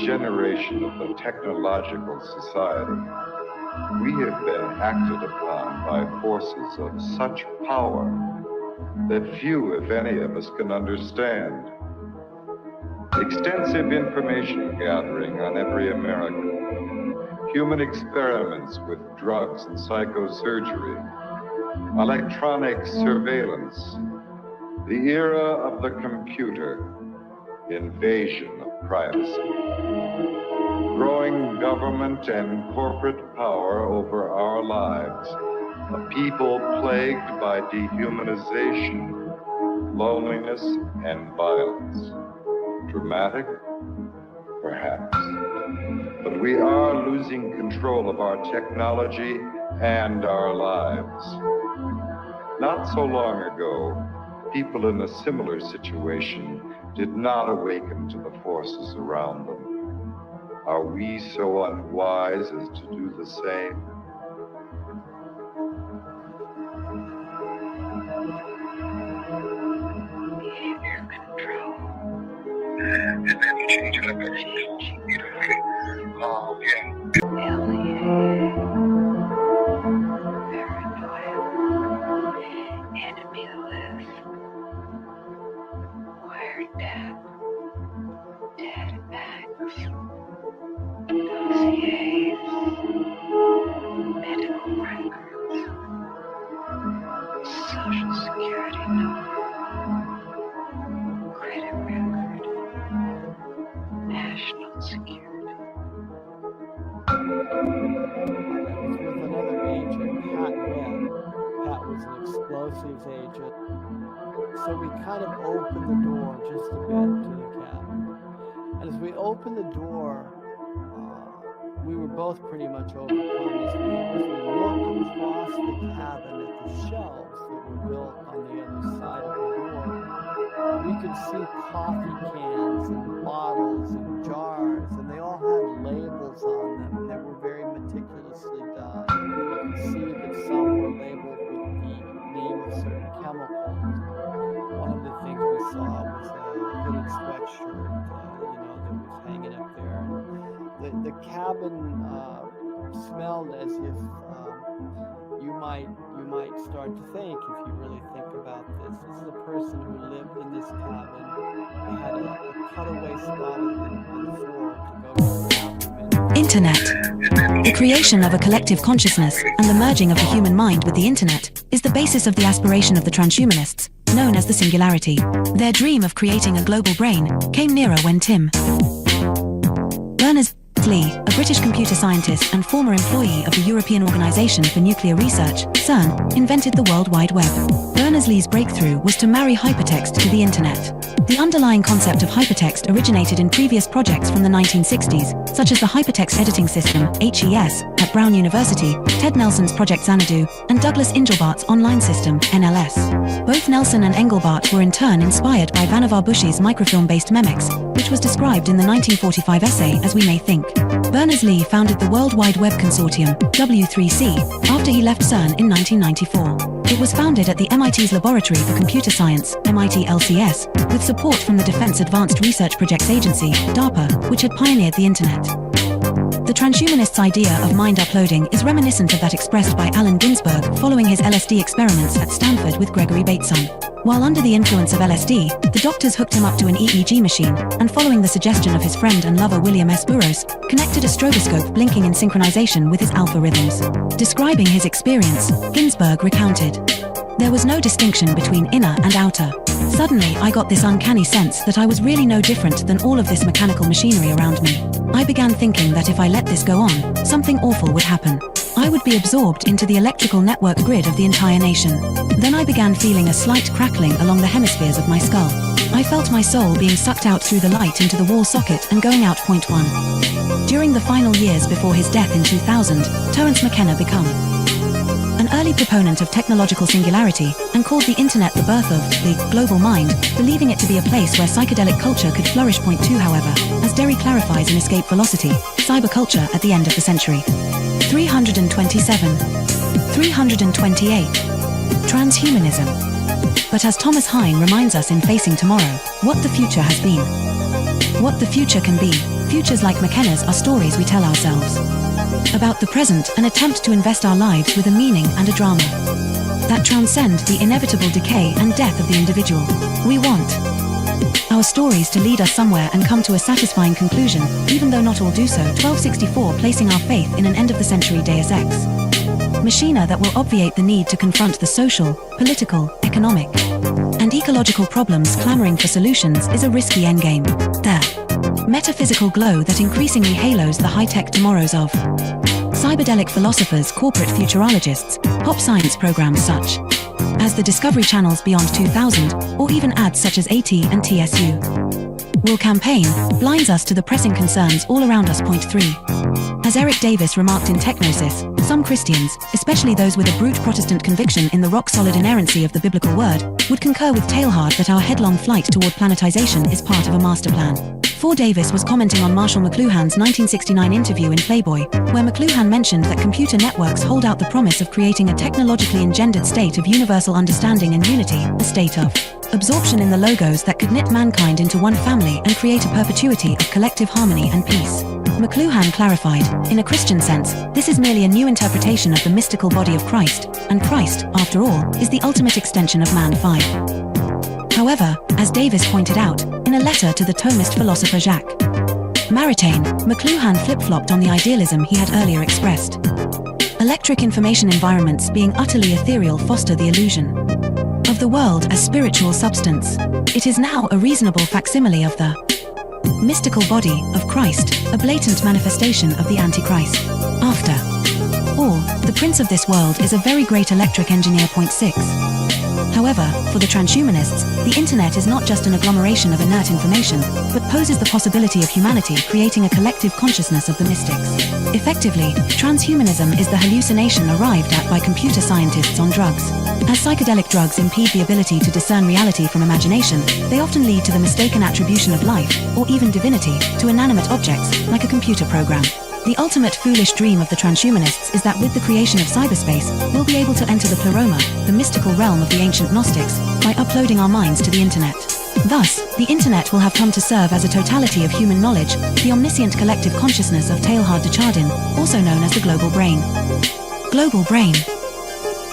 generation of the technological society, we have been acted upon by forces of such power that few, if any, of us can understand. Extensive information gathering on every American, human experiments with drugs and psychosurgery, electronic surveillance, the era of the computer, invasion of privacy, growing government and corporate power over our lives, a people plagued by dehumanization, loneliness, and violence. Dramatic? Perhaps. But we are losing control of our technology and our lives. Not so long ago, people in a similar situation did not awaken to the forces around them. Are we so unwise as to do the same? Behavior control. And then you change it up every enemy list. Wired death. Dead bags. Dossiers. Medical records. Social security number. Credit record. National security. With another agent, Pat Webb. Pat was an explosives agent. So we kind of opened the door just a bit to the cabin. And as we opened the door, we were both pretty much overcome as we looked across the cabin at the shelves that were built on the other side of the door. We could see coffee cans and bottles and jars, and they all had labels on them that were very meticulously done. You could see that some were labeled with the name of certain chemicals. One of the things we saw was a hooded sweatshirt, that was hanging up there. And the cabin smelled as if you might start to think, if you really think about this. This is a person who lived in this cabin. They had a cutaway spot on the floor to go to the bathroom. Internet. The creation of a collective consciousness and the merging of the human mind with the internet is the basis of the aspiration of the transhumanists, known as the singularity. Their dream of creating a global brain came nearer when Tim Berners-Lee, a British computer scientist and former employee of the European Organization for Nuclear Research, CERN, invented the World Wide Web. Berners-Lee's breakthrough was to marry hypertext to the internet. The underlying concept of hypertext originated in previous projects from the 1960s, such as the Hypertext Editing System, HES, at Brown University, Ted Nelson's Project Xanadu, and Douglas Engelbart's online system, NLS. Both Nelson and Engelbart were in turn inspired by Vannevar Bush's microfilm-based Memex, which was described in the 1945 essay As We May Think. Berners-Lee founded the World Wide Web Consortium, W3C, after he left CERN in 1994. It was founded at the MIT's Laboratory for Computer Science, MIT LCS, with support from the Defense Advanced Research Projects Agency, DARPA, which had pioneered the internet. The transhumanists' idea of mind uploading is reminiscent of that expressed by Allen Ginsberg following his LSD experiments at Stanford with Gregory Bateson. While under the influence of LSD, the doctors hooked him up to an EEG machine, and following the suggestion of his friend and lover William S. Burroughs, connected a stroboscope blinking in synchronization with his alpha rhythms. Describing his experience, Ginsberg recounted, "There was no distinction between inner and outer. Suddenly, I got this uncanny sense that I was really no different than all of this mechanical machinery around me. I began thinking that if I let this go on, something awful would happen. I would be absorbed into the electrical network grid of the entire nation. Then I began feeling a slight crackling along the hemispheres of my skull. I felt my soul being sucked out through the light into the wall socket and going out .1. During the final years before his death in 2000, Terence McKenna became an early proponent of technological singularity and called the internet the birth of the global mind, believing it to be a place where psychedelic culture could flourish. .2 however, as Derry clarifies in Escape Velocity, cyberculture at the end of the century. 327. 328. Transhumanism. But as Thomas Hein reminds us in Facing Tomorrow, what the future has been, what the future can be, Futures like McKenna's are stories we tell ourselves. About the present, an attempt to invest our lives with a meaning and a drama that transcend the inevitable decay and death of the individual. We want our stories to lead us somewhere and come to a satisfying conclusion, even though not all do so. 1264, placing our faith in an end-of-the-century Deus Ex machina that will obviate the need to confront the social, political, economic, and ecological problems clamoring for solutions is a risky endgame. The metaphysical glow that increasingly halos the high-tech tomorrows of cyberdelic philosophers, corporate futurologists, pop science programs such as the Discovery Channel's Beyond 2000, or even ads such as AT and TSU will campaign, blinds us to the pressing concerns all around us. Point 3. As Eric Davis remarked in Technosis, some Christians, especially those with a brute Protestant conviction in the rock-solid inerrancy of the biblical word, would concur with Teilhard that our headlong flight toward planetization is part of a master plan. 4. Davis was commenting on Marshall McLuhan's 1969 interview in Playboy, where McLuhan mentioned that computer networks hold out the promise of creating a technologically engendered state of universal understanding and unity, a state of absorption in the logos that could knit mankind into one family and create a perpetuity of collective harmony and peace. McLuhan clarified, in a Christian sense, this is merely a new interpretation of the mystical body of Christ, and Christ, after all, is the ultimate extension of man. 5. However, as Davis pointed out, in a letter to the Thomist philosopher Jacques Maritain, McLuhan flip-flopped on the idealism he had earlier expressed. Electric information environments being utterly ethereal foster the illusion of the world as spiritual substance. It is now a reasonable facsimile of the mystical body of Christ, a blatant manifestation of the Antichrist. After all, the prince of this world is a very great electric engineer. Point 6. However, for the transhumanists, the internet is not just an agglomeration of inert information, but poses the possibility of humanity creating a collective consciousness of the mystics. Effectively, transhumanism is the hallucination arrived at by computer scientists on drugs. As psychedelic drugs impede the ability to discern reality from imagination, they often lead to the mistaken attribution of life, or even divinity, to inanimate objects, like a computer program. The ultimate foolish dream of the transhumanists is that with the creation of cyberspace, we'll be able to enter the pleroma, the mystical realm of the ancient Gnostics, by uploading our minds to the internet. Thus, the internet will have come to serve as a totality of human knowledge, the omniscient collective consciousness of Teilhard de Chardin, also known as the global brain. Global brain.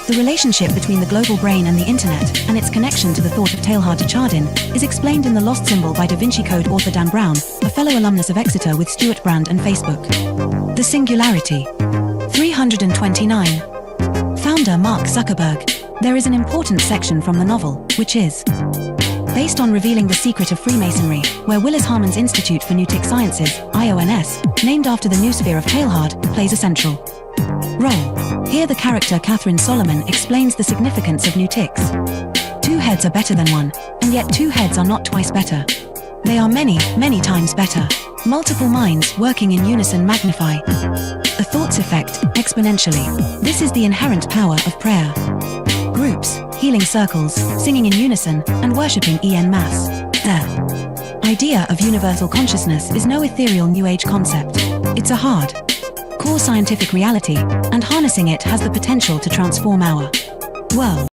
The relationship between the global brain and the internet, and its connection to the thought of Teilhard de Chardin, is explained in The Lost Symbol by Da Vinci Code author Dan Brown, a fellow alumnus of Exeter with Stuart Brand and Facebook. The Singularity. 329. Founder Mark Zuckerberg. There is an important section from the novel, which is based on revealing the secret of Freemasonry, where Willis Harman's Institute for Newtic Sciences, IONS, named after the noosphere of Teilhard, plays a central role. Here the character Catherine Solomon explains the significance of Newtics. 2 heads are better than 1, and yet 2 heads are not twice better. They are many, many times better. Multiple minds working in unison magnify a thought's effect exponentially. This is the inherent power of prayer. Groups, healing circles, singing in unison, and worshipping en masse. The idea of universal consciousness is no ethereal New Age concept. It's a hard core scientific reality, and harnessing it has the potential to transform our world.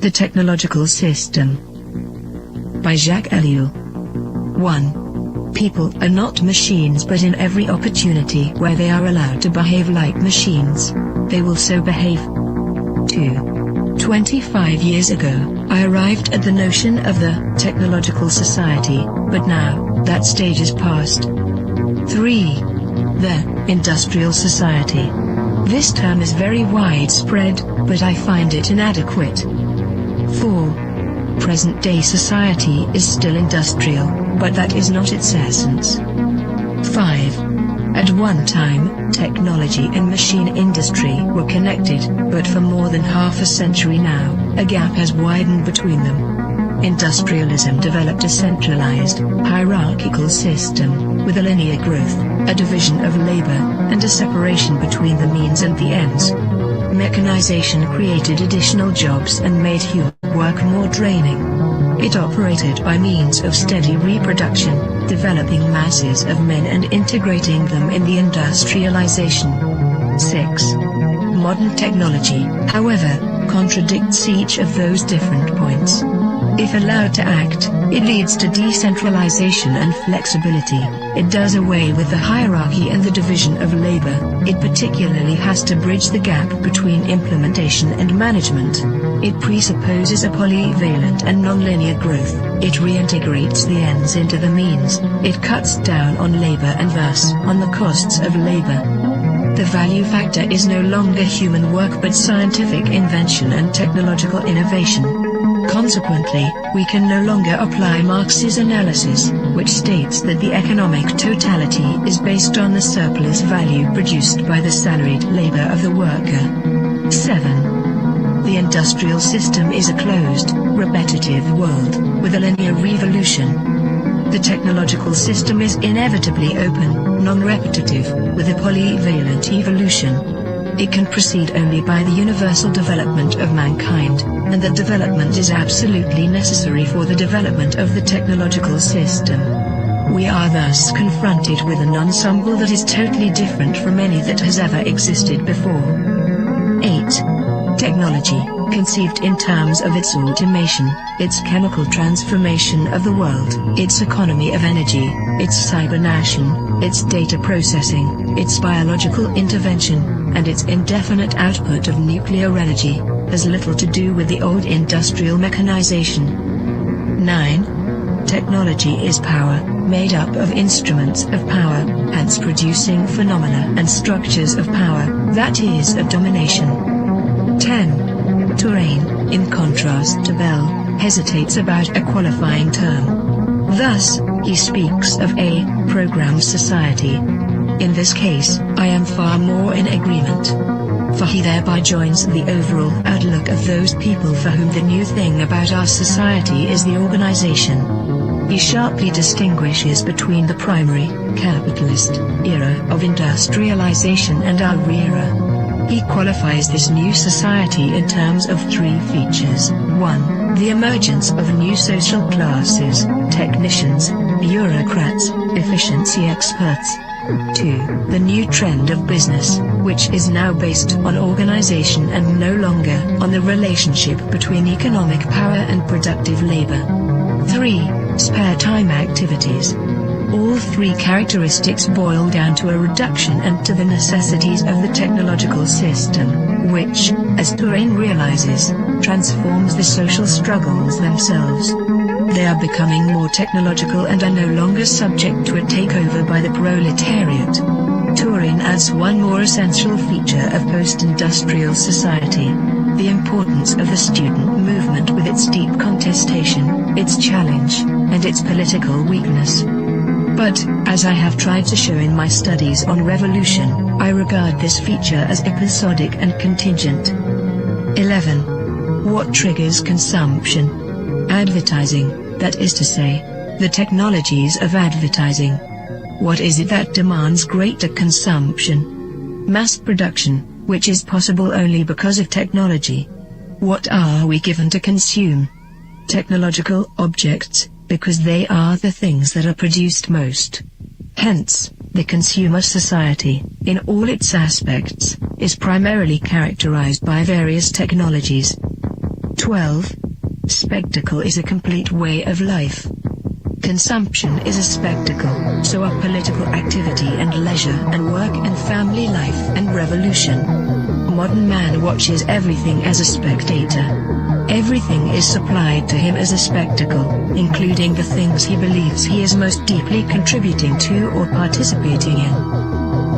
The Technological System by Jacques Ellul. 1. People are not machines, but in every opportunity where they are allowed to behave like machines, they will so behave. 2. 25 years ago, I arrived at the notion of the technological society, but now, that stage is past. 3. The industrial society. This term is very widespread, but I find it inadequate. 4. Present-day society is still industrial, but that is not its essence. 5. At one time, technology and machine industry were connected, but for more than half a century now, a gap has widened between them. Industrialism developed a centralized, hierarchical system, with a linear growth, a division of labor, and a separation between the means and the ends. Mechanization created additional jobs and made human work more draining. It operated by means of steady reproduction, developing masses of men and integrating them in the industrialization. 6. modern technology, however, contradicts each of those different points. If allowed to act, it leads to decentralization and flexibility. It does away with the hierarchy and the division of labor. It particularly has to bridge the gap between implementation and management. It presupposes a polyvalent and nonlinear growth. It reintegrates the ends into the means. It cuts down on labor and thus on the costs of labor. The value factor is no longer human work but scientific invention and technological innovation. Consequently, we can no longer apply Marx's analysis, which states that the economic totality is based on the surplus value produced by the salaried labor of the worker. 7. The industrial system is a closed, repetitive world, with a linear revolution. The technological system is inevitably open, non-repetitive, with a polyvalent evolution. It can proceed only by the universal development of mankind, and that development is absolutely necessary for the development of the technological system. We are thus confronted with an ensemble that is totally different from any that has ever existed before. 8. Technology, conceived in terms of its automation, its chemical transformation of the world, its economy of energy, its cybernation, its data processing, its biological intervention, and its indefinite output of nuclear energy, has little to do with the old industrial mechanization. 9. Technology is power, made up of instruments of power, hence producing phenomena and structures of power, that is of domination. 10. Touraine, in contrast to Bell, hesitates about a qualifying term. Thus, he speaks of a programmed society. In this case, I am far more in agreement. For he thereby joins the overall outlook of those people for whom the new thing about our society is the organization. He sharply distinguishes between the primary, capitalist, era of industrialization and our era. He qualifies this new society in terms of 3 features. 1. The emergence of new social classes, technicians, bureaucrats, efficiency experts. 2. The new trend of business, which is now based on organization and no longer on the relationship between economic power and productive labor. 3. Spare time activities. All 3 characteristics boil down to a reduction and to the necessities of the technological system, which, as Touraine realizes, transforms the social struggles themselves. They are becoming more technological and are no longer subject to a takeover by the proletariat. Touraine adds one more essential feature of post-industrial society: the importance of the student movement with its deep contestation, its challenge, and its political weakness. But, as I have tried to show in my studies on revolution, I regard this feature as episodic and contingent. 11. What triggers consumption? Advertising, that is to say, the technologies of advertising. What is it that demands greater consumption? Mass production, which is possible only because of technology. What are we given to consume? Technological objects, because they are the things that are produced most. Hence, the consumer society, in all its aspects, is primarily characterized by various technologies. 12. Spectacle is a complete way of life. Consumption is a spectacle, so are political activity and leisure and work and family life and revolution. Modern man watches everything as a spectator. Everything is supplied to him as a spectacle, including the things he believes he is most deeply contributing to or participating in.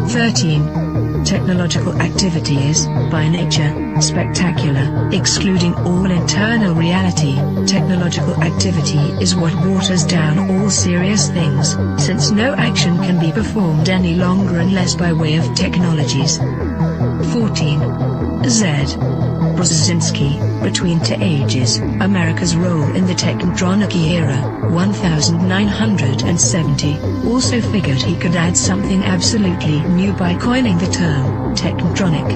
13. Technological activity is, by nature, spectacular, excluding all internal reality. Technological activity is what waters down all serious things, since no action can be performed any longer unless by way of technologies. 14. Z. Brzezinski, Between Two Ages, America's Role in the Technotronic Era, 1970, also figured he could add something absolutely new by coining the term, technotronic.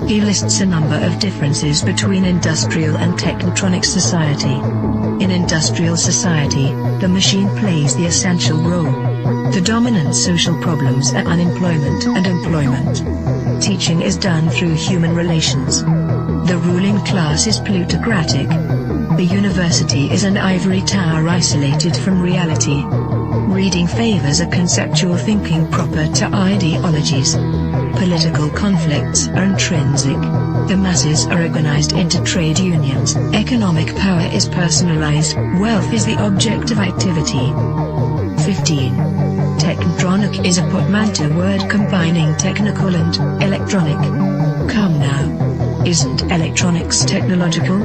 He lists a number of differences between industrial and technotronic society. In industrial society, the machine plays the essential role. The dominant social problems are unemployment and employment. Teaching is done through human relations. The ruling class is plutocratic. The university is an ivory tower isolated from reality. Reading favors a conceptual thinking proper to ideologies. Political conflicts are intrinsic. The masses are organized into trade unions. Economic power is personalized. Wealth is the object of activity. 15. Technotronic is a portmanteau word combining technical and electronic. Come now. Isn't electronics technological?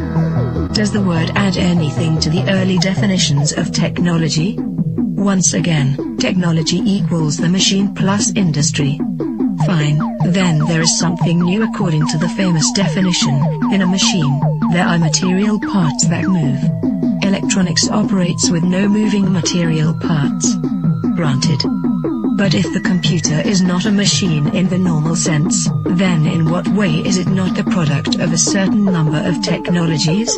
Does the word add anything to the early definitions of technology? Once again, technology equals the machine plus industry. Fine, then there is something new according to the famous definition. In a machine, there are material parts that move. Electronics operates with no moving material parts. Granted. But if the computer is not a machine in the normal sense, then in what way is it not the product of a certain number of technologies?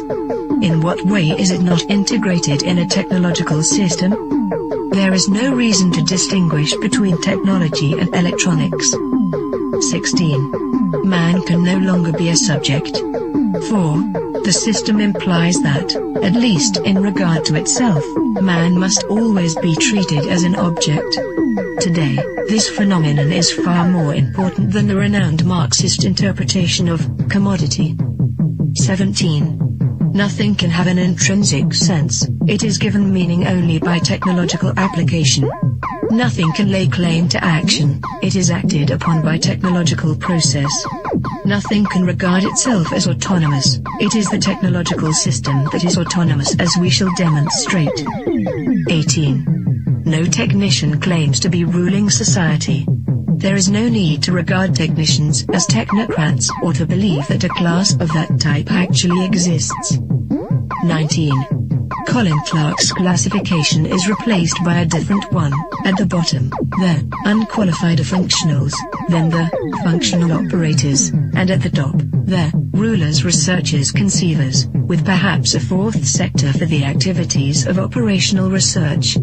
In what way is it not integrated in a technological system? There is no reason to distinguish between technology and electronics. 16. Man can no longer be a subject. 4. The system implies that, at least in regard to itself, man must always be treated as an object. Today, this phenomenon is far more important than the renowned Marxist interpretation of commodity. 17. Nothing can have an intrinsic sense, it is given meaning only by technological application. Nothing can lay claim to action, it is acted upon by technological process. Nothing can regard itself as autonomous, it is the technological system that is autonomous, as we shall demonstrate. 18. No technician claims to be ruling society. There is no need to regard technicians as technocrats or to believe that a class of that type actually exists. 19. Colin Clark's classification is replaced by a different one. At the bottom, the unqualified functionals, then the functional operators, and at the top, the rulers, researchers, conceivers, with perhaps a fourth sector for the activities of operational research.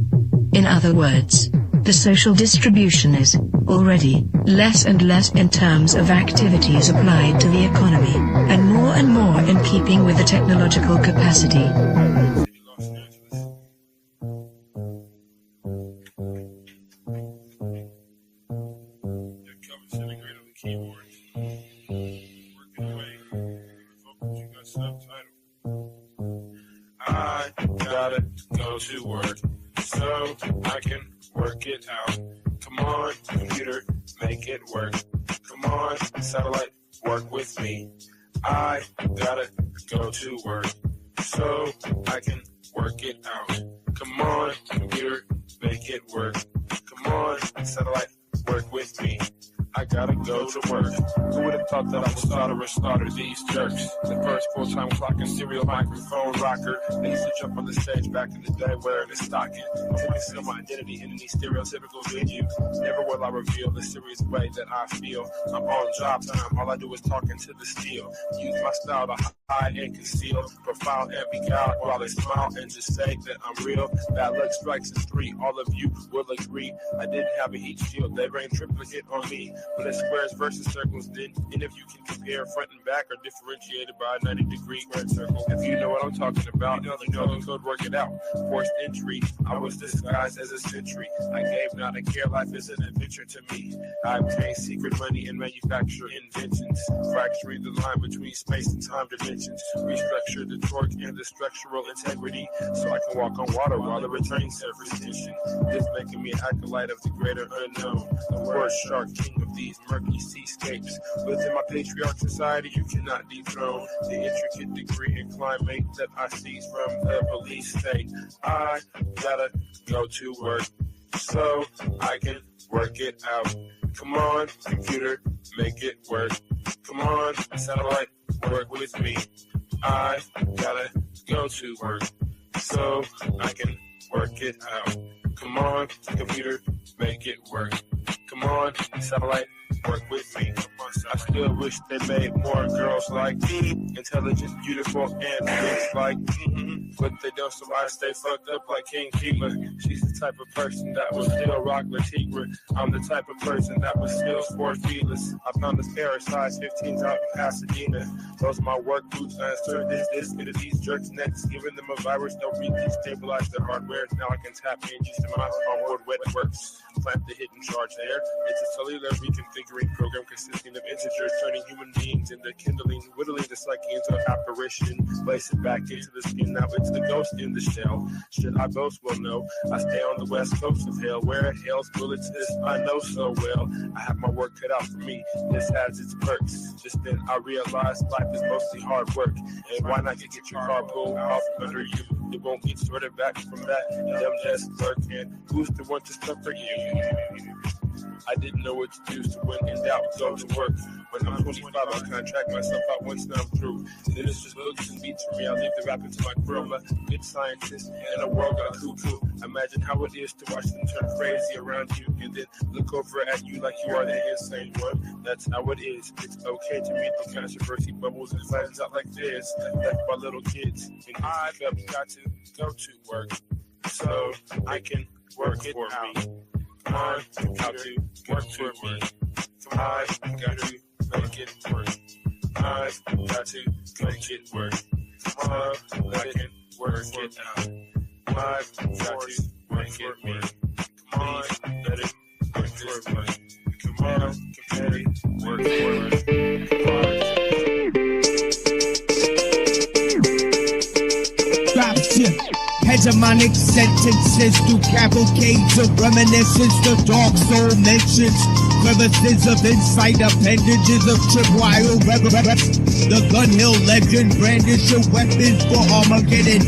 In other words, the social distribution is, already, less and less in terms of activities applied to the economy, and more in keeping with the technological capacity. I gotta go to work so I can work it out. Come on, computer, make it work. Come on, satellite, work with me. I gotta go to work so I can work it out. Come on, computer, make it work. Come on, satellite, work with me. I gotta go to work. Who would have thought that I would slaughter these jerks? The first full-time clocking serial microphone rocker. They used to jump on the stage back in the day wearing a stocking. To conceal my identity in any stereotypical venue. Never will I reveal the serious way that I feel. I'm on job time, all I do is talk into the steel. Use my style to hide and conceal. Profile and beguile while they smile and just say that I'm real. Bad luck strikes in 3, all of you will agree. I didn't have a heat shield, they rained triplicate on me. But it's squares versus circles, then, and if you can compare front and back are differentiated by a 90-degree square circle. If you know what I'm talking about, you know the code, work it out. Forced entry, I was disguised as a sentry. I gave not a care, life is an adventure to me. I obtained secret money and manufacture inventions, fracturing the line between space and time dimensions. Restructure the torque and the structural integrity, so I can walk on water while the returning surface tension. This making me an acolyte of the greater unknown, the word shark, king of these murky seascapes. Within my patriarch society, you cannot dethrone the intricate degree and climate that I seize from the police state. I gotta go to work so I can work it out. Come on, computer, make it work. Come on, satellite, work with me. I gotta go to work so I can work it out. Come on, computer, make it work. Come on, satellite, work with me. I still wish they made more girls like me, intelligent, beautiful, and rich like me. but they don't, so I stay fucked up like King Keeper. She's the type of person that will still rock Latigua. I'm the type of person that will still sport feelers. I found this pair of size 15s out in Pasadena. Those are my work boots. I insert this into these jerks' necks, giving them a virus. They'll destabilize their hardware. Now I can tap in just in my onboard wet works. Plant the hidden charge there. It's a cellular reconfiguring program consisting of integers, turning human beings into kindling, whittling the psyche into an apparition. Place it back into the skin, now it's the ghost in the shell. Should I boast? Well, no. I stay on the west coast of hell, where hell's bullets is I know so well. I have my work cut out for me. This has its perks. Just then I realized life is mostly hard work. And why not get your car pulled off under you? It won't get sorted back from that. Them just lurking. Who's the one to suffer you? I didn't know what to do, so when in doubt, go to work. When I'm 25, I contract myself out once now I'm through. Then it's just books and beats for me. I leave the rap into my crew. I'm a good scientist and a world gone cuckoo. Imagine how it is to watch them turn crazy around you and then look over at you like you are the insane one. That's how it is. It's okay to meet the controversy bubbles and flattens out like this. Left by little kids. And I've got to go to work so I can work it out. Come on, how to work for me. Come on, got to make it work. I've got to make it work. Come on, I can work it out. I've got to make it work. Come on, let it work for me. Come on, let it work for me. Drop shit. Hegemonic sentences through cavalcades of reminiscence, the dark soul mentions crevices of insight, appendages of tripwire reverence. The Gun Hill legend brandish your weapons for Armageddon.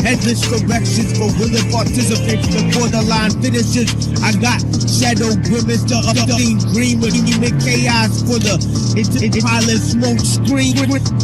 Headless corrections for willing participants before the line finishes. I got shadow grimace, the obscene green with human chaos for the pilot smoke screen.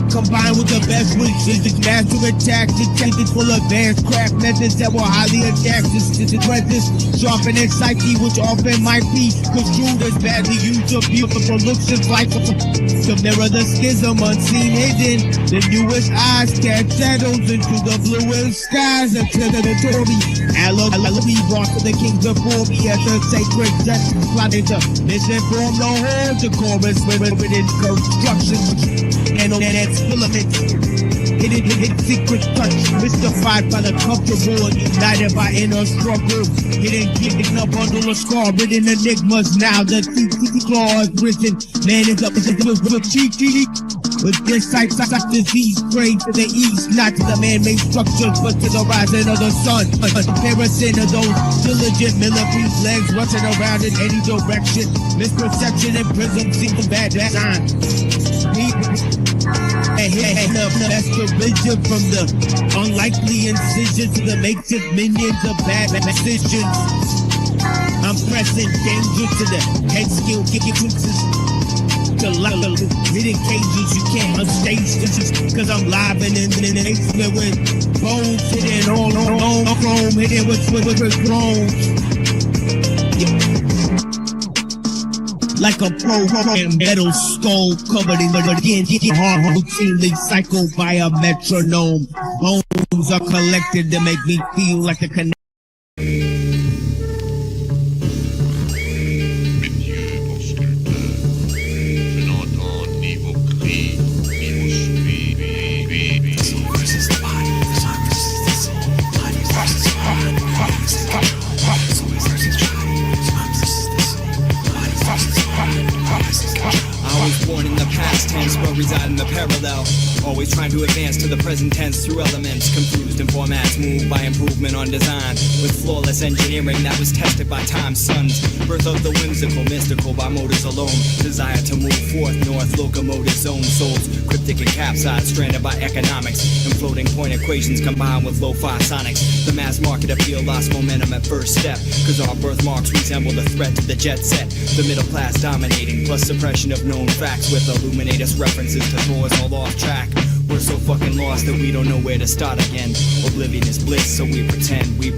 Combined with the best wishes, master attacks intended full of advanced craft methods that were highly adapted to the presence, sharpening psyche, which often might be construed as badly used or beautiful looks and life to mirror the schism unseen hidden. The newest eyes cast shadows into the bluest skies until the Tory Allegory brought to the kings before me as the sacred justice plotted to misinform the whole decorous within construction and on that filament. Hidden secret touch, mystified by the comfortable and united by inner struggle. Hidden a bundle of scar-ridden enigmas. Now the claws risen. Man is up with cheeky. With this sight, disease praying to the east, not to the man-made structures, but to the rising of the sun. A comparison of those diligent millipede legs rushing around in any direction. Misperception and prism seem a bad design. That's the vision from the unlikely incision to the makeshift minions of bad decisions. I'm pressing danger to the head skill, kicking fixes to hidden cages you can't unstage this cause I'm live and in the basement with bones hidden all chrome, hidden with thrones. Like a programmed metal skull covered in the hard routinely cycled by a metronome. Bones are collected to make me feel like a connection. Reside in the parallel, always trying to advance to the present tense through elements confused in formats moved by improvement on design with flawless engineering that was tested by time's suns. Birth of the whimsical, mystical by motors alone, desire to move forth north, locomotive zone souls, cryptic and capsized, stranded by economics and floating point equations combined with lo-fi sonics. The mass market appeal lost momentum at first step, cause our birthmarks resemble the threat to the jet set. The middle class dominating, plus suppression of known facts with illuminators references to throw us all off track. We're so fucking lost that we don't know where to start again. Oblivion is bliss, so we pretend. The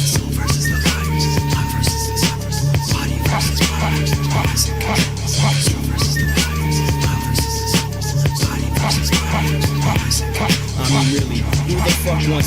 soul versus the body, blood versus the soul, body versus body, soul versus the body, blood versus the soul, body versus body. I mean really, who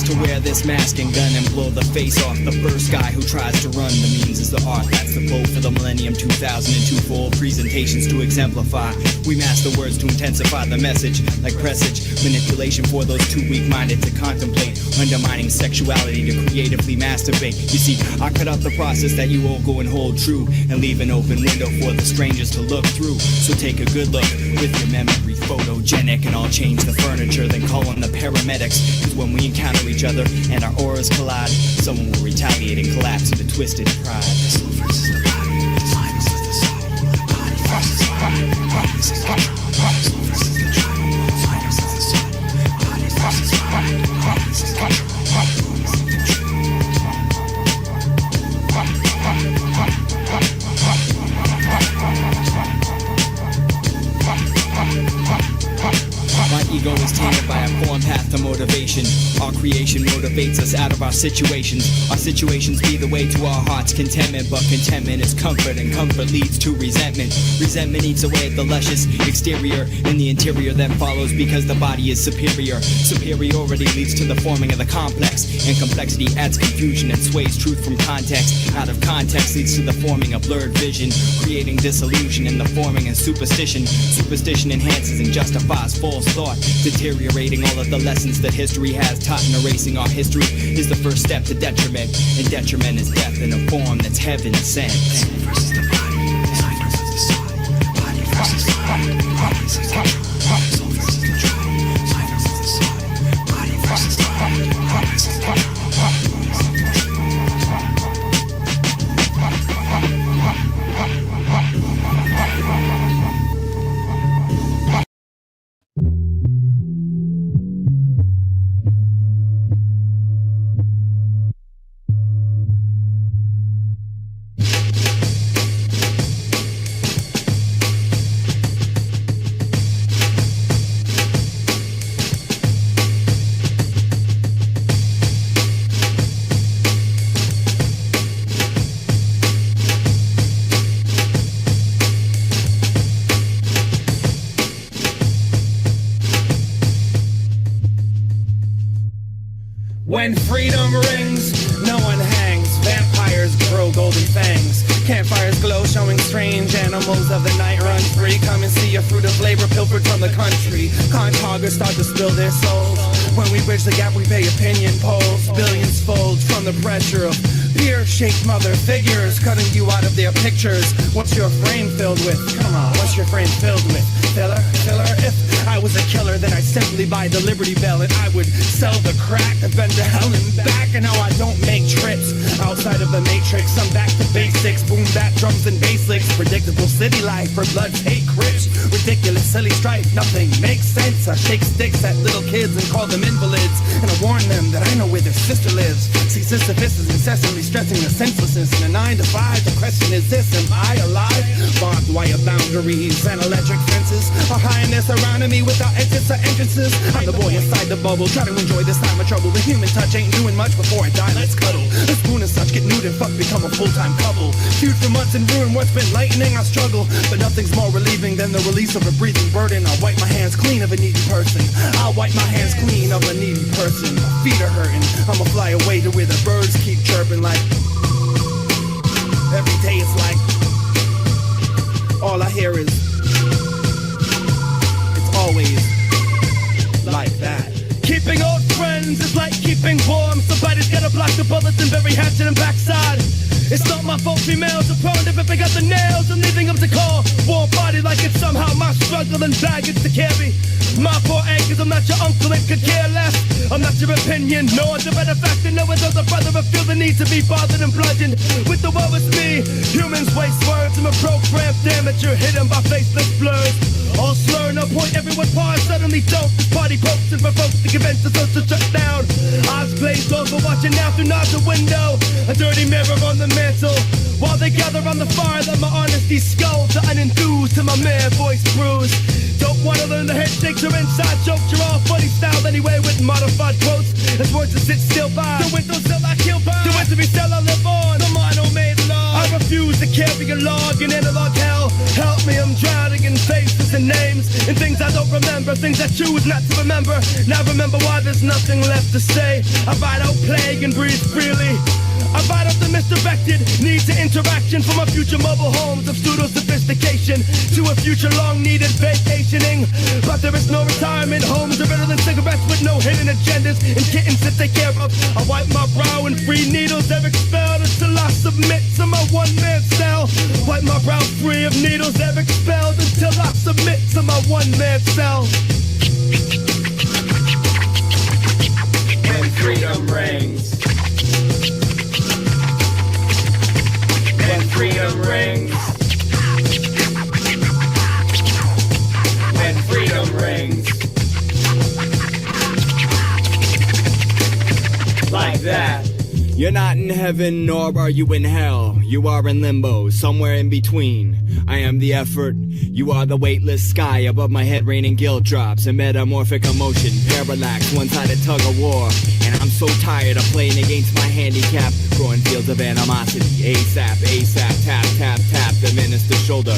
asked to wear this mask and gun and blow the face off the first guy who tries to run. The means is the art, that's the quote for the Millennium 2002 full presentations to exemplify. We master words to intensify the message, like presage, manipulation for those too weak-minded to contemplate, undermining sexuality to creatively masturbate. You see, I cut out the process that you all go and hold true, and leave an open window for the strangers to look through. So take a good look with your memory photogenic, and I'll change the furniture, then call on the paramedics. Cause when we encounter each other and our auras collide, someone will retaliate and collapse into twisted pride. The soul versus the body, the mind versus the soul, the body versus the body, the body versus the truth, the soul versus the truth, the mind versus the soul, the body versus the body, the body versus the truth, the soul versus the truth. My ego is tainted by a foreign path to motivation. Our creation motivates us out of our situations. Our situations be the way to our heart's contentment, but contentment is comfort, and comfort leads to resentment. Resentment eats away at the luscious exterior, and the interior then follows because the body is superior. Superiority leads to the forming of the complex, and complexity adds confusion and sways truth from context. Out of context leads to the forming of blurred vision, creating disillusion and the forming of superstition. Superstition enhances and justifies false thought, deteriorating all of the lessons that history has taught, and erasing our history is the first step to detriment, and detriment is death in a form that's heaven sent. Soul versus the body, mind versus the soul, body versus the body, body versus the truth, soul versus the truth, mind versus the soul, body versus the body, body versus the truth. When freedom rings, no one hangs. Vampires grow golden fangs. Campfires glow, showing strange animals of the night run free. Come and see a fruit of labor pilfered from the country. Contoggers start to spill their souls. When we bridge the gap, we pay opinion polls. Billions fold from the pressure of pear-shaped mother figures, cutting you out of their pictures. What's your frame filled with? Come on, what's your frame filled with? Filler? If I was a killer, then I'd simply buy the Liberty Bell, and I would sell the crack. I've been to hell and back, and now I don't make trips outside of the matrix. I'm back to basics, boom bap drums and bass licks. Predictable city life for bloods, hate crips. Ridiculous, silly strife, nothing makes sense. I shake sticks at little kids and call them invalids, and I warn them that I know where their sister lives. See, Sisyphus is incessantly stressing the senselessness in a 9 to 5. The question is this: am I alive? Barbed wire boundaries and electric fences. A highness surrounding me without exits or entrances. I'm the boy inside the bubble, try to enjoy this time of trouble. The human touch ain't doing much before I die. Let's cuddle. The spoon and such get nude and fuck, become a full-time couple. Feud for months and ruin what's been lightening our struggle, but nothing's more relieving than the release of a breathing burden. I'll wipe my hands clean of a needy person. I'll wipe my hands clean of a needy person. My feet are hurting. I'ma fly away to where the birds keep chirping like. Every day it's like all I hear is it's always like that. Keeping old friends is like keeping warm. Somebody's gotta block the bullets and bury hatchet and backside. It's not my fault females are prone to ripping out the nails and leaving them to call warm body like it's somehow my struggle and baggage to carry. My poor anchors, I'm not your uncle and could care less. I'm not your opinion, nor the benefactor. No one knows a brother but feel the need to be bothered and bludgeoned with the woe is me. Humans waste words, I'm a programmed amateur hidden by faceless blurs. All slur, no point, everyone pause, suddenly don't. This party pokes and provokes the events to social shut down. Eyes glazed over, watching out through not the window. A dirty mirror on the mantle. While they gather on the fire, let my honesty skull to unenthused, to my man voice bruised. Don't wanna learn the handshakes or inside jokes. You're all funny style anyway with modified quotes. As words to sit still by. The windows still I kill by. The winds to be still I live on. The mono made law. I refuse to carry a log and analog hell. Help me, I'm drowning in faces and names and things I don't remember, things I choose not to remember. Now remember why there's nothing left to say. I ride out plague and breathe freely. I ride up the misdirected need to interaction from my future mobile homes of pseudo sophistication to a future long needed vacationing. But there is no retirement homes are better than cigarettes with no hidden agendas and kittens to take care of. I wipe my brow and free needles they're expelled until I submit to my one-man cell. Wipe my brow free of needles they're expelled until I submit to my one-man cell. When freedom rings. When freedom rings. When freedom rings. Like that. You're not in heaven, nor are you in hell. You are in limbo, somewhere in between. I am the effort, you are the weightless sky. Above my head raining guilt drops and metamorphic emotion. Parallax, one-sided tug of war. And I'm so tired of playing against my handicap. Growing fields of animosity. ASAP, ASAP, tap, tap, tap the minister's shoulder.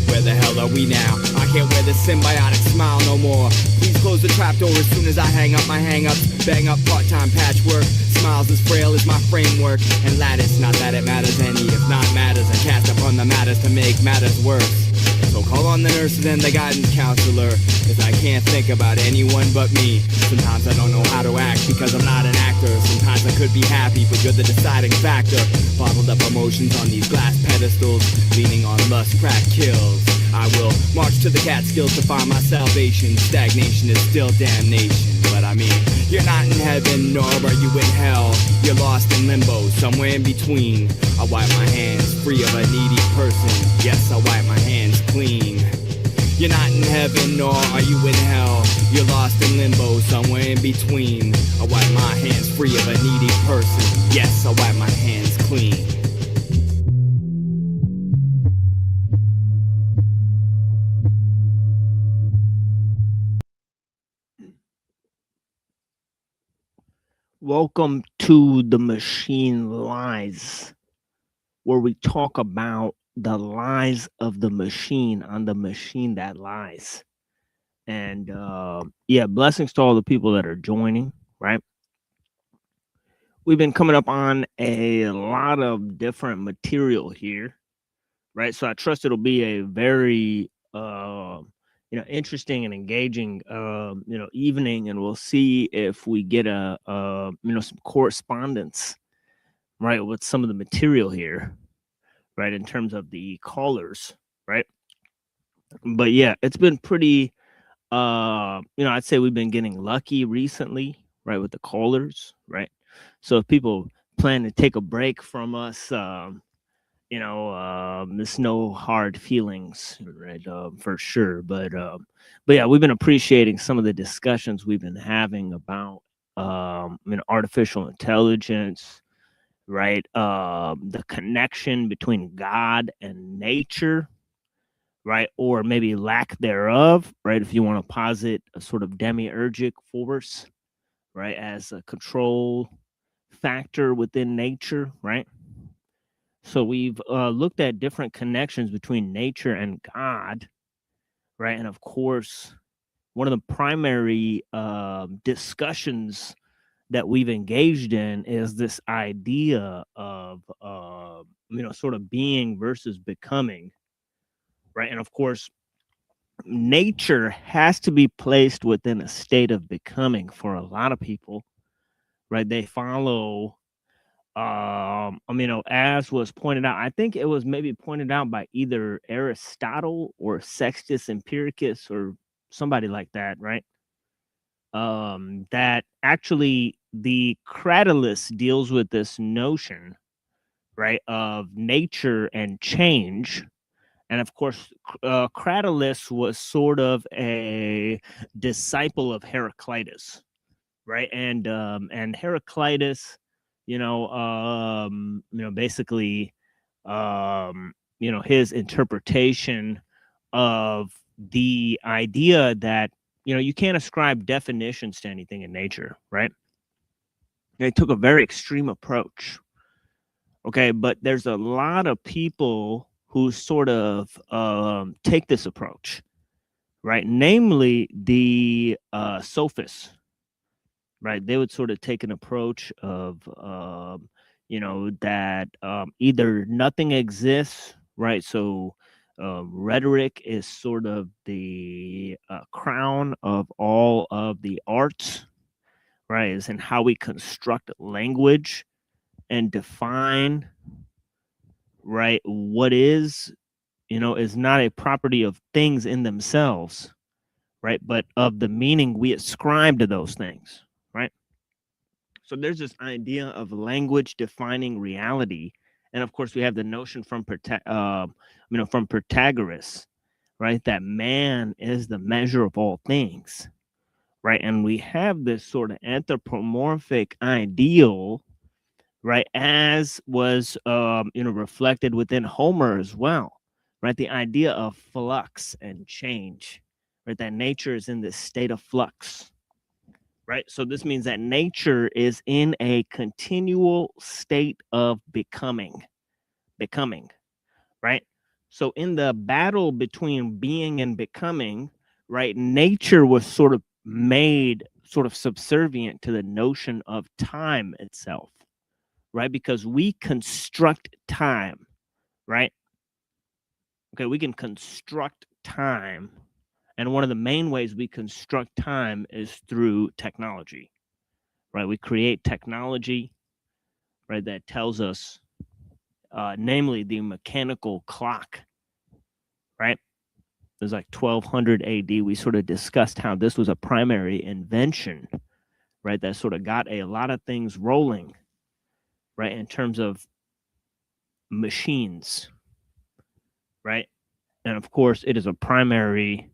Where the hell are we now? I can't wear the symbiotic smile no more. Please close the trapdoor as soon as I hang up my hang-ups. Bang up part-time patchwork. Smiles as frail as my framework. And lattice, not that it matters any. If not matters, I cast upon the matters to make matters worse. So call on the nurses and the guidance counselor, cause I can't think about anyone but me. Sometimes I don't know how to act because I'm not an actor. Sometimes I could be happy, but you're the deciding factor. Bottled up emotions on these glass pedestals, leaning on lust, crack kills. I will march to the Catskills to find my salvation. Stagnation is still damnation. But I mean, you're not in heaven, nor are you in hell. You're lost in limbo, somewhere in between. I wipe my hands free of a needy person. Yes, I wipe my hands clean. You're not in heaven, nor are you in hell. You're lost in limbo, somewhere in between. I wipe my hands free of a needy person. Yes, I wipe my hands clean. Welcome to The Machine Lies, where we talk about the lies of the machine on the machine that lies. And yeah, blessings to all the people that are joining, right? We've been coming up on a lot of different material here, right? So I trust it'll be a very interesting and engaging evening, and we'll see if we get some correspondence, right, with some of the material here, right, in terms of the callers, right? But yeah, it's been pretty I'd say we've been getting lucky recently, right, with the callers, right? So if people plan to take a break from us, there's no hard feelings, right? For sure. But yeah, we've been appreciating some of the discussions we've been having about artificial intelligence, right? The connection between God and nature, right? Or maybe lack thereof, right? If you want to posit a sort of demiurgic force, right, as a control factor within nature, right? So we've looked at different connections between nature and God, right? And of course, one of the primary discussions that we've engaged in is this idea of, sort of being versus becoming, right? And of course, nature has to be placed within a state of becoming for a lot of people, right? They follow as was pointed out, I think it was maybe pointed out by either Aristotle or Sextus Empiricus or somebody like that, right? That actually the Cratylus deals with this notion, right, of nature and change. And of course, Cratylus was sort of a disciple of Heraclitus, right? And Heraclitus, basically, his interpretation of the idea that, you can't ascribe definitions to anything in nature, right? They took a very extreme approach, Okay, but there's a lot of people who sort of take this approach, right? Namely, the sophists, right? They would sort of take an approach of, that either nothing exists, right? So rhetoric is sort of the crown of all of the arts, right? Is in how we construct language and define, right, what is not a property of things in themselves, right, but of the meaning we ascribe to those things, right? So there's this idea of language defining reality, and of course we have the notion from from Protagoras, right, that man is the measure of all things, right? And we have this sort of anthropomorphic ideal, right, as was reflected within Homer as well, right? The idea of flux and change, right? That nature is in this state of flux, right? So this means that nature is in a continual state of becoming, right? So in the battle between being and becoming, right, nature was sort of made sort of subservient to the notion of time itself, right? Because we construct time, right? Okay, we can construct time. And one of the main ways we construct time is through technology, right? We create technology, right, that tells us, namely the mechanical clock, right? It was like 1200 AD. We sort of discussed how this was a primary invention, right, that sort of got a lot of things rolling, right, in terms of machines, right? And of course, it is a primary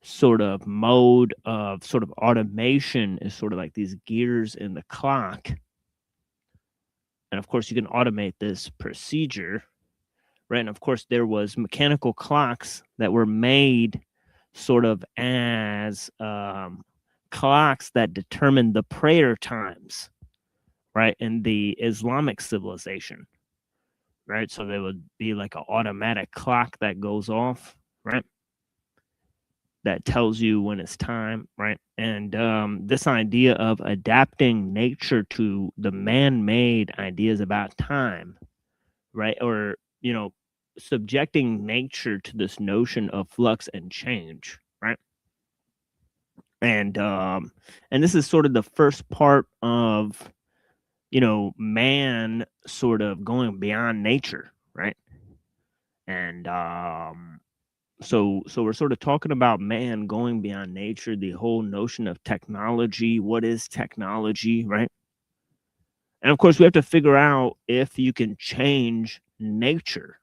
sort of mode of sort of automation, is sort of like these gears in the clock. And of course, you can automate this procedure, right? And of course, there was mechanical clocks that were made sort of as clocks that determined the prayer times, right, in the Islamic civilization, right? So there would be like an automatic clock that goes off, right, that tells you when it's time, right? And this idea of adapting nature to the man-made ideas about time, right, or subjecting nature to this notion of flux and change, right? And this is sort of the first part of man sort of going beyond nature, right? And so we're sort of talking about man going beyond nature, the whole notion of technology. What is technology, right? And of course, we have to figure out if you can change nature,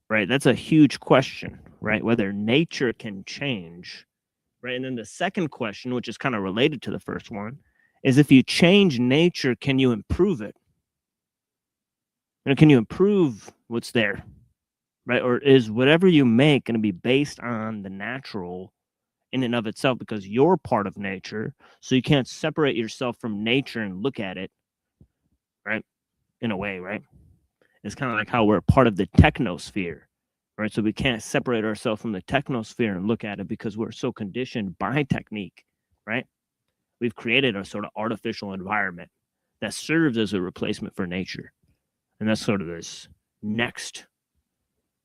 right? That's a huge question, right? Whether nature can change, right? And then the second question, which is kind of related to the first one, is if you change nature, can you improve it? Can you improve what's there, right? Or is whatever you make going to be based on the natural in and of itself, because you're part of nature, so you can't separate yourself from nature and look at it, right? In a way, right? It's kind of like how we're part of the technosphere, right? So we can't separate ourselves from the technosphere and look at it because we're so conditioned by technique, right? We've created a sort of artificial environment that serves as a replacement for nature. And that's sort of this next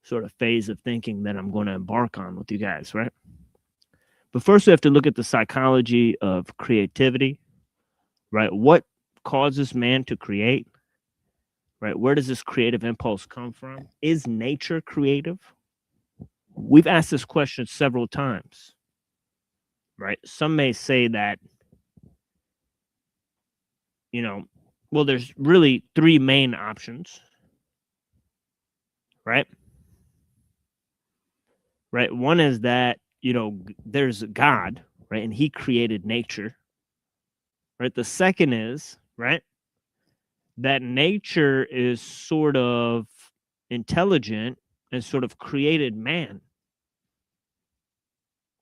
sort of phase of thinking that I'm going to embark on with you guys, right? But first, we have to look at the psychology of creativity, right? What causes man to create, right? Where does this creative impulse come from? Is nature creative? We've asked this question several times, right? Some may say that, well, there's really three main options, right? Right. One is that, there's God, right? And he created nature, right? The second is, right, that nature is sort of intelligent and sort of created man.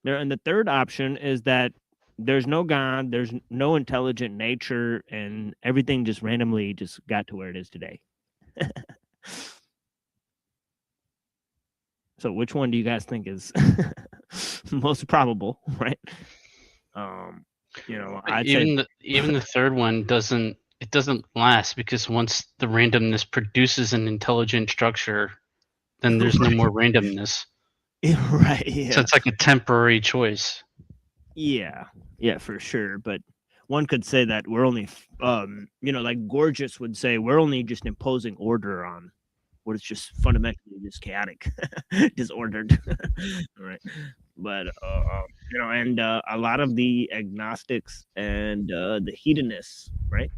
And the third option is that there's no God, there's no intelligent nature, and everything just randomly just got to where it is today. So which one do you guys think is most probable, right? I'd say even the third one doesn't last, because once the randomness produces an intelligent structure, then there's no more randomness. Right. Yeah. So it's like a temporary choice. Yeah, for sure. But one could say that we're only, like Gorgeous would say, we're only just imposing order on what is just fundamentally just chaotic, disordered, right? But and a lot of the agnostics and the hedonists, right,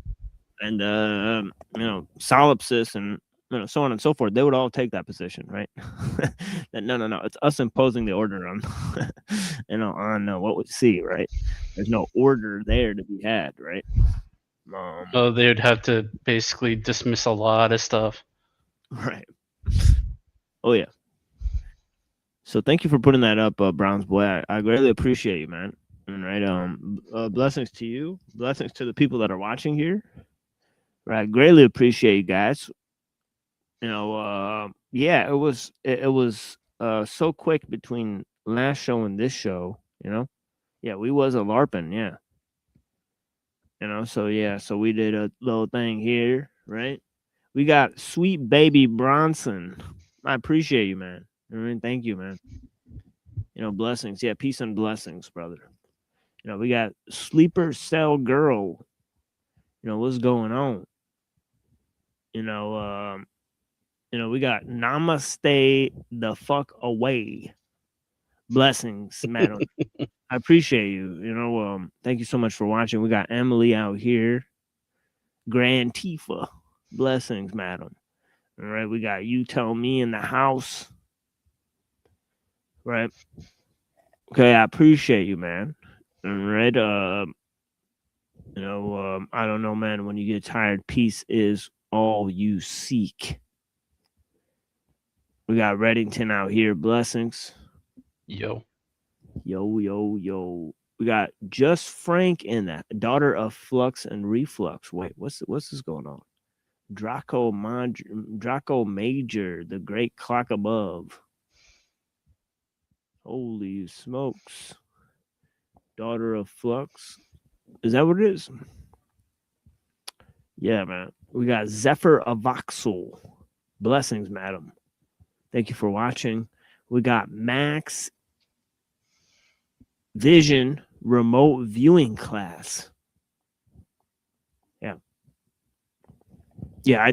and solipsists and so on and so forth, they would all take that position, right? That no, it's us imposing the order on, on what we see, right? There's no order there to be had, right? Oh, they would have to basically dismiss a lot of stuff. Right. Oh yeah. So thank you for putting that up, Browns boy. I greatly appreciate you, man. And right, blessings to you, blessings to the people that are watching here. Right, I greatly appreciate you guys. Yeah, it was so quick between last show and this show. Yeah, we was a LARPing, yeah. So we did a little thing here, right? We got Sweet Baby Bronson. I appreciate you, man. I mean, thank you, man. Blessings. Yeah, peace and blessings, brother. We got Sleeper Cell Girl. What's going on? We got Namaste the fuck away. Blessings, madam. I appreciate you. Thank you so much for watching. We got Emily out here. Grand Tifa. Blessings, madam. All right, we got You Tell Me in the house. Right. Okay, I appreciate you, man. All right. I don't know, man. When you get tired, peace is all you seek. We got Reddington out here. Blessings. Yo. We got Just Frank in that. Daughter of Flux and Reflux. Wait, what's this going on? Draco Major, the great clock above. Holy smokes. Daughter of Flux. Is that what it is? Yeah, man. We got Zephyr Avoxel. Blessings, madam. Thank you for watching. We got Max Vision remote viewing class. Yeah, I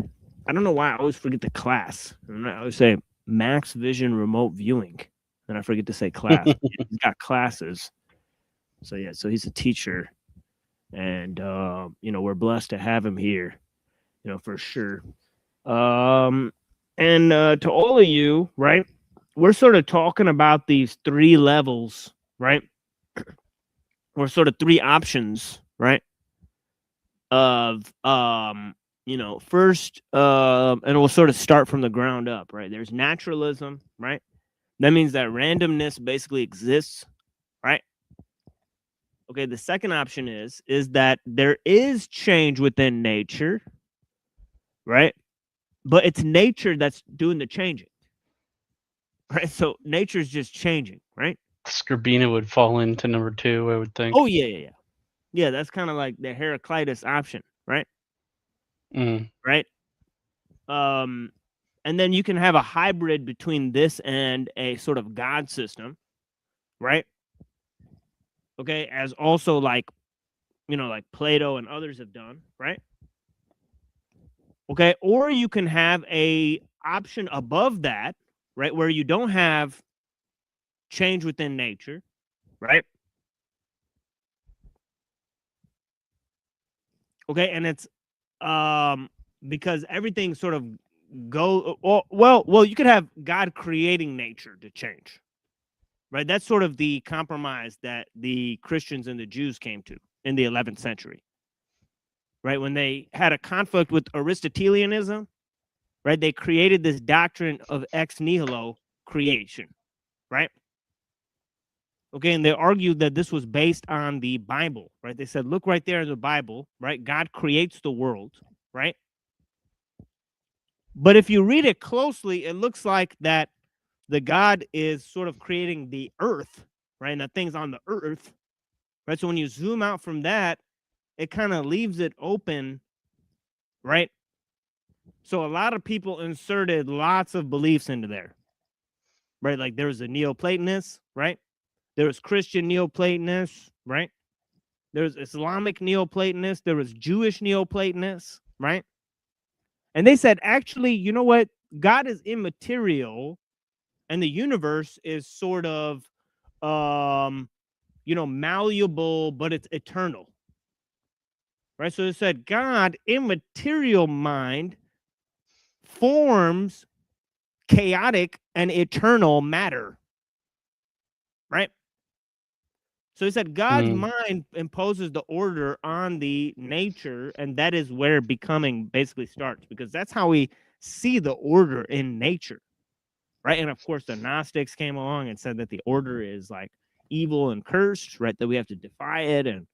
don't know why I always forget the class. I always say Max Vision remote viewing, and I forget to say class. He's got classes. So yeah, so he's a teacher, and we're blessed to have him here, for sure. And to all of you, right? We're sort of talking about these 3 levels, right? Or sort of 3 options, right? Of first, and we'll sort of start from the ground up, right? There's naturalism, right? That means that randomness basically exists, right? Okay, the second option is that there is change within nature, right? But it's nature that's doing the changing, right? So nature's just changing, right? Skrbina would fall into number 2, I would think. Oh, yeah. Yeah, that's kind of like the Heraclitus option, right? Right? And then you can have a hybrid between this and a sort of God system, right? Okay, as also like Plato and others have done, right? Okay, or you can have a option above that, right, where you don't have change within nature, right? Okay, and it's because everything sort of well, you could have God creating nature to change, right? That's sort of the compromise that the Christians and the Jews came to in the 11th century, right? When they had a conflict with Aristotelianism, right? They created this doctrine of ex nihilo creation, right? Okay, and they argued that this was based on the Bible, right? They said, look right there in the Bible, right? God creates the world, right? But if you read it closely, it looks like that the God is sort of creating the earth, right? And the things on the earth, right? So when you zoom out from that, it kind of leaves it open, right? So a lot of people inserted lots of beliefs into there, right? Like there was a Neoplatonists, right? There was Christian Neoplatonists, right? There was Islamic Neoplatonists. There was Jewish Neoplatonists, right? And they said, actually, you know what? God is immaterial, and the universe is sort of, malleable, but it's eternal, right? So they said, God, immaterial mind, forms chaotic and eternal matter, right? So he said God's mind imposes the order on the nature, and that is where becoming basically starts, because that's how we see the order in nature, right? And of course, the Gnostics came along and said that the order is like evil and cursed, right? That we have to defy it and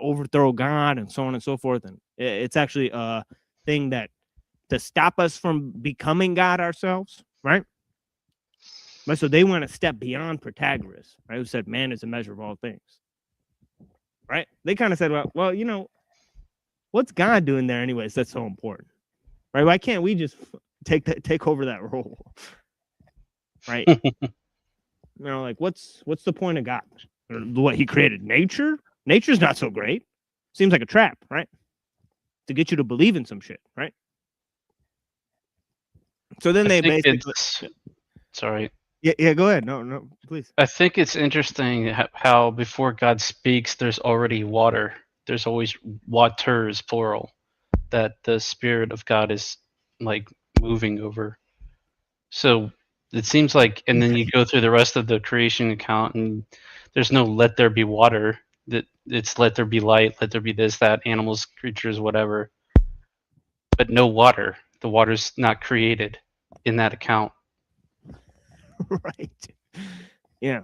overthrow God and so on and so forth. And it's actually a thing that to stop us from becoming God ourselves, right? But so they went a step beyond Protagoras, right? Who said man is a measure of all things, right? They kind of said, well, what's God doing there anyways? That's so important, right? Why can't we just take over that role, right? Like what's the point of God? What he created nature? Nature's not so great. Seems like a trap, right? To get you to believe in some shit, right? So then they basically. Sorry. Yeah, go ahead. No, please. I think it's interesting how before God speaks, there's already water. There's always waters, plural, that the Spirit of God is like moving over. So it seems like, and then you go through the rest of the creation account, and there's no let there be water. That it's let there be light, let there be this, that, animals, creatures, whatever. But no water. The water's not created in that account. Right. Yeah.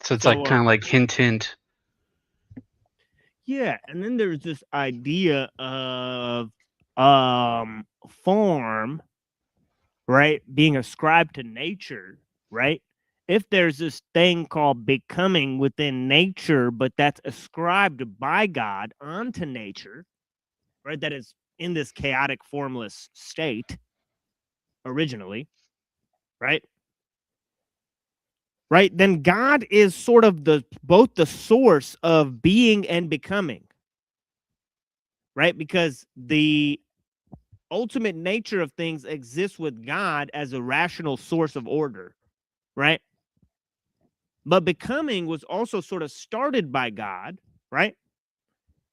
So it's like kind of like hint. Yeah, and then there's this idea of form, right, being ascribed to nature, right? If there's this thing called becoming within nature, but that's ascribed by God onto nature, right? That is in this chaotic, formless state originally, right? Right, then God is sort of both the source of being and becoming, right? Because the ultimate nature of things exists with God as a rational source of order, right? But becoming was also sort of started by God, right?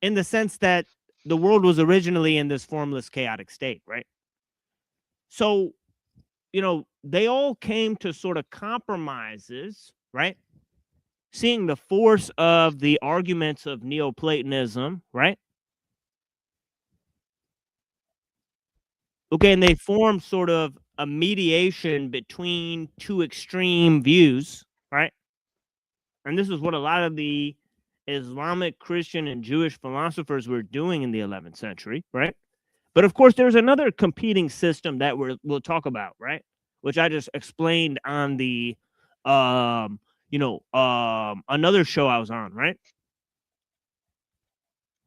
In the sense that the world was originally in this formless, chaotic state, right? So, they all came to sort of compromises, right? Seeing the force of the arguments of Neoplatonism, right? Okay, and they formed sort of a mediation between two extreme views, right? And this is what a lot of the Islamic, Christian, and Jewish philosophers were doing in the 11th century, right? But of course, there's another competing system that we'll talk about, right? Which I just explained on the, another show I was on, right?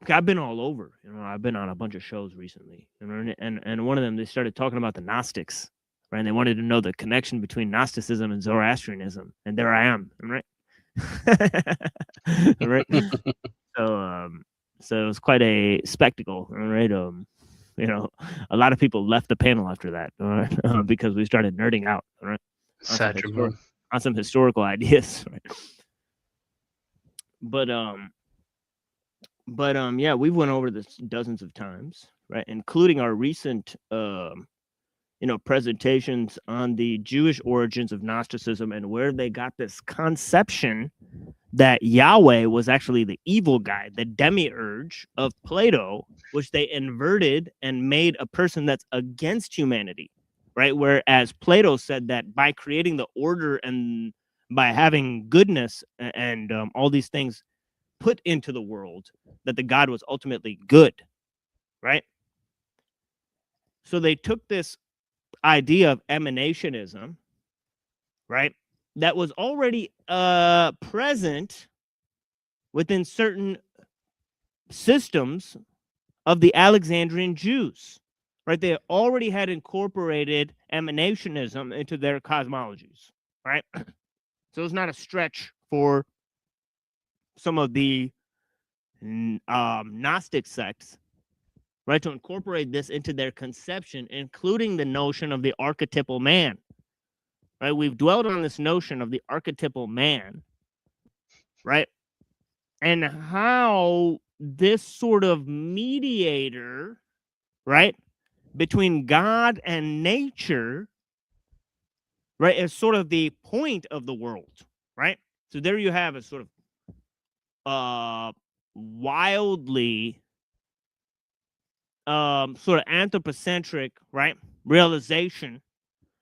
Okay, I've been all over. I've been on a bunch of shows recently, and one of them they started talking about the Gnostics, right? And they wanted to know the connection between Gnosticism and Zoroastrianism, and there I am, right? Right. So it was quite a spectacle, right? A lot of people left the panel after that, all right? Because we started nerding out, all right? On some historical ideas, right? But yeah, we've went over this dozens of times, right? Including our recent presentations on the Jewish origins of Gnosticism and where they got this conception that Yahweh was actually the evil guy, the demiurge of Plato, which they inverted and made a person that's against humanity, right? Whereas Plato said that by creating the order and by having goodness and all these things put into the world, that the God was ultimately good, right? So they took this idea of emanationism, right, that was already present within certain systems of the Alexandrian Jews, right? They already had incorporated emanationism into their cosmologies, right? So it's not a stretch for some of the Gnostic sects, right, to incorporate this into their conception, including the notion of the archetypal man, right? We've dwelled on this notion of the archetypal man, right? And how this sort of mediator, right, between God and nature, right, is sort of the point of the world, right? So there you have a sort of wildly sort of anthropocentric, right, realization,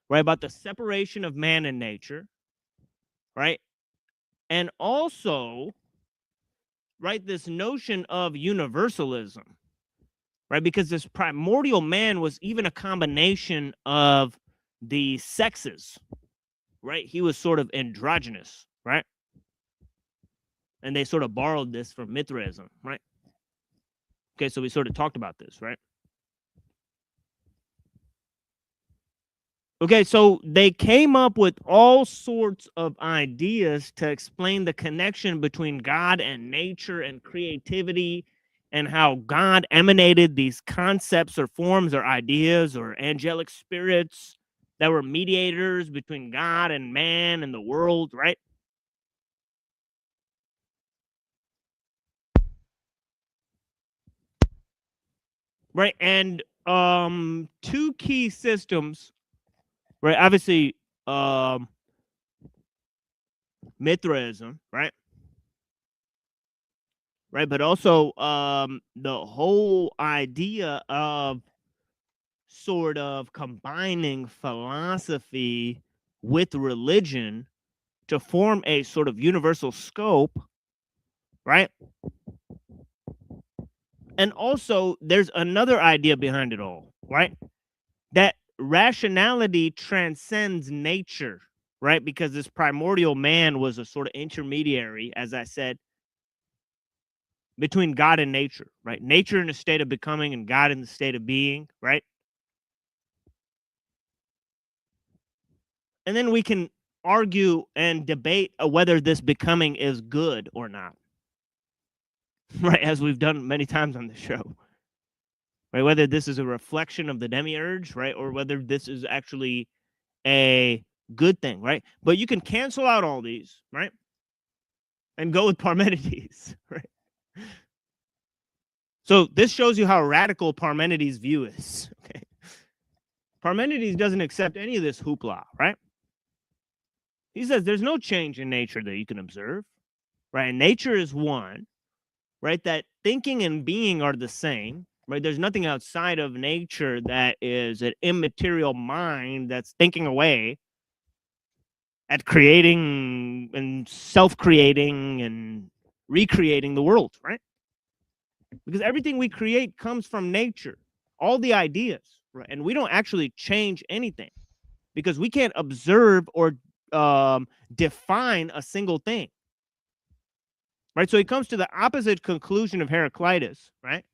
right, about the separation of man and nature, right? And also, right, this notion of universalism, right? Because this primordial man was even a combination of the sexes, right? He was sort of androgynous, right? And they sort of borrowed this from Mithraism, right? Okay, so we sort of talked about this, right? Okay, so they came up with all sorts of ideas to explain the connection between God and nature and creativity, and how God emanated these concepts or forms or ideas or angelic spirits that were mediators between God and man and the world, right? Right, and two key systems, right? Obviously, Mithraism, right? Right, but also the whole idea of sort of combining philosophy with religion to form a sort of universal scope, right? And also, there's another idea behind it all, right? That rationality transcends nature, right? Because this primordial man was a sort of intermediary, as I said, between God and nature, right? Nature in a state of becoming and God in the state of being, right? And then we can argue and debate whether this becoming is good or not, right? As we've done many times on the show, right? Whether this is a reflection of the demiurge, right? Or whether this is actually a good thing, right? But you can cancel out all these, right? And go with Parmenides, right? So this shows you how radical Parmenides' view is, okay? Parmenides doesn't accept any of this hoopla, right? He says there's no change in nature that you can observe, right? Nature is one, right? That thinking and being are the same, right? There's nothing outside of nature that is an immaterial mind that's thinking away at creating and self-creating and recreating the world, right? Because everything we create comes from nature, all the ideas, right? And we don't actually change anything because we can't observe or define a single thing, right? So he comes to the opposite conclusion of Heraclitus, right?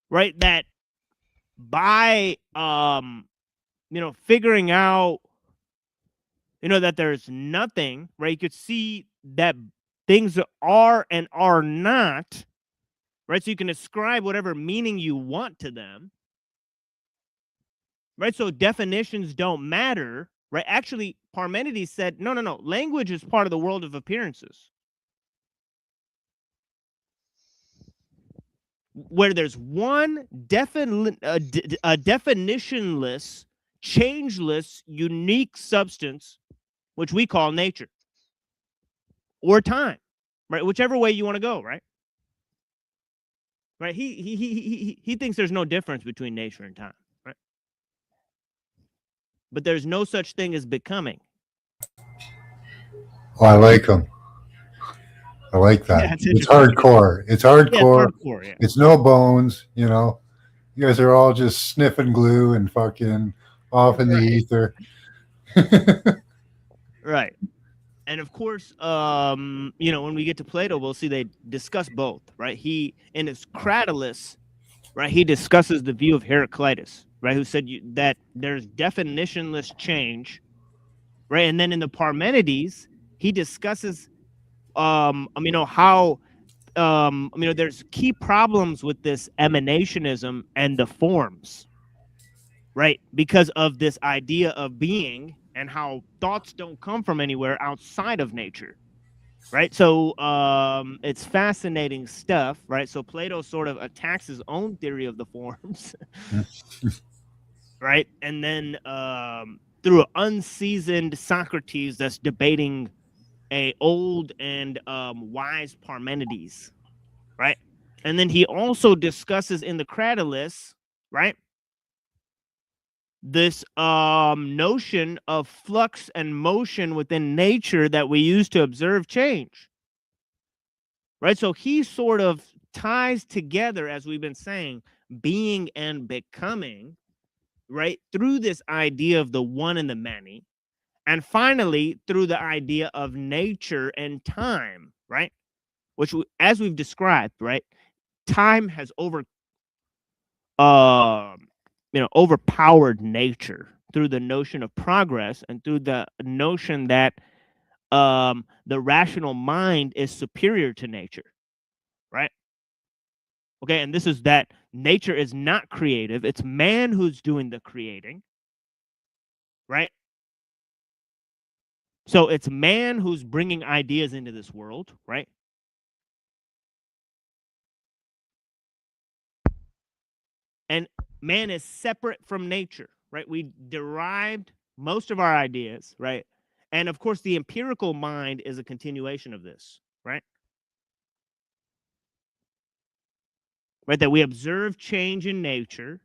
Right, that by figuring out that there's nothing, right? You could see that things are and are not, right? So you can ascribe whatever meaning you want to them, right? So definitions don't matter, right? Actually, Parmenides said, no, language is part of the world of appearances, where there's one definitionless, changeless, unique substance, which we call nature or time, right? Whichever way you want to go, right? right? He thinks there's no difference between nature and time, right? But there's no such thing as becoming. Oh, I like him. I like that. Yeah, it's hardcore. It's hardcore. Yeah, it's hardcore. Yeah. It's no bones. You know, you guys are all just sniffing glue and fucking off in the ether. Right. And of course, you know, when we get to Plato, we'll see they discuss both, right? He, in his Cratylus, right, he discusses the view of Heraclitus, right, who said that there's definitionless change, right? And then in the Parmenides, he discusses, you know, how, you know, there's key problems with this emanationism and the forms, right? Because of this idea of being and how thoughts don't come from anywhere outside of nature, right? So it's fascinating stuff, right? So Plato sort of attacks his own theory of the forms, right? And then through an unseasoned Socrates that's debating a old and wise Parmenides, right? And then he also discusses in the Cratylus, right, this notion of flux and motion within nature that we use to observe change, right? So he sort of ties together, as we've been saying, being and becoming, right, through this idea of the one and the many, and finally through the idea of nature and time, right, which as we've described, right, time has you know, overpowered nature through the notion of progress and through the notion that the rational mind is superior to nature, right? Okay, and this is that nature is not creative. It's man who's doing the creating, right? So it's man who's bringing ideas into this world, right? And man is separate from nature, right? We derived most of our ideas, right? And of course, the empirical mind is a continuation of this, right? Right, that we observe change in nature,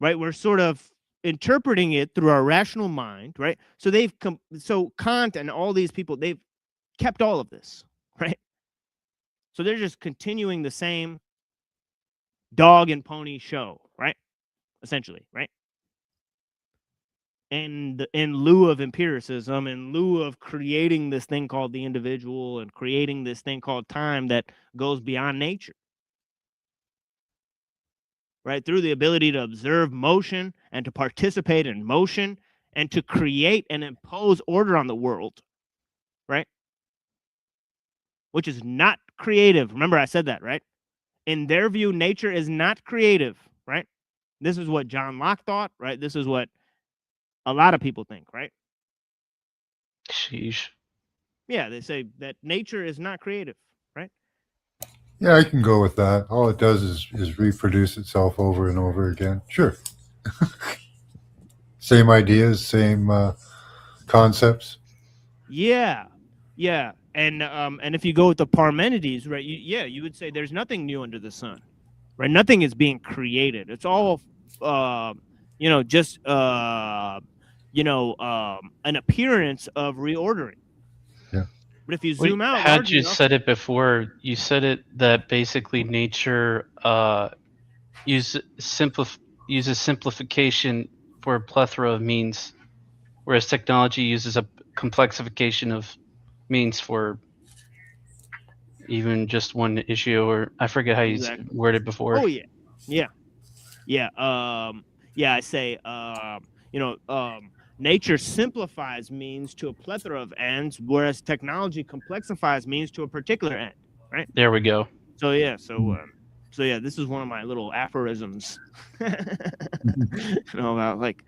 right? We're sort of interpreting it through our rational mind, right? So so Kant and all these people, they've kept all of this, right? So they're just continuing the same dog and pony show, right? Essentially, right? And in lieu of empiricism, in lieu of creating this thing called the individual and creating this thing called time that goes beyond nature, right? Through the ability to observe motion and to participate in motion and to create and impose order on the world, right? Which is not creative. Remember, I said that, right? In their view, nature is not creative, right? This is what John Locke thought, right? This is what a lot of people think, right? Sheesh. Yeah, they say that nature is not creative, right? Yeah, I can go with that. All it does is reproduce itself over and over again. Sure. Same ideas, same concepts. Yeah, yeah. And if you go with the Parmenides, right, you would say there's nothing new under the sun, right? Nothing is being created. It's all, you know, just, you know, an appearance of reordering. Yeah. But if you zoom out, had you said it before? You said it that basically nature uses simplification for a plethora of means, whereas technology uses a complexification of means for even just one issue, or I forget how you worded before. Oh yeah, yeah, yeah. Yeah, I say, you know, nature simplifies means to a plethora of ends, whereas technology complexifies means to a particular end, right? There we go. So yeah, so yeah, this is one of my little aphorisms, you know, about like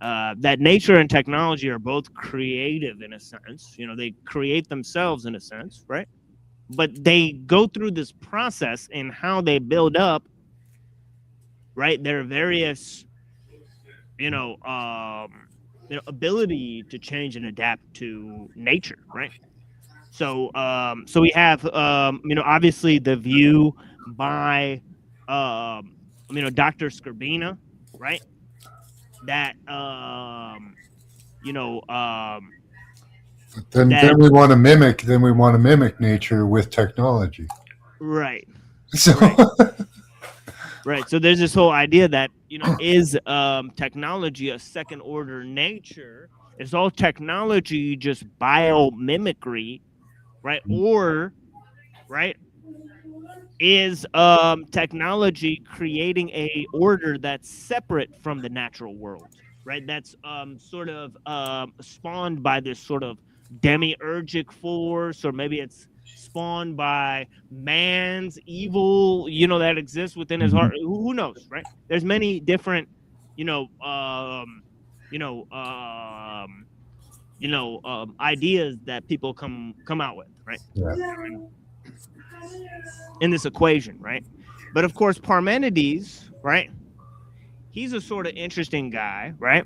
that nature and technology are both creative in a sense. You know, they create themselves in a sense, right? But they go through this process in how they build up, right, their various, you know, ability to change and adapt to nature, right? So so we have you know, obviously the view by Dr. Skrbina, right? That Then we want to mimic. Then we want to mimic nature with technology. right. So Right. So there's this whole idea that, is technology a second order nature? Is all technology just biomimicry, right? Or, right, is technology creating a order that's separate from the natural world, right? That's sort of spawned by this sort of demiurgic force, or maybe it's spawned by man's evil, that exists within his heart. Who knows, right? There's many different, ideas that people come out with, right? In this equation, right? But of course, Parmenides, right? He's a sort of interesting guy, right?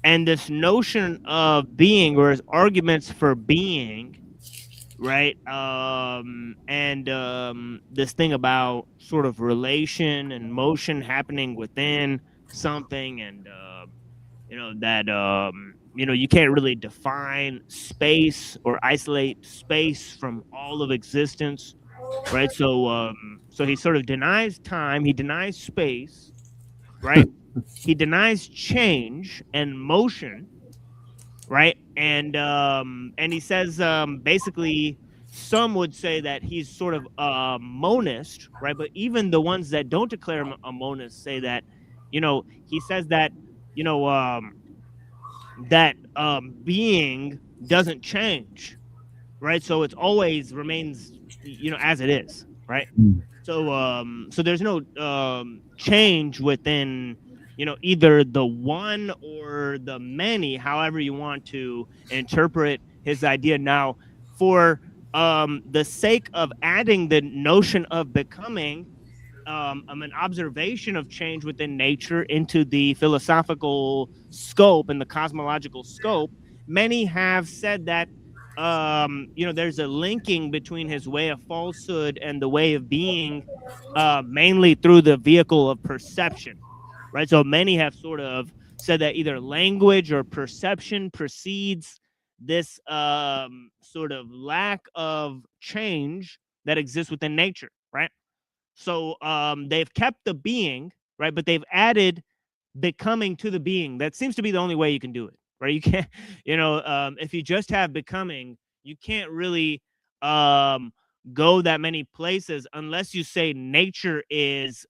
And this notion of being, or his arguments for being, right? This thing about sort of relation and motion happening within something, and you can't really define space or isolate space from all of existence, right? So he sort of denies time, he denies space, right? He denies change and motion, right? And he says basically, some would say that he's sort of a monist, right? But even the ones that don't declare him a monist say that, he says that, being doesn't change, right? So it's always remains, as it is, right? So there's no change within, either the one or the many, however you want to interpret his idea. Now, for the sake of adding the notion of becoming, an observation of change within nature into the philosophical scope and the cosmological scope, many have said that there's a linking between his way of falsehood and the way of being, mainly through the vehicle of perception, right? So many have sort of said that either language or perception precedes this sort of lack of change that exists within nature, right? So they've kept the being, right? But they've added becoming to the being. That seems to be the only way you can do it, right? You can't, if you just have becoming, you can't really go that many places unless you say nature is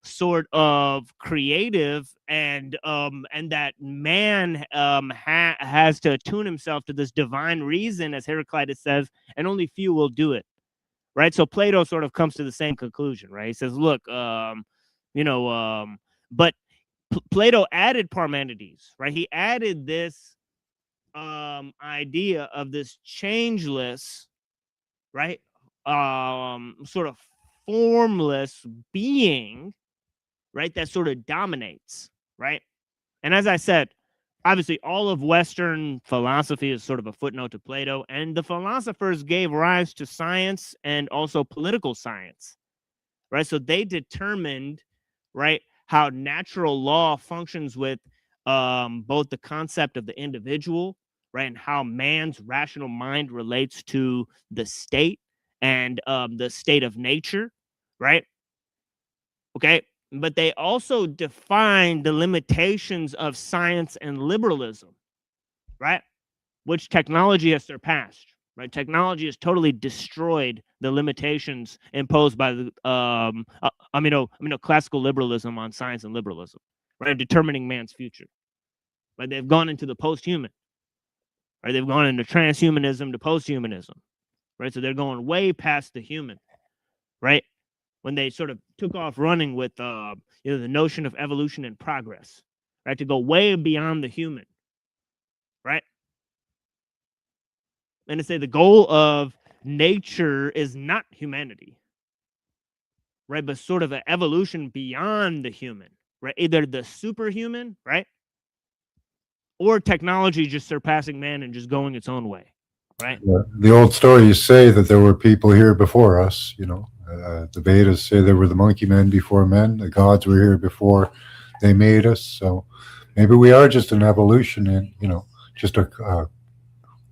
sort of creative, and that man has to attune himself to this divine reason, as Heraclitus says, and only few will do it. Right. So Plato sort of comes to the same conclusion, right? He says, look, but Plato added Parmenides, right? He added this idea of this changeless, right? Sort of formless being, right? That sort of dominates, right? And as I said, obviously, all of Western philosophy is sort of a footnote to Plato, and the philosophers gave rise to science and also political science, right? So they determined, right, how natural law functions with both the concept of the individual, right, and how man's rational mind relates to the state and the state of nature, right? Okay. But they also define the limitations of science and liberalism, right? Which technology has surpassed, right? Technology has totally destroyed the limitations imposed by the, classical liberalism on science and liberalism, right? Determining man's future, right? They've gone into the post-human, right? They've gone into transhumanism to post-humanism, right? So they're going way past the human, right? When they sort of took off running with the notion of evolution and progress, right? To go way beyond the human, right? And to say the goal of nature is not humanity, right? But sort of an evolution beyond the human, right? Either the superhuman, right? Or technology just surpassing man and just going its own way, right? The old stories say that there were people here before us, The Vedas say there were the monkey men before men. The gods were here before they made us. So maybe we are just an evolution, and just a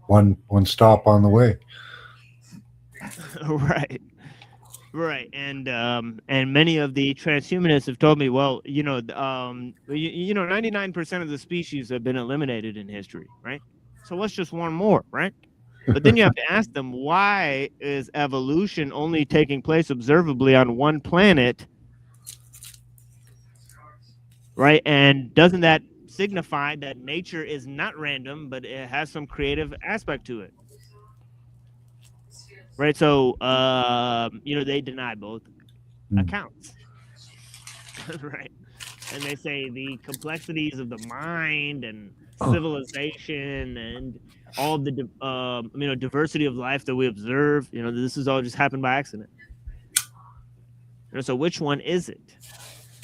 one stop on the way. Right, and many of the transhumanists have told me, well, 99% of the species have been eliminated in history, right? So what's just one more, right? But then you have to ask them, why is evolution only taking place observably on one planet, right? And doesn't that signify that nature is not random, but it has some creative aspect to it? Right, so they deny both accounts, right? And they say the complexities of the mind and civilization and all the diversity of life that we observe, this is all just happened by accident. So which one is it,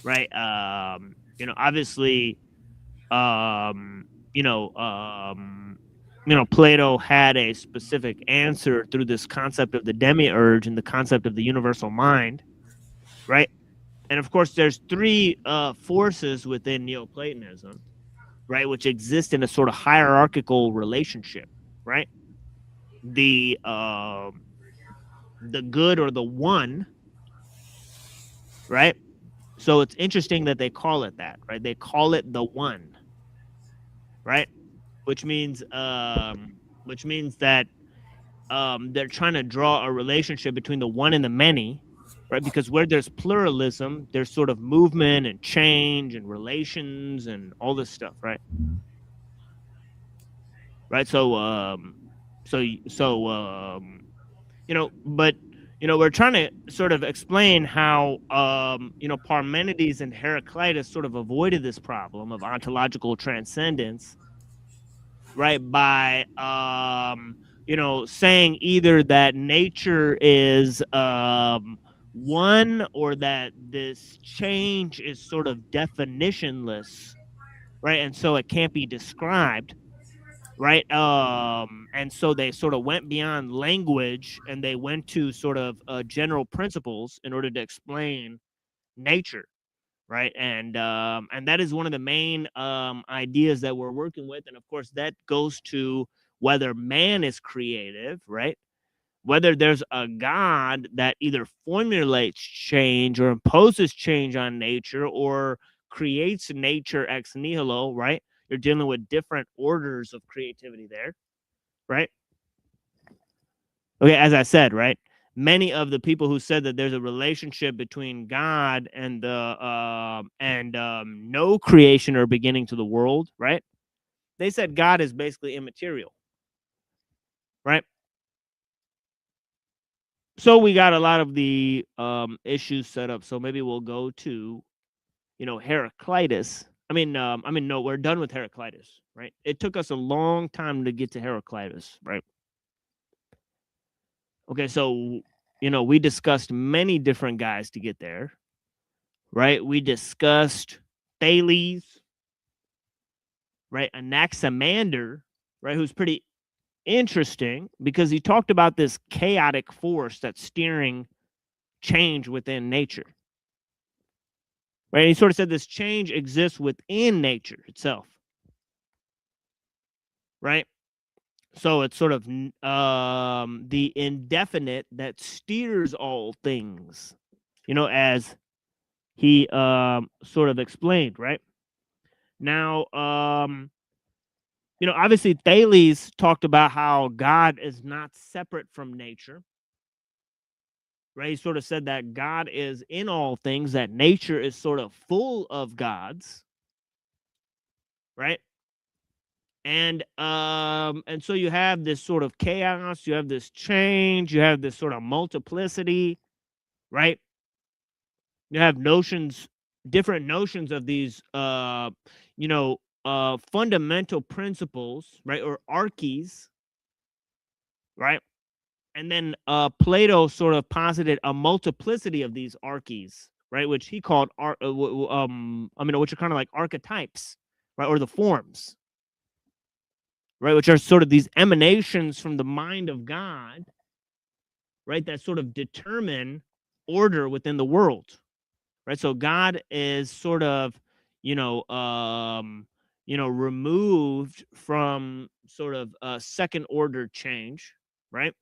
right? Obviously, Plato had a specific answer through this concept of the demiurge and the concept of the universal mind, right? And of course, there's three forces within Neoplatonism, right, which exist in a sort of hierarchical relationship, right? The good or the one, right? So it's interesting that they call it that, right? They call it the one, right? Which means that they're trying to draw a relationship between the one and the many, right? Because where there's pluralism, there's sort of movement and change and relations and all this stuff, right? Right. So, but we're trying to sort of explain how Parmenides and Heraclitus sort of avoided this problem of ontological transcendence, right, by saying either that nature is one, or that this change is sort of definitionless, right, and so it can't be described, right? And so they sort of went beyond language and they went to sort of general principles in order to explain nature, right? And that is one of the main ideas that we're working with. And of course, that goes to whether man is creative, right? Whether there's a God that either formulates change or imposes change on nature or creates nature ex nihilo, right? You're dealing with different orders of creativity there, right? Okay, as I said, right? Many of the people who said that there's a relationship between God and the no creation or beginning to the world, right? They said God is basically immaterial, right? So we got a lot of the issues set up. So maybe we'll go to, Heraclitus. No, we're done with Heraclitus, right? It took us a long time to get to Heraclitus, right? Okay, so, we discussed many different guys to get there, right? We discussed Thales, right? Anaximander, right? Who's pretty interesting because he talked about this chaotic force that's steering change within nature, right? And he sort of said this change exists within nature itself, right? So it's sort of the indefinite that steers all things, as he sort of explained, right? Now, obviously Thales talked about how God is not separate from nature, right? He sort of said that God is in all things, that nature is sort of full of gods, right? And so you have this sort of chaos, you have this change, you have this sort of multiplicity, right? You have different notions of these, fundamental principles, right? Or arches, right? And then Plato sort of posited a multiplicity of these arches, right? Which he called, which are kind of like archetypes, right? Or the forms, right? Which are sort of these emanations from the mind of God, right? That sort of determine order within the world, right? So God is sort of, removed from sort of a second order change, right?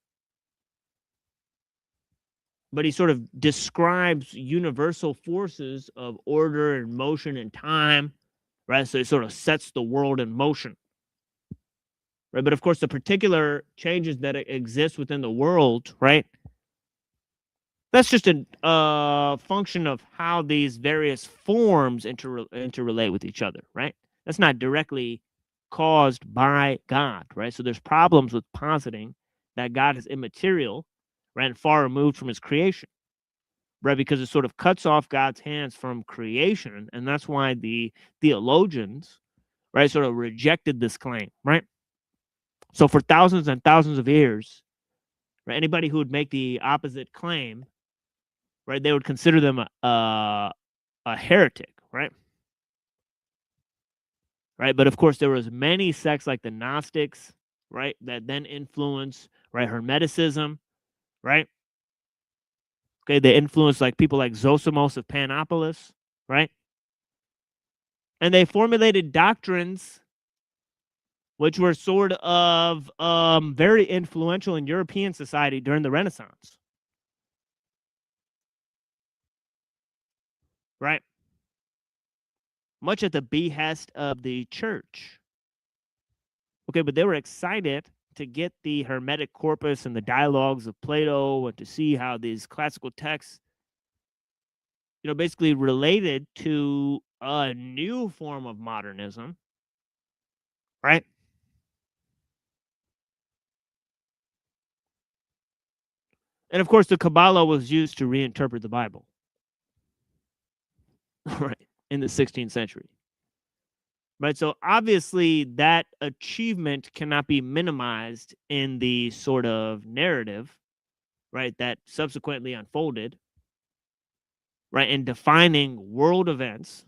But he sort of describes universal forces of order and motion and time, right? So he sort of sets the world in motion, right? But of course, the particular changes that exist within the world, right? That's just a function of how these various forms interrelate with each other, right? That's not directly caused by God, right? So there's problems with positing that God is immaterial, right, and far removed from his creation, right? Because it sort of cuts off God's hands from creation, and that's why the theologians, right, sort of rejected this claim, right? So for thousands and thousands of years, right, anybody who would make the opposite claim, right, they would consider them a heretic, right? Right, but of course there was many sects like the Gnostics, right, that then influenced, right, Hermeticism, right? Okay, they influenced like people like Zosimos of Panopolis, right? And they formulated doctrines which were sort of very influential in European society during the Renaissance, right? Much at the behest of the church. Okay, but they were excited to get the Hermetic corpus and the dialogues of Plato and to see how these classical texts, basically related to a new form of modernism, right? And of course, the Kabbalah was used to reinterpret the Bible, right, in the 16th century. Right, so obviously that achievement cannot be minimized in the sort of narrative, right, that subsequently unfolded, right, in defining world events,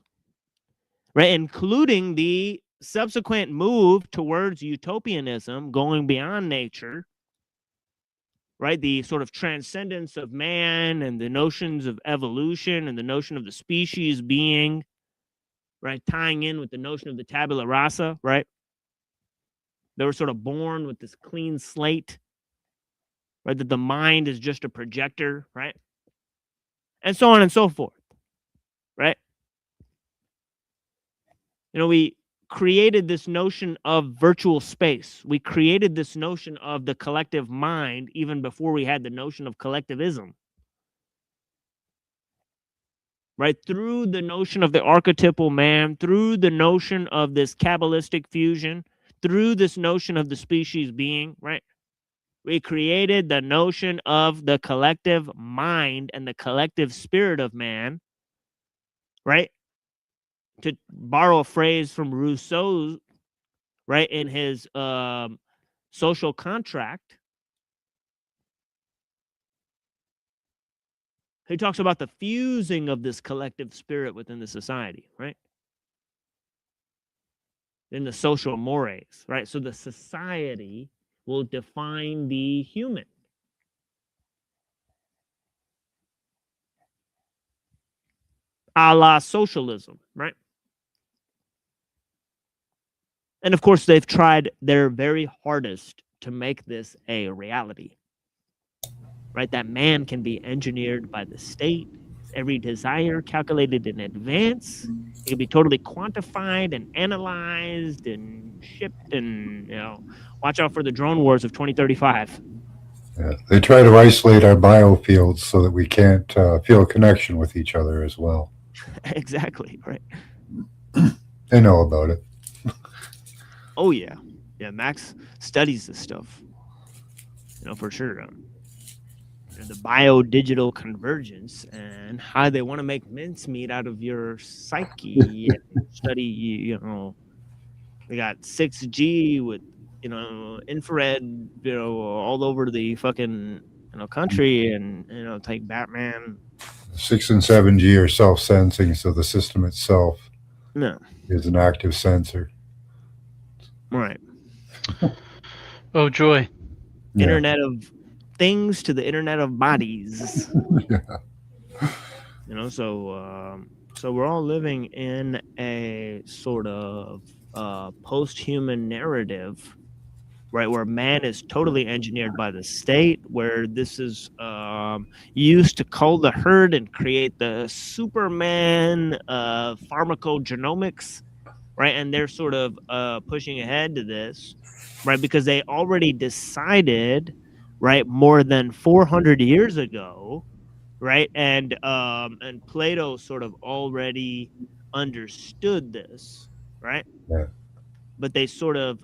right, including the subsequent move towards utopianism, going beyond nature, right, the sort of transcendence of man and the notions of evolution and the notion of the species being, right, tying in with the notion of the tabula rasa, right? They were sort of born with this clean slate, right, that the mind is just a projector, right? And so on and so forth, right? We created this notion of virtual space. We created this notion of the collective mind even before we had the notion of collectivism. Right, through the notion of the archetypal man, through the notion of this Kabbalistic fusion, through this notion of the species being, right? We created the notion of the collective mind and the collective spirit of man, right? To borrow a phrase from Rousseau, right, in his social contract, he talks about the fusing of this collective spirit within the society, right? In the social mores, right? So the society will define the human. A la socialism, right? And of course, they've tried their very hardest to make this a reality. Right, that man can be engineered by the state, every desire calculated in advance. It can be totally quantified and analyzed and shipped, and watch out for the drone wars of 2035. Yeah, they try to isolate our biofields so that we can't feel a connection with each other as well. Exactly, right. They know about it. Oh yeah, Max studies this stuff, for sure. The bio-digital convergence and how they want to make mincemeat out of your psyche and study, they got 6G with, infrared, all over the fucking, country, and take Batman. 6 and 7G are self-sensing, so the system itself is an active sensor. Right. Oh, joy. Internet of things to the internet of bodies. Yeah. You know, so we're all living in a sort of post-human narrative, right, where man is totally engineered by the state, where this is used to cull the herd and create the Superman pharmacogenomics, right? And they're sort of pushing ahead to this, right, because they already decided, right, more than 400 years ago, right, and Plato sort of already understood this, right? Yeah. But they sort of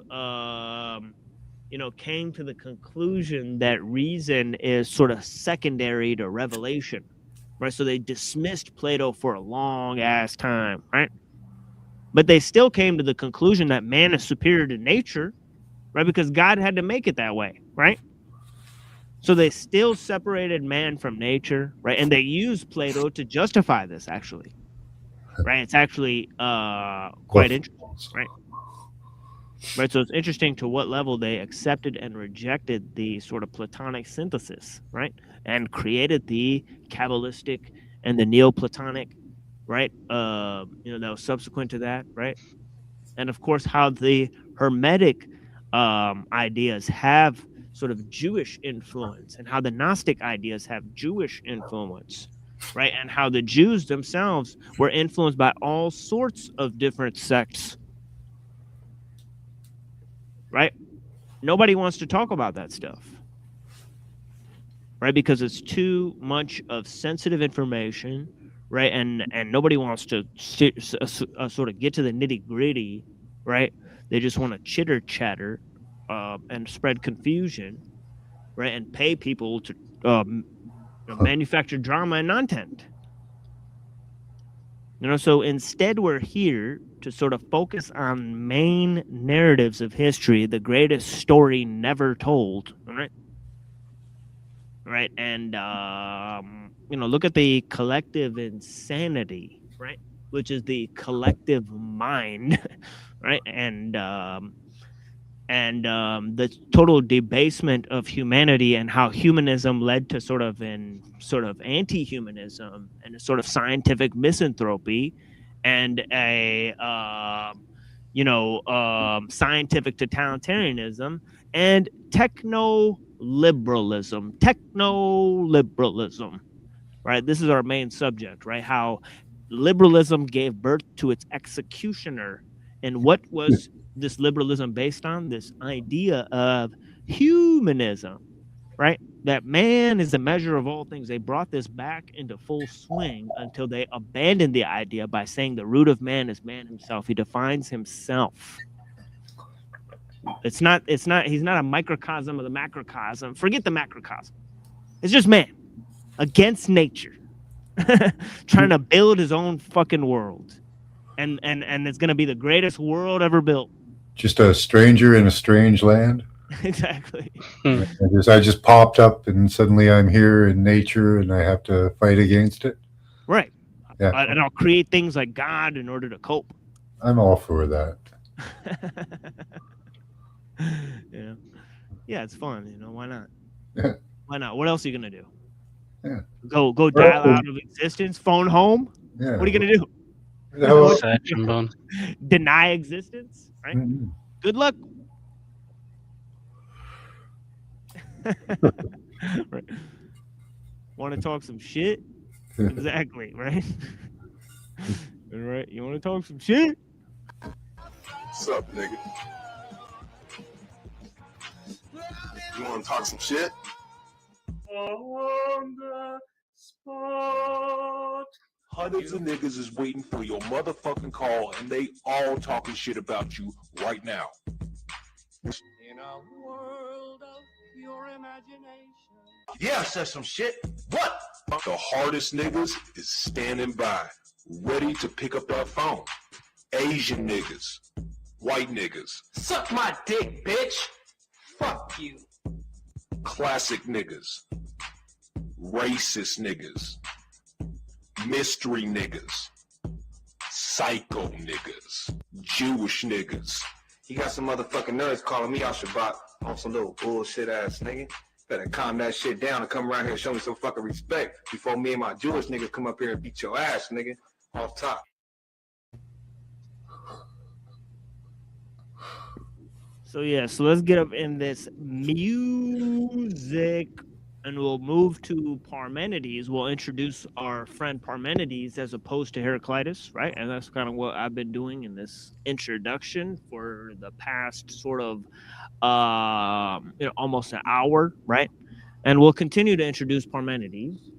you know, came to the conclusion that reason is sort of secondary to revelation, right? So they dismissed Plato for a long ass time, right? But they still came to the conclusion that man is superior to nature, right? Because God had to make it that way, right? So they still separated man from nature, right? And they used Plato to justify this, actually, right? It's actually quite interesting, right? Right, so it's interesting to what level they accepted and rejected the sort of Platonic synthesis, right, and created the Kabbalistic and the Neoplatonic, right, you know, that was subsequent to that, right, and of course how the Hermetic ideas have sort of Jewish influence, and how the Gnostic ideas have Jewish influence, right, and how the Jews themselves were influenced by all sorts of different sects. Right? Nobody wants to talk about that stuff. Right? Because it's too much of sensitive information, right? And nobody wants to sort of get to the nitty-gritty, right? They just want to chitter-chatter and spread confusion, right? And pay people to manufacture drama and content. You know, so instead we're here to sort of focus on main narratives of history, the greatest story never told, right? Right, and you know, look at the collective insanity, right, which is the collective mind, right, and the total debasement of humanity, and how humanism led to sort of anti-humanism and a sort of scientific misanthropy, and a scientific totalitarianism, and techno-liberalism, right? This is our main subject, right? How liberalism gave birth to its executioner. And what was this liberalism based on? This idea of humanism, right? That man is the measure of all things. They brought this back into full swing until they abandoned the idea by saying the root of man is man himself. He defines himself. He's not a microcosm of the macrocosm. Forget the macrocosm. It's just man against nature, trying to build his own fucking world. And it's going to be the greatest world ever built. Just a stranger in a strange land. Exactly. I just popped up and suddenly I'm here in nature and I have to fight against it. Right. Yeah. And I'll create things like God in order to cope. I'm all for that. Yeah, it's fun. You know, why not? Yeah. Why not? What else are you going to do? Yeah. Go dial out of existence, phone home? Yeah. What are you going to do? Deny existence, right? Mm-hmm. Good luck. Right. Want to talk some shit? Exactly, right? Right? You want to talk some shit? What's up, nigga? You want to talk some shit? On the spot. Hundreds of niggas is waiting for your motherfucking call, and they all talking shit about you right now. In a world of pure imagination. Yeah, I said some shit. What? The hardest niggas is standing by, ready to pick up that phone. Asian niggas, white niggas. Suck my dick, bitch. Fuck you. Classic niggas, racist niggas, mystery niggas, psycho niggas, Jewish niggas. You got some motherfucking nerds calling me out Shabbat on some little bullshit ass nigga. Better calm that shit down and come around here and show me some fucking respect before me and my Jewish niggas come up here and beat your ass, nigga. Off top. So yeah, so let's get up in this music, and we'll move to Parmenides. We'll introduce our friend Parmenides as opposed to Heraclitus, right? And that's kind of what I've been doing in this introduction for the past sort of almost an hour, right? And we'll continue to introduce Parmenides,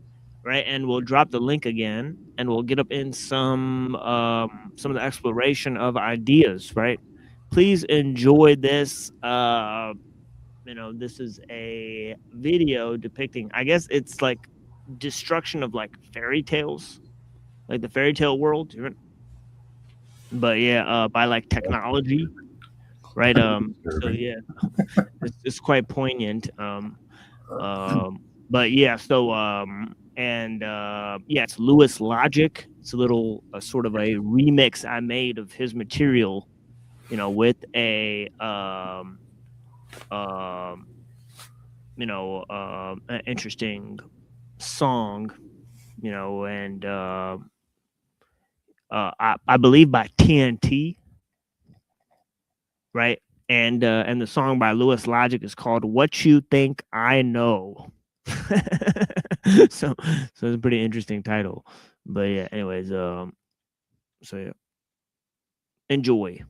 right? And we'll drop the link again, and we'll get up in some of the exploration of ideas, right? Please enjoy this. This is a video depicting, I guess it's like destruction of like fairy tales, like the fairy tale world. But yeah, by like technology, right? So yeah, it's quite poignant. But yeah, so it's Lewis Logic. It's a little sort of a remix I made of his material, with a an interesting song, and I believe by TNT, right? And the song by Lewis Logic is called "What You Think I Know." so it's a pretty interesting title. But yeah, anyways, so yeah, enjoy.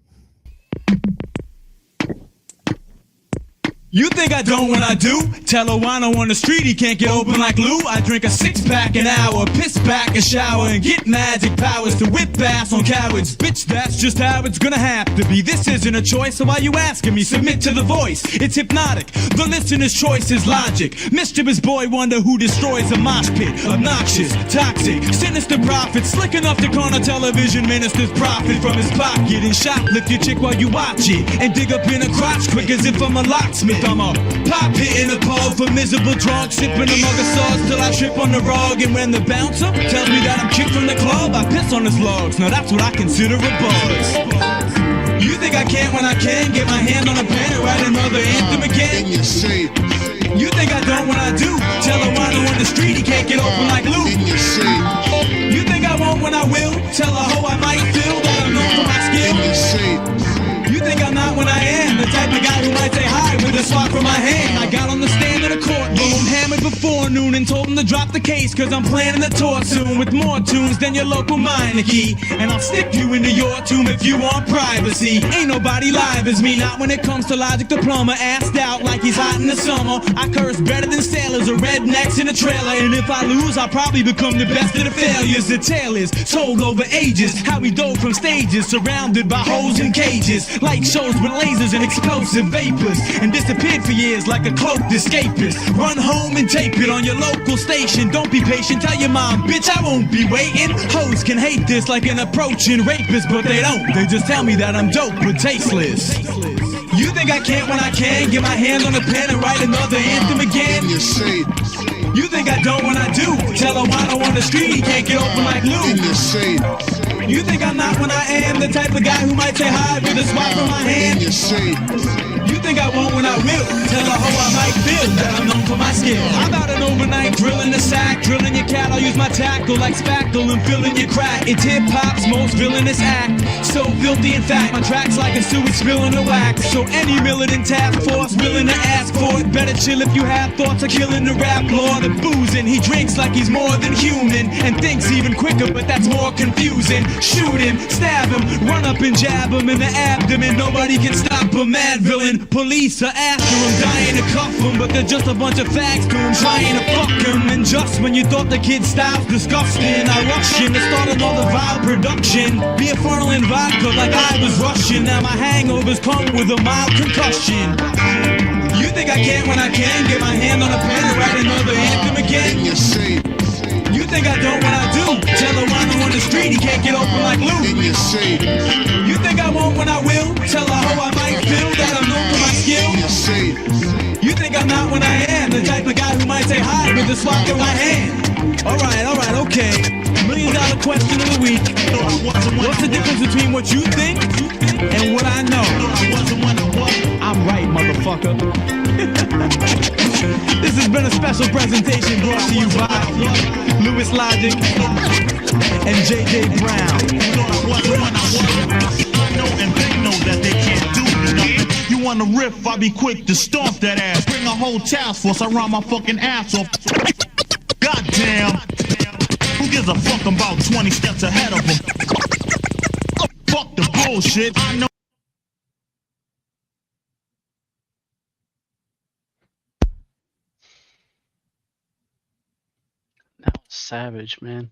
You think I don't when I do? Tell a wino on the street he can't get open like Lou. I drink a 6-pack an hour, piss back a shower, and get magic powers to whip ass on cowards. Bitch, that's just how it's gonna have to be. This isn't a choice, so why you asking me? Submit to the voice, it's hypnotic. The listener's choice is logic. Mischievous boy wonder who destroys a mosh pit. Obnoxious, toxic, sinister prophet, slick enough to corner television ministers profit from his pocket and shoplift your chick while you watch it, and dig up in a crotch quick as if I'm a locksmith. I'm a pop hitting a pole for miserable drunk, sipping a mug of sauce till I trip on the rug. And when the bouncer tells me that I'm kicked from the club, I piss on his logs. Now that's what I consider a buzz. You think I can't when I can get my hand on a pen and write another anthem again? You think I don't when I do? Tell a wino on the street he can't get open like Lou. You think I won't when I will? Tell a hoe I might feel that I'm known for my skill. You think I'm not when I am the type of guy who might say hi with a swat from my hand. I got on the stand in a courtroom, hammered before noon, and told him to drop the case, cause I'm planning the tour soon with more tunes than your local minor key. And I'll stick you into your tomb if you want privacy. Ain't nobody live as me, not when it comes to Logic the plumber, assed out like he's hot in the summer. I curse better than sailors or rednecks in a trailer, and if I lose I'll probably become the best of the failures. The tale is told over ages, how we dove from stages surrounded by hoes and cages, like shows with lasers and explosive vapors, and disappeared for years like a cloaked escapist. Run home and tape it on your local station. Don't be patient, tell your mom, bitch, I won't be waiting. Hoes can hate this like an approaching rapist, but they don't. They just tell me that I'm dope but tasteless. You think I can't when I can get my hand on a pen and write another anthem again? You think I don't when I do? Tell a wino on the street he can't get open like Lou. You think I'm not when I am the type of guy who might say hi with a swat from my hand? You think I won't when I will? Tell a hoe I might feel that I'm known for my skill. I'm out an overnight drilling the sack, drilling your cat. I'll use my tackle like spackle and filling your crack. It's hip-hop's most villainous act, so filthy in fact my track's like a sewage spilling the wax. So any militant task force willing to ask for it, better chill if you have thoughts of killing the rap lord. The boozing, he drinks like he's more than human, and thinks even quicker, but that's more confusing. Shoot him, stab him, run up and jab him in the abdomen. Nobody can stop a mad villain. Police are after him, dying to cuff him, but they're just a bunch of fags to him, trying to fuck him. And just when you thought the kid's style's disgusting, I rushed in to start another vile production. Be a funnel in vodka like I was Russian. Now my hangovers come with a mild concussion. You think I can when I can get my hand on a pen and write another anthem again? You think I don't when I do? Tell a wino on the street he can't get open like Lou. You think I won't when I will? Tell a hoe I might feel that I'm known for my skill. You think I'm not when I am the type of guy who might say hi with a swat in my hand? Alright, okay. $1 million question of the week. What's the difference between what you think and what I know? I'm right, motherfucker. This special presentation brought to you by Lewis Logic and JJ Brown. I know and they know that they can't do nothing. You want to riff, I'll be quick to stomp that ass. Bring a whole task force, I run my fucking ass off. Goddamn. Who gives a fuck about 20 steps ahead of them? Fuck the bullshit. I know. That was savage, man.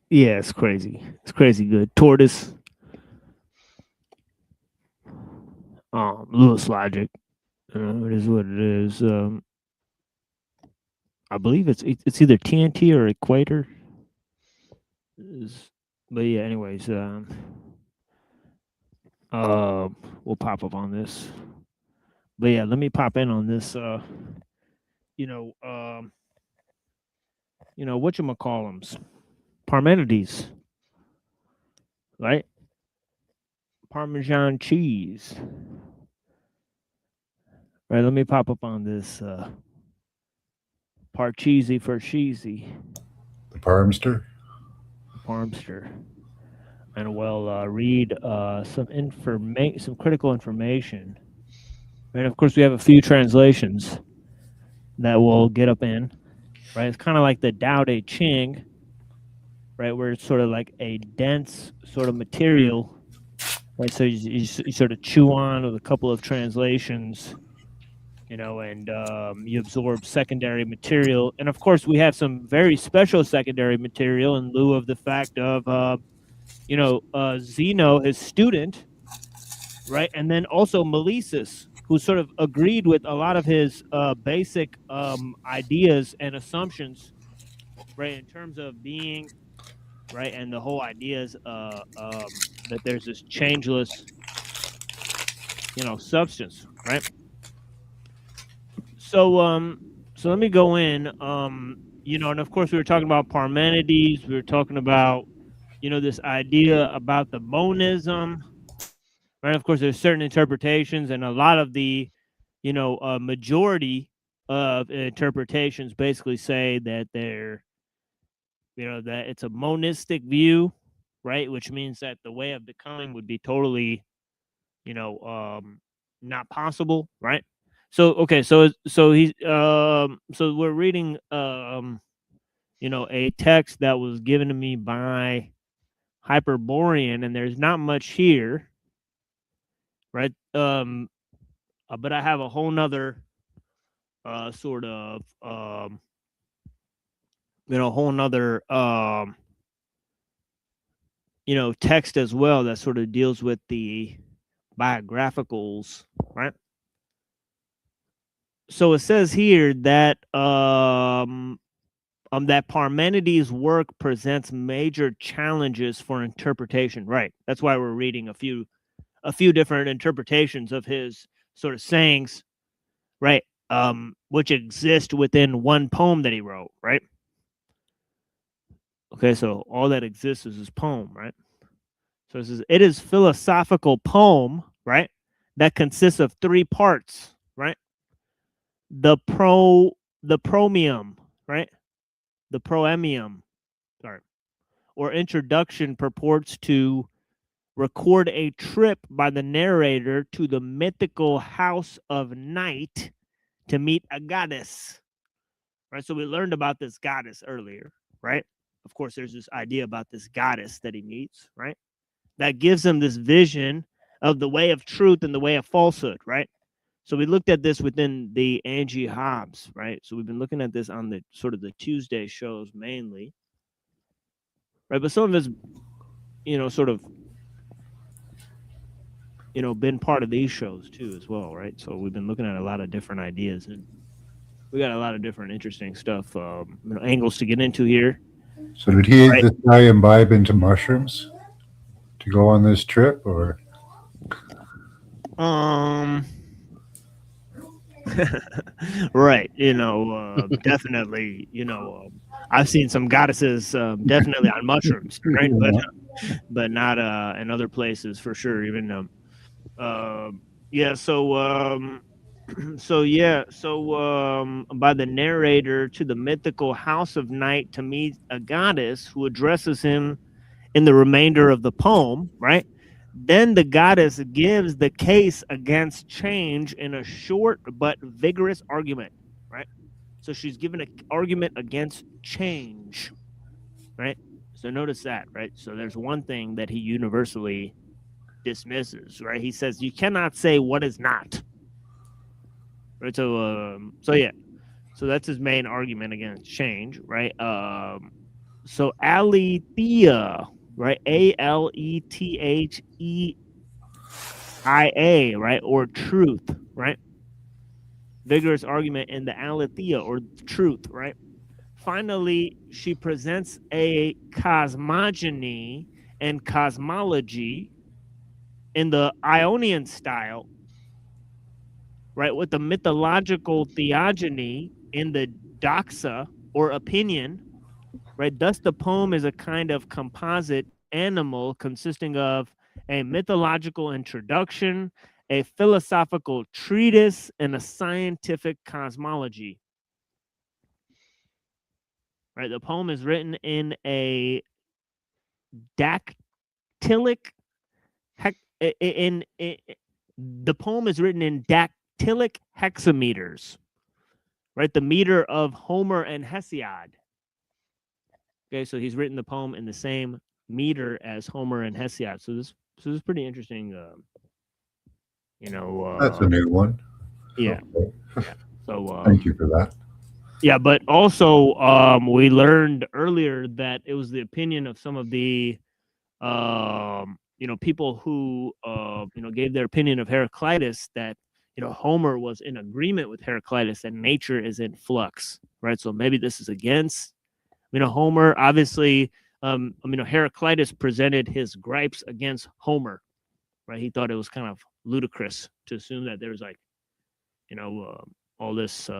Yeah, it's crazy. It's crazy good. Tortoise. Lewis Logic. It is what it is. I believe it's either TNT or Equator. But yeah, anyways, we'll pop up on this. But yeah, let me pop in on this. Whatchamacallums, Parmenides, right? Parmesan cheese. Right, let me pop up on this. Parcheesi for cheesy. The Parmster. Parmster. And we'll read some critical information. And of course, we have a few translations that we'll get up in. Right, it's kind of like the Tao Te Ching, right, where it's sort of like a dense sort of material, right? So you sort of chew on with a couple of translations, and you absorb secondary material. And of course, we have some very special secondary material in lieu of the fact of, Zeno, his student, right? And then also Milesus, who sort of agreed with a lot of his basic ideas and assumptions, right, in terms of being, right, and the whole idea is that there's this changeless, substance, right? So let me go in, and of course we were talking about Parmenides, we were talking about, this idea about the monism. Right, of course, there's certain interpretations, and a lot of the, majority of interpretations basically say that they're, that it's a monistic view, right? Which means that the way of becoming would be totally, not possible, right? So okay, so we're reading, a text that was given to me by Hyperborean, and there's not much here. Right. But I have a whole nother sort of text as well that sort of deals with the biographicals, right? So it says here that that Parmenides' work presents major challenges for interpretation. Right. That's why we're reading a few different interpretations of his sort of sayings, right? Which exist within one poem that he wrote, right? Okay, so all that exists is his poem, right? So it says, it is philosophical poem, right? That consists of 3 parts, right? The proemium, right? The proemium, sorry, or introduction purports to record a trip by the narrator to the mythical house of night to meet a goddess, right? So we learned about this goddess earlier, right? Of course, there's this idea about this goddess that he meets, right? That gives him this vision of the way of truth and the way of falsehood, right? So we looked at this within the Angie Hobbs, right? So we've been looking at this on the sort of the Tuesday shows mainly, right? But some of it's, sort of, been part of these shows too as well, right? So we've been looking at a lot of different ideas, and we got a lot of different interesting stuff, angles to get into here. So did this guy imbibe into mushrooms to go on this trip, or? Right, definitely, I've seen some goddesses definitely on mushrooms, right? But not in other places for sure. Even Yeah, so by the narrator to the mythical house of night to meet a goddess who addresses him in the remainder of the poem, right? Then the goddess gives the case against change in a short but vigorous argument, right? So she's given an argument against change, right? So notice that, right? So there's one thing that he universally dismisses, right? He says you cannot say what is not, right? So yeah, so that's his main argument against change, right? So aletheia, right? ALETHEIA, right? Or truth, right? Vigorous argument in the aletheia or truth, right? Finally, she presents a cosmogony and cosmology in the Ionian style, right? With the mythological theogony in the doxa or opinion, right? Thus, the poem is a kind of composite animal consisting of a mythological introduction, a philosophical treatise, and a scientific cosmology. Right? The poem is written in a dactylic the poem is written in dactylic hexameters, right? The meter of Homer and Hesiod. Okay, so he's written the poem in the same meter as Homer and Hesiod. So this is pretty interesting. That's a new one. Yeah. Okay. Yeah. So Thank you for that. Yeah, but also we learned earlier that it was the opinion of some of the people who gave their opinion of Heraclitus that Homer was in agreement with Heraclitus and nature is in flux, right? So maybe this is against Homer. Obviously, Heraclitus presented his gripes against Homer, right? He thought it was kind of ludicrous to assume that there's like all this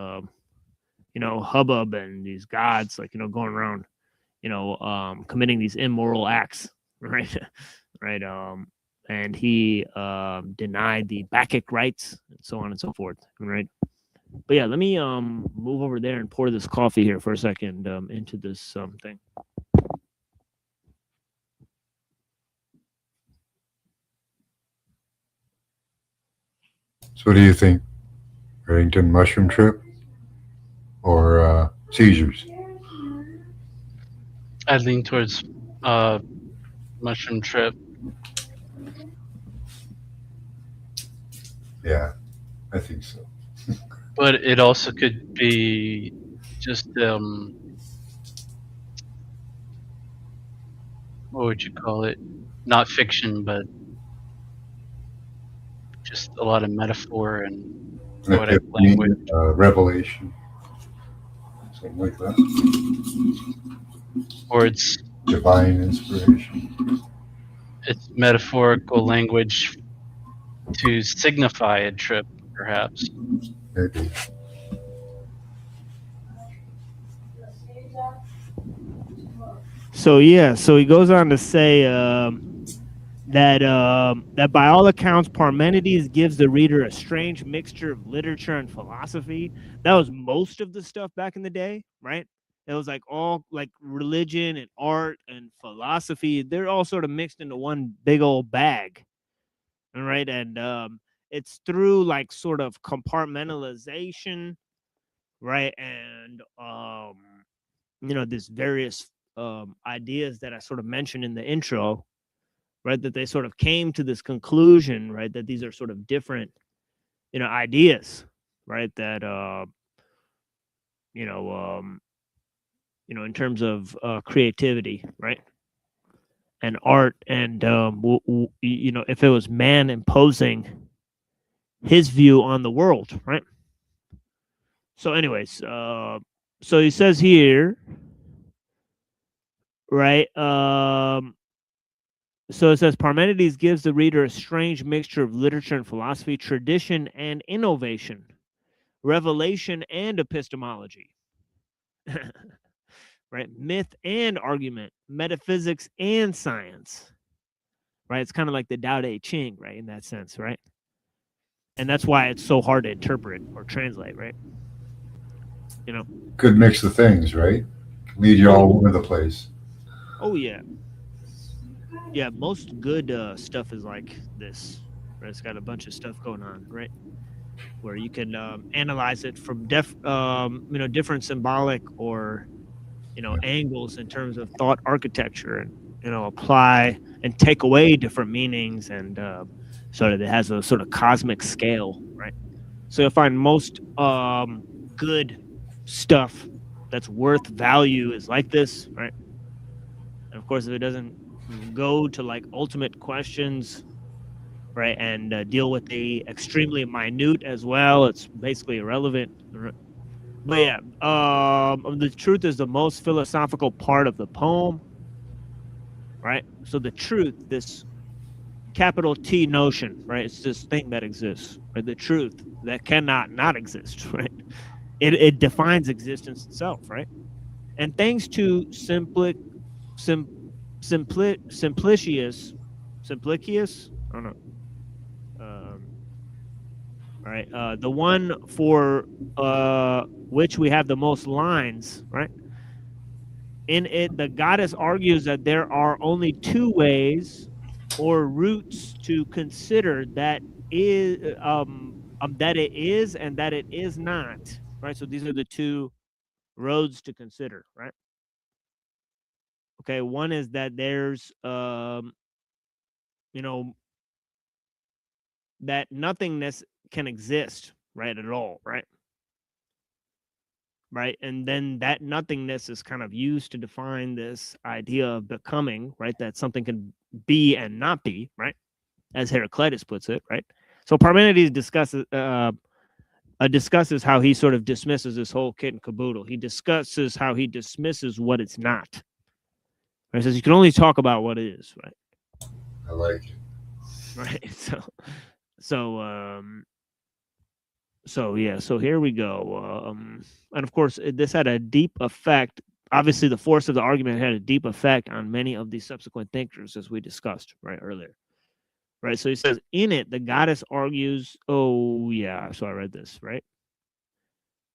hubbub and these gods going around committing these immoral acts, right? Right. And he denied the Bacchic rites and so on and so forth, right? But yeah, let me move over there and pour this coffee here for a second into this thing. So what do you think? Remington mushroom trip or seizures? I lean towards mushroom trip. Yeah, I think so. But it also could be just what would you call it? Not fiction, but just a lot of metaphor and poetic language. Revelation, something like that. Or it's divine inspiration. It's metaphorical language to signify a trip, perhaps. Maybe. So yeah, so he goes on to say that by all accounts, Parmenides gives the reader a strange mixture of literature and philosophy. That was most of the stuff back in the day, right? It was like all like religion and art and philosophy. They're all sort of mixed into one big old bag, right? And it's through like sort of compartmentalization, right? And this various ideas that I sort of mentioned in the intro, right? That they sort of came to this conclusion, right? That these are sort of different, ideas, right? That in terms of creativity, right? And art, and if it was man imposing his view on the world, right? So, anyways, so he says here, right? So it says Parmenides gives the reader a strange mixture of literature and philosophy, tradition and innovation, revelation and epistemology, right? Myth and argument, metaphysics and science, right? It's kind of like the Tao Te Ching, right, in that sense, right? And that's why it's so hard to interpret or translate, right? You know, Good mix of things, right? Lead you all over the place. oh yeah, yeah. Most good stuff is like this, right? It's got a bunch of stuff going on, right? Where you can analyze it from different symbolic or angles in terms of thought architecture, and apply and take away different meanings, and so that it has a sort of cosmic scale, right? So you'll find most good stuff that's worth value is like this, right? And of course, if it doesn't go to like ultimate questions, right, and deal with the extremely minute as well, it's basically irrelevant. But yeah, the truth is the most philosophical part of the poem, right? So the truth, this capital T notion, right? It's this thing that exists, right? The truth that cannot not exist, right? It defines existence itself, right? And thanks to Simplicius, I don't know. Right, the one for which we have the most lines, right? In it, the goddess argues that there are only two ways or routes to consider that it is and that it is not, right? So these are the two roads to consider, right? Okay, one is that there's that nothingness can exist, right, at all, right? Right, and then that nothingness is kind of used to define this idea of becoming, right? That something can be and not be, right? As Heraclitus puts it, right? So Parmenides discusses how he sort of dismisses this whole kit and caboodle. He discusses how he dismisses what it's not. Right? He says you can only talk about what is, right? I like it. Right. So yeah, so here we go. And of course, this had a deep effect. Obviously, the force of the argument had a deep effect on many of the subsequent thinkers, as we discussed right earlier. Right. So he says, in it, the goddess argues. Oh yeah. So I read this, right?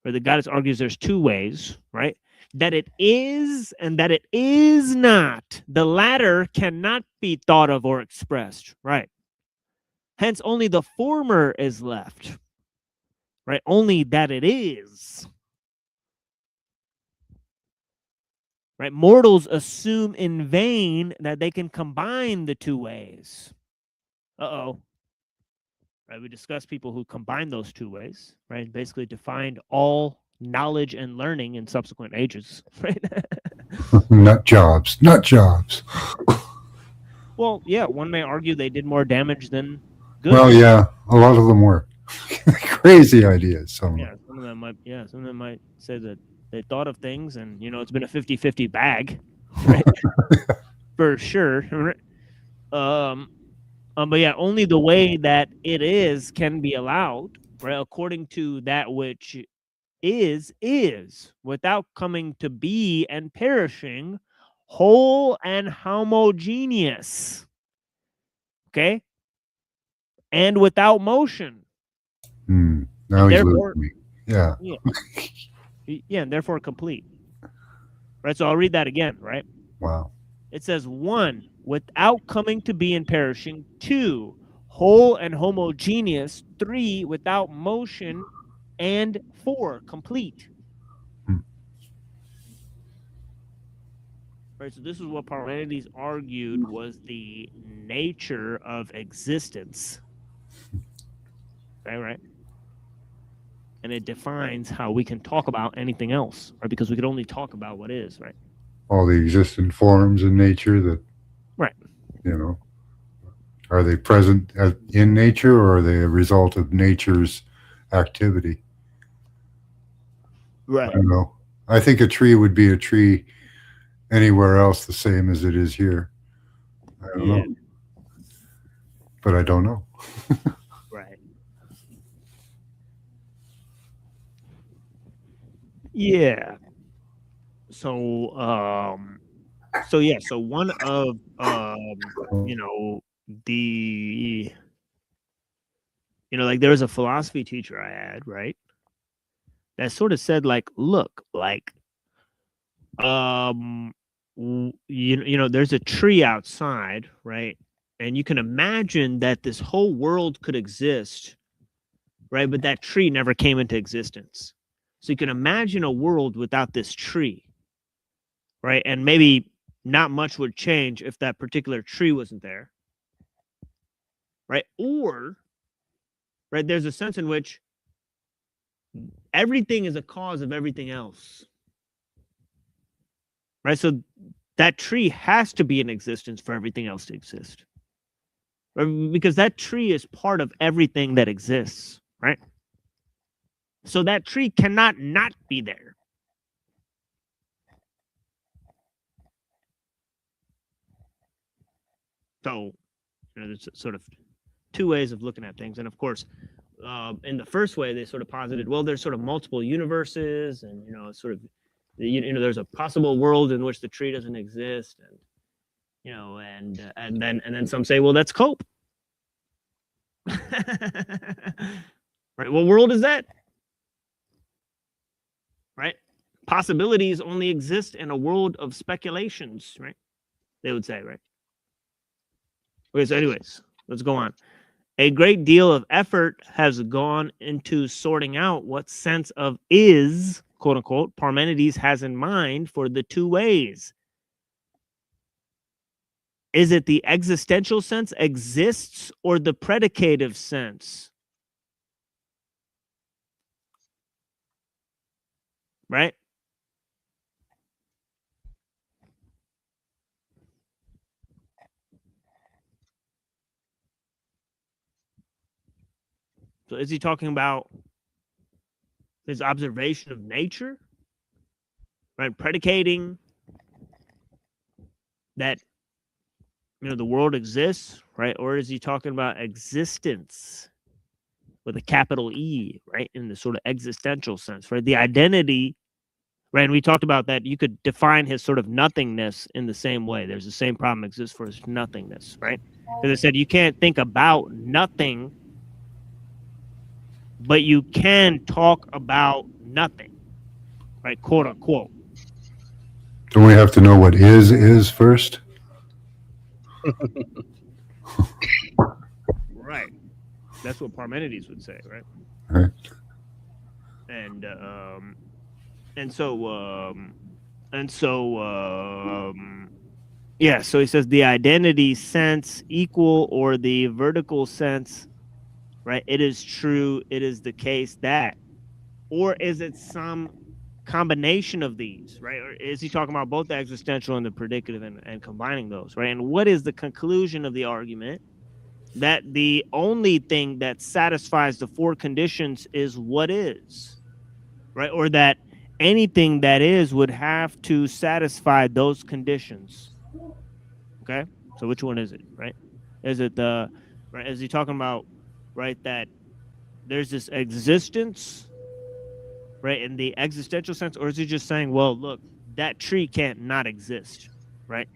Where the goddess argues there's two ways, right? That it is and that it is not. The latter cannot be thought of or expressed, right? Hence, only the former is left. Right, only that it is. Right, mortals assume in vain that they can combine the two ways. Right, we discussed people who combine those two ways, right? Basically defined all knowledge and learning in subsequent ages, right? Nut jobs. Well, yeah, one may argue they did more damage than good. Well, yeah, a lot of them were. Crazy ideas. Some of them might say that they thought of things, and it's been a 50-50 bag, right? For sure. But yeah, only the way that it is can be allowed, right? According to that which is without coming to be and perishing, whole and homogeneous. Okay? And without motion. Now he's losing me. Yeah. Yeah, and therefore complete. Right, so I'll read that again, right? Wow. It says 1, without coming to be and perishing. 2, whole and homogeneous. 3, without motion. And 4, complete. Right, so this is what Parmenides argued was the nature of existence. Right? And it defines how we can talk about anything else, right? Because we could only talk about what is, right? All the existent forms in nature that, right? Are they present in nature, or are they a result of nature's activity? Right. I don't know. I think a tree would be a tree anywhere else the same as it is here. I don't know. But I don't know. Right. Yeah. So one of the, like there was a philosophy teacher I had, right? That sort of said like, look, like, there's a tree outside, right? And you can imagine that this whole world could exist, right? But that tree never came into existence. So you can imagine a world without this tree, right? And maybe not much would change if that particular tree wasn't there, right? Or, right, there's a sense in which everything is a cause of everything else, right? So that tree has to be in existence for everything else to exist, right? Because that tree is part of everything that exists, right? So that tree cannot not be there. So, there's sort of two ways of looking at things. And of course, in the first way, they sort of posited, well, there's sort of multiple universes, and sort of, there's a possible world in which the tree doesn't exist, and and then some say, well, that's cope. Right? What world is that? Right? Possibilities only exist in a world of speculations, right? They would say, right? Okay, so anyways, let's go on. A great deal of effort has gone into sorting out what sense of is, quote unquote, Parmenides has in mind for the two ways. Is it the existential sense exists or the predicative sense? Right? So is he talking about his observation of nature, right? Predicating that, the world exists, right? Or is he talking about existence with a capital E, right? In the sort of existential sense, right? The identity, right? And we talked about that. You could define his sort of nothingness in the same way. There's the same problem exists for his nothingness, right? Because I said you can't think about nothing, but you can talk about nothing, right? Quote unquote. Don't we have to know what is first? Right. That's what Parmenides would say, right? Right. Yeah, so he says the identity sense equal or the vertical sense, right? It is true, it is the case that, or is it some combination of these, right? Or is he talking about both the existential and the predicative and combining those, right? And what is the conclusion of the argument? That the only thing that satisfies the four conditions is what is, right? Or that anything that is would have to satisfy those conditions. Okay, so which one is it, right? Is it the, right? Is he talking about, right, that there's this existence, right, in the existential sense, or is he just saying, well, look, that tree can't not exist, right?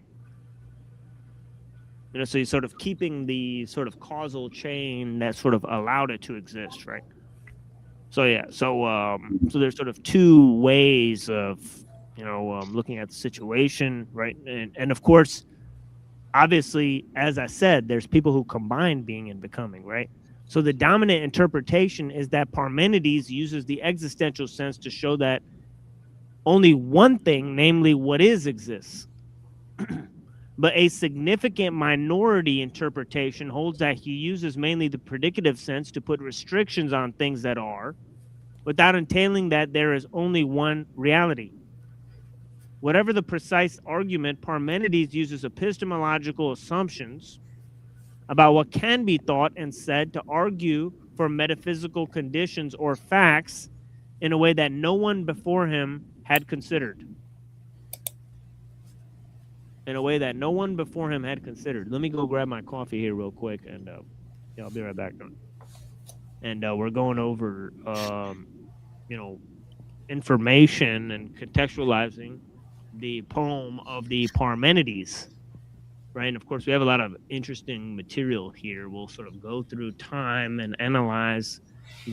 So he's sort of keeping the sort of causal chain that sort of allowed it to exist, right? So yeah, so there's sort of two ways of looking at the situation, right? And of course, obviously, as I said, there's people who combine being and becoming, right? So the dominant interpretation is that Parmenides uses the existential sense to show that only one thing, namely what is, exists. But a significant minority interpretation holds that he uses mainly the predicative sense to put restrictions on things that are, without entailing that there is only one reality. Whatever the precise argument, Parmenides uses epistemological assumptions about what can be thought and said to argue for metaphysical conditions or facts in a way that no one before him had considered. In a way that no one before him had considered. Let me go grab my coffee here real quick, and I'll be right back. And we're going over, information and contextualizing the poem of the Parmenides. right? And of course, we have a lot of interesting material here. We'll sort of go through time and analyze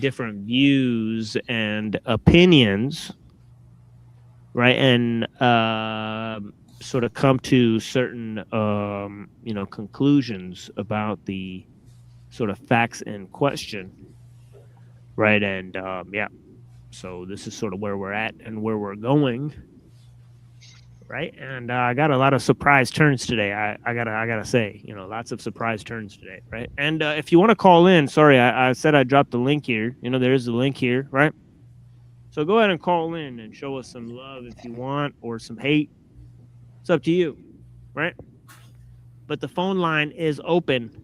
different views and opinions, right? And sort of come to certain, conclusions about the sort of facts in question, right? And yeah, so this is sort of where we're at and where we're going, right? And I got a lot of surprise turns today. I gotta say, lots of surprise turns today, right? And if you want to call in, sorry, I said I dropped the link here. There is the link here, right? So go ahead and call in and show us some love if you want, or some hate. It's up to you, right? But the phone line is open.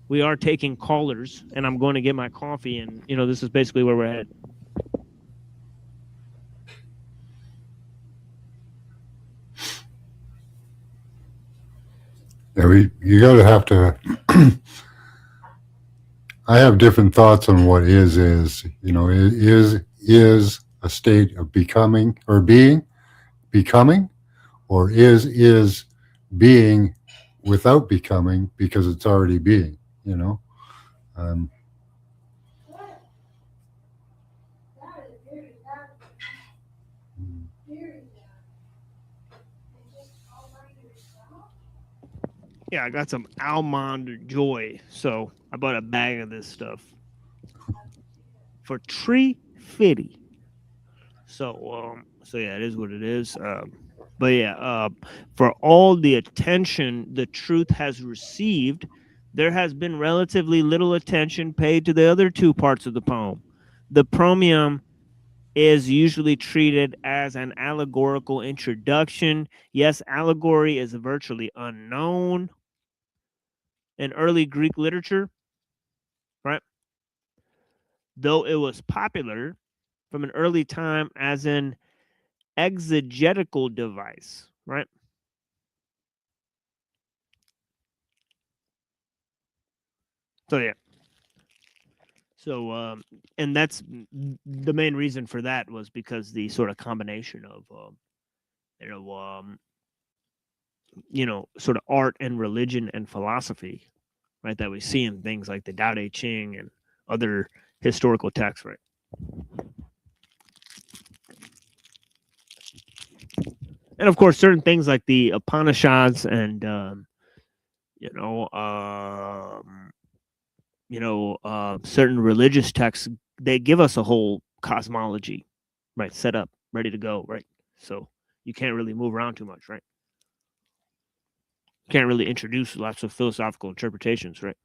We are taking callers, and I'm going to get my coffee, and this is basically where we're headed. Yeah, you gotta have to. I have different thoughts on what is. Is a state of becoming or becoming, or is being without becoming because it's already being. Yeah, I got some almond joy, so I bought a bag of this stuff for $3.50. So yeah, it is what it is. But yeah, for all the attention the truth has received, there has been relatively little attention paid to the other two parts of the poem. The promium is usually treated as an allegorical introduction. Yes, allegory is virtually unknown in early Greek literature, right? Though it was popular from an early time as an exegetical device, right? So yeah. So and that's the main reason for that was because the sort of combination of sort of art and religion and philosophy, right, that we see in things like the Tao Te Ching and other historical texts, right? And of course, certain things like the Upanishads and certain religious texts, they give us a whole cosmology, right, set up, ready to go, right? So you can't really move around too much, right? You can't really introduce lots of philosophical interpretations, right?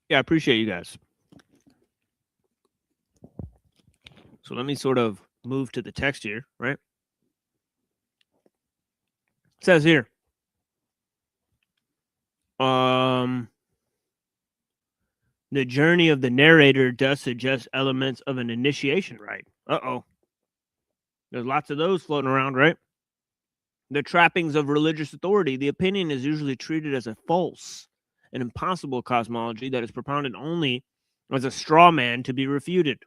Yeah, I appreciate you guys. So let me sort of move to the text here, right? It says here, the journey of the narrator does suggest elements of an initiation rite. Uh-oh. There's lots of those floating around, right? The trappings of religious authority. The opinion is usually treated as a false and impossible cosmology that is propounded only as a straw man to be refuted.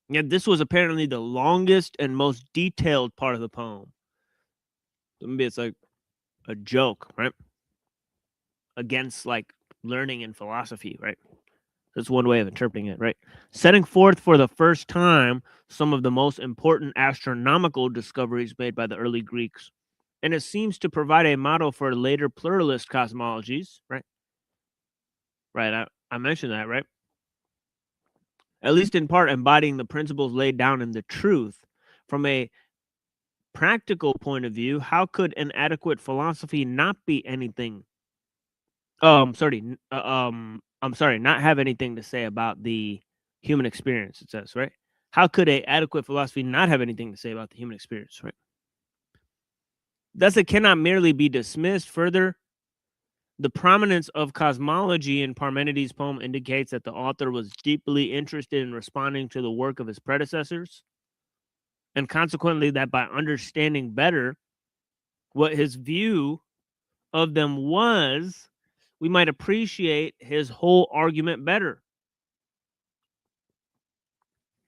Yet this was apparently the longest and most detailed part of the poem. So maybe it's like a joke, right? Against like learning and philosophy, right? That's one way of interpreting it, right? Setting forth for the first time some of the most important astronomical discoveries made by the early Greeks. And it seems to provide a model for later pluralist cosmologies, right? Right, I mentioned that, right? At least in part embodying the principles laid down in the truth. From a practical point of view, how could an adequate philosophy not be anything? Not have anything to say about the human experience, it says, right? How could an adequate philosophy not have anything to say about the human experience, right? Thus, it cannot merely be dismissed. Further, the prominence of cosmology in Parmenides' poem indicates that the author was deeply interested in responding to the work of his predecessors, and consequently that by understanding better what his view of them was, we might appreciate his whole argument better.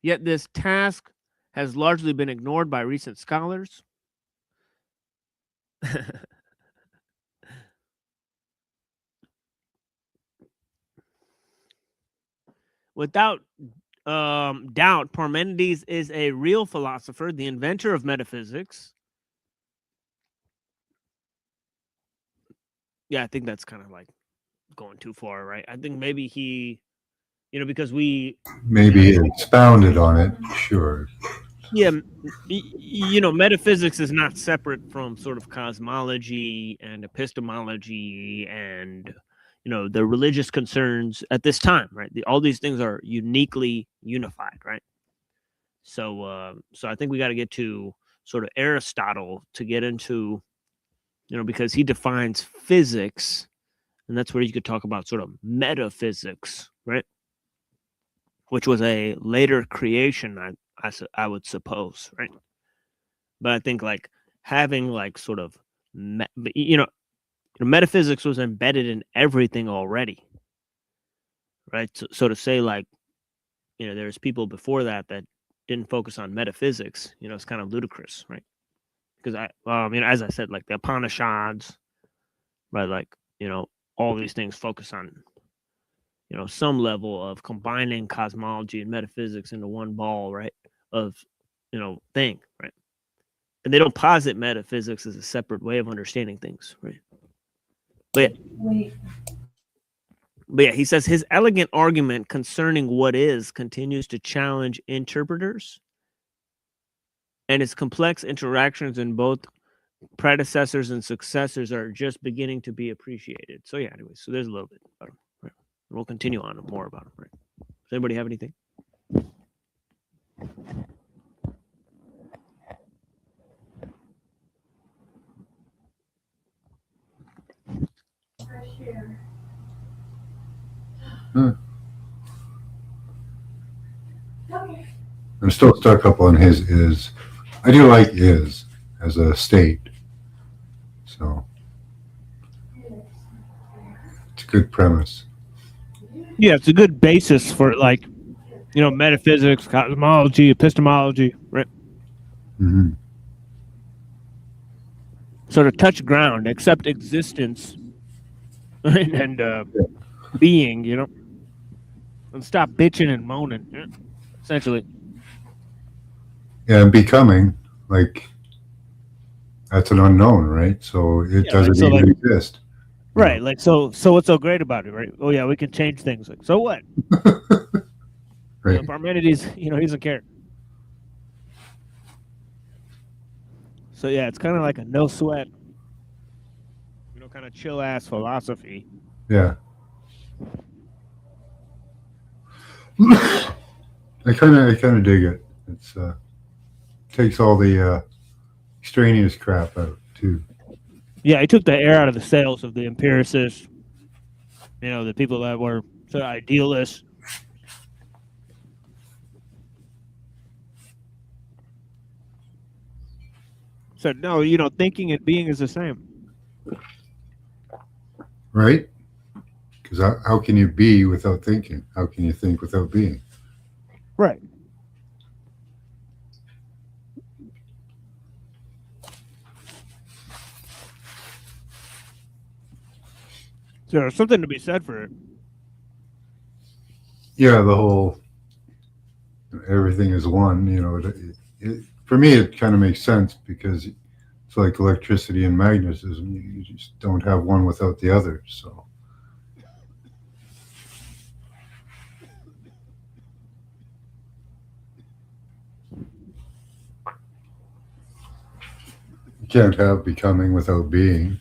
Yet this task has largely been ignored by recent scholars. Without doubt, Parmenides is a real philosopher, the inventor of metaphysics. Yeah, I think that's kind of like going too far, right? I think maybe he, because we... Maybe he expounded on it, sure. Yeah, metaphysics is not separate from sort of cosmology and epistemology and, the religious concerns at this time, right? All these things are uniquely unified, right? So I think we got to get to sort of Aristotle to get into, because he defines physics, and that's where you could talk about sort of metaphysics, right? Which was a later creation, I would suppose, right? But I think like having like sort of, metaphysics was embedded in everything already, right? So to say like, there's people before that didn't focus on metaphysics, it's kind of ludicrous, right? Because as I said, like the Upanishads, right? Like, all these things focus on, some level of combining cosmology and metaphysics into one ball, right? Of, thing, right? And they don't posit metaphysics as a separate way of understanding things, right? But yeah, he says his elegant argument concerning what is continues to challenge interpreters, and its complex interactions in both predecessors and successors are just beginning to be appreciated. So yeah, anyway, so there's a little bit about him, right? We'll continue on more about him, right? Does anybody have anything? I'm still stuck up on his is. I do like is as a state. So it's a good premise. Yeah, it's a good basis for like, metaphysics, cosmology, epistemology, right? Mm-hmm. Sort of touch ground, accept existence, right? And being, and stop bitching and moaning, essentially. Yeah, and becoming, like, that's an unknown, right? So it doesn't even exist. Right, like, so what's so great about it, right? Oh, yeah, we can change things. Like, so what? Right. Parmenides, he doesn't care. So, yeah, it's kind of like a no sweat, kind of chill ass philosophy. Yeah. I kind of dig it. It's takes all the extraneous crap out too. Yeah, he took the air out of the sails of the empiricists, the people that were sort of idealists. Said, no, thinking and being is the same. Right? Because how can you be without thinking? How can you think without being? Right. So there's something to be said for it. Yeah, the whole everything is one. For me, it kind of makes sense because it's like electricity and magnetism. You just don't have one without the other. So. You can't have becoming without being.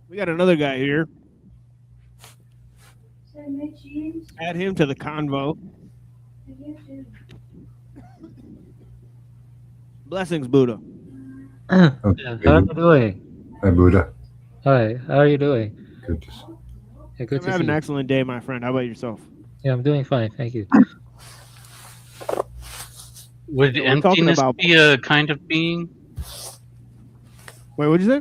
We got another guy here. Add him to the convo. Blessings, Buddha. How are you doing? Hi, Buddha. Hi, how are you doing? Good to see you. Yeah, good to Have see an you. excellent day, my friend. How about yourself? Yeah, I'm doing fine, thank you. Would Yeah, we're talking emptiness about. be a kind of being? Wait, what'd you say?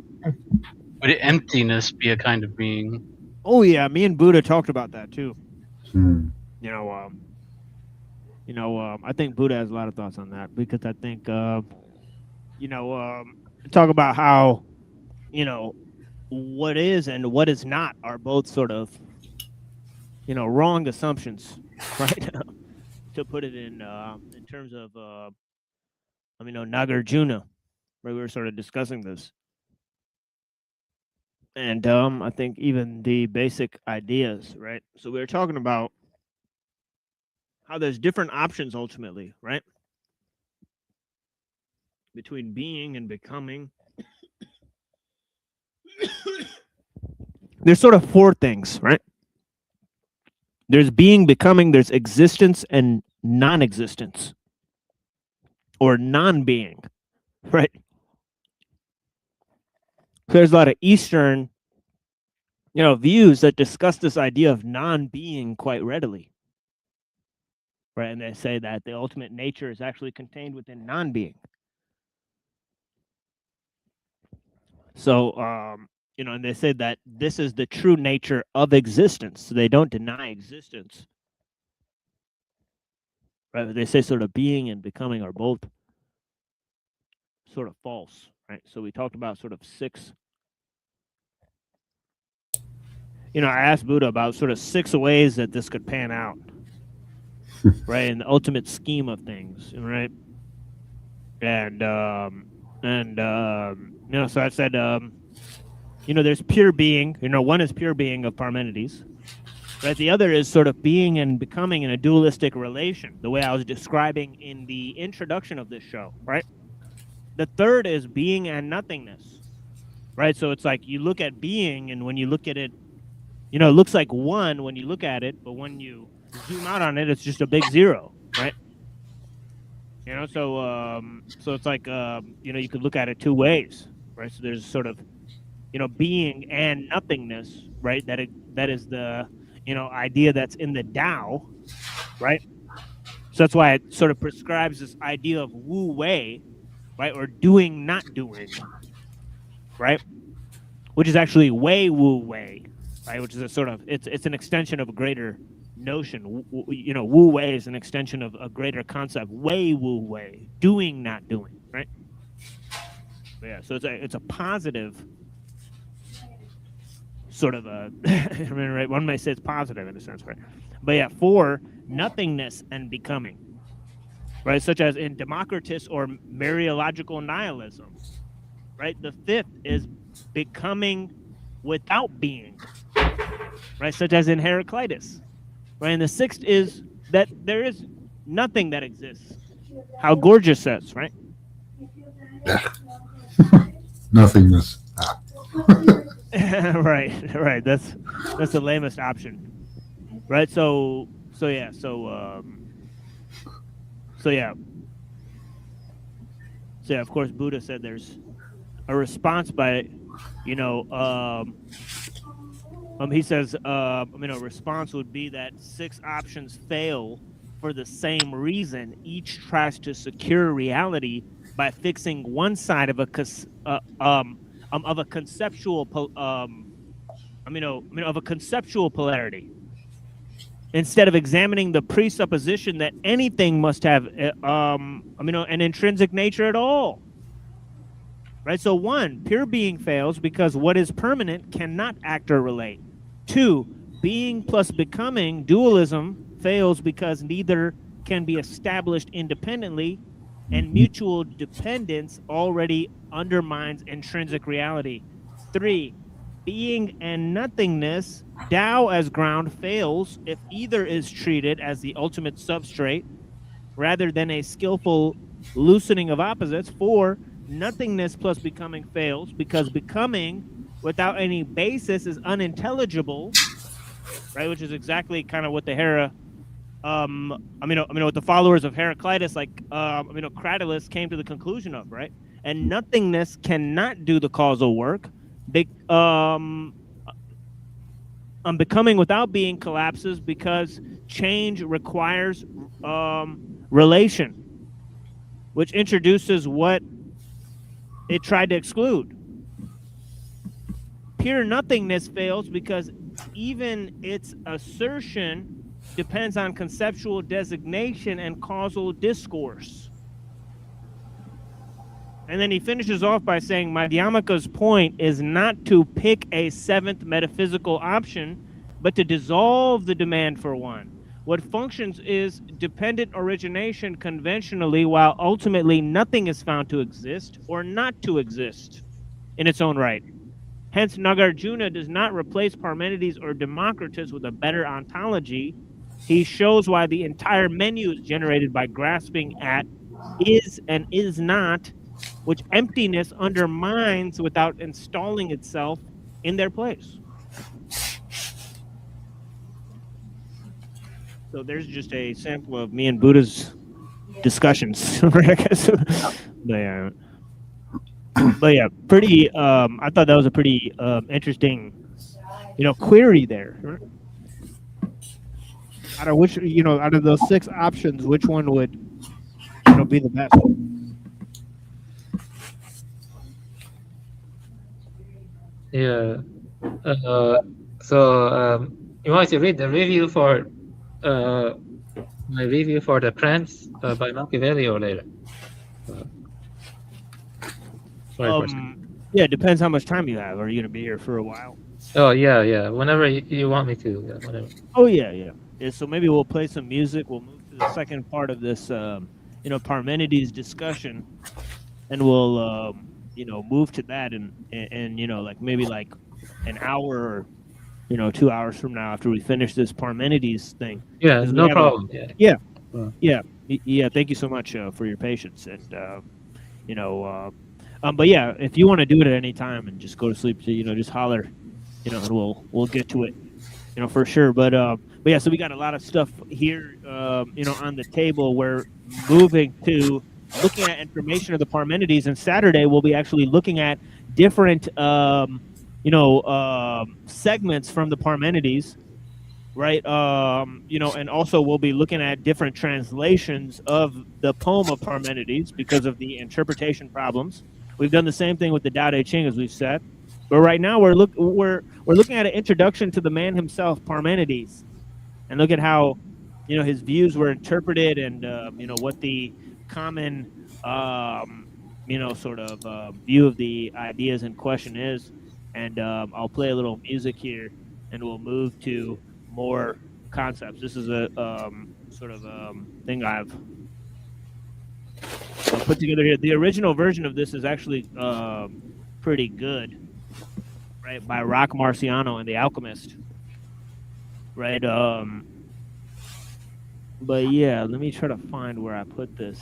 Would emptiness be a kind of being? Oh yeah, me and Buddha talked about that too. Hmm. You know, I think Buddha has a lot of thoughts on that because I think, talk about how, what is and what is not are both sort of, wrong assumptions, right? To put it in terms of, Nagarjuna, where we were sort of discussing this. And I think even the basic ideas, right? So we were talking about how there's different options ultimately, right? Between being and becoming. There's sort of four things, right? There's being, becoming, there's existence and non-existence. Or non-being, right? There's a lot of Eastern, views that discuss this idea of non-being quite readily. Right, and they say that the ultimate nature is actually contained within non-being. So, and they say that this is the true nature of existence. So they don't deny existence. Right, but they say sort of being and becoming are both sort of false. Right, so we talked about sort of 6. I asked Buddha about sort of 6 ways that this could pan out. Right, in the ultimate scheme of things, right? And so I said, there's pure being. One is pure being of Parmenides, right? The other is sort of being and becoming in a dualistic relation, the way I was describing in the introduction of this show, right? The third is being and nothingness, right? So it's like you look at being, and when you look at it, it looks like one when you look at it, but when you zoom out on it, it's just a big 0, right? So it's like you could look at it 2 ways, right? So there's sort of being and nothingness, right? That is the idea that's in the Tao, right? So that's why it sort of prescribes this idea of wu wei, right, or doing not doing, right, which is actually wei wu wei, right, which is a sort of it's an extension of a greater notion. Wu wei is an extension of a greater concept. Wei wu wei, doing not doing, right? Yeah, so it's a positive sort of a right. One may say it's positive in a sense, right? But yeah, 4, nothingness and becoming, right? Such as in Democritus or Mariological nihilism, right? The 5th is becoming without being, right? Such as in Heraclitus, right? And the 6th is that there is nothing that exists. How Gorgias says, right? Nothingness. right. That's the lamest option, right? So yeah. Of course, Buddha said there's a response by, he says, response would be that 6 options fail for the same reason. Each tries to secure reality by fixing one side of a conceptual polarity, instead of examining the presupposition that anything must have an intrinsic nature at all. Right? So 1, pure being fails because what is permanent cannot act or relate. 2, being plus becoming, dualism, fails because neither can be established independently, and mutual dependence already undermines intrinsic reality. 3, being and nothingness, Tao as ground, fails if either is treated as the ultimate substrate rather than a skillful loosening of opposites. 4, nothingness plus becoming fails because becoming without any basis is unintelligible, right? Which is exactly kind of what the what the followers of Heraclitus, like Cratylus, came to the conclusion of, right? And nothingness cannot do the causal work. Becoming without being collapses because change requires relation, which introduces what it tried to exclude. Pure nothingness fails because even its assertion depends on conceptual designation and causal discourse. And then he finishes off by saying, Madhyamaka's point is not to pick a seventh metaphysical option, but to dissolve the demand for one. What functions is dependent origination conventionally, while ultimately nothing is found to exist or not to exist in its own right. Hence, Nagarjuna does not replace Parmenides or Democritus with a better ontology. He shows why the entire menu is generated by grasping at is and is not, which emptiness undermines without installing itself in their place. So there's just a sample of me and Buddha's discussions. But yeah, pretty. I thought that was a pretty interesting, query there. Out of which, out of those 6 options, which one would, be the best? Yeah. So you want to read the review for my review for the Prince by Machiavelli or later? Yeah, it depends how much time you have. Are you gonna be here for a while? Oh yeah. Whenever you want me to. Yeah, whatever. Oh yeah. So maybe we'll play some music. We'll move to the second part of this, Parmenides discussion, and we'll, move to that and maybe like an hour or 2 hours from now after we finish this Parmenides thing. Yeah, no problem. Yeah. Thank you so much for your patience, and but yeah, if you want to do it at any time and just go to sleep, just holler, and we'll get to it, for sure. But yeah, so we got a lot of stuff here, on the table. We're moving to looking at information of the Parmenides, and Saturday we'll be actually looking at different, segments from the Parmenides, right? And also we'll be looking at different translations of the poem of Parmenides because of the interpretation problems. We've done the same thing with the Tao Te Ching, as we've said, but right now we're looking at an introduction to the man himself, Parmenides, and look at how his views were interpreted, and what the common view of the ideas in question is. And I'll play a little music here, and we'll move to more concepts. This is a thing I've put together here. The original version of this is actually pretty good, right? By Rock Marciano and the Alchemist, right? But yeah, let me try to find where I put this.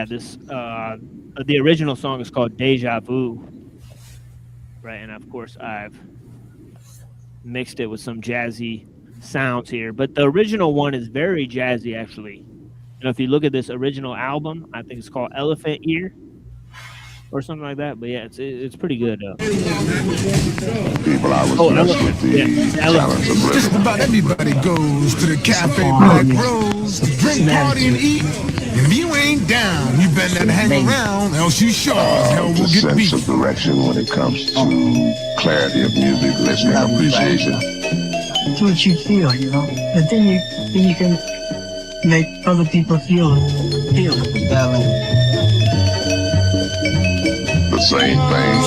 This the original song is called Deja Vu, right? And of course I've mixed it with some jazzy sounds here, but the original one is very jazzy, actually. If you look at this original album, I think it's called Elephant Ear or something like that. But yeah, it's pretty good. People, I was blessed with the talents of rhythm. Just about everybody goes to the Cafe Black Rose to drink, party, and eat. And if you ain't down, you better not hang around, else you sure as hell will get beat. Sense of direction when it comes to clarity of music, listening, appreciation. Do what you feel, but then you can make other people feel it. The same thing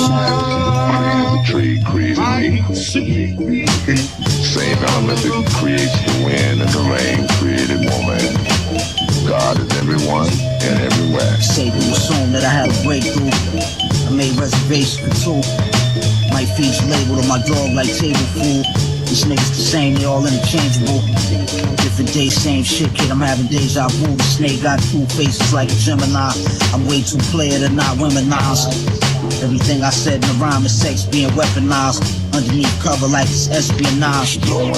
created the tree, created me. Same element that creates the wind and the rain created woman. God is everyone and everywhere. Say to the song that I had a breakthrough. I made reservations for 2. My feet's labeled on my dog like table food. These niggas the same, they all interchangeable. Different days, same shit, kid, I'm having deja vu. The snake got 2 faces like a Gemini. I'm way too player to not womanize. Everything I said in the rhyme is sex being weaponized. Underneath cover like it's espionage. I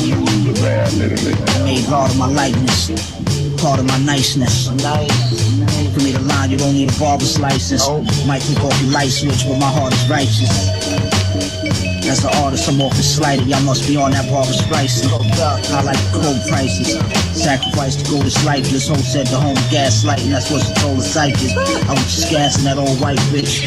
made God of my likeness, part of my niceness. For me to line, you don't need a barber's license. Might take off your light switch, but my heart is righteous. As an artist, I'm often slighted. Y'all must be on that Barbara Streisand. I like cold prices. Sacrifice to go this life. This hoe said the home gaslighting. That's what she told the psychics. I was just gassing that old white bitch.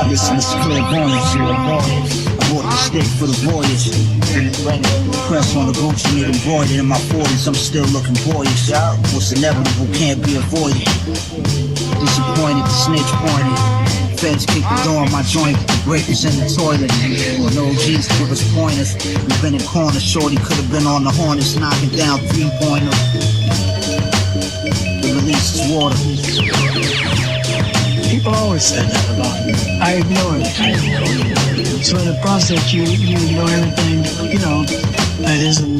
Listen, it's clairvoyance. I bought the stick for the voyage. The press on the Gucci need embroidered in my 40s. I'm still looking boyish. What's inevitable can't be avoided. Disappointed, the snitch pointed. Feds kicked the door on my joint, the breakers in the toilet. No G's give us pointers. We've been in corners, shorty could have been on the Hornets, knocking down 3-pointers. The release is water. People always said that about me. I ignore it. So in the process, you ignore everything, that isn't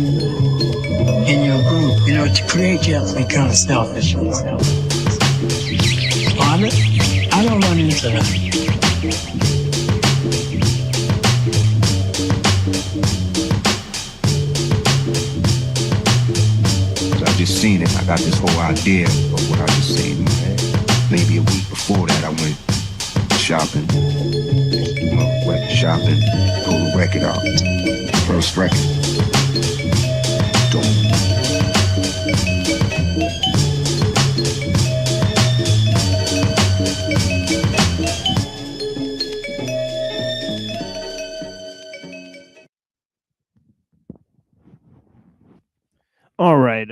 in your group. To create, you have to be kind of selfish. I don't run into that. So I just seen it. I got this whole idea of what I just seen. Maybe a week before that, I went shopping. Went shopping, pulled the record out. First record. All right.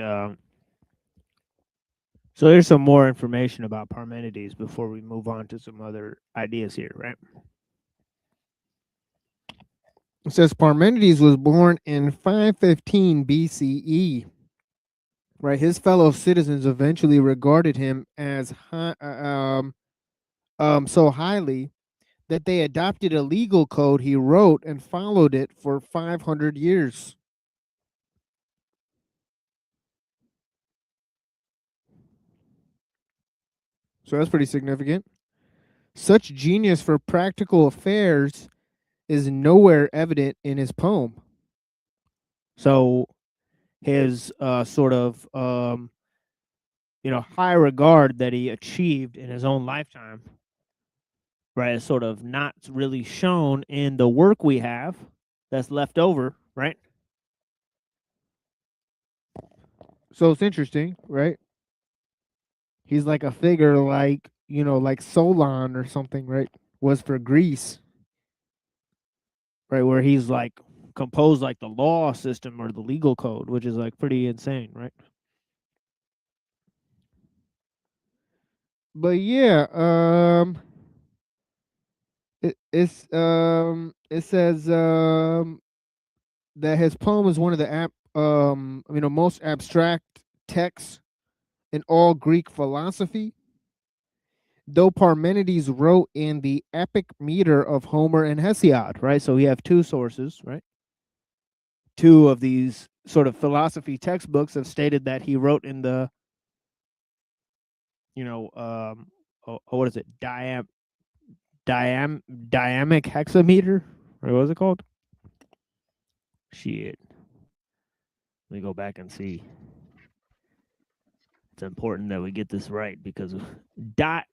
So here's some more information about Parmenides before we move on to some other ideas here, right? It says Parmenides was born in 515 BCE. Right, his fellow citizens eventually regarded him as so highly that they adopted a legal code he wrote and followed it for 500 years. So that's pretty significant. Such genius for practical affairs is nowhere evident in his poem. So his sort of high regard that he achieved in his own lifetime, right, is sort of not really shown in the work we have that's left over, right? So it's interesting, right? He's like a figure like, like Solon or something, right? Was for Greece. Right, where he's like composed like the law system or the legal code, which is like pretty insane, right? But yeah, it says that his poem is one of the most abstract texts in all Greek philosophy. Though Parmenides wrote in the epic meter of Homer and Hesiod, right? So we have two sources, right? Two of these sort of philosophy textbooks have stated that he wrote in the, what is it? Dynamic hexameter? Or what was it called? Shit. Let me go back and see. It's important that we get this right because of dactylic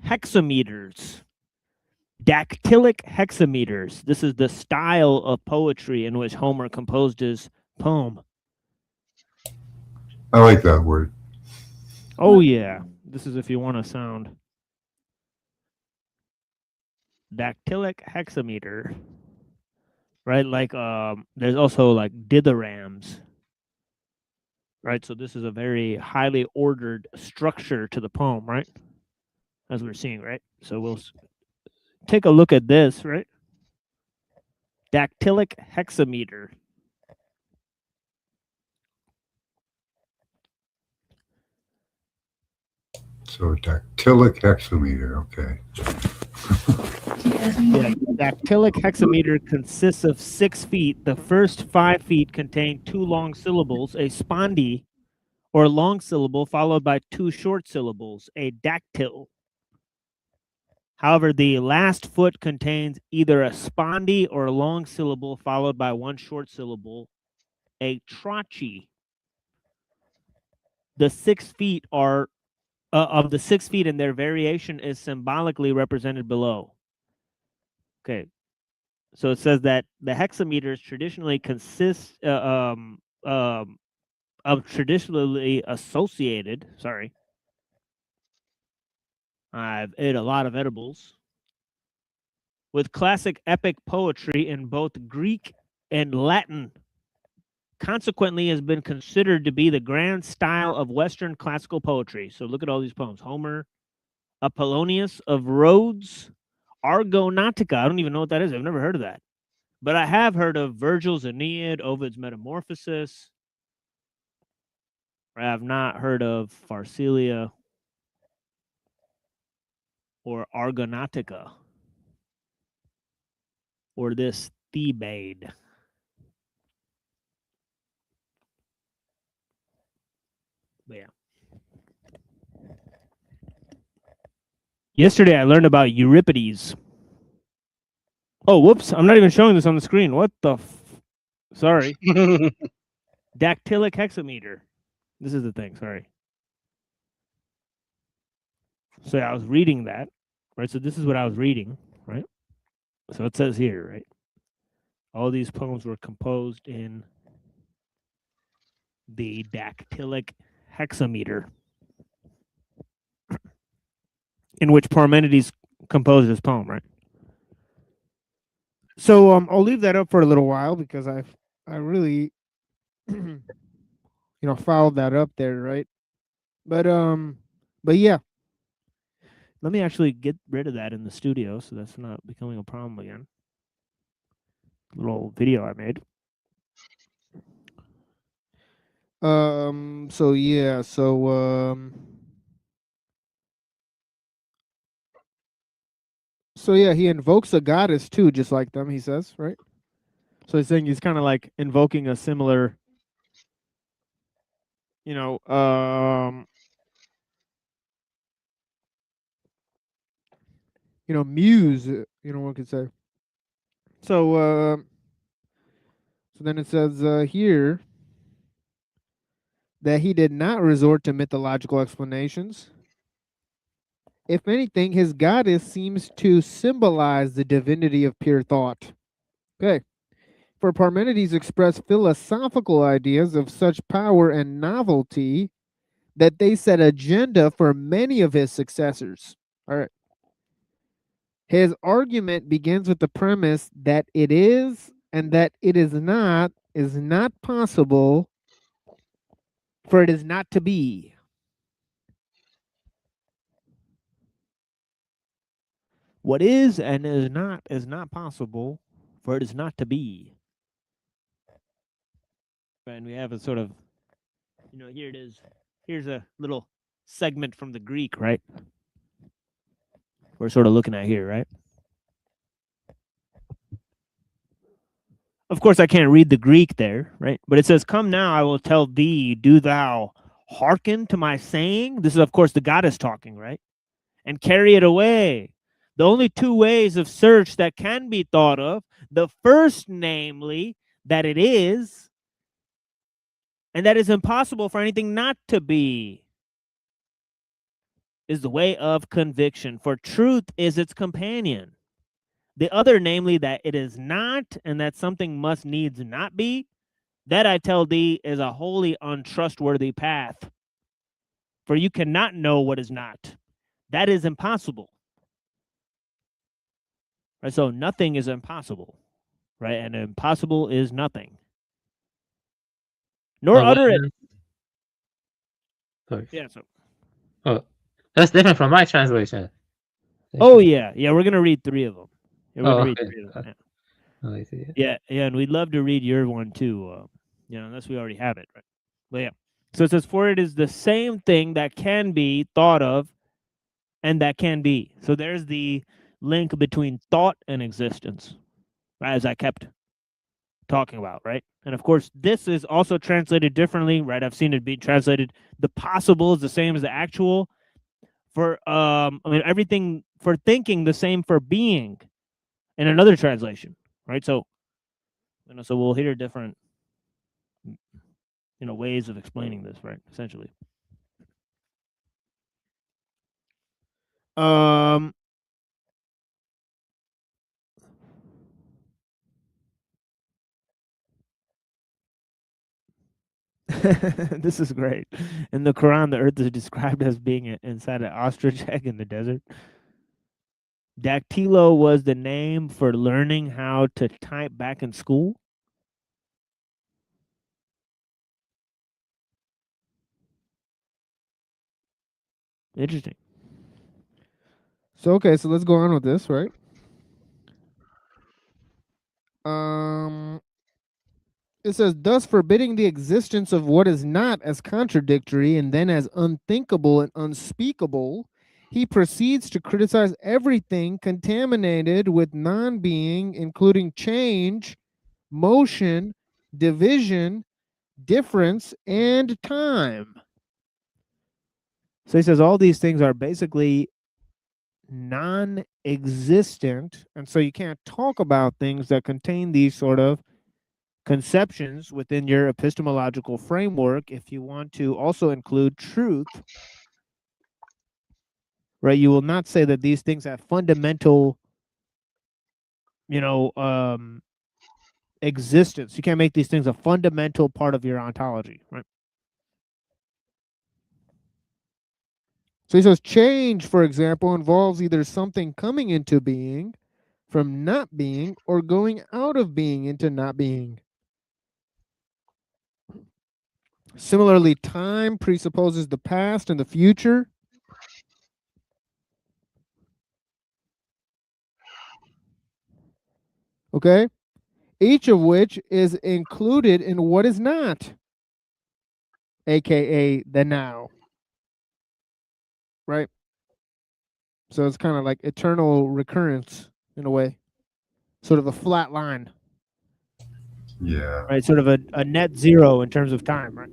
hexameters. Dactylic hexameters. This is the style of poetry in which Homer composed his poem. I like that word. Oh yeah. This is if you want to sound. Dactylic hexameter. Right? Like there's also like dithyrambs. Right? So this is a very highly ordered structure to the poem, right? As we're seeing, right? So we'll take a look at this, right? Dactylic hexameter. So dactylic hexameter, okay. Yeah, dactylic hexameter consists of 6 feet. The first 5 feet contain 2 long syllables, a spondy or long syllable followed by 2 short syllables, a dactyl. However, the last foot contains either a spondy or a long syllable followed by 1 short syllable, a trochy. The 6 feet are of the 6 feet, and their variation is symbolically represented below. Okay. So it says that the hexameters traditionally consist of traditionally associated. Sorry, I've ate a lot of edibles. With classic epic poetry in both Greek and Latin. Consequently, has been considered to be the grand style of Western classical poetry. So look at all these poems: Homer, Apollonius of Rhodes, Argonautica. I don't even know what that is. I've never heard of that. But I have heard of Virgil's Aeneid, Ovid's Metamorphosis. I have not heard of Pharsalia or Argonautica or this Thebaid. But yeah. Yesterday I learned about Euripides. Oh, whoops. I'm not even showing this on the screen. What the Sorry. Dactylic hexameter. This is the thing, sorry. So I was reading that, right? So this is what I was reading, right? So it says here, right? All these poems were composed in the dactylic hexameter, in which Parmenides composed his poem, right? So I'll leave that up for a little while because I really followed that up there, right? But yeah. Let me actually get rid of that in the studio so that's not becoming a problem again. Little video I made. So yeah, so yeah, he invokes a goddess too, just like them, he says, right? So he's saying he's kind of like invoking a similar, muse, one could say. So then it says here that he did not resort to mythological explanations. If anything, his goddess seems to symbolize the divinity of pure thought. Okay. For Parmenides expressed philosophical ideas of such power and novelty that they set agenda for many of his successors. All right. His argument begins with the premise that it is and that it is not possible for it is not to be. What is and is not possible, for it is not to be. And we have a sort of, here it is. Here's a little segment from the Greek, right? We're sort of looking at here, right? Of course, I can't read the Greek there, right? But it says, "Come now, I will tell thee, do thou hearken to my saying." This is, of course, the goddess talking, right? "And carry it away." The only two ways of search that can be thought of, the first, namely, that it is, and that is impossible for anything not to be, is the way of conviction, for truth is its companion. The other, namely, that it is not, and that something must needs not be, that I tell thee is a wholly untrustworthy path. For you cannot know what is not. That is impossible. Right? So nothing is impossible, right? And impossible is nothing. Nor utter it. Sorry. Yeah, so. Oh, that's different from my translation. Oh, yeah. Yeah, we're going to read three of them. Yeah, we're Oh, going to okay. read 3 of them. Yeah. Oh, I see. Yeah, and we'd love to read your one too, unless we already have it, right? But yeah. So it says, "For it is the same thing that can be thought of and that can be." So there's the link between thought and existence, right, as I kept talking about, right? And of course, this is also translated differently, right? I've seen it be translated, the possible is the same as the actual. For everything for thinking, the same for being in another translation, right? So, so we'll hear different, ways of explaining this, right? Essentially. This is great. In the Quran, the earth is described as being inside an ostrich egg in the desert. Dactylo was the name for learning how to type back in school. Interesting. So okay, so let's go on with this, right? It says, thus forbidding the existence of what is not as contradictory and then as unthinkable and unspeakable, he proceeds to criticize everything contaminated with non-being, including change, motion, division, difference, and time. So he says all these things are basically non-existent, and so you can't talk about things that contain these sort of conceptions within your epistemological framework if you want to also include truth, right? You will not say that these things have fundamental, existence. You can't make these things a fundamental part of your ontology, right? So he says change, for example, involves either something coming into being from not being or going out of being into not being. Similarly, time presupposes the past and the future. Okay? Each of which is included in what is not, aka the now. Right? So it's kind of like eternal recurrence in a way, sort of a flat line. Yeah. Right, sort of a net zero in terms of time, right?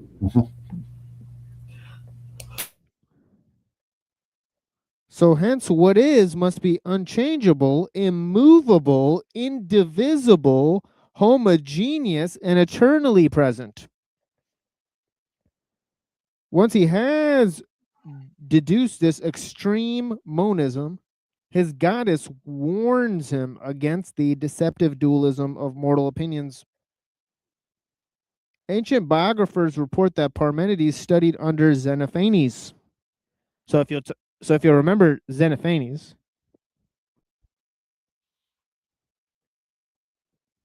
So hence what is must be unchangeable, immovable, indivisible, homogeneous, and eternally present. Once he has deduced this extreme monism, his goddess warns him against the deceptive dualism of mortal opinions. Ancient biographers report that Parmenides studied under Xenophanes. So if you'll remember Xenophanes,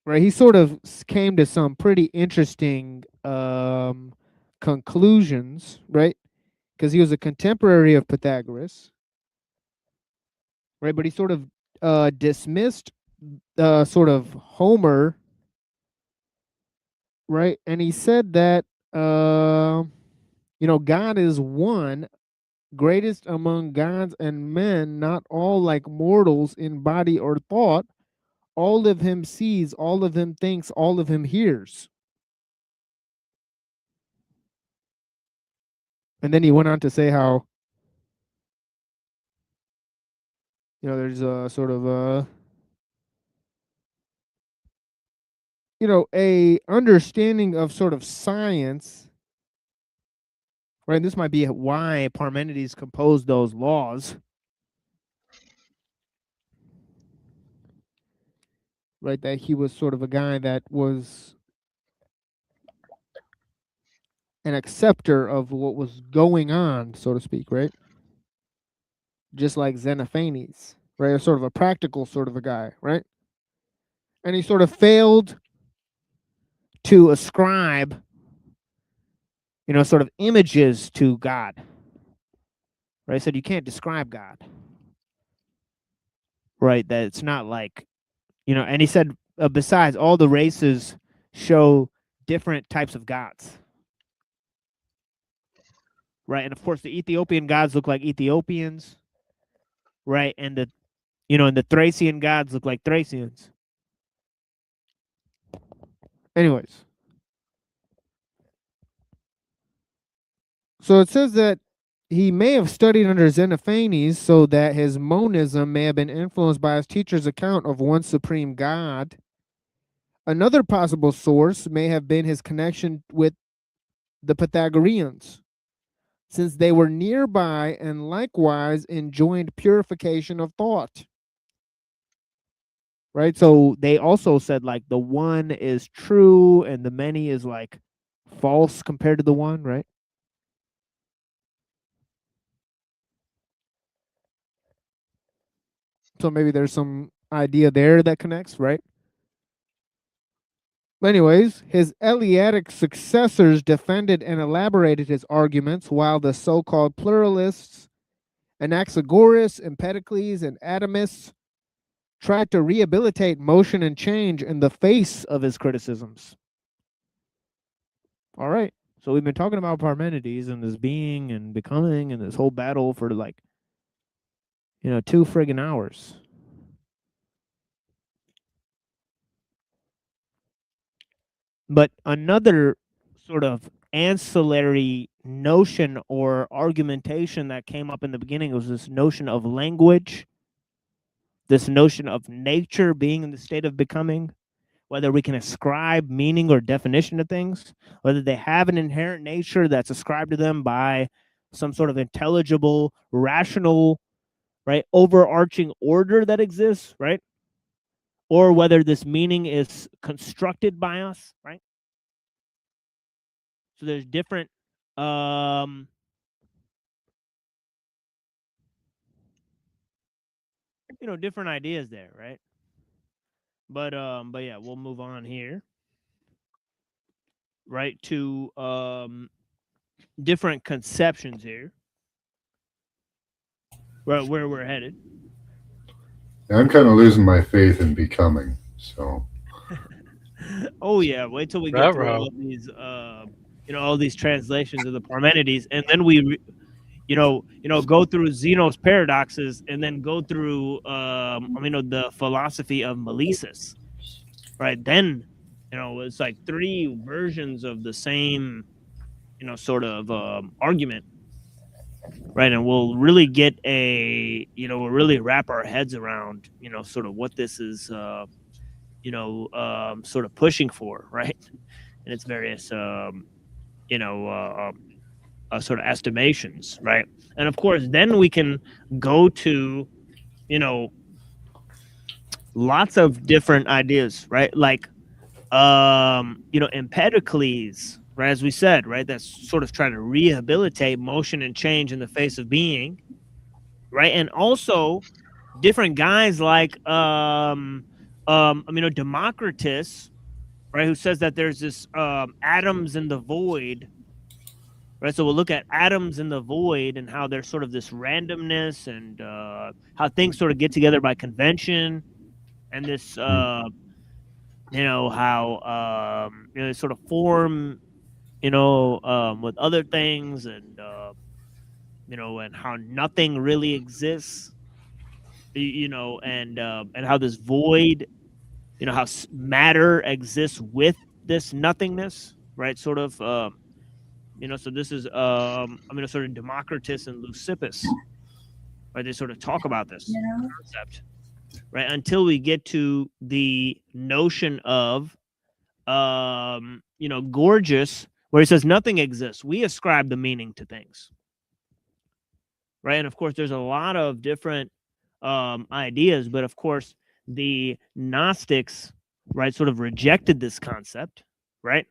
right, he sort of came to some pretty interesting conclusions, right? Because he was a contemporary of Pythagoras, right? But he sort of dismissed sort of Homer, right? And he said that God is one, greatest among gods and men, not all like mortals in body or thought. All of him sees, all of him thinks, all of him hears. And then he went on to say how, there's a sort of a understanding of sort of science, right? And this might be why Parmenides composed those laws, right? That he was sort of a guy that was an acceptor of what was going on, so to speak, right? Just like Xenophanes, right? Or sort of a practical sort of a guy, right? And he sort of failed to ascribe, sort of images to God, right? He said you can't describe God, right? That it's not like, and he said, besides, all the races show different types of gods, right? And of course, the Ethiopian gods look like Ethiopians, right? And and the Thracian gods look like Thracians. Anyways. So it says that he may have studied under Xenophanes so that his monism may have been influenced by his teacher's account of one supreme God. Another possible source may have been his connection with the Pythagoreans, since they were nearby and likewise enjoined purification of thought. Right? So they also said like the one is true and the many is like false compared to the one, right? So maybe there's some idea there that connects, right? Anyways, his Eleatic successors defended and elaborated his arguments, while the so-called pluralists, Anaxagoras, Empedocles, and Atomists tried to rehabilitate motion and change in the face of his criticisms. All right, so we've been talking about Parmenides and this being and becoming and this whole battle for like, 2 friggin' hours. But another sort of ancillary notion or argumentation that came up in the beginning was this notion of language, this notion of nature being in the state of becoming, whether we can ascribe meaning or definition to things, whether they have an inherent nature that's ascribed to them by some sort of intelligible, rational, right, overarching order that exists, right? Or whether this meaning is constructed by us, right? So there's different different ideas there, right? But yeah, we'll move on here. Right, to different conceptions here. Right, where we're headed. Yeah, I'm kind of losing my faith in becoming, so. Oh yeah, wait till we get through all these all these translations of the Parmenides, and then we go through Zeno's paradoxes, and then go through the philosophy of Miletus, right? Then it's like 3 versions of the same sort of argument, right? And we'll really get we'll really wrap our heads around sort of what this is sort of pushing for, right? And its various sort of estimations, right? And of course, then we can go to, lots of different ideas, right? Like, Empedocles, right? As we said, right? That's sort of trying to rehabilitate motion and change in the face of being, right? And also different guys like, Democritus, right? Who says that there's this atoms in the void. Right, so we'll look at atoms in the void and how there's sort of this randomness and how things sort of get together by convention, and this how they sort of form with other things, and and how nothing really exists, and how this void, how matter exists with this nothingness, right? Sort of. So this is, sort of Democritus and Leucippus, right? They sort of talk about this concept, right? Until we get to the notion of, Gorgias, where he says nothing exists. We ascribe the meaning to things, right? And of course, there's a lot of different ideas, but of course, the Gnostics, right, sort of rejected this concept, right?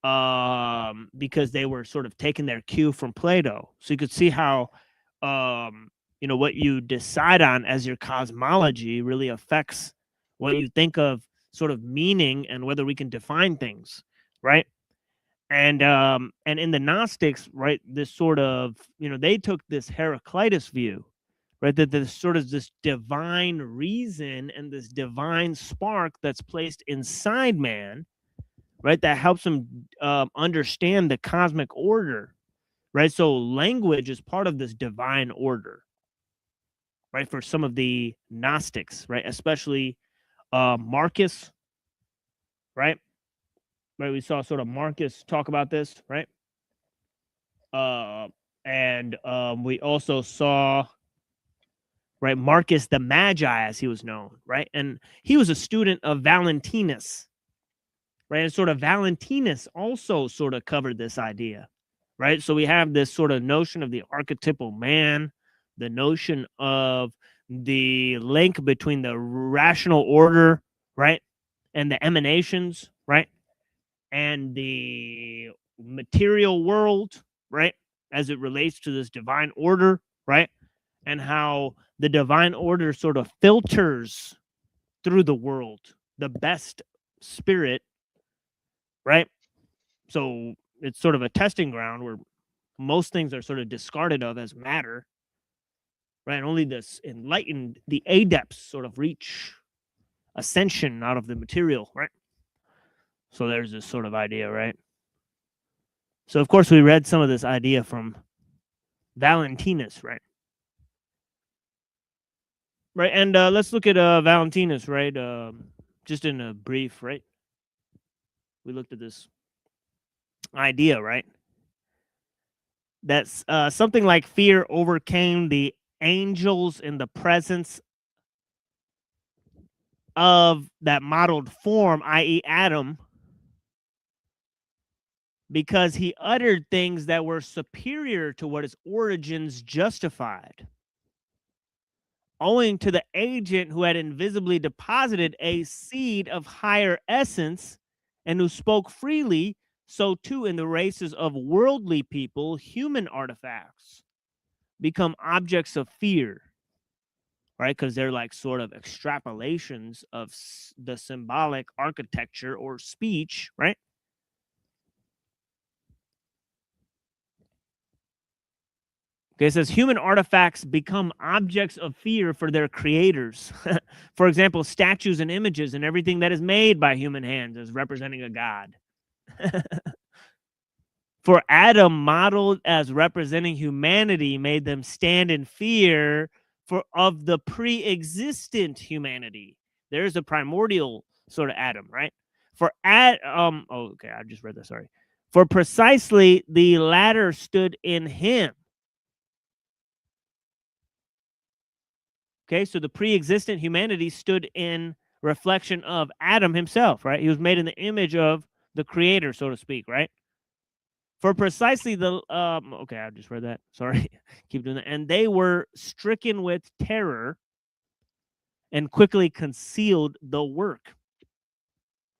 Because they were sort of taking their cue from Plato. So you could see how, what you decide on as your cosmology really affects what you think of sort of meaning and whether we can define things, right? And in the Gnostics, right, this sort of, they took this Heraclitus view, right, that there's sort of this divine reason and this divine spark that's placed inside man, right, that helps them understand the cosmic order, right? So language is part of this divine order, right, for some of the Gnostics, right, especially Marcus, right? Right, we saw sort of Marcus talk about this, right? And we also saw, right, Marcus the Magi, as he was known, right? And he was a student of Valentinus, right? And sort of Valentinus also sort of covered this idea, right? So we have this sort of notion of the archetypal man, the notion of the link between the rational order, right, and the emanations, right? and the material world, right, as it relates to this divine order, right, and how the divine order sort of filters through the world the best spirit, right? So it's sort of a testing ground where most things are sort of discarded of as matter, right? And only this enlightened, the adepts sort of reach ascension out of the material, right? So there's this sort of idea, right? So of course we read some of this idea from Valentinus, right? Right, and let's look at Valentinus, right? Just in a brief, right? We looked at this idea, right? That's something like fear overcame the angels in the presence of that modeled form, i.e. Adam, because he uttered things that were superior to what his origins justified, owing to the agent who had invisibly deposited a seed of higher essence and who spoke freely. So too in the races of worldly people, human artifacts become objects of fear, right? Because they're like sort of extrapolations of the symbolic architecture or speech, right? Okay, it says human artifacts become objects of fear for their creators. For example, statues and images and everything that is made by human hands as representing a god. For Adam, modeled as representing humanity, made them stand in fear of the pre-existent humanity. There's a primordial sort of Adam, right? For okay, I just read that, sorry. For precisely the latter stood in him. Okay, so the pre-existent humanity stood in reflection of Adam himself, right? He was made in the image of the creator, so to speak, right? For precisely the, okay, I just read that. Sorry, keep doing that. And they were stricken with terror and quickly concealed the work.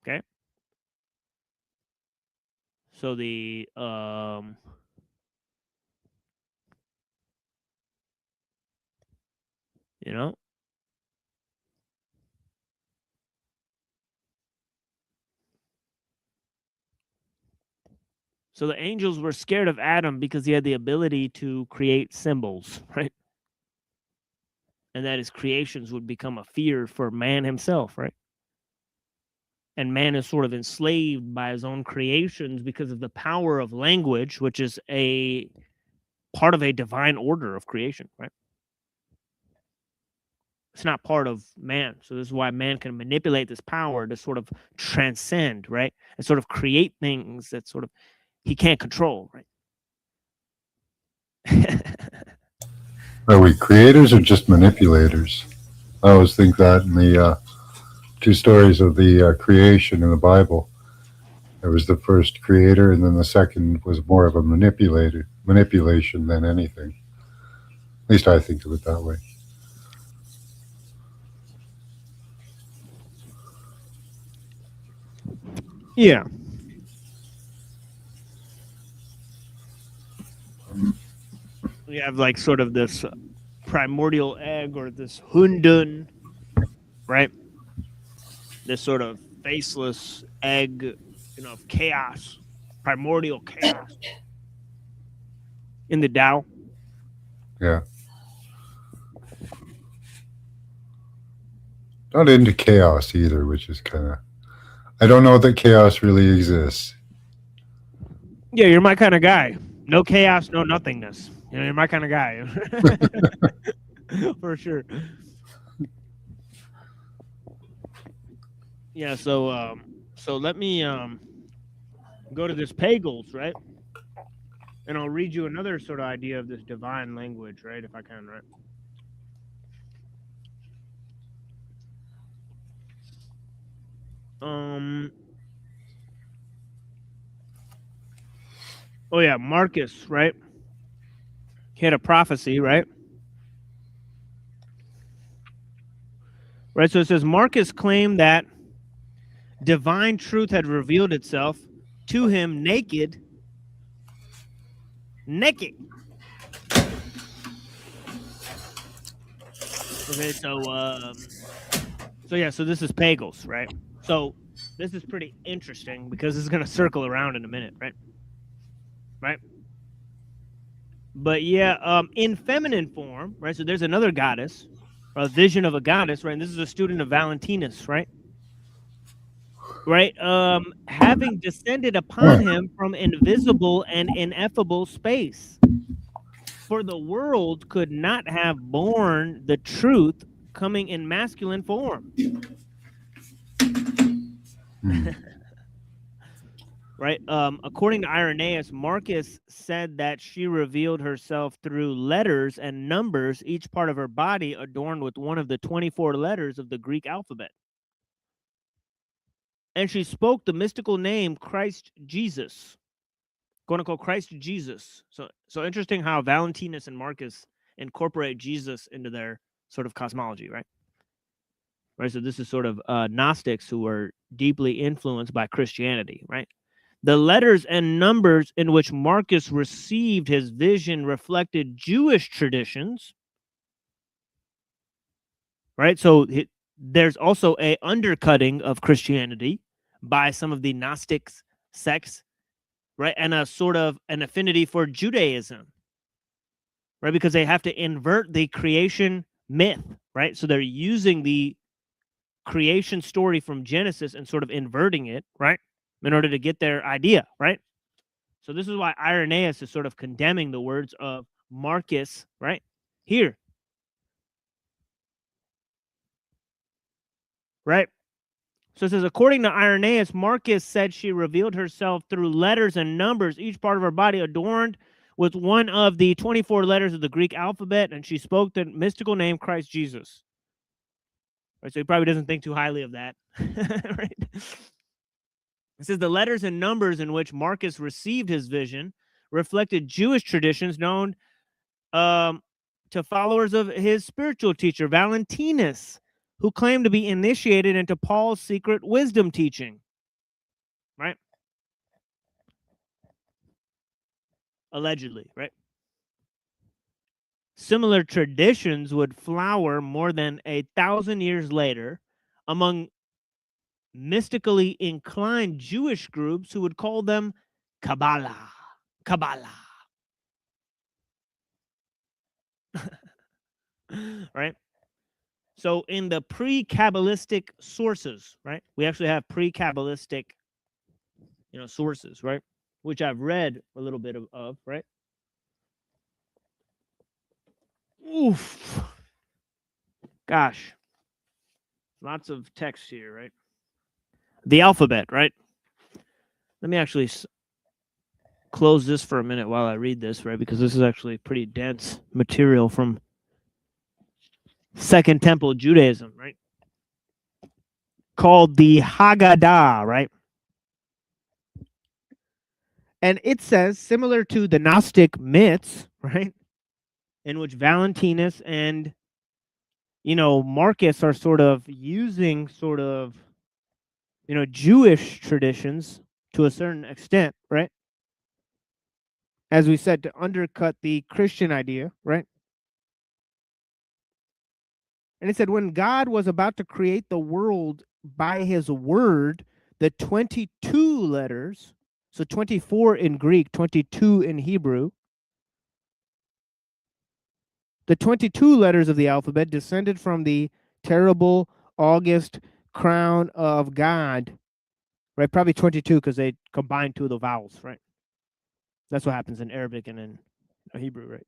Okay. So the, you know, so the angels were scared of Adam because he had the ability to create symbols, right? And that his creations would become a fear for man himself, right? And man is sort of enslaved by his own creations because of the power of language, which is a part of a divine order of creation, right? It's not part of man. So this is why man can manipulate this power to sort of transcend, right? And sort of create things that sort of he can't control, right? Are we creators or just manipulators? I always think that in the two stories of the creation in the Bible, there was the first creator, and then the second was more of a manipulation than anything. At least I think of it that way. Yeah. We have like sort of this primordial egg or this HUNDUN, right? This sort of faceless egg, you know, of chaos, primordial chaos in the Tao. Yeah. Not into chaos either, which is kind of, I don't know that chaos really exists. Yeah, you're my kind of guy. No chaos, no nothingness. You know, you're my kind of guy. For sure. Yeah, so let me go to this Pagels, right? And I'll read you another sort of idea of this divine language, right? If I can, right? Oh yeah, Marcus, right? He had a prophecy, right? Right, so it says Marcus claimed that divine truth had revealed itself to him naked. Naked. Okay, so yeah, so this is Pagels, right? So this is pretty interesting because this is going to circle around in a minute, right? Right? But yeah, in feminine form, right? So there's another goddess, a vision of a goddess, right? And this is a student of Valentinus, right? Right? Having descended upon him from invisible and ineffable space. For the world could not have borne the truth coming in masculine form. Right? According to Irenaeus, Marcus said that she revealed herself through letters and numbers, each part of her body adorned with one of the 24 letters of the Greek alphabet. And she spoke the mystical name Christ Jesus. Quote unquote Christ Jesus. So interesting how Valentinus and Marcus incorporate Jesus into their sort of cosmology, right? Right. So this is sort of Gnostics who were deeply influenced by Christianity, right? The letters and numbers in which Marcus received his vision reflected Jewish traditions, right? So there's also a undercutting of Christianity by some of the Gnostic sects, right? And a sort of an affinity for Judaism, right? Because they have to invert the creation myth, right? So they're using the creation story from Genesis and sort of inverting it, right? In order to get their idea, right? So this is why Irenaeus is sort of condemning the words of Marcus, right? Here. Right? So it says, according to Irenaeus, Marcus said she revealed herself through letters and numbers, each part of her body adorned with one of the 24 letters of the Greek alphabet, and she spoke the mystical name Christ Jesus. Right, so he probably doesn't think too highly of that. Right? It says the letters and numbers in which Marcus received his vision reflected Jewish traditions known to followers of his spiritual teacher, Valentinus, who claimed to be initiated into Paul's secret wisdom teaching. Right? Allegedly, right? Similar traditions would flower more than 1,000 years later among mystically inclined Jewish groups who would call them Kabbalah. Kabbalah. Right? So in the pre-Kabbalistic sources, right? We actually have pre-Kabbalistic, sources, right? Which I've read a little bit of, right? Oof. Gosh. Lots of text here, right? The alphabet, right? Let me actually close this for a minute while I read this, right? Because this is actually pretty dense material from Second Temple Judaism, right? Called the Haggadah, right? And it says, similar to the Gnostic myths, right? In which Valentinus and, Marcus are sort of using Jewish traditions to a certain extent, right? As we said, to undercut the Christian idea, right? And it said, when God was about to create the world by his word, the 22 letters, so 24 in Greek, 22 in Hebrew, the 22 letters of the alphabet descended from the terrible, august crown of God, right? Probably 22 because they combined two of the vowels, right? That's what happens in Arabic and in Hebrew, right?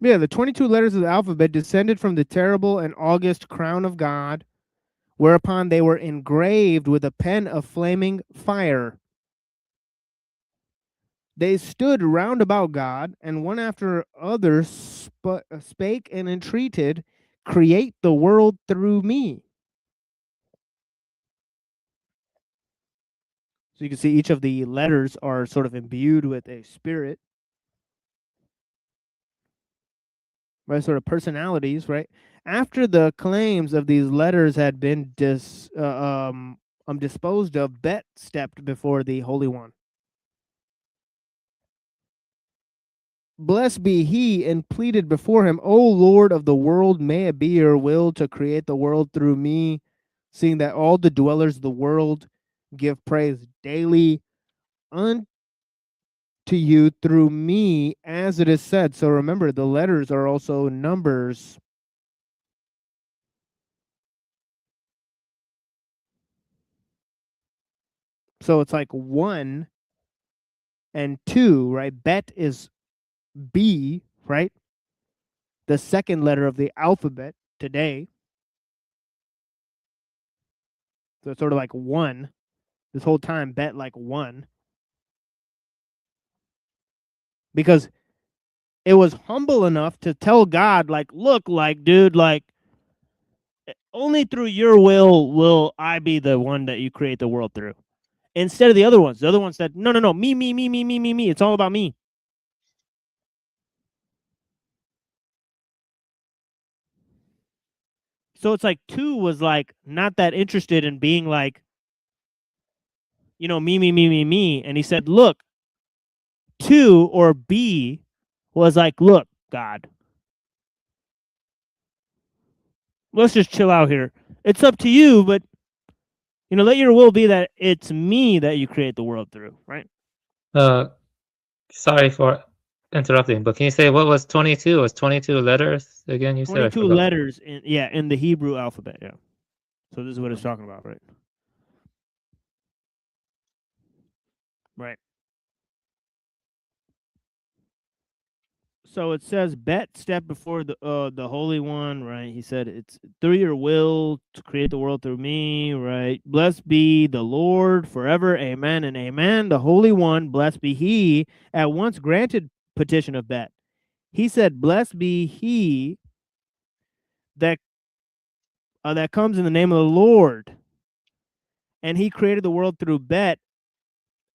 Yeah, the 22 letters of the alphabet descended from the terrible and august crown of God, whereupon they were engraved with a pen of flaming fire. They stood round about God, and one after other spake and entreated, create the world through me. So you can see each of the letters are sort of imbued with a spirit. right? Sort of personalities, right? After the claims of these letters had been disposed of, Bet stepped before the Holy One. Blessed be he, and pleaded before him, O Lord of the world, may it be your will to create the world through me, seeing that all the dwellers of the world give praise daily unto you through me, as it is said. So remember, the letters are also numbers. So it's like 1 and 2, right? Bet is B, right? The second letter of the alphabet today. So it's sort of like 1. This whole time, Bet like 1. Because it was humble enough to tell God, like, look, like, dude, like, only through your will I be the one that you create the world through. Instead of the other ones. The other ones said, no, me. It's all about me. So it's like 2 was like not that interested in being like, you know, me. And he said, look, 2 or B was like, look, God, let's just chill out here. It's up to you, but, you know, let your will be that it's me that you create the world through, right? Sorry for interrupting, but can you say what was 22? Was 22 letters again? You said 22 letters in the Hebrew alphabet, yeah. So this is what it's talking about, right? Right. So it says, Bet stepped before the Holy One, right? He said, it's through your will to create the world through me, right? Blessed be the Lord forever, amen and amen. The Holy One, blessed be he, at once granted petition of Bet. He said, blessed be he that comes in the name of the Lord. And he created the world through Bet,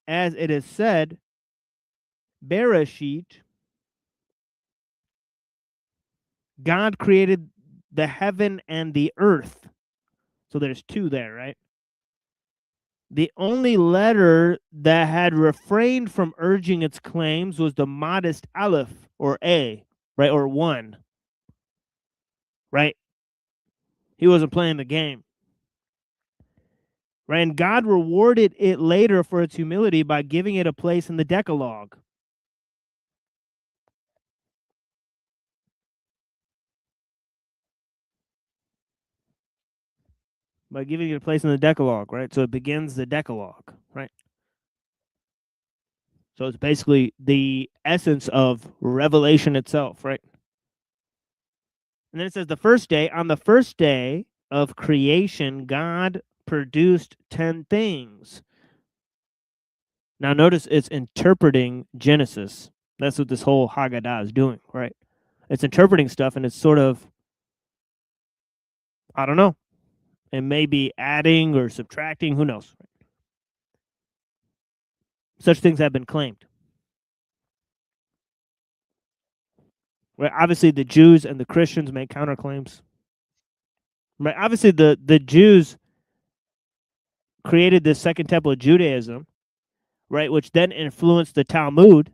as it is said, Bereshit, God created the heaven and the earth. So there's 2 there, right? The only letter that had refrained from urging its claims was the modest Aleph, or A, right? Or 1, right? He wasn't playing the game. Right? And God rewarded it later for its humility by giving it a place in the Decalogue. By giving it a place in the Decalogue, right? So it begins the Decalogue, right? So it's basically the essence of revelation itself, right? And then it says on the first day of creation, God produced 10 things. Now notice it's interpreting Genesis. That's what this whole Haggadah is doing, right? It's interpreting stuff, and it's sort of, I don't know. It may be adding or subtracting, who knows? Such things have been claimed. Right? Obviously, the Jews and the Christians make counterclaims. Right? Obviously, the Jews created this Second Temple of Judaism, right, which then influenced the Talmud,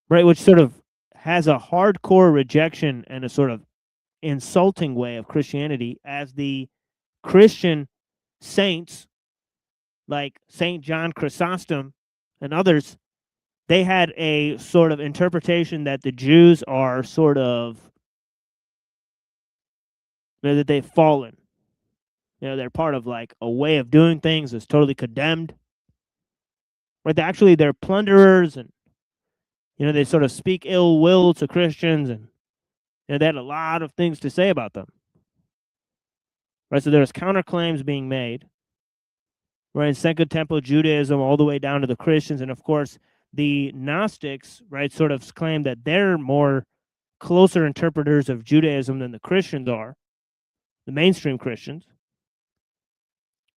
right, which sort of has a hardcore rejection and a sort of insulting way of Christianity, as the Christian saints like St. John Chrysostom and others, they had a sort of interpretation that the Jews are sort of, you know, that they've fallen. You know, they're part of like a way of doing things that's totally condemned. Right? Actually, they're plunderers, and, you know, they sort of speak ill will to Christians, and, you know, they had a lot of things to say about them. Right? So there's counterclaims being made. Right? Second Temple Judaism all the way down to the Christians. And of course, the Gnostics, right, sort of claim that they're more closer interpreters of Judaism than the Christians are, the mainstream Christians.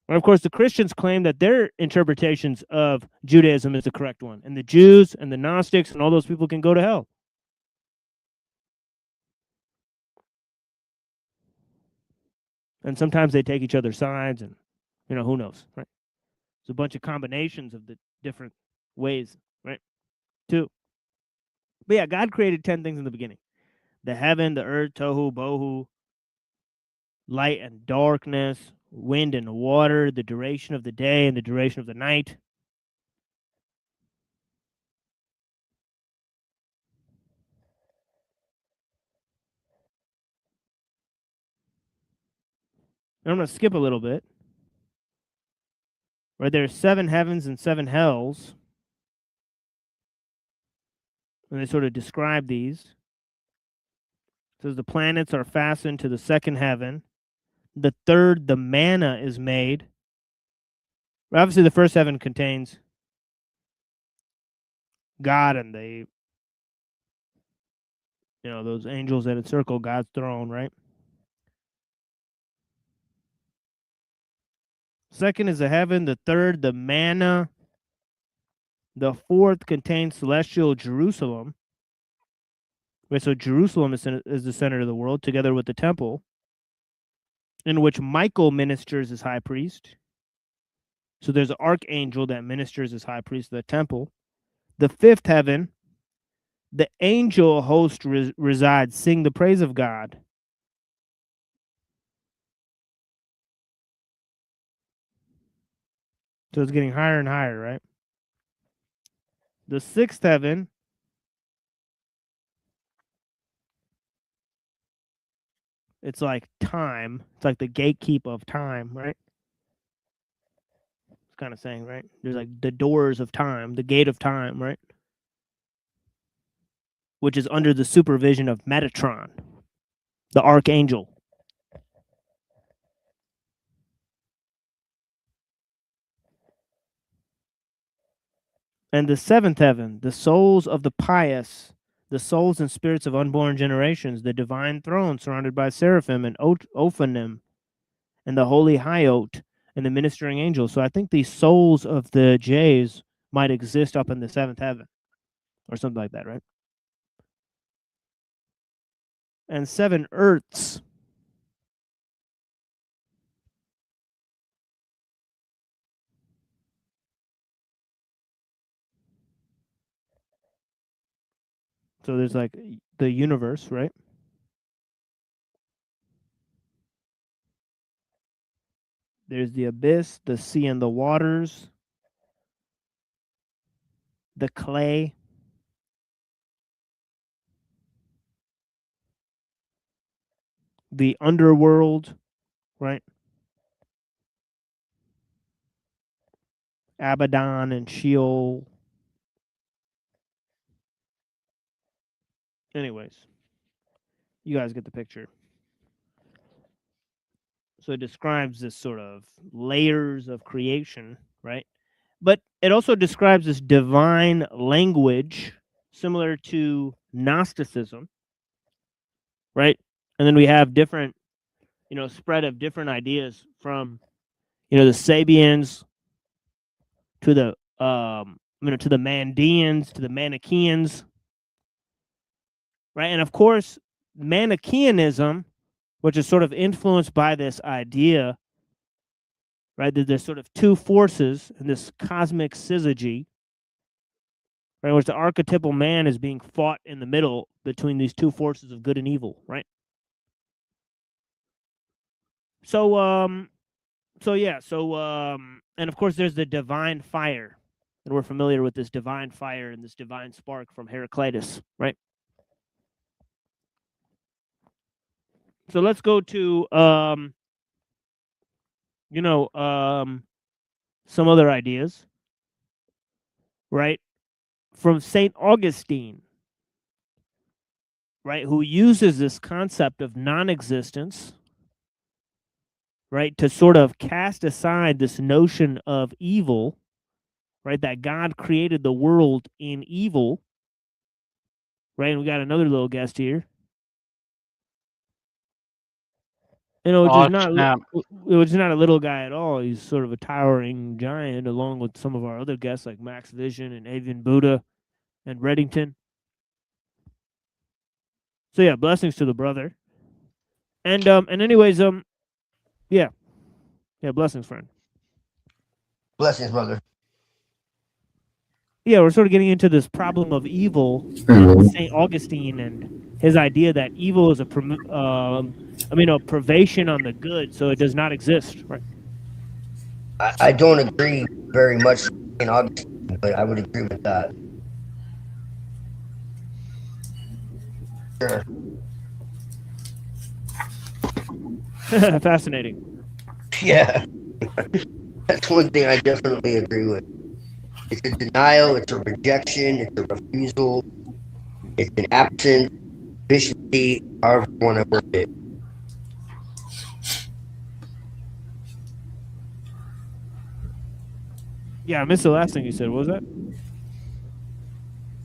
And of course, the Christians claim that their interpretations of Judaism is the correct one. And the Jews and the Gnostics and all those people can go to hell. And sometimes they take each other's sides, and who knows, right? There's a bunch of combinations of the different ways, right? Too. But yeah, God created 10 things in the beginning: the heaven, the earth, tohu, bohu, light and darkness, wind and water, the duration of the day and the duration of the night. And I'm going to skip a little bit. Right, there's 7 heavens and 7 hells. And they sort of describe these. It says the planets are fastened to the second heaven. The third, the manna, is made. Obviously, the first heaven contains God and those angels that encircle God's throne, right? Second is the heaven. The third, the manna. The fourth contains celestial Jerusalem. Right, so Jerusalem is the center of the world, together with the temple, in which Michael ministers as high priest. So there's an archangel that ministers as high priest of the temple. The fifth heaven, the angel host resides, sing the praise of God. So it's getting higher and higher, right? The sixth heaven, it's like time. It's like the gatekeep of time, right? It's kind of saying, right? There's like the doors of time, the gate of time, right? Which is under the supervision of Metatron, the archangel. And the seventh heaven, the souls of the pious, the souls and spirits of unborn generations, the divine throne surrounded by seraphim and Ophanim, and the holy Hyot, and the ministering angels. So I think these souls of the Jays might exist up in the seventh heaven, or something like that, right? And 7 earths. So there's like the universe, right? There's the abyss, the sea and the waters, the clay, the underworld, right? Abaddon and Sheol. Anyways, you guys get the picture. So it describes this sort of layers of creation, right? But it also describes this divine language similar to Gnosticism, right? And then we have different, spread of different ideas from, the Sabians to the, to the Mandeans, to the Manichaeans, right? And of course, Manichaeanism, which is sort of influenced by this idea, right, that there's sort of 2 forces in this cosmic syzygy, right, which the archetypal man is being fought in the middle between these 2 forces of good and evil, right? So, and of course, there's the divine fire, and we're familiar with this divine fire and this divine spark from Heraclitus, right? So let's go to, some other ideas, right? From St. Augustine, right, who uses this concept of non-existence, right, to sort of cast aside this notion of evil, right, that God created the world in evil, right? And we got another little guest here. Which is not a little guy at all. He's sort of a towering giant, along with some of our other guests like Max Vision and Avian Buddha and Reddington. So yeah, blessings to the brother. And anyways, Yeah. Yeah, blessings, friend. Blessings, brother. Yeah, we're sort of getting into this problem of evil with St. Augustine and his idea that evil is a privation on the good, so it does not exist, right? I don't agree very much in Augustine, but I would agree with that. Sure. Fascinating. Yeah. That's one thing I definitely agree with. It's a denial, it's a rejection, it's a refusal, it's an absence, deficiency, however you want to word it. Yeah, I missed the last thing you said. What was that?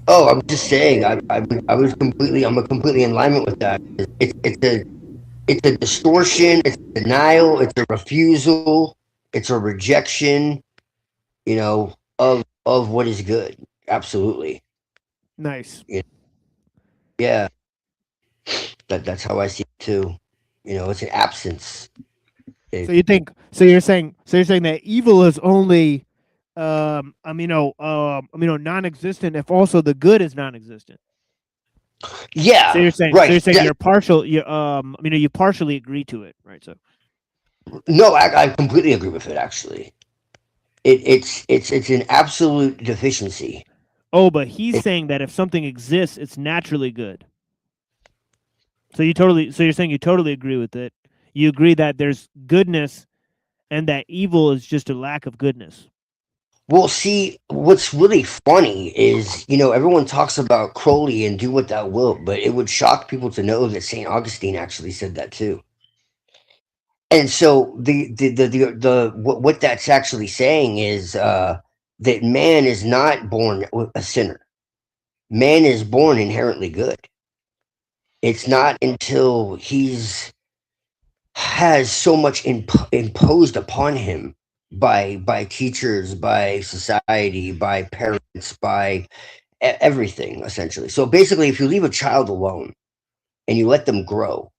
Oh, I'm just saying, I'm completely in alignment with that. It's a distortion, it's a denial, it's a refusal, it's a rejection, of what is good. Absolutely. Nice. Yeah. That's how I see it too. It's an absence. So you're saying that evil is only non-existent if also the good is non-existent. Yeah. So you're saying right. you're partial. You partially agree to it, right? So. No, I completely agree with it. Actually, it's an absolute deficiency. Oh, but he's saying that if something exists, it's naturally good. So you're saying you totally agree with it. You agree that there's goodness, and that evil is just a lack of goodness. Well, see, what's really funny is, everyone talks about Crowley and do what thou wilt, but it would shock people to know that St. Augustine actually said that too. And so what that's actually saying is that man is not born a sinner. Man is born inherently good. It's not until has so much imposed upon him by teachers, by society, by parents, by everything, essentially. So basically, if you leave a child alone and you let them grow,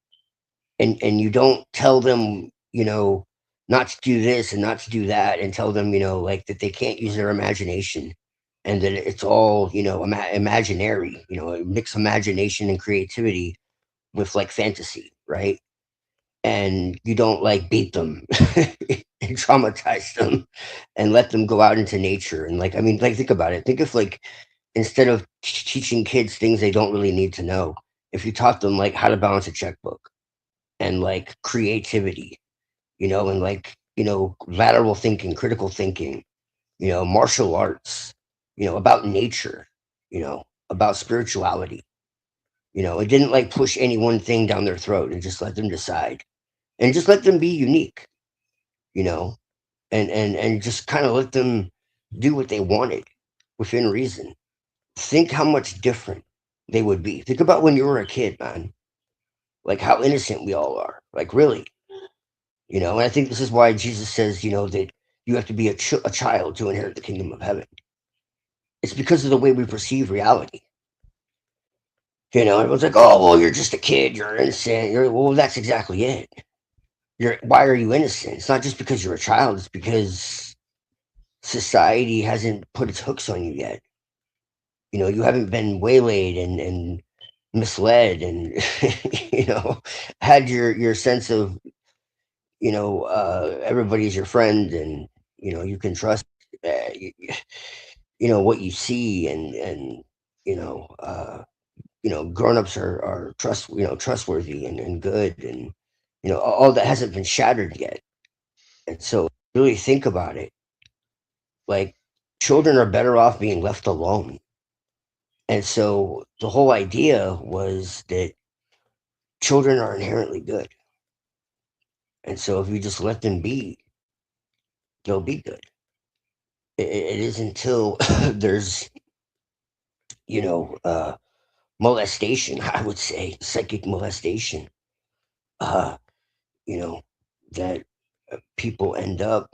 and you don't tell them, not to do this and not to do that, and tell them, like that they can't use their imagination, and that it's all, imaginary, mix imagination and creativity with like fantasy, right? And you don't like beat them and traumatize them and let them go out into nature. And think about it. Think if instead of teaching kids things they don't really need to know, if you taught them like how to balance a checkbook and like creativity, and lateral thinking, critical thinking, martial arts, about nature, about spirituality. It didn't like push any one thing down their throat and just let them decide and just let them be unique, and just kind of let them do what they wanted within reason. Think how much different they would be. Think about when you were a kid, man. Like how innocent we all are. Like really, and I think this is why Jesus says, that you have to be a child to inherit the kingdom of heaven. It's because of the way we perceive reality. Everyone's like, oh, well, you're just a kid. You're innocent. Well, that's exactly it. Why are you innocent? It's not just because you're a child. It's because society hasn't put its hooks on you yet. You haven't been waylaid and misled and, had your sense of, everybody's your friend and, you can trust, what you see and grown-ups are trustworthy and good and, all that hasn't been shattered yet. And so really think about it. Like children are better off being left alone. And so the whole idea was that children are inherently good. And so if you just let them be, they'll be good. It is until there's, molestation, I would say, psychic molestation, that people end up,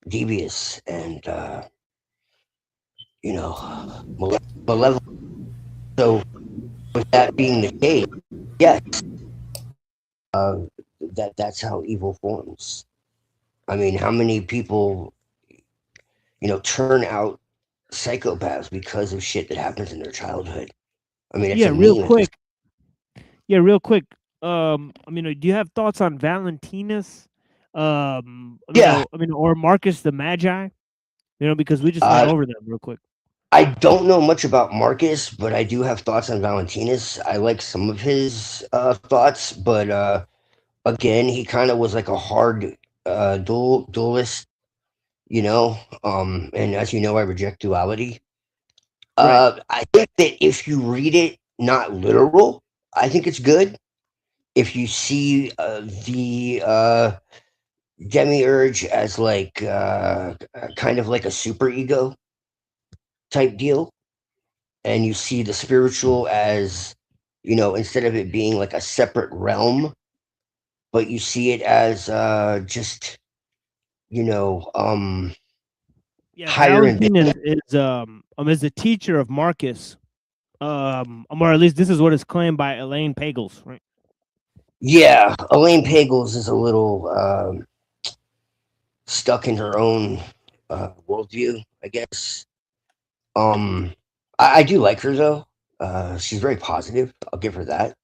devious and, malevolent. So with that being the case, yes, that's how evil forms. I mean, how many people, turn out psychopaths because of shit that happens in their childhood? I mean, it's Yeah, a real meme. quick. Yeah, real quick. I mean, do you have thoughts on Valentinus? Yeah. Or Marcus the Magi? Because we just went over them real quick. I don't know much about Marcus, but I do have thoughts on Valentinus. I like some of his thoughts, but again, he kind of was like a hard dualist, and as you know, I reject duality. Right. I think that if you read it not literal, I think it's good. If you see the demiurge as like kind of like a super ego type deal, and you see the spiritual as, instead of it being like a separate realm, but you see it as just, Yeah, higher in Valentinus is the teacher of Marcus. Or at least this is what is claimed by Elaine Pagels, right? Yeah, Elaine Pagels is a little stuck in her own worldview, I guess. I do like her though. She's very positive. I'll give her that.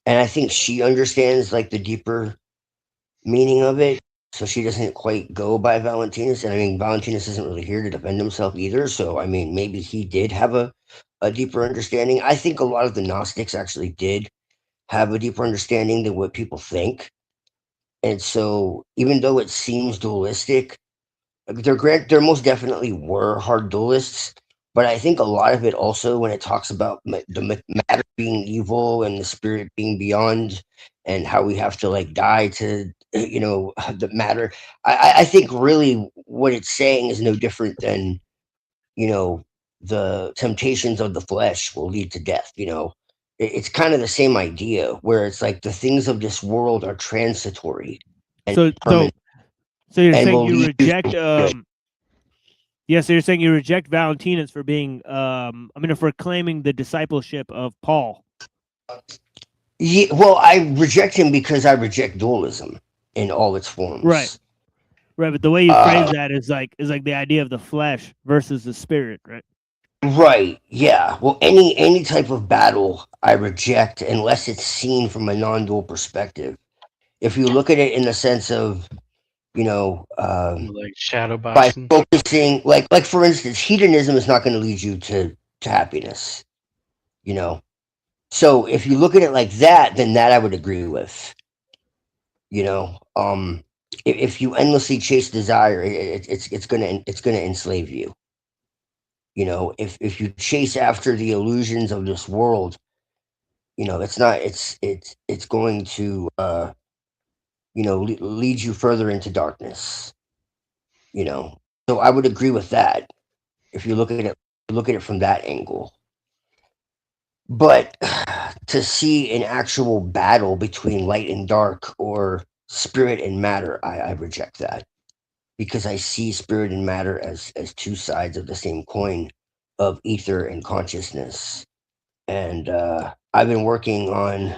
And I think she understands like the deeper meaning of it. So she doesn't quite go by Valentinus. And I mean, Valentinus isn't really here to defend himself either. So, I mean, maybe he did have a deeper understanding. I think a lot of the Gnostics actually did have a deeper understanding than what people think. And so, even though it seems dualistic, there most definitely were hard dualists, but I think a lot of it also, when it talks about the matter being evil and the spirit being beyond, and how we have to like die to the matter. I think really what it's saying is no different than the temptations of the flesh will lead to death. It's kind of the same idea, where it's like the things of this world are transitory and So permanent, you're and saying will you lead to reject good. yeah, so you're saying you reject Valentinus for being for claiming the discipleship of Paul. Yeah, well, I reject him because I reject dualism in all its forms. Right. Right, but the way you phrase that is like the idea of the flesh versus the spirit, right? Right. Yeah. Well, any type of battle I reject unless it's seen from a non-dual perspective. If you look at it in the sense of, Like shadow by boxing. focusing, like for instance, hedonism is not going to lead you to happiness. So if you look at it like that, then that I would agree with. If you endlessly chase desire, it's gonna enslave you. If you chase after the illusions of this world, it's going to lead you further into darkness. So I would agree with that if you look at it from that angle. But to see an actual battle between light and dark, or spirit and matter, I reject that, because I see spirit and matter as two sides of the same coin of ether and consciousness. And I've been working on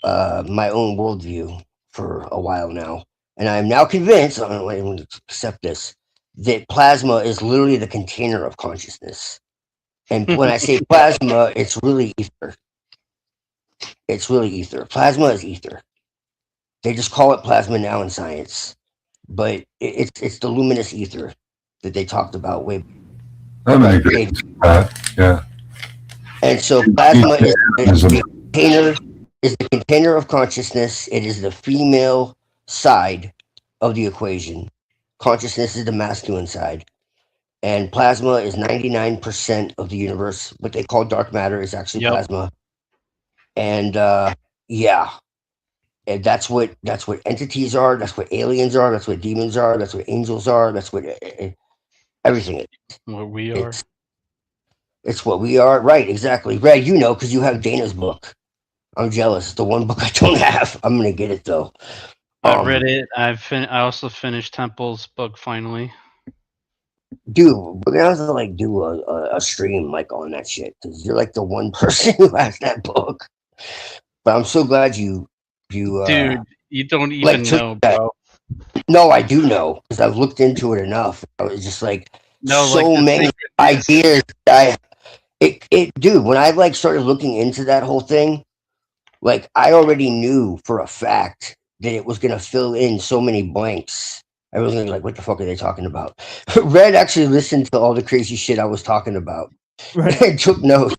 my own worldview for a while now, and I'm now convinced, I'm going to accept this, that plasma is literally the container of consciousness. And when I say plasma, it's really ether. It's really ether. Plasma is ether. They just call it plasma now in science, but it's the luminous ether that they talked about way. I'm agree with that. Yeah. And so plasma is the container of consciousness. It is the female side of the equation. Consciousness is the masculine side. And plasma is 99% of the universe. What they call dark matter is actually plasma. And yeah. And that's what entities are. That's what aliens are. That's what demons are. That's what angels are. That's what everything is. What we are. It's what we are. Right, exactly. Greg, because you have Dana's book. I'm jealous. It's the one book I don't have. I'm going to get it, though. I read it. I also finished Temple's book finally. Dude, we're going to have to, do a stream, on that shit. Because you're, the one person who has that book. But I'm so glad you you Dude, you don't like even took know, that. bro. No, I do know because I've looked into it enough. I was just like No, like so the many secret is ideas. Dude, when I like started looking into that whole thing, like I already knew for a fact that it was gonna fill in so many blanks. I was gonna be like, what the fuck are they talking about? Red actually listened to all the crazy shit I was talking about Right. and took notes.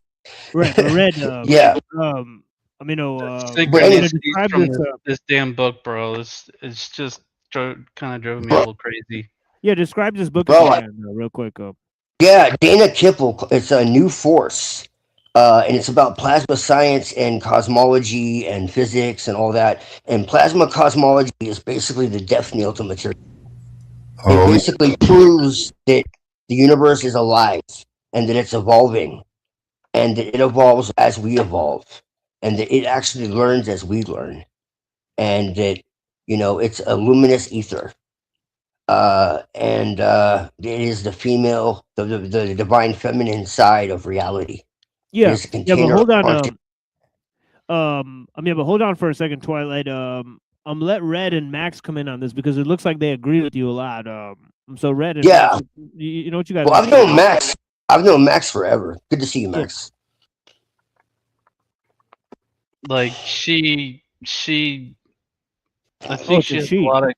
Right, but Red, Yeah. I mean, But anyway, synchronicities describe from this. this damn book, bro. It's just kind of drove me a little crazy. Yeah, describe this book if Bro, you I- can, real quick. Yeah, Dana Kipple. It's a new force, and it's about plasma science and cosmology and physics and all that. And plasma cosmology is basically the death knell to material. It basically proves that the universe is alive and that it's evolving, and that it evolves as we evolve, and that it actually learns as we learn, and that it's a luminous ether. And it is the female, the divine feminine side of reality. It Yeah, is a yeah, but container. hold on. of I mean, but hold on for a second, Twilight. Let Red and Max come in on this because it looks like they agree with you a lot. So Red and Yeah. Max, you know what you guys? Well, want I've to say? known Max. I've known Max forever. Good to see you, Max. Like I Oh, think it's she a has a she. lot of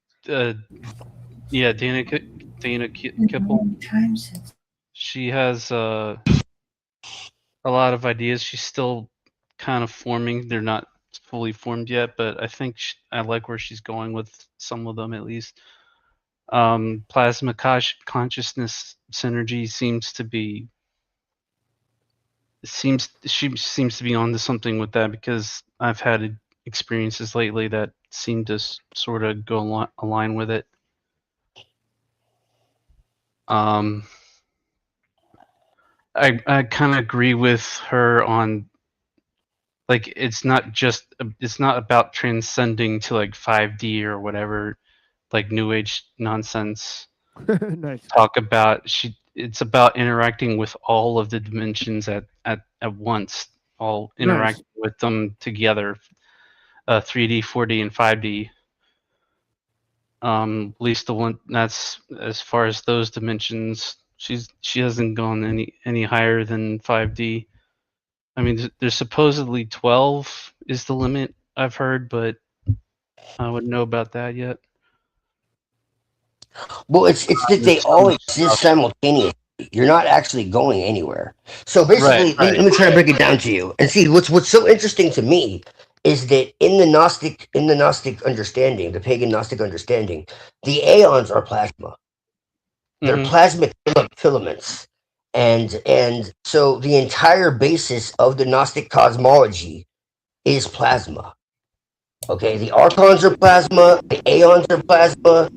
yeah, Dana Kipple. She has a lot of ideas. She's still kind of forming. They're not fully formed yet, but I think I like where she's going with some of them at least. Plasma consciousness synergy she seems to be onto something with that because I've had experiences lately that seem to sort of go align with it. I kind of agree with her on like it's not about transcending to like 5D or whatever like new age nonsense. Nice. Talk about it's about interacting with all of the dimensions at once, all Nice. interacting with them together, 3D, 4D, and 5D. At least the one that's as far as those dimensions. She hasn't gone any higher than 5D. I mean, there's supposedly 12 is the limit I've heard, but I wouldn't know about that yet. Well, it's that they all exist simultaneously. You're not actually going anywhere. So basically, Right. let me try to break it down to you and see what's so interesting to me is that in the Gnostic understanding, the pagan Gnostic understanding, the aeons are plasma. They're plasmic filaments, and so the entire basis of the Gnostic cosmology is plasma. Okay, the archons are plasma, the aeons are plasma.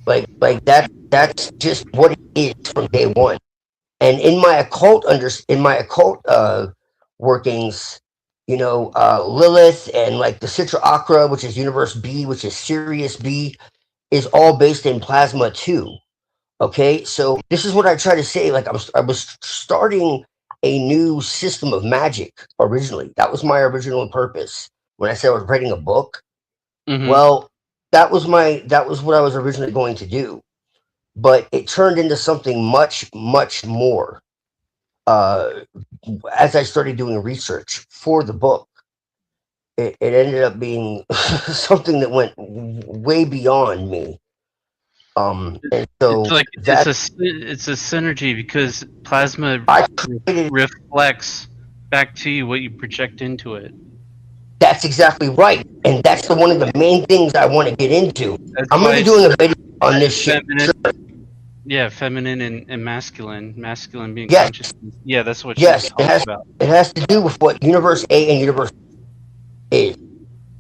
Like that's just what it is from day one. And in my occult workings, Lilith and like the Citra Akra, which is Universe B, which is Sirius B, is all based in plasma too. Okay, so this is what I try to say. Like I was starting a new system of magic originally. That was my original purpose when I said I was writing a book. Well, that was what I was originally going to do, but it turned into something much more. As I started doing research for the book, it ended up being something that went way beyond me. And so It's like it's a synergy because plasma reflects back to you what you project into it. That's exactly right, and that's one of the main things I want to get into. That's I'm going to be doing a video on this shit. Yeah, feminine and masculine. Masculine being Yes. consciousness. Yeah, that's what Yes, she talks about. it has to do with what Universe A and Universe is.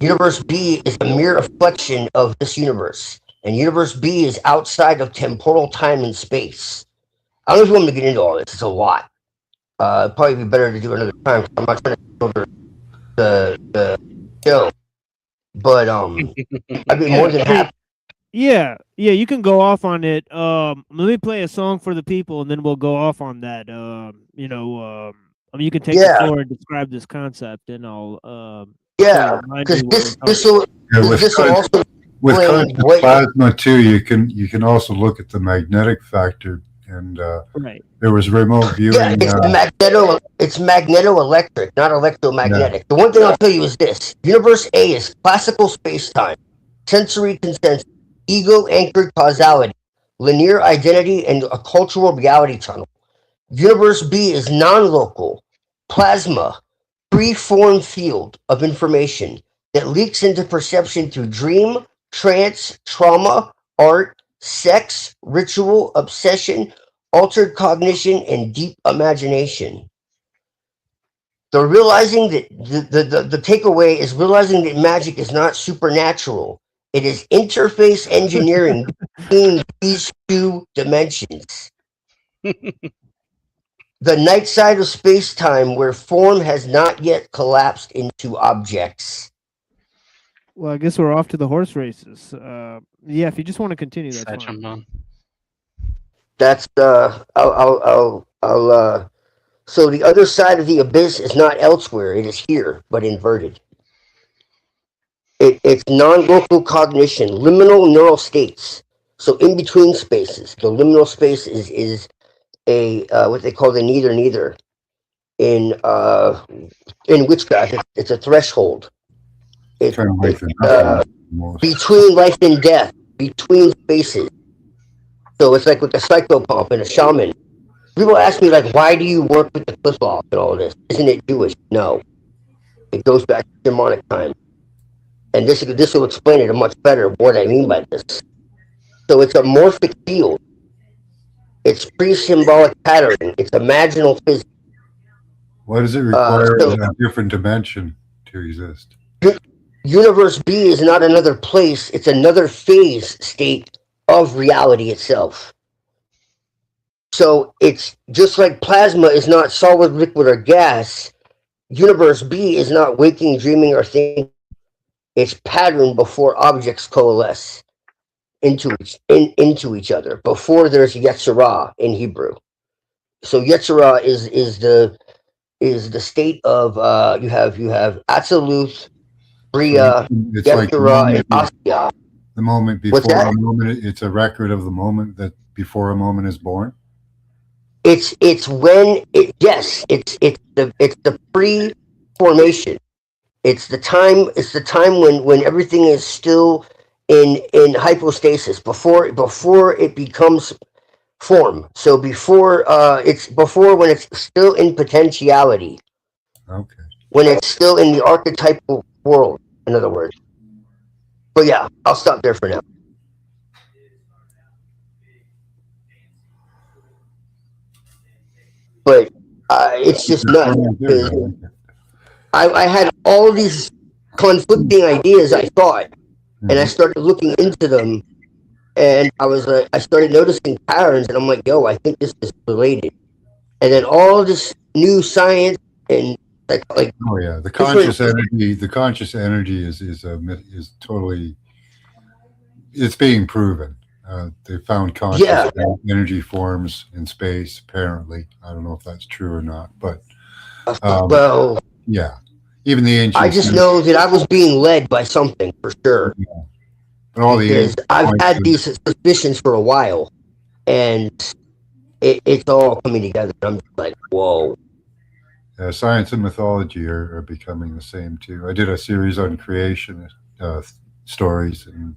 Universe B is a mere reflection of this universe, and Universe B is outside of temporal time and space. I don't know if you want me to get into all this. It's a lot. It'd probably be better to do another time. I'm not trying to go over the show, but I'd be more than happy. Yeah, you can go off on it. Let me play a song for the people, and then we'll go off on that. I mean, you can take the floor and describe this concept, and I'll Yeah, remind because me what we're this will Yeah, with this will also explain constant what. plasma too, you can also look at the magnetic factor, and Right. there was remote Yeah, viewing. it's magnetoelectric, not Yeah, electromagnetic. The one thing I'll tell you is this: Universe A is classical space-time, sensory consensus, ego-anchored causality, linear identity, and a cultural reality tunnel. Universe B is non-local, plasma, free-form field of information that leaks into perception through dream, trance, trauma, art, sex, ritual, obsession, altered cognition, and deep imagination. So realizing that the takeaway is realizing that magic is not supernatural. It is interface engineering between these two dimensions. The night side of space-time where form has not yet collapsed into objects. Well, I guess we're off to the horse races. Yeah, if you just want to continue, that's Sad fine. Shambhala. That's I'll so the other side of the abyss is not elsewhere, it is here, but inverted. It's non-local cognition, liminal neural states. So in between spaces, the liminal space is a what they call the neither. In witchcraft, it's a threshold. It's kind of like the between life and death, between spaces. So it's like with the psychopomp and a shaman. People ask me like, why do you work with the flip-flop and all this? Isn't it Jewish? No, it goes back to shamanic time, and this will explain it much better what I mean by this. So it's a morphic field. It's pre-symbolic patterning. It's imaginal physics. Why does it require a different dimension to exist? Universe B is not another place. It's another phase state of reality itself. So it's just like plasma is not solid, liquid, or gas. Universe B is not waking, dreaming, or thinking. It's patterned before objects coalesce into each other. Before there's Yetzirah in Hebrew. So Yetzirah is the state of you have Absolute, Bria, It's like Yetzirah, and Asya. the moment What's before that? a moment. It's a record of the moment that before a moment is born. It's when it yes it's the pre-formation. It's the time when everything is still in hypostasis before it becomes form. So before when it's still in potentiality. Okay. When it's still in the archetypal world, in other words. But yeah, I'll stop there for now. But it's just nuts because I had all these conflicting ideas, I thought, and I started looking into them, and I started noticing patterns, and I'm like, yo, I think this is related. And then all this new science and like oh yeah, the conscious energy is totally, it's being proven. They found conscious energy forms in space. Apparently, I don't know if that's true or not, but well, yeah, even the ancient. I just know that I was being led by something for sure. Yeah. But all the I've had these suspicions for a while, and it's all coming together. I'm just like, whoa. Science and mythology are becoming the same too. I did a series on creation stories, and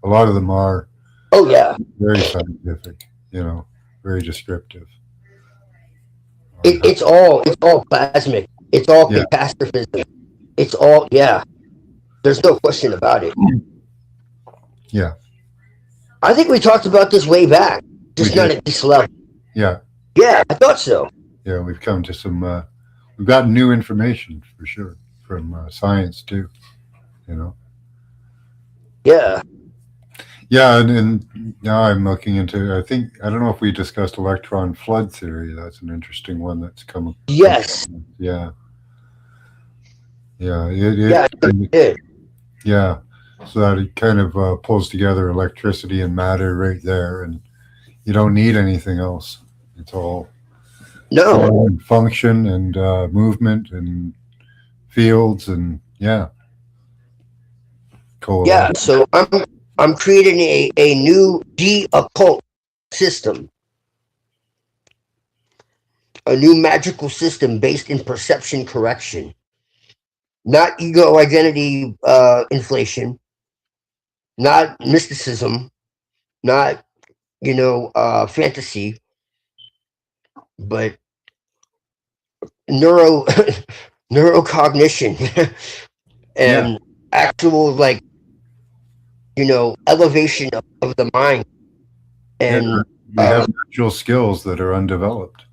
a lot of them are very scientific, very descriptive. It's all plasmic. It's all catastrophism. It's all there's no question about it. Yeah. I think we talked about this way back, just not at this level. Yeah. Yeah, I thought so. Yeah, we've come to some we've gotten new information for sure from science too, Yeah. Yeah, and now I'm looking into, I don't know if we discussed electron flood theory. That's an interesting one that's come. Yes. Yeah. Yeah. It did. Yeah. So that it kind of pulls together electricity and matter right there, and you don't need anything else. It's all function and movement and fields, and Yeah, so I'm creating a new de-occult system, a new magical system based in perception correction, not ego identity inflation, not mysticism, not fantasy, but neurocognition and actual elevation of the mind. And we have natural skills that are undeveloped,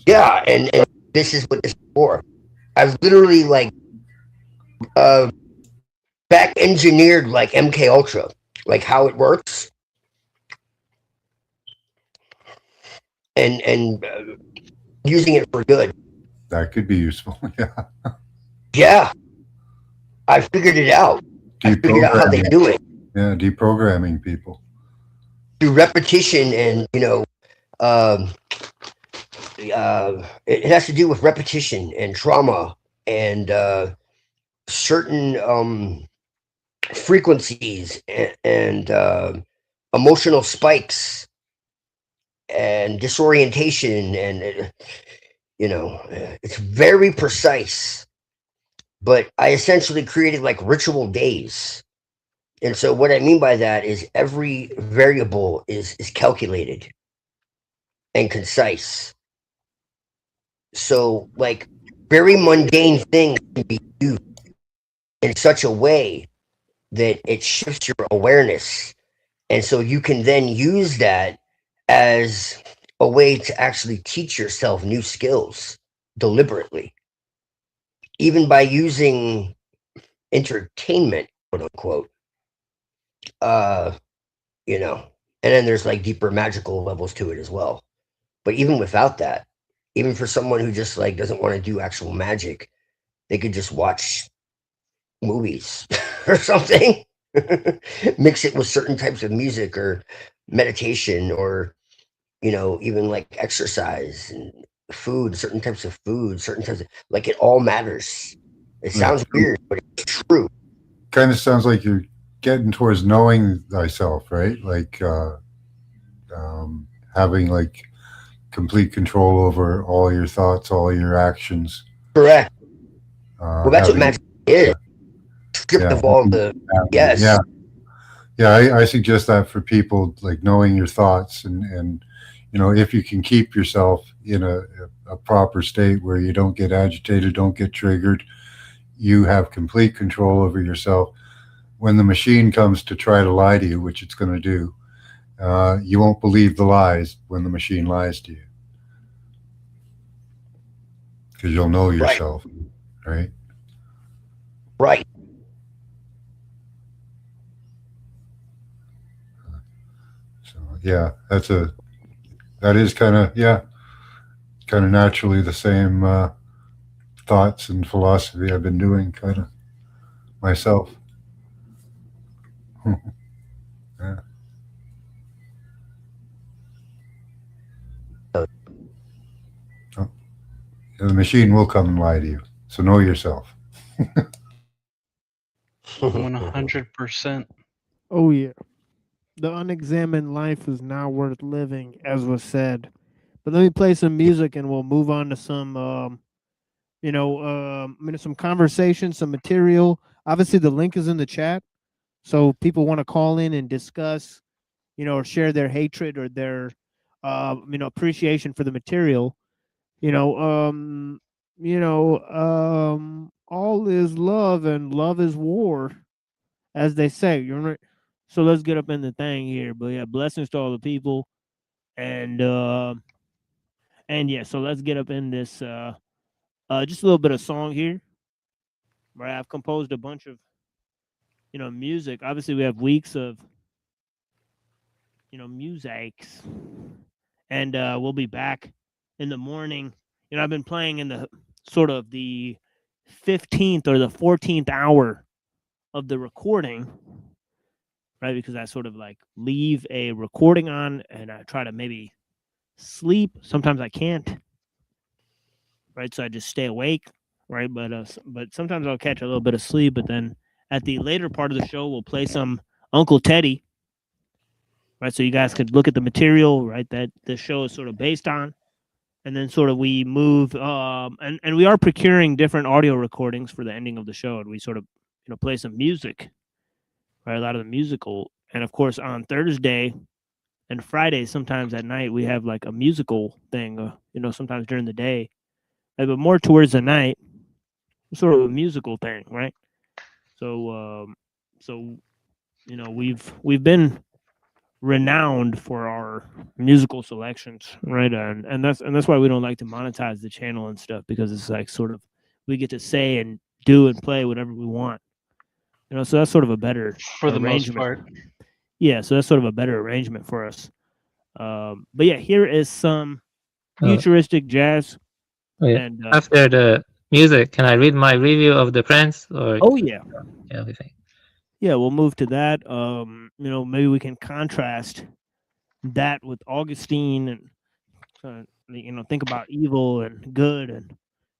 Yeah, and this is what this is for. I've literally back engineered MK Ultra, like how it works, and using it for good. That could be useful. Yeah. Yeah, I figured it out. I figured out how they do it. Yeah, deprogramming people through repetition, and it has to do with repetition and trauma and certain frequencies and emotional spikes and disorientation, and it's very precise. But I essentially created ritual days. And so what I mean by that is every variable is calculated and concise. So very mundane things can be used in such a way that it shifts your awareness. And so you can then use that as a way to actually teach yourself new skills deliberately, even by using entertainment, quote unquote. And then there's deeper magical levels to it as well. But even without that, even for someone who just doesn't want to do actual magic, they could just watch movies or something, mix it with certain types of music or meditation, or even exercise and food, certain types of food, certain types of it all matters. It sounds weird, but it's true. Kind of sounds like you're getting towards knowing thyself, right? Having complete control over all your thoughts, all your actions. Correct. Well, that's what magic is. Stripped of all the yes. Yeah. I suggest that for people, knowing your thoughts, and if you can keep yourself in a proper state where you don't get agitated, don't get triggered, you have complete control over yourself. When the machine comes to try to lie to you, which it's going to do, you won't believe the lies when the machine lies to you, because you'll know yourself, right? Right. So yeah, that is kind of naturally the same thoughts and philosophy I've been doing kind of myself. Yeah. Oh. The machine will come and lie to you, so know yourself. 100%. Oh yeah, the unexamined life is not worth living, as was said. But let me play some music, and we'll move on to some, some conversation, some material. Obviously, the link is in the chat, so people want to call in and discuss, or share their hatred or their, appreciation for the material. All is love and love is war, as they say. You're right. So let's get up in the thing here. But yeah, blessings to all the people, and yeah, so let's get up in this. Just a little bit of song here, where I've composed a bunch of, music. Obviously, we have weeks of, musics, and we'll be back in the morning. I've been playing in the sort of the 15th or the 14th hour of the recording, right? Because I sort of leave a recording on, and I try to maybe sleep. Sometimes I can't, right? So I just stay awake, right? But sometimes I'll catch a little bit of sleep, but then at the later part of the show, we'll play some Uncle Teddy, right? So you guys could look at the material, right, that the show is sort of based on. And then sort of we move, and we are procuring different audio recordings for the ending of the show. And we sort of, play some music, right? A lot of the musical. And of course, on Thursday and Friday, sometimes at night, we have like a musical thing, sometimes during the day, but more towards the night, sort of a musical thing, right? So, we've been renowned for our musical selections, right? And that's why we don't like to monetize the channel and stuff, because it's like sort of we get to say and do and play whatever we want, so that's sort of a better for the most arrangement. part. Yeah, so that's sort of a better arrangement for us. But yeah, here is some futuristic jazz. And after the music, can I read my review of the Prince? Or oh yeah, everything. Yeah, we'll move to that. Maybe we can contrast that with Augustine, and think about evil and good,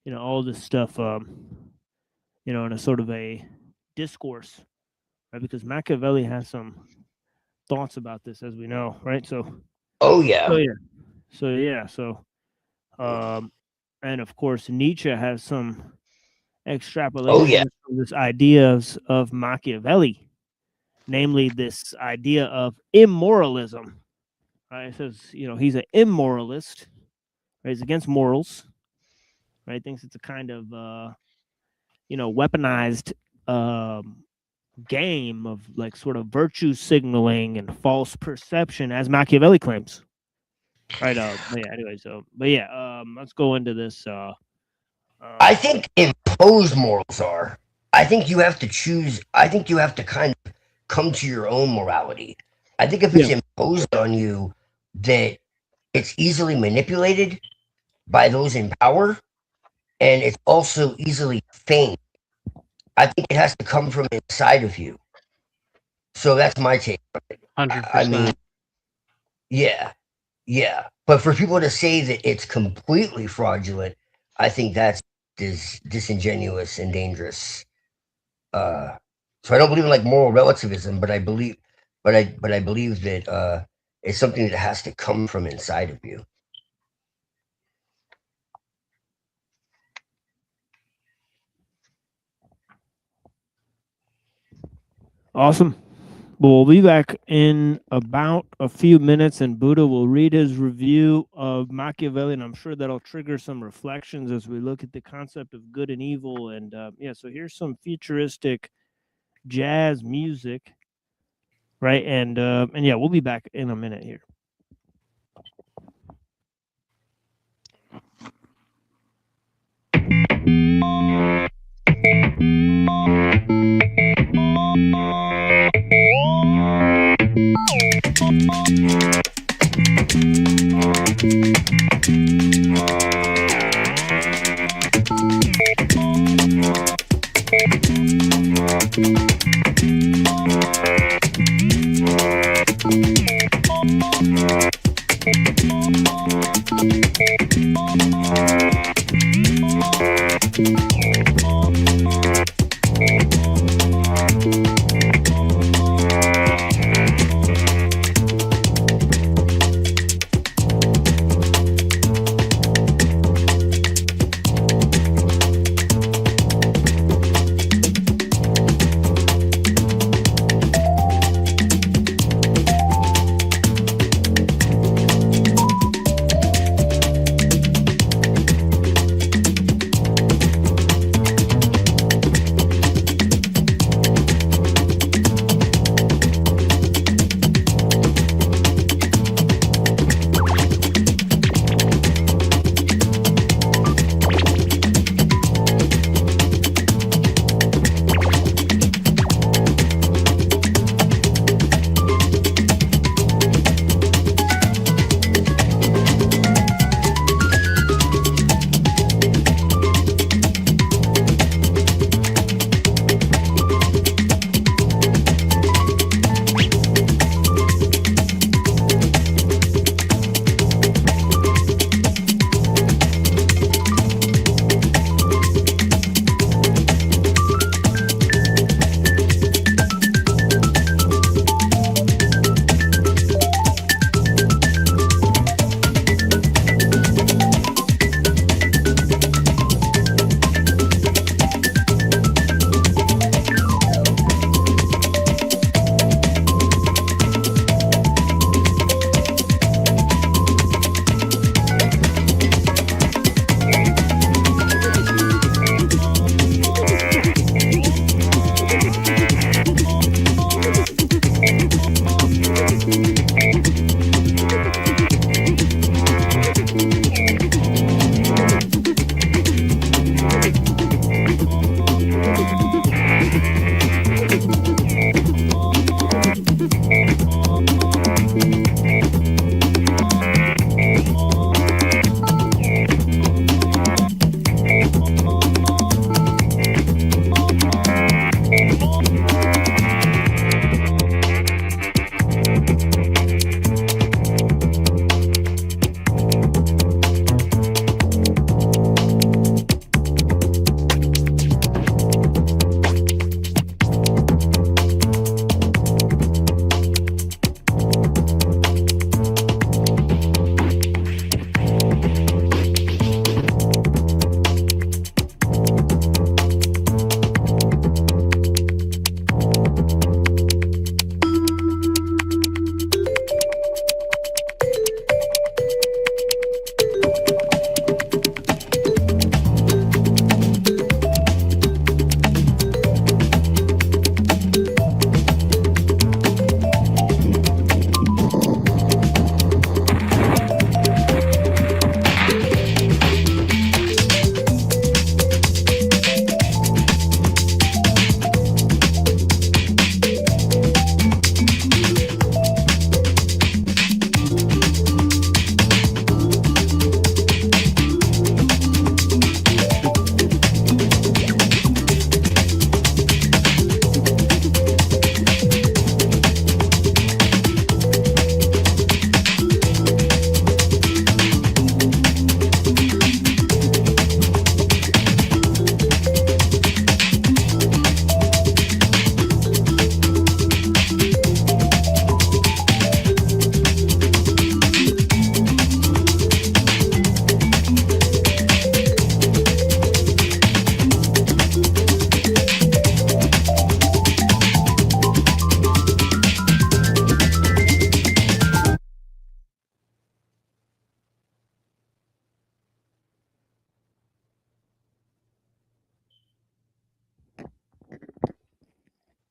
and all this stuff. In a sort of a discourse, right? Because Machiavelli has some thoughts about this, as we know, right? So, and of course Nietzsche has some extrapolation from this ideas of Machiavelli, namely this idea of immoralism. Right? It says, he's an immoralist, right? He's against morals, right? He thinks it's a kind of weaponized game of like sort of virtue signaling and false perception, as Machiavelli claims. Right. Let's go into this. I think imposed morals are. I think you have to choose. I think you have to kind of come to your own morality. I think if it's imposed on you, that it's easily manipulated by those in power, and it's also easily feigned. I think it has to come from inside of you. So that's my take on it. 100%. I mean, yeah. But for people to say that it's completely fraudulent, I think that's disingenuous and dangerous. So I don't believe in like moral relativism, but I believe that it's something that has to come from inside of you. Awesome. Well, we'll be back in about a few minutes, and Buddha will read his review of Machiavelli, and I'm sure that'll trigger some reflections as we look at the concept of good and evil. And so here's some futuristic jazz music, right? And we'll be back in a minute here.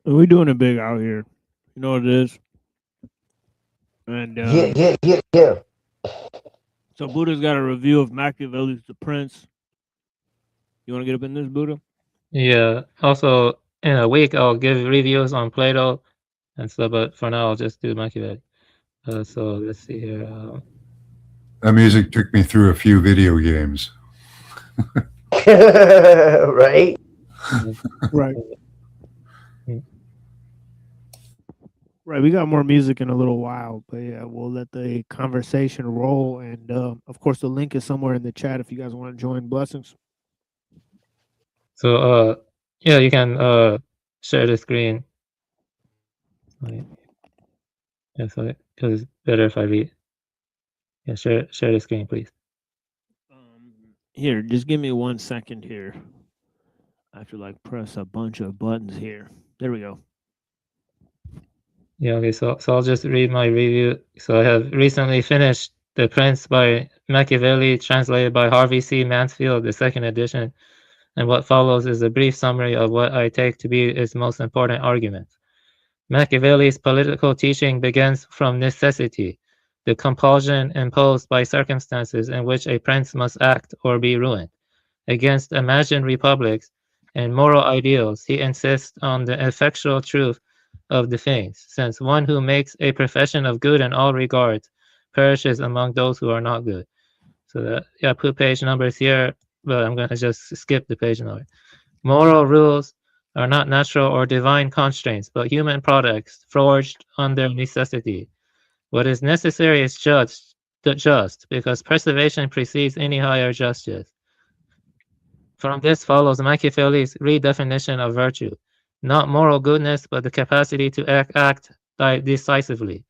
We're doing it big out here. You know what it is. And Yeah. so Buddha's got a review of Machiavelli's The Prince. You want to get up in this, Buddha? Yeah. Also, in a week, I'll give reviews on Plato and stuff, but for now, I'll just do Machiavelli. So let's see here. That music took me through a few video games. Right? Right. Right, we got more music in a little while, but yeah, we'll let the conversation roll. And of course, the link is somewhere in the chat if you guys want to join. Blessings. So, yeah, you can share the screen. Yeah, so because it's better if I read. Yeah, share the screen, please. Here, just give me 1 second here. I have to like press a bunch of buttons here. There we go. Yeah, okay, so I'll just read my review. So I have recently finished The Prince by Machiavelli, translated by Harvey C. Mansfield, the second edition, and what follows is a brief summary of what I take to be its most important arguments. Machiavelli's political teaching begins from necessity, the compulsion imposed by circumstances in which a prince must act or be ruined. Against imagined republics and moral ideals, he insists on the effectual truth of the things, since one who makes a profession of good in all regards perishes among those who are not good. So that, yeah, I put page numbers here, but I'm going to just skip the page number. Moral rules are not natural or divine constraints, but human products forged under necessity. What is necessary is just, because preservation precedes any higher justice. From this follows Machiavelli's redefinition of virtue, not moral goodness, but the capacity to act decisively,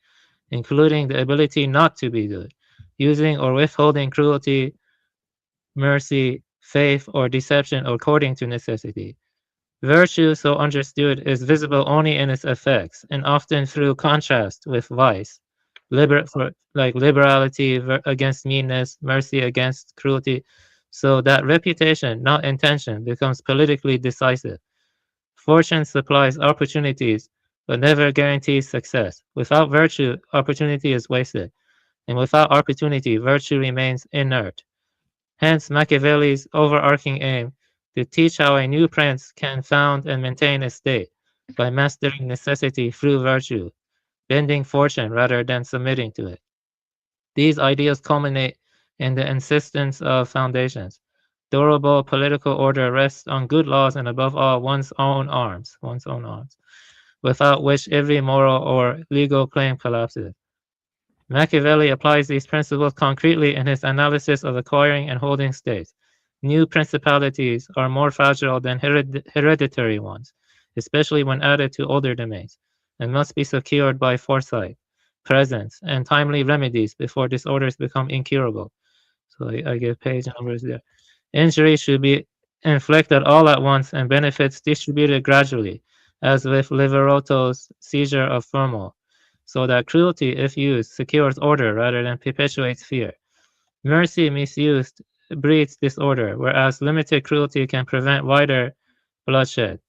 including the ability not to be good, using or withholding cruelty, mercy, faith, or deception according to necessity. Virtue, so understood, is visible only in its effects, and often through contrast with vice, liberality against meanness, mercy against cruelty, so that reputation, not intention, becomes politically decisive. Fortune supplies opportunities, but never guarantees success. Without virtue, opportunity is wasted, and without opportunity, virtue remains inert. Hence, Machiavelli's overarching aim to teach how a new prince can found and maintain a state by mastering necessity through virtue, bending fortune rather than submitting to it. These ideas culminate in the insistence of foundations. Durable political order rests on good laws and above all one's own arms, without which every moral or legal claim collapses. Machiavelli applies these principles concretely in his analysis of acquiring and holding states. New principalities are more fragile than hereditary ones, especially when added to older domains, and must be secured by foresight, presence, and timely remedies before disorders become incurable. So I give page numbers there. Injury should be inflicted all at once and benefits distributed gradually, as with Liverotto's seizure of Fermo, so that cruelty, if used, secures order rather than perpetuates fear. Mercy misused breeds disorder, whereas limited cruelty can prevent wider bloodshed.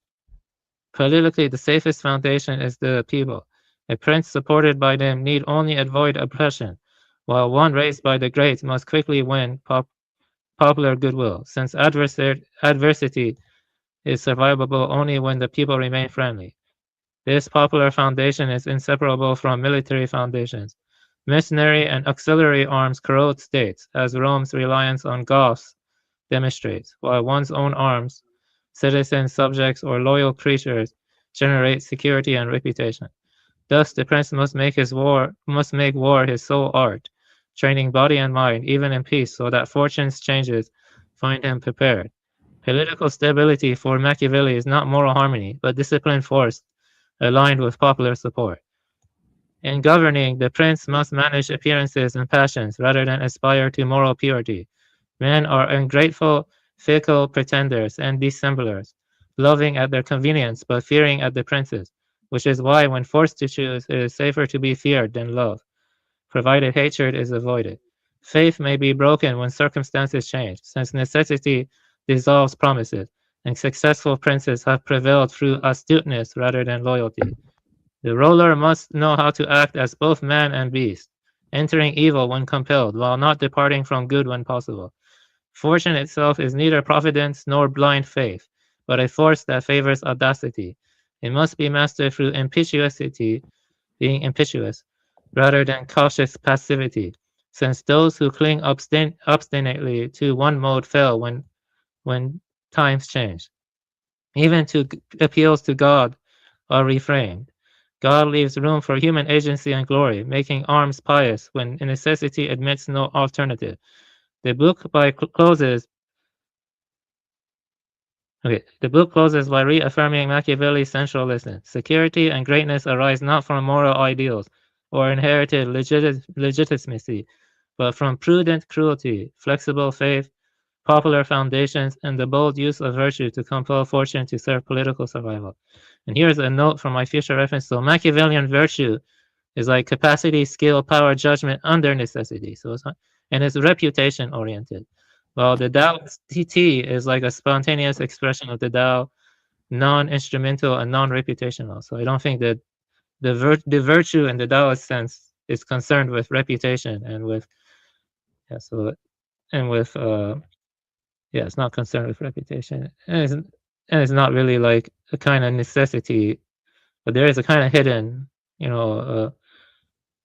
Politically, the safest foundation is the people. A prince supported by them need only avoid oppression, while one raised by the great must quickly win popular goodwill, since adversity is survivable only when the people remain friendly. This popular foundation is inseparable from military foundations. Mercenary and auxiliary arms corrode states, as Rome's reliance on Goths demonstrates, while one's own arms, citizens, subjects, or loyal creatures generate security and reputation. Thus, the prince must make war his sole art, training body and mind, even in peace, so that fortune's changes find him prepared. Political stability for Machiavelli is not moral harmony, but disciplined force aligned with popular support. In governing, the prince must manage appearances and passions rather than aspire to moral purity. Men are ungrateful, fickle pretenders and dissemblers, loving at their convenience but fearing at the prince's, which is why when forced to choose, it is safer to be feared than loved, provided hatred is avoided. Faith may be broken when circumstances change, since necessity dissolves promises, and successful princes have prevailed through astuteness rather than loyalty. The ruler must know how to act as both man and beast, entering evil when compelled, while not departing from good when possible. Fortune itself is neither providence nor blind faith, but a force that favors audacity. It must be mastered through impetuosity, being impetuous, rather than cautious passivity, since those who cling obstinately to one mode fail when times change. Even appeals to God are reframed. God leaves room for human agency and glory, making arms pious when necessity admits no alternative. The book closes by reaffirming Machiavelli's central lesson. Security and greatness arise not from moral ideals or inherited legitimacy, but from prudent cruelty, flexible faith, popular foundations, and the bold use of virtue to compel fortune to serve political survival. And here's a note from my future reference. So Machiavellian virtue is like capacity, skill, power, judgment under necessity. So it's reputation oriented. Well, the Tao TT is like a spontaneous expression of the Tao, non-instrumental and non-reputational. So I don't think that the virtue in the Taoist sense is concerned with reputation and with it's not concerned with reputation, and it's not really like a kind of necessity, but there is a kind of hidden,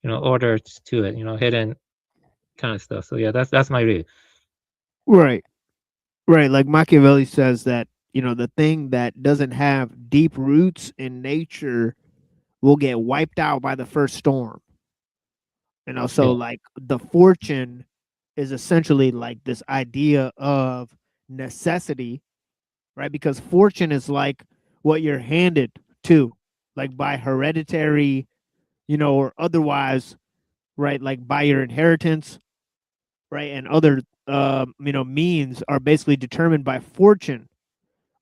order to it, hidden kind of stuff. So yeah, that's my read. Right. Right. Like Machiavelli says that, the thing that doesn't have deep roots in nature will get wiped out by the first storm. So Yeah. like the fortune is essentially like this idea of necessity, right? Because fortune is like what you're handed to, like by hereditary, or otherwise, right? Like by your inheritance, right? And other, means are basically determined by fortune,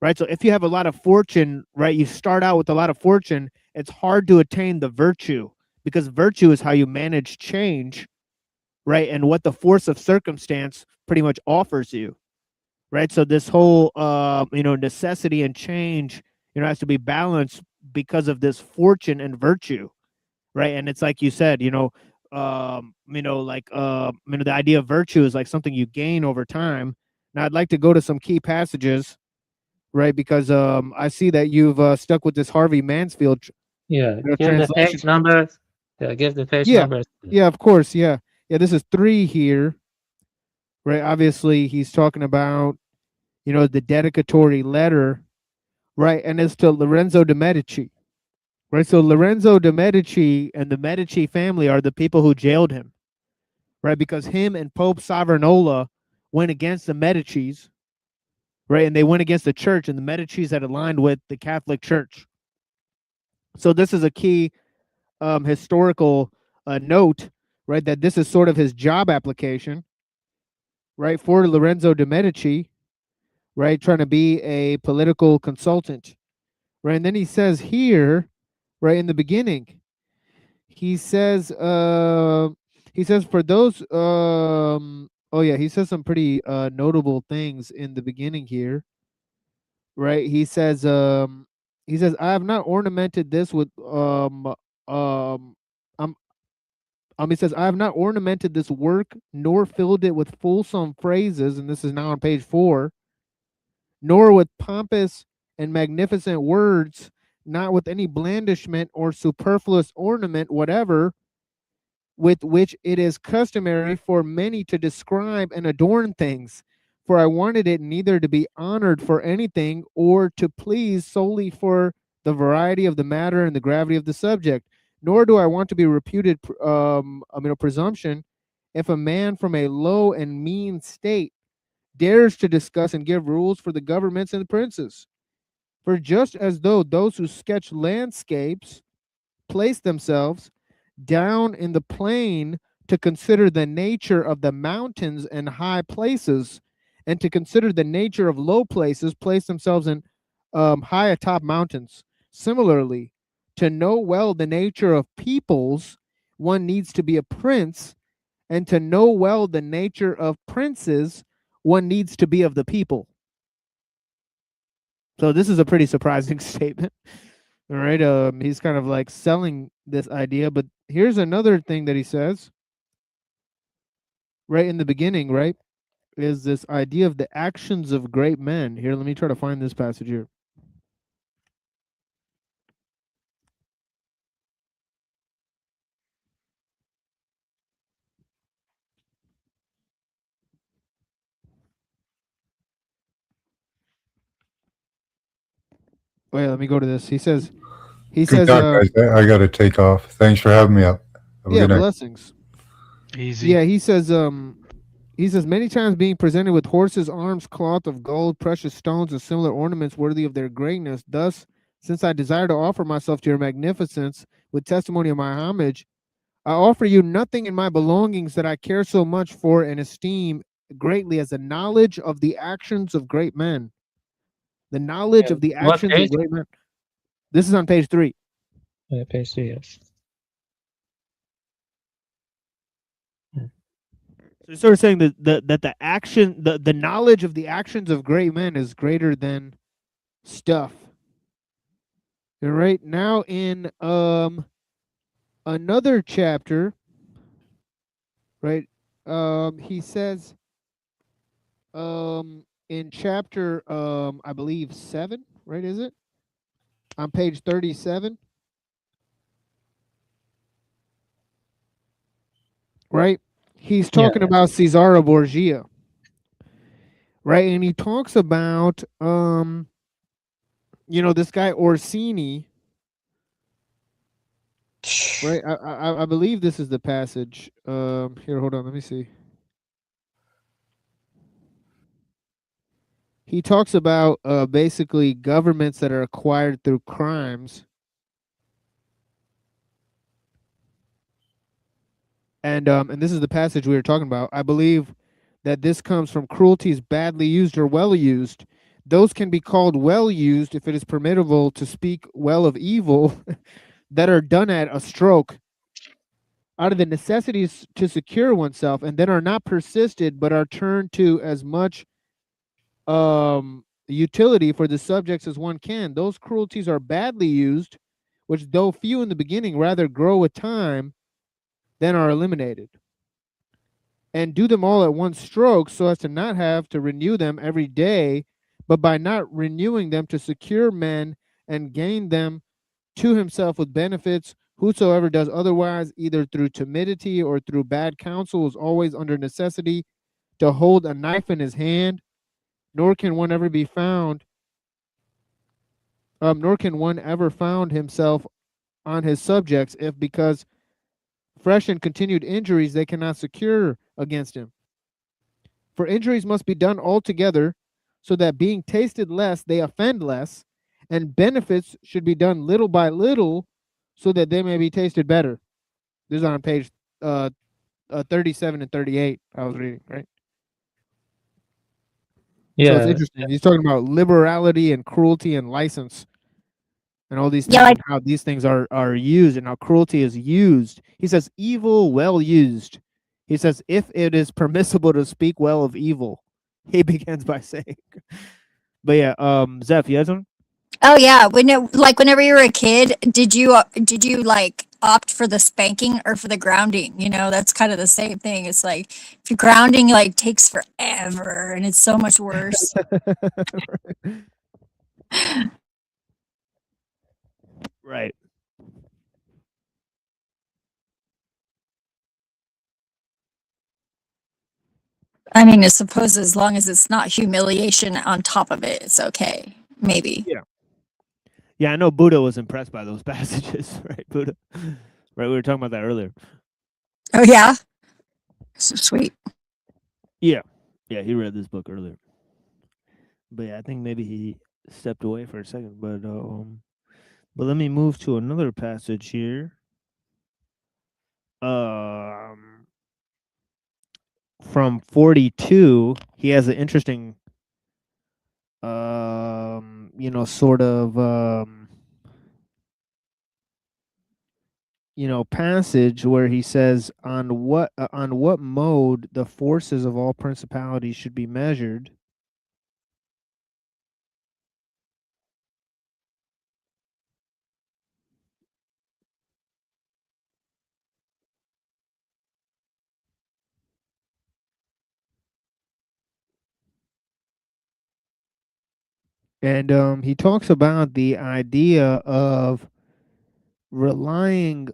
right? So if you have a lot of fortune, right, you start out with a lot of fortune, it's hard to attain the virtue, because virtue is how you manage change, right? And what the force of circumstance pretty much offers you, right? So this whole, necessity and change, has to be balanced because of this fortune and virtue, right? And it's like you said, the idea of virtue is like something you gain over time. Now I'd like to go to some key passages, right? Because I see that you've stuck with this Harvey Mansfield Yeah, give the translation. page numbers. Yeah, give the page Yeah, numbers. yeah, of course, yeah. This is 3 here, right? Obviously, he's talking about, the dedicatory letter, right? And it's to Lorenzo de Medici, right? So Lorenzo de Medici and the Medici family are the people who jailed him, right? Because him and Pope Savonarola went against the Medicis, right? And they went against the church, and the Medicis had aligned with the Catholic Church. So this is a key historical note, right? That this is sort of his job application, right? For Lorenzo de Medici, right? Trying to be a political consultant, right? And then he says here, right in the beginning, he says for those, he says some pretty notable things in the beginning here, right? He says, I have not ornamented this with he says, I have not ornamented this work, nor filled it with fulsome phrases, and this is now on page 4, nor with pompous and magnificent words, not with any blandishment or superfluous ornament whatever, with which it is customary for many to describe and adorn things. For I wanted it neither to be honored for anything or to please solely for the variety of the matter and the gravity of the subject. Nor do I want to be reputed presumption if a man from a low and mean state dares to discuss and give rules for the governments and the princes. For just as though those who sketch landscapes place themselves down in the plain to consider the nature of the mountains and high places, and to consider the nature of low places, place themselves in high atop mountains. Similarly, to know well the nature of peoples, one needs to be a prince, and to know well the nature of princes, one needs to be of the people. So this is a pretty surprising statement. All right. He's kind of like selling this idea, but here's another thing that he says right in the beginning, right? Is this idea of the actions of great men. Here, let me try to find this passage here. Wait, let me go to this. He says, Good talk, guys. I got to take off. Thanks for having me up. Have a yeah, good night. blessings. Easy. Yeah, he says, many times being presented with horses, arms, cloth of gold, precious stones, and similar ornaments worthy of their greatness. Thus, since I desire to offer myself to your magnificence with testimony of my homage, I offer you nothing in my belongings that I care so much for and esteem greatly as the knowledge of the actions of great men. The knowledge of the What actions page? of great men. This is on page 3. Yeah, page 3, yes. So he's sort of saying that the action, the knowledge of the actions of great men is greater than stuff. All right. Now in another chapter, right? He says in chapter I believe 7, right? Is it? On page 37. Right? He's talking about Cesare Borgia. Right? And he talks about this guy Orsini. Right? I believe this is the passage. Here, hold on, let me see. He talks about basically governments that are acquired through crimes. And this is the passage we were talking about. I believe that this comes from cruelties badly used or well used. Those can be called well used if it is permissible to speak well of evil that are done at a stroke out of the necessities to secure oneself, and then are not persisted but are turned to as much utility for the subjects as one can. Those cruelties are badly used, which though few in the beginning rather grow with time than are eliminated, and do them all at one stroke so as to not have to renew them every day, but by not renewing them to secure men and gain them to himself with benefits. Whosoever does otherwise, either through timidity or through bad counsel, is always under necessity to hold a knife in his hand, nor can one ever be found, nor can one ever found himself on his subjects, if because fresh and continued injuries they cannot secure against him. For injuries must be done altogether, so that being tasted less, they offend less, and benefits should be done little by little, so that they may be tasted better. This is on page 37 and 38. I was reading, right? Yeah. So it's interesting. He's talking about liberality and cruelty and license and all these things, Yeah, and how these things are used and how cruelty is used. He says evil well used. He says if it is permissible to speak well of evil, he begins by saying. But yeah, Zeph, you had something? Oh yeah, whenever you were a kid, did you like opt for the spanking or for the grounding? That's kind of the same thing. It's like if you're grounding like takes forever and it's so much worse. Right. I mean, I suppose as long as it's not humiliation on top of it, it's okay. Maybe. Yeah. Yeah, I know Buddha was impressed by those passages, right? Buddha. Right, we were talking about that earlier. Oh yeah? So sweet. Yeah. Yeah, he read this book earlier. But yeah, I think maybe he stepped away for a second. But let me move to another passage here. From 42, he has an interesting sort of passage where he says on what mode the forces of all principalities should be measured. And he talks about the idea of relying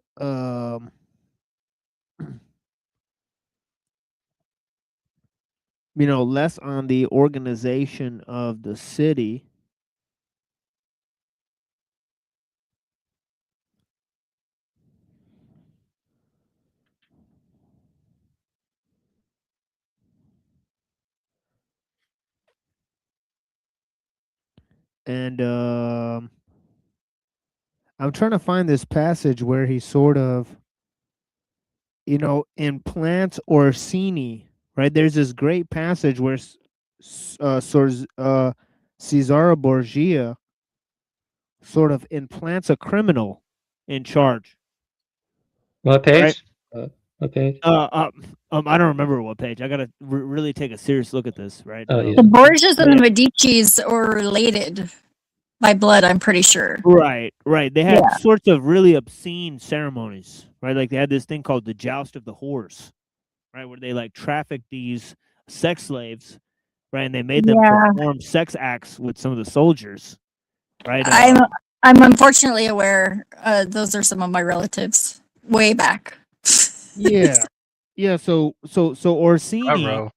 less on the organization of the city and I'm trying to find this passage where he sort of implants Orsini, right? There's this great passage where Cesare Borgia sort of implants a criminal in charge. What Right? page? What page? I don't remember what page. I gotta really take a serious look at this, right? Oh, yeah. The Borgias and the Medicis are related by blood, I'm pretty sure. Right. They had Yeah. sorts of really obscene ceremonies, right? Like they had this thing called the Joust of the Horse, right, where they like trafficked these sex slaves, right, and they made them Yeah. perform sex acts with some of the soldiers, right? I'm unfortunately aware. Those are some of my relatives way back. Yeah. So Orsini. Ruh-roh.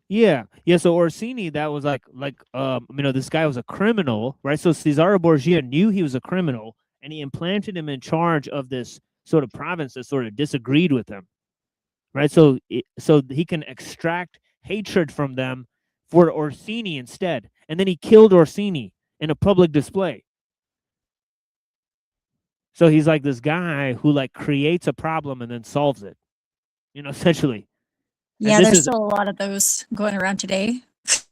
Yeah. So Orsini, that was like this guy was a criminal, right? So Cesare Borgia knew he was a criminal, and he implanted him in charge of this sort of province that sort of disagreed with him, right? So he can extract hatred from them for Orsini instead, and then he killed Orsini in a public display. So he's like this guy who like creates a problem and then solves it, essentially. Yeah, there's still a lot of those going around today.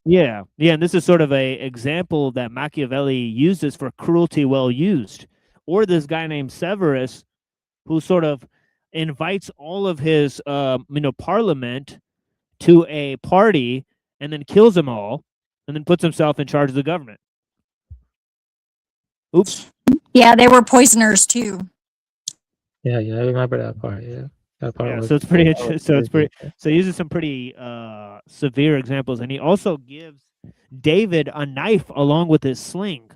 Yeah, and this is sort of a example that Machiavelli uses for cruelty well used. Or this guy named Severus, who sort of invites all of his, parliament to a party and then kills them all and then puts himself in charge of the government. Oops. Yeah, they were poisoners too. Yeah, I remember that part. Yeah, that part. Yeah, was, so it's pretty interesting. So he uses some pretty severe examples, and he also gives David a knife along with his sling.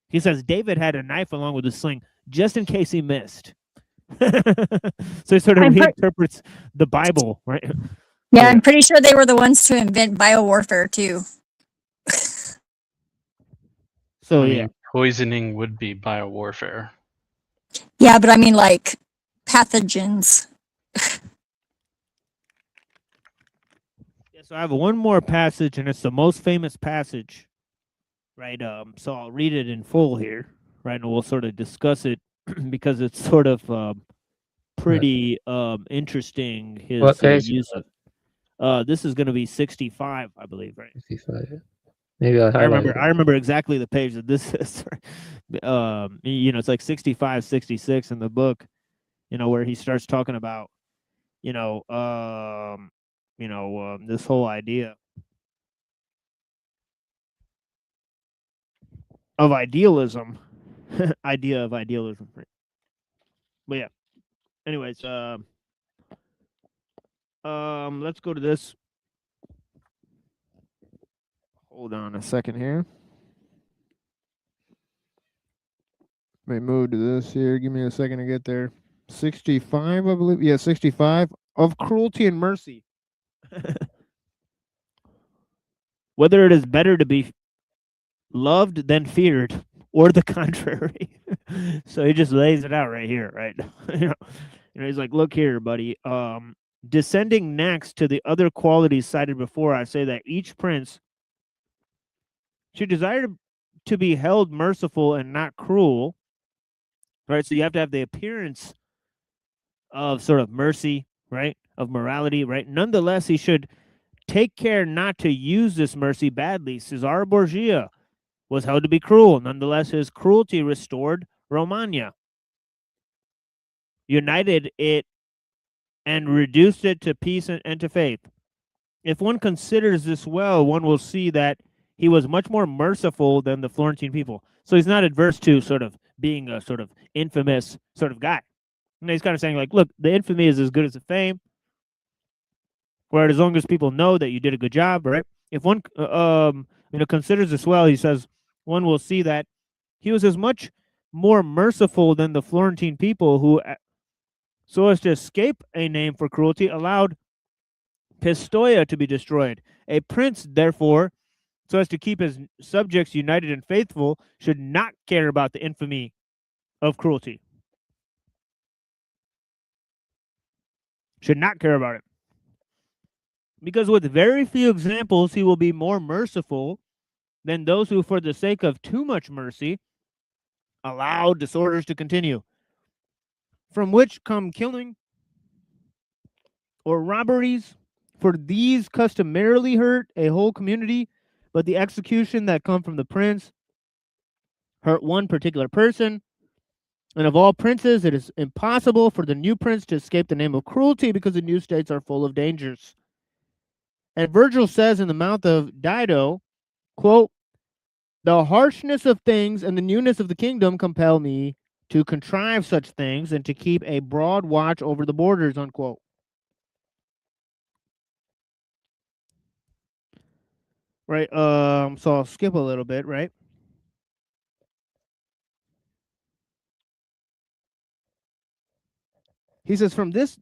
He says David had a knife along with his sling just in case he missed. So he sort of reinterprets the Bible, right? Yeah, I'm pretty sure they were the ones to invent biowarfare too. So I mean, poisoning would be biowarfare. Yeah, but I mean like pathogens. So I have one more passage, and it's the most famous passage, right? So I'll read it in full here, right? And we'll sort of discuss it because it's sort of pretty interesting. His What page? use of this is going to be 65, I believe, right? 65. Yeah. Maybe I remember exactly the page that this is. It's like 65, 66 in the book. Where he starts talking about, this whole idea of idealism, idea of idealism. Right? But yeah. Anyways, let's go to this. Hold on a second here. May move to this here. Give me a second to get there. 65, I believe. Yeah, 65 of cruelty and mercy. Whether it is better to be loved than feared, or the contrary. So he just lays it out right here, right? He's like, look here, buddy. Descending next to the other qualities cited before, I say that each prince should desire to be held merciful and not cruel, right? So you have to have the appearance of sort of mercy, right? Of morality, right? Nonetheless, he should take care not to use this mercy badly. Cesare Borgia was held to be cruel. Nonetheless, his cruelty restored Romagna, united it, and reduced it to peace and to faith. If one considers this well, one will see that he was much more merciful than the Florentine people. So he's not adverse to sort of being a sort of infamous sort of guy. And he's kind of saying, like, look, the infamy is as good as the fame. Where as long as people know that you did a good job, right? If one considers this well, he says, one will see that he was as much more merciful than the Florentine people who, so as to escape a name for cruelty, allowed Pistoia to be destroyed. A prince, therefore, so as to keep his subjects united and faithful, should not care about the infamy of cruelty. Should not care about it. Because with very few examples, he will be more merciful than those who, for the sake of too much mercy, allow disorders to continue, from which come killing or robberies, for these customarily hurt a whole community, but the execution that come from the prince hurt one particular person. And of all princes, it is impossible for the new prince to escape the name of cruelty, because the new states are full of dangers. And Virgil says in the mouth of Dido, quote, "The harshness of things and the newness of the kingdom compel me to contrive such things and to keep a broad watch over the borders," unquote. Right, so I'll skip a little bit, right? He says, from this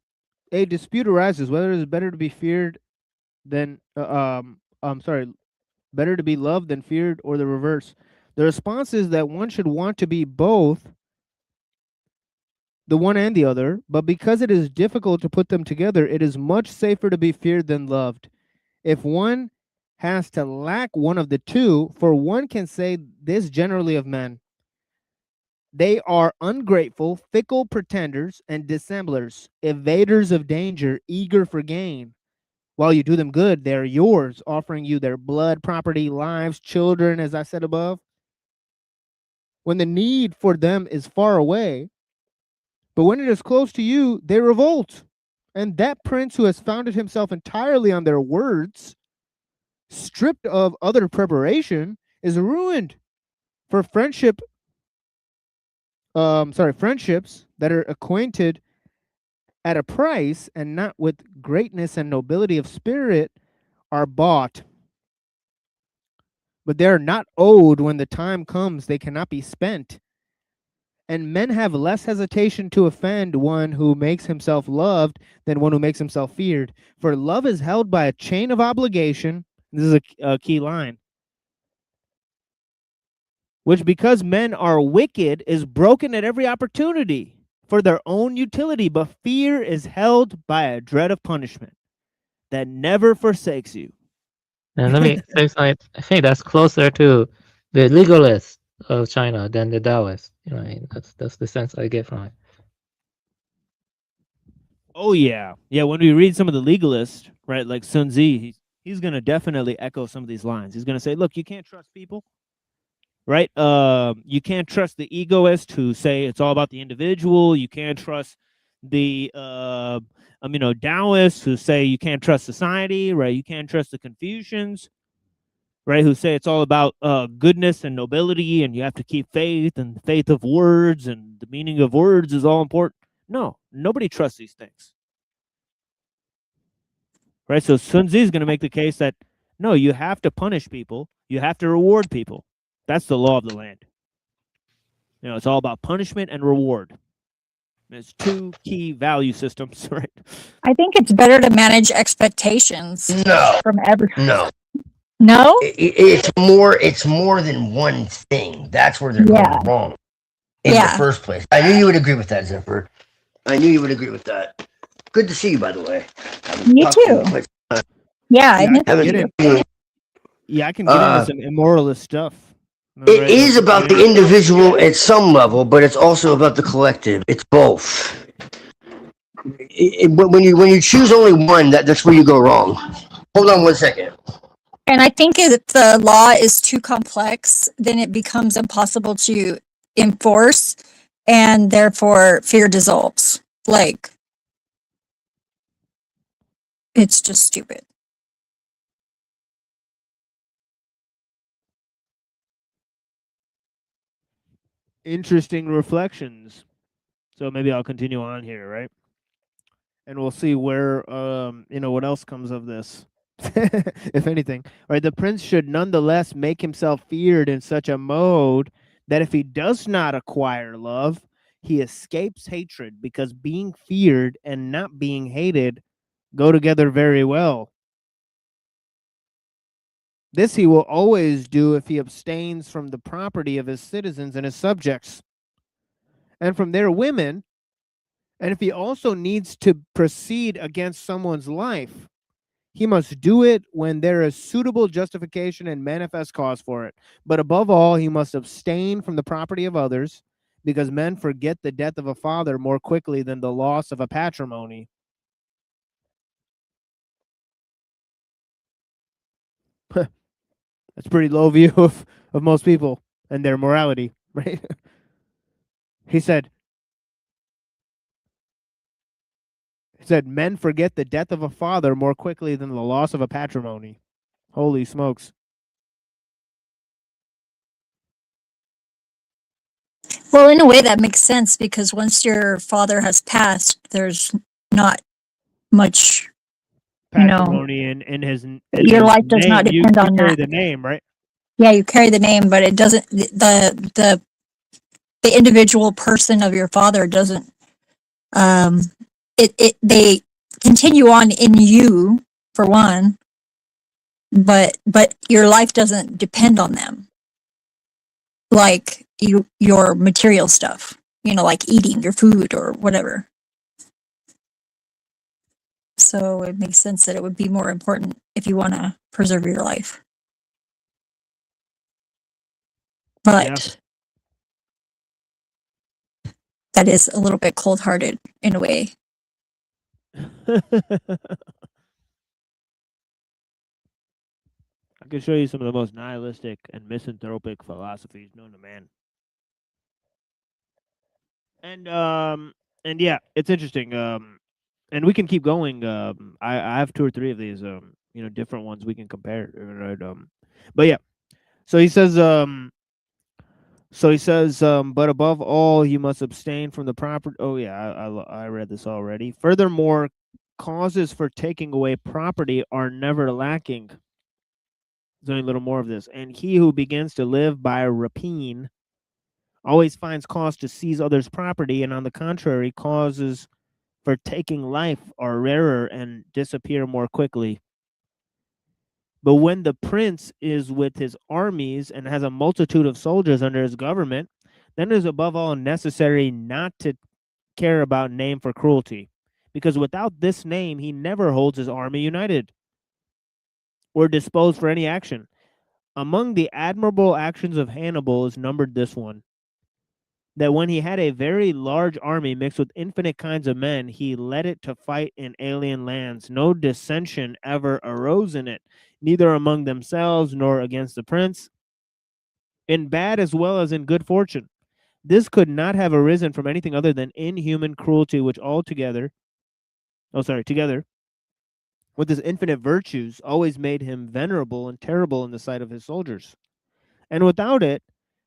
a dispute arises whether it is better to be feared than, better to be loved than feared, or the reverse. The response is that one should want to be both, the one and the other, but because it is difficult to put them together, it is much safer to be feared than loved. If one has to lack one of the two, for one can say this generally of men: they are ungrateful, fickle pretenders, and dissemblers, evaders of danger, eager for gain. While you do them good, they are yours, offering you their blood, property, lives, children, as I said above. When the need for them is far away, but when it is close to you, they revolt. And that prince who has founded himself entirely on their words, stripped of other preparation, is ruined. For friendships that are acquainted at a price and not with greatness and nobility of spirit are bought, but they are not owed. When the time comes, they cannot be spent. And men have less hesitation to offend one who makes himself loved than one who makes himself feared. For love is held by a chain of obligation. This is a key line, which, because men are wicked, is broken at every opportunity for their own utility, but fear is held by a dread of punishment that never forsakes you. And let me say something. I think that's closer to the legalist of China than the Taoist. You know, I mean, that's the sense I get from it. Oh yeah, yeah. When we read some of the legalists, right, like Sun Tzu, he's going to definitely echo some of these lines. He's going to say, "Look, you can't trust people, right? You can't trust the egoists who say it's all about the individual. You can't trust the Taoists who say you can't trust society, right? You can't trust the Confucians, right, who say it's all about goodness and nobility, and you have to keep faith, and faith of words, and the meaning of words is all important." No, nobody trusts these things, right? So Sun Tzu is going to make the case that no, you have to punish people, you have to reward people. That's the law of the land. You know, it's all about punishment and reward. There's two key value systems, right? I think it's better to manage expectations. No. From everyone. No. No? It's more than one thing. That's where they're going wrong in the first place. I knew you would agree with that, Zipper. I knew you would agree with that. Good to see you, by the way. You too. Yeah, I miss you. Yeah, I can get into some immoralist stuff. It is about the individual at some level, but it's also about the collective. It's both. When you choose only one, that's where you go wrong. Hold on 1 second. And I think if the law is too complex, then it becomes impossible to enforce, and therefore fear dissolves. Like, it's just stupid. Interesting reflections. So maybe I'll continue on here, right? And we'll see where what else comes of this. if anything. Right, the prince should nonetheless make himself feared in such a mode that if he does not acquire love, he escapes hatred, because being feared and not being hated go together very well. This he will always do if he abstains from the property of his citizens and his subjects, and from their women, and if he also needs to proceed against someone's life, he must do it when there is suitable justification and manifest cause for it. But above all, he must abstain from the property of others, because men forget the death of a father more quickly than the loss of a patrimony. That's a pretty low view of most people and their morality, right? He said, men forget the death of a father more quickly than the loss of a patrimony. Holy smokes. Well, in a way that makes sense, because once your father has passed, there's not much, Patrimony in his your life does not name. depend You on carry that. the name, right? Yeah, you carry the name, but it doesn't, the individual person of your father doesn't, they continue on in you, for one, but your life doesn't depend on them, like your material stuff, like eating your food or whatever. So it makes sense that it would be more important if you want to preserve your life. But that is a little bit cold-hearted in a way. I can show you some of the most nihilistic and misanthropic philosophies known to man. And yeah, it's interesting. And we can keep going. I have 2 or 3 of these different ones we can compare. Right? But yeah. So he says but above all, you must abstain from the property. Oh yeah, I read this already. Furthermore, causes for taking away property are never lacking. There's only a little more of this. And he who begins to live by rapine always finds cause to seize others' property, and on the contrary, causes for taking life are rarer and disappear more quickly. But when the prince is with his armies and has a multitude of soldiers under his government, then it is above all necessary not to care about name for cruelty, because without this name he never holds his army united or disposed for any action. Among the admirable actions of Hannibal is numbered this one, that when he had a very large army mixed with infinite kinds of men, he led it to fight in alien lands. No dissension ever arose in it, neither among themselves nor against the prince, in bad as well as in good fortune. This could not have arisen from anything other than inhuman cruelty, which together with his infinite virtues, always made him venerable and terrible in the sight of his soldiers. And without it,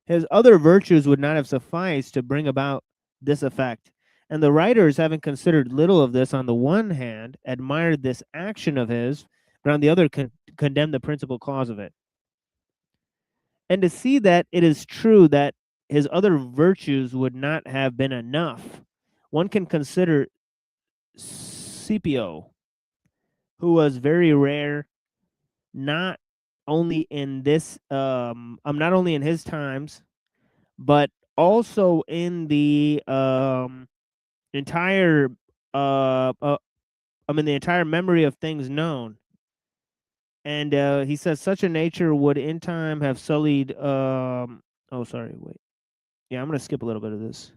his other virtues would not have sufficed to bring about this effect. And the writers, having considered little of this, on the one hand, admired this action of his, but on the other, condemned the principal cause of it. And to see that it is true that his other virtues would not have been enough, one can consider Scipio, who was very rare, not only in this not only in his times, but also in the entire the entire memory of things known. And he says such a nature would in time have sullied I'm gonna skip a little bit of this.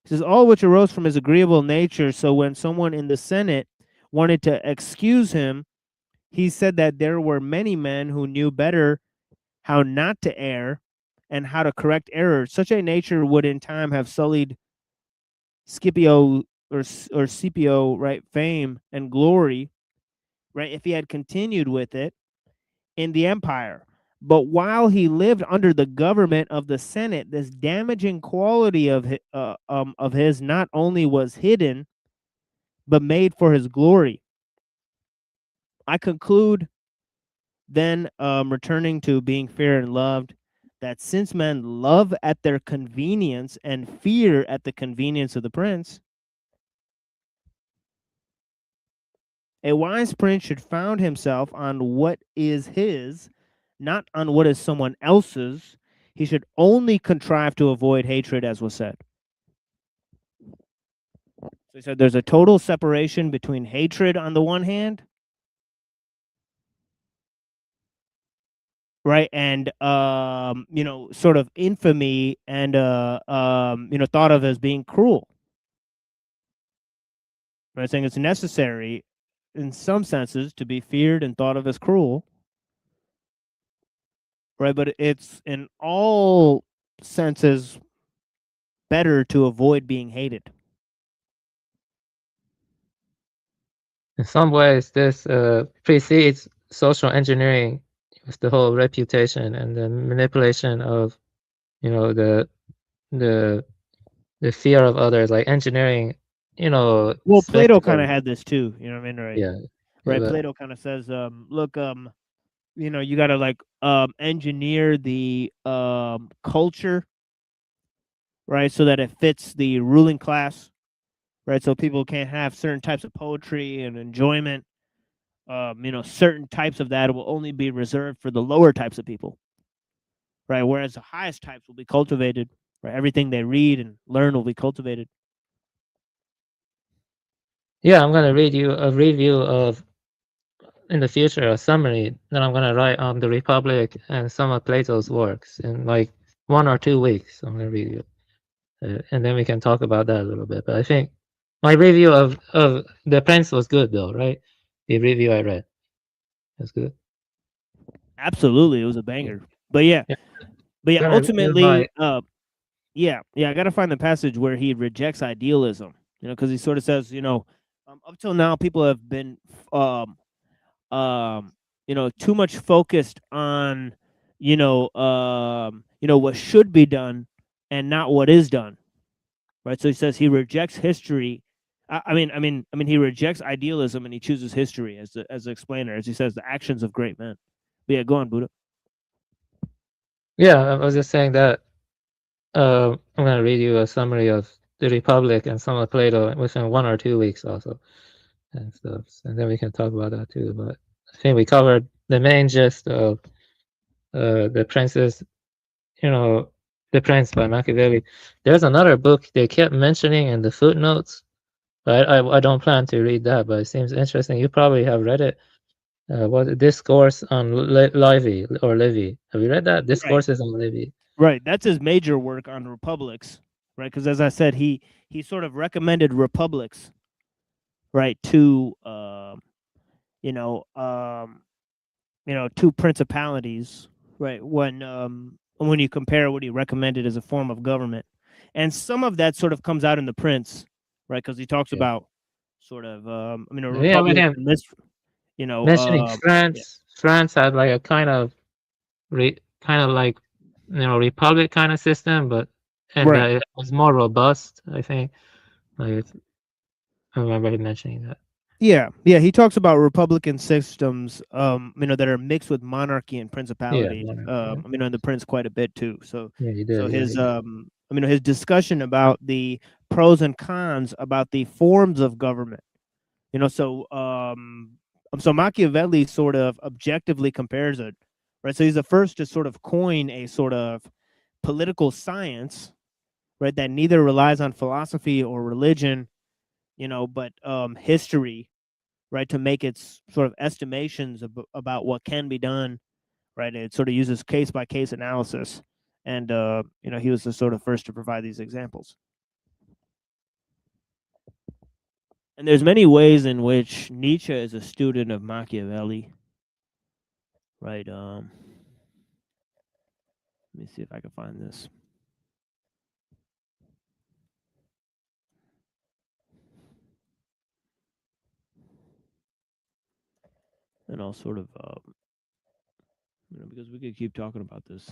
He says all which arose from his agreeable nature, so when someone in the Senate wanted to excuse him, he said that there were many men who knew better how not to err and how to correct errors. Such a nature would in time have sullied Scipio or Scipio, right, fame and glory, right, if he had continued with it in the empire. But while he lived under the government of the Senate, this damaging quality of his not only was hidden, but made for his glory. I conclude then returning to being fair and loved, that since men love at their convenience and fear at the convenience of the prince, a wise prince should found himself on what is his, not on what is someone else's. He should only contrive to avoid hatred, as was said. So he said there's a total separation between hatred on the one hand, right, and sort of infamy and thought of as being cruel. Right, saying it's necessary in some senses to be feared and thought of as cruel, right? But it's in all senses better to avoid being hated. In some ways, this precedes social engineering with the whole reputation and the manipulation of, the fear of others, like engineering, Well, Plato spectacle. kind of had this too, you know what I mean, right? Yeah. Right. but- Plato kind of says, look, you got to like engineer the culture, right, so that it fits the ruling class, right? So people can't have certain types of poetry and enjoyment. Certain types of that will only be reserved for the lower types of people, right? Whereas the highest types will be cultivated, right? Everything they read and learn will be cultivated. Yeah, I'm gonna read you a review of, in the future, a summary that I'm gonna write on the Republic and some of Plato's works in like 1 or 2 weeks. I'm gonna read you, and then we can talk about that a little bit. But I think my review of the Prince was good, though, right? The review I read was good. Absolutely, it was a banger. But yeah, Gonna read ultimately, my- yeah, I got to find the passage where he rejects idealism. Because he sort of says, up till now, people have been, too much focused on, what should be done and not what is done, right? So he says he rejects history. He rejects idealism and he chooses history as the explainer, as he says, the actions of great men. But yeah, go on, Buddha. Yeah, I was just saying that I'm gonna read you a summary of the Republic and some of Plato within 1 or 2 weeks also, and stuff, and then we can talk about that too. But I think we covered the main gist of the Prince's, the Prince by Machiavelli. There's another book they kept mentioning in the footnotes, but I don't plan to read that. But it seems interesting. You probably have read it. What Discourse on Livy or Livy? Have you read that? Discourses on Livy. Right, that's his major work on republics, right? Because as I said, he sort of recommended republics, right, to two principalities, right? When you compare what he recommended as a form of government, and some of that sort of comes out in the Prince, right? Because he talks about sort of a Yeah, with republic him and this, mentioning France. France had like a kind of like republic kind of system, but Right. it was more robust, I think. Like I remember him mentioning that. Yeah, he talks about republican systems, that are mixed with monarchy and principality. monarchy, And the Prince quite a bit too. So, Yeah, he did. so yeah, his he did. his discussion about the pros and cons about the forms of government. So Machiavelli sort of objectively compares it, right? So he's the first to sort of coin a sort of political science, right, that neither relies on philosophy or religion, but history, right, to make its sort of estimations about what can be done, right? It sort of uses case by case analysis, and he was the sort of first to provide these examples. And there's many ways in which Nietzsche is a student of Machiavelli, right? Let me see if I can find this. And I'll sort of, because we could keep talking about this.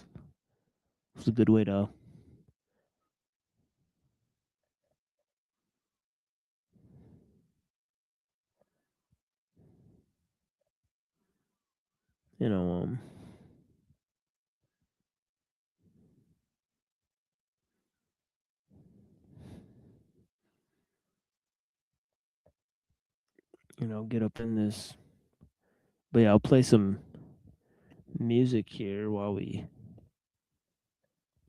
It's a good way to. you know, get up in this. But yeah, I'll play some music here while we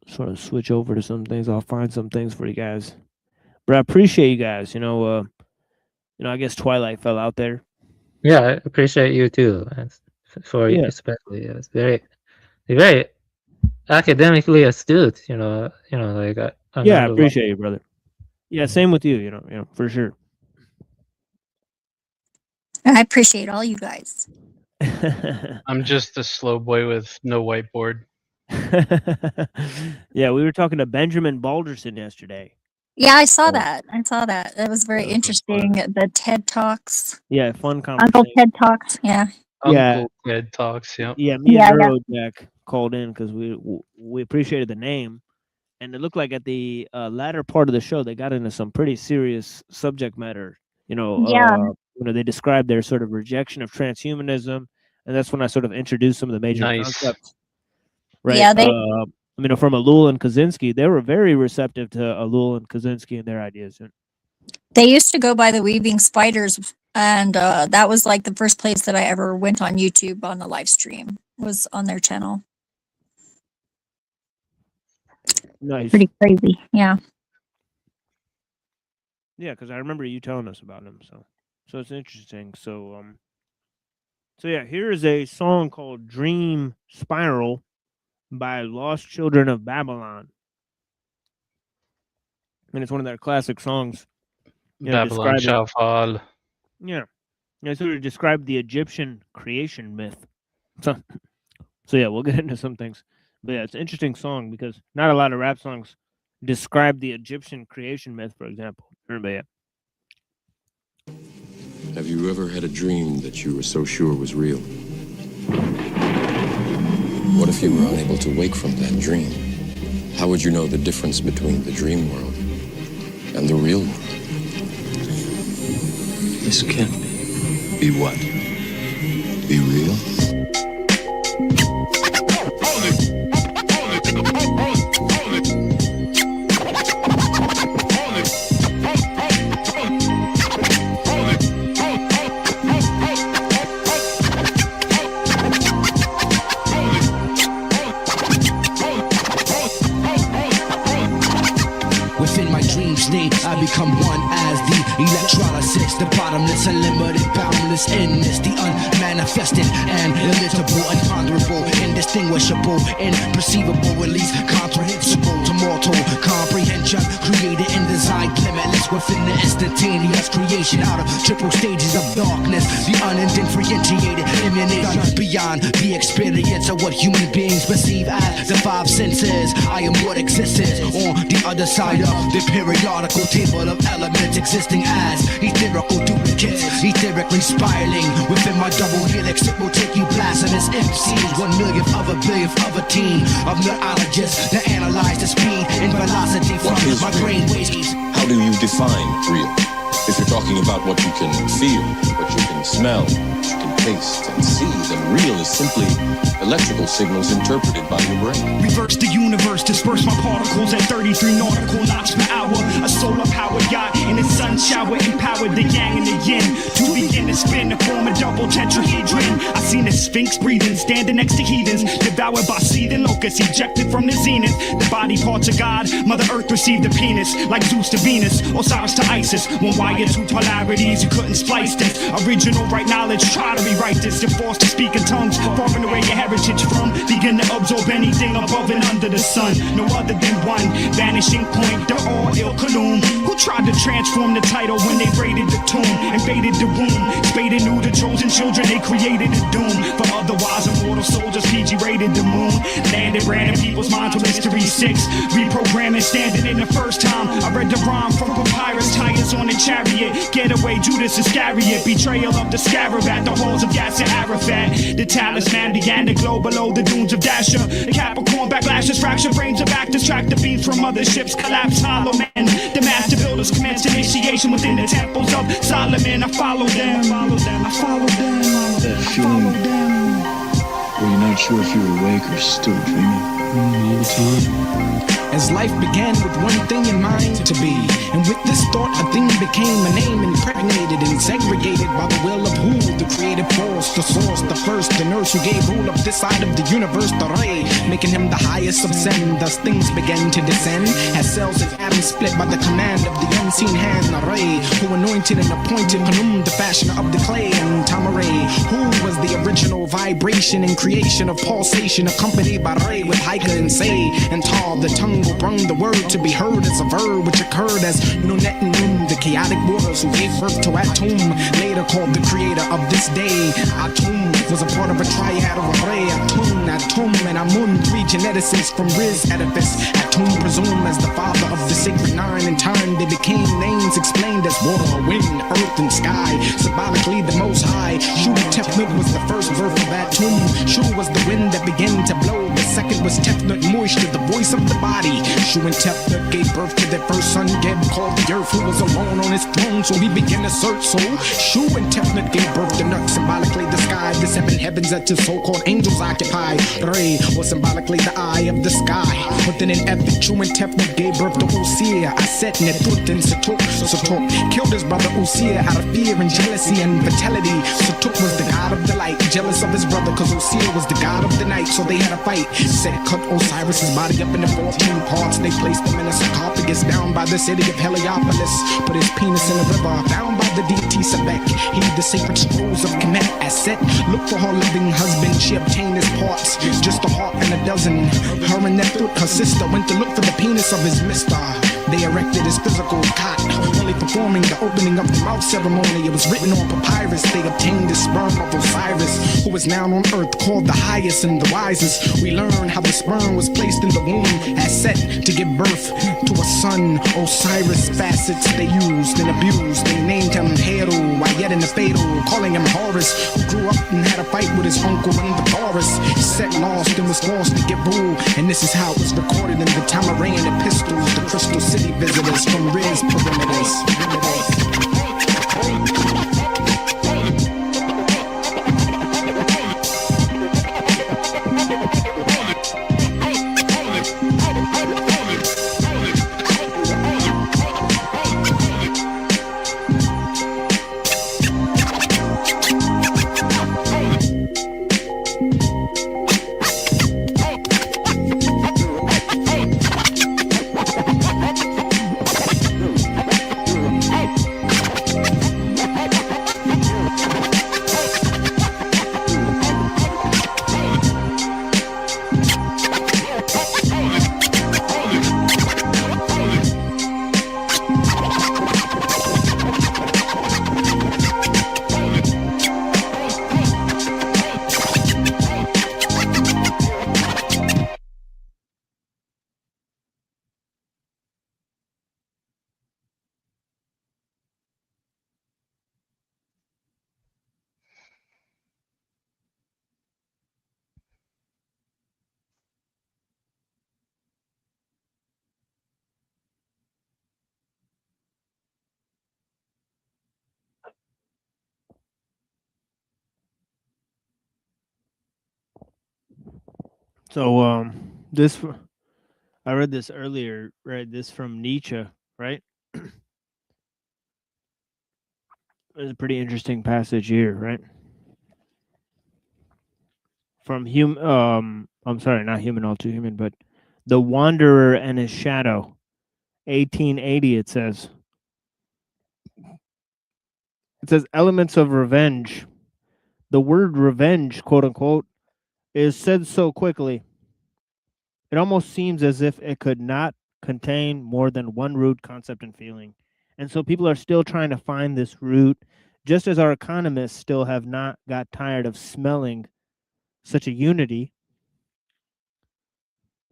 sort of switch over to some things. I'll find some things for you guys. But I appreciate you guys. I guess Twilight fell out there. Yeah, I appreciate you too. For you especially. It's very, very academically astute. Like I appreciate you, brother. Yeah, same with you. For sure. I appreciate all you guys. I'm just a slow boy with no whiteboard. Yeah, we were talking to Benjamin Balderson yesterday. Yeah, I saw that. That was very interesting. The TED Talks. Yeah, fun conversation. Uncle TED Talks. Yeah. Uncle TED Talks. Yeah. Yeah, me and Neurojack called in because we appreciated the name, and it looked like at the latter part of the show they got into some pretty serious subject matter. They described their sort of rejection of transhumanism, and that's when I sort of introduced some of the major concepts. Right. Yeah, from Ellul and Kaczynski, they were very receptive to Ellul and Kaczynski and their ideas. They used to go by the Weaving Spiders, and that was like the first place that I ever went on YouTube on the live stream, was on their channel. Nice. Pretty crazy. Yeah. Yeah, because I remember you telling us about them, so it's interesting. So yeah, here is a song called Dream Spiral by Lost Children of Babylon. And it's one of their classic songs. Babylon shall fall. Yeah. Sort of describe the Egyptian creation myth. So yeah, we'll get into some things. But yeah, it's an interesting song because not a lot of rap songs describe the Egyptian creation myth, for example. Everybody. Have you ever had a dream that you were so sure was real? What if you were unable to wake from that dream? How would you know the difference between the dream world and the real world? This can't be. Be what? Be real? I become one as the electrolysis, the bottomless, unlimited, boundless, endless, the unmanifested and illimitable, unponderable, indistinguishable, imperceivable, at least comprehensible to mortal comprehension, created and designed limitless within the instantaneous creation out of triple stages of darkness, the unidentified emanation beyond the experience of what human beings perceive as the five senses. I am what exists on the other side of the periodical table of elements, existing as etherical duplicates, etherically spiraling within my double helix. It will take you blasphemous MCs, 1 millionth of a billionth of a team of neurologists that analyze the speed and velocity from my brain waves. How do you define real? If you're talking about what you can feel, what you can smell, what you can taste and see, then real is simply electrical signals interpreted by your brain. Reverse the universe, disperse my particles at 33 nautical knots per hour. A solar powered yacht in a sun shower, empowered the yang and the yin to begin to spin to form a double tetrahedron. I seen a sphinx breathing, standing next to heathens, devoured by seething locusts, ejected from the zenith. The body parts of God, Mother Earth received a penis, like Zeus to Venus, Osiris to Isis. One wire, two polarities, you couldn't splice this. Original right knowledge, try to rewrite this. You're forced to speak in tongues, far and away your heritage from. Begin to absorb anything above and under the sun. No other than one vanishing point. They're all ill-Kaloum, who tried to transform the title when they raided the tomb, invaded the womb, spaded new the chosen children. They created a doom for otherwise immortal soldiers. PG raided the moon, landed random people's minds with Mystery 6. Reprogramming, standing in the first time I read the rhyme from papyrus, tires on a chariot. Getaway, Judas Iscariot, betrayal of the scarab at the halls of Yasser Arafat. The talisman began to glow below the dunes of Dasher. The Capricorn backlashes, fracture frames of actors, track the beams from motherships, collapse hollow men. The master builders commenced initiation within the temples of Solomon. I follow them, I follow them, I follow them. Were you not sure if you were awake or still dreaming? All the time. As life began with one thing in mind to be, and with this thought a thing became a name, impregnated and segregated by the will of who? The creative force, the source, the first, the nurse who gave rule of this side of the universe, the ray, making him the highest of sin. Thus things began to descend, as cells and atoms split by the command of the unseen hand, the ray, who anointed and appointed Hanum, the fashioner of the clay, and Tamaray, who was the original vibration and creation of pulsation, accompanied by ray with Haika and Say and Tal, the tongue will bring the word to be heard as a verb which occurred as Nunet and Num, the chaotic waters who gave birth to Atum, later called the creator of this day. Atum was a part of a triad of Ray, Atum, and Amun, three geneticists from Riz edifice. Atum presumed as the father of the sacred nine. In time they became names explained as water, wind, earth, and sky, symbolically the most high. Shu Tefnut was the first birth of Atum. Shu was the wind that began to blow. The second was Tefnut, moisture, the voice of the body. Shu and Tefnut gave birth to their first son, Geb, called the earth, who was alone on his throne, so he began to search. So Shu and Tefnut gave birth to Nut, symbolically the sky, the seven heavens that the so-called angels occupy. Re was symbolically the eye of the sky. Within an epic, Shu and Tefnut gave birth to Usia, Aset, Netut, and Satuk. Satuk killed his brother Usia out of fear and jealousy and vitality. Satuk was the god of the light, jealous of his brother, cause Usia was the god of the night, so they had a fight. Set cut Osiris's body up into 14 parts. They placed him in a sarcophagus down by the city of Heliopolis. Put his penis in the river, found by the deity Sebek. He the sacred scrolls of Kemet. Aset looked for her living husband. She obtained his parts, just a heart and a dozen. Her and Nephthut, her sister, went to look for the penis of his mister. They erected his physical cot, only performing the opening of the mouth ceremony. It was written on papyrus. They obtained the sperm of Osiris, who is now on earth called the highest and the wisest. We learn how the sperm was placed in the womb as set to give birth to a son. Osiris facets they used and abused. They named him Heru, while yet in the fatal, calling him Horus, who grew up and had a fight with his uncle in the forest. Set lost and was forced to get rule, and this is how it was recorded in the Tamarayan epistles. The Crystal City visitors from Riz perimeters. So this I read this earlier, right? This from Nietzsche, right? There's a pretty interesting passage here, right? From I'm sorry, not Human All Too Human, but The Wanderer and His Shadow, 1880. It says elements of revenge. The word revenge, quote unquote, is said so quickly. It almost seems as if it could not contain more than one root concept and feeling. And so people are still trying to find this root, just as our economists still have not got tired of smelling such a unity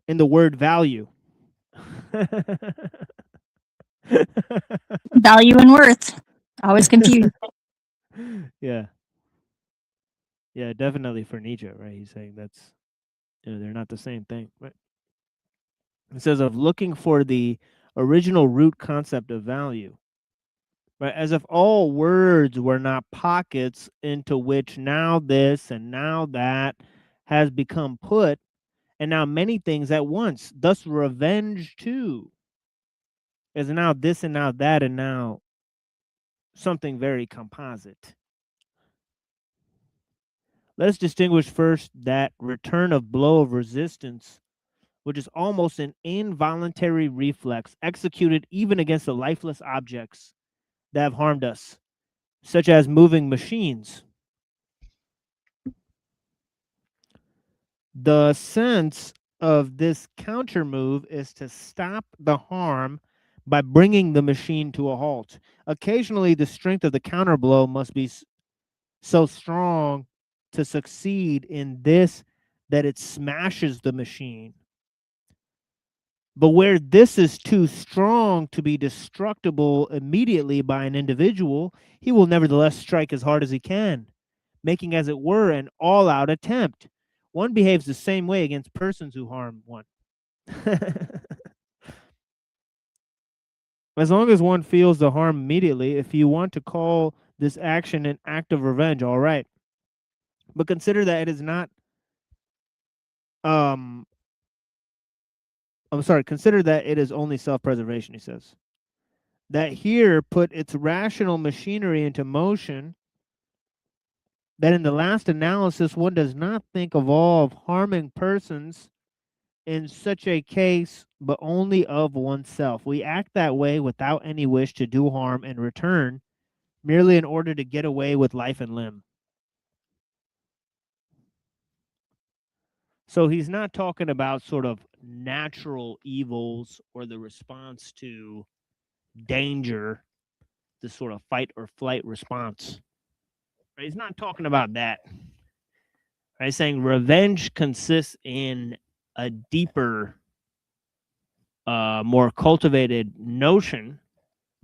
in the word value. Value and worth. Always confused. Yeah. Yeah, definitely for Nietzsche, right? He's saying that's, they're not the same thing, right? It says of looking for the original root concept of value, right? As if all words were not pockets into which now this and now that has become put, and now many things at once. Thus, revenge too is now this and now that, and now something very composite. Let's distinguish first that return of blow of resistance, which is almost an involuntary reflex executed even against the lifeless objects that have harmed us, such as moving machines. The sense of this counter move is to stop the harm by bringing the machine to a halt. Occasionally, the strength of the counter blow must be so strong to succeed in this that it smashes the machine. But where this is too strong to be destructible immediately by an individual, he will nevertheless strike as hard as he can, making, as it were, an all-out attempt. One behaves the same way against persons who harm one. As long as one feels the harm immediately, if you want to call this action an act of revenge, all right. But consider that it is not, consider that it is only self-preservation, he says. That here put its rational machinery into motion, that in the last analysis one does not think of all of harming persons in such a case, but only of oneself. We act that way without any wish to do harm in return, merely in order to get away with life and limb. So he's not talking about sort of natural evils or the response to danger, the sort of fight or flight response. Right? He's not talking about that. Right? He's saying revenge consists in a deeper, more cultivated notion,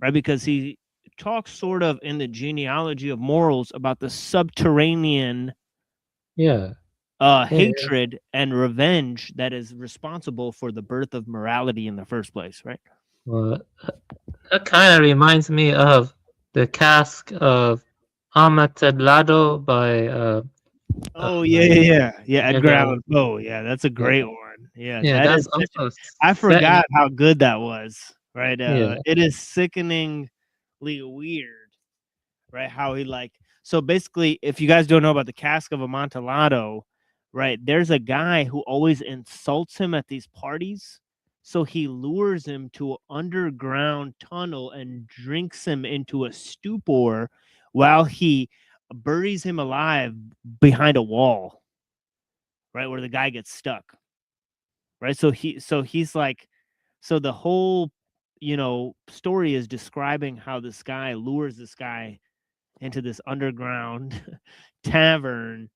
right? Because he talks sort of in the genealogy of morals about the subterranean hatred and revenge that is responsible for the birth of morality in the first place, right? Well, that kind of reminds me of the cask of Amontillado by Edgar Allan Poe. Yeah, that's a great one. Yeah, that is also I forgot how good that was. Right, Yeah. it is sickeningly weird, right? How he so basically, if you guys don't know about the cask of Amontillado, right? There's a guy who always insults him at these parties. So he lures him to an underground tunnel and drinks him into a stupor while he buries him alive behind a wall, right, where the guy gets stuck. Right? So he's like, so the whole, story is describing how this guy lures this guy into this underground tavern,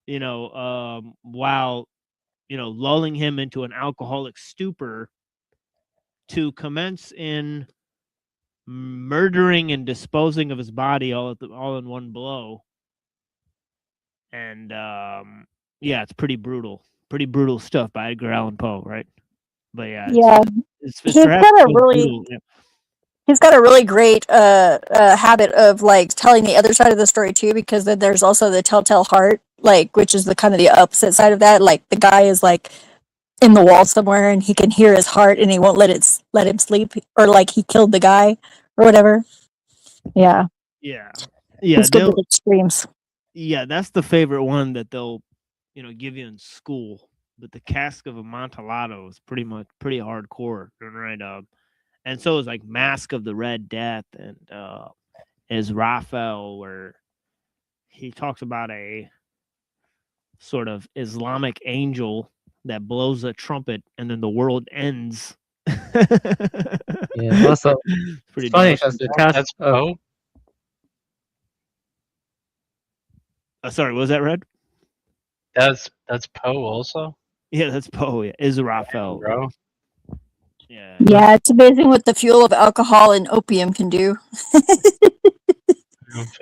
while, lulling him into an alcoholic stupor to commence in murdering and disposing of his body all in one blow. And it's pretty brutal stuff by Edgar Allan Poe, right? But it's he's got a really he's got a really great habit of like telling the other side of the story too, because then there's also the telltale heart, like, which is the kind of the opposite side of that. Like the guy is like in the wall somewhere and he can hear his heart and he won't let him sleep, or like he killed the guy or whatever. It's good with extremes. That's the favorite one that they'll give you in school. But the cask of Amontillado is pretty hardcore, right? And so is like Mask of the Red Death and is Raphael, where he talks about a sort of Islamic angel that blows a trumpet and then the world ends. Also, pretty funny because the cask of sorry, what was that, Red? That's Poe also. Yeah, that's Poe. Yeah, is Raphael. Bro. Yeah, it's amazing what the fuel of alcohol and opium can do.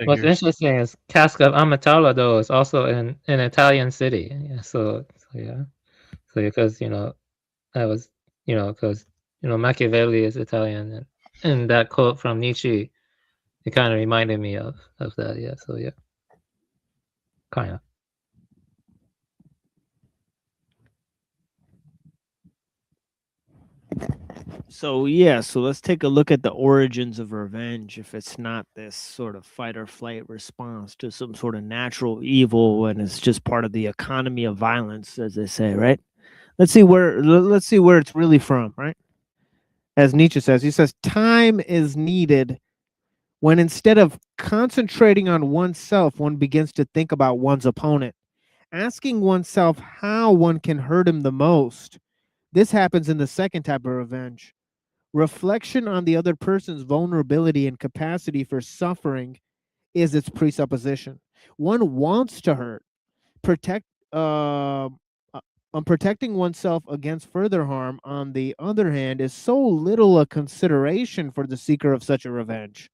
What's interesting is cask of Amontillado is also in an Italian city. So because that was because Machiavelli is Italian, and that quote from Nietzsche, it kind of reminded me of that. Kind of. So yeah, so let's take a look at the origins of revenge. If it's not this sort of fight or flight response to some sort of natural evil, and it's just part of the economy of violence, as they say, right? Let's see where it's really from, right? As Nietzsche says, he says, time is needed when instead of concentrating on oneself, one begins to think about one's opponent, asking oneself how one can hurt him the most. This happens in the second type of revenge. Reflection on the other person's vulnerability and capacity for suffering is its presupposition. One wants to hurt, protecting oneself against further harm, on the other hand, is so little a consideration for the seeker of such a revenge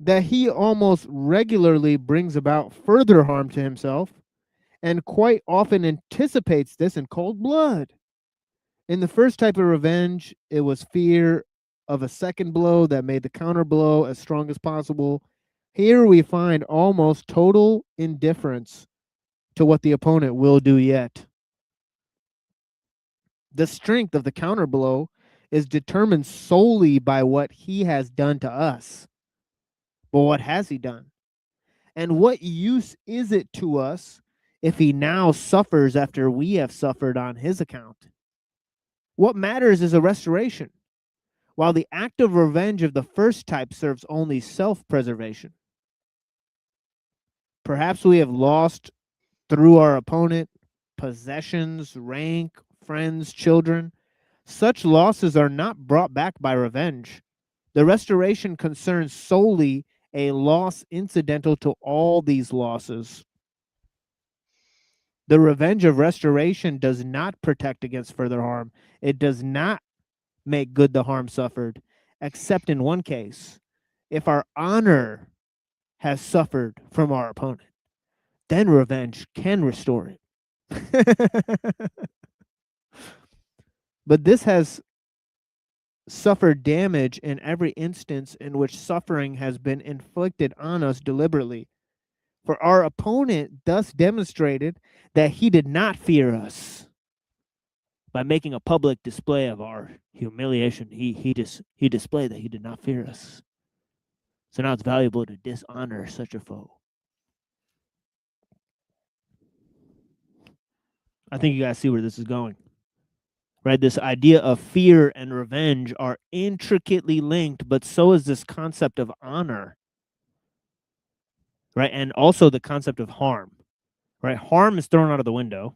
that he almost regularly brings about further harm to himself, and quite often anticipates this in cold blood. In the first type of revenge, it was fear of a second blow that made the counter blow as strong as possible. Here we find almost total indifference to what the opponent will do yet. The strength of the counter blow is determined solely by what he has done to us. But what has he done? And what use is it to us if he now suffers after we have suffered on his account? What matters is a restoration, while the act of revenge of the first type serves only self-preservation. Perhaps we have lost through our opponent possessions, rank, friends, children. Such losses are not brought back by revenge. The restoration concerns solely a loss incidental to all these losses. The revenge of restoration does not protect against further harm. It does not make good the harm suffered, except in one case. If our honor has suffered from our opponent, then revenge can restore it. But this has suffered damage in every instance in which suffering has been inflicted on us deliberately. For our opponent thus demonstrated that he did not fear us. By making a public display of our humiliation, he displayed that he did not fear us. So now it's valuable to dishonor such a foe. I think you guys see where this is going. Right? This idea of fear and revenge are intricately linked, but so is this concept of honor. Right? And also the concept of harm. Right? Harm is thrown out of the window.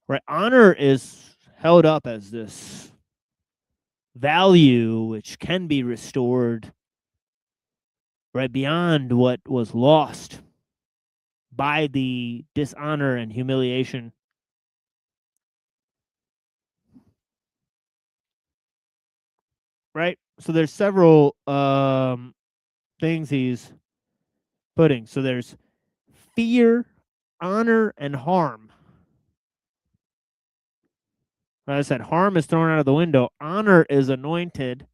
Right? Honor is held up as this value which can be restored, right, beyond what was lost by the dishonor and humiliation. Right? So there's several things he's putting. So there's fear, honor, and harm. As I said, harm is thrown out of the window. Honor is anointed.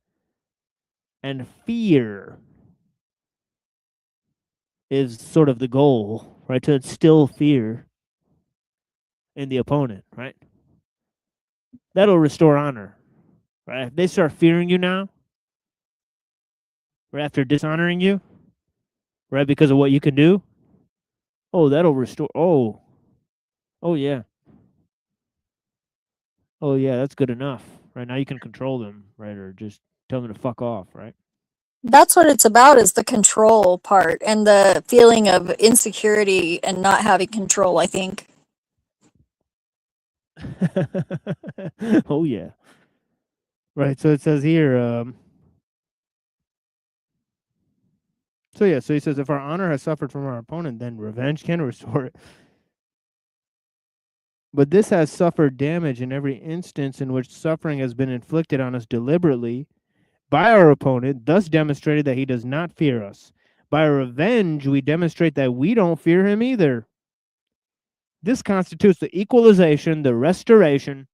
And fear is sort of the goal, right? To instill fear in the opponent, right? That'll restore honor. Right? If they start fearing you now, right after dishonoring you, right, because of what you can do, oh, that'll restore. Oh yeah. Oh yeah, that's good enough. Right now you can control them, right, or just tell them to fuck off, right? That's what it's about, is the control part and the feeling of insecurity and not having control, I think. Oh yeah. Right, so it says here, so he says, if our honor has suffered from our opponent, then revenge can restore it. But this has suffered damage in every instance in which suffering has been inflicted on us deliberately by our opponent, thus demonstrated that he does not fear us. By revenge, we demonstrate that we don't fear him either. This constitutes the equalization, the restoration.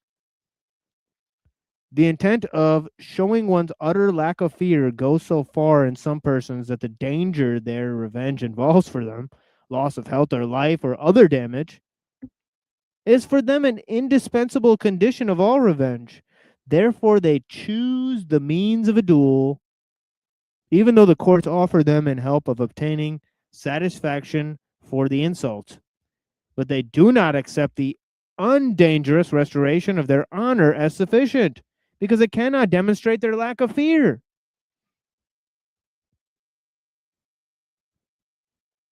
The intent of showing one's utter lack of fear goes so far in some persons that the danger their revenge involves for them, loss of health or life or other damage, is for them an indispensable condition of all revenge. Therefore, they choose the means of a duel, even though the courts offer them in help of obtaining satisfaction for the insult. But they do not accept the undangerous restoration of their honor as sufficient, because it cannot demonstrate their lack of fear.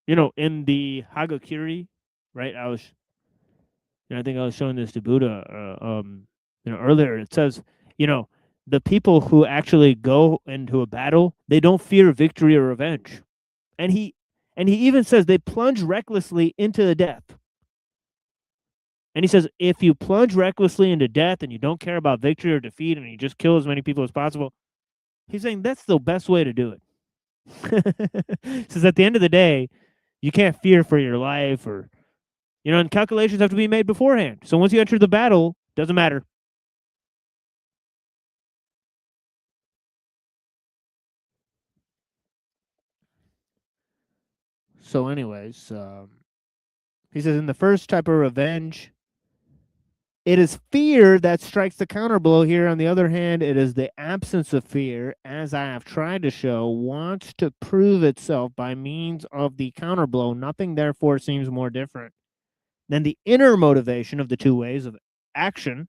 You know, in the Hagakure, right? I think I was showing this to Buddha, earlier. It says, the people who actually go into a battle, they don't fear victory or revenge, and he even says they plunge recklessly into the death. And he says, if you plunge recklessly into death and you don't care about victory or defeat and you just kill as many people as possible, he's saying that's the best way to do it. He says at the end of the day, you can't fear for your life, or, and calculations have to be made beforehand. So once you enter the battle, doesn't matter. So anyways, he says in the first type of revenge, it is fear that strikes the counterblow here. On the other hand, it is the absence of fear, as I have tried to show, wants to prove itself by means of the counterblow. Nothing, therefore, seems more different than the inner motivation of the two ways of action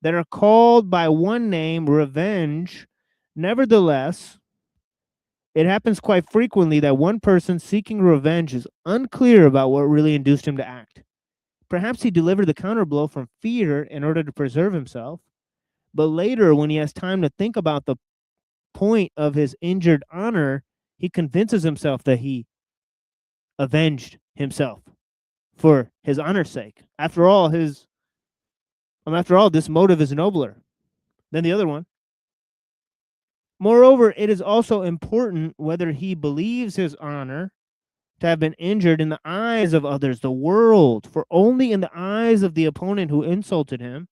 that are called by one name, revenge. Nevertheless, it happens quite frequently that one person seeking revenge is unclear about what really induced him to act. Perhaps he delivered the counterblow from fear in order to preserve himself, but later, when he has time to think about the point of his injured honor, he convinces himself that he avenged himself for his honor's sake. After all, this motive is nobler than the other one. Moreover, it is also important whether he believes his honor to have been injured in the eyes of others, the world, for only in the eyes of the opponent who insulted him,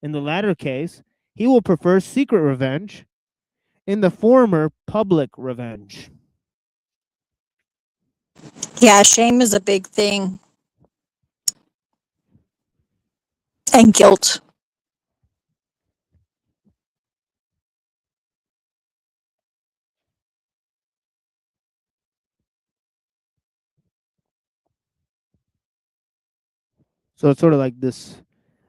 in the latter case, he will prefer secret revenge, in the former, public revenge. Yeah, shame is a big thing. And guilt. So it's sort of like this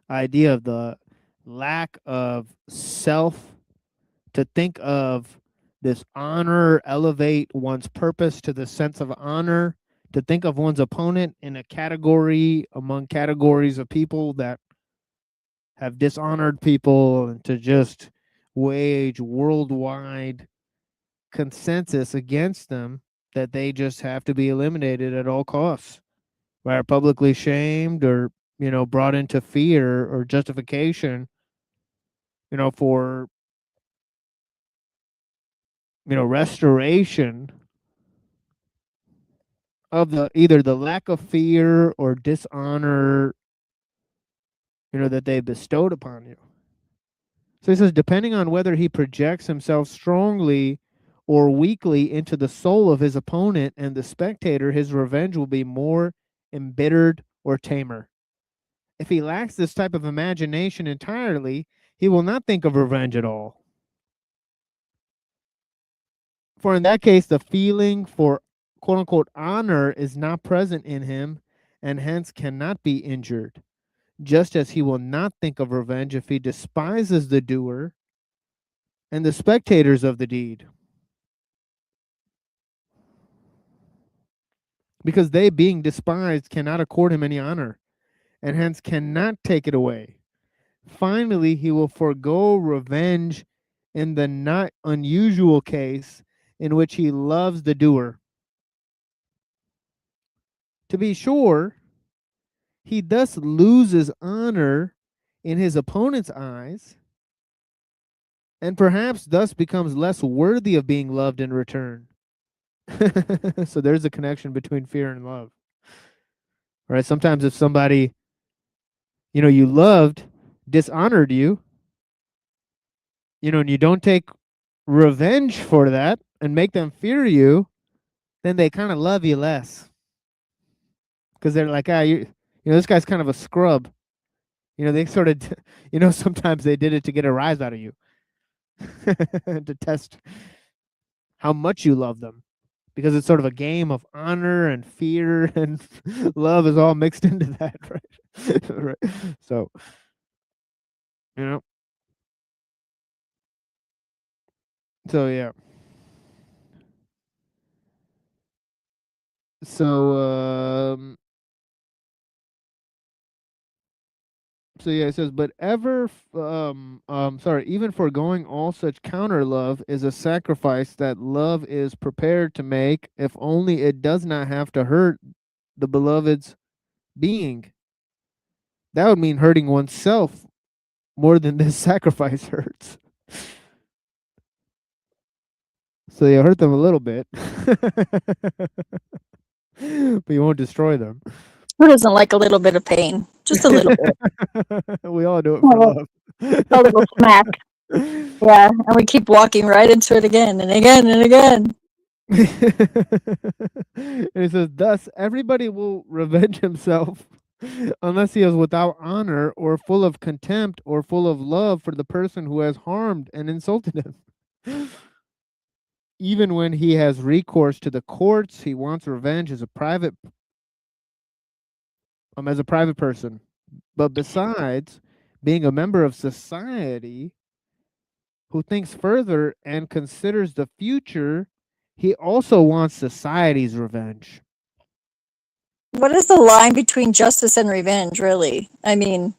idea of the lack of self, to think of this honor, elevate one's purpose to the sense of honor, to think of one's opponent in a category among categories of people that have dishonored people, and to just wage worldwide consensus against them, that they just have to be eliminated at all costs, right? Publicly shamed, or brought into fear or justification, for restoration of either the lack of fear or dishonor, that they bestowed upon you. So he says, depending on whether he projects himself strongly or weakly into the soul of his opponent and the spectator, his revenge will be more embittered or tamer. If he lacks this type of imagination entirely, he will not think of revenge at all. For in that case, the feeling for quote-unquote honor is not present in him, and hence cannot be injured, just as he will not think of revenge if he despises the doer and the spectators of the deed, because they, being despised, cannot accord him any honor, and hence cannot take it away. Finally, he will forego revenge in the not unusual case in which he loves the doer. To be sure, he thus loses honor in his opponent's eyes, and perhaps thus becomes less worthy of being loved in return. So there's a connection between fear and love. Right? Sometimes if somebody, you loved, dishonored you, and you don't take revenge for that and make them fear you, then they kind of love you less. Because they're like, this guy's kind of a scrub. They sort of, sometimes they did it to get a rise out of you, to test how much you love them, because it's sort of a game of honor and fear and love is all mixed into that, right? Right. So, So yeah. So So yeah, it says, but even foregoing all such counter love is a sacrifice that love is prepared to make, if only it does not have to hurt the beloved's being. That would mean hurting oneself more than this sacrifice hurts. So you hurt them a little bit, but you won't destroy them. Who doesn't like a little bit of pain? Just a little bit. We all do it for love. A little smack. Yeah, and we keep walking right into it again and again and again. And it says, thus everybody will revenge himself unless he is without honor or full of contempt or full of love for the person who has harmed and insulted him. Even when he has recourse to the courts, he wants revenge as a private person. But besides being a member of society who thinks further and considers the future, he also wants society's revenge. What is the line between justice and revenge, really? I mean,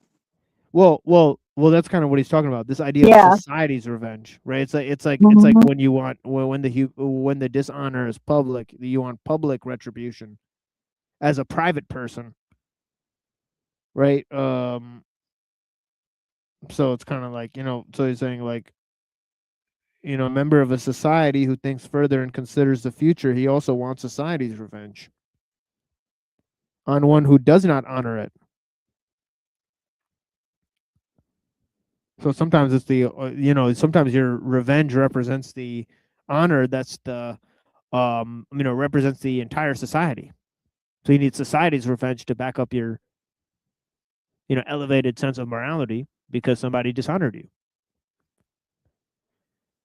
well, that's kind of what he's talking about. This idea of society's revenge, right? It's like when you want when the dishonor is public, you want public retribution as a private person, right? So it's kind of like, so he's saying like, a member of a society who thinks further and considers the future, he also wants society's revenge on one who does not honor it. So sometimes it's the, sometimes your revenge represents the honor that's the, represents the entire society. So you need society's revenge to back up your, elevated sense of morality because somebody dishonored you.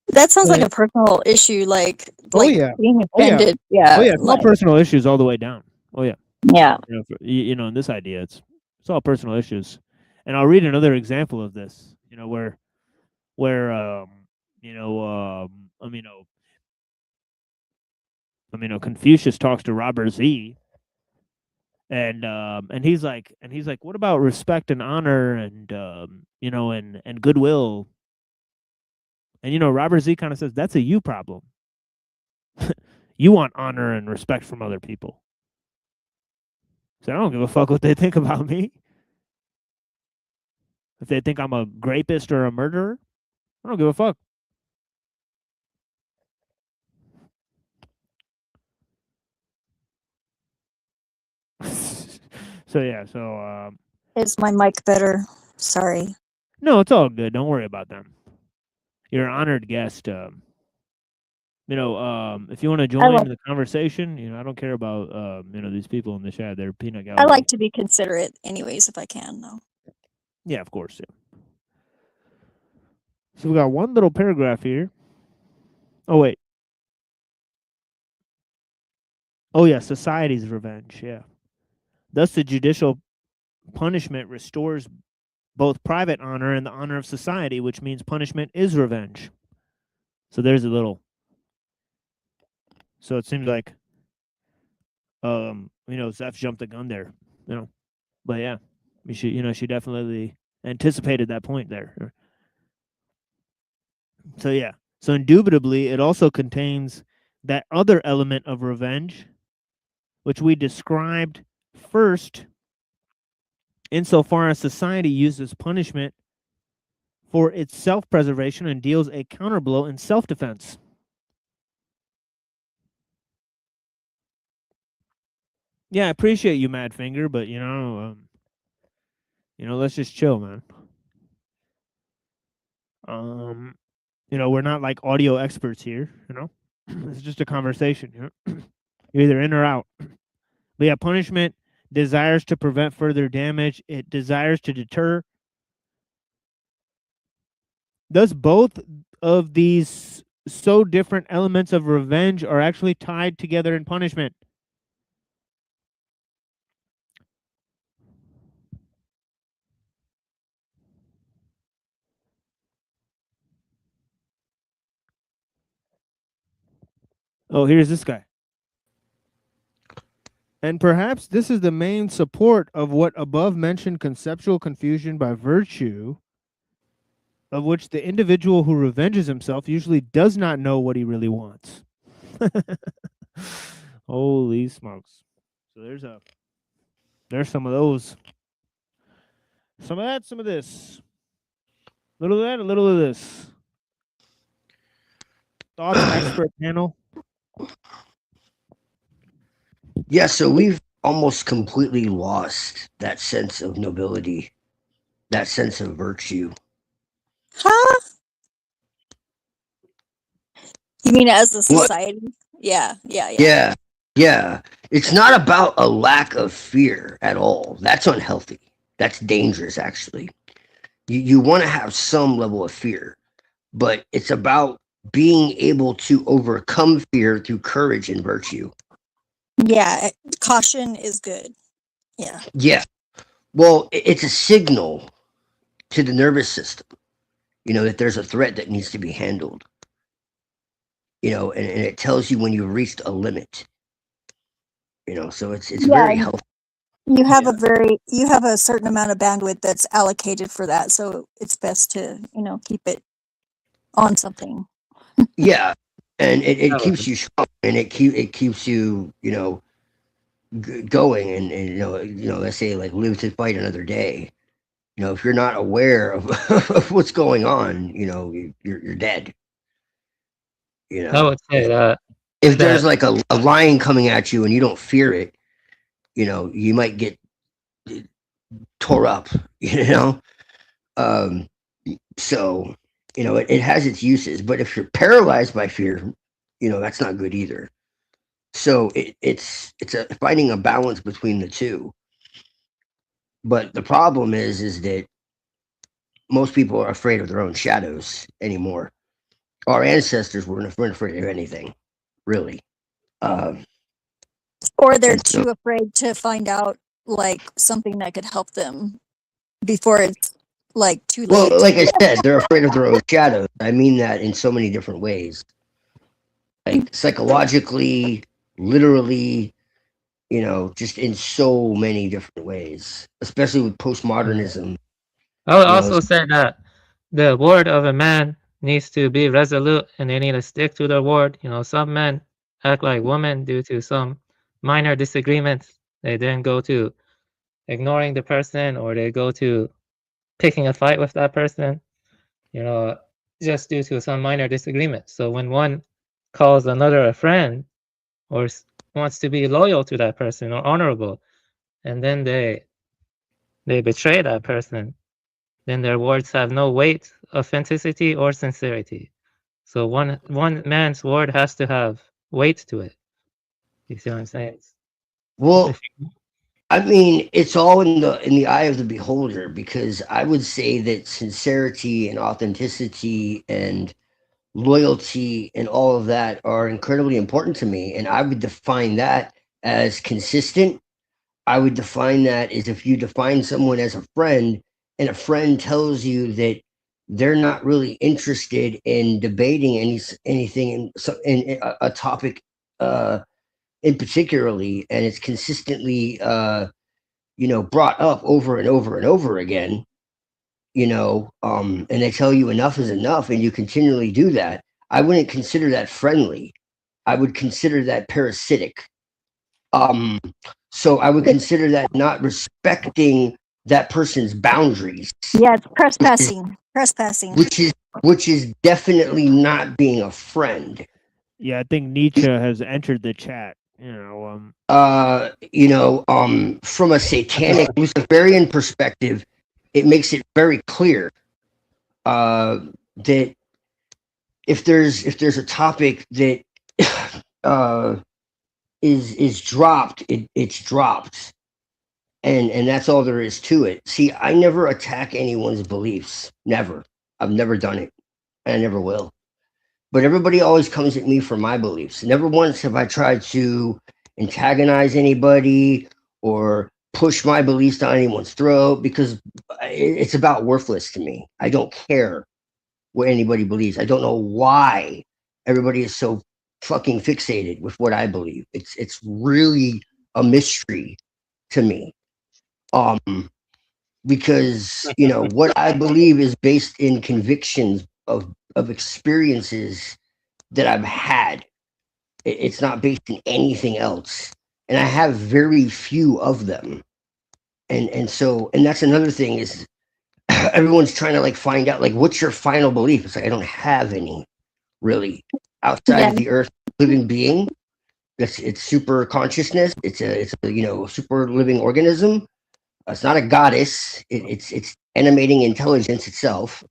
That sounds like a personal issue, like being offended. It's all personal issues all the way down. Oh yeah. Yeah. In this idea, it's all personal issues. And I'll read another example of this, where Confucius talks to Robert Z. And he's like, what about respect and honor and and goodwill? And Robert Z kind of says that's a you problem. You want honor and respect from other people. So I don't give a fuck what they think about me. If they think I'm a rapist or a murderer, I don't give a fuck. Is my mic better? Sorry. No, it's all good. Don't worry about them. You're an honored guest. If you want to join the conversation, I don't care about these people in the chat. They're peanut gallery. I like to be considerate anyways if I can, though. Yeah, of course. Yeah. So we got one little paragraph here. Oh wait. Oh yeah, society's revenge, yeah. Thus the judicial punishment restores both private honor and the honor of society, which means punishment is revenge. So there's a little. So it seems like, Zeph jumped the gun there, But yeah, she definitely anticipated that point there. So yeah, so indubitably, it also contains that other element of revenge, which we described first, insofar as society uses punishment for its self-preservation and deals a counterblow in self-defense. Yeah, I appreciate you, Madfinger, but let's just chill, man. We're not like audio experts here, It's just a conversation, You're either in or out. But yeah, punishment desires to prevent further damage. It desires to deter Thus, both of these so different elements of revenge are actually tied together in punishment. Oh, here's this guy. And perhaps this is the main support of what above mentioned conceptual confusion by virtue, of which the individual who revenges himself usually does not know what he really wants. Holy smokes. So there's some of those. Some of that, some of this. A little of that, a little of this. Thoughts, expert panel. Yeah, so we've almost completely lost that sense of nobility, that sense of virtue. Huh? You mean as a society? Yeah. Yeah. It's not about a lack of fear at all. That's unhealthy. That's dangerous, actually. You want to have some level of fear, but it's about being able to overcome fear through courage and virtue. Yeah, caution is good. Yeah. Yeah. Well, it's a signal to the nervous system, that there's a threat that needs to be handled. And it tells you when you've reached a limit. So it's very healthy. You have you have a certain amount of bandwidth that's allocated for that, so it's best to, keep it on something. Yeah. And it keeps you strong, and it keeps you, going, and let's say, like, live to fight another day. If you're not aware of, of what's going on, you're dead. I would say that if there's like a lion coming at you and you don't fear it, you might get tore up. So it has its uses, but if you're paralyzed by fear, that's not good either. So it's finding a balance between the two. But the problem is that most people are afraid of their own shadows anymore. Our ancestors weren't afraid of anything, really. Or they're too afraid to find out, like, something that could help them before it's, like, too late. Well, like I said, they're afraid of their own shadows. I mean that in so many different ways. Like psychologically, literally, just in so many different ways, especially with postmodernism. I would also say that the word of a man needs to be resolute, and they need to stick to their word. Some men act like women due to some minor disagreements. They then go to ignoring the person, or they go to picking a fight with that person, just due to some minor disagreement. So when one calls another a friend, or wants to be loyal to that person or honorable, and then they betray that person, then their words have no weight, authenticity, or sincerity. So one man's word has to have weight to it. You see what I'm saying? Well, I mean, it's all in the eye of the beholder, because I would say that sincerity and authenticity and loyalty and all of that are incredibly important to me, and I would define that as consistent. I would define that as if you define someone as a friend, and a friend tells you that they're not really interested in debating anything in a topic in particularly, and it's consistently brought up over and over and over again, and they tell you enough is enough, and you continually do that. I wouldn't consider that friendly. I would consider that parasitic. So I would consider that not respecting that person's boundaries. Yeah, it's trespassing. Which is definitely not being a friend. Yeah, I think Nietzsche has entered the chat. From a satanic Luciferian perspective, it makes it very clear that if there's a topic that is dropped, it's dropped, and that's all there is to it. See, I never attack anyone's beliefs. Never. I've never done it. and I never will. But everybody always comes at me for my beliefs. Never once have I tried to antagonize anybody or push my beliefs down anyone's throat, because it's about worthless to me. I don't care what anybody believes. I don't know why everybody is so fucking fixated with what I believe. It's really a mystery to me. Because what I believe is based in convictions of experiences that I've had. It's not based in anything else, and I have very few of them. And that's another thing is everyone's trying to like find out like what's your final belief. It's like I don't have any really outside of the earth living being. It's super consciousness. It's a super living organism. It's not a goddess. It's animating intelligence itself.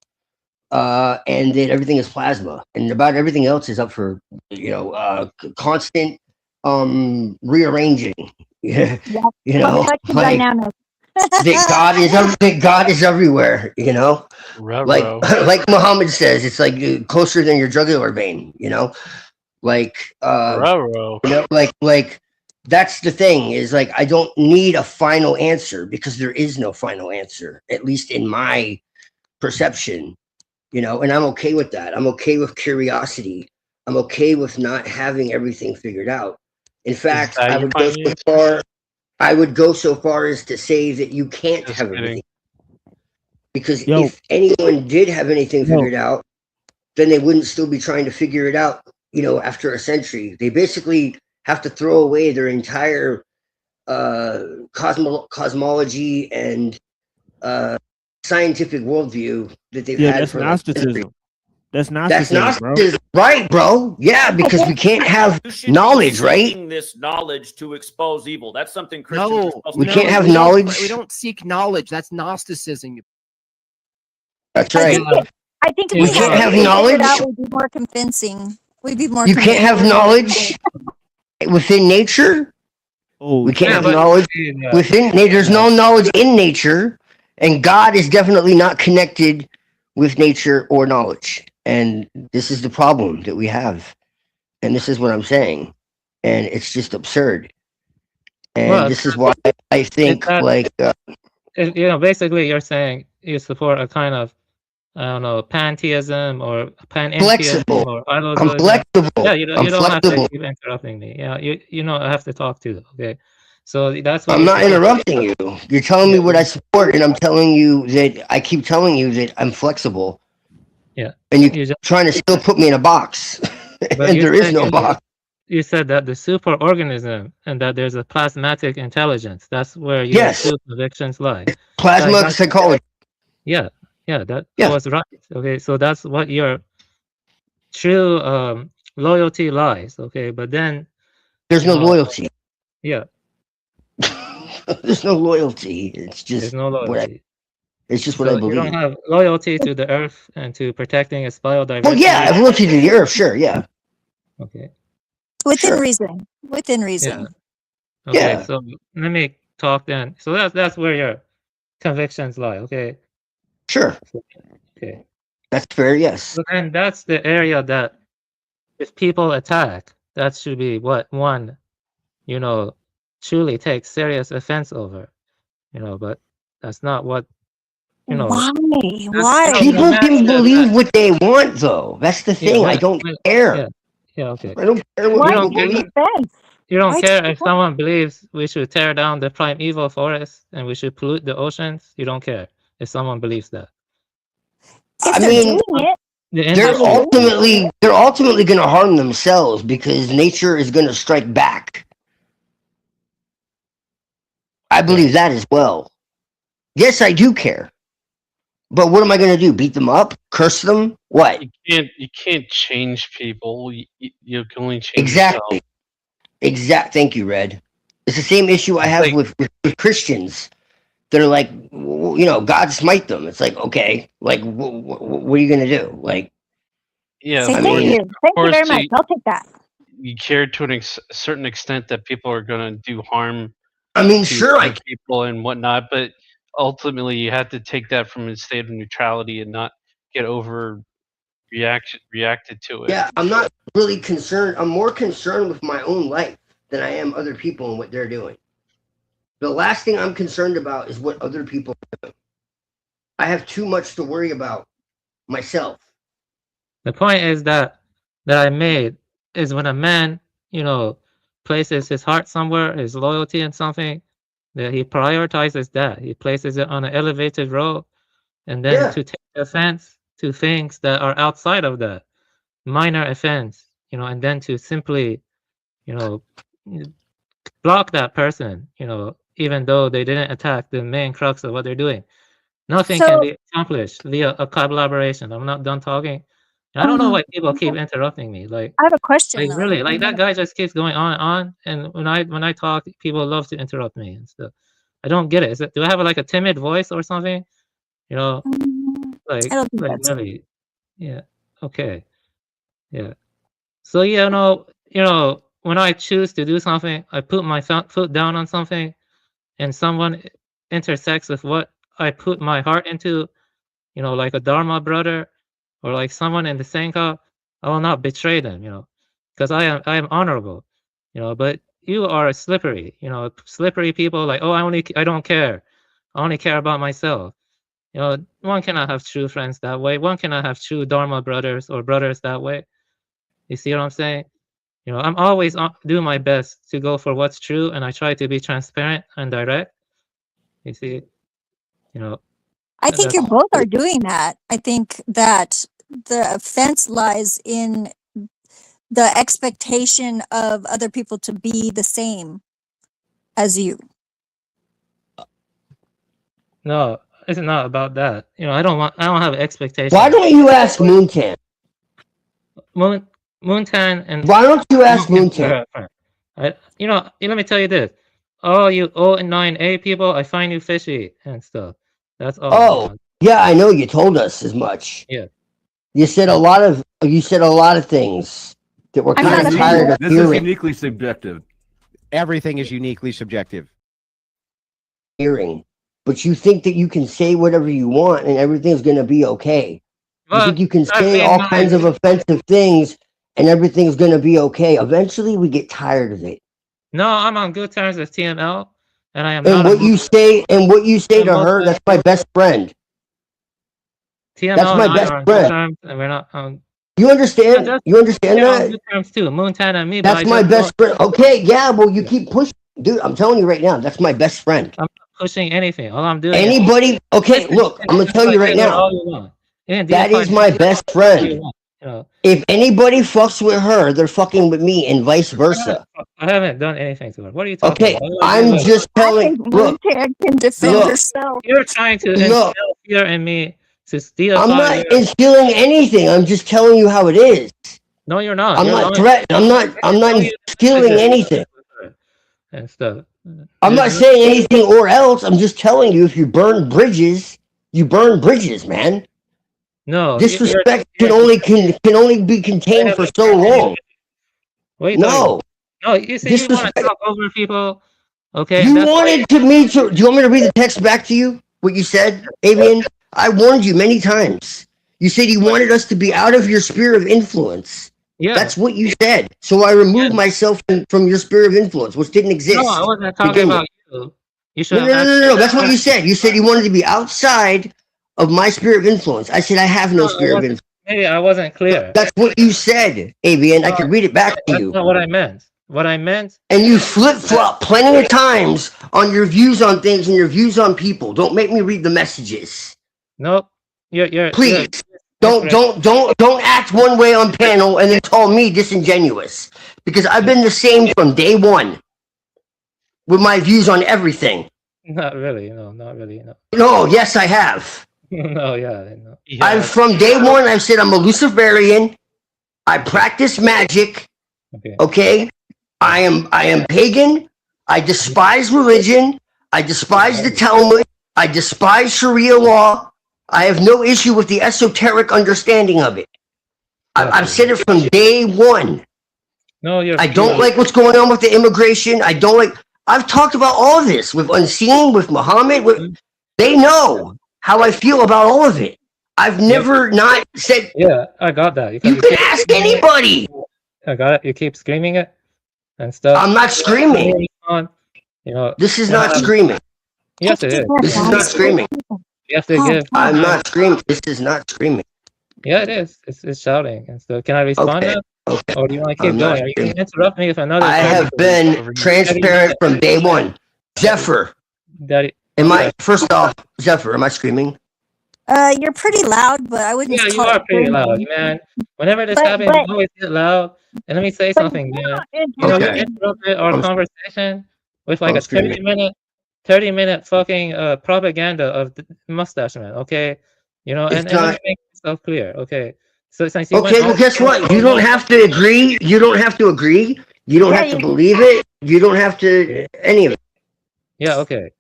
And that everything is plasma, and about everything else is up for constant rearranging. Yeah, like that God is everywhere. Like Muhammad says, it's like closer than your jugular vein. Like like that's the thing is like I don't need a final answer because there is no final answer, at least in my perception. And I'm okay with that. I'm okay with curiosity. I'm okay with not having everything figured out. In fact, I would go so far as to say that you can't have everything. Because if anyone did have anything figured out, then they wouldn't still be trying to figure it out, after a century. They basically have to throw away their entire cosmology and scientific worldview that they've had for Gnosticism. That's Gnosticism, right, bro? Yeah, because we can't have knowledge, right? This knowledge to expose evil. That's something Christians are supposed we to can't do. have knowledge. We don't seek knowledge. That's Gnosticism. That's right. I think if we can't have knowledge. We'd be more convincing. We'd be more. You can't have knowledge within nature. We can't have knowledge within nature. There's no knowledge in nature, and God is definitely not connected with nature or knowledge. And this is the problem that we have. And this is what I'm saying. And it's just absurd. And this is why I think basically you're saying you support a kind of, I don't know, pantheism or panentheism or I'm flexible. Yeah, you don't have to keep interrupting me. Yeah, I have to talk too. Okay. So that's what I'm not interrupting you. You're telling me what I support, and I'm telling you that I keep telling you that I'm flexible. Yeah. And you're trying to still put me in a box. And there is no box. You said that the superorganism and that there's a plasmatic intelligence. That's where your true convictions lie. Plasma psychology. Yeah. Yeah, that was right. Okay, so that's what your true loyalty lies. Okay, but then there's no loyalty. Yeah. There's no loyalty. It's just there's no loyalty. It's just what I believe. You don't have loyalty to the earth and to protecting its biodiversity. Well, yeah, I have loyalty to the earth, sure, yeah. Okay. Within reason. Within reason. Yeah. Okay, so let me talk then. So that's where your convictions lie, okay? Sure. Okay. That's fair, yes. And that's the area that if people attack, that should be what one, truly takes serious offense over. But that's not what Why? People can believe what they want, though. That's the thing. I don't care. Yeah, okay. I don't care what people believe. You don't care if someone believes we should tear down the primeval forests and we should pollute the oceans. You don't care if someone believes that. I mean, they're ultimately going to harm themselves because nature is going to strike back. I believe that as well. Yes, I do care. But what am I going to do? Beat them up? Curse them? What? You can't change people. You can only change yourself. Thank you, Red. It's the same issue I have with Christians. They're like, God smite them. It's like, okay, like, what are you going to do? Like, yeah, thank you very much. I'll take that. You care to a certain extent that people are going to do harm. I mean, sure, people and whatnot, but ultimately you have to take that from a state of neutrality and not get over reacted to it. Yeah, I'm not really concerned. I'm more concerned with my own life than I am other people and what they're doing. The last thing I'm concerned about is what other people are doing. I have too much to worry about myself. The point is that I made is when a man, you know, places his heart somewhere, his loyalty in something, that he prioritizes that. He places it on an elevated road, and then to take offense to things that are outside of that, minor offense, you know, and then to simply, you know, block that person, you know, even though they didn't attack the main crux of what they're doing. Nothing can be accomplished via a collaboration. I'm not done talking. I don't know why people keep interrupting me. Like, I have a question. like though. really, like that guy just keeps going on and on. And when I talk, people love to interrupt me and stuff. I don't get it. Do I have like a timid voice or something? You know, like really, yeah, okay, yeah. So yeah, you know, when I choose to do something, I put my foot down on something, and someone intersects with what I put my heart into, you know, like a Dharma brother or like someone in the Senka, I will not betray them, you know, because I am honorable, you know. But you are slippery, you know, slippery people like, oh, I don't care, I only care about myself. You know, one cannot have true friends that way. One cannot have true Dharma brothers or brothers that way. You see what I'm saying? You know, I'm always do my best to go for what's true, and I try to be transparent and direct. You see, you know. I think you both are doing that. I think that the offense lies in the expectation of other people to be the same as you. No, it's not about that. You know, I don't have expectations. Why don't you ask Moontan? Moontan and why don't you ask Moontan? You know, let me tell you this. Oh, you O and 9A people, I find you fishy and stuff. That's all. Oh, yeah, I know you told us as much. Yeah. You said a lot of things that we're kind of tired of This hearing. is uniquely subjective. Everything is uniquely subjective. But you think that you can say whatever you want and everything's going to be okay. You think you can say all kinds of offensive things and everything's going to be okay. Eventually, we get tired of it. No, I'm on good terms with TML, and I am. And what you say to her, that's my best friend. TML that's my best friend. And we're not. You understand? You understand that? Good terms too. Moontan and me. That's my best friend. Okay, yeah. Well, you keep pushing, dude. I'm telling you right now, that's my best friend. I'm not pushing anything. All I'm doing. Anybody? Okay, look. I'm gonna tell you right now. That is my best friend. If anybody fucks with her, they're fucking with me, and vice versa. I haven't done anything to her. What are you talking about? I'm just telling. Look, can defend herself. You're trying to instill fear in me to steal. I'm not instilling anything. I'm just telling you how it is. No, you're not. I'm not threatening. I'm not instilling anything. And stuff. I'm not saying anything or else. I'm just telling you, if you burn bridges, you burn bridges, man. No, disrespect can only be contained for so long. Wait, no, you say you want to talk over people. Okay, you wanted me to. Do you want me to read the text back to you? What you said, Avian? I warned you many times. You said you wanted us to be out of your sphere of influence. Yeah, that's what you said. So I removed myself from your sphere of influence, which didn't exist. No, I wasn't talking about you. You should. No. That's what you said. You said you wanted to be outside of my sphere of influence. I said I have no sphere of influence. Maybe I wasn't clear. That's what you said, Avian. I can read it back to you. That's not what I meant. What I meant. And you flip-flop plenty of times on your views on things and your views on people. Don't make me read the messages. Nope. Please. Don't act one way on panel and then call me disingenuous. Because I've been the same from day one with my views on everything. Not really. No, not really. No. No, yes, I have. No, yeah. No. I've from day one, I've said I'm a Luciferian. I practice magic. Okay. I am pagan. I despise religion. I despise the Talmud. I despise Sharia law. I have no issue with the esoteric understanding of it. I've said it from day one. No, I don't like what's going on with the immigration. I don't like. I've talked about all of this with Unseen, with Muhammad. They know how I feel about all of it. I've never not said. Yeah, I got that. You can ask anybody. I got it. You keep screaming it and stuff. I'm not screaming. You know, This is not screaming. Yes, it is. This is not screaming. You have to give. I'm not screaming. This is not screaming. Yeah, it is. It's shouting and stuff. Can I respond Okay. now? Okay. Or do you want to keep I'm not going? Are you going to interrupt me with another? I have been transparent from day one. Zephyr, Daddy. am I, first off, Zephyr, am I screaming? You're pretty loud, but I wouldn't. Yeah, you call are it pretty screaming. loud, man. Whenever this But- happens, but- you always get loud. And let me say something, man. You know, you Okay. interrupted our conversation with like I'm a screaming. 30-minute fucking propaganda of the mustache man, okay? You know, and let me not- make myself clear, okay? So since you Okay, went well, on- guess what? You don't have to agree. You don't have to agree. You don't Yeah, have to you- believe it. You don't have to any of it. Yeah, okay.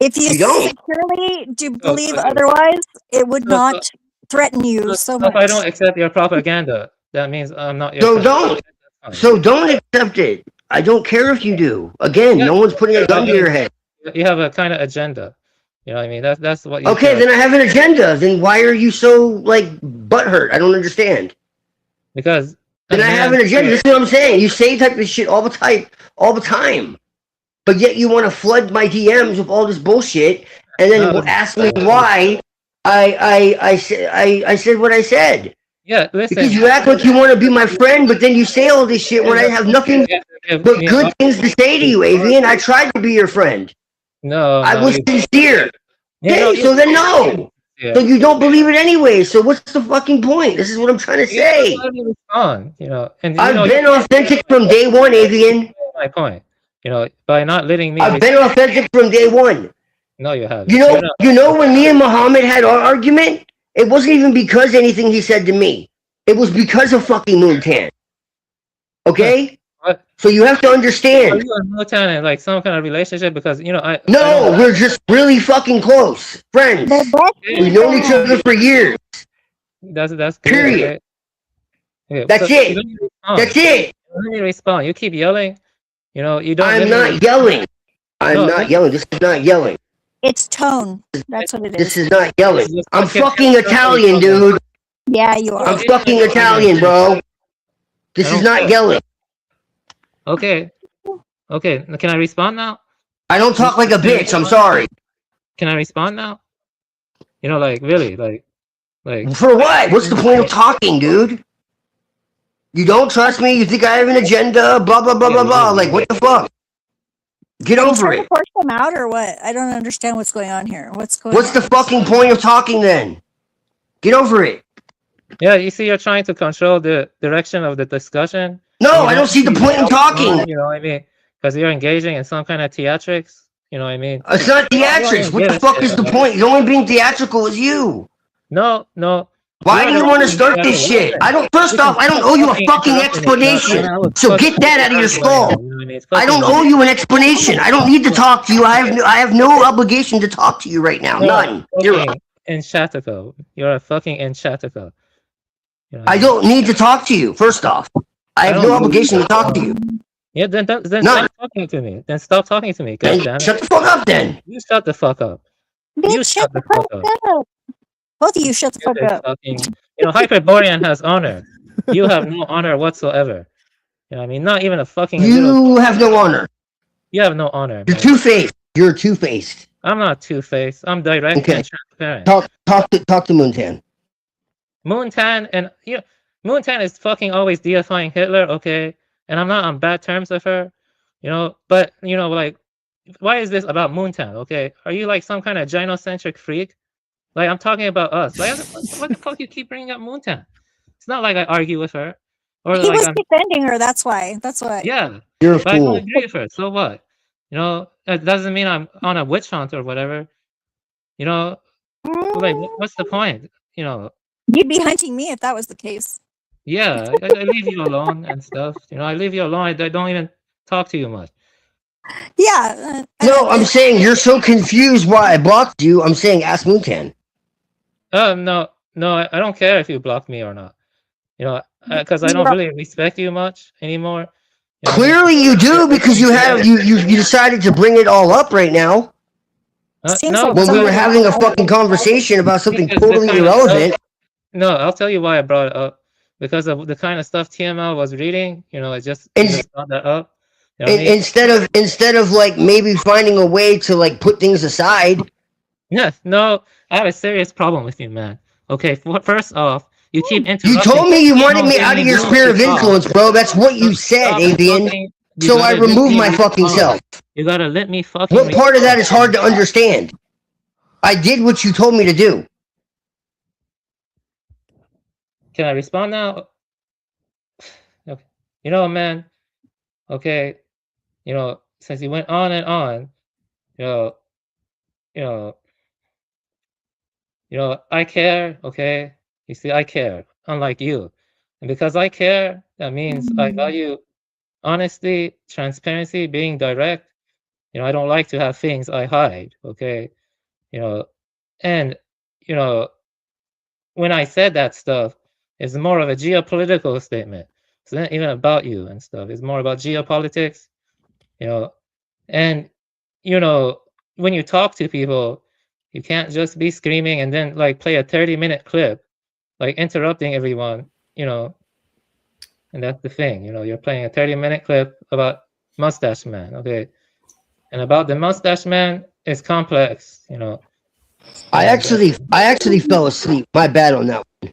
If you You don't. securely do Oh, believe so- otherwise, it would so- not threaten you so If much. I don't accept your propaganda, that means I'm not your So friend. don't. So don't accept it. I don't care if you do. Again, Yeah. no one's putting a gun to your head. You have a kind of agenda. You know what I mean? That's what you Okay, said. then I have an agenda. Then why are you so like butthurt? I don't understand. Because Then I have an agenda. This is what I'm saying. You say type of shit all the time, but yet you want to flood my DMs with all this bullshit, and then No. ask me why I said what I said. Yeah, listen. Because you act like you want to be my friend, but then you say all this shit when I have nothing but good things to say to you, Avian. I tried to be your friend. No, I no, was you- sincere. Yeah, Okay, no, so then no. Yeah. So you don't believe it anyway. So what's the fucking point? This is what I'm trying to say. Let me respond, you know, and you I've know, been authentic from day one, Avian. my point. You know, by not letting me. I've been authentic from day one. No, you haven't. You know, You're not- you know when me and Muhammad had our argument, it wasn't even because anything he said to me. It was because of fucking Moontan. Okay? What? So you have to Are understand. you and Motown in like some kind of relationship? Because you know, I No, we're just really fucking close. Friends. We've known each other for years. That's good. Period. Okay? Okay, That's so it. let me respond. That's it. Let me respond. You keep yelling. You know, you don't. I'm let me- not yelling. I'm No, not yelling. This is not yelling. It's tone. That's what it is. This is not yelling. Just I'm fucking- fucking Italian, dude. Yeah, you are. I'm fucking Italian, bro. This I is don't not care. yelling. Okay. Okay. Can I respond now? I don't talk like a bitch. I'm sorry. Can I respond now? You know, like really, like. For what? What's the point of talking, dude? You don't trust me? You think I have an agenda? Blah, blah, blah, blah, blah. Like, what the fuck? Get Are you over trying it. to force them out or what? I don't understand what's going on here. What's going What's on? the fucking point of talking then? Get over it. Yeah, you see, you're trying to control the direction of the discussion. No, You I don't see the you point in know, talking. You know what I mean? Because you're engaging in some kind of theatrics. You know what I mean? It's not theatrics. What the fuck is the point? The only being theatrical is you. No, no. Why do you want to start this shit? I don't. First off, I don't owe you a fucking explanation. So get that out of your skull. I don't owe you an explanation. I don't need to talk to you. I have no obligation to talk to you right now. None. Zero. Enchatico. You're a fucking enchatico. You know, I don't need to talk to you. First off, I have no obligation to talk to you. Yeah, then None. stop talking to me. Then stop talking to me. God Then damn it. shut the fuck up then. You shut the fuck up. You shut the fuck up. Both of you shut the fuck You're up. fucking- you know, Hyperborean has honor. You have no honor whatsoever. You know what I mean? Not even a fucking little. You have no honor. You have no honor. You're man. two-faced. You're two-faced. I'm not two-faced. I'm direct Okay. and transparent. Talk to Moontan. Moontan and you know, Moontan is fucking always deifying Hitler, okay? And I'm not on bad terms with her, you know. But you know, like, why is this about Moontan? Okay, are you like some kind of gynocentric freak? Like, I'm talking about us. Like, what the fuck you keep bringing up Moontan? It's not like I argue with her, or He like was I'm. defending her. That's why. That's why. Yeah, You're a but I don't fool. agree with her. So what? You know, that doesn't mean I'm on a witch hunt or whatever. You know, like, what's the point? You know, You'd be hunting me if that was the case. yeah, I leave you alone and stuff. You know, I leave you alone. I don't even talk to you much. Yeah. No, I'm saying you're so confused why I blocked you. I'm saying ask Moontan. No, I don't care if you block me or not. You know, because I don't really respect you much anymore. You know, Clearly you do because you decided to bring it all up right now. Seems No, like when we something were having a fucking conversation about something because the totally kind of irrelevant. stuff, no, I'll tell you why I brought it up. Because of the kind of stuff TML was reading, you know, it just brought that up. You know what I mean? Instead of like maybe finding a way to like put things aside. Yeah, no, I have a serious problem with you, man. Okay, first off, you keep interrupting. You told me you wanted me give out of your room sphere to of talk. influence, bro. That's what you said, Stop Avian. interrupting. You So I gotta let removed me my fucking respond. self. You gotta let me fucking What part of that respond. is hard to understand? I did what you told me to do. Can I respond now? Okay. You know, man. Okay. You know, since you went on and on, you know, you know, I care. Okay. You see, I care, unlike you, and because I care, that means I value honesty, transparency, being direct. You know, I don't like to have things I hide. Okay. You know, and you know, when I said that stuff, it's more of a geopolitical statement. It's not even about you and stuff. It's more about geopolitics, you know. And you know, when you talk to people, you can't just be screaming and then like play a 30-minute clip, like interrupting everyone, you know. And that's the thing, you know, you're playing a 30-minute clip about Mustache Man, okay? And about the Mustache Man, it's complex, you know. I actually fell asleep. My bad on that one.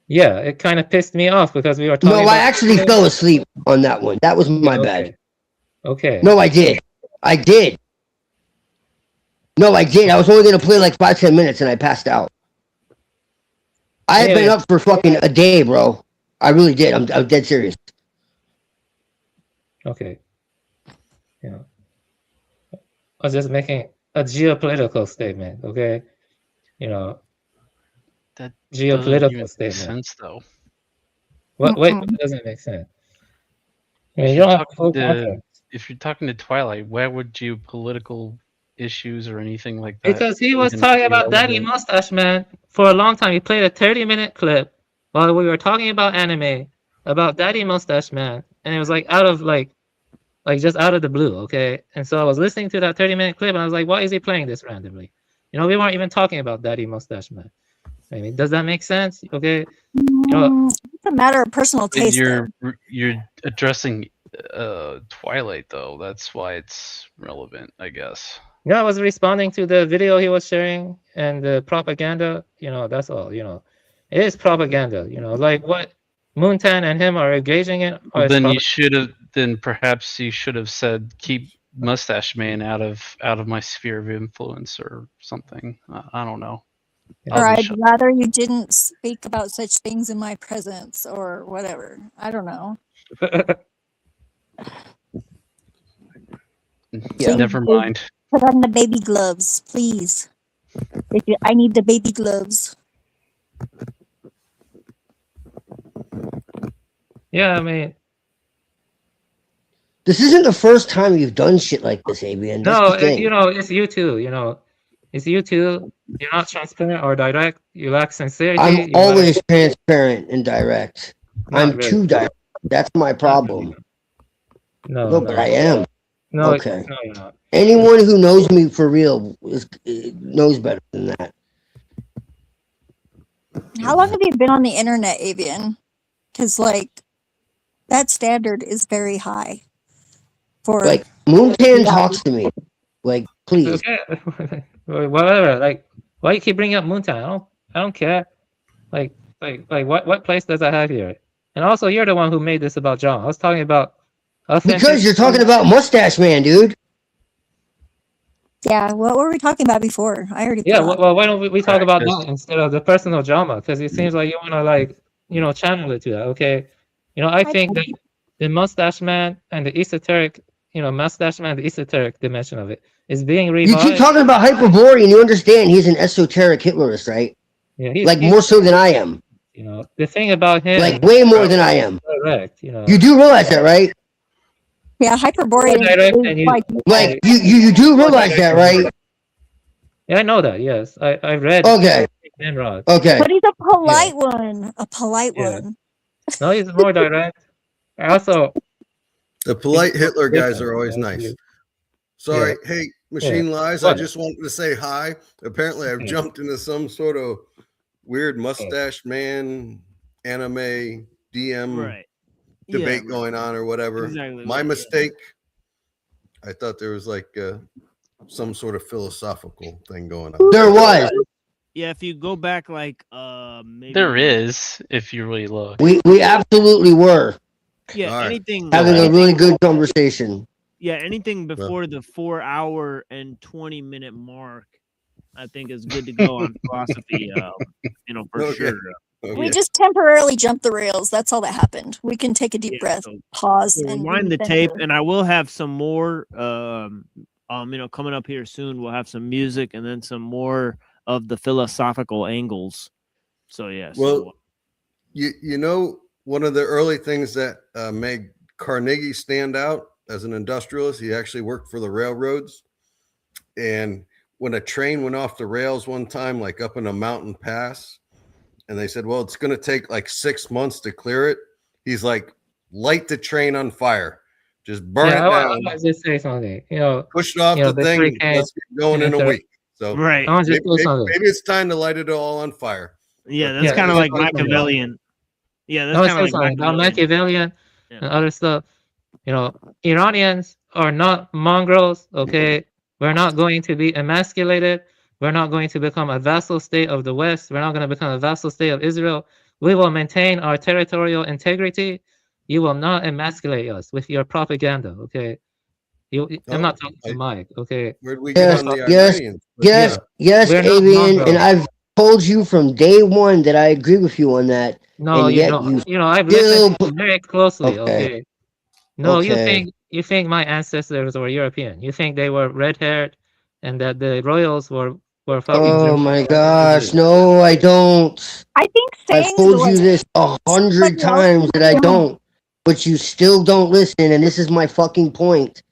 Yeah, it kind of pissed me off because we were talking No, about I actually fell asleep on that one. That was my bad. Okay. No, I did. I did. No, I did. I was only gonna play like 5-10 minutes and I passed out. I had been up for fucking a day, bro. I really did. I'm dead serious. Okay. Yeah. I was just making a geopolitical statement, okay? You know, that geopolitical doesn't statement. make sense, though. What? Wait, it doesn't make sense. I mean, If you you're don't have talking full to context. if you're talking to Twilight, where would geopolitical issues or anything like that? Because he was even talking be about Daddy relevant? Mustache Man for a long time. He played a 30-minute clip while we were talking about anime about Daddy Mustache Man, and it was like out of like just out of the blue, okay? And so I was listening to that 30-minute clip, and I was like, why is he playing this randomly? You know, we weren't even talking about Daddy Mustache Man. I mean, does that make sense? Okay. You know, It's a matter of personal But taste, though. you're addressing Twilight, though. That's why it's relevant, I guess. yeah, I was responding to the video he was sharing and the propaganda. You know, that's all. You know, it is propaganda. You know, like what Moontan and him are engaging in. Well, Is then propaganda. you should have. Then perhaps you should have said, "Keep Mustache Man out of my sphere of influence" or something. I don't know. Or I'll I'd just shut. rather you didn't speak about such things in my presence or whatever. I don't know. Yeah. Never mind. Put on the baby gloves, please. I need the baby gloves. Yeah, I mean, This isn't the first time you've done shit like this, Avian. That's no, the thing. you know, it's you too. You know, it's you too. You're not transparent or direct. You lack sincerity. I'm always transparent and direct. Not I'm really. too direct. That's my problem. No, but I am. No, Okay. no, you're not. Anyone who knows me for real knows better than that. How long have you been on the internet, Avian? Because, like, that standard is very high. For Like, Moontan talks to me. Like, please. Okay. Whatever. Like, why you keep bringing up Moontown? I don't care. Like, what place does that have here? And also, you're the one who made this about John. I was talking about Because you're talking about Mustache Man, dude. Yeah, what were we talking about before? I already Yeah, forgot. well, why don't we talk about that instead of the personal drama? Because it seems like you want to, like, you know, channel it to that. Okay, you know, I think that the Mustache Man and the esoteric, you know, Mustache Man, the esoteric dimension of it is being You revived. keep talking about Hyperborean, and you understand he's an esoteric Hitlerist, right? Yeah, like, more so than I am. You know, the thing about him, Like, way more than I am. Correct. You know, You do realize that, right? Yeah, Hyperborean direct is than you. Like, you do realize that, right? Yeah, I know that. Yes, I read. Okay. Nimrod. Okay. But he's a polite one. A polite Yeah. one. No, he's more direct. Also, The polite Hitler guys are always nice. Sorry. Yeah. Hey, Machine Lies. What? I just wanted to say hi. Apparently, I've jumped into some sort of weird mustache man anime DM Right. debate Yeah, going on or whatever. Exactly My right, yeah. mistake. I thought there was like some sort of philosophical thing going on. There was. Yeah, if you go back like maybe There is, if you really look. We absolutely were yeah, All right. anything having a really good conversation. yeah, anything before the 4-hour and 20-minute mark, I think is good to go on philosophy. You know, for Okay. sure. We just temporarily jumped the rails. That's all that happened. We can take a deep breath, so- pause, So and rewind the then- tape, and I will have some more. You know, coming up here soon, we'll have some music and then some more of the philosophical angles. So yeah. Well, you know, one of the early things that made Carnegie stand out as an industrialist, he actually worked for the railroads. And when a train went off the rails one time, like up in a mountain pass, and they said, well, it's going to take like 6 months to clear it. He's like, light the train on fire. Just burn it I down. want to just say something. You know, Push it off the before thing. you came- Let's get going in a Yes, sir. week. So Right. I want to just maybe, say something. maybe it's time to light it all on fire. Yeah, But, that's kind of like that's something. Machiavellian. Yeah, I that's want kind to of say like something about Machiavellian. Machiavellian and other stuff. You know, Iranians are not mongrels. Okay, we're not going to be emasculated. We're not going to become a vassal state of the West. We're not going to become a vassal state of Israel. We will maintain our territorial integrity. You will not emasculate us with your propaganda. Okay. I'm not talking to Mike. Okay. Where'd we get Yes, on the yes, Iranians? yes, yes, We're not Avian, mongrels. and I've told you from day one that I agree with you on that. No, and you yet know, you I've still listened to you very closely. Okay. No, Okay. you think my ancestors were European. You think they were red-haired, and that the royals were fucking. Oh German. my gosh, no, I don't. I think I've saying told the you word this 100 times that I don't, but you still don't listen, and this is my fucking point.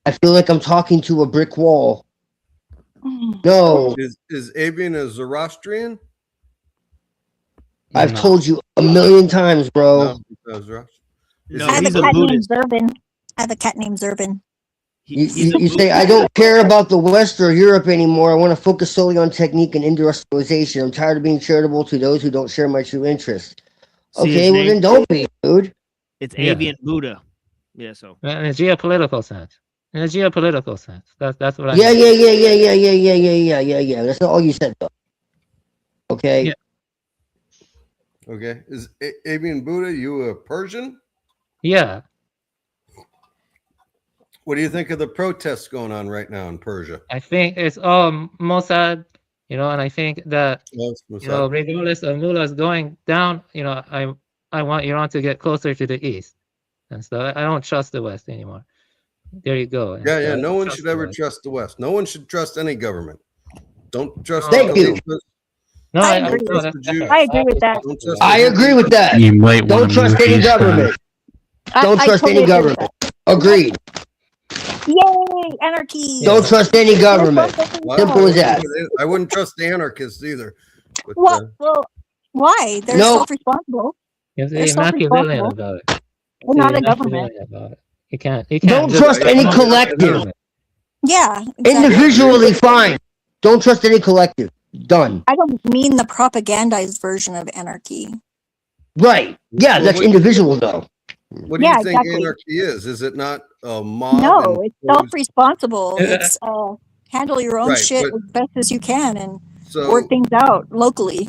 I feel like I'm talking to a brick wall. No, Is Avian a Zoroastrian? I've No. told you a million times, bro. No, because No, I have a he's a cat named Buddhist. Zerbin. I have a cat named Zerbin. You say, I don't care about the West or Europe anymore. I want to focus solely on technique and industrialization. I'm tired of being charitable to those who don't share my true interests. See Okay, his well name? then don't be, dude. It's Yeah. Avian Buddha. Yeah, so In a geopolitical sense. In a geopolitical sense. That's what I Yeah, mean. yeah. That's not all you said, though. Okay. Yeah. Okay. Is Avian Buddha, you a Persian? Yeah. What do you think of the protests going on right now in Persia? I think it's all Mossad, and I think that Well, it's Mossad. regardless of mullahs going down, I want Iran to get closer to the east, and so I don't trust the West anymore. There you go. And Yeah, so yeah. I No don't one trust should the ever West. trust the West. No one should trust any government. Don't trust. Thank you. No, I I agree. no, that's fair. I agree with that. Don't trust I agree with that. You might Don't want to trust move any these government. Don't I trust totally any agree with government. Agreed. Yay, anarchy. Don't trust any government. Well, Simple as that. I wouldn't trust the anarchists either. But, Well, why? They're No. self-responsible. You They're see, Machiavellian self-responsible. about it. They're not See, a government. Machiavellian about it. You can't. Don't just trust any trust the collective. government. Yeah, exactly. Individually, fine. Don't trust any collective. Done. I don't mean the propagandized version of anarchy. Right. Yeah, Well, that's what- individual, though. What do Yeah, you think exactly. anarchy is? Is it not a mob? No, it's imposed- self-responsible. It's handle your own Right, shit but- as best as you can and So work things out locally.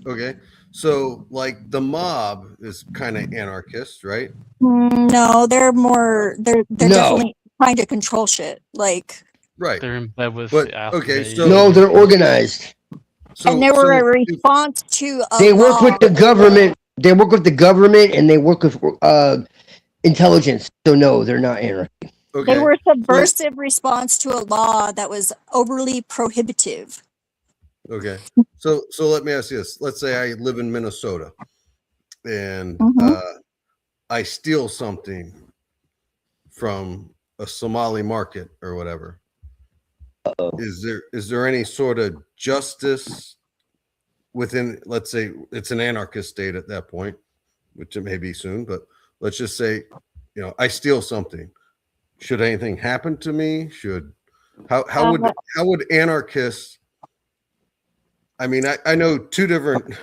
okay, so like the mob is kind of anarchist, right? No, they're more. They're No. definitely trying to control shit. Like, Right. They're in bed with But the alpha okay, male. so No, they're organized. so, and they were a so response to a They work law. with the government. They work with the government, and they work with intelligence. So no, they're not anarchy. okay, They were a subversive response to a law that was overly prohibitive. okay. So let me ask you this. Let's say I live in Minnesota, and I steal something from a Somali market or whatever. Is there any sort of justice within, let's say it's an anarchist state at that point, which it may be soon, but let's just say, I steal something. should anything happen to me? How would anarchists? I mean, I know two different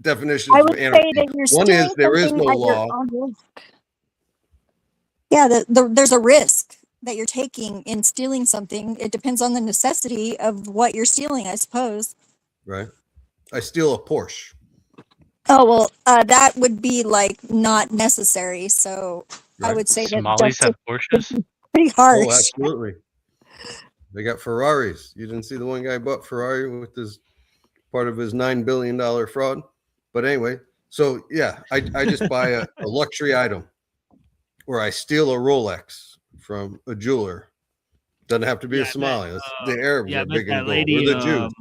definitions I of would say anarchy. that you're One is stealing there is something no at your law. own risk. Yeah, there's a risk that you're taking in stealing something. It depends on the necessity of what you're stealing, I suppose. Right. I steal a Porsche. Oh, well, that would be like not necessary. So I Right. would say that Somalis have justice Porsches. is pretty harsh. Oh, absolutely. They got Ferraris. You didn't see the one guy bought Ferrari with his part of his $9 billion fraud. But anyway, so yeah, I just buy a luxury item, or I steal a Rolex from a jeweler. Doesn't have to be a Somali. The Arabs Yeah, I are bet big in that gold. lady, Or the Jews.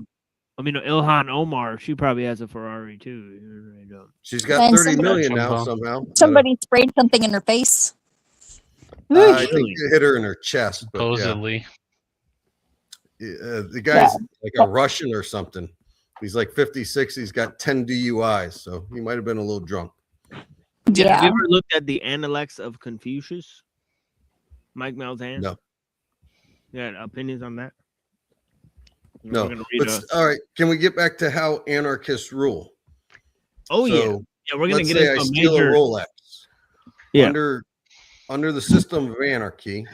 Ilhan Omar, she probably has a Ferrari too. She's got And 30 million now somehow. Somebody sprayed something in her face. I think it hit her in her chest. But Supposedly. yeah. The guy's like a Russian or something. He's like 56. He's got 10 DUIs, so he might have been a little drunk. Yeah. Have you ever looked at the Analects of Confucius? Mike Malzahn? No. Yeah, opinions on that? No. We're gonna read But, all right. Can we get back to how anarchists rule? Oh, yeah. So, Yeah, we're going to let's get say into I a steal major... a Rolex. Yeah. Under the system of anarchy.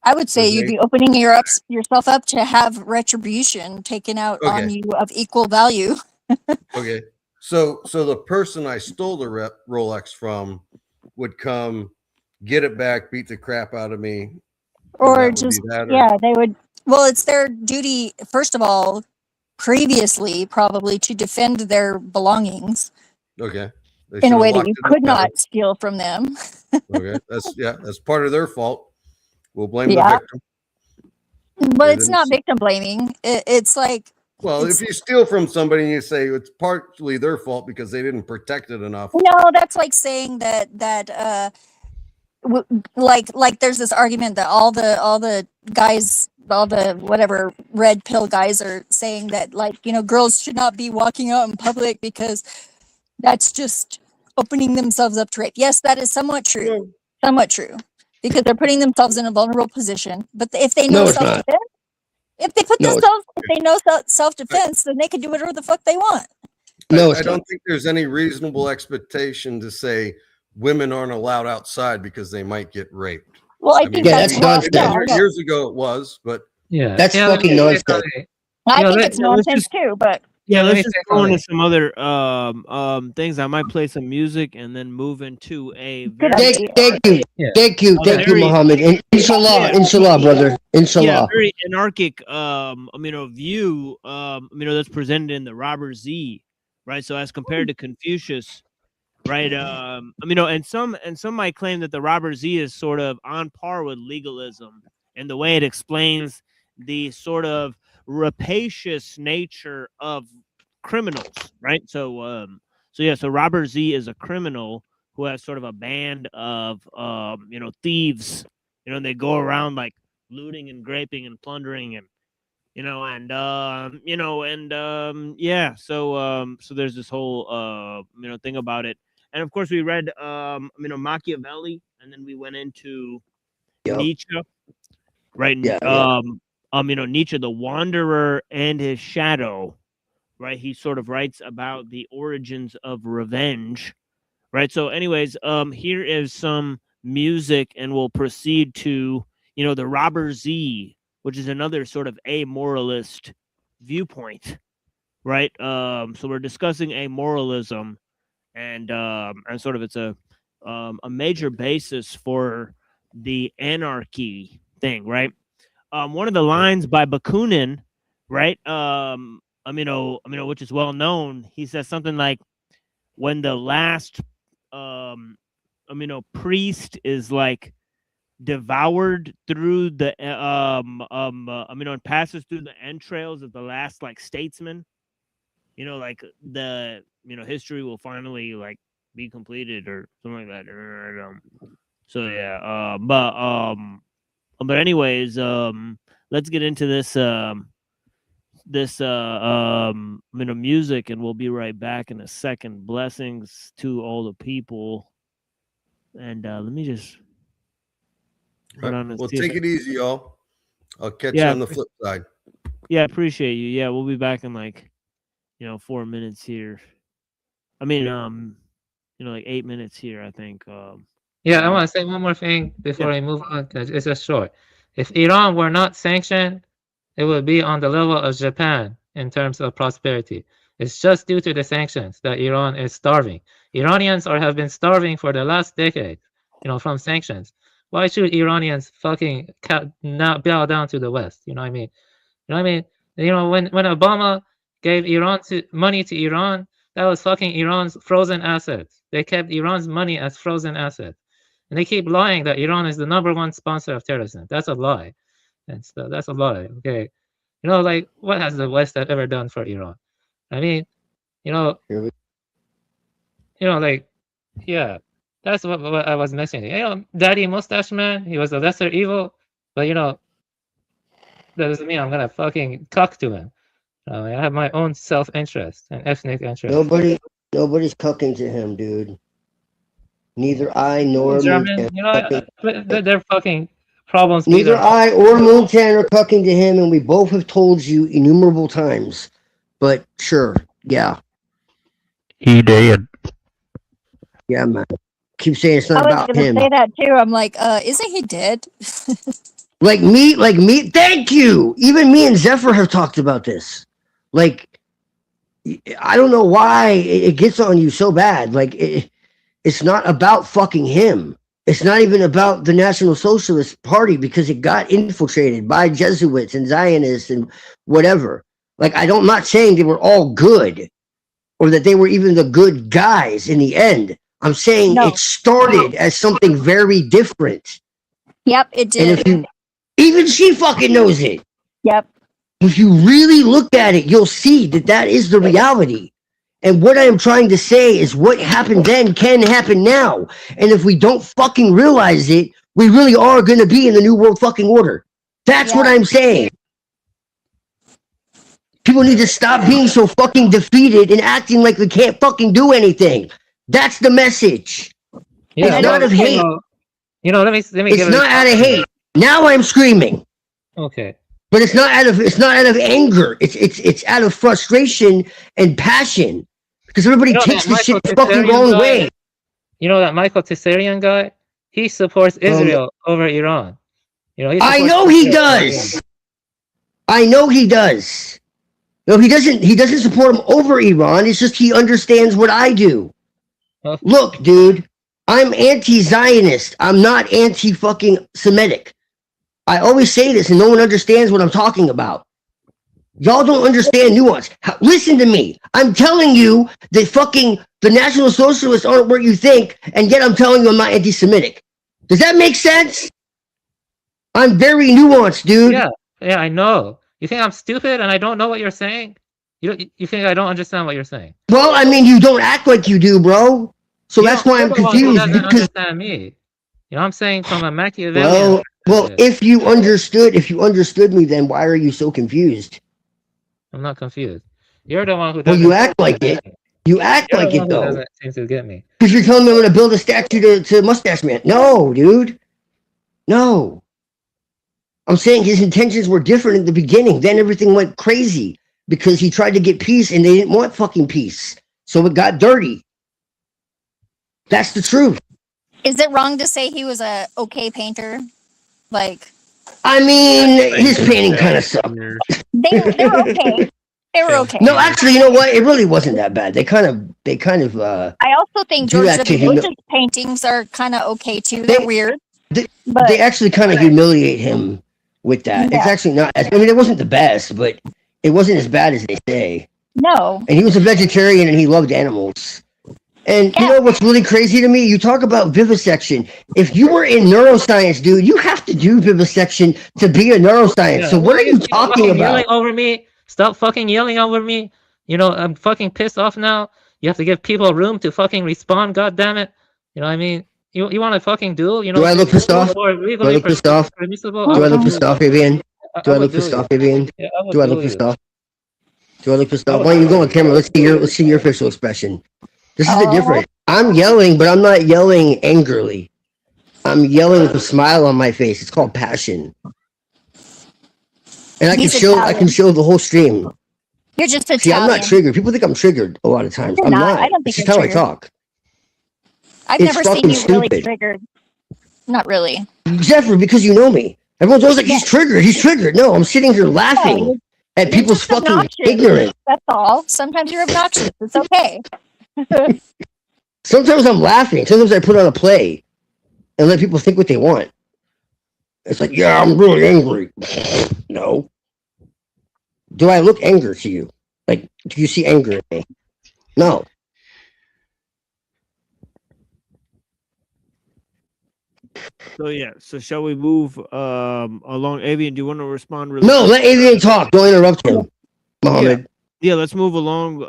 I would say Does you'd they- be opening yourself up to have retribution taken out on Okay. you of equal value. Okay. So the person I stole the Rolex from would come, get it back, beat the crap out of me. and Or that would just, be that, or- yeah, they would. Well, it's their duty, first of all, previously probably to defend their belongings Okay. They in a should way have that locked you it up could better. not steal from them. Okay. That's part of their fault. We'll blame the Yeah. victim. But They it's didn't not victim blaming. It's like, Well, it's- if you steal from somebody and you say it's partly their fault because they didn't protect it enough. no, that's like saying that like there's this argument that all the guys, all the whatever red pill guys are saying that, like, girls should not be walking out in public because that's just opening themselves up to rape. Yes, that is somewhat true. Somewhat true. Because they're putting themselves in a vulnerable position. But if they know No, it's not. self-defense, if they put No, it's- themselves, if they know self-defense, then they can do whatever the fuck they want. No, I it's don't not. think there's any reasonable expectation to say women aren't allowed outside because they might get raped. Well, I mean, think Yeah, that's that's wrong. nonsense. Yeah, I know. years ago it was, but Yeah. That's Yeah, let fucking me say nonsense. something. I Yeah, think let- it's yeah, let's nonsense too, but Yeah, let let's me just say go into something. some other things. I might play some music and then move into a Good very idea. Thank you. Yeah. Thank you, very- Muhammad. And inshallah, inshallah, brother. yeah, Inshallah. very anarchic view that's presented in the Robert Z, right? So as compared to Confucius, right? And some might claim that the Robert Z is sort of on par with legalism in the way it explains the sort of rapacious nature of criminals, right? So Robert Z is a criminal who has sort of a band of thieves, and they go around like looting and graping and plundering and so there's this whole thing about it. And of course we read Machiavelli, and then we went into Yep. Nietzsche, right? Yeah, Nietzsche, the wanderer and his shadow, right? He sort of writes about the origins of revenge, right? So anyways, here is some music, and we'll proceed to the Robert Z, which is another sort of amoralist viewpoint, right? So we're discussing amoralism, and sort of it's a major basis for the anarchy thing, right? One of the lines by Bakunin, right? Which is well known. He says something like, "When the last, priest is like devoured through the, and passes through the entrails of the last like statesman, like the, history will finally like be completed or something like that." So yeah, but anyways, let's get into this music, and we'll be right back in a second. Blessings to all the people, and let me just Hold on, let's Well, see if take I- it easy, y'all. I'll catch you Yeah, on the flip side. Yeah, appreciate you. Yeah, we'll be back in like, 4 minutes here. I mean, like 8 minutes here, I think. Yeah, I want to say one more thing before I move on, because it's just short. If Iran were not sanctioned, it would be on the level of Japan in terms of prosperity. It's just due to the sanctions that Iran is starving. Iranians have been starving for the last decade, from sanctions. Why should Iranians fucking not bow down to the West? You know what I mean? You know what I mean? When Obama gave money to Iran, that was fucking Iran's frozen assets. They kept Iran's money as frozen assets. And they keep lying that Iran is the #1 sponsor of terrorism. That's a lie. That's a lie. Okay. Like, what has the West ever done for Iran? I mean, like, yeah, that's what I was mentioning. Daddy Mustache Man, he was a lesser evil, but that doesn't mean I'm gonna fucking talk to him. I have my own self-interest and ethnic interest. Nobody's cucking to him, dude. Neither I nor German, Moontan. they're fucking problems. Neither I or Moontan are cucking to him, and we both have told you innumerable times. But sure, yeah. He did. Yeah, man. Keep saying it's I not was about gonna him. say that too. I'm like, isn't he dead? Like me. Thank you. Even me and Zephyr have talked about this. Like, I don't know why it gets on you so bad. Like, it's not about fucking him. It's not even about the National Socialist Party because it got infiltrated by Jesuits and Zionists and whatever. Like, I'm not saying they were all good or that they were even the good guys in the end. I'm saying it started as something very different. Yep, it did. And even she fucking knows it. Yep. If you really look at it, you'll see that is the reality. And what I am trying to say is what happened then can happen now. And if we don't fucking realize it, we really are going to be in the new world fucking order. That's what I'm saying. People need to stop being so fucking defeated and acting like they can't fucking do anything. That's the message. Yeah, it's not of hate. Let me It's give not out of hate. Now I'm screaming. Okay. But it's not out of anger. It's out of frustration and passion. Because everybody takes this shit the fucking wrong way. You know that Michael Tessarian guy? He supports Israel over Iran. I know he does. I know he does. No, he doesn't. He doesn't support him over Iran. It's just he understands what I do. Look, dude, I'm anti-Zionist. I'm not anti-fucking Semitic. I always say this, and no one understands what I'm talking about. Y'all don't understand nuance. Listen to me. I'm telling you that the National Socialists aren't what you think, and yet I'm telling you I'm not anti-Semitic. Does that make sense? I'm very nuanced, dude. Yeah, I know. You think I'm stupid and I don't know what you're saying? You think I don't understand what you're saying? Well, I mean, you don't act like you do, bro. So that's why I'm confused. Doesn't Because understand me. I'm saying from a Machiavellian. well, if you understood me, then why are you so confused? I'm not confused. You're the one who Well, doesn't. you act like it. You act You're like the it, one who though. doesn't seem to get me. Because you're telling me I'm going to build a statue to Mustache Man. No, dude. No. I'm saying his intentions were different in the beginning. Then everything went crazy because he tried to get peace and they didn't want fucking peace. So it got dirty. That's the truth. Is it wrong to say he was a okay painter? Like, I mean, his painting kind of sucked. they were okay. They were okay. No, actually, you know what? It really wasn't that bad. They kind of. I also think do George that to W. humi- Bush's paintings are kind of okay too. They're weird. They actually kind of humiliate him with that. Yeah. It's actually not. I mean, it wasn't the best, but it wasn't as bad as they say. No. And he was a vegetarian and he loved animals. And you know what's really crazy to me? You talk about vivisection. If you were in neuroscience, dude, you have to do vivisection to be a neuroscience. Yeah. So what are you talking about? Yelling over me. Stop fucking yelling over me. I'm fucking pissed off now. You have to give people room to fucking respond. God damn it. You know what I mean? You want to fucking duel? Do I look pissed off? Do I look pissed off? Do I look pissed off, Avian? Do I look pissed off, Avian? Do I look pissed off? Do I look pissed off? Why don't you go on camera? Let's see your facial expression. This is the difference. I'm yelling, but I'm not yelling angrily. I'm yelling with a smile on my face. It's called passion. And I can He's show Italian. the whole stream. You're just See, I'm not Italian. triggered. People think I'm triggered a lot of times. You're I'm not. not. I don't think It's just you're how I triggered. talk. I've It's never seen fucking you really stupid. triggered. Not really. Jeffrey, because you know me. Everyone's always like, he's triggered. He's triggered. No, I'm sitting here laughing No, at you're people's just fucking obnoxious. ignorance. That's all. Sometimes you're obnoxious. It's okay. Sometimes I'm laughing. Sometimes I put on a play and let people think what they want. It's like, yeah, I'm really angry. No. Do I look anger to you? Like, do you see anger in me? No. So yeah, so shall we move along? Avian, do you want to respond really No, quick? let Avian talk. Don't interrupt him, Mohammed. Yeah, let's move along.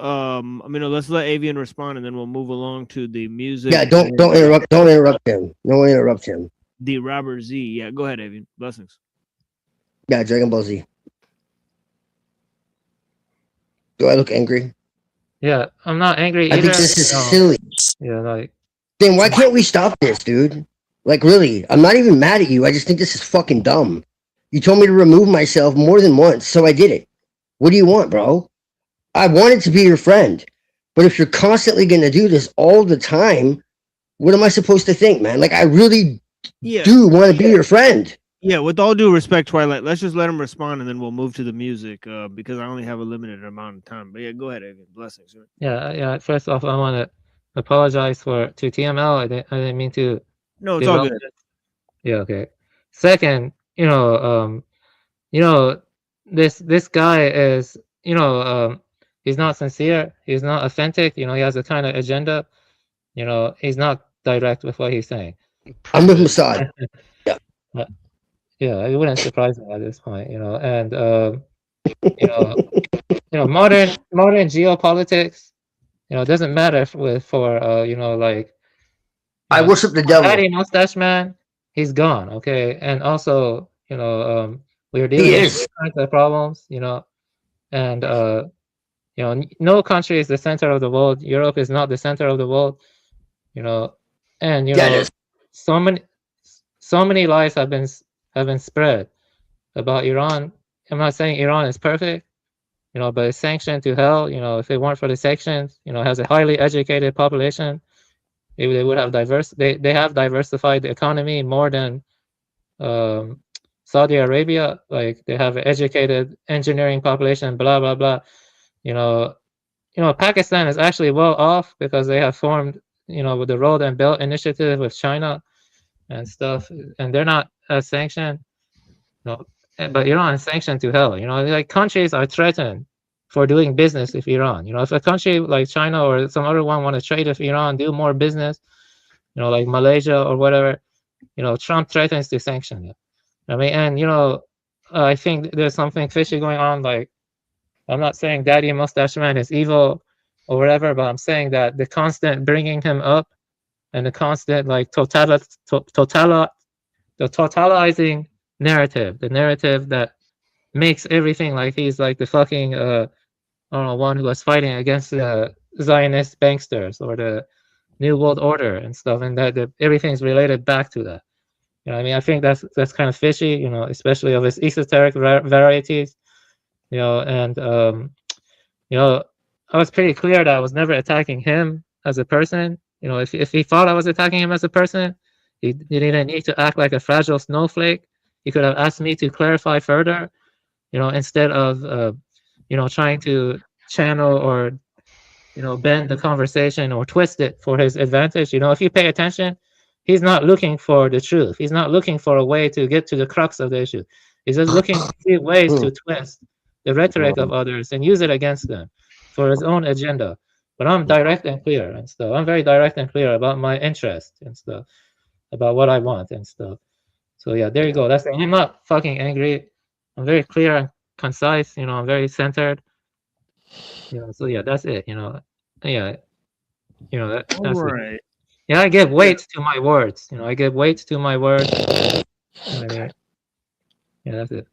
Let's let Avian respond, and then we'll move along to the music. Yeah, don't interrupt him. No one interrupt him. The Robert Z. Yeah, go ahead, Avian. Blessings. Yeah, Dragon Ball Z. Do I look angry? Yeah, I'm not angry I either. think this is silly. Yeah, like. Then why can't we stop this, dude? Like, really, I'm not even mad at you. I just think this is fucking dumb. You told me to remove myself more than once, so I did it. What do you want, bro? I wanted to be your friend. But if you're constantly going to do this all the time, what am I supposed to think, man? Like, I really do want to be your friend. Yeah, with all due respect, Twilight, let's just let him respond, and then we'll move to the music because I only have a limited amount of time. But yeah, go ahead, Avian. Blessings. Sir. Yeah. First off, I want to apologize to TML. I didn't mean to. No, it's all good. Yeah. Okay. Second, this guy is, he's not sincere. He's not authentic. He has a kind of agenda. He's not direct with what he's saying. I'm with Mossad. Yeah, it wouldn't surprise me at this point, and modern geopolitics, doesn't matter for I worship the devil. Daddy Mustache Man, he's gone, okay, and also we're dealing with these kinds of problems, and no country is the center of the world. Europe is not the center of the world, and so many lies have been spread about Iran. I'm not saying Iran is perfect, but it's sanctioned to hell. If it weren't for the sanctions, has a highly educated population. They would have they have diversified the economy more than Saudi Arabia. Like, they have an educated engineering population, blah blah blah. Pakistan is actually well off because they have formed, with the Road and Belt Initiative with China and stuff, and they're not sanctioned. But Iran is sanctioned to hell. Like, countries are threatened for doing business with Iran. If a country like China or some other one want to trade with Iran, do more business, like Malaysia or whatever, Trump threatens to sanction it. And I think there's something fishy going on. Like, I'm not saying Daddy Mustache Man is evil or whatever, but I'm saying that the constant bringing him up and the constant like totalizing narrative, the narrative that makes everything like he's like the fucking one who was fighting against the Zionist banksters or the New World Order and stuff, and that everything's related back to that. I think that's kind of fishy, especially of his esoteric varieties, and I was pretty clear that I was never attacking him as a person. If he thought I was attacking him as a person, he didn't need to act like a fragile snowflake. He could have asked me to clarify further, instead of trying to channel or bend the conversation or twist it for his advantage. If you pay attention, he's not looking for the truth. He's not looking for a way to get to the crux of the issue. He's just looking to see ways to twist the rhetoric of others and use it against them for his own agenda. But I'm direct and clear and stuff. I'm very direct and clear about my interest and stuff, about what I want and stuff. So yeah, there you go. That's it. I'm not fucking angry. I'm very clear and concise. I'm very centered. So yeah, that's it. Yeah. That's right. it. Yeah, I give weight to my words. I give weight to my words. Yeah, that's it.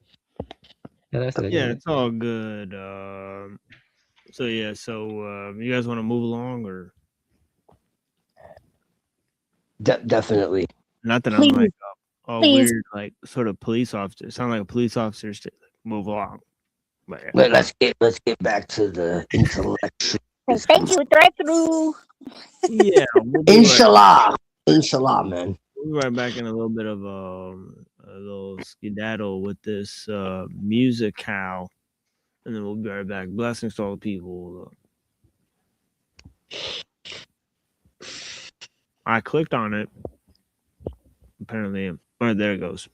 Yeah, that's it. Yeah, it's all good. So yeah, you guys want to move along or? Definitely. Not that Please. I'm like a Please. weird, like sort of police officer. Sound like a police officer to move along. But yeah. Let's get back to the intellectual. Thank you, drive-through. Yeah. Inshallah. Inshallah, man. We'll be right back in a little bit of a little skedaddle with this music cow, and then we'll be right back. Blessings to all the people. I clicked on it. Apparently, all right, there it goes.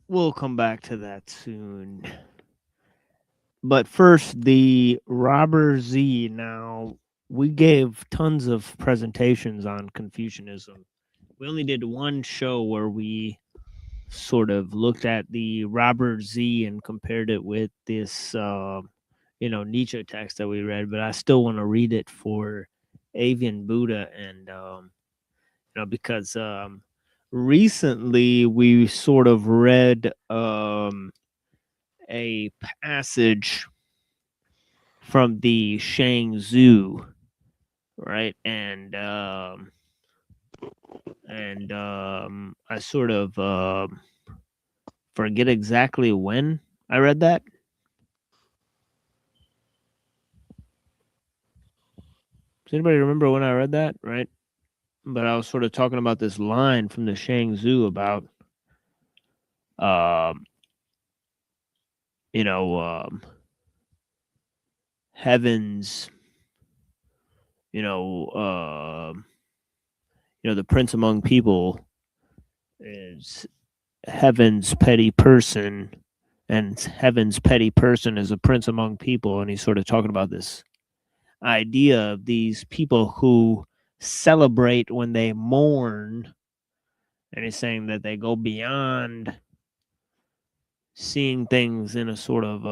we'll come back to that soon. But first, the Robert Z. Now, we gave tons of presentations on Confucianism. We only did one show where we sort of looked at the Robert Z. and compared it with this, Nietzsche text that we read. But I still want to read it for Avian Buddha, and because recently we sort of read a passage from the Shang Zhu, right? And I sort of forget exactly when I read that. Does anybody remember when I read that? Right? But I was sort of talking about this line from the Shang Zhu about, heavens, the prince among people is heaven's petty person, and heaven's petty person is a prince among people. And he's sort of talking about this idea of these people who celebrate when they mourn, and he's saying that they go beyond seeing things in a sort of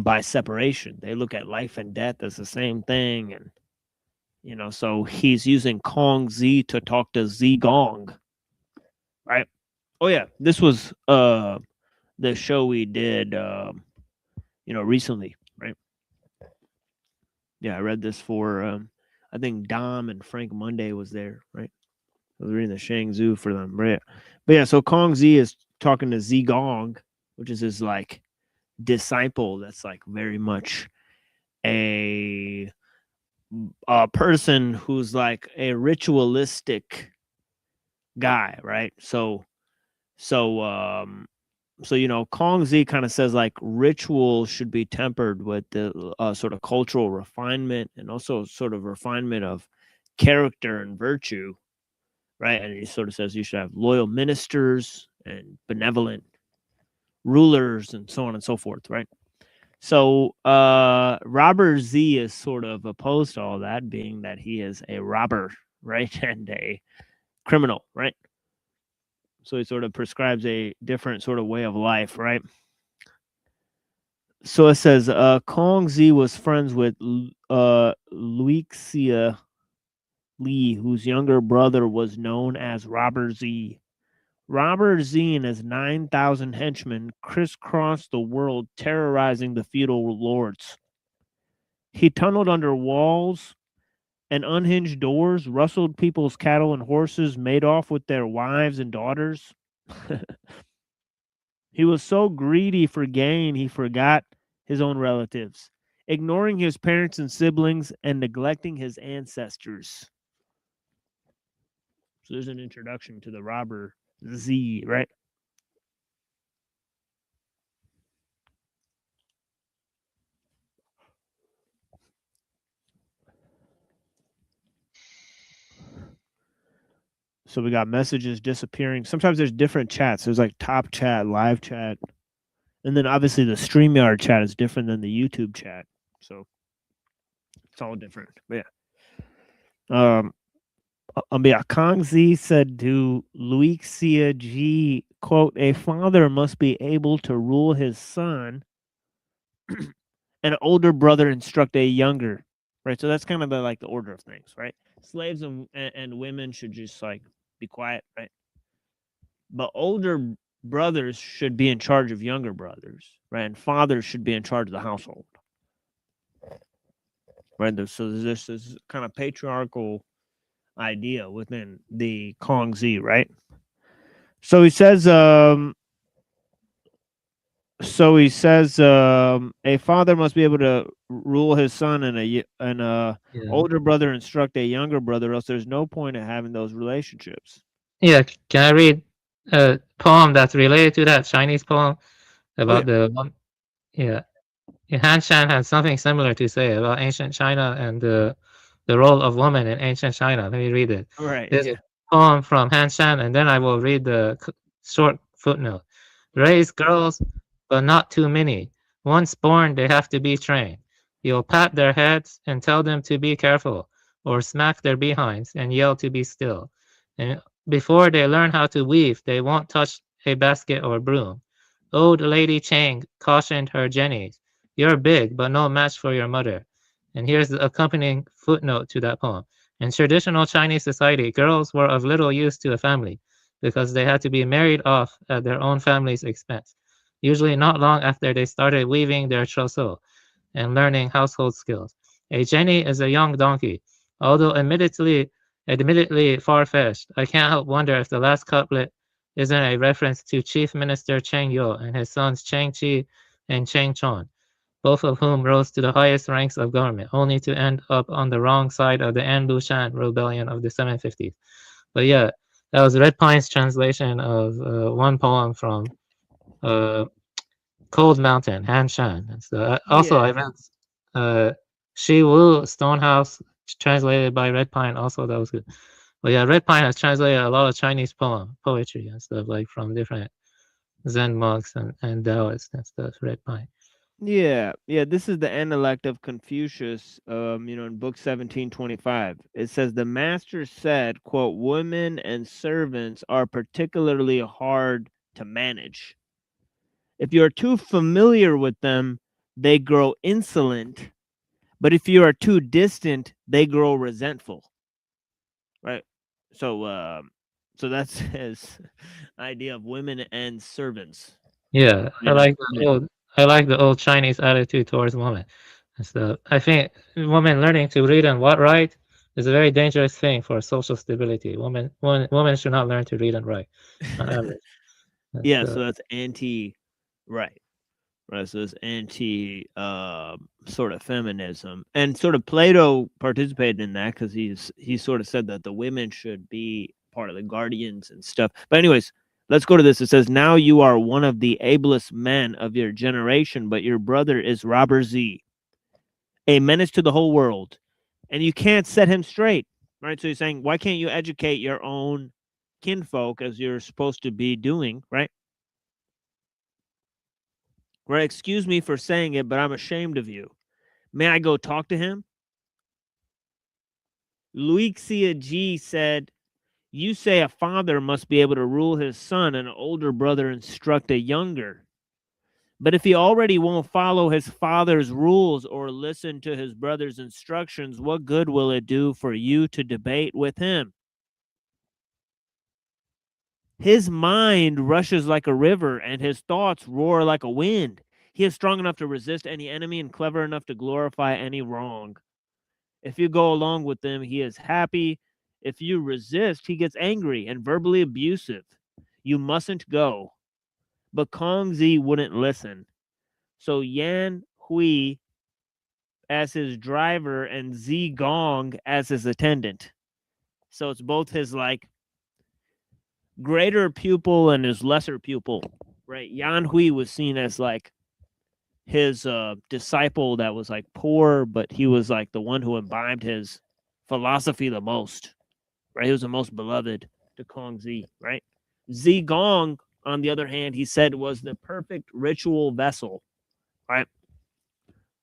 by separation. They look at life and death as the same thing. And so he's using Kong Z to talk to Z Gong, right? Oh yeah, this was the show we did recently, right? Yeah, I read this for I think Dom and Frank Monday was there, right? I was reading the Shang Zhu for them, right? But yeah, so Kong Z is talking to Z Gong, which is his like disciple that's like very much a person who's like a ritualistic guy, right? So Kong Z kind of says like ritual should be tempered with the sort of cultural refinement and also sort of refinement of character and virtue, right? And he sort of says you should have loyal ministers and benevolent rulers and so on and so forth, right? So Robert Z is sort of opposed to all that, being that he is a robber, right? And a criminal, right? So he sort of prescribes a different sort of way of life, right? So it says Kong Z was friends with Luixia Li, whose younger brother was known as Robert Z. Robert Z and his 9,000 henchmen crisscrossed the world, terrorizing the feudal lords. He tunneled under walls and unhinged doors, rustled people's cattle and horses, made off with their wives and daughters. He was so greedy for gain, he forgot his own relatives, ignoring his parents and siblings and neglecting his ancestors. So there's an introduction to the Robert Z, right? So we got messages disappearing. Sometimes there's different chats. There's like top chat, live chat. And then obviously the StreamYard chat is different than the YouTube chat. So it's all different. But yeah. Kong Z said to Luixia G, quote, a father must be able to rule his son, an older brother instruct a younger, right? So that's kind of the order of things, right? Slaves and women should just like be quiet, right? But older brothers should be in charge of younger brothers, right? And fathers should be in charge of the household, right? So there's this kind of patriarchal idea within the Kong Z, right? So he says a father must be able to rule his son, and older brother instruct a younger brother, else there's no point in having those relationships. Yeah, can I read a poem that's related to that Chinese poem about the one? Yeah, Han Shan has something similar to say about ancient China and the role of woman in ancient China. Let me read it. All right. This, poem from Han Shan, and then I will read the short footnote. Raise girls, but not too many. Once born, they have to be trained. You'll pat their heads and tell them to be careful, or smack their behinds and yell to be still. And before they learn how to weave, they won't touch a basket or broom. Old Lady Chang cautioned her Jennies, "You're big, but no match for your mother." And here's the accompanying footnote to that poem. In traditional Chinese society, girls were of little use to a family because they had to be married off at their own family's expense, usually not long after they started weaving their trousseau and learning household skills. A Jenny is a young donkey. Although admittedly far-fetched, I can't help wonder if the last couplet isn't a reference to Chief Minister Cheng Yo and his sons Cheng Chi and Cheng Chon, both of whom rose to the highest ranks of government, only to end up on the wrong side of the An Lushan rebellion of the 750s. But yeah, that was Red Pine's translation of one poem from Cold Mountain, Han Shan. And so also I read Shi Wu Stonehouse, translated by Red Pine. Also, that was good. But yeah, Red Pine has translated a lot of Chinese poetry and stuff, like from different Zen monks and Taoists and stuff. Red Pine. Yeah, this is the intellect of Confucius, in book 1725. It says the master said, quote, women and servants are particularly hard to manage. If you're too familiar with them, they grow insolent, but if you are too distant, they grow resentful. Right? So that's his idea of women and servants. Yeah, I like the old Chinese attitude towards women. And so I think women learning to read and write is a very dangerous thing for social stability. Women should not learn to read and write on average. Yeah, so that's right. So it's anti sort of feminism, and sort of Plato participated in that because he sort of said that the women should be part of the guardians and stuff. But anyways, let's go to this. It says, now you are one of the ablest men of your generation, but your brother is Robert Z, a menace to the whole world, and you can't set him straight. Right? So he's saying, why can't you educate your own kinfolk as you're supposed to be doing, right? Right, excuse me for saying it, but I'm ashamed of you. May I go talk to him? Luixia G said, you say a father must be able to rule his son and an older brother instruct a younger. But if he already won't follow his father's rules or listen to his brother's instructions, what good will it do for you to debate with him? His mind rushes like a river, and his thoughts roar like a wind. He is strong enough to resist any enemy and clever enough to glorify any wrong. If you go along with him, he is happy. If you resist, he gets angry and verbally abusive. You mustn't go. But Kongzi wouldn't listen. So Yan Hui as his driver and Zi Gong as his attendant. So it's both his greater pupil and his lesser pupil, right? Yan Hui was seen as his disciple that was poor, but he was the one who imbibed his philosophy the most, right? He was the most beloved to Kongzi, right? Zi Gong, on the other hand, he said was the perfect ritual vessel, right?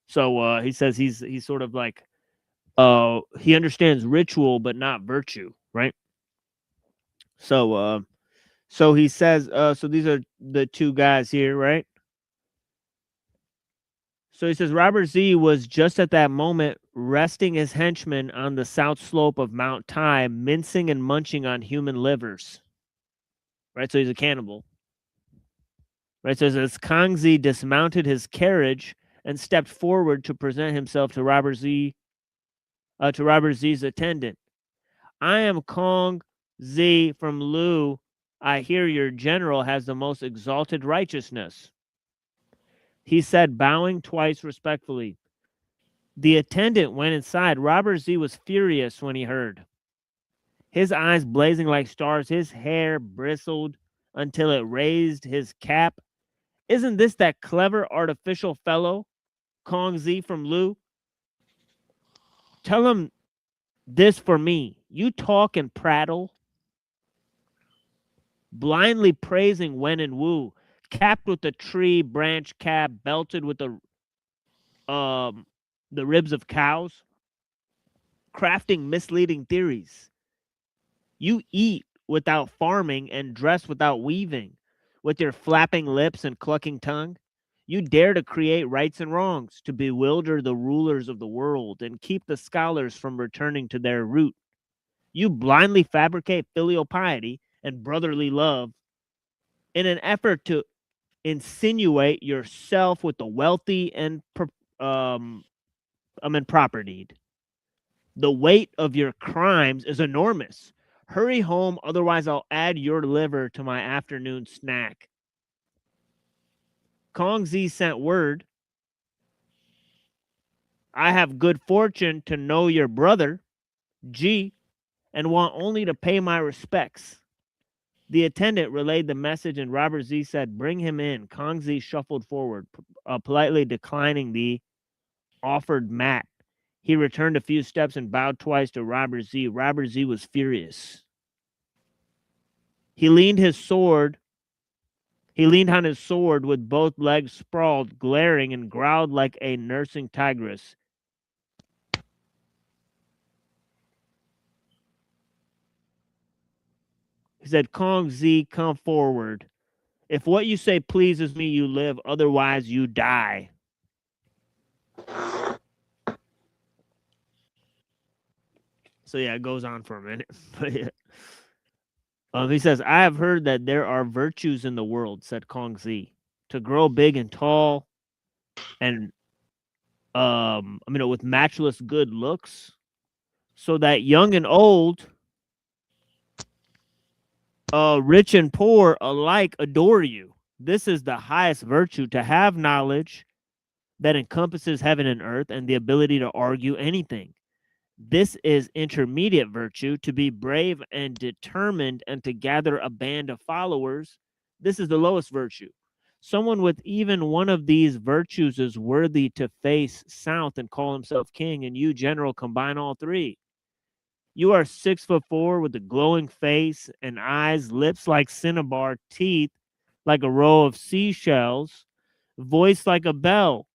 So he says he's sort of he understands ritual but not virtue, right? So he says, so these are the two guys here, right? So he says, Robert Z was just at that moment resting his henchmen on the south slope of Mount Tai, mincing and munching on human livers. Right, so he's a cannibal. Right, so as Kongzi dismounted his carriage and stepped forward to present himself to Robert Z's attendant. I am Kong Z from Lu. I hear your general has the most exalted righteousness. He said, bowing twice respectfully. The attendant went inside. Robert Z was furious when he heard. His eyes blazing like stars, his hair bristled until it raised his cap. Isn't this that clever artificial fellow, Kong Z from Lu? Tell him this for me. You talk and prattle, blindly praising Wen and Wu, capped with a tree branch cap, belted with the ribs of cows, crafting misleading theories. You eat without farming and dress without weaving, with your flapping lips and clucking tongue. You dare to create rights and wrongs, to bewilder the rulers of the world and keep the scholars from returning to their root. You blindly fabricate filial piety and brotherly love in an effort to insinuate yourself with the wealthy and propertied. The weight of your crimes is enormous. Hurry home, otherwise I'll add your liver to my afternoon snack. Kong Zi sent word. I have good fortune to know your brother, G, and want only to pay my respects. The attendant relayed the message, and Robert Z said, bring him in. Kong Zi shuffled forward, politely declining the offered mat. He returned a few steps and bowed twice to Robert Z. Robert Z was furious. He leaned on his sword with both legs sprawled, glaring, and growled like a nursing tigress. He said, Kong Zi, come forward. If what you say pleases me, you live. Otherwise, you die. So, yeah, it goes on for a minute. But yeah. He says, I have heard that there are virtues in the world, said Kong Zi. To grow big and tall and, with matchless good looks, so that young and old, rich and poor alike adore you. This is the highest virtue, to have knowledge that encompasses heaven and earth and the ability to argue anything. This is intermediate virtue, to be brave and determined and to gather a band of followers. This is the lowest virtue. Someone with even one of these virtues is worthy to face south and call himself king, and you, general, combine all three. You are 6'4" with a glowing face and eyes, lips like cinnabar, teeth like a row of seashells, voice like a bell.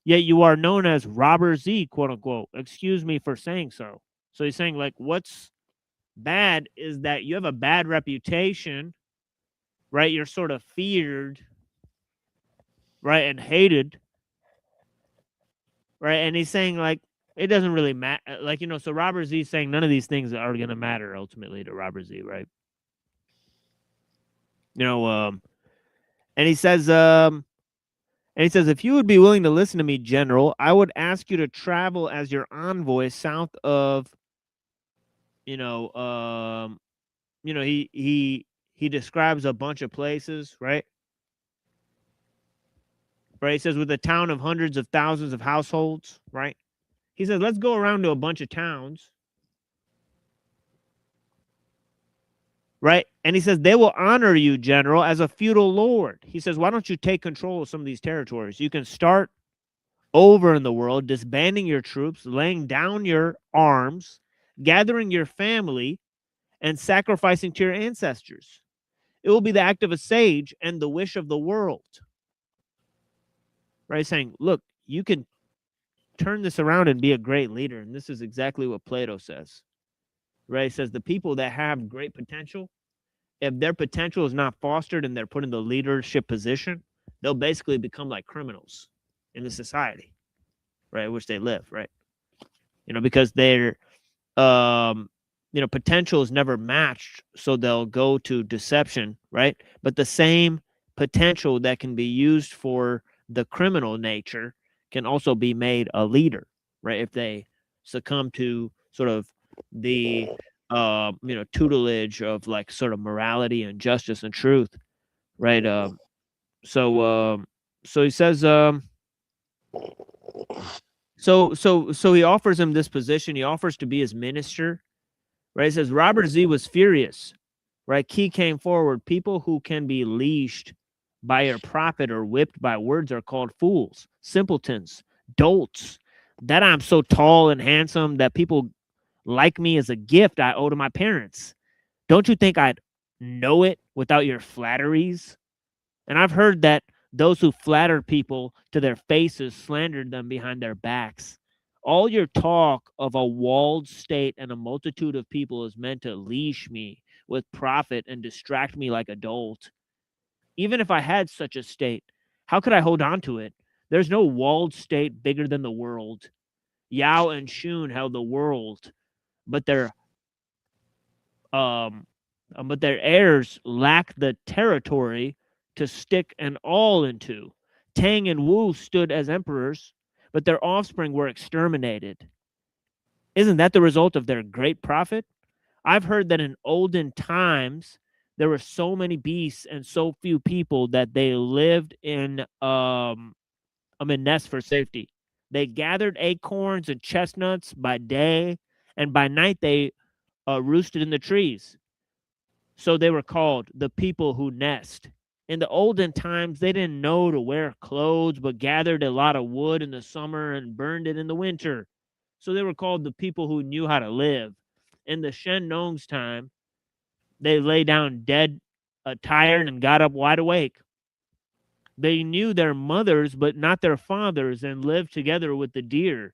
Yet you are known as Robber Z, quote unquote. Excuse me for saying so. So he's saying, like, what's bad is that you have a bad reputation, right? You're sort of feared, right? And hated, right? And he's saying, like, it doesn't really matter. Like, so Robert Z is saying none of these things are going to matter ultimately to Robert Z, right? And he says, if you would be willing to listen to me, General, I would ask you to travel as your envoy south of, he describes a bunch of places, right? Right. He says with a town of hundreds of thousands of households, right? He says, let's go around to a bunch of towns. Right. And he says, they will honor you, General, as a feudal lord. He says, why don't you take control of some of these territories? You can start over in the world, disbanding your troops, laying down your arms, gathering your family, and sacrificing to your ancestors. It will be the act of a sage and the wish of the world. Right. Saying, look, you can turn this around and be a great leader. And this is exactly what Plato says. Right. He says the people that have great potential, if their potential is not fostered and they're put in the leadership position, they'll basically become like criminals in the society, right, in which they live, right? Because their potential is never matched, so they'll go to deception, right? But the same potential that can be used for the criminal nature can also be made a leader, right? If they succumb to sort of the tutelage of like sort of morality and justice and truth, right? So he says, so he offers him this position. He offers to be his minister, right? He says Robert Z was furious, right? Key came forward. People who can be leashed by your prophet or whipped by words are called fools, simpletons, dolts. That I'm so tall and handsome that people like me as a gift I owe to my parents. Don't you think I'd know it without your flatteries. And I've heard that those who flatter people to their faces slandered them behind their backs. All your talk of a walled state and a multitude of people is meant to leash me with profit and distract me like a dolt. Even if I had such a state, how could I hold on to it? There's no walled state bigger than the world. Yao and Shun held the world, but their heirs lack the territory to stick an awl into. Tang and Wu stood as emperors, but their offspring were exterminated. Isn't that the result of their great prophet? I've heard that in olden times, there were so many beasts and so few people that they lived in nests for safety. They gathered acorns and chestnuts by day, and by night they roosted in the trees. So they were called the people who nest. In the olden times, they didn't know to wear clothes, but gathered a lot of wood in the summer and burned it in the winter. So they were called the people who knew how to live. In the Shen Nong's time, they lay down dead, tired, and got up wide awake. They knew their mothers, but not their fathers, and lived together with the deer.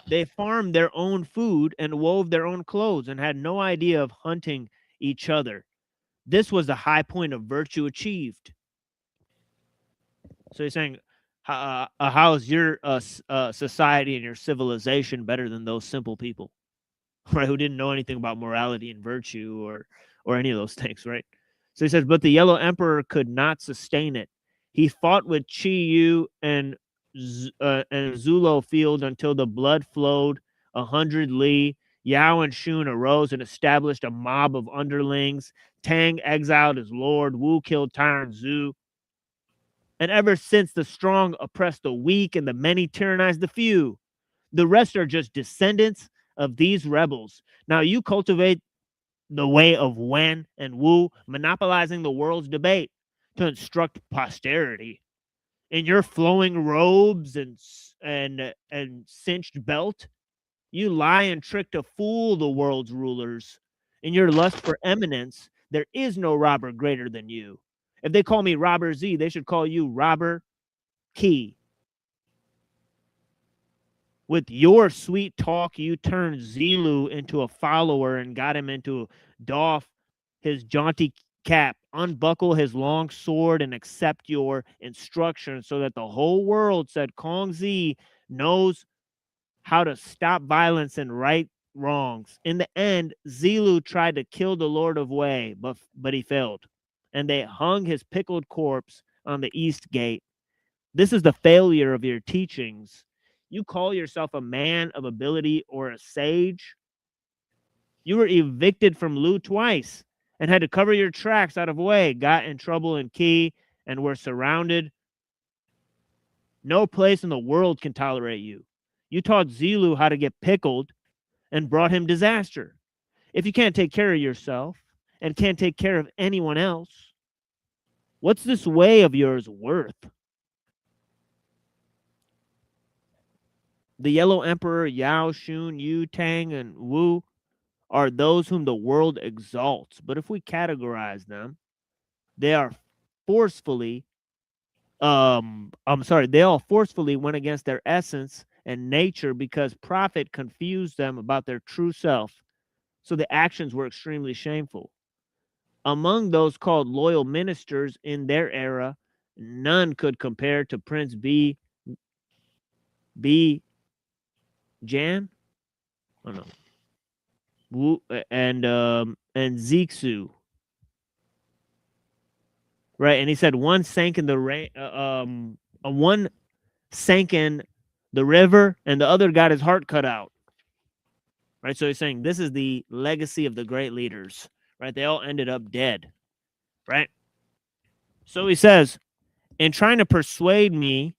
They farmed their own food and wove their own clothes and had no idea of hunting each other. This was the high point of virtue achieved. So he's saying, how is your society and your civilization better than those simple people, right, who didn't know anything about morality and virtue or any of those things, right? So he says, but the Yellow Emperor could not sustain it. He fought with Chi Yu and Zulo Field until the blood flowed 100 li. Yao and Shun arose and established a mob of underlings. Tang exiled his lord. Wu killed tyrant Zhu. And ever since, the strong oppressed the weak and the many tyrannized the few. The rest are just descendants of these rebels. Now you cultivate the way of Wen and Wu, monopolizing the world's debate to instruct posterity. In your flowing robes and cinched belt, you lie and trick to fool the world's rulers. In your lust for eminence, there is no robber greater than you. If they call me Robber Z, they should call you Robber Key. With your sweet talk, you turned Zilu into a follower and got him into doff his jaunty cap, unbuckle his long sword, and accept your instructions so that the whole world said Kong Zi knows how to stop violence and right wrongs. In the end, Zilu tried to kill the Lord of Wei, but he failed, and they hung his pickled corpse on the east gate. This is the failure of your teachings. You call yourself a man of ability or a sage? You were evicted from Lu twice and had to cover your tracks out of Wei, got in trouble in Qi, and were surrounded. No place in the world can tolerate you. You taught Zilu how to get pickled and brought him disaster. If you can't take care of yourself and can't take care of anyone else, what's this way of yours worth? The Yellow Emperor, Yao, Shun, Yu, Tang, and Wu are those whom the world exalts. But if we categorize them, they are forcefully, they all forcefully went against their essence and nature because profit confused them about their true self. So the actions were extremely shameful. Among those called loyal ministers in their era, none could compare to Prince B. Jan? Oh no. Wu and Zixu. Right, and he said one sank in the one sank in the river, and the other got his heart cut out. Right, so he's saying this is the legacy of the great leaders. Right, they all ended up dead. Right, so he says, in trying to persuade me,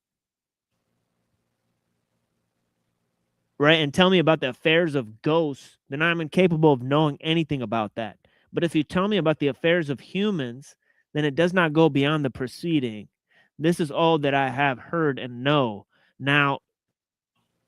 right, and tell me about the affairs of ghosts, then I'm incapable of knowing anything about that. But if you tell me about the affairs of humans, then it does not go beyond the preceding. This is all that I have heard and know. Now,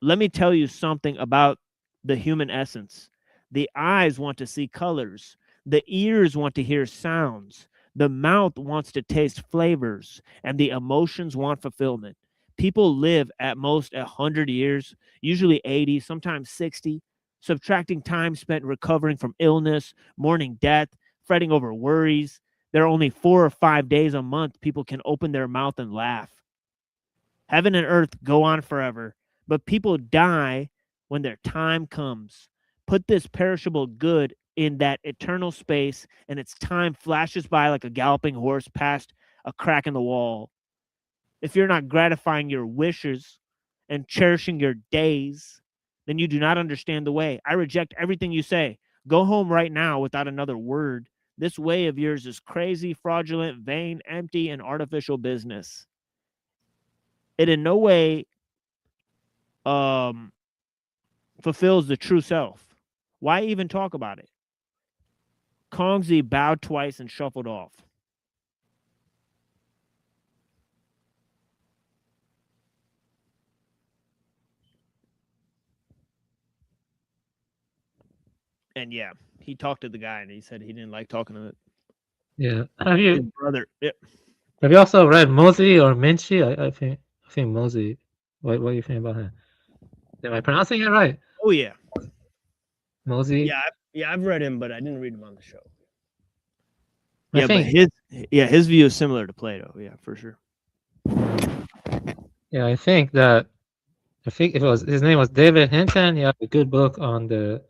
let me tell you something about the human essence. The eyes want to see colors. The ears want to hear sounds. The mouth wants to taste flavors, and the emotions want fulfillment. People live at most 100 years, usually 80, sometimes 60, subtracting time spent recovering from illness, mourning death, fretting over worries. There are only 4 or 5 days a month people can open their mouth and laugh. Heaven and earth go on forever, but people die when their time comes. Put this perishable good in that eternal space, and its time flashes by like a galloping horse past a crack in the wall. If you're not gratifying your wishes and cherishing your days, then you do not understand the way. I reject everything you say. Go home right now without another word. This way of yours is crazy, fraudulent, vain, empty, and artificial business. It in no way fulfills the true self. Why even talk about it? Kongzi bowed twice and shuffled off. And yeah, he talked to the guy and he said he didn't like talking to it. Yeah. His brother. Yeah. Have you also read Mozi or Minchi? I think Mozi. What do you think about him? Am I pronouncing it right? Oh yeah. Mozi. Yeah, I've read him, but I didn't read him on the show. I Yeah, think- but his view is similar to Plato. Yeah, for sure. Yeah, I think if it was his name was David Hinton. He had a good book on the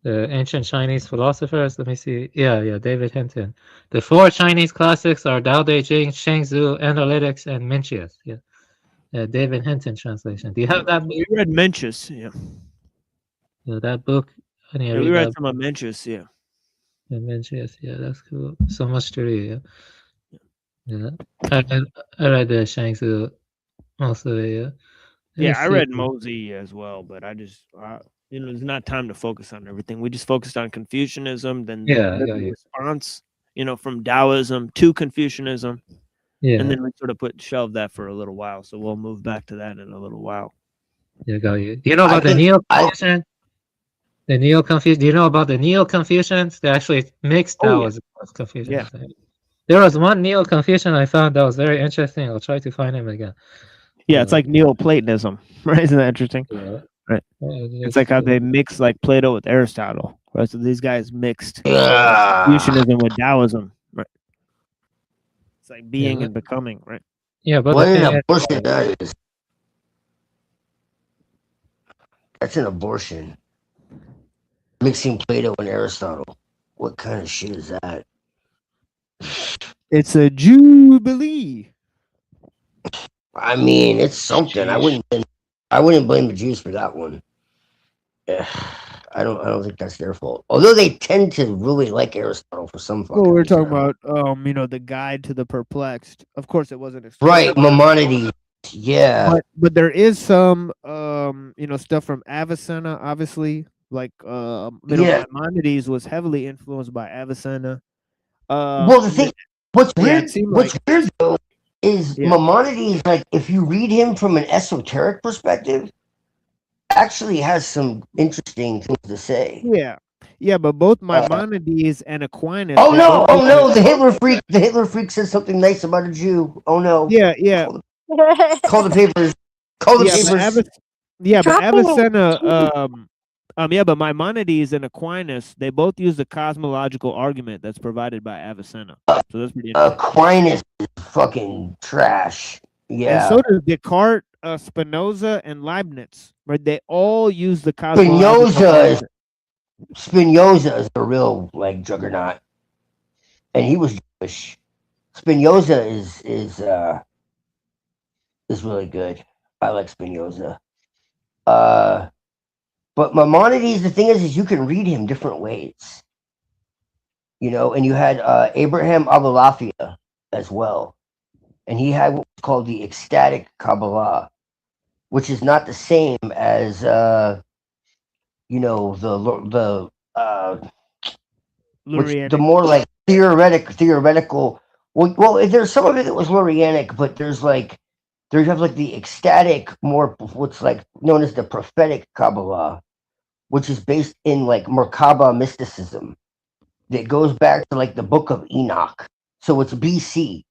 ancient Chinese philosophers. Let me see. Yeah, David Hinton. The 4 Chinese classics are Tao Te Ching, Shengzu, Analytics, and Mencius. Yeah, David Hinton translation. Do you have that book? We read Mencius. Yeah. Yeah, that book. I need to Yeah, we read read that some of Mencius. Yeah. book. Mencius. Yeah, that's cool. So much to read. Yeah. I read the Shangsu also. Yeah. Let me Yeah, I see. read Mosey as well, but I just, there's not time to focus on everything. We just focused on Confucianism, then Yeah, the yeah. response, from Taoism to Confucianism. Yeah. And then we sort of shelved that for a little while. So we'll move back to that in a little while. Yeah, got you. Do you know about the Neo-Confucian? The Neo-Confucian. Do you know about the Neo-Confucians? They actually mixed Taoism with Confucianism. Yeah. There was one Neo-Confucian I found that was very interesting. I'll try to find him again. Yeah, it's like Neoplatonism, right? Isn't that interesting? Yeah. Right. Yeah, It's like how they mix like Plato with Aristotle, right? So these guys mixed Yeah. Confucianism with Taoism, right? It's like being Yeah. and becoming, right? Yeah, but What the an thing is- abortion that is. That's an abortion. Mixing Plato and Aristotle. What kind of shit is that? It's a jubilee. I mean, it's something. I wouldn't blame the Jews for that one. I don't think that's their fault. Although they tend to really like Aristotle for some fucking Well, we're reason. talking about the Guide to the Perplexed. Of course, it wasn't Right, Maimonides. Yeah. but there is some stuff from Avicenna, obviously. Like Yeah. Maimonides was heavily influenced by Avicenna. Well, the thing, what's yeah, weird, it seemed what's weird though, is Yeah. Maimonides. Like, if you read him from an esoteric perspective, actually has some interesting things to say. Yeah, but both Maimonides and Aquinas. Oh they no! both Oh look no! at- The Hitler freak said something nice about a Jew. Oh no! Yeah. Call the papers. Call the Yeah, papers. but Avicenna, but Maimonides and Aquinas, they both use the cosmological argument that's provided by Avicenna. So that's pretty interesting. Aquinas is fucking trash. Yeah. And so does Descartes, Spinoza, and Leibniz. Right? They all use the cosmological argument. Spinoza is a real juggernaut, and he was Jewish. Spinoza is really good. I like Spinoza. But Maimonides, the thing is you can read him different ways. And you had Abraham Abulafia as well, and he had what's called the ecstatic Kabbalah, which is not the same as the more like theoretical. Well, there's some of it that was Lurianic, but there you have like the ecstatic, more what's like known as the prophetic Kabbalah, which is based in like Merkaba mysticism. that goes back to like the Book of Enoch. So it's BC.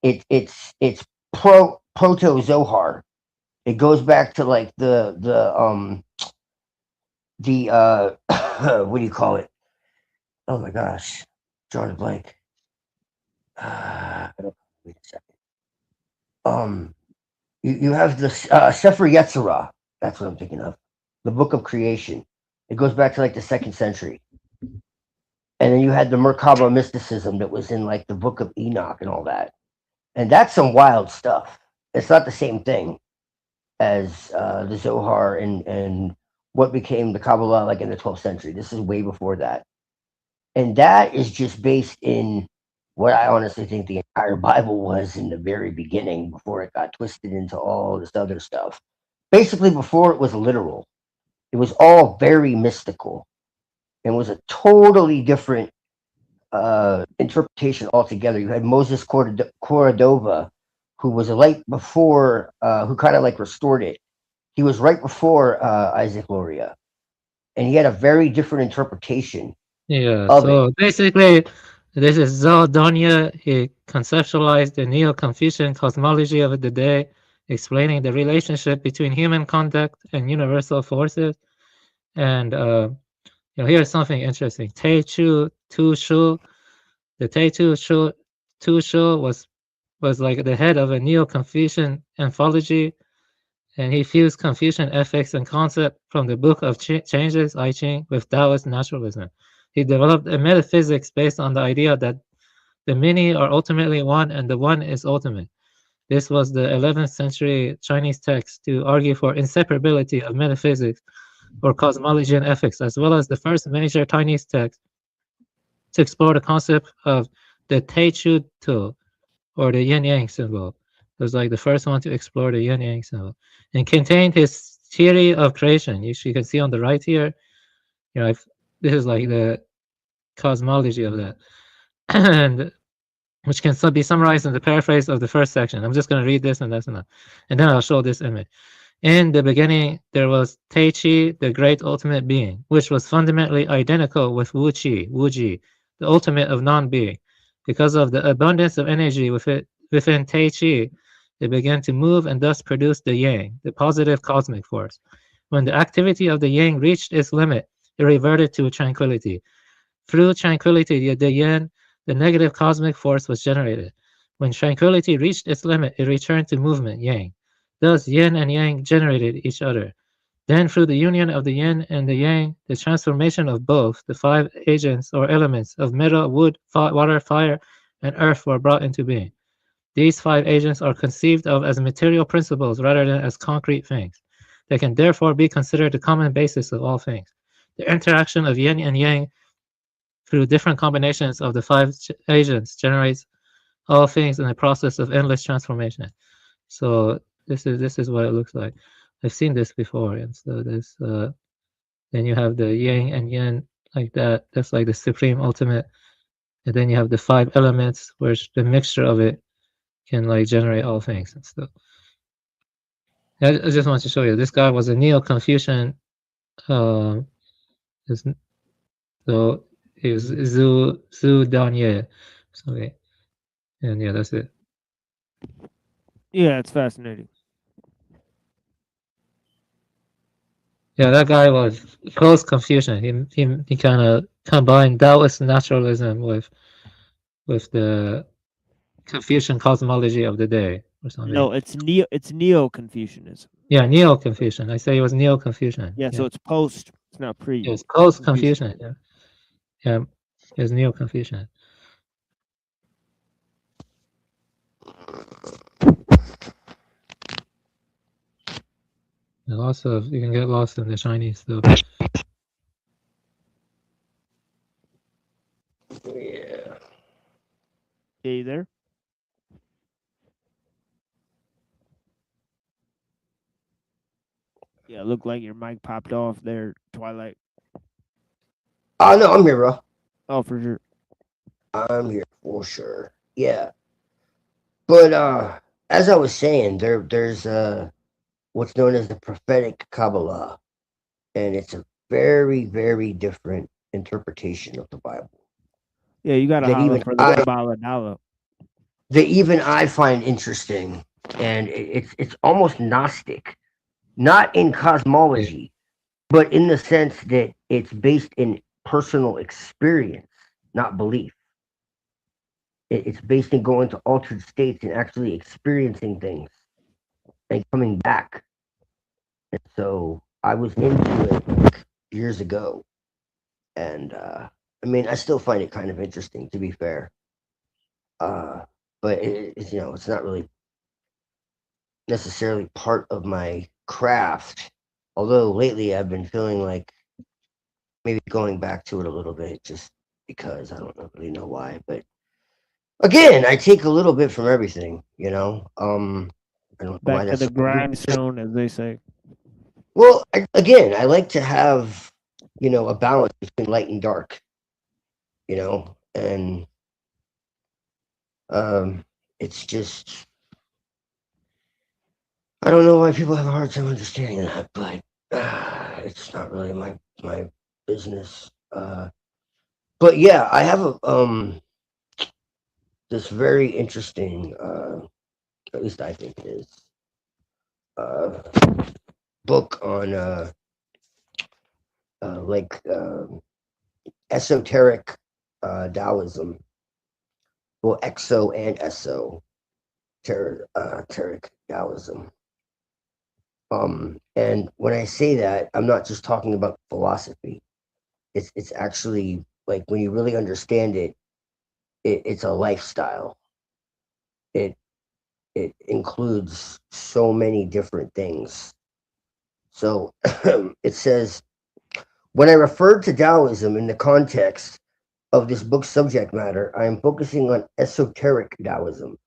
It's proto-Zohar. It goes back to like the what do you call it? Oh my gosh, drawing a blank. I don't, wait a second. You have the Sefer Yetzirah. That's what I'm thinking of. The Book of Creation. It goes back to like the 2nd century. And then you had the Merkaba mysticism that was in like the Book of Enoch and all that. And that's some wild stuff. It's not the same thing as the Zohar and what became the Kabbalah like in the 12th century. This is way before that. And that is just based in what I honestly think the entire Bible was in the very beginning before it got twisted into all this other stuff. Basically, before it was literal, it was all very mystical and was a totally different interpretation altogether. You had Moses Cordova, who was a light before, who kind of like restored it. He was right before Isaac Luria, and he had a very different interpretation. Yeah, of so it. basically, this is Zhao Donia. He conceptualized the Neo-Confucian cosmology of the day, explaining the relationship between human conduct and universal forces. And here's something interesting. CTUHLU, the CTUHLU was like the head of a Neo-Confucian anthology, and he fused Confucian ethics and concept from the Book of Changes, I Ching, with Taoist naturalism. He developed a metaphysics based on the idea that the many are ultimately one and the one is ultimate. This was the 11th century Chinese text to argue for inseparability of metaphysics or cosmology and ethics, as well as the first major Chinese text to explore the concept of the Teichutu, or the yin-yang symbol. It was like the first one to explore the yin-yang symbol, and contained his theory of creation. You can see on the right here, this is like the cosmology of that, and which can be summarized in the paraphrase of the first section. I'm just going to read this and that's enough. And then I'll show this image. In the beginning, there was Taichi, the great ultimate being, which was fundamentally identical with Wuji, the ultimate of non-being. Because of the abundance of energy within Taichi, it began to move and thus produce the yang, the positive cosmic force. When the activity of the yang reached its limit, it reverted to tranquility. Through tranquility, the yin, the negative cosmic force, was generated. When tranquility reached its limit, it returned to movement, yang. Thus, yin and yang generated each other. Then, through the union of the yin and the yang, the transformation of both, the 5 agents or elements of metal, wood, water, fire, and earth were brought into being. These 5 agents are conceived of as material principles rather than as concrete things. They can therefore be considered the common basis of all things. The interaction of yin and yang through different combinations of the 5 agents generates all things in a process of endless transformation. So this is what it looks like. I've seen this before, and so this then you have the yang and yin like that. That's like the supreme ultimate, and then you have the 5 elements, which the mixture of it can like generate all things and stuff. I just want to show you. This guy was a Neo-Confucian. So he was Zhu Danye. Okay, and yeah, that's it. Yeah, it's fascinating. Yeah, that guy was post Confucian. He kind of combined Taoist naturalism with the Confucian cosmology of the day or something. No, it's Neo-Confucianism. Yeah, Neo-Confucian. I say it was Neo-Confucian. Yeah, so it's post. It's not pre. It's post Confucian. Yeah, it's Neo-Confucian. And also, you can get lost in the Chinese stuff. Yeah. Are you there? Yeah, it looked like your mic popped off there, Twilight. Oh no, I'm here, bro. Oh, for sure. I'm here for sure. Yeah. But as I was saying, there's what's known as the prophetic Kabbalah, and it's a very, very different interpretation of the Bible. Yeah, you got to That holler even for the Shambhala. that even I find interesting, and it's almost Gnostic, not in cosmology, but in the sense that it's based in personal experience, not belief. It's based in going to altered states and actually experiencing things and coming back. And so I was into it like years ago, and I mean, I still find it kind of interesting, to be fair. But it's it's not really necessarily part of my craft. Although lately I've been feeling like maybe going back to it a little bit, just because I don't really know why. But again, I take a little bit from everything. I don't know why Back to that's the so weird. grindstone, as they say. Well, I like to have a balance between light and dark. And it's just I don't know why people have a hard time understanding that, but it's not really my business. But yeah, I have a this very interesting, at least I think it is, book on like esoteric Taoism. Well, exo and esoteric Taoism. And when I say that, I'm not just talking about philosophy. It's actually like when you really understand it, it's a lifestyle. It includes so many different things. So it says, when I referred to Taoism in the context of this book's subject matter, I am focusing on esoteric Taoism,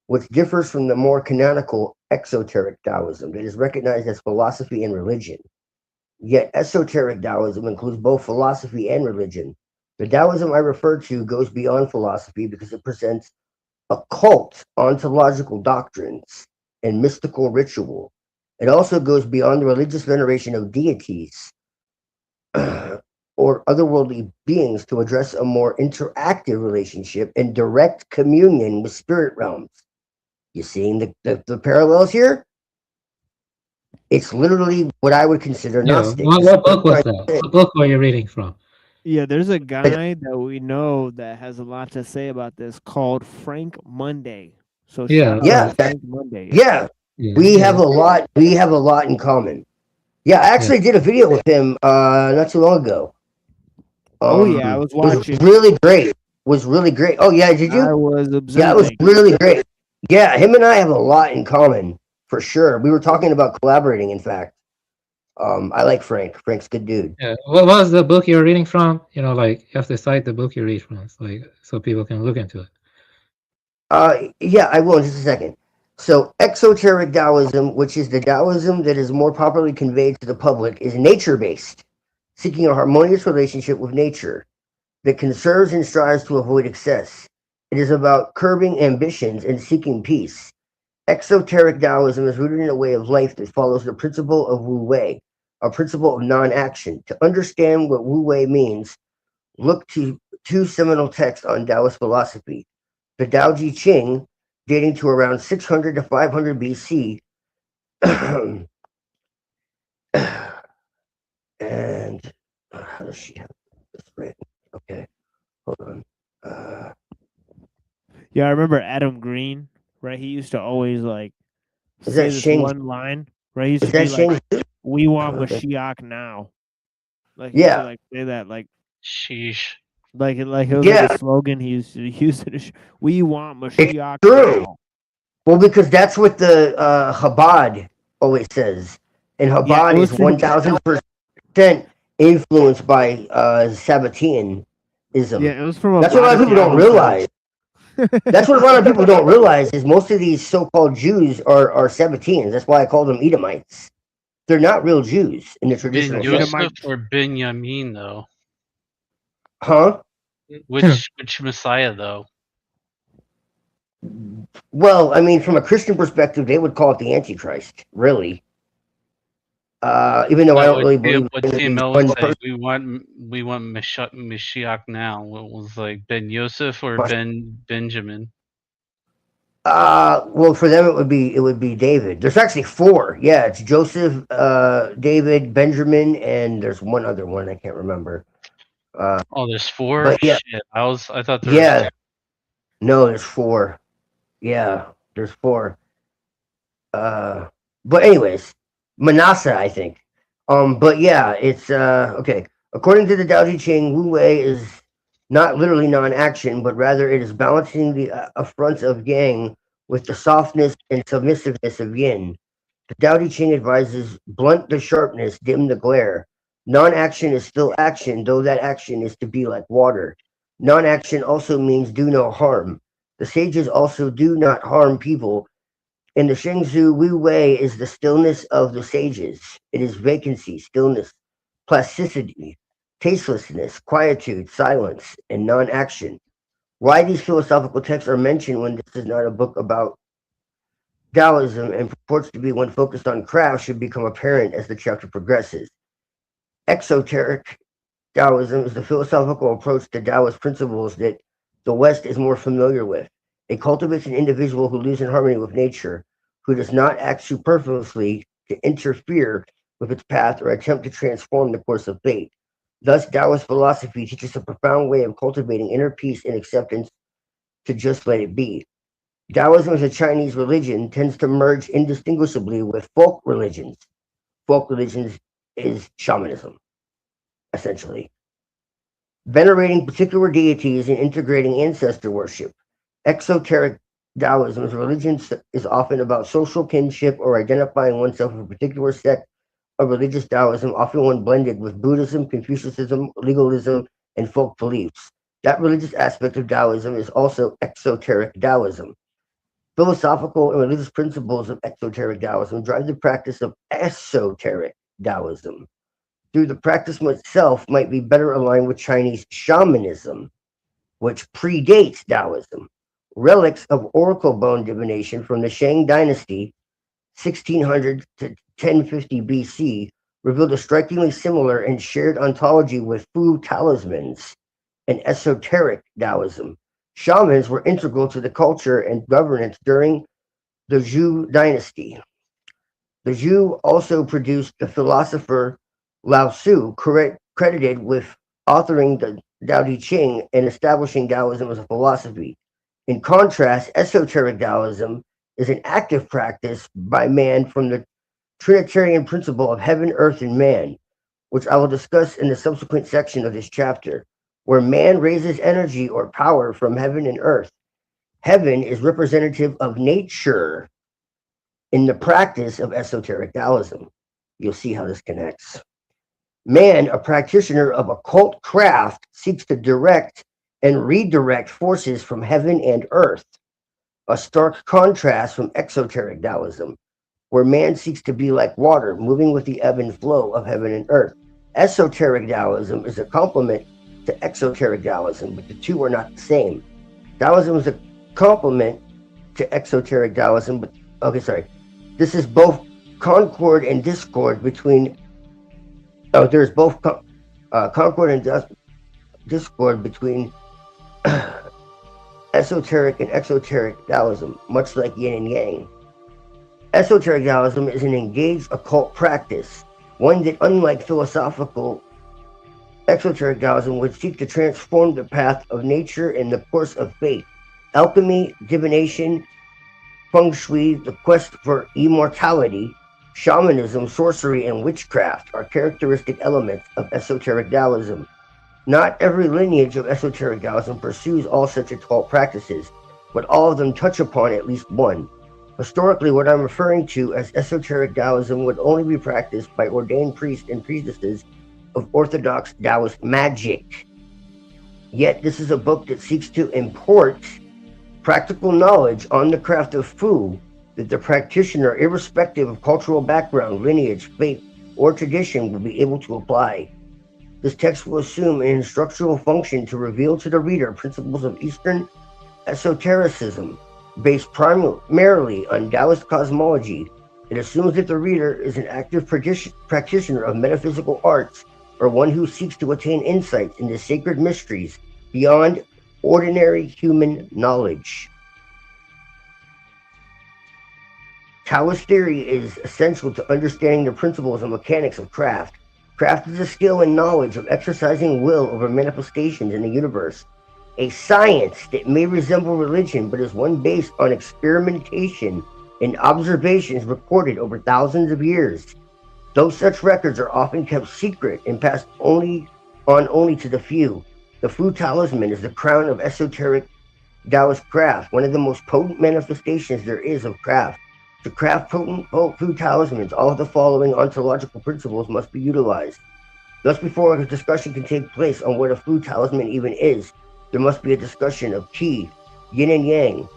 which differs from the more canonical exoteric Taoism that is recognized as philosophy and religion. Yet esoteric Taoism includes both philosophy and religion. The Taoism I refer to goes beyond philosophy because it presents occult ontological doctrines and mystical ritual. It also goes beyond the religious veneration of deities or otherworldly beings to address a more interactive relationship and direct communion with spirit realms. You seeing the parallels here? It's literally what I would consider Gnostic. What book was that? What book were you reading from? Yeah, there's a guy that we know that has a lot to say about this called Frank Monday. So shout out to Frank Monday. Yeah. We have a lot. We have a lot in common. Yeah, I actually did a video with him not too long ago. Oh yeah, I was watching. Was really great. Oh yeah, did you? I was observing. Yeah, it was really great. Yeah, him and I have a lot in common for sure. We were talking about collaborating. In fact, I like Frank. Frank's a good dude. Yeah. What was the book you're reading from? Like you have to cite the book you read from, so people can look into it. Yeah, I will in just a second. So, exoteric Taoism, which is the Taoism that is more properly conveyed to the public, is nature-based, seeking a harmonious relationship with nature that conserves and strives to avoid excess. It is about curbing ambitions and seeking peace. Exoteric Taoism is rooted in a way of life that follows the principle of Wu Wei, a principle of non-action. To understand what Wu Wei means, look to two seminal texts on Taoist philosophy, the Tao Te Ching, dating to around 600 to 500 BC, and how does she have this written? Okay, hold on. Yeah, I remember Adam Green, right? He used to always like say this one line, right? He used to be like, "We want Mashiach now." Like he used to, like say that, like sheesh. Like it was like a slogan he used to use it. We want Mashiach now. Well, because that's what the Chabad always says, and Chabad is 1000% influenced by Sabbateanism. Yeah, it was from. That's what a lot of people don't realize. That's what a lot of people don't realize is most of these so-called Jews are Sabbateans. That's why I call them Edomites. They're not real Jews in the traditional sense. Yosef or Binyamin, though. Huh? Which Messiah, though? Well, I mean, from a Christian perspective, they would call it the Antichrist, really. Even though I don't really What believe TML one would say, person. we want Mashiach now. What was like Ben Yosef or Benjamin? Well, for them it would be David. There's actually 4. Yeah, it's Joseph, David, Benjamin, and there's one other one I can't remember. Oh, there's 4. But yeah, Shit, I thought there was yeah. 2. No, there's 4. Yeah, there's 4. But anyways, Manasseh, I think. But yeah, it's okay. According to the Tao Te Ching, Wu Wei is not literally non-action, but rather it is balancing the affronts of Yang with the softness and submissiveness of Yin. The Tao Te Ching advises blunt the sharpness, dim the glare. Non-action is still action, though that action is to be like water. Non-action also means do no harm. The sages also do not harm people. In the Shengzu, Wu Wei is the stillness of the sages. It is vacancy, stillness, plasticity, tastelessness, quietude, silence, and non-action. Why these philosophical texts are mentioned when this is not a book about Taoism and purports to be one focused on craft should become apparent as the chapter progresses. Exoteric Taoism is the philosophical approach to Taoist principles that the West is more familiar with. It cultivates an individual who lives in harmony with nature, who does not act superfluously to interfere with its path or attempt to transform the course of fate. Thus, Taoist philosophy teaches a profound way of cultivating inner peace and acceptance to just let it be. Taoism as a Chinese religion tends to merge indistinguishably with folk religions. Folk religions is shamanism, essentially. Venerating particular deities and integrating ancestor worship. Exoteric Taoism's religion is often about social kinship or identifying oneself with a particular sect of religious Taoism, often one blended with Buddhism, Confucianism, legalism, and folk beliefs. That religious aspect of Taoism is also exoteric Taoism. Philosophical and religious principles of exoteric Taoism drive the practice of esoteric Taoism. Through the practice itself might be better aligned with Chinese shamanism, which predates Taoism. Relics of oracle bone divination from the Shang dynasty, 1600 to 1050 BC, revealed a strikingly similar and shared ontology with Fu talismans and esoteric Taoism. Shamans were integral to the culture and governance during the Zhou dynasty. The Zhou also produced the philosopher Lao Tzu, credited with authoring the Tao Te Ching and establishing Taoism as a philosophy. In contrast, esoteric Taoism is an active practice by man from the Trinitarian principle of heaven, earth, and man, which I will discuss in the subsequent section of this chapter, where man raises energy or power from heaven and earth. Heaven is representative of nature in the practice of esoteric Taoism. You'll see how this connects. Man, a practitioner of occult craft, seeks to direct and redirect forces from heaven and earth, a stark contrast from exoteric Taoism, where man seeks to be like water, moving with the ebb and flow of heaven and earth. Esoteric Taoism is a complement to exoteric Taoism, but the two are not the same. Taoism is a complement to exoteric Taoism, but this is both concord and discord between. There's both concord and discord between esoteric and exoteric Taoism, much like yin and yang. Esoteric Taoism is an engaged occult practice, one that, unlike philosophical exoteric Taoism, would seek to transform the path of nature and the course of fate. Alchemy, divination, feng shui, the quest for immortality, shamanism, sorcery, and witchcraft are characteristic elements of esoteric Taoism. Not every lineage of esoteric Taoism pursues all such occult practices, but all of them touch upon at least one. Historically, what I'm referring to as esoteric Taoism would only be practiced by ordained priests and priestesses of orthodox Taoist magic. Yet this is a book that seeks to import practical knowledge on the craft of Fu that the practitioner, irrespective of cultural background, lineage, faith, or tradition, will be able to apply. This text will assume an instructional function to reveal to the reader principles of Eastern esotericism, based primarily on Taoist cosmology, It assumes that the reader is an active practitioner of metaphysical arts or one who seeks to attain insights into sacred mysteries beyond ordinary human knowledge. Taoist theory is essential to understanding the principles and mechanics of craft. Craft is a skill and knowledge of exercising will over manifestations in the universe. A science that may resemble religion, but is one based on experimentation and observations recorded over thousands of years. Though such records are often kept secret and passed only to the few, the Fu talisman is the crown of esoteric Taoist craft, one of the most potent manifestations there is of craft. To craft potent Fu talismans, all of the following ontological principles must be utilized. Thus, before a discussion can take place on what a Fu talisman even is, there must be a discussion of qi, yin and yang,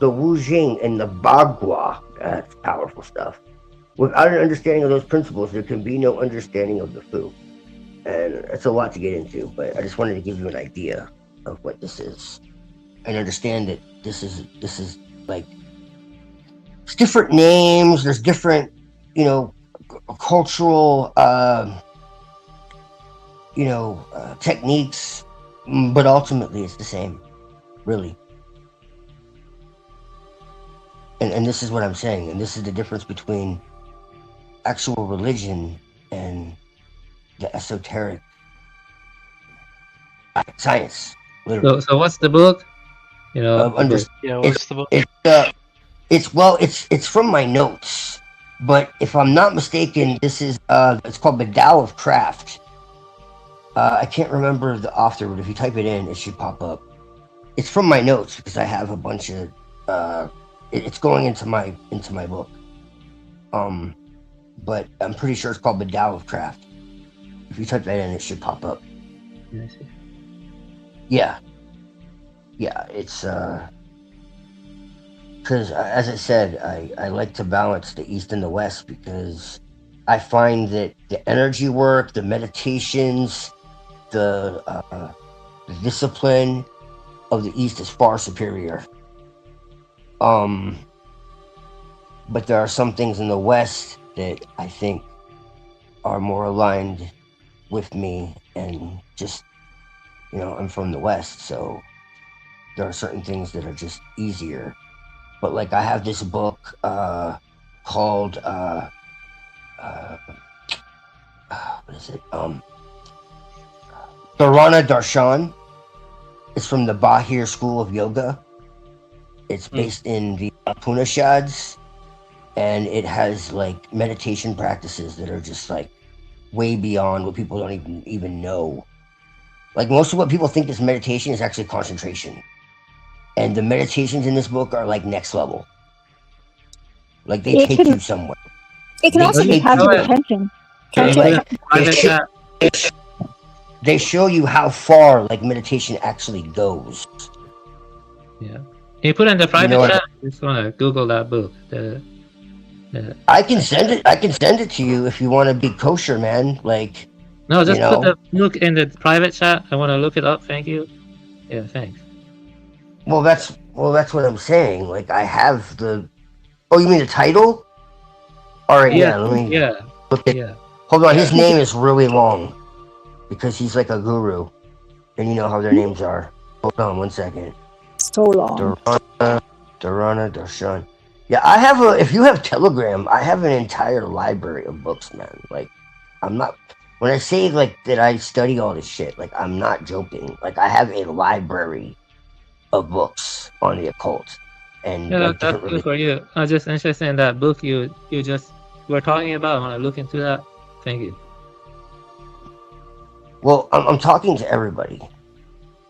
the Wu Jing, and the Bagua. That's powerful stuff. Without an understanding of those principles, there can be no understanding of the Fu. And it's a lot to get into, but I just wanted to give you an idea of what this is. And understand that this is like, it's different names, there's different, cultural, techniques, but ultimately it's the same, really. And this is what I'm saying, and this is the difference between actual religion and the esoteric science. Literally. So what's the book? What's the book? It's from my notes, but if I'm not mistaken, this is it's called The Tao of Craft. I can't remember the author, but if you type it in, it should pop up. It's from my notes because I have a bunch of it's going into my book. But I'm pretty sure it's called The Tao of Craft. If you type that in, it should pop up. Yeah, it's because as I said, I like to balance the East and the West because I find that the energy work, the meditations, the discipline of the East is far superior. But there are some things in the West that I think are more aligned with me, and just, I'm from the West, so there are certain things that are just easier. But like I have this book called what is it? Dharana Darshan. It's from the Bahir School of Yoga. It's based in the Upanishads, and it has like meditation practices that are just like way beyond what people don't even know. Like most of what people think is meditation is actually concentration. And the meditations in this book are like next level. Like they take you somewhere. It can also be passive attention. They show you how far like meditation actually goes. Yeah. You put in the private chat. I just want to Google that book. I can send it to you if you want to be kosher, man. Like, no, just put the book in the private chat. I want to look it up. Thank you. Yeah, thanks. Well, that's what I'm saying. Like, I have the. Oh, you mean the title? All right, yeah. Let me. Yeah. Look at. Yeah. Hold on, his name is really long, because he's like a guru, and you know how their names are. Hold on, 1 second. So long. Dharana Darshan. Yeah, I have if you have Telegram, I have an entire library of books, man. Like, I'm not, when I say like that I study all this shit, like I'm not joking. Like I have a library of books on the occult. And yeah, like, that's good for you. I'm just interested in that book you just were talking about. I want to look into that. Thank you. Well, I'm talking to everybody,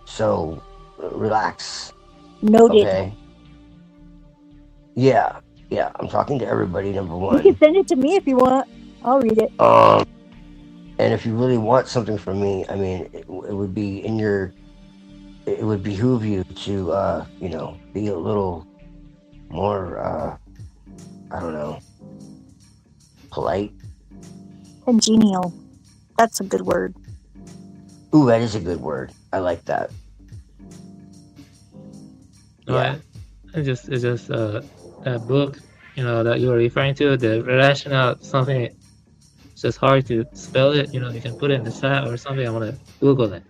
so relax. Noted. Okay. Yeah, I'm talking to everybody, number one. You can send it to me if you want. I'll read it. And if you really want something from me, I mean, it would be it would behoove you to, be a little more, I don't know, polite. Congenial. That's a good word. Ooh, that is a good word. I like that. Yeah. It's just that book you know, that you were referring to, the rational something, it's just hard to spell it. You know, you can put it in the chat or something. I'm gonna Google it.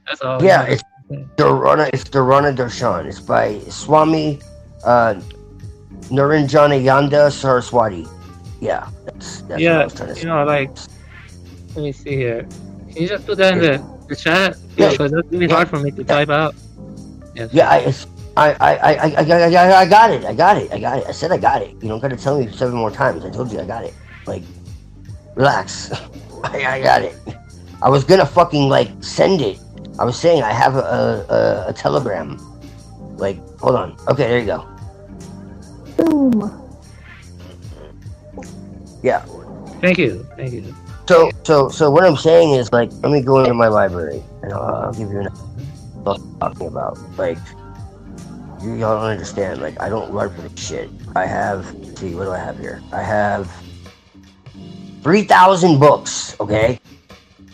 That's all. Yeah, You know, it's Dharana Darshan. It's by Swami Naranjanayanda Saraswati. Yeah, that's what I was trying to say. you know, like, let me see here. Can you just put that in the chat? Yeah, because that's really hard for me to type out. Yes. Yeah, I got it. I got it. I said I got it. You don't got to tell me 7 more times. I told you I got it. Like, relax. I got it. I was gonna fucking like send it. I was saying I have a telegram. Like, hold on. Okay, there you go. Boom. Yeah. Thank you. Thank you. So what I'm saying is, like, let me go into my library and I'll give you an talking about. Like, y'all don't understand. Like, I don't run for this shit. I have, see, what do I have here? I have 3,000 books. Okay,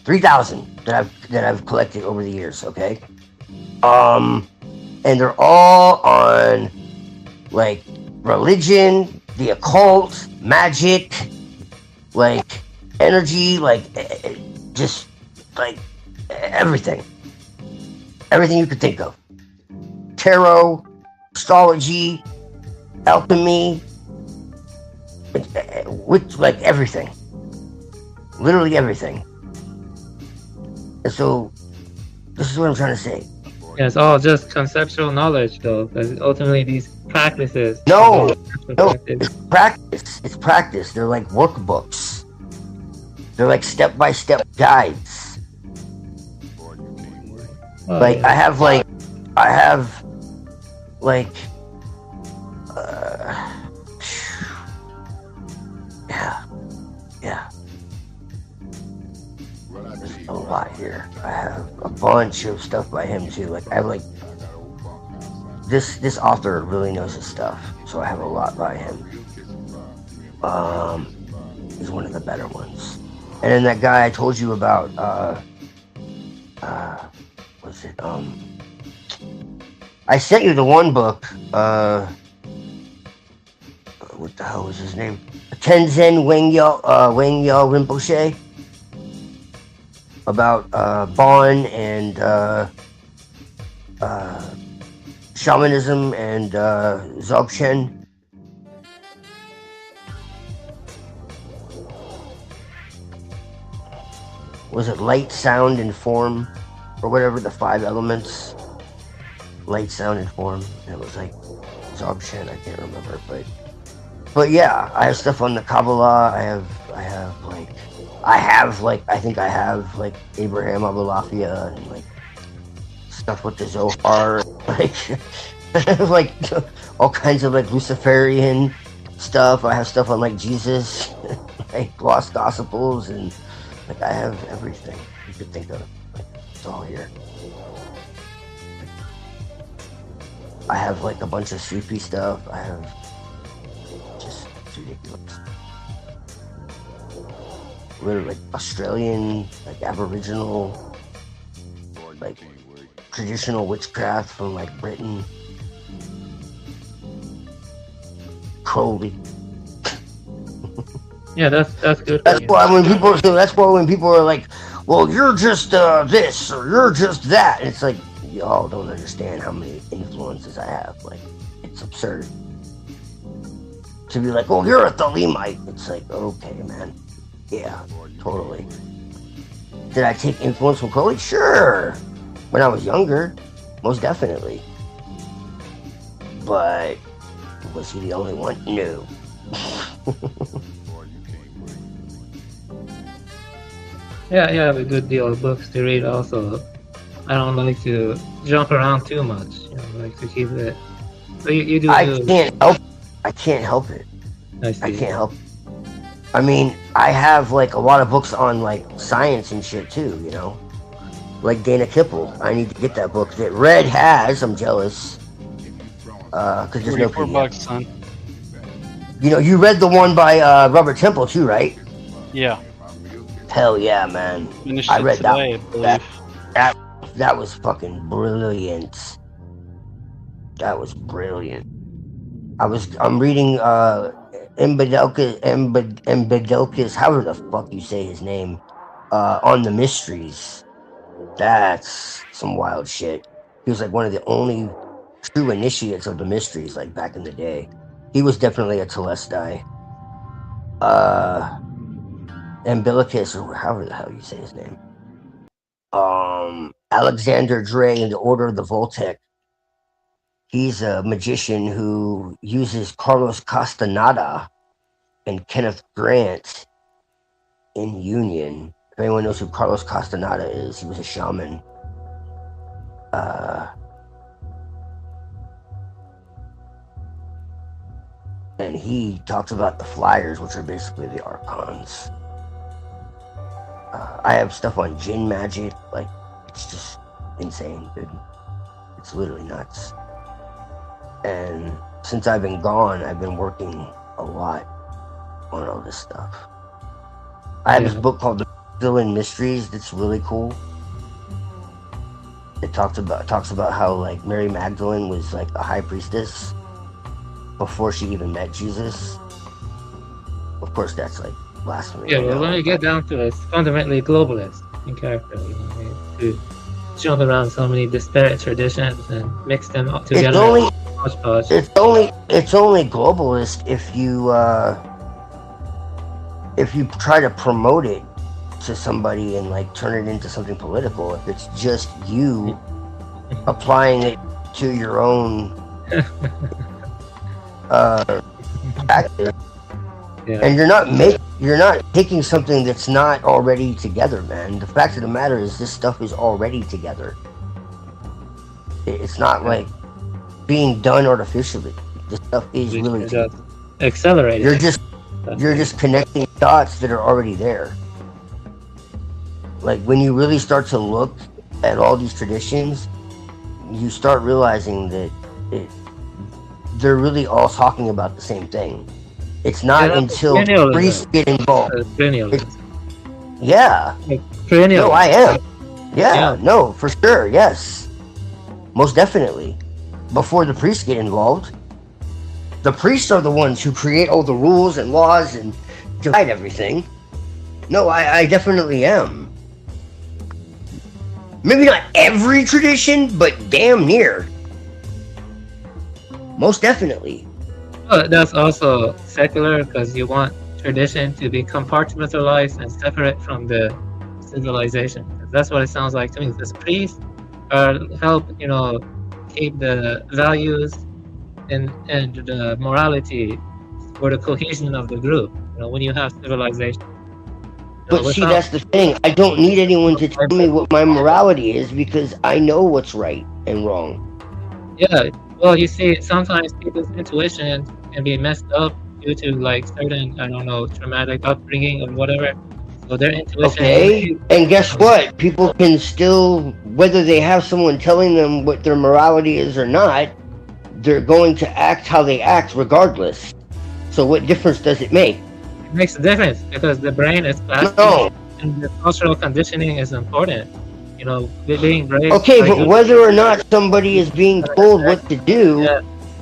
3,000 that I've collected over the years. Okay, and they're all on like religion, the occult, magic, like energy, like just like everything you could think of. Tarot, astrology, alchemy, which, like, everything, literally everything. And so this is what I'm trying to say. Yeah, it's all just conceptual knowledge, though, because ultimately these practices. No, it's practice. They're like workbooks. They're like step-by-step guides. Like, I have yeah. There's a lot here. I have a bunch of stuff by him too. Like, I have like this author really knows his stuff, so I have a lot by him. He's one of the better ones. And then that guy I told you about, what's it? I sent you the one book. What the hell was his name? Tenzin Wangyal Rinpoche. About Bon and shamanism and Dzogchen. Was it light, sound, and form, or whatever, the 5 elements? Light, sound, and form. And it was like Dzogchen, I can't remember, but yeah, I have stuff on the Kabbalah. I think I have like Abraham Abulafia and like stuff with the Zohar, like all kinds of like Luciferian stuff. I have stuff on like Jesus, like lost gospels, and like I have everything you could think of. Like, it's all here. I have like a bunch of Sufi stuff. I have just, it's ridiculous. Literally like Australian, like Aboriginal, like traditional witchcraft from like Britain. Crowley. Yeah, that's good. That's why when people are like, well, you're just this or you're just that, and it's like, y'all don't understand how many influences I have. Like, it's absurd to be like, oh, you're a Thalimite. It's like, okay, man. Yeah, totally. Did I take influence from Crowley? Sure. When I was younger, most definitely. But was he the only one? No. Yeah, I have a good deal of books to read also. I don't like to jump around too much. You know, I like to keep it. So you do. I can't help it. I can't help it. I mean, I have like a lot of books on like science and shit too, you know? Like Dana Kipple. I need to get that book that Red has. I'm jealous. Cause there's no $44, son. You know, you read the one by Robert Temple too, right? Yeah. Hell yeah, man. Finished I it read today, that was fucking brilliant. That was brilliant. I'm reading Embedelkis, however the fuck you say his name, on the mysteries. That's some wild shit. He was like one of the only true initiates of the mysteries, like back in the day. He was definitely a Telestai. Umbilicus, or however the hell you say his name. Alexander Dre in the Order of the Voltec. He's a magician who uses Carlos Castaneda and Kenneth Grant in union. If anyone knows who Carlos Castaneda is, he was a shaman. And he talks about the flyers, which are basically the archons. I have stuff on Jinn magic, like, it's just insane, dude. It's literally nuts. And since I've been gone, I've been working a lot on all this stuff. I have this book called The Villain Mysteries that's really cool. It talks about how, like, Mary Magdalene was like a high priestess before she even met Jesus. Of course, that's like blasphemy. Yeah, well, when you get down to it, it's fundamentally globalist in character. You know, to jump around so many disparate traditions and mix them up together. It's only globalist if you try to promote it to somebody and like turn it into something political. If it's just you applying it to your own practice, and you're not taking something that's not already together, man. The fact of the matter is, this stuff is already together. It's not like being done artificially. This stuff is really accelerated. You're just connecting dots that are already there. Like, when you really start to look at all these traditions, you start realizing that they're really all talking about the same thing. It's not until priests get involved. Yeah. No, I am. Yeah, no, for sure, yes. Most definitely. Before the priests get involved. The priests are the ones who create all the rules and laws and divide everything. No, I definitely am. Maybe not every tradition, but damn near. Most definitely. Well, that's also secular because you want tradition to be compartmentalized and separate from the civilization. That's what it sounds like to me. This priests help, keep the values and the morality for the cohesion of the group. When you have civilization. But see, that's the thing. I don't need anyone to tell me what my morality is because I know what's right and wrong. Yeah, well, you see, sometimes people's intuition can be messed up due to like certain, traumatic upbringing or whatever. So their intuition. Okay, and guess what? People can still, whether they have someone telling them what their morality is or not, they're going to act how they act regardless. So what difference does it make? It makes a difference because the brain is plastic and the cultural conditioning is important. Being brave. Okay, but whether or not somebody is being told what to do,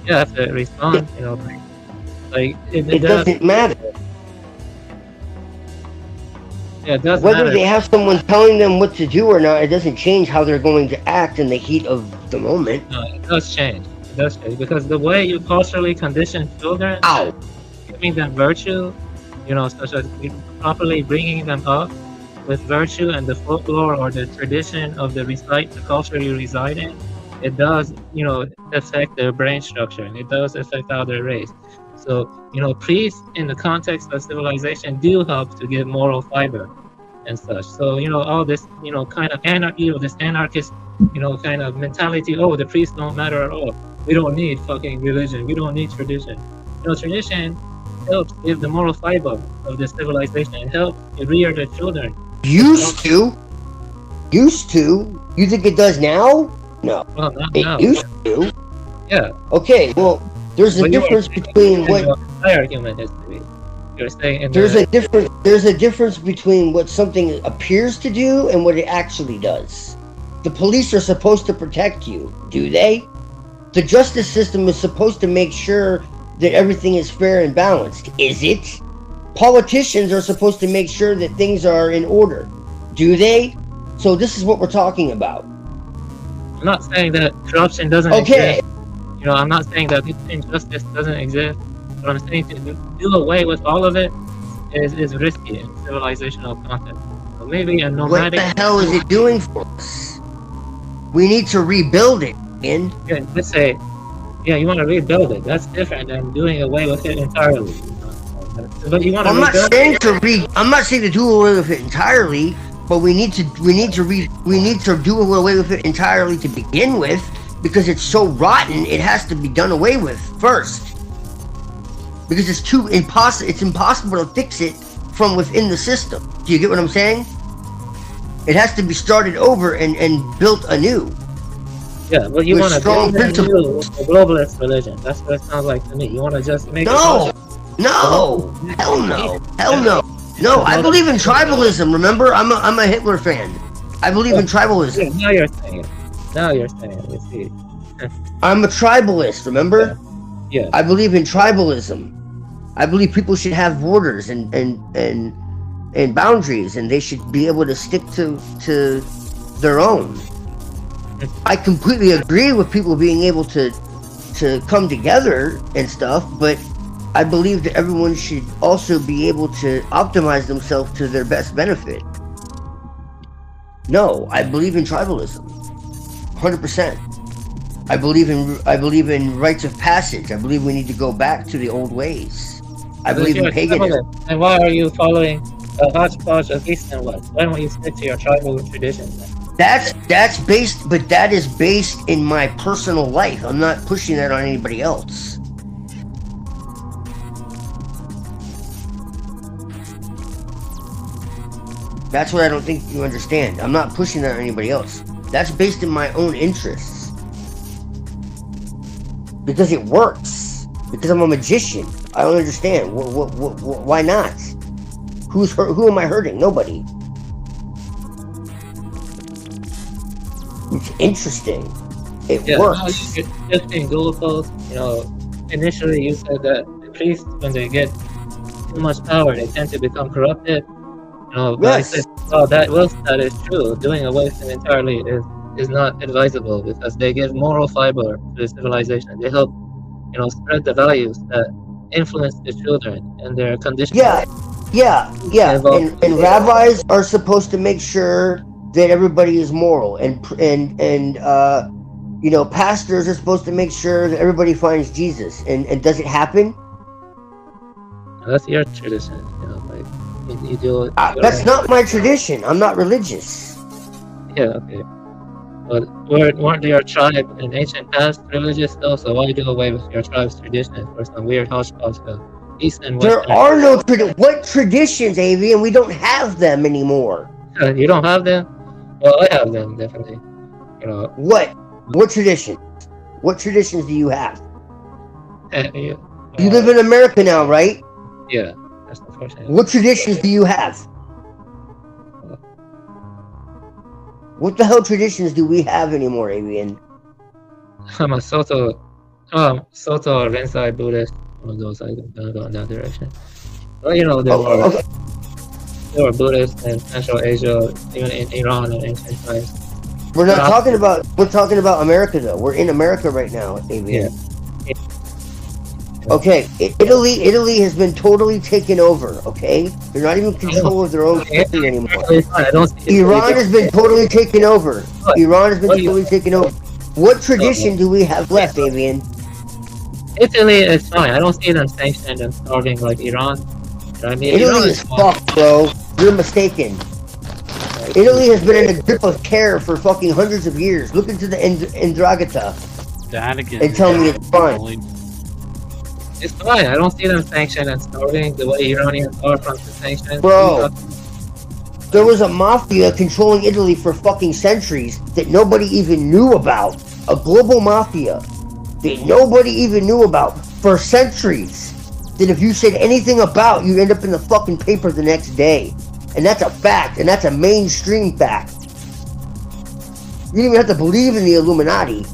you have to respond. It doesn't matter. Yeah, it doesn't Whether matter. they have someone telling them what to do or not, it doesn't change how they're going to act in the heat of the moment. No, it does change. It does change because the way you culturally condition children, giving them virtue, such as properly bringing them up with virtue and the folklore or the tradition of the culture you reside in, it does, affect their brain structure and it does affect how they're raised. So, priests in the context of civilization do help to give moral fiber and such. So, all this, kind of anarchy or this anarchist, kind of mentality, the priests don't matter at all. We don't need fucking religion. We don't need tradition. Tradition helps give the moral fiber of the civilization and help rear the children. Used to. You think it does now? No. Well, not it now. Used to. Yeah. Okay, well, there's a difference between what entire human history. You're saying there's a difference between what something appears to do and what it actually does. The police are supposed to protect you, do they? The justice system is supposed to make sure that everything is fair and balanced. Is it? Politicians are supposed to make sure that things are in order. Do they? So this is what we're talking about. I'm not saying that corruption doesn't exist. You know, I'm not saying that injustice doesn't exist. But I'm saying to do away with all of it is risky in civilizational context. So maybe a nomadic... What the hell is it doing for us? We need to rebuild it. Yeah, let's say, yeah, you want to rebuild it. That's different than doing away with it entirely. But you want to I'm not saying to do away with it entirely, but we need to do away with it entirely to begin with, because it's so rotten. It has to be done away with first, because it's impossible to fix it from within the system. Do you get what I'm saying? It has to be started over and built anew. Yeah, but you want to strong principle a globalist religion. That's what it sounds like to me. You want to just make hell no. I believe in tribalism. Remember, I'm a Hitler fan. I believe in tribalism. Yeah, now you're saying it. You see. I'm a tribalist. Remember? Yeah. I believe in tribalism. I believe people should have borders and boundaries, and they should be able to stick to their own. I completely agree with people being able to come together and stuff, but I believe that everyone should also be able to optimize themselves to their best benefit. No, I believe in tribalism, 100%. I believe in rites of passage. I believe we need to go back to the old ways. I believe in paganism. And why are you following a hodgepodge of East and West? Why don't you stick to your tribal traditions? That is based in my personal life. I'm not pushing that on anybody else. That's what I don't think you understand. I'm not pushing that on anybody else. That's based in my own interests. Because it works. Because I'm a magician. I don't understand. Why not? Who am I hurting? Nobody. It's interesting. It works. You're shifting goalposts. You know, initially you said that the priests, when they get too much power, they tend to become corrupted. You know, but I said, well, that is true. Doing away with them entirely is not advisable, because they give moral fiber to the civilization. They help, you know, spread the values that influence the children and their conditions. Yeah. And rabbis are supposed to make sure that everybody is moral, and you know, pastors are supposed to make sure that everybody finds Jesus. And does it happen? That's your tradition, you know, like you do it. That's not my tradition. I'm not religious. Yeah, okay. But weren't your tribe in ancient past religious though? So why do away with your tribe's traditions for some weird hodgepodge of East and West? There are no what traditions, Avian? We don't have them anymore. You don't have them? Well, I have them, definitely. You know. What traditions? What traditions do you have? You live in America now, right? Yeah, that's unfortunate. What traditions do you have? What the hell traditions do we have anymore, Avian? I'm a Soto or Rensai Buddhist. One of those, I don't go in that direction. Well, you know, there were Buddhists in Central Asia, even in Iran and ancient times. We're talking about America though. We're in America right now, Avian. Yeah. Okay, Italy has been totally taken over, okay? They're not even in control of their own country anymore. Iran has been totally taken over. What tradition do we have left, Avian? Italy is fine. I don't see them sanctioned and starving like Iran. You know what I mean? Italy is fucked, bro. You're mistaken. Italy has been in a grip of terror for fucking hundreds of years. Look into the Ndrangheta and tell me it's fine. It's fine. I don't see them sanctioned and starving the way Iranians are from the sanctions. Bro, there was a mafia controlling Italy for fucking centuries that nobody even knew about. A global mafia that nobody even knew about for centuries. That if you said anything about, you end up in the fucking paper the next day. And that's a fact, and that's a mainstream fact. You didn't even have to believe in the Illuminati.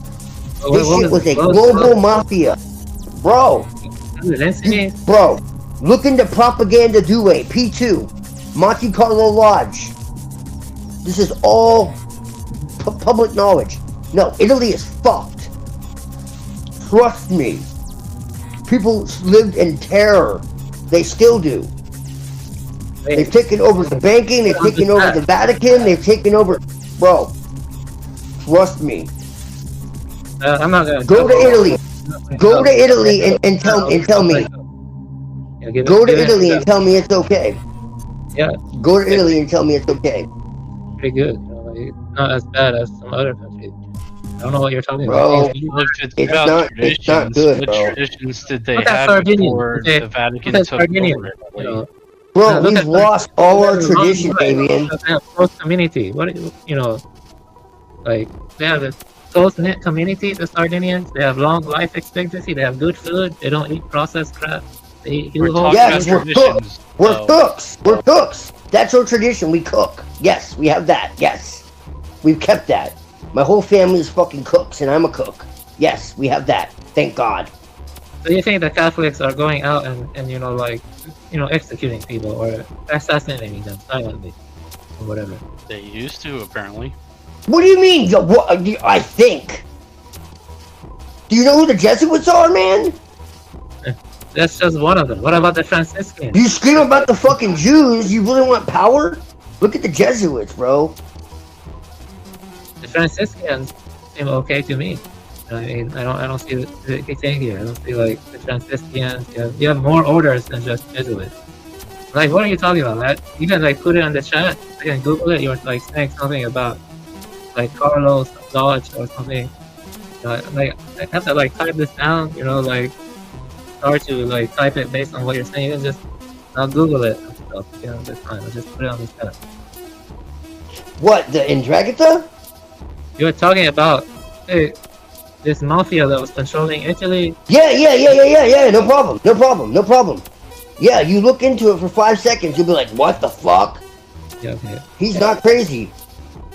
This shit was a global mafia. Bro, Bro, look into Propaganda Due, P2, Monte Carlo Lodge. This is all public knowledge. No, Italy is fucked. Trust me. People lived in terror. They still do. They've taken over the banking, they've taken over the Vatican, they've taken over... Bro, trust me. I'm not gonna go to Italy. Go to Italy and tell me. Go to Italy and tell me it's okay. Yeah. Go to Italy and tell me it's okay. Pretty good. You know, like, not as bad as some other countries. I don't know what you're talking Bro, about. it's not good, what bro. traditions did they Look at have Sardinia, before okay? the Vatican Look at took Sardinia, over? you know. Bro, Look we've at lost all our tradition, Fabian. They have close community. What, you know, like, they have a close-knit community, the Sardinians. They have long life expectancy. They have good food. They don't eat processed crap. They eat Yes, we're cooks. We're cooks. We're cooks. That's our tradition. We cook. Yes, we have that. Yes. We've kept that. My whole family is fucking cooks, and I'm a cook. Yes, we have that. Thank God. So you think the Catholics are going out and you know, like, you know, executing people or assassinating them silently or whatever? They used to, apparently. What do you mean? What, I think. Do you know who the Jesuits are, man? That's just one of them. What about the Franciscans? You scream about the fucking Jews. You really want power? Look at the Jesuits, bro. The Franciscans seem okay to me. I mean, I don't see the thing here. I don't see like the Franciscans. You have more orders than just Jesuits. Like, what are you talking about? That you can like put it on the chat. You can Google it. You're like saying something about like Carlos Dodge or something. Like I have to like type this down. You know, like start to like type it based on what you're saying. You can just I'll Google it and stuff. You know, this time I'll just put it on the chat. What, the Ndrangheta? You were talking about this mafia that was controlling Italy. Yeah. No problem. Yeah, you look into it for 5 seconds, you'll be like, what the fuck? Yeah, okay. He's not crazy.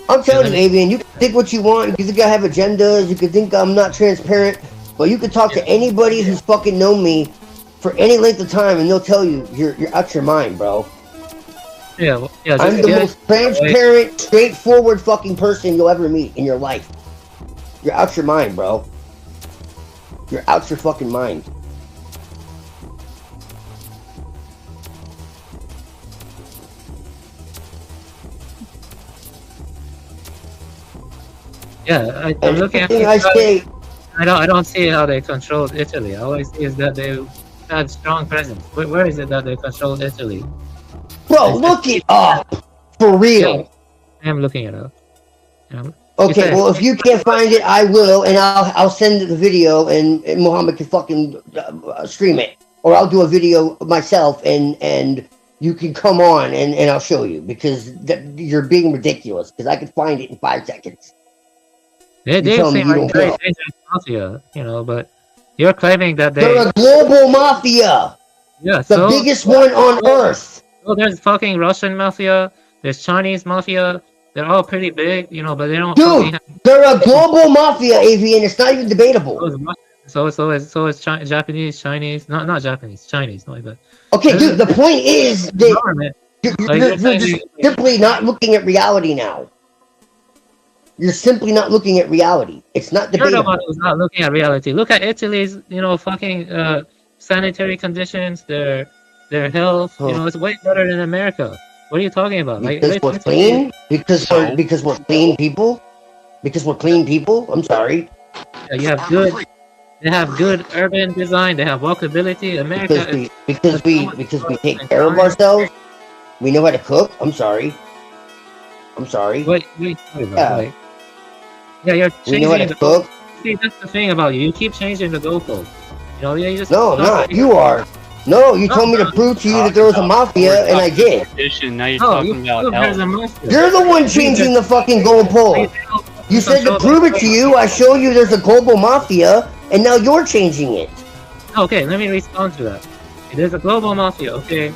I'm telling you, Avian, you can think what you want. You can think I have agendas. You can think I'm not transparent. But you can talk to anybody who's fucking known me for any length of time, and they'll tell you you're out your mind, bro. Yeah, well, yeah. I'm the most transparent, straightforward fucking person you'll ever meet in your life. You're out your mind, bro. You're out your fucking mind. Yeah, I'm looking at I say. I don't see how they controlled Italy. All I see is that they had strong presence. Where is it that they controlled Italy? Bro, look it up for real. Yeah, I am looking it up. Okay, well, if you can't find it, I will, and I'll send the video, and Muhammad can fucking stream it, or I'll do a video myself, and you can come on, and I'll show you, because you're being ridiculous, because I can find it in 5 seconds. They seem like very dangerous mafia, you know, but you're claiming that they're a global mafia. Yeah, the biggest one on earth. So there's fucking Russian mafia, there's Chinese mafia. They're all pretty big, you know, but they don't. Dude, they're a global mafia, Avian. It's not even debatable. So is Japanese, Chinese, not Japanese, Chinese, no, but. Okay, dude. The point is that you're just simply not looking at reality now. You're simply not looking at reality. It's not debatable. You're the one who's not looking at reality. Look at Italy's, you know, fucking sanitary conditions, their health. You know, it's way better than America. What are you talking about? Because we're clean? Because we're clean people? Because we're clean people? I'm sorry. Yeah, they have good urban design, they have walkability. America because we take care of ourselves. We know how to cook. I'm sorry. What are you talking about? Yeah, you're changing. We know how to cook. See, that's the thing about you. You keep changing the goalposts. You know, you just No, I'm not. You are. No, you told me to prove to you that there was a mafia, and I did. Now you're talking about health. You're the one changing the fucking goalpost. You said to prove it to you, I show you there's a global mafia, and now you're changing it. Okay, let me respond to that. There's a global mafia, okay?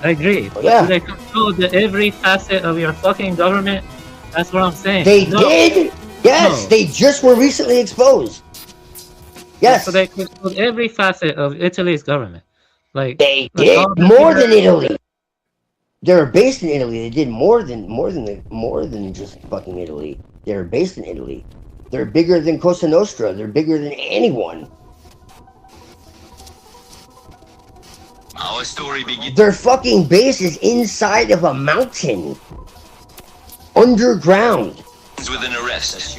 I agree. Yeah. Do they control every facet of your fucking government? That's what I'm saying. They did? Yes, they just were recently exposed. Yes. So they controlled every facet of Italy's government. Like they like did all the more than leaders- Italy. They're based in Italy. They did more than just fucking Italy. They're based in Italy. They're bigger than Cosa Nostra. They're bigger than anyone. Our story begins. Their fucking base is inside of a mountain. Underground. With an arrest.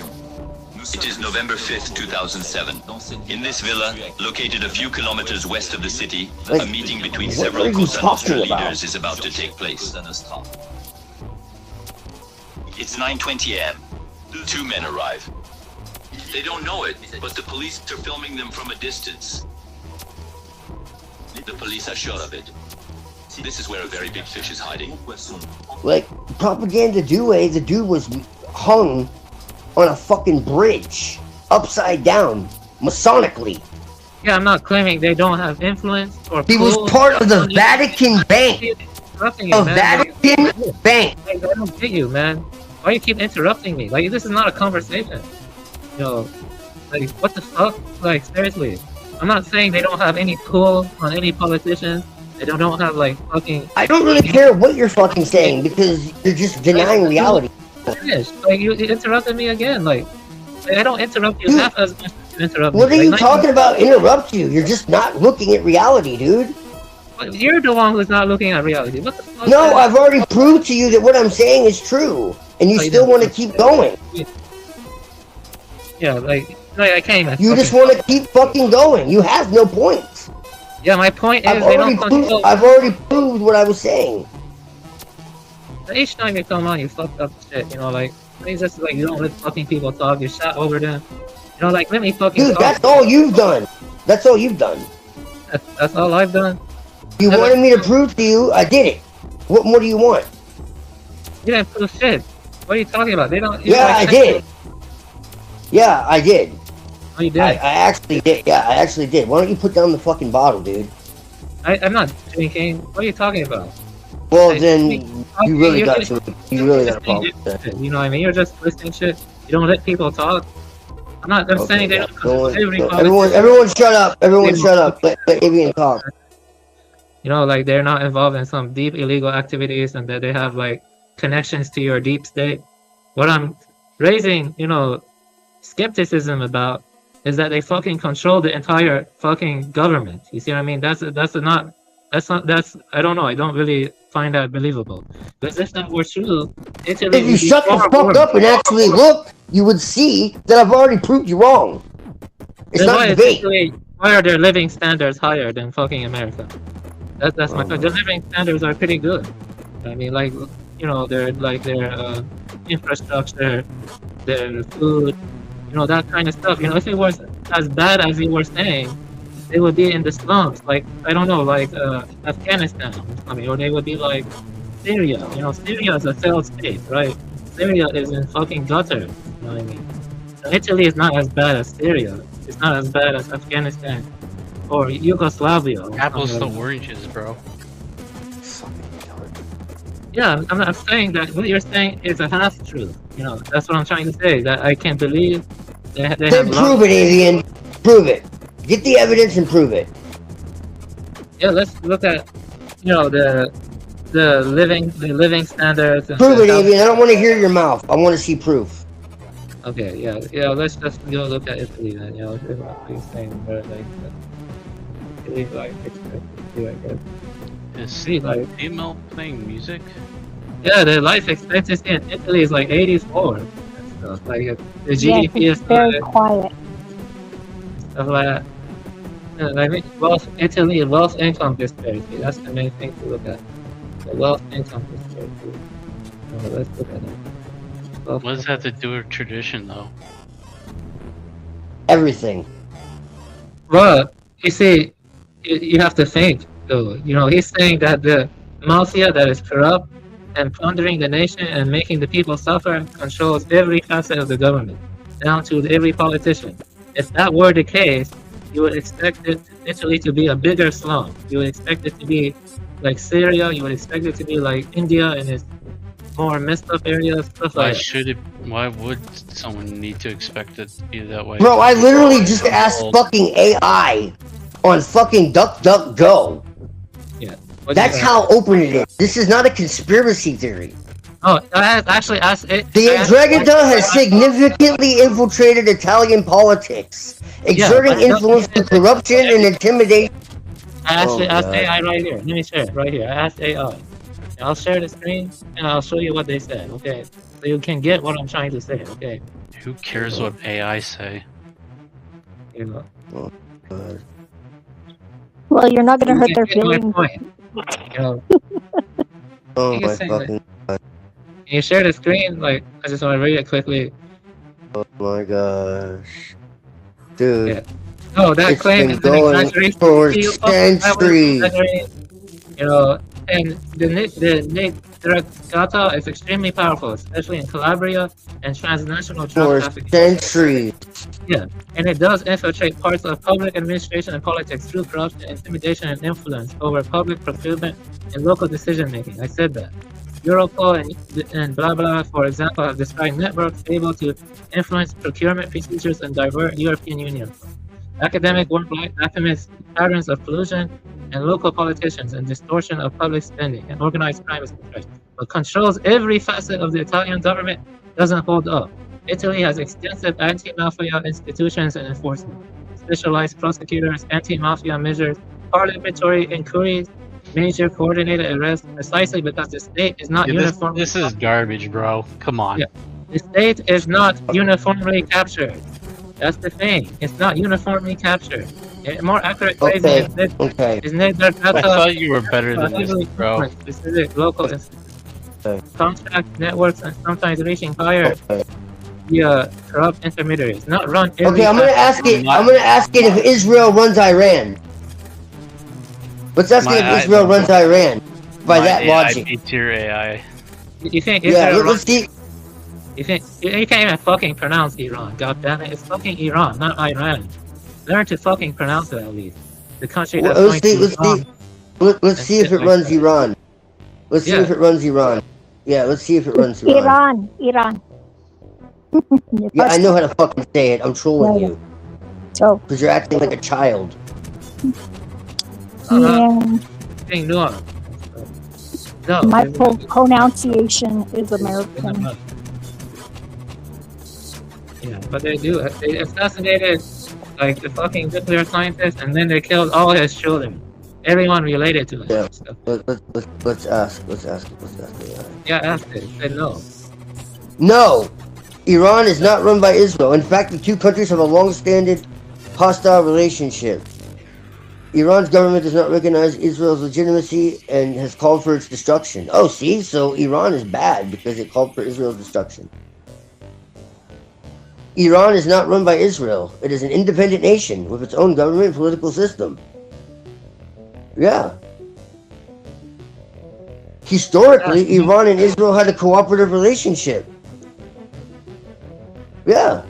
It is November 5th, 2007. In this villa, located a few kilometers west of the city, a meeting between what several are you Cosa Nostra talking about? leaders is about to take place. It's 9:20 a.m. Two men arrive. They don't know it, but the police are filming them from a distance. The police are sure of it. This is where a very big fish is hiding. Like, Propaganda Due, the dude was hung on a fucking bridge, upside down, masonically. Yeah, I'm not claiming they don't have influence or. He was pull part of the on Vatican Bank. Interrupting you, A man. Vatican Bank. Like, I don't get you, man. Why you keep interrupting me? Like, this is not a conversation. You know, like, what the fuck? Like, seriously. I'm not saying they don't have any pull on any politicians. They don't have, like, fucking... I don't really care what you're fucking saying because you're just denying reality. Finish. Like, you interrupted me again. Like I don't interrupt you half as much as you interrupt What me. are you Like, talking about? Interrupt you? You're just not looking at reality, dude. You're the one who's not looking at reality. What the fuck? No, I've already proved to you that what I'm saying is true, and you still want to keep going. Yeah, like I can't even. You just want to keep fucking going. You have no points. Yeah, my point is I've they don't already control. I've already proved what I was saying. Each time you come on, you fucked up shit. You know, like it's just like you don't let fucking people talk. You shot over them. You know, like let me fucking. Dude, talk. that's all you've done. That's all you've done. That's all I've done. You wanted me to prove to you, I did it. What more do you want? You didn't prove shit. What are you talking about? They don't. Yeah, I did. Yeah, I did. Oh, you did? I actually did. Yeah, I actually did. Why don't you put down the fucking bottle, dude? I'm not drinking. What are you talking about? Well, Like, then you really you're got just- you really you're got a problem just with that. You know what I mean? You're just twisting shit. You don't let people talk. I'm saying they don't control every politician. Everyone shut up. Everyone shut up. Let Avian talk. You know, like they're not involved in some deep illegal activities and that they have like connections to your deep state. What I'm raising, you know, skepticism about is that they fucking control the entire fucking government. You see what I mean? That's I don't know. I don't really find that believable. Because if that were true, Italy If you would be shut the far fuck worse. up and actually look, you would see that I've already proved you wrong. It's Then not why a is debate. Italy- why are their living standards higher than fucking America? That's my point. Their living standards are pretty good. I mean, like, you know, their infrastructure, their food, you know, that kind of stuff. You know, if it was as bad as you were saying, they would be in the slums, like, I don't know, like Afghanistan or something, or they would be like Syria. You know, Syria is a failed state, right? Syria is in fucking gutter. You know what I mean? So Italy is not as bad as Syria. It's not as bad as Afghanistan or Yugoslavia. Or Apples to something like that. oranges, bro. Yeah, I'm not saying that what you're saying is a half truth. You know, that's what I'm trying to say. That I can't believe they Then have prove it, Avian. Prove it. Get the evidence and prove it. Yeah, let's look at, you know, the living standards. And Prove it, the- Avian. I don't want to hear your mouth. I want to see proof. Okay, yeah. Let's just go look at Italy then. You know, what you're saying, where like Italy life expectancy, I guess. Is See, like, female playing music? yeah, the life expectancy in Italy is like 84 and stuff. Like the GDP is very quiet. stuff like that. And I mean, Italy wealth income disparity. That's the main thing to look at. The wealth income disparity. So let's look at it. What does that have to do with tradition, though? Everything. Well, you see, you have to think, though. You know, he's saying that the mafia that is corrupt and plundering the nation and making the people suffer controls every facet of the government, down to every politician. If that were the case, you would expect Italy to be a bigger slum. You would expect it to be like Syria. You would expect it to be like India in its more messed up areas, stuff Why like that. should it? Why would someone need to expect it to be that way? Bro, I literally just asked fucking AI on fucking DuckDuckGo. Yeah. That's how open it is. This is not a conspiracy theory. Oh, I actually asked it. The Andromeda has significantly infiltrated Italian politics, exerting influence to corruption and intimidation. I actually asked God. AI right here. Let me share it right here. I asked AI. I'll share the screen and I'll show you what they said. Okay, so you can get what I'm trying to say. Okay. Who cares what AI say? You know. Well, you're not gonna hurt their You get my feelings. point. You know. Oh You my can say that. fucking God. Can you share the screen? Like, I just want to read it quickly. Oh my gosh. Dude. Yeah. No, that it's claim been is an going exaggeration. for You fucking- that was centuries. exaggerating. You know, and the Nigrata is extremely powerful, especially in Calabria and transnational drug For trafficking. centuries. Yeah, and it does infiltrate parts of public administration and politics through corruption, intimidation, and influence over public procurement and local decision making. I said that. Europol and blah blah, for example, have described networks able to influence procurement procedures and divert European Union funds. Academic work documents patterns of collusion and local politicians and distortion of public spending and organized crime is controlled, but controls every facet of the Italian government doesn't hold up. Italy has extensive anti-mafia institutions and enforcement, specialized prosecutors, anti-mafia measures, parliamentary inquiries, major coordinated arrests, precisely because the state is not uniform. This is garbage, bro. Come on. Yeah. The state is not uniformly captured. That's the thing. It's not uniformly captured. A more accurate phrasing Okay. is that Okay. is Nigrata I thought you were better than this, heavily bro. influenced specific local contract networks and sometimes reaching higher via corrupt intermediaries, not run every Okay, I'm gonna ask it. I'm gonna ask it if Israel runs Iran. Let's ask it if Israel runs Iran. By that logic. Tier AI. You think Yeah, Israel let's see. You think you can't even fucking pronounce Iran? God damn it! It's fucking Iran, not Iran. Learn to fucking pronounce it at least. The country that's Let's going see. to Let's Islam. see. Let's see if it runs Iran. Let's see if it runs Iran. Yeah, let's see if it runs Iran. Iran. Yeah, I know how to fucking say it. I'm trolling Yeah. you. Oh. Because you're acting like a child. Yeah. Being nuanced. No, My pronunciation is American. Yeah, but they do. They assassinated like the fucking nuclear scientist, and then they killed all his children, everyone related to him. Yeah. Let's ask. Let's ask. AI. Yeah, asked it. It said no. No, Iran is not run by Israel. In fact, the two countries have a long-standing hostile relationship. Iran's government does not recognize Israel's legitimacy and has called for its destruction. Oh, see? So Iran is bad because it called for Israel's destruction. Iran is not run by Israel. It is an independent nation with its own government and political system. Yeah. Historically, Iran and Israel had a cooperative relationship. Yeah.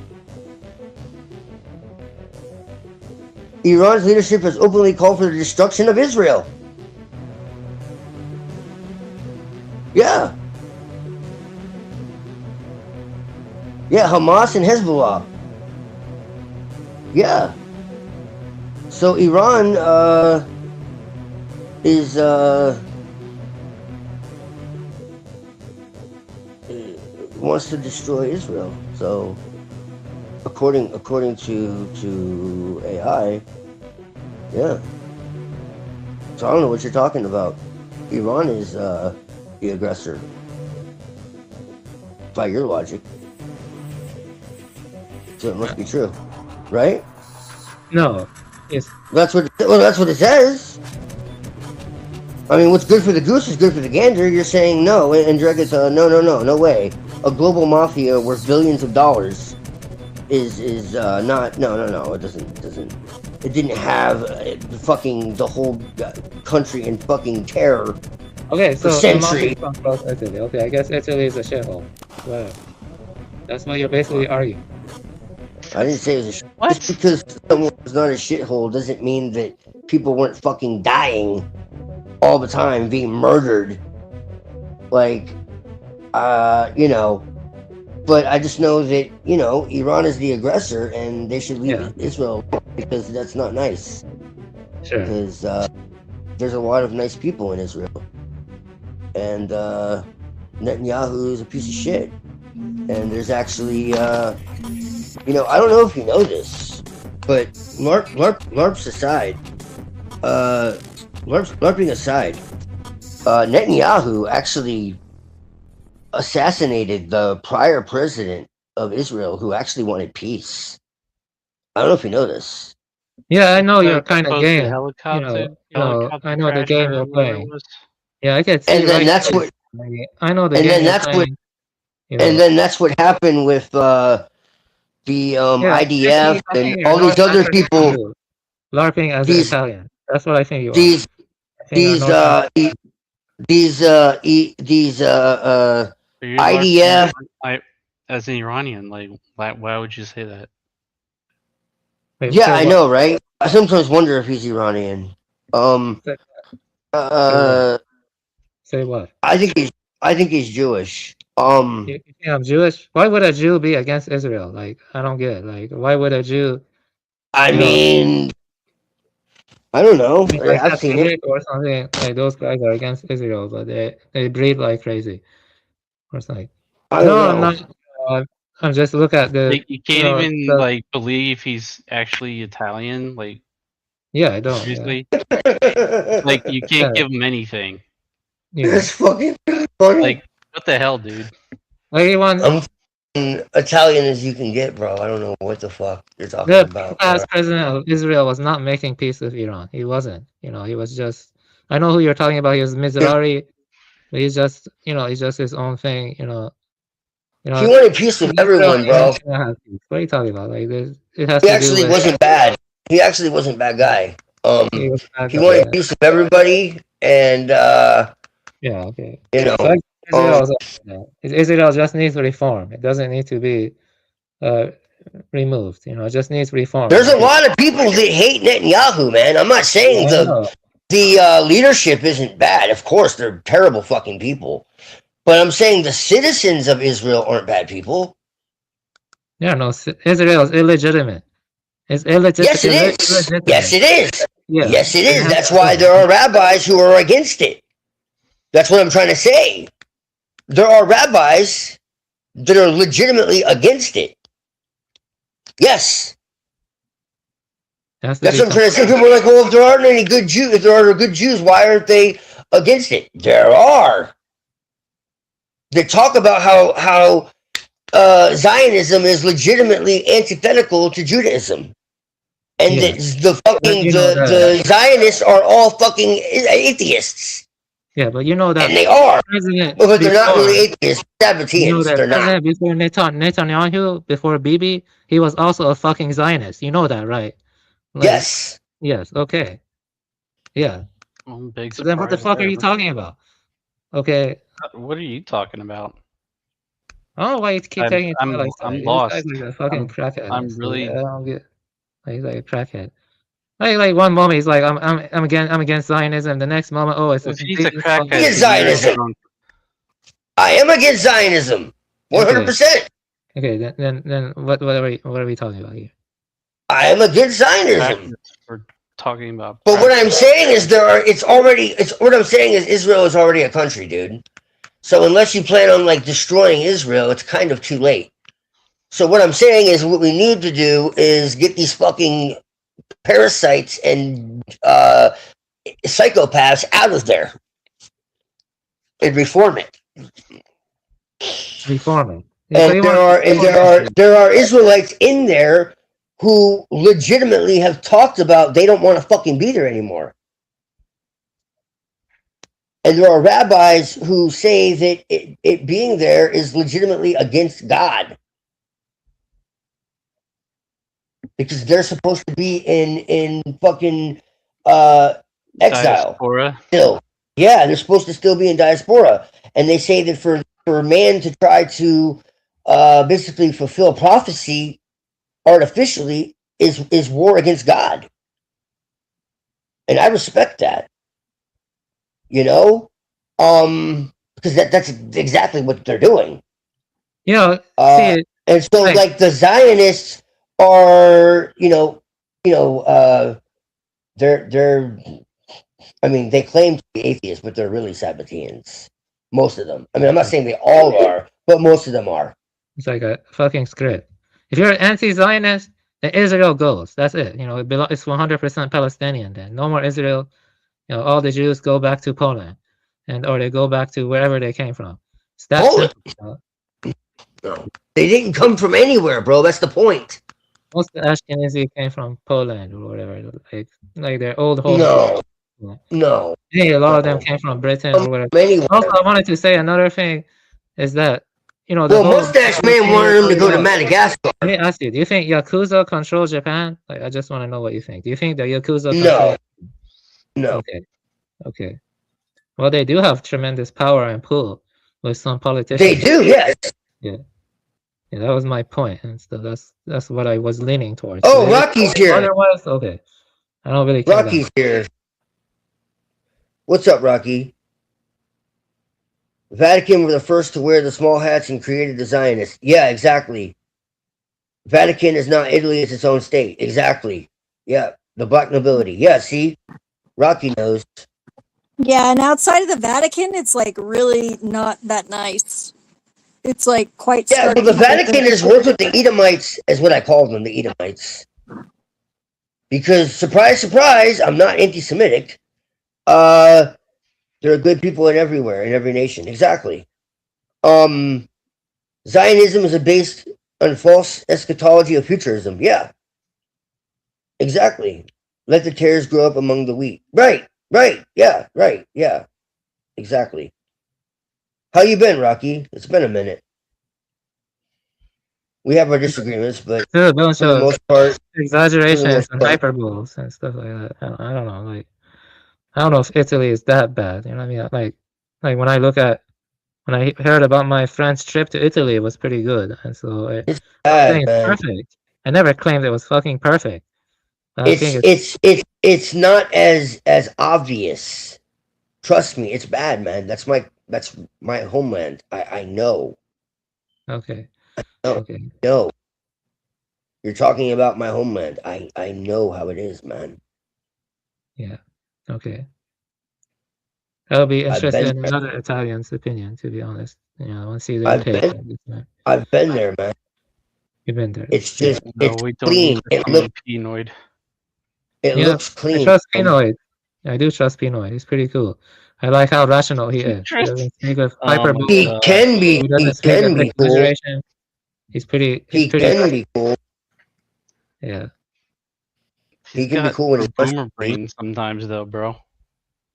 Iran's leadership has openly called for the destruction of Israel. Yeah. Yeah, Hamas and Hezbollah. Yeah. So Iran is wants to destroy Israel. So according to AI, yeah. So I don't know what you're talking about. Iran is the aggressor by your logic. So it must be true, right? No, it's that's what it says. I mean, what's good for the goose is good for the gander. You're saying no, and Dragata, no way. A global mafia worth billions of dollars is not no. It doesn't. It didn't have the whole country in fucking terror. Okay, so for centuries. Italy. Okay, I guess Italy is a shithole. Whatever. That's what you're basically arguing. I didn't say it was a shithole. Just because someone was not a shithole doesn't mean that people weren't fucking dying all the time, being murdered. Like, You know, but I just know that, you know, Iran is the aggressor and they should leave Israel because that's not nice. Sure. Because there's a lot of nice people in Israel. And Netanyahu is a piece of shit. And there's actually, you know, I don't know if you know this, but LARPs aside, LARPing aside, Netanyahu actually assassinated the prior president of Israel who actually wanted peace. I don't know if you know this. Yeah, I know your Like kind of supposed to game. helicopter, I know the crash game or you're whatever it playing. was. Yeah, I can see. And then right that's there. what. I know the And game then you're that's what. playing. You know. And then that's what happened with the Yeah, IDF I think and you're all these not other better than people. you. LARPing as These Italian. That's what I think you are. these I think you're these not But you're IDF. as an Iranian, like why would you say that? Wait, Yeah, say I what? know, right? I sometimes wonder if he's Iranian. Say what? I think he's Jewish. You think I'm Jewish? Why would a Jew be against Israel? Like, I don't get it. Like, why would a Jew? I you know, mean, I don't know. like I've seen it. or something? Like those guys are against Israel, but they breed like crazy, or something. I don't No, I'm know. not. I'm just look at the. Like, you can't know, even the- like believe he's actually Italian. Like, Yeah, I don't. seriously, like you can't give him anything. Yeah. That's fucking funny. Like, what the hell, dude? Like he wants. I'm Italian as you can get, bro. I don't know what the fuck you're talking The about. past president of Israel was not making peace with Iran. He wasn't. You know, he was just. I know who you're talking about. He was Mizrahi. But he's just, you know, he's just his own thing. You know. He wanted peace with everyone, bro. What are you talking about? Like, it has He to actually do with. wasn't bad. He actually wasn't a bad guy. He was a bad He guy, wanted yeah. peace with everybody, and Yeah, okay. you know, So Israel just needs reform. It doesn't need to be removed. You know, it just needs reform. there's a lot of people that hate Netanyahu, man. I'm not saying the leadership isn't bad. Of course, they're terrible fucking people. But I'm saying the citizens of Israel aren't bad people. Yeah, no, Israel is illegitimate. It's illegitimate. Yes, it is. Yes, it is. Yeah. Yes, it is. That's why there are rabbis who are against it. That's what I'm trying to say. There are rabbis that are legitimately against it. Yes. That's what I'm trying to say. People are like, well, if there aren't any good Jews, if there are good Jews, why aren't they against it? There are. They talk about how Zionism is legitimately antithetical to Judaism, and that the fucking the Zionists are all fucking atheists. Yeah, but you know that, and they are, but they're not really atheists. You know Sabbateans, that they're not. before Netanyahu, before Bibi, he was also a fucking Zionist. You know that, right? Like, Yes. Yes. Okay. Yeah. Big So then, what the surprise fuck are you there. talking about? Okay. What are you talking about? I don't know why you keep taking it to my side. I'm This lost. guy's like a fucking crackhead. I'm honestly. really. I don't get. Like, he's like a crackhead. Like one moment he's like I'm against Zionism. The next moment, oh, it's If he's this a crackhead, fucking- Against Zionism. I am against Zionism. 100%. Okay, then what are we talking about here? I am against Zionism. We're talking about. But what I'm saying is what I'm saying is Israel is already a country, dude. So unless you plan on like destroying Israel, it's kind of too late. So what I'm saying is what we need to do is get these fucking parasites and psychopaths out of there and reform it. Reforming. And there are Israelites in there who legitimately have talked about they don't want to fucking be there anymore. And there are rabbis who say that it being there is legitimately against God. Because they're supposed to be in fucking exile. Diaspora. Still. Yeah, they're supposed to still be in diaspora. And they say that for man to try to basically fulfill prophecy artificially is war against God. And I respect that. You know? because that's exactly what they're doing. You know, and so like the Zionists are, they're I mean, they claim to be atheists, but they're really Sabbateans. Most of them. I mean, I'm not saying they all are, but most of them are. It's like a fucking script. If you're anti-Zionist, then Israel goes. That's it. You know, it's 100% Palestinian. Then no more Israel. You know, all the Jews go back to Poland, or they go back to wherever they came from. It's that simple. No, they didn't come from anywhere, bro. That's the point. Most of the Ashkenazi came from Poland or whatever, like their old home. No. Hey, a lot of them came from Britain or whatever. Also, I wanted to say another thing is that, you know, the Mustache Man wanted him to go to Madagascar. Let me ask you, do you think Yakuza control Japan? Like, I just want to know what you think. Do you think the Yakuza No. No. Okay. Well, they do have tremendous power and pull with some politicians. They do, yes. Yeah, that was my point, and so that's what I was leaning towards. Oh, Rocky's here. Otherwise, okay. I don't really care. Rocky's here. What's up, Rocky? Vatican were the first to wear the small hats and created the Zionists. Yeah, exactly. Vatican is not Italy, it's its own state. Exactly. Yeah, the black nobility. Yeah, see? Rocky knows. Yeah, and outside of the Vatican, it's like really not that nice. It's like quite. Yeah, well, the Vatican has worked with the Edomites, is what I call them, the Edomites. Because, surprise, surprise, I'm not anti-Semitic. There are good people in everywhere, in every nation. Exactly. Zionism is based on false eschatology of futurism. Yeah. Exactly. Let the tares grow up among the wheat. Right. Yeah. Right. Yeah. Exactly. How you been, Rocky? It's been a minute. We have our disagreements, but for the most part, exaggerations and hyperboles and stuff like that. I don't know. Like, I don't know if Italy is that bad. You know what I mean? Like when I heard about my friend's trip to Italy, it was pretty good, and so it's bad, it's perfect. I never claimed it was fucking perfect. It's not as obvious. Trust me, it's bad, man. That's my homeland. I know. Okay. Okay. No. You're talking about my homeland. I know how it is, man. Yeah. Okay. I'll be interested in another Italian's opinion, to be honest. You know, I want to see their take on this, man. I've been there, man. You've been there. It's just it's we don't clean. It looks It looks clean. I trust Pinoid. I do trust Pinoid. He's pretty cool. I like how rational he is. He doesn't speak of hyperbole. He can be. He can be cool. He's pretty. He can be cool. Yeah. He can be cool when he's boomer brain sometimes, though, bro.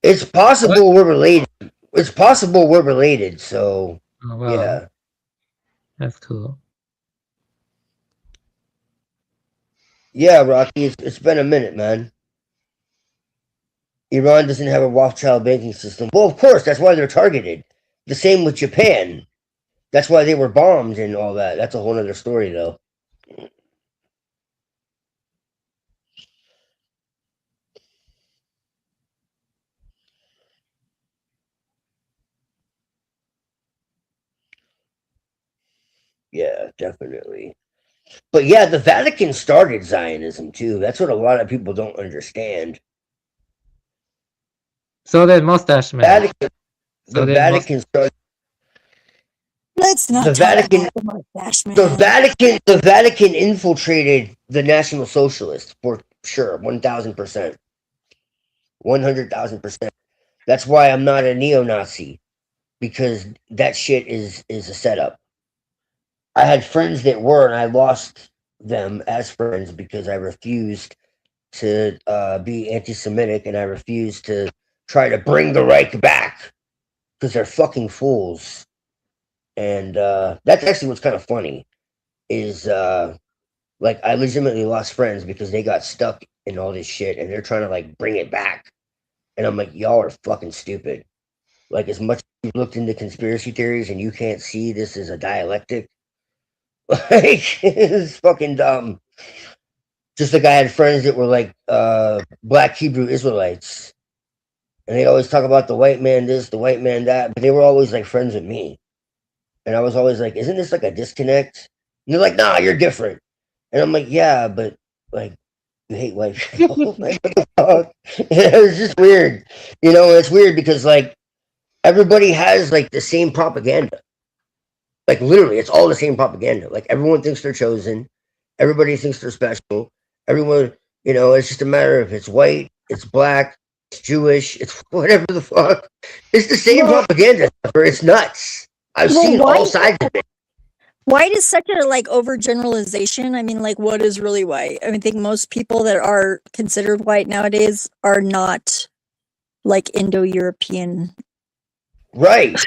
It's possible we're related. It's possible we're related. So yeah, that's cool. Yeah, Rocky, it's been a minute, man. Iran doesn't have a Rothschild banking system. Well, of course, that's why they're targeted. The same with Japan. That's why they were bombed and all that. That's a whole other story, though. Yeah, definitely. But yeah, the Vatican started Zionism too. That's what a lot of people don't understand. So did Mustache Man. The Vatican started. Let's not the Vatican. The Vatican infiltrated the National Socialists for sure, 1,000%, 100,000%. That's why I'm not a neo-Nazi, because that shit is a setup. I had friends that were, and I lost them as friends because I refused to be anti-Semitic, and I refused to try to bring the Reich back because they're fucking fools. And that's actually what's kind of funny is like I legitimately lost friends because they got stuck in all this shit and they're trying to like bring it back. And I'm like, y'all are fucking stupid. Like, as much as you've looked into conspiracy theories and you can't see this as a dialectic, like, it's fucking dumb. Just like I had friends that were like black Hebrew Israelites. and they always talk about the white man this, the white man that, but they were always like friends with me. And I was always like, isn't this like a disconnect? And they're like, nah, you're different. And I'm like, yeah, but like, you hate white people. Like, what the fuck? It was just weird. You know, it's weird because like everybody has like the same propaganda. Like literally, it's all the same propaganda. Like everyone thinks they're chosen. Everybody thinks they're special. Everyone, you know, it's just a matter of it's white, it's black, it's Jewish, it's whatever the fuck. It's the same propaganda. It's nuts. I've seen all sides of it. White is such a like overgeneralization. I mean, like, what is really white? I mean, I think most people that are considered white nowadays are not like Indo-European. Right.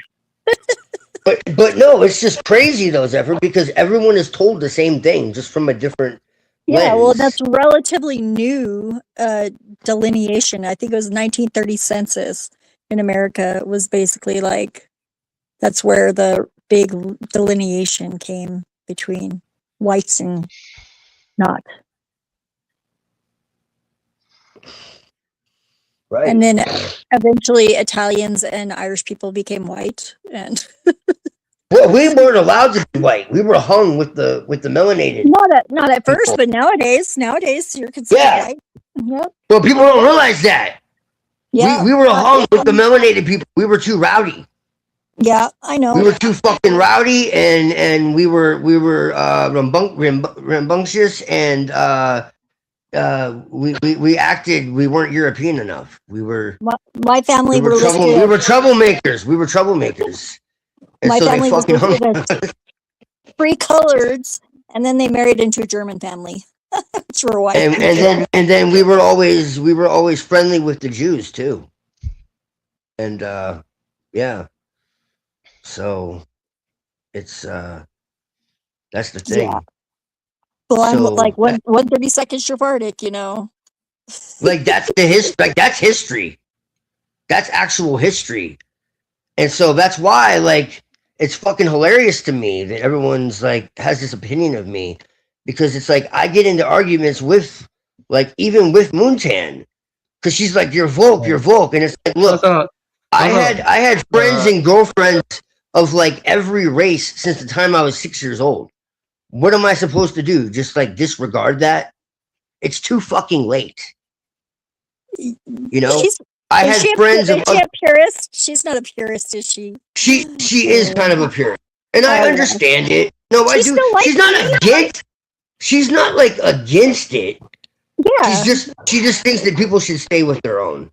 but no, it's just crazy though, Zephyr, because everyone is told the same thing, just from a different Yeah, lens. well, that's relatively new delineation. I think it was 1930 census in America was basically like that's where the big delineation came between whites and not. Right. And then eventually Italians and Irish people became white. And well, we weren't allowed to be white. We were hung with the melanated. not at first, but nowadays you're considered white. Yep. Well, people don't realize that. Yeah. We were hung with the melanated people. We were too rowdy. Yeah, I know. We were too fucking rowdy, and we were rambunctious, and we acted. We weren't European enough. We were. My family we were troublemakers. We were troublemakers. And my so family they was fucking hung. listed as free coloreds, and then they married into a German family, which were white. And then we were always friendly with the Jews too. And yeah. So it's that's the thing. Yeah. Well, I'm So, like 132nd Sephardic, you know. like that's that's history. That's actual history. And so that's why like it's fucking hilarious to me that everyone's like has this opinion of me, because it's like I get into arguments with like even with Moontan, because she's like, you're Volk, and it's like, look, I had friends and girlfriends of like every race since the time I was 6 years old. What am I supposed to do? Just like disregard that? It's too fucking late. You know, I had friends of. Is she a purist? She's not a purist, is she? She is kind of a purist, and I understand it. No, I do. She's not against. She's not like against it. Yeah. She just thinks that people should stay with their own.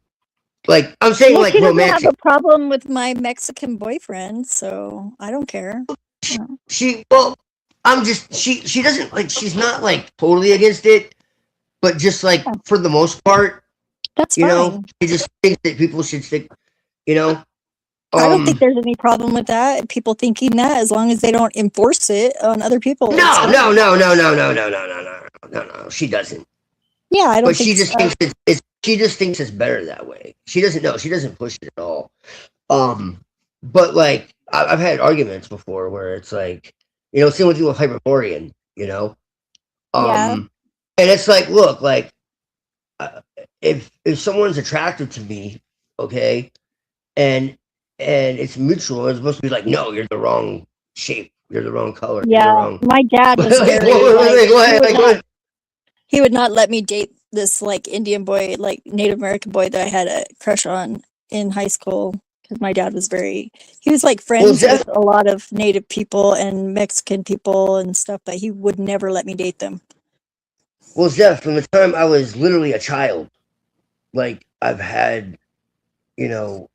Like I'm saying, Well, like she doesn't romantic. have a problem with my Mexican boyfriend, so I don't care. I'm just she doesn't like, she's not like totally against it, but just like for the most part, that's you fine. know, she just thinks that people should stick, you know. I don't think there's any problem with that. People thinking that, as long as they don't enforce it on other people. No. She doesn't. Yeah, I don't. But she just thinks she just thinks it's better that way. She doesn't know. She doesn't push it at all. But like I've had arguments before where it's like, you know, same with you with Hyperborean, you know. And it's like, look, like if someone's attracted to me, okay, and it's mutual, it's supposed to be like, no, you're the wrong shape, you're the wrong color. Yeah, you're the wrong... my dad was very, he would not let me date this like Indian boy, like Native American boy that I had a crush on in high school, because my dad was he was like friends with a lot of Native people and Mexican people and stuff, but he would never let me date them. Well, Zeph, from the time I was literally a child, like I've had, you know,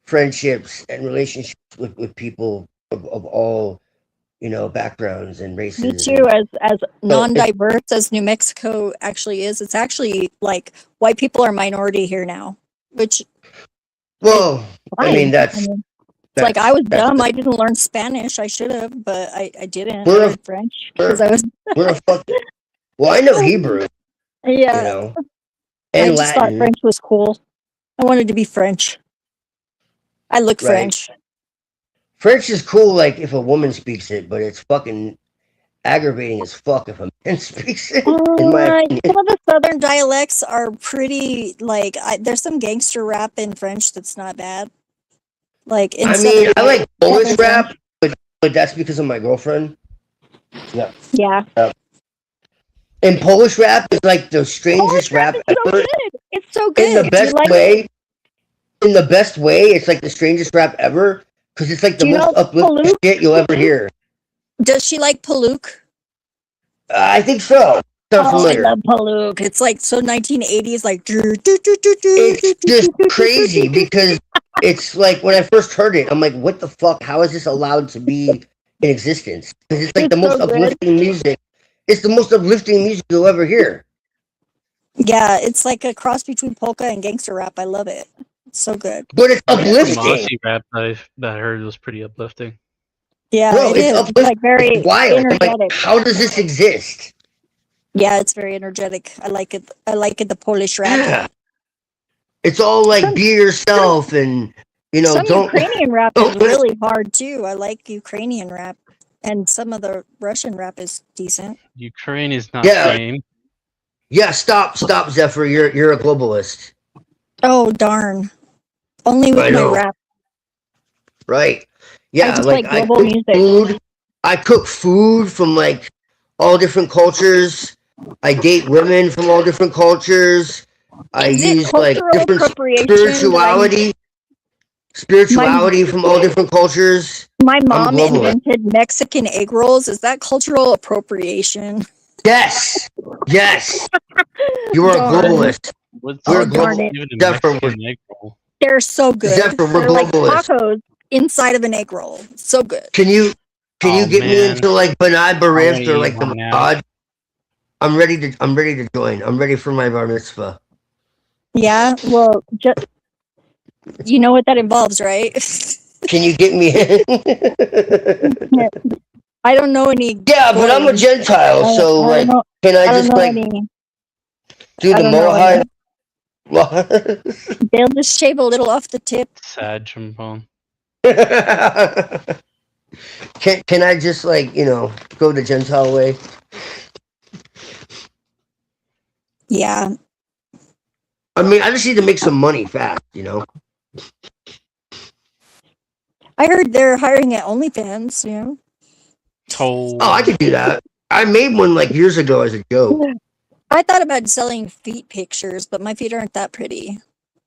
friendships and relationships with people of all, you know, backgrounds and races. Me too. As non-diverse as New Mexico actually is, it's actually like white people are minority here now, which. Well, I mean it's like I was dumb. I didn't learn Spanish. I should have, but I didn't. I learned French because I was. Well, I know Hebrew. Yeah. You know, and I just thought French was cool. I wanted to be French. I look French. French is cool, like if a woman speaks it, but it's fucking aggravating as fuck if a man speaks it. In my opinion. Some of the southern dialects are pretty like. There's some gangster rap in French that's not bad. Like in I mean, I like Polish rap, but that's because of my girlfriend. Yeah. Yeah. And Polish rap is like the strangest rap ever. It's so good. In the best way. In the best way, it's like the strangest rap ever because it's like the most uplifting shit you'll ever hear. Does she like Palook? I think so. Sounds familiar. I love Palook. It's like so 1980s, like. It's just crazy because it's like when I first heard it, I'm like, what the fuck? How is this allowed to be in existence? Because it's like the most uplifting music. It's the most uplifting music you'll ever hear. Yeah, it's like a cross between polka and gangster rap. I love it. It's so good. But it's The uplifting. Aussie rap that I heard was pretty uplifting. Yeah, Bro, it it's is. uplifting. Like very It's wild. I'm energetic. like, how does this exist? Yeah, it's very energetic. I like it. I like it. The Polish rap. Yeah. It's all like be yourself and Some don't. Ukrainian rap is really hard too. I like Ukrainian rap, and some of the Russian rap is decent. Ukraine is not Yeah. game. Yeah, stop, Zephyr. You're a globalist. Oh darn! Only I with my know. rap. Right. I Yeah, just like like I global cook music. food. I cook food from like all different cultures. I date women from all different cultures. I Is it use like cultural different appropriation spirituality from all different cultures. My I'm mom globalist. invented Mexican egg rolls. Is that cultural appropriation? Yes, yes. You are a Darn. globalist. What's We're darn global. it. even a Zephyr, Mexican egg roll? They're so good. Zephyr, we're They're like globalist. tacos inside of an egg roll. So good. Can you Oh, get me man. into like B'nai I wanna B'rith or eat like the one now. Mod? I'm ready to join. I'm ready for my bar mitzvah. Yeah. Well, just you know what that involves, right? Can you get me in? I don't know any. Yeah, but I'm a Gentile, so like, can I just like do the mohawk? They'll just shave a little off the tip. Sad trombone. Can I just like go the Gentile way? Yeah. I mean, I just need to make some money fast, I heard they're hiring at OnlyFans. You know. Oh, I could do that. I made one like years ago as a joke. I thought about selling feet pictures, but my feet aren't that pretty.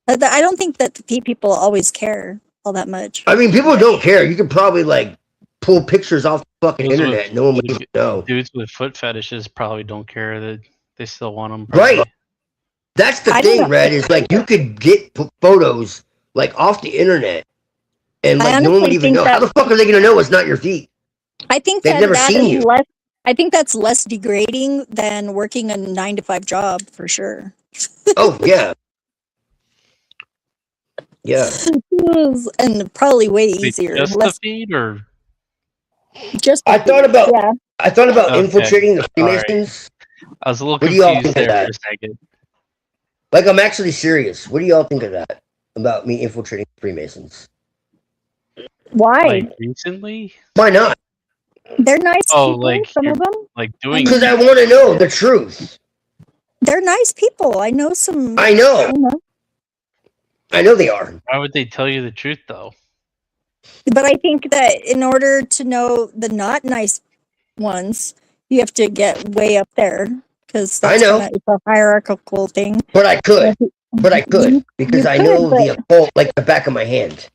I don't think that the feet people always care all that much. I mean, people don't care. You could probably like pull pictures off the fucking internet. No one would even know. Dudes with foot fetishes probably don't care that they still want them. Right. That's the thing, Red, is like you could get photos like off the internet and like no one would even know. How the fuck are they going to know it's not your feet? I think They've never seen you. I think that's less degrading than working a 9-to-5 job for sure. Oh yeah. Yeah. And probably way Wait, easier. just the feet or just I thought about Okay. infiltrating the All right. Freemasons. I was a little What do y'all confused think of there that? for a second. Like, I'm actually serious. What do y'all think of that? About me infiltrating Freemasons? Why? Like recently? Why not? They're nice Oh, people, like some you're of them. like doing Because I want to know the truth. They're nice people. I know some. I know. I know they are. Why would they tell you the truth though? But I think that in order to know the not nice ones, you have to get way up there because I know. it's a hierarchical thing. But I could. Because I know the occult like the back of my hand.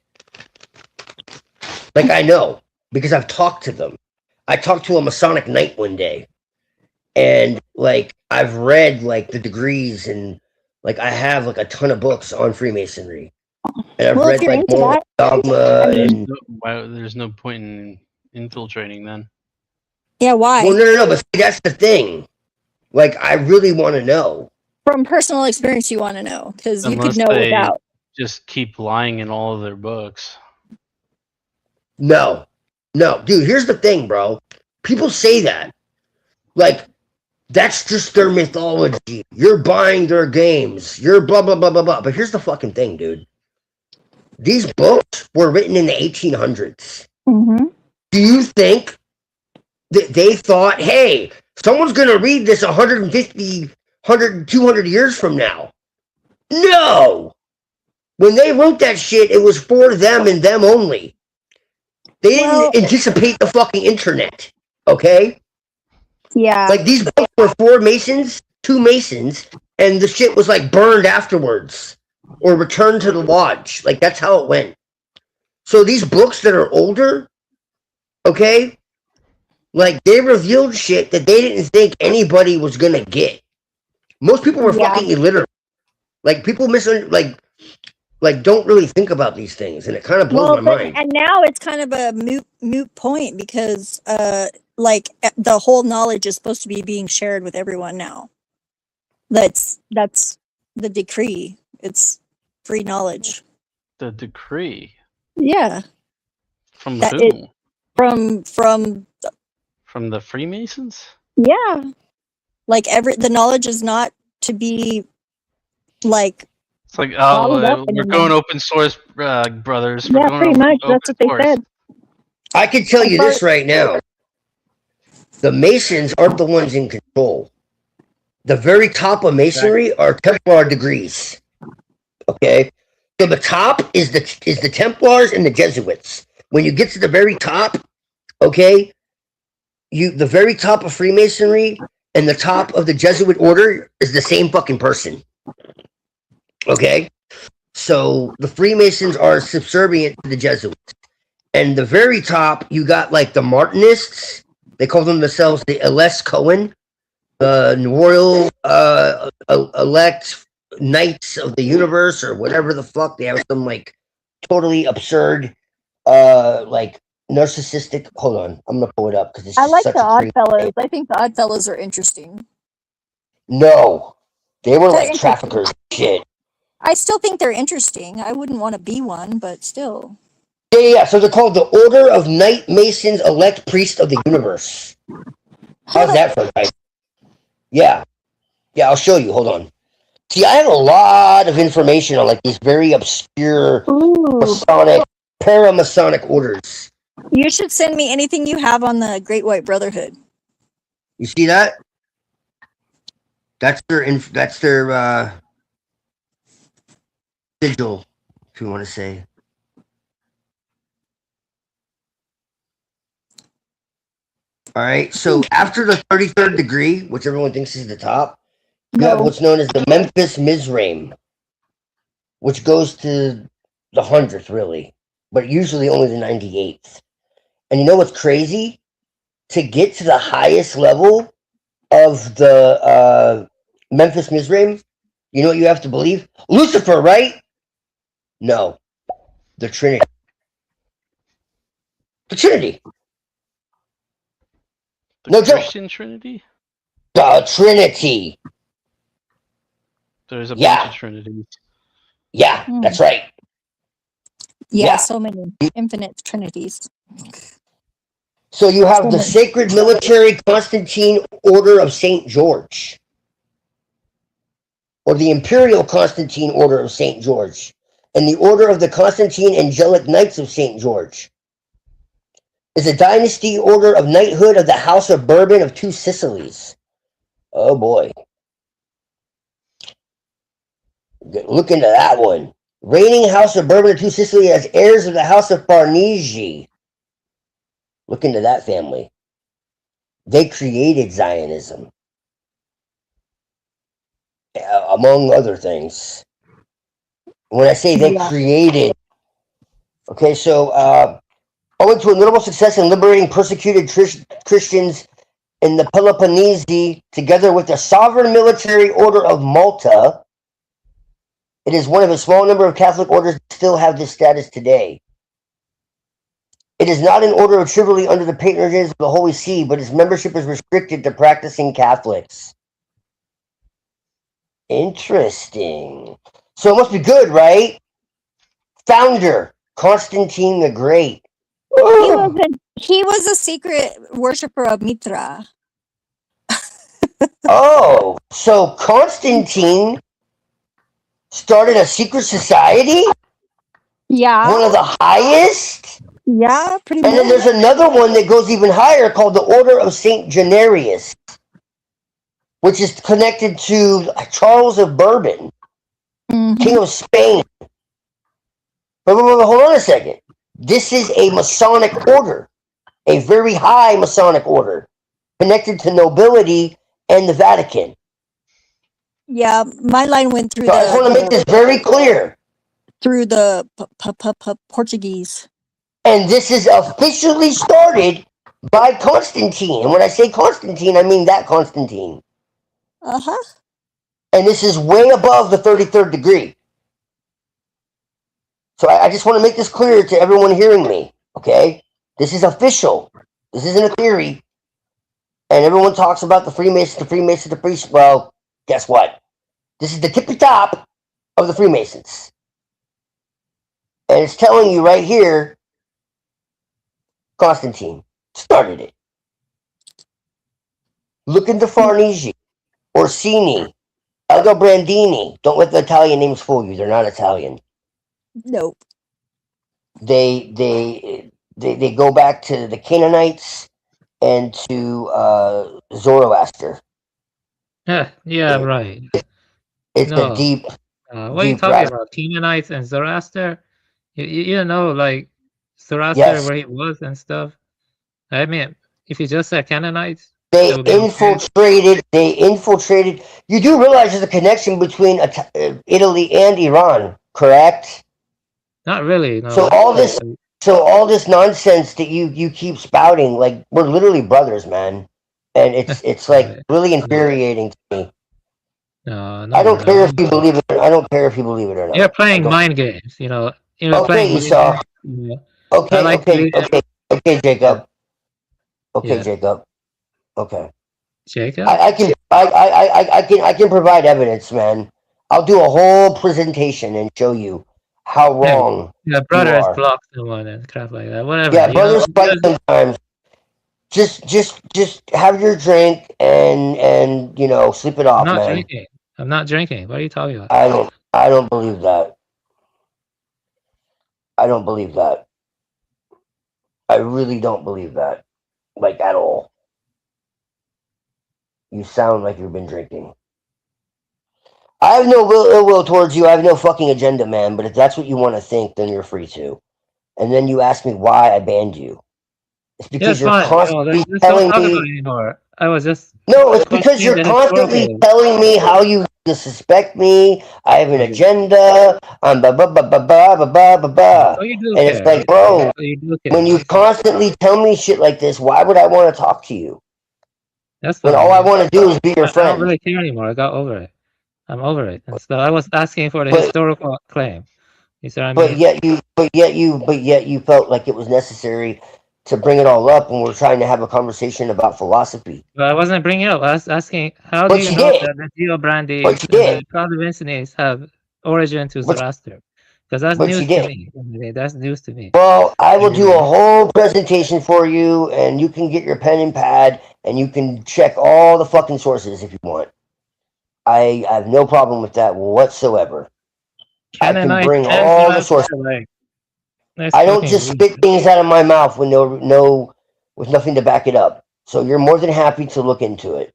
Like, I know. Because I've talked to them. I talked to a Masonic Knight one day. And, like, I've read, like, the degrees and, like, I have, like, a ton of books on Freemasonry. And I've read, like, more like dogma and... There's no point in infiltrating then. Yeah, why? Well, no, but see, that's the thing. Like, I really want to know. From personal experience, you want to know because you Unless could know they without. just keep lying in all of their books. No, dude, here's the thing, bro. People say that. Like, that's just their mythology. You're buying their games. You're blah, blah, blah, blah, blah. But here's the fucking thing, dude. These books were written in the 1800s. Mm-hmm. Do you think they thought, hey, someone's going to read this 150, 100, 200 years from now. No! When they wrote that shit, it was for them and them only. They didn't anticipate the fucking internet, okay? Yeah. Like, these books were 4 Masons, 2 Masons, and the shit was, like, burned afterwards or returned to the lodge. Like, that's how it went. So these books that are older, okay, like, they revealed shit that they didn't think anybody was gonna get. Most people were fucking illiterate. Like, people like don't really think about these things, and it kind of blows my mind. And now it's kind of a moot point because like the whole knowledge is supposed to be being shared with everyone now. That's the decree. It's free knowledge. The decree. Yeah. From That who? From the Freemasons? Yeah. Like the knowledge is not to be like. It's like, up we're anymore. going open source, brothers. Yeah, We're going pretty much. That's open what they source. said. I can tell you this right now. The Masons aren't the ones in control. The very top of Masonry are Templar degrees. Okay? So the top is the Templars and the Jesuits. When you get to the very top, okay, the very top of Freemasonry and the top of the Jesuit order is the same fucking person. Okay? So the Freemasons are subservient to the Jesuits. And the very top, you got like the Martinists. They call themselves the Ls Cohen, the Royal Elect Knights of the Universe, or whatever the fuck. They have some like totally absurd, like narcissistic. Hold on, I'm gonna pull it up because I like the Oddfellows. I think the Oddfellows are interesting. No, they were They're like interesting. traffickers. And shit. I still think they're interesting. I wouldn't want to be one, but still. Yeah. So they're called the Order of Knight Masons Elect Priest of the Universe. How's that for a title? Yeah, I'll show you. Hold on. See, I have a lot of information on like these very obscure Masonic, paramasonic orders. You should send me anything you have on the Great White Brotherhood. You see that? That's their sigil, if you want to say. All right. So after the 33rd degree, which everyone thinks is the top, you have what's known as the Memphis Mizraim, which goes to the 100th, really, but usually only the 98th. And you know what's crazy? To get to the highest level of the Memphis Mizraim, you know what you have to believe? Lucifer, right? No. The Trinity. The Trinity. The Christian Trinity? The Trinity. There's a bunch of Trinities. Yeah, that's right. Yeah, so many infinite trinities. So you have the Sacred Military Constantine Order of St. George, or the Imperial Constantine Order of St. George, and the Order of the Constantine Angelic Knights of St. George. Is a dynasty order of knighthood of the House of Bourbon of Two Sicilies. Oh boy. Look into that one. Reigning House of Bourbon of Two Sicily as heirs of the House of Farnese. Look into that family. They created Zionism, among other things. When I say they created, okay, so owing to a notable success in liberating persecuted Christians in the Peloponnese, together with the Sovereign Military Order of Malta, it is one of a small number of Catholic orders that still have this status today. It is not an order trivially under the patronage of the Holy See, but its membership is restricted to practicing Catholics. Interesting. So it must be good, right? Founder, Constantine the Great. He was a secret worshiper of Mitra. Oh, so Constantine started a secret society? Yeah. One of the highest? Yeah, pretty And then much. there's another one that goes even higher called the Order of Saint Janarius, which is connected to Charles of Bourbon, King of Spain. But hold on a second. This is a Masonic order, a very high Masonic order, connected to nobility and the Vatican. Yeah, my line went through So I just want to make this very clear. through the Portuguese. And this is officially started by Constantine. And when I say Constantine, I mean that Constantine. Uh-huh. And this is way above the 33rd degree. So I just want to make this clear to everyone hearing me, okay? This is official. This isn't a theory. And everyone talks about the Freemasons, the Freemasons, the priests. Well, guess what? This is the tippy top of the Freemasons. And it's telling you right here, Constantine started it. Look into Farnese, Orsini, Aldobrandini. Don't let the Italian names fool you. They're not Italian. Nope. They go back to the Canaanites and to Zoroaster. Yeah, right. It's No. a deep. What are you deep talking rabbit- about? Canaanites and Zoroaster? You don't know, like, Zoroaster, Yes. where he was and stuff? I mean, if you just said Canaanites, They that would be okay. infiltrated. They infiltrated. You do realize there's a connection between Italy and Iran, correct? Not really, no. So all this nonsense that you keep spouting, like we're literally brothers, man, and it's like really infuriating to me. No, I don't care if you believe it. I don't care if you believe it or not. You're playing I don't- mind games, you know. You're Okay, playing mind Esau. games, you know. Okay, I like to read it. okay, Jacob. Okay, Yeah. Jacob. Okay. Jacob? I can provide evidence, man. I'll do a whole presentation and show you how wrong Yeah, you brothers are. block someone and crap like that. Whatever. Yeah, you brothers know, fight sometimes. Just have your drink and you know sleep it off, I'm not man. drinking. I'm not drinking. What are you talking about? I don't believe that. I don't believe that. I really don't believe that. Like at all. You sound like you've been drinking. I have no ill will towards you. I have no fucking agenda, man. But if that's what you want to think, then you're free to. And then you ask me why I banned you. It's Yeah, because it's you're fine. No, constantly let's don't telling talk about me. it anymore. I was just No, it's because questioning you're the constantly historical. telling me how you suspect me. I have an agenda. I'm ba ba ba ba ba ba ba ba ba. Oh, you do And it's care. like, bro, Oh, you do care. when you constantly tell me shit like this, why would I want to talk to you? That's When fine. all I want to do is be your I don't friend. really care anymore. I got over it. I'm over it. And so I was asking for the But- historical claim. You see what I But mean? yet you felt like it was necessary to bring it all up when we're trying to have a conversation about philosophy. But I wasn't bringing it up. I was asking, how But do you you know did. that the Geobrandis But you and did. the Calvinists have origin to But- Zoroaster? Because that's but you news to did. me. I mean, that's news to me. Well, I will do a whole presentation for you, and you can get your pen and pad, and you can check all the fucking sources if you want. I have no problem with that whatsoever. I can Canaanite bring and all the Zoroaster, sources. like, that's I don't fucking just weird. spit things out of my mouth with with nothing to back it up. So you're more than happy to look into it.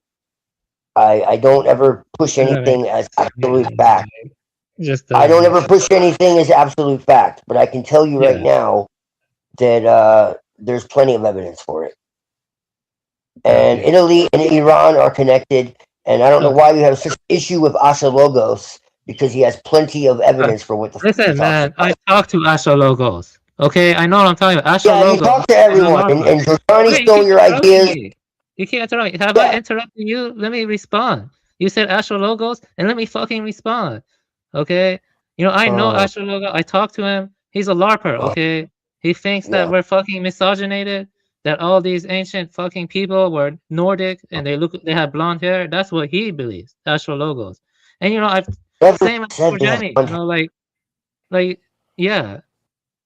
I don't ever push anything as absolute fact. Just I don't ever push anything as absolute fact, but I can tell you right Yeah. now that there's plenty of evidence for it. And Okay. Italy and Iran are connected, and I don't know Okay. why you have such issue with Ashalogos because he has plenty of evidence for what the fuck he Listen, talks man, about. I talk to Ashalogos. Okay, I know what I'm talking about. Yeah, you Ashalogos. talk to is a everyone, larva. and Giordani Wait, you stole keep your interrupting ideas. me. You can't interrupt me. Have I interrupted you? Let me respond. You said Ashalogos, and let me fucking respond. Okay? You know, I know Ashalogos. I talked to him. He's a LARPer, okay? He thinks that Yeah. we're fucking misogynated, that all these ancient fucking people were Nordic and they had blonde hair. That's what he believes, Ashalogos. And you know, I've Never same as said they have Giorgiani, blonde you know, like, yeah.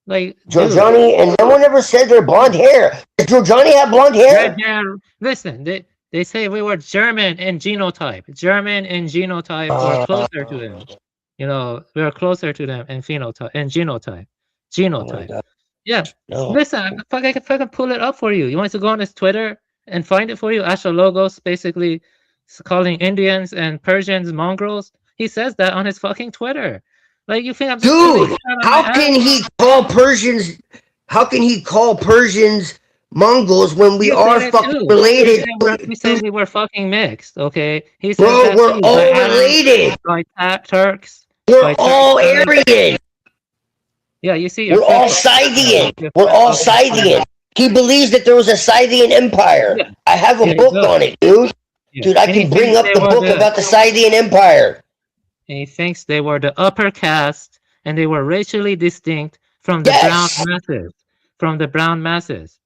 Like, Giorgiani, and no one ever said they're blonde hair. Does Giorgiani have blonde hair? red hair. Listen, they say we were German in genotype. German in genotype or closer to them. You know, we are closer to them in phenotype and genotype. Oh my Genotype. God. Yeah. No. Listen, I can fucking pull it up for you. You want to go on his Twitter and find it for you? Logos basically calling Indians and Persians mongrels. He says that on his fucking Twitter. Like, you think I'm just Dude, how can he call Persians Mongols when we are fucking related? We said we were fucking mixed, okay? He said Bro, that we're too, all by Arabs, related. by Turks. We're by all Turks. Aryan. Yeah, you see, We're all Scythian. We're all Scythian. He believes that there was a Scythian Empire. Yeah. I have a Yeah, he book does. on it, dude. Yeah. Dude, I And he can bring thinks up they the were book about the Scythian Empire. And he thinks they were the upper caste and they were racially distinct from the brown masses. From the brown masses.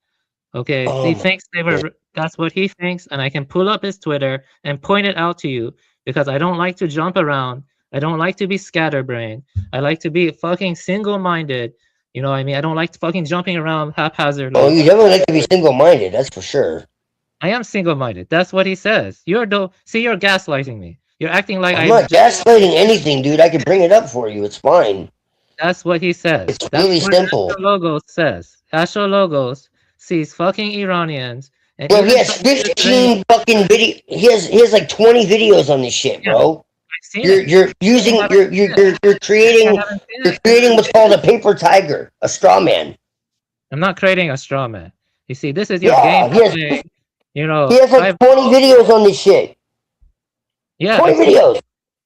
Okay. Oh He my thinks they were, that's what he thinks. And I can pull up his Twitter and point it out to you because I don't like to jump around. I don't like to be scatterbrained. I like to be fucking single-minded. You know what I mean? I don't like fucking jumping around haphazardly. Oh, you definitely like to be single-minded, that's for sure. I am single-minded. That's what he says. You're gaslighting me. You're acting like I'm not gaslighting anything, dude. I can bring it up for you. It's fine. That's what he says. It's really simple. Logos says. Logos sees fucking Iranians. And Bro, he has 15 fucking video. He has like 20 videos on this shit, bro. You're creating what's called a paper tiger, a straw man. I'm not creating a straw man. You see, this is your game. You know, he has like 20 videos on this shit. Yeah, 20 videos.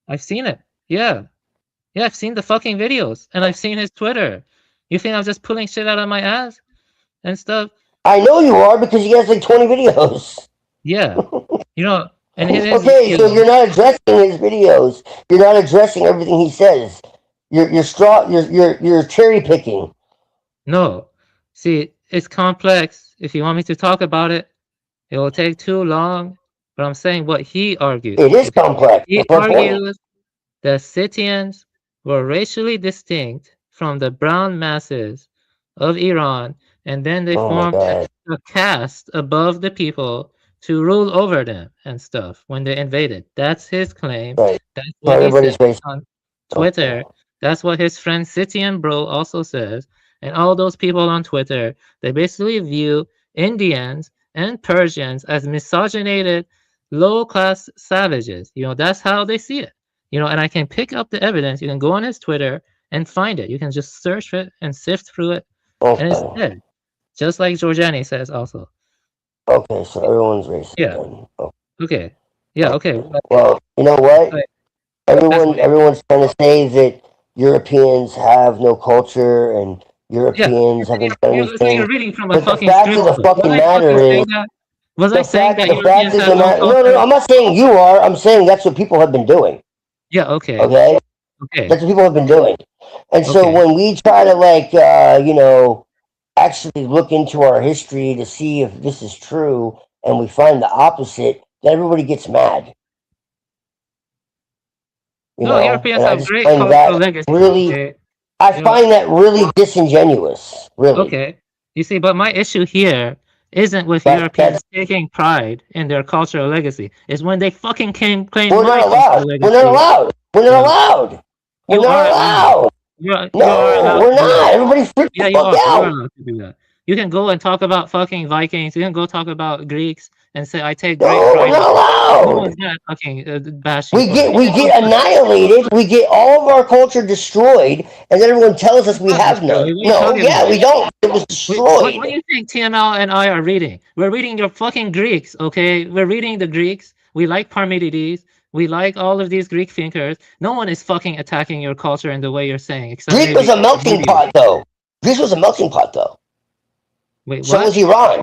I've seen it. Yeah. Yeah, I've seen the fucking videos and I've seen his Twitter. You think I'm just pulling shit out of my ass and stuff? I know you are because he has like 20 videos. Yeah. You know, and okay, so you're not addressing his videos. You're not addressing everything he says. You're cherry picking. No. See, it's complex. If you want me to talk about it, it will take too long. But I'm saying what he argues. It is complex. He argues that Scythians were racially distinct from the brown masses of Iran, and then they formed a caste above the people to rule over them and stuff when they invaded. That's his claim. Right. That's what he says on Twitter. That's what his friend Scythian Bro also says. And all those people on Twitter, they basically view Indians and Persians as misogynated, low-class savages. You know, that's how they see it. You know, and I can pick up the evidence. You can go on his Twitter and find it. You can just search it and sift through it. And it's there. Just like Giorgiani says also. Okay, so everyone's racist. Yeah. Oh. Okay. Yeah, okay. Well, you know what? Everyone's trying to say that Europeans have no culture and Europeans haven't done anything. You're reading from a But the fucking fact of the fucking matter is, was I saying that the fact Europeans is have the no matter. culture? No, I'm not saying you are. I'm saying that's what people have been doing. Yeah, okay. Okay? Okay. That's what people have been doing. And so when we try to, like, you know, actually look into our history to see if this is true and we find the opposite, then everybody gets mad. You know? Europeans And I have just great find cultural that legacy. really, Okay? I find that really disingenuous, really. Okay. You see, but my issue here isn't with Europeans taking pride in their cultural legacy. It's when they fucking claim We're my not cultural allowed. legacy. We're not allowed. We're not allowed. We're not allowed. No, we're not. Everybody freak the fuck You're out. allowed to do that. You can go and talk about fucking Vikings. You can go talk about Greeks and say, I take great No, pride. we're not allowed. No one's not fucking bashing. We get annihilated. We get all of our culture destroyed, and then everyone tells us we have none. No, yeah, we don't. It was destroyed. What do you think TML and I are reading? We're reading your fucking Greeks, okay? We're reading the Greeks. We like Parmenides. We like all of these Greek thinkers. No one is fucking attacking your culture in the way you're saying. Except Greece was a melting pot, though. Greece was a melting pot, though. Wait, so what? was Iran.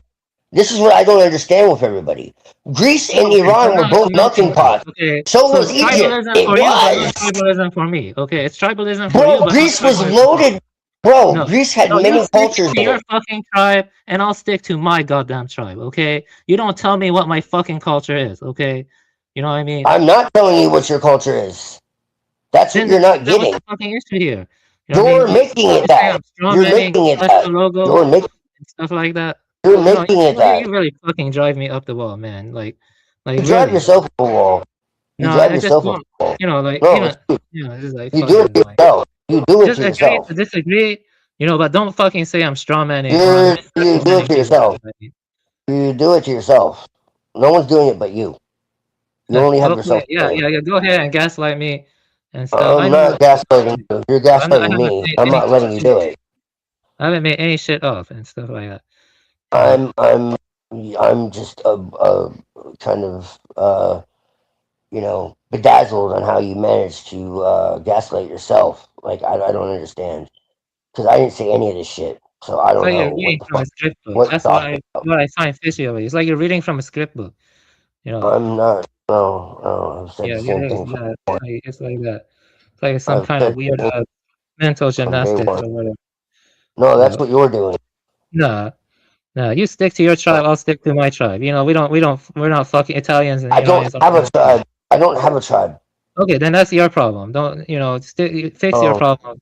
This is what I don't understand with everybody. Greece and Iran were both melting pots. Okay. So was Egypt. Tribalism It for you, but was. not tribalism for me. Okay, it's tribalism for Bro, you. But Greece not was tribalism. loaded. Bro, No, Greece had no, many you stick cultures to in your it. fucking tribe, and I'll stick to my goddamn tribe. Okay, you don't tell me what my fucking culture is. Okay, you know what I mean? I'm not telling you what your culture is. That's what you're not That was getting. the fucking issue here. You know what I You're mean? making it that. You're making it that. You're making. And stuff like that. You're No, making it that. You really fucking drive me up the wall, man. Like You drive really. yourself up the wall. You No, drive I just yourself up don't. the wall. You know, like No, you know, it's true. it's like You do it fucking to yourself. You do it just to agree yourself. to disagree. You know, but don't fucking say I'm strawmanning. You do it to yourself. You do it to yourself. No one's doing it but you. You only have yourself. Yeah. Go ahead and gaslight me and stuff. I'm not gaslighting you. You're gaslighting me. I'm not letting you do it. I haven't made any shit up and stuff like that. I'm just kind of you know, bedazzled on how you managed to gaslight yourself. Like I don't understand, because I didn't say any of this shit, so I don't know. You're reading from a script book. That's what I find fishy of it. It's like you're reading from a script book. You know. I'm not. No. I've said the same thing. It's like that. It's like some kind of weird mental gymnastics or whatever. No, that's what you're doing. No, you stick to your tribe. I'll stick to my tribe. You know, we're not fucking Italians. And I don't have a tribe. I don't have a tribe. Okay, then that's your problem. Don't fix your problem.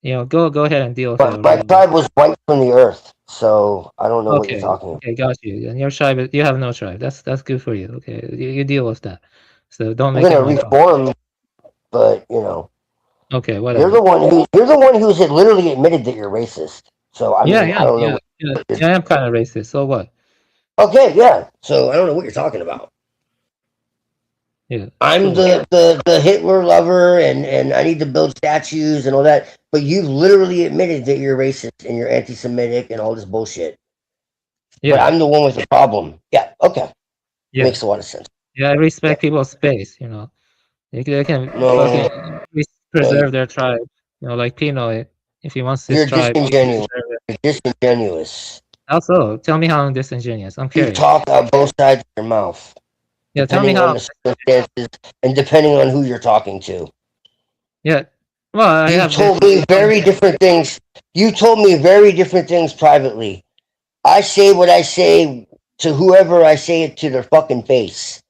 You know, go ahead and deal with it. My tribe was wiped from the earth, so I don't know what you're talking about. Okay, got you. And your tribe, you have no tribe. That's good for you. Okay, you deal with that. So don't make. I'm gonna reform, but you know. Okay, whatever. You're the one who's literally admitted that you're racist. So I mean, I don't know. I am kind of racist. So what? Okay, yeah. So I don't know what you're talking about. Yeah. I'm the Hitler lover, and I need to build statues and all that. But you've literally admitted that you're racist and you're anti-Semitic and all this bullshit. Yeah. But I'm the one with the problem. Yeah. Okay. Yeah. Makes a lot of sense. Yeah, I respect people's space. You know, they can fucking preserve their tribe. You know, like Pino, if he wants his tribe. Disingenuous. You're disingenuous. Also, tell me how I'm disingenuous. I'm curious. You talk out both sides of your mouth. Yeah, tell me how. The circumstances and depending on who you're talking to. Yeah. Well, you told me very different things. You told me very different things privately. I say what I say to whoever I say it to their fucking face.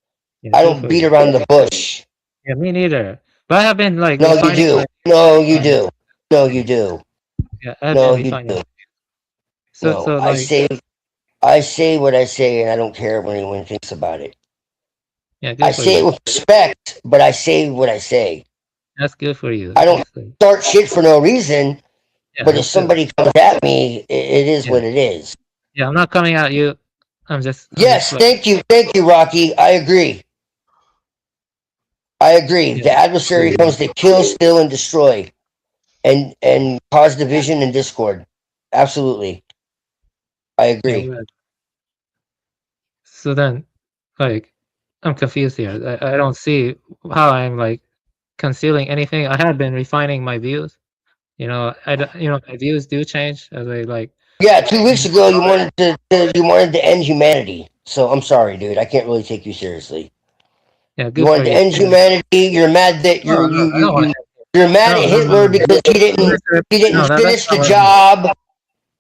Yeah, I don't beat around the bush. Yeah, me neither. But I have been like. No, you do. No, you do. No, you do. Yeah, no, you do. So like, I say what I say, and I don't care what anyone thinks about it. Yeah, I say it with respect, but I say what I say. That's good for you. I don't start shit for no reason. Yeah, but if somebody comes at me, it is what it is. Yeah, I'm not coming at you. I'm just. Thank you, Rocky. I agree. The adversary comes to kill, steal, and destroy, and cause division and discord. Absolutely, I agree. Yeah, so then, like. I'm confused here. I don't see how I'm like concealing anything. I have been refining my views. You know, my views do change as I like. Yeah, 2 weeks ago you wanted to end humanity. So I'm sorry, dude. I can't really take you seriously. Yeah, you wanted to end humanity. You're mad that you're mad at Hitler because he didn't finish the job.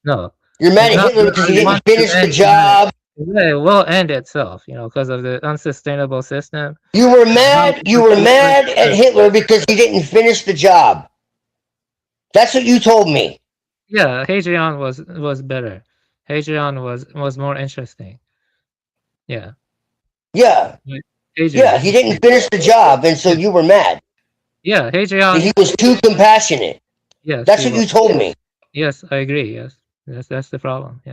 No. You're mad at Hitler because he didn't finish the job. Yeah, it will end itself, you know, because of the unsustainable system. You were mad at Hitler because he didn't finish the job. That's what you told me. Yeah, Hadrian was better. Hadrian was more interesting. Yeah. Yeah. Yeah, he didn't finish the job, and so you were mad. Yeah, Hadrian. He was too compassionate. Yes. That's what you told me. Yes, I agree. Yes. That's the problem. Yeah,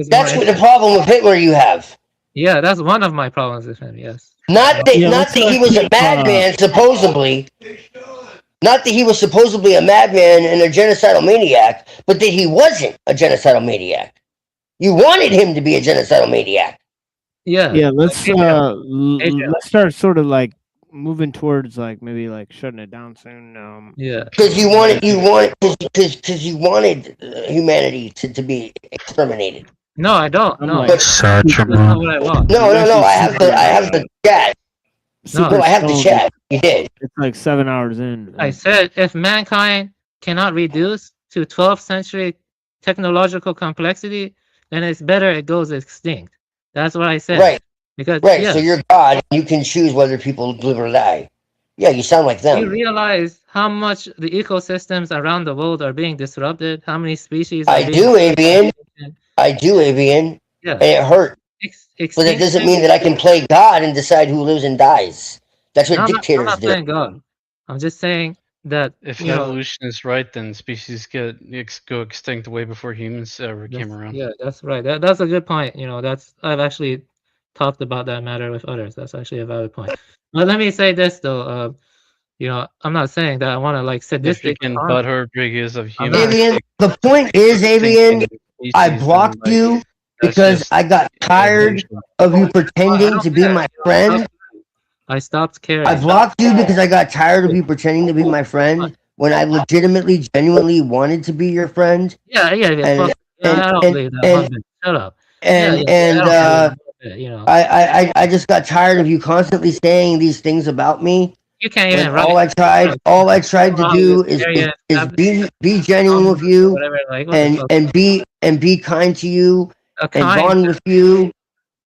that's what the problem with Hitler you have. Yeah, that's one of my problems with him. Yes. Not that he was a madman, supposedly. Not that he was supposedly a madman and a genocidal maniac, but that he wasn't a genocidal maniac. You wanted him to be a genocidal maniac. Yeah. Yeah. Let's start sort of like moving towards like maybe like shutting it down soon. Yeah. Because you wanted humanity to be exterminated. No, I don't. No, that's not what I want. No. I have the chat. No, I have the chat. You did. It's like 7 hours in. I said if mankind cannot reduce to 12th century technological complexity, then it's better it goes extinct. That's what I said. Right. Because so you're God. You can choose whether people live or die. Yeah, you sound like them. You realize how much the ecosystems around the world are being disrupted? How many species? I do, Avian. Yeah. And it hurt. But it doesn't mean that I can play God and decide who lives and dies. That's what dictators do. I'm not playing God. I'm just saying that If you know evolution is right, then species go extinct way before humans ever came around. yeah, that's right. That's a good point. You know, that's I've actually talked about that matter with others. That's actually a valid point. But let me say this though. You know, I'm not saying that I want to like If you sadistic. can butthurt because of I'm not. humans, Avian, the point is, Avian, I blocked you that's because just I got tired evolution. of you I pretending don't to be care. my You know, friend. I stopped I caring. blocked you because I got tired of you pretending to be my friend when I legitimately, genuinely wanted to be your friend. Yeah. And Fuck. Yeah, I don't believe that one bit. Shut up. Yeah. I don't believe that one bit, you know. I just got tired of you constantly saying these things about me. You can't When even write. all I tried to do is be genuine with you whatever. Like what the fuck? and be kind to you A and kind. bond with you.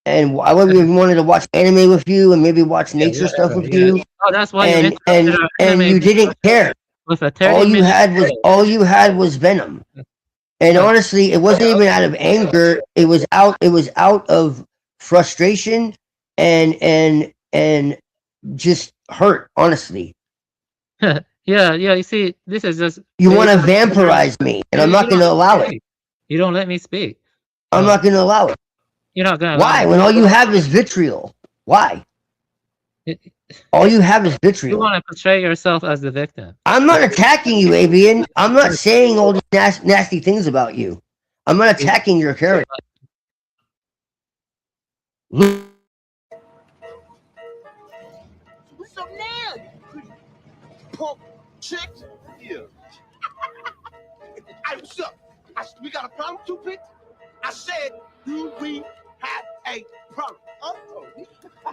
And I even wanted to watch anime with you and maybe watch nature stuff with you. Oh, that's why you And interrupted our and anime you didn't care. with a All 30-minute. you had was venom. And honestly, it wasn't even out of anger. It was out of frustration and just hurt, honestly. Yeah. You see, this is just You want to vampirize me, and I'm not going to allow it. You don't let me speak. I'm not going to allow it. You're not going to. Why? When all you have is vitriol. Why? All you have is You vitriol. want to portray yourself as the victim. I'm not attacking you, Avian. I'm not saying all these nasty things about you. I'm not attacking your character. What's up now, you punk chick? Yeah. Hey, what's up? We got a problem, Toothpick? I said, do we have a problem? Oh, we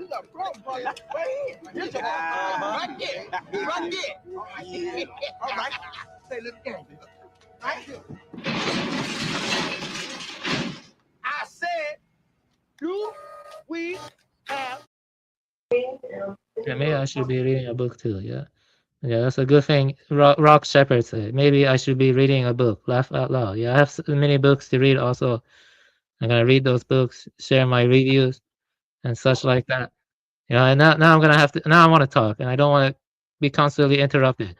got a problem, brother. Right here. Here's a right there. Right there. All right. Say, little game. Right here. I said, do we have Yeah, maybe I should be reading a book too. Yeah, that's a good thing. Rock Shepherd said maybe I should be reading a book. Laugh out loud. Yeah, I have many books to read. Also, I'm gonna read those books, share my reviews, and such like that. You know, and now I'm gonna have to. Now I want to talk, and I don't want to be constantly interrupted.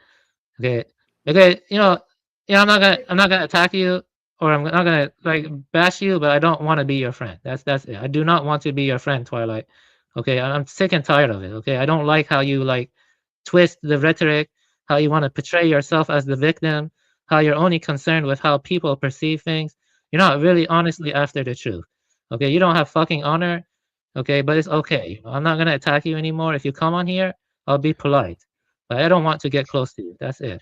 Okay, you know, I'm not gonna attack you, or I'm not gonna like bash you, but I don't want to be your friend. That's it. I do not want to be your friend, Twilight. Okay, I'm sick and tired of it. Okay, I don't like how you like twist the rhetoric, how you want to portray yourself as the victim, how you're only concerned with how people perceive things. You're not really honestly after the truth. Okay, you don't have fucking honor. Okay, but it's okay. I'm not gonna attack you anymore. If you come on here, I'll be polite. But I don't want to get close to you. That's it.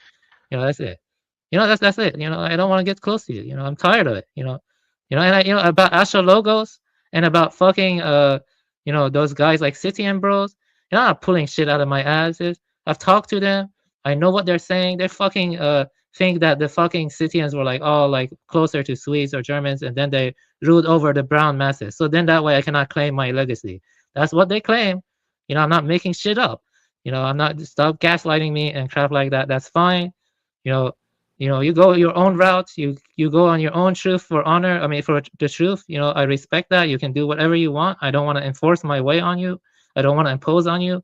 You know, that's it. You know, that's it. You know, I don't want to get close to you. You know, I'm tired of it. And I about Asha logos and about fucking those guys like City and Bros. You know, I'm not pulling shit out of my asses. I've talked to them. I know what they're saying. They're fucking think that the fucking Scythians were like all like closer to Swedes or Germans, and then they ruled over the brown masses. So then that way I cannot claim my legacy. That's what they claim. You know, I'm not making shit up. You know, I'm not stop gaslighting me and crap like that. That's fine. You know, you go your own route. You go on your own truth for honor. I mean, for the truth. You know, I respect that. You can do whatever you want. I don't want to enforce my way on you. I don't want to impose on you.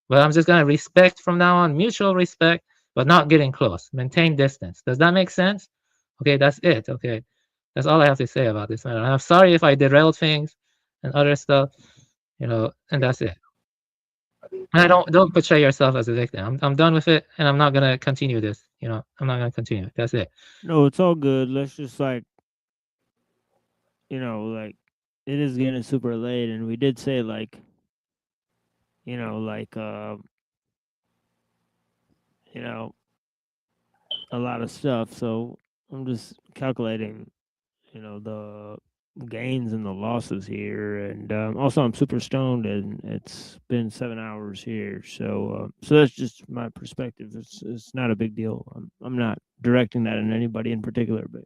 But I'm just gonna respect from now on, mutual respect, but not getting close. Maintain distance. Does that make sense? Okay, that's it. Okay, that's all I have to say about this matter. I'm sorry if I derailed things and other stuff. You know, and that's it. And I don't portray yourself as a victim. I'm done with it, and I'm not gonna continue this. You know, I'm not gonna continue. That's it. No, it's all good. Let's just like, like it is getting super late, and we did say like, a lot of stuff. So I'm just calculating, the gains and the losses here, and also I'm super stoned, and it's been 7 hours here. So that's just my perspective. It's not a big deal. I'm not directing that at anybody in particular, but.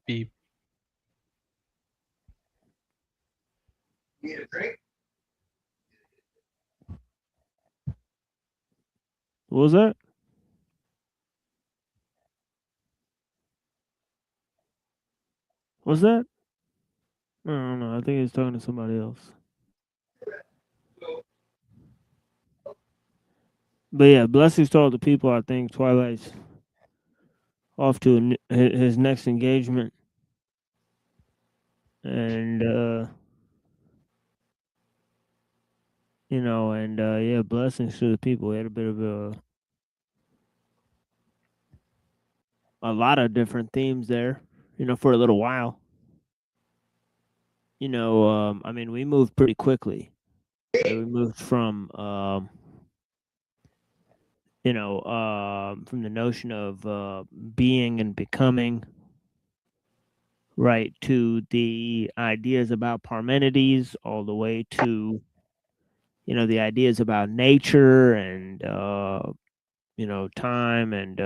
Beep. Need a drink? What was that? What's that? I don't know. I think he's talking to somebody else. But yeah, blessings to all the people. I think Twilight's off to his next engagement, and you know, and yeah, blessings to the people. We had a bit of a lot of different themes there, you know, for a little while. You know, I mean, we moved pretty quickly. Right? We moved from you know, from the notion of being and becoming, right, to the ideas about Parmenides, all the way to, you know, the ideas about nature and you know, time and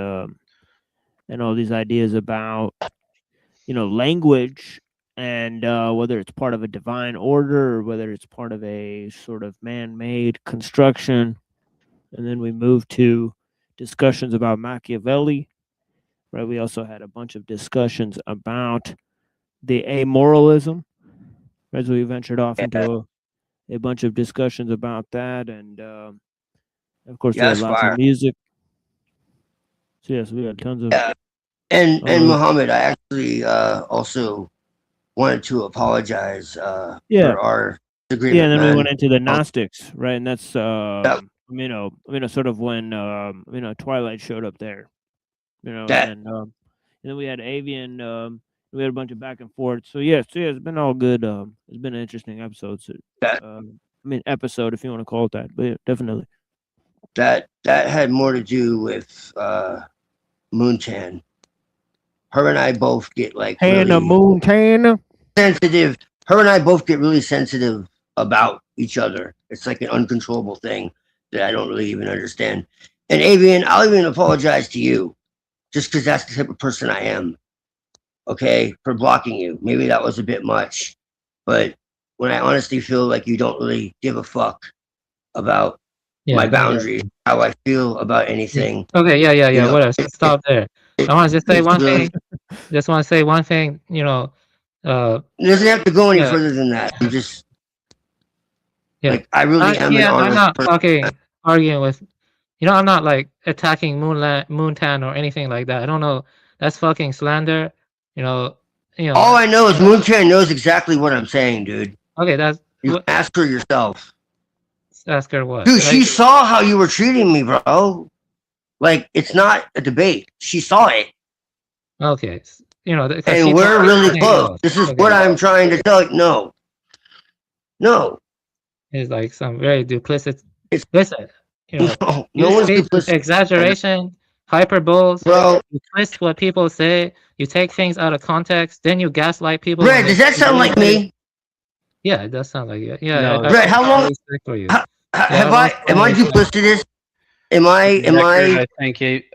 all these ideas about, you know, language and whether it's part of a divine order or whether it's part of a sort of man-made construction. And then we moved to discussions about Machiavelli, right? We also had a bunch of discussions about the amoralism, as we ventured off into a bunch of discussions about that. And of course, we had lots of music. So yes, we had tons of. And Muhammad, I actually also wanted to apologize for our disagreement. Yeah, and then man. we went into the Gnostics, right? And that's you know, sort of when you know, Twilight showed up there, you know, and then we had Avian. We had a bunch of back and forth. So yeah, it's been all good. It's been an interesting episode. So, I mean, episode if you want to call it that, but yeah, definitely. That had more to do with Moontan. Her and I both get like Hannah Moontan sensitive. Her and I both get really sensitive about each other. It's like an uncontrollable thing that I don't really even understand. And Avian, I'll even apologize to you, just because that's the type of person I am. Okay, for blocking you. Maybe that was a bit much, but when I honestly feel like you don't really give a fuck about my boundaries, how I feel about anything. Okay, yeah. Whatever. Stop there. I want to just say one thing. Just want to say one thing. You know, it doesn't have to go any further than that. I'm just like I really am. Yeah, I'm not fucking arguing with. You know, I'm not like attacking Moontan or anything like that. I don't know. That's fucking slander. You know. All I know is Moontan knows exactly what I'm saying, dude. Okay, that's. You ask her yourself. Ask her what? Dude, like, she saw how you were treating me, bro. Like, it's not a debate. She saw it. Okay. You know, and we're really close. This is what I'm trying to tell you. No. It's like some very duplicitous. Listen, you know, no one's duplicitous. Exaggeration, hyperboles. Bro, you twist what people say. You take things out of context. Then you gaslight people. Red, does that sound like me? Yeah, it does sound like you. Yeah. No, Red, how long? For you. Am I duplicitous? Am I?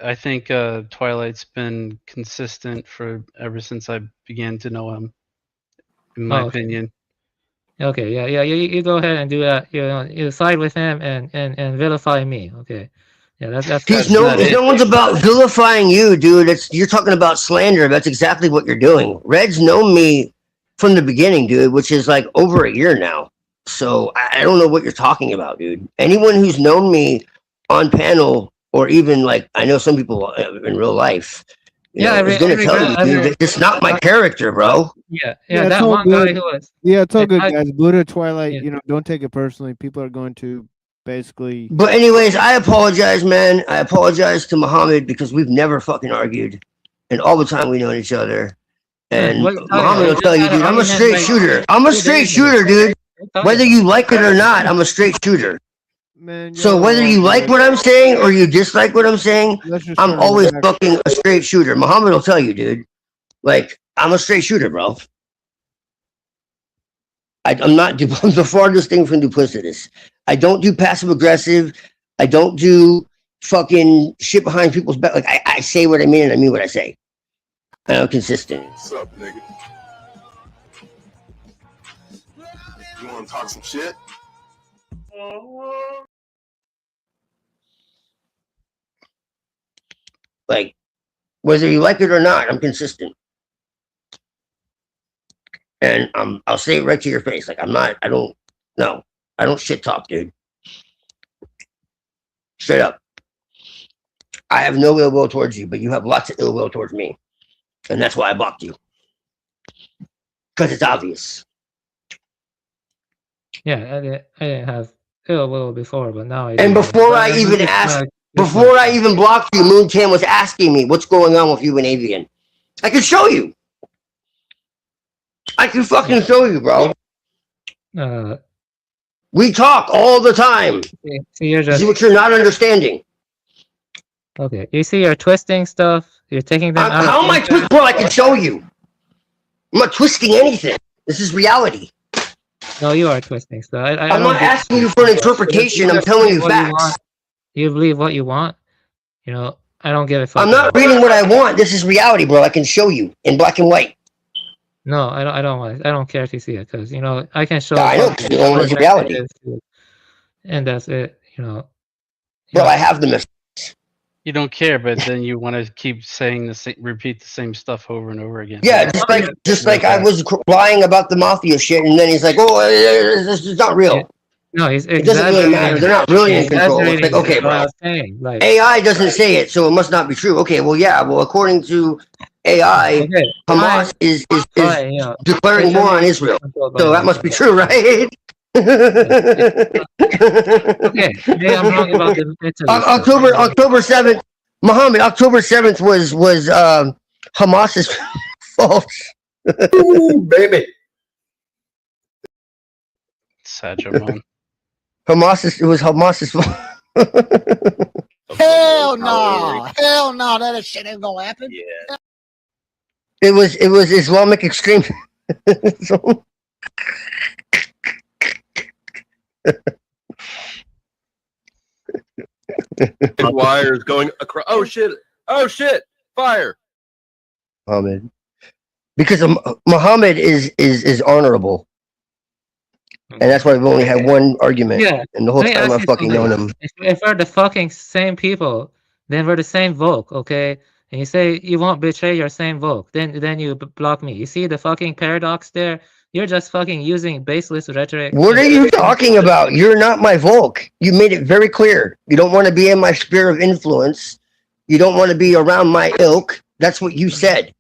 I think Twilight's been consistent for ever since I began to know him. In my opinion. Okay, yeah. You go ahead and do that. You know, you side with him and vilify me. Okay. Yeah, that's no one's about vilifying you, dude. You're talking about slander. That's exactly what you're doing. Red's known me from the beginning, dude, which is like over a year now. So I don't know what you're talking about, dude. Anyone who's known me on panel or even like I know some people in real life, is going to tell you, dude, that it's not my character, bro. Yeah, that one guy who was. Yeah, it's all good, guys. Buddha, Twilight, you know, don't take it personally. People are going to basically. But anyways, I apologize, man. I apologize to Muhammad because we've never fucking argued, and all the time we know each other. And Muhammad will tell you, dude, I'm a straight shooter. I'm a straight shooter, dude. Whether you like it or not, I'm a straight shooter. Man, so whether you like what I'm saying or you dislike what I'm saying, I'm always fucking a straight shooter. Muhammad will tell you, dude. Like, I'm a straight shooter, bro. I'm not. I'm the farthest thing from duplicitous. I don't do passive aggressive. I don't do fucking shit behind people's back. Like, I say what I mean and I mean what I say. I'm consistent. What's up, nigga? You want to talk some shit? Like, whether you like it or not, I'm consistent. And I'll say it right to your face. Like, I don't shit talk, dude. Straight up. I have no ill will towards you, but you have lots of ill will towards me. And that's why I blocked you. Because it's obvious. Yeah, I didn't have ill will before, but now I And do. before I even asked, before I even blocked you, Moon Tam was asking me what's going on with you and Avian. I can show you. I can fucking show you, bro. We talk all the time. So you're just, see what you're not understanding. Okay, you see you're twisting stuff. You're taking them out. How am I twisting? Bro, I can show you. I'm not twisting anything. This is reality. No, you are twisting stuff. I'm not asking you for an interpretation. I'm telling you facts. You believe what you want. You know, I don't give a fuck. I'm not reading what I want. This is reality, bro. I can show you in black and white. No, I don't want. I don't care to see it because you know I can show. Yeah, I know because you don't want the reality. And that's it. You know. Bro, I have the message. You don't care, but then you want to keep saying the same, repeat the same stuff over and over again. Yeah, just like I was lying about the mafia shit, and then he's like, "Oh, this is not real." No, he's it doesn't really matter. They're not really in control. It's like, okay, bro. AI doesn't say it, so it must not be true. Okay, well, yeah. Well, according to AI, Hamas is declaring war on Israel, so that must be true, right? Okay, maybe I'm wrong about the October 7th, Muhammad. October 7th was Hamas's fault. Ooh, baby. Sajamon. It was Hamas's fault. Hell no! Hell no! That shit ain't gonna happen. Yeah. It was Islamic extremism. Wires going across. Oh shit! Oh shit! Fire! Muhammad, because Muhammad is honorable, and that's why we've only had one argument. Yeah, and the whole time I've fucking known him. If we're the fucking same people, then we're the same Volk, okay? And you say you won't betray your same Volk, then you block me. You see the fucking paradox there? You're just fucking using baseless rhetoric. What are you talking about? You're not my Volk. You made it very clear. You don't want to be in my sphere of influence. You don't want to be around my ilk. That's what you said.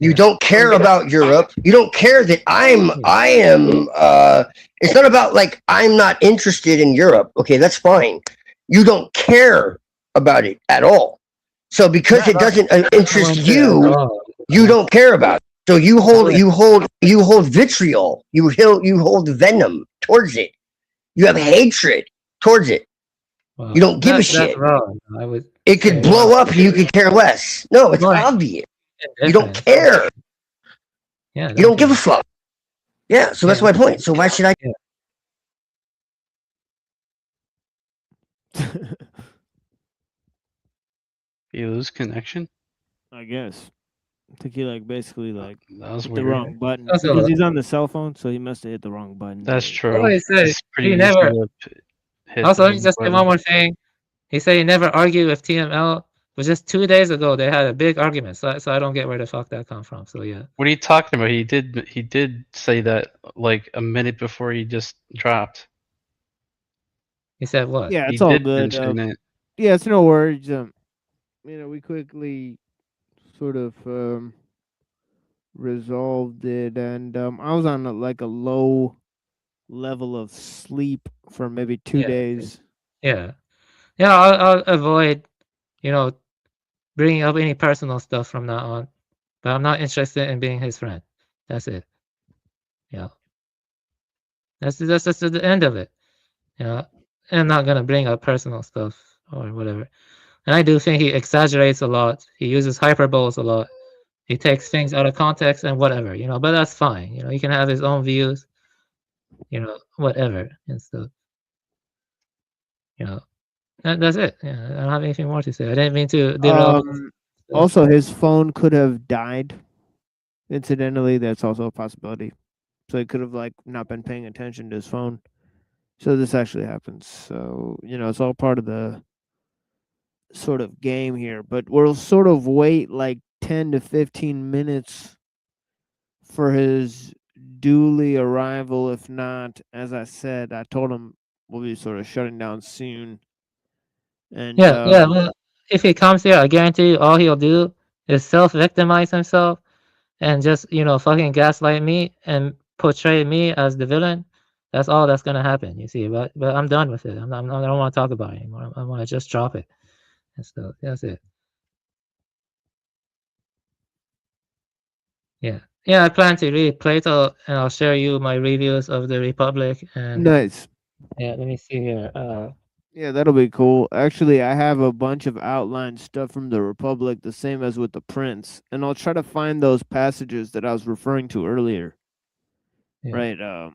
You don't care about Europe. You don't care that I am, it's not about like, I'm not interested in Europe. Okay, that's fine. You don't care about it at all. So because it doesn't interest you, you don't care about it. So you hold vitriol. You hold venom towards it. You have hatred towards it. Well, you don't give a shit. Wrong. It could blow up and you could care less. No, it's obvious. You don't care. Yeah, you don't give a fuck. Yeah, so that's my point. So why should I? You lose connection? I guess. I think he basically that was hit weird. the wrong button because he's on the cell phone, so he must have hit the wrong button. That's true. Oh, he said It's pretty he easy never. to hit Also, the let me just say button. one more thing. He said he never argued with TML. It was just 2 days ago they had a big argument. So I don't get where the fuck that come from. So yeah. What are you talking about? He did say that like a minute before he just dropped. He said what? Yeah, He it's all did good. mention it. Yeah, it's no worries. We quickly sort of resolved it, and I was on a low level of sleep for maybe 2 days. Yeah. Yeah, I'll avoid, bringing up any personal stuff from now on. But I'm not interested in being his friend. That's it. Yeah. That's just the end of it. I'm not gonna bring up personal stuff or whatever. And I do think he exaggerates a lot. He uses hyperboles a lot. He takes things out of context and whatever, but that's fine. He can have his own views, whatever and stuff. That's it. Yeah, I don't have anything more to say. I didn't mean to derail. Also, his phone could have died. Incidentally, that's also a possibility. So he could have not been paying attention to his phone. So this actually happens. So it's all part of the sort of game here. But we'll sort of wait 10 to 15 minutes for his duly arrival. If not, as I said, I told him we'll be sort of shutting down soon. And Yeah, well, if he comes here, I guarantee you all he'll do is self-victimize himself and just, fucking gaslight me and portray me as the villain. That's all that's gonna happen, you see. But I'm done with it. I don't want to talk about it anymore. I want to just drop it and stuff. That's it. Yeah. Yeah, I plan to read Plato, and I'll share you my reviews of the Republic. And nice. yeah, let me see here. Yeah, that'll be cool. Actually, I have a bunch of outlined stuff from the Republic, the same as with the Prince, and I'll try to find those passages that I was referring to earlier. Yeah. Right. Yeah,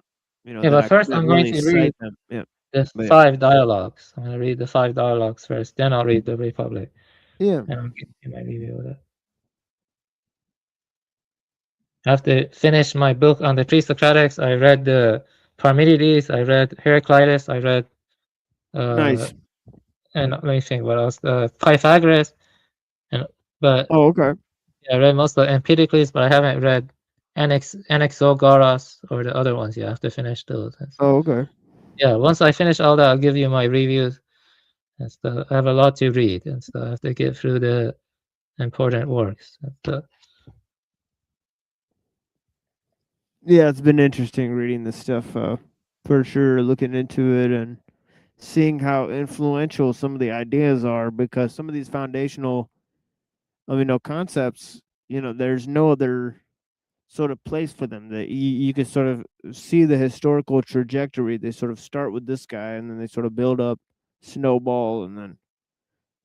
that but I first couldn't I'm going really to read cite them. Yeah. the But yeah. 5 dialogues. I'm going to read the 5 dialogues first, then I'll read the Republic. Yeah. And I'll give you my review of that. After finish my book on the pre-Socratics, I read the Parmenides, I read Heraclitus, I read Nice. and let me think what else. Pythagoras, but Oh, okay. yeah, I read most of Empedocles, but I haven't read Anaxagoras or the other ones. You have to finish those. Oh, okay. Yeah, once I finish all that, I'll give you my reviews and stuff. I have a lot to read and stuff. I have to get through the important works and stuff. Yeah, it's been interesting reading this stuff, for sure, looking into it and seeing how influential some of the ideas are, because some of these foundational, concepts, there's no other sort of place for them. That you can sort of see the historical trajectory. They sort of start with this guy, and then they sort of build up, snowball, and then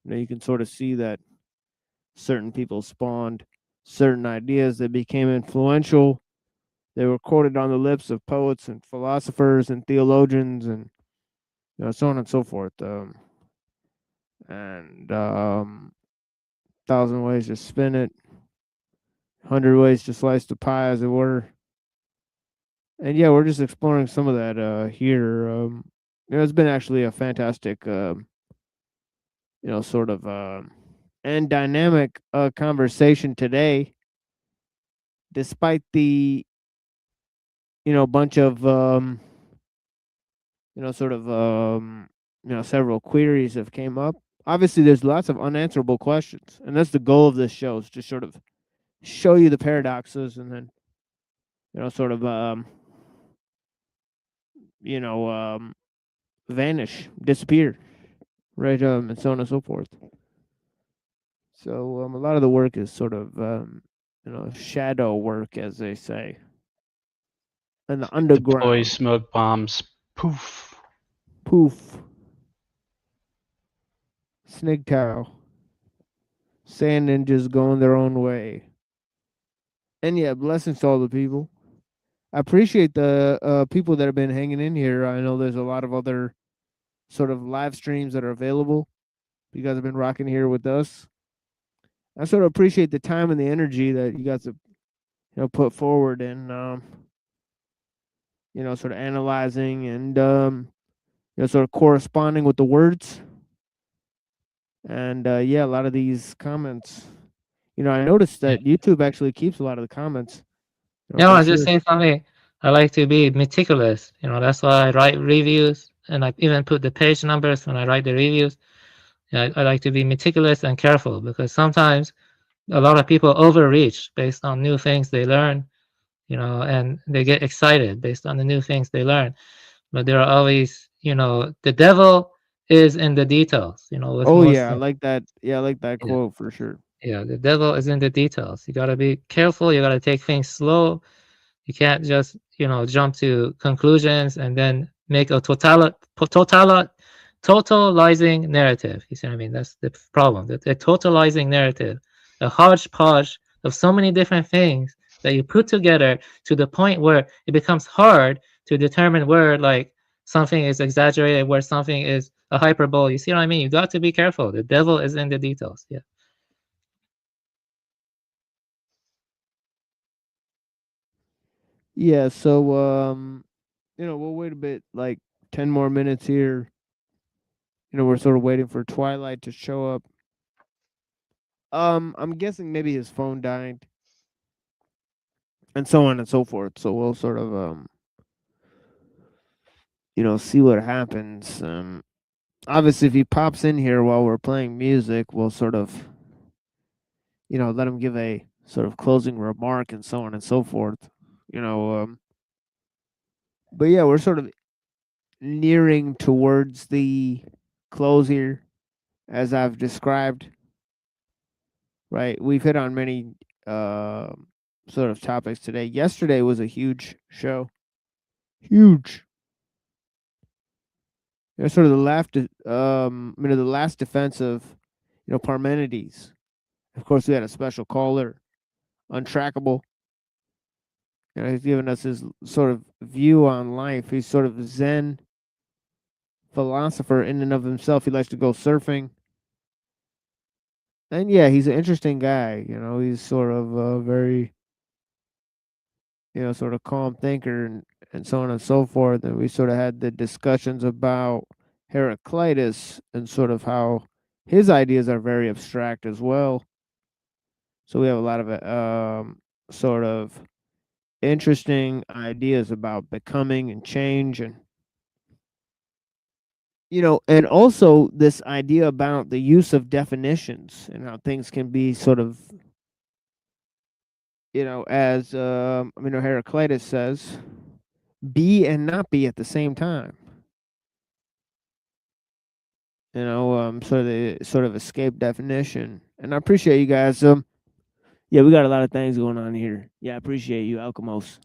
you can sort of see that certain people spawned certain ideas that became influential. They were quoted on the lips of poets and philosophers and theologians, and so on and so forth. And 1,000 ways to spin it, 100 ways to slice the pie, as it were. And yeah, we're just exploring some of that here. It's been actually a fantastic, sort of and dynamic conversation today, despite the bunch of several queries have came up. Obviously, there's lots of unanswerable questions, and that's the goal of this show, is to sort of show you the paradoxes, and then sort of vanish, disappear, right? And so on and so forth. So a lot of the work is sort of shadow work, as they say, in the underground. Deploy smoke bombs. Poof. Poof. Snake Towel. Sand ninjas going their own way. And yeah, blessings to all the people. I appreciate the people that have been hanging in here. I know there's a lot of other sort of live streams that are available. You guys have been rocking here with us. I sort of appreciate the time and the energy that you guys have put forward in sort of analyzing and sort of corresponding with the words. And yeah, a lot of these comments, I noticed that YouTube actually keeps a lot of the comments. No, I just say something. I like to be meticulous. That's why I write reviews, and I even put the page numbers when I write the reviews. I like to be meticulous and careful, because sometimes a lot of people overreach based on new things they learn, and they get excited based on the new things they learn. But there are always, the devil is in the details. Oh yeah, I like that. Yeah, I like that quote for sure. Yeah, the devil is in the details. You got to be careful. You got to take things slow. You can't just, jump to conclusions and then make a totalizing narrative. You see what I mean? That's the problem. The totalizing narrative, a hodgepodge of so many different things that you put together to the point where it becomes hard to determine where, like, something is exaggerated, where something is a hyperbole. You see what I mean? You got to be careful. The devil is in the details. Yeah. Yeah, so we'll wait a bit, like 10 more minutes here. We're sort of waiting for Twilight to show up. I'm guessing maybe his phone died. and so on and so forth. So we'll sort of see what happens. Obviously, if he pops in here while we're playing music, we'll sort of let him give a sort of closing remark and so on and so forth. But yeah, we're sort of nearing towards the close here, as I've described. Right, we've hit on many sort of topics today. Yesterday was a huge show, huge. Sort of the the last defense of Parmenides. Of course, we had a special caller, Untrackable. He's given us his sort of view on life. He's sort of a Zen philosopher in and of himself. He likes to go surfing. And yeah, he's an interesting guy. He's sort of a very, sort of calm thinker and so on and so forth. And we sort of had the discussions about Heraclitus and sort of how his ideas are very abstract as well. So we have a lot of sort of interesting ideas about becoming and change, and and also this idea about the use of definitions and how things can be sort of as Heraclitus says, be and not be at the same time. Sort of escape definition. And I appreciate you guys. Yeah, we got a lot of things going on here. Yeah, I appreciate you, Alchemos.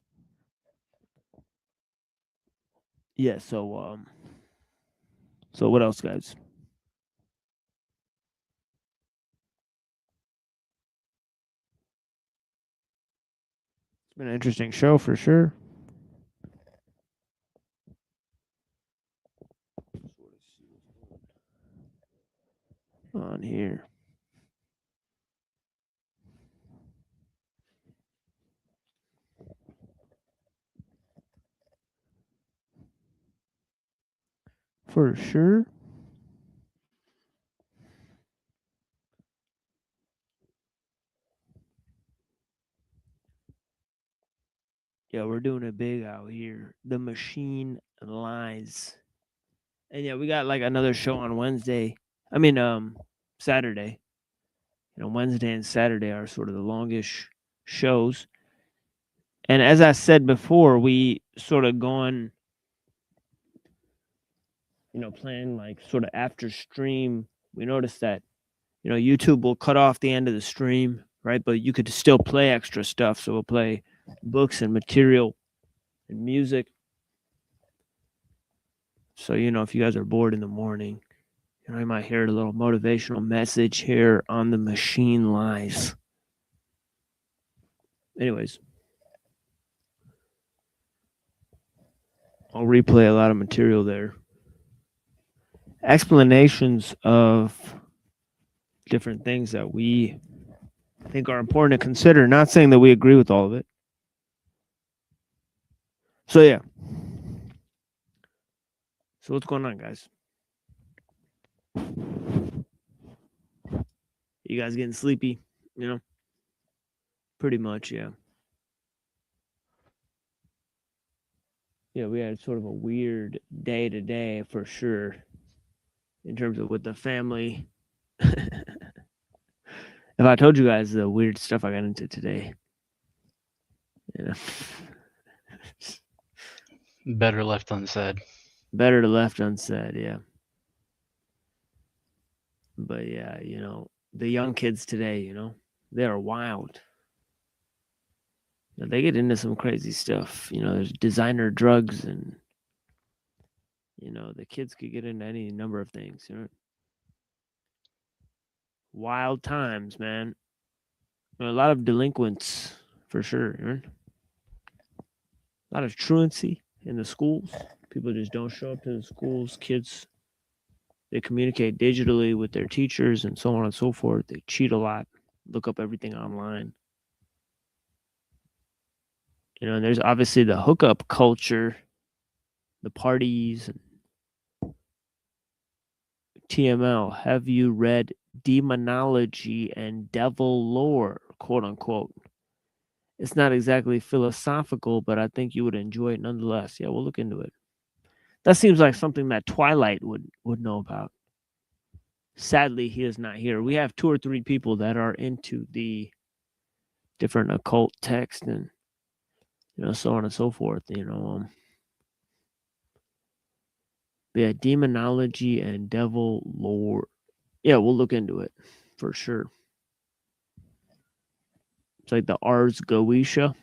Yeah, so what else, guys? It's been an interesting show for sure. On here. For sure. Yeah, we're doing it big out here. The machine lies. And yeah, we got like another show on Wednesday. Saturday. Wednesday and Saturday are sort of the longish shows. And as I said before, we sort of gone, playing like sort of after stream. We noticed that, YouTube will cut off the end of the stream, right? But you could still play extra stuff. So we'll play books and material and music. So, if you guys are bored in the morning, you might hear a little motivational message here on The Machine Lies. Anyways, I'll replay a lot of material there. Explanations of different things that we think are important to consider. Not saying that we agree with all of it. So, yeah. So, what's going on, guys? You guys getting sleepy? Pretty much, yeah. Yeah, we had sort of a weird day today for sure, in terms of with the family. If I told you guys the weird stuff I got into today, Better left unsaid. Better to left unsaid, yeah. But yeah, the young kids today, they are wild. They get into some crazy stuff. There's designer drugs, and the kids could get into any number of things. Wild times, man. A lot of delinquents for sure. A lot of truancy in the schools. People just don't show up to the schools. Kids, they communicate digitally with their teachers and so on and so forth. They cheat a lot, look up everything online. And there's obviously the hookup culture, the parties. And TML, have you read Demonology and Devil Lore, quote unquote? It's not exactly philosophical, but I think you would enjoy it nonetheless. Yeah, we'll look into it. That seems like something that Twilight would know about. Sadly, he is not here. We have 2 or 3 people that are into the different occult text and so on and so forth. Yeah, demonology and devil lore. Yeah, we'll look into it for sure. It's like the Ars Goetia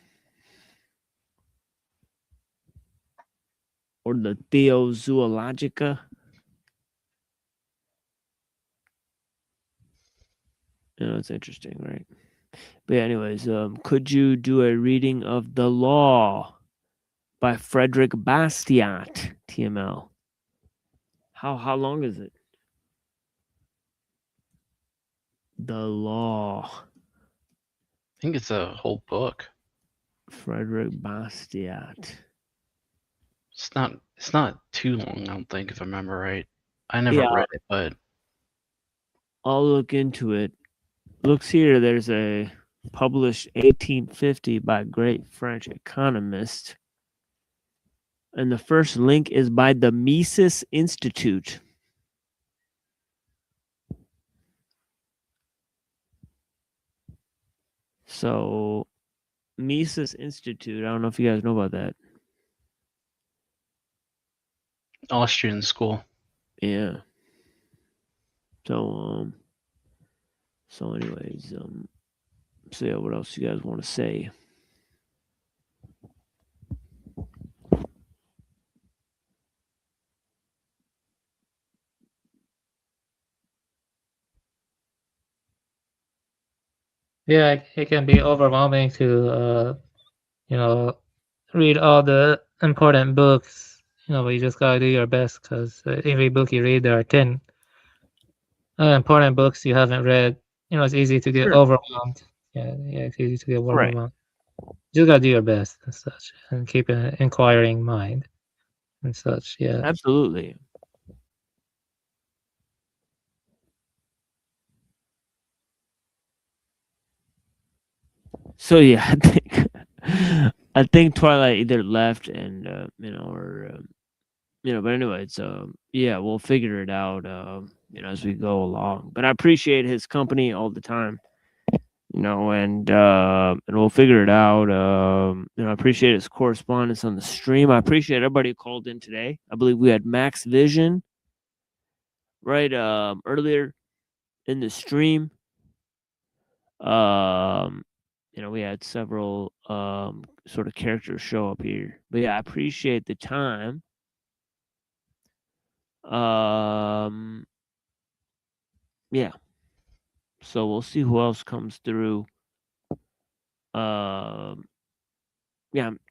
or the Theozoologica. It's interesting, right? But yeah, anyways, could you do a reading of The Law by Frederick Bastiat, TML? How long is it? The Law. I think it's a whole book. Frederick Bastiat. It's not too long, I don't think, if I remember right. I never read it, but I'll look into it. Looks here, there's a published 1850 by a great French economist. And the first link is by the Mises Institute. So, Mises Institute, I don't know if you guys know about that. Austrian school. Yeah. So anyways, so yeah, what else you guys want to say? Yeah, it can be overwhelming to read all the important books. But you just gotta do your best, because every book you read, there are 10 important books you haven't read. It's easy to get overwhelmed. Yeah, it's easy to get overwhelmed. You just gotta do your best and such, and keep an inquiring mind and such. Yeah, absolutely. So yeah, I think Twilight either left and but anyways, yeah, we'll figure it out as we go along. But I appreciate his company all the time, and we'll figure it out. I appreciate his correspondence on the stream. I appreciate everybody who called in today. I believe we had Max Vision right earlier in the stream. We had several sort of characters show up here. But yeah, I appreciate the time. Yeah. So we'll see who else comes through. Yeah,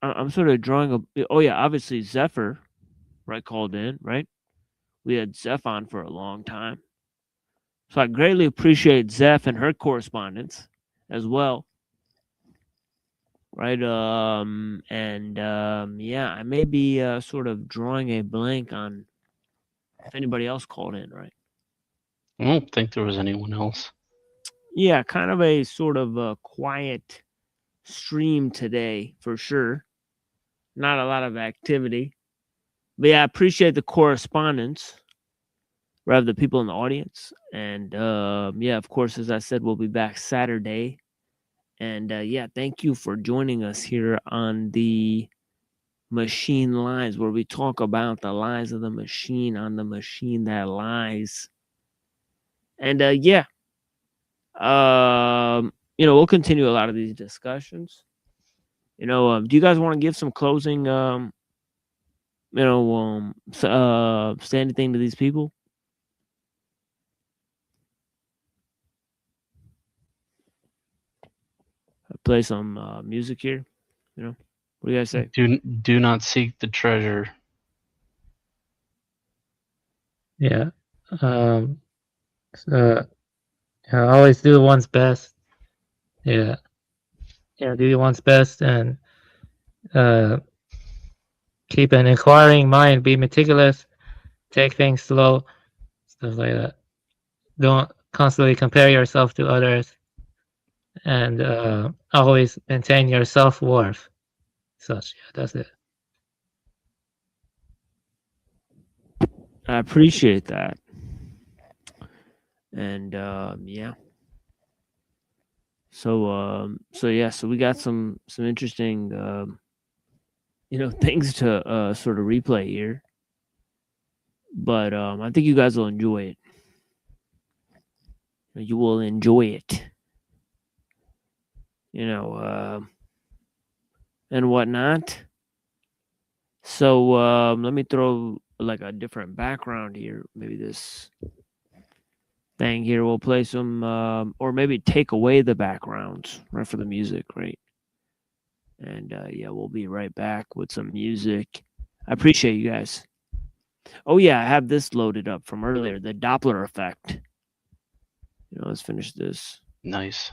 I'm sort of drawing a. Oh yeah, obviously Zephyr, right, called in, right? We had Zeph on for a long time, so I greatly appreciate Zeph and her correspondence as well, right? Yeah, I may be sort of drawing a blank on if anybody else called in, right? I don't think there was anyone else. Yeah, kind of a sort of a quiet stream today for sure. Not a lot of activity. But yeah, I appreciate the correspondence, rather the people in the audience. And yeah, of course, as I said, we'll be back Saturday. And yeah, thank you for joining us here on the Machine Lies, where we talk about the lies of the machine on the machine that lies. And yeah, we'll continue a lot of these discussions. Do you guys want to give some closing, say anything to these people? Play some music here. What do you guys say? Do not seek the treasure. Yeah. Always do one's best. Yeah. Do one's best and keep an inquiring mind. Be meticulous. Take things slow. Stuff like that. Don't constantly compare yourself to others. and always maintain your self-worth. Such, yeah, that's it. I appreciate that. And yeah. So so we got some interesting things to sort of replay here. But I think you guys will enjoy it. You will enjoy it. And whatnot. So let me throw like a different background here. Maybe this thing here will play some, or maybe take away the backgrounds, right, for the music, right? And yeah, we'll be right back with some music. I appreciate you guys. Oh yeah, I have this loaded up from earlier, the Doppler effect. Let's finish this. Nice.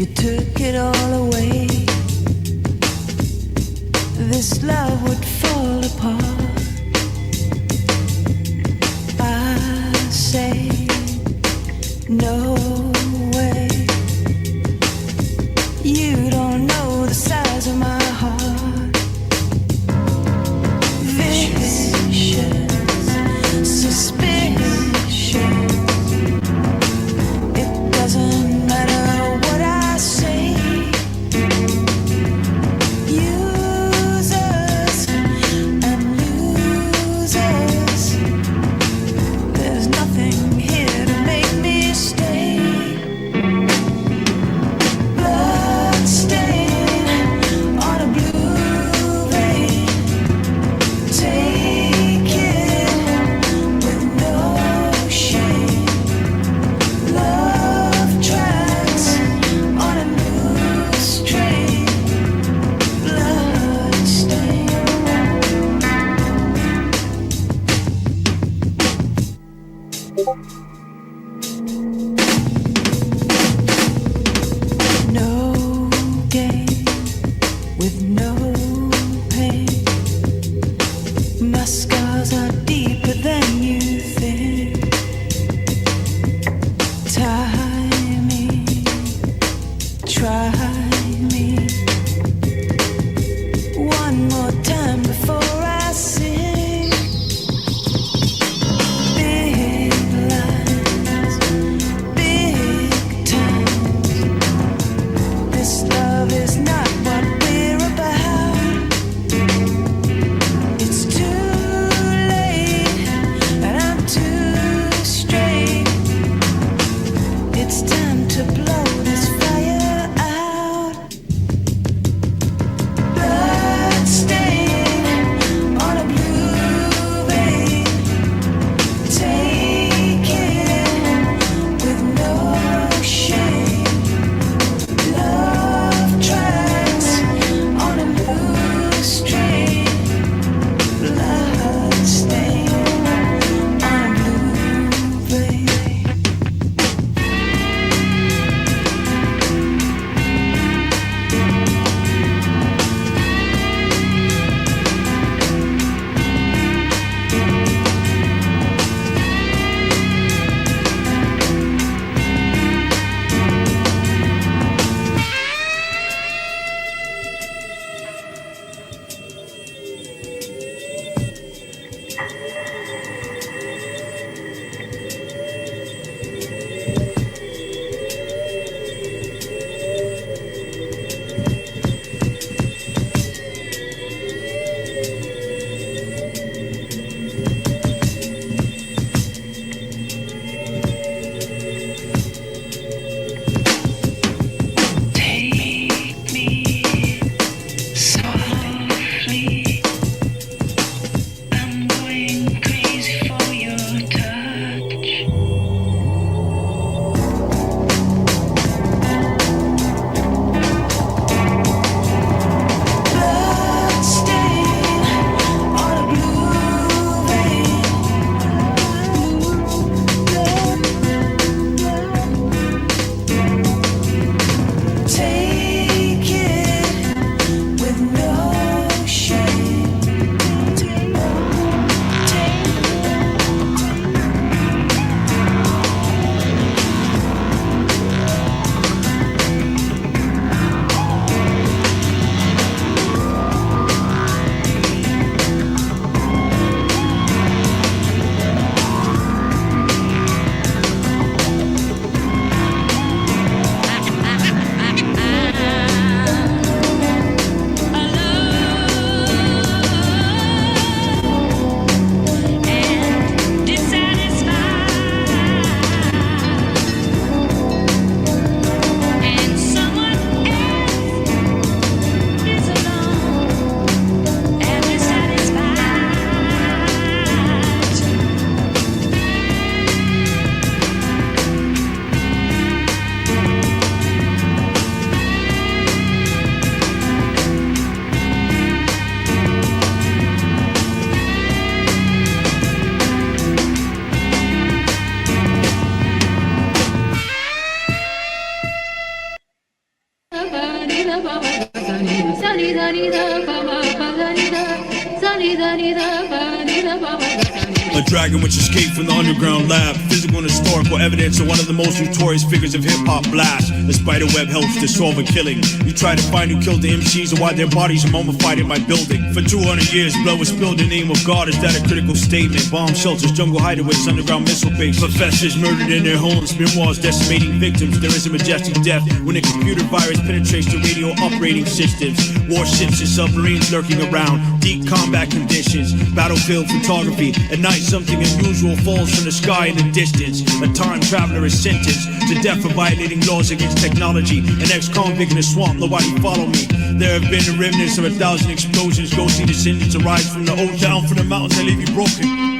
you took it all away, this love would fall apart. I say no way. You don't know the size of my heart. Vicious suspicion. It doesn't matter what I say. Users and losers. There's nothing here to make me stay. Blood stain on a blue vein. Take it with no shame. Love tracks on a loose train. Blood stain. No gain with no pain. My scars are deeper than you think. Tie me, try me. One more time before I sing. Big lines, big times. This love is not what we're about. It's too late and I'm too straight. It's time to blow this fire out. Blood stain on a blue vein. Take it with no shame. Love tracks on a loose train. Blood stain on a blue vein. A dragon which escaped from the underground lab. Physical and historical evidence of one of the most notorious figures of hip-hop blast. The spider web helps to solve a killing. You try to find who killed the MCs and why their bodies are mummified in my building. For 200 years, blood was spilled in the name of God. Is that a critical statement? Bomb shelters, jungle hideaways, underground missile bases. Professors murdered in their homes, memoirs decimating victims. There is a majestic death when a computer virus penetrates the radio operating systems. Warships and submarines lurking around. Deep combat conditions, battlefield photography. At night, something unusual falls from the sky in the distance. A time traveler is sentenced to death for violating laws against technology. An ex-convict in a swamp, nobody follow me. There have been the remnants of 1,000 explosions. Ghostly descendants arise from the ocean. Down from the mountains, I leave you broken.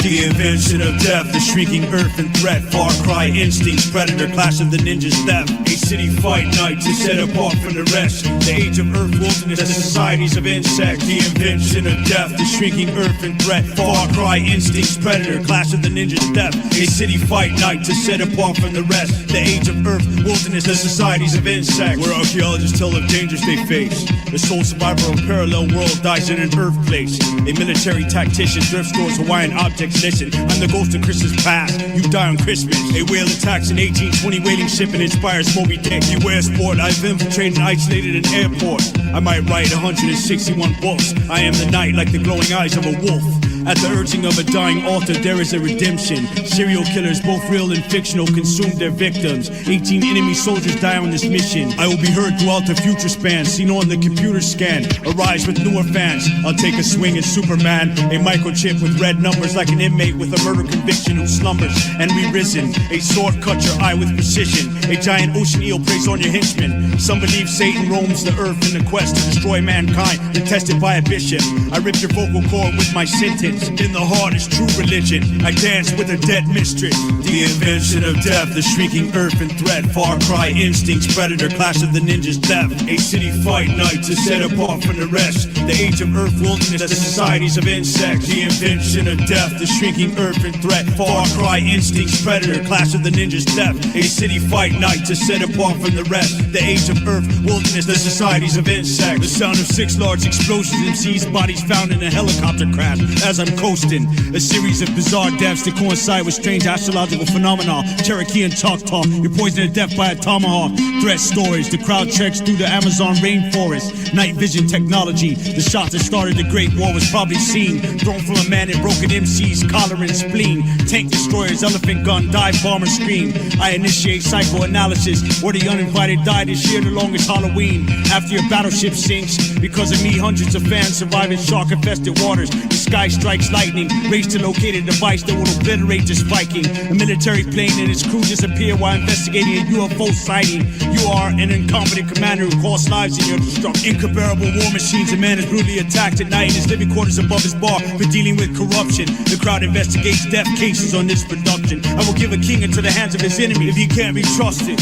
The invention of death, the shrieking earth and threat. Far cry instincts, predator, clash of the ninjas, theft. A city fight night to set apart from the rest. The age of earth, wilderness, the societies of insects. The invention of death, the shrieking earth and threat. Far cry instincts, predator, clash of the ninjas, theft. A city fight night to set apart from the rest. The age of earth, wilderness, the societies of insects. Where archaeologists tell of dangers they face. The sole survivor of a parallel world dies in an earth place. A military tactician thrift stores Hawaiian objects. Listen, I'm the ghost of Christmas past. You die on Christmas. A whale attacks an 1820 whaling ship and inspires Moby Dick. Beware sport, I've infiltrated and isolated an airport. I might write 161 books. I am the night like the glowing eyes of a wolf. At the urging of a dying author, there is a redemption. Serial killers, both real and fictional, consume their victims. 18 enemy soldiers die on this mission. I will be heard throughout the future span, seen on the computer scan. Arise with newer fans. I'll take a swing at Superman. A microchip with red numbers like an inmate with a murder conviction who slumbers and re-risen. A sword cut your eye with precision. A giant ocean eel preys on your henchmen. Some believe Satan roams the earth in the quest to destroy mankind, detested by a bishop. I rip your vocal cord with my sentence. In the heart is true religion. I dance with a dead mistress. The invention of death, the shrieking earth and threat. Far cry instincts, predator, clash of the ninjas, theft. A city fight night to set apart from the rest. The age of earth, wilderness, the societies of insects. The invention of death, the shrieking earth and threat. Far cry instincts, predator, clash of the ninjas, theft. A city fight night to set apart from the rest. The age of earth, wilderness, the societies of insects. The sound of 6 large explosions, MC's bodies found in a helicopter crash. As I'm coasting, a series of bizarre deaths that coincide with strange astrological phenomena. Cherokee and Choctaw, you're poisoned to death by a tomahawk. Threat stories, the crowd treks through the Amazon rainforest. Night vision technology, the shot that started the Great War was probably seen. Thrown from a man in broken MC's collar and spleen. Tank destroyers, elephant gun, dive bomber scream. I initiate psychoanalysis, where the uninvited die this year, the longest Halloween. After your battleship sinks, because of me, hundreds of fans survive in shark-infested waters. The sky strikes lightning, race to locate a device that will obliterate this Viking. A military plane and its crew disappear while investigating a UFO sighting. You are an incompetent commander who costs lives in your destruction. Incomparable war machines, a man is brutally attacked at night in his living quarters above his bar for dealing with corruption. The crowd investigates death cases on this production. I will give a king into the hands of his enemy if he can't be trusted.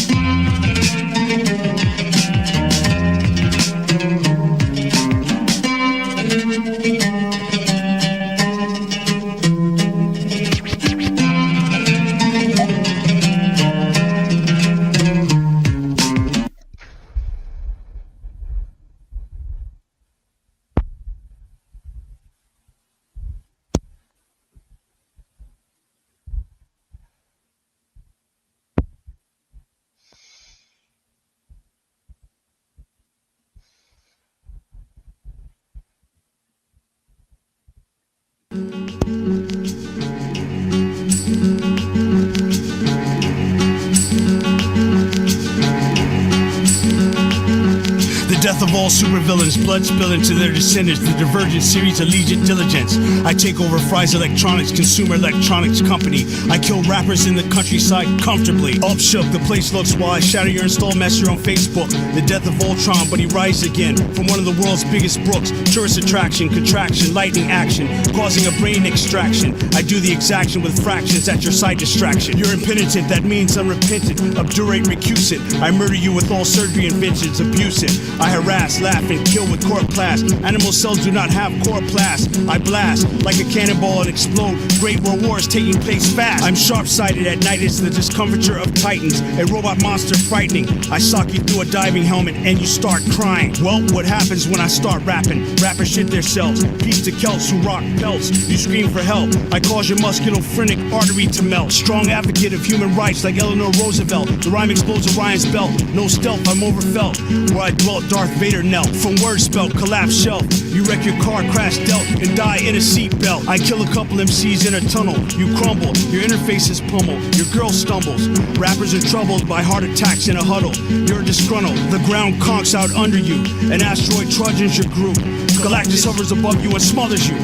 Death of all supervillains, blood spilling to their descendants, the Divergent series Allegiant Diligence. I take over Fry's Electronics, consumer electronics company. I kill rappers in the countryside comfortably. Upshook, the place looks while I shatter your install messenger on Facebook. The death of Ultron, but he rises again from one of the world's biggest brooks. Tourist attraction, contraction, lightning action, causing a brain extraction. I do the exaction with fractions at your side distraction. You're impenitent, that means unrepentant. Obdurate, recusant. I murder you with all surgery inventions, abuse it. I harass fast, laugh and kill with chloroplast. Animal cells do not have chloroplast. I blast like a cannonball and explode. Great World War is taking place fast. I'm sharp-sighted at night. It's the discomfiture of titans. A robot monster frightening. I sock you through a diving helmet and you start crying. Well, what happens when I start rapping? Rappers shit themselves. Peace to Celts who rock pelts. You scream for help. I cause your musculophrenic artery to melt. Strong advocate of human rights like Eleanor Roosevelt. The rhyme explodes Orion's belt. No stealth, I'm overfelt. Where I dwelt, Darth Vader knelt. From word spelt, collapse shelf. You wreck your car, crash dealt, and die in a seatbelt. I kill a couple MCs in a tunnel. You crumble, your interface is pummeled. Your girl stumbles. Rappers are troubled by heart attacks in a huddle. You're disgruntled. The ground conks out under you. An asteroid trudges your group. Galactus hovers above you and smothers you.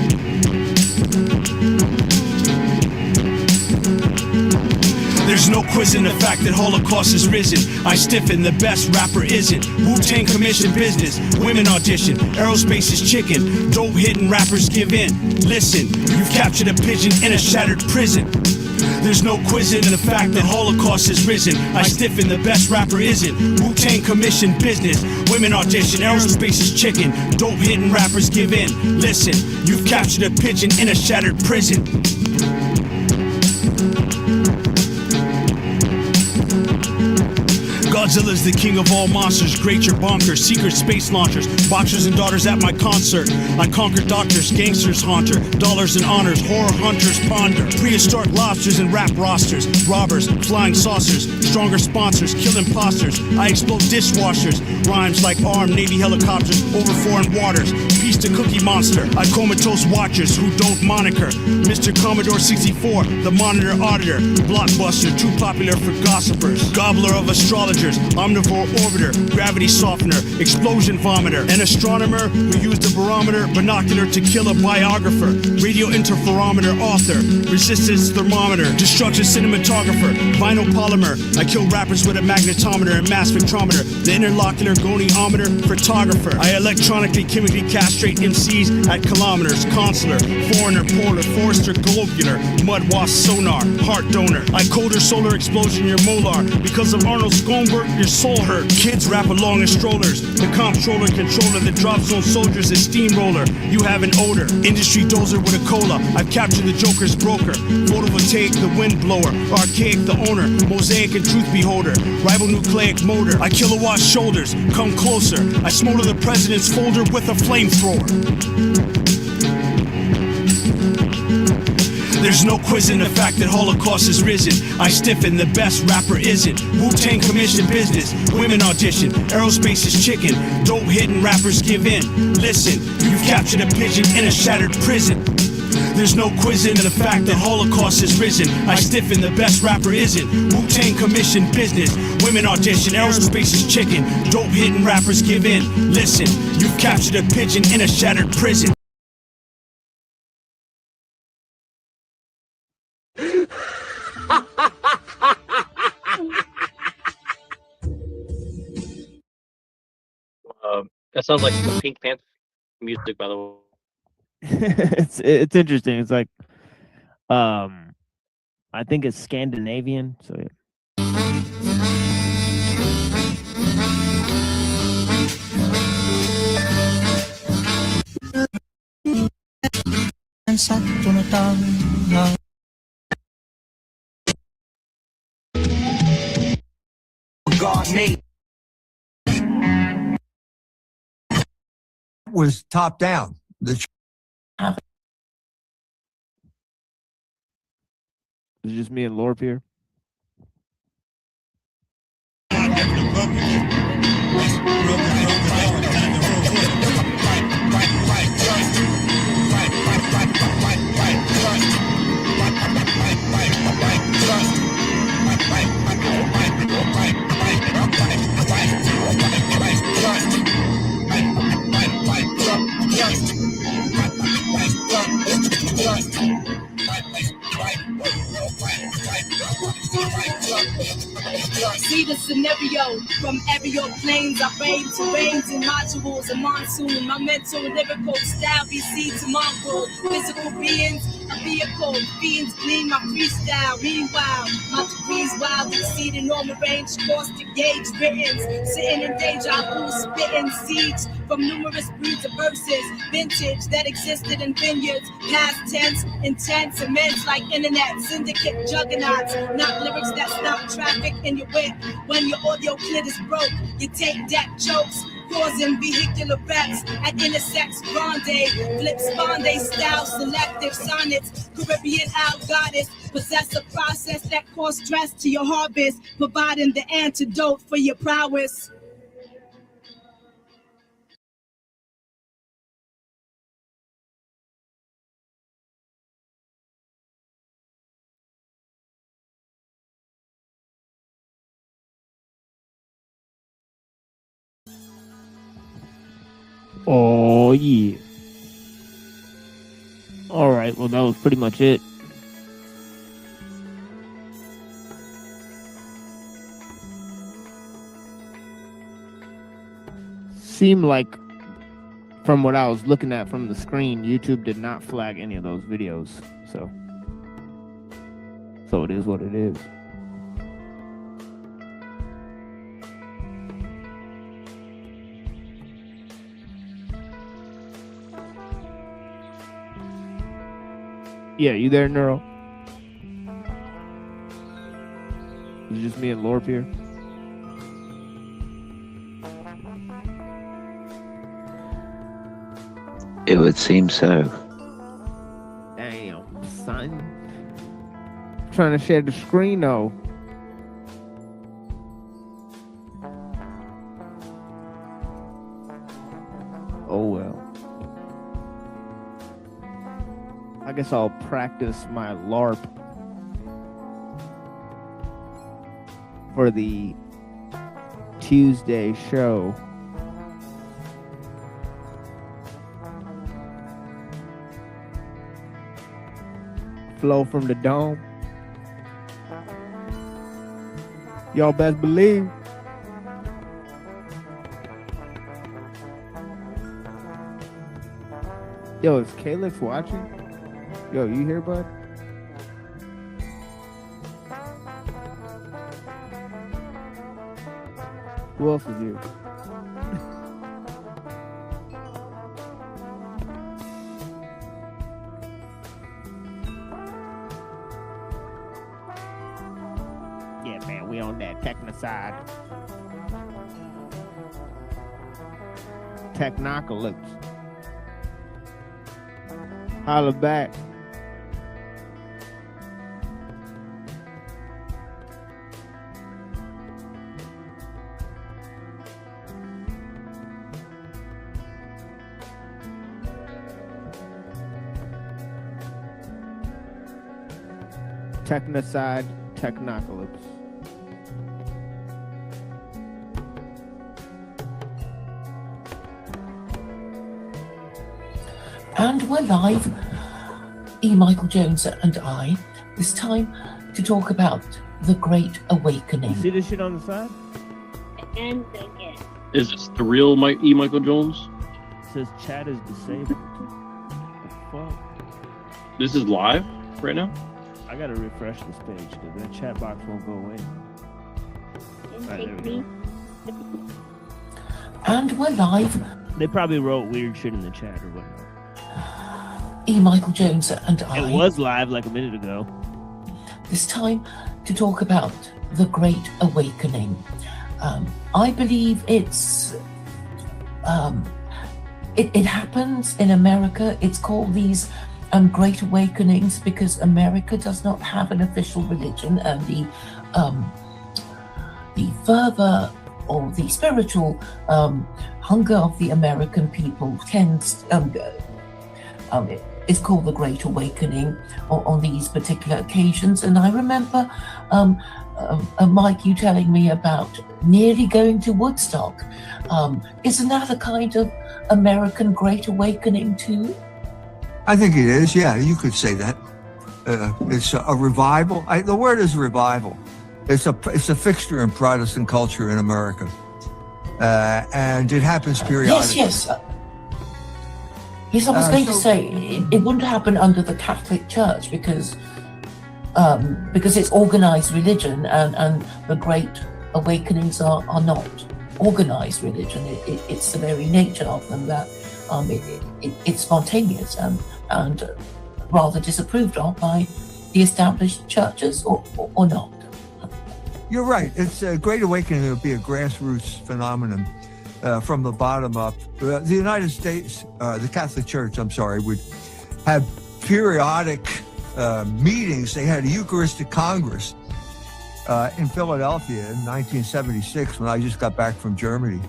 There's no quiz in the fact that Holocaust is risen. I stiffen, the best rapper isn't. Wu-Tang commission business, women audition. Aerospace is chicken, dope hidden rappers give in. Listen, you've captured a pigeon in a shattered prison. There's no quizzing in the fact that Holocaust is risen. I stiffen, the best rapper isn't. Wu-Tang commission business, women audition. Aerospace is chicken, dope hidden rappers give in. Listen, you've captured a pigeon in a shattered prison. Godzilla's the king of all monsters, great your bonkers, secret space launchers, boxers and daughters at my concert. I conquer doctors, gangsters haunter, dollars and honors, horror hunters ponder, prehistoric lobsters and rap rosters, robbers, flying saucers, stronger sponsors, kill imposters. I explode dishwashers, rhymes like armed Navy helicopters over foreign waters. Peace to Cookie Monster, I comatose watchers who don't moniker. Mr. Commodore 64, the monitor auditor, blockbuster, too popular for gossipers. Gobbler of astrologers, omnivore orbiter, gravity softener, explosion vomiter, an astronomer who used a barometer, binocular to kill a biographer, radio interferometer author, resistance thermometer, destruction cinematographer, vinyl polymer. I kill rappers with a magnetometer and mass spectrometer, the interlocular goniometer photographer. I electronically chemically castrate MCs at kilometers, consular, foreigner, polar, forester, globular, mud wasp sonar, heart donor. I colder solar explosion your molar, because of Arnold Schoenberg, your soul hurt. Kids rap along in strollers. The comptroller controller that drops on soldiers is steamroller. You have an odor. Industry dozer with a cola. I've captured the Joker's broker. Photovoltaic, the wind blower. Archaic, the owner. Mosaic and truth beholder. Ribonucleic motor. I kilowatt shoulders. Come closer. I smolder the president's folder with a flamethrower. There's no quiz in the fact that Holocaust is risen. I stiffen, the best rapper isn't. Wu-Tang commission business, women audition. Aerospace is chicken, dope hidden rappers give in. Listen, you've captured a pigeon in a shattered prison. There's no quiz in the fact that Holocaust is risen. I stiffen, the best rapper isn't. Wu-Tang commission business, women audition. Aerospace is chicken, dope hidden rappers give in. Listen, you've captured a pigeon in a shattered prison. That sounds like the Pink Panther music, by the way. it's interesting. It's like, I think it's Scandinavian. So yeah. God made was top down. It's just me and Lorp here. See the scenario from aerial planes. I rain to rains and modules, a monsoon. My mental lyrical style BC to Mongol. Physical beings A vehicle, fiends gleam my freestyle. Meanwhile, my degrees wild, exceeding normal range, course to gauge writtens. Sitting in deja vu, spitting seeds from numerous breeds of verses. Vintage that existed in vineyards, past tense, intense, immense like internet, syndicate juggernauts. Not lyrics that stop traffic in your whip. When your audio clit is broke, you take deck jokes, causing vehicular wrecks at intersects grande, flip sponde style, selective sonnets, Caribbean out goddess, possess a process that cause stress to your harvest, providing the antidote for your prowess. Oh yeah. All right. Well, that was pretty much it. Seemed like, from what I was looking at from the screen, YouTube did not flag any of those videos. So it is what it is. Yeah, you there, Neuro? Is it just me and Lorp here? It would seem so. Damn, son. Trying to share the screen, though. Oh, well. I guess I'll practice my LARP for the Tuesday show. Flow from the dome. Y'all best believe. Yo, is Calix watching? Yo, you here, bud? Who else is here? Yeah, man, we on that techno side. Technocalypse. Holla back. Technocide, Technocalypse. And we're live, E. Michael Jones and I, this time to talk about the Great Awakening. You see this shit on the side? And again. Is this the real E. Michael Jones? It says chat is disabled. What the fuck? This is live right now? I gotta refresh this page because that chat box won't go away. Alright, there we go. And we're live. They probably wrote weird shit in the chat or whatnot. E. Michael Jones and I. It was live like a minute ago. This time to talk about the Great Awakening. I believe it's it happens in America. It's called these Great Awakenings because America does not have an official religion, and the fervor or the spiritual hunger of the American people tends it's called the Great Awakening on these particular occasions. And I remember Mike, you telling me about nearly going to Woodstock. Isn't that a kind of American Great Awakening too? I think it is. Yeah, you could say that. It's a revival. The word is revival. It's a fixture in Protestant culture in America, and it happens periodically. Yes. Yes, I was going to say it wouldn't happen under the Catholic Church because it's organized religion, and the Great Awakenings are not organized religion. It's the very nature of them that it's spontaneous and rather disapproved of by the established churches, or not. You're right. It's a Great Awakening would be a grassroots phenomenon from the bottom up. The United States, the Catholic Church, would have periodic meetings. They had a Eucharistic Congress in Philadelphia in 1976 when I just got back from Germany.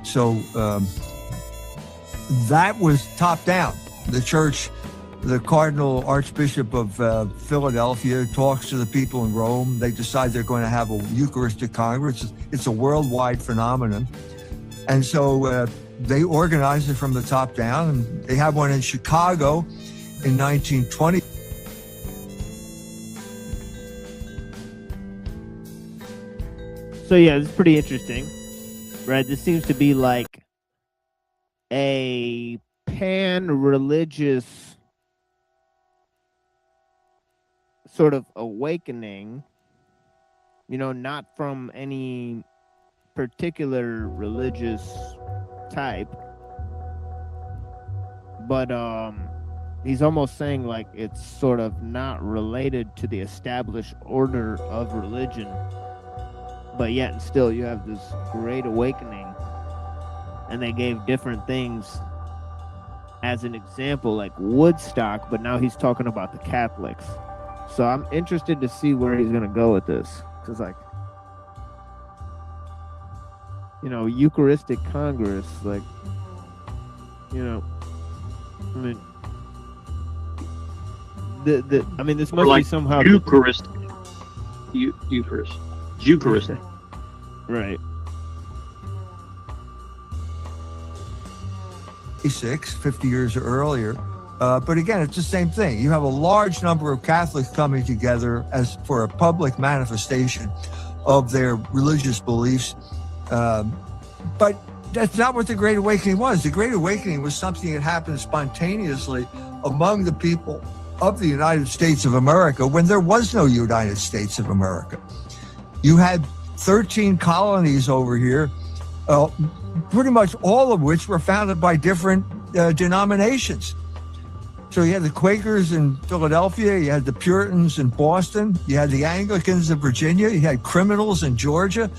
So that was top down. The church, the Cardinal Archbishop of Philadelphia talks to the people in Rome. They decide they're going to have a Eucharistic Congress. It's a worldwide phenomenon. And so they organize it from the top down. And they have one in Chicago in 1920. So yeah, it's pretty interesting, right? This seems to be like a pan-religious sort of awakening, you know, not from any particular religious type, but he's almost saying like it's sort of not related to the established order of religion, but yet and still you have this great awakening, and they gave different things as an example, like Woodstock, but now he's talking about the Catholics. So I'm interested to see where he's gonna go with this, because like, you know, Eucharistic Congress, like, you know, I mean, I mean, this must like be somehow Eucharistic. Eucharistic. Right. 50 years earlier. But again, it's the same thing. You have a large number of Catholics coming together as for a public manifestation of their religious beliefs. But that's not what the Great Awakening was. The Great Awakening was something that happened spontaneously among the people of the United States of America when there was no United States of America. You had 13 colonies over here, pretty much all of which were founded by different denominations. So you had the Quakers in Philadelphia, you had the Puritans in Boston, you had the Anglicans in Virginia, you had criminals in Georgia.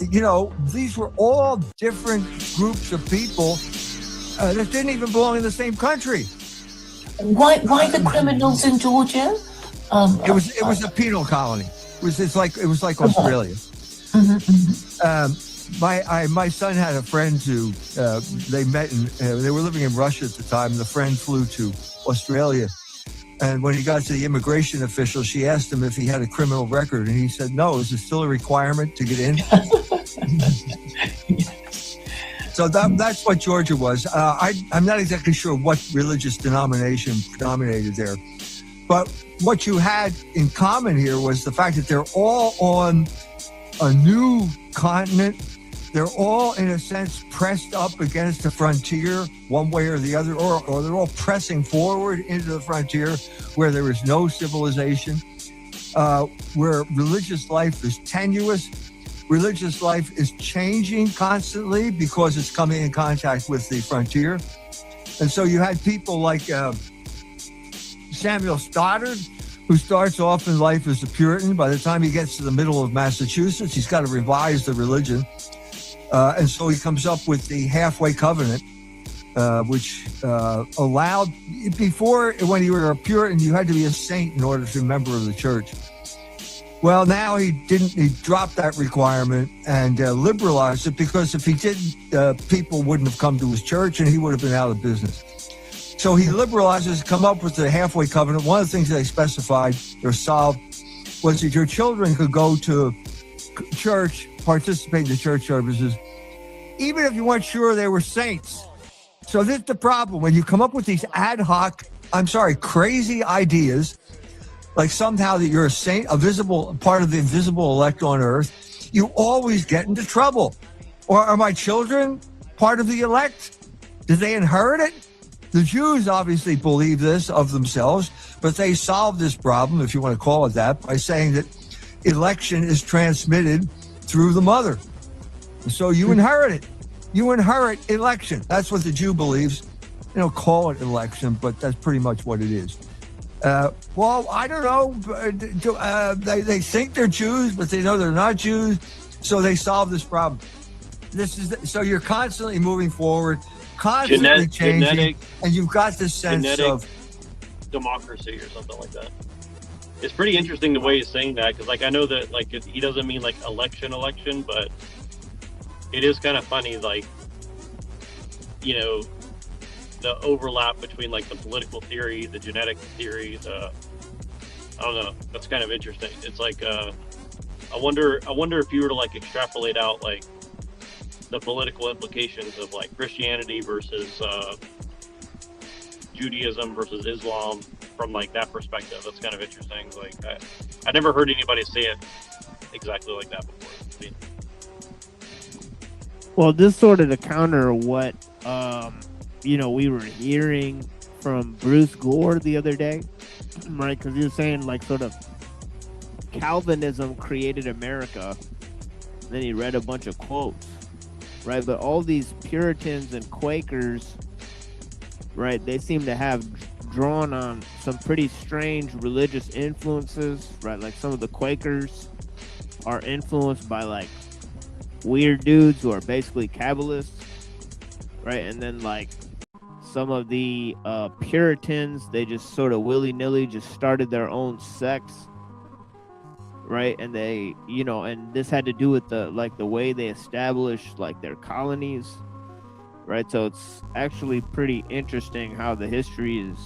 You know, these were all different groups of people that didn't even belong in the same country. Why the criminals in Georgia? It was a penal colony. It was like Australia. My son had a friend who they met and they were living in Russia at the time. The friend flew to Australia, and when he got to the immigration official, she asked him if he had a criminal record, and he said no. Is it still a requirement to get in? So that's what Georgia was. I'm not exactly sure what religious denomination predominated there, but what you had in common here was the fact that they're all on a new continent. They're all, in a sense, pressed up against the frontier one way or the other, or they're all pressing forward into the frontier where there is no civilization, where religious life is tenuous. Religious life is changing constantly because it's coming in contact with the frontier. And so you had people like Samuel Stoddard, who starts off in life as a Puritan. By the time he gets to the middle of Massachusetts, he's got to revise the religion. And so he comes up with the halfway covenant, which allowed, before, when you were a Puritan, you had to be a saint in order to be a member of the church. Well, now he dropped that requirement and liberalized it, because if he didn't, people wouldn't have come to his church and he would have been out of business. So he liberalizes, come up with the halfway covenant. One of the things they specified or solved was that your children could go to church, participate in the church services, even if you weren't sure they were saints. So this is the problem. When you come up with these ad hoc, crazy ideas, like somehow that you're a saint, a visible part of the invisible elect on earth, you always get into trouble. Or are my children part of the elect? Did they inherit it? The Jews obviously believe this of themselves, but they solved this problem, if you want to call it that, by saying that election is transmitted through the mother. So you inherit it. You inherit election. That's what the Jew believes. They don't call it election, but that's pretty much what it is. Well, I don't know. They think they're Jews, but they know they're not Jews. So they solve this problem. So you're constantly moving forward, constantly changing, and you've got this sense of democracy or something like that. It's pretty interesting the way he's saying that, because like I know that like he doesn't mean like election, but it is kind of funny, like, you know, the overlap between like the political theory, the genetic theory, I don't know. That's kind of interesting. It's like I wonder if you were to like extrapolate out like the political implications of like Christianity versus Judaism versus Islam from like that perspective. That's kind of interesting. Like I never heard anybody say it exactly like that before. I mean, well, this sort of to counter what we were hearing from Bruce Gore the other day, right? Because he was saying like sort of Calvinism created America. Then he read a bunch of quotes, right? But all these Puritans and Quakers, right, they seem to have drawn on some pretty strange religious influences, right? Like some of the Quakers are influenced by like weird dudes who are basically Kabbalists, right? And then like some of the Puritans, they just sort of willy-nilly just started their own sects, right? And they, and this had to do with the way they established like their colonies, right? So it's actually pretty interesting how the history is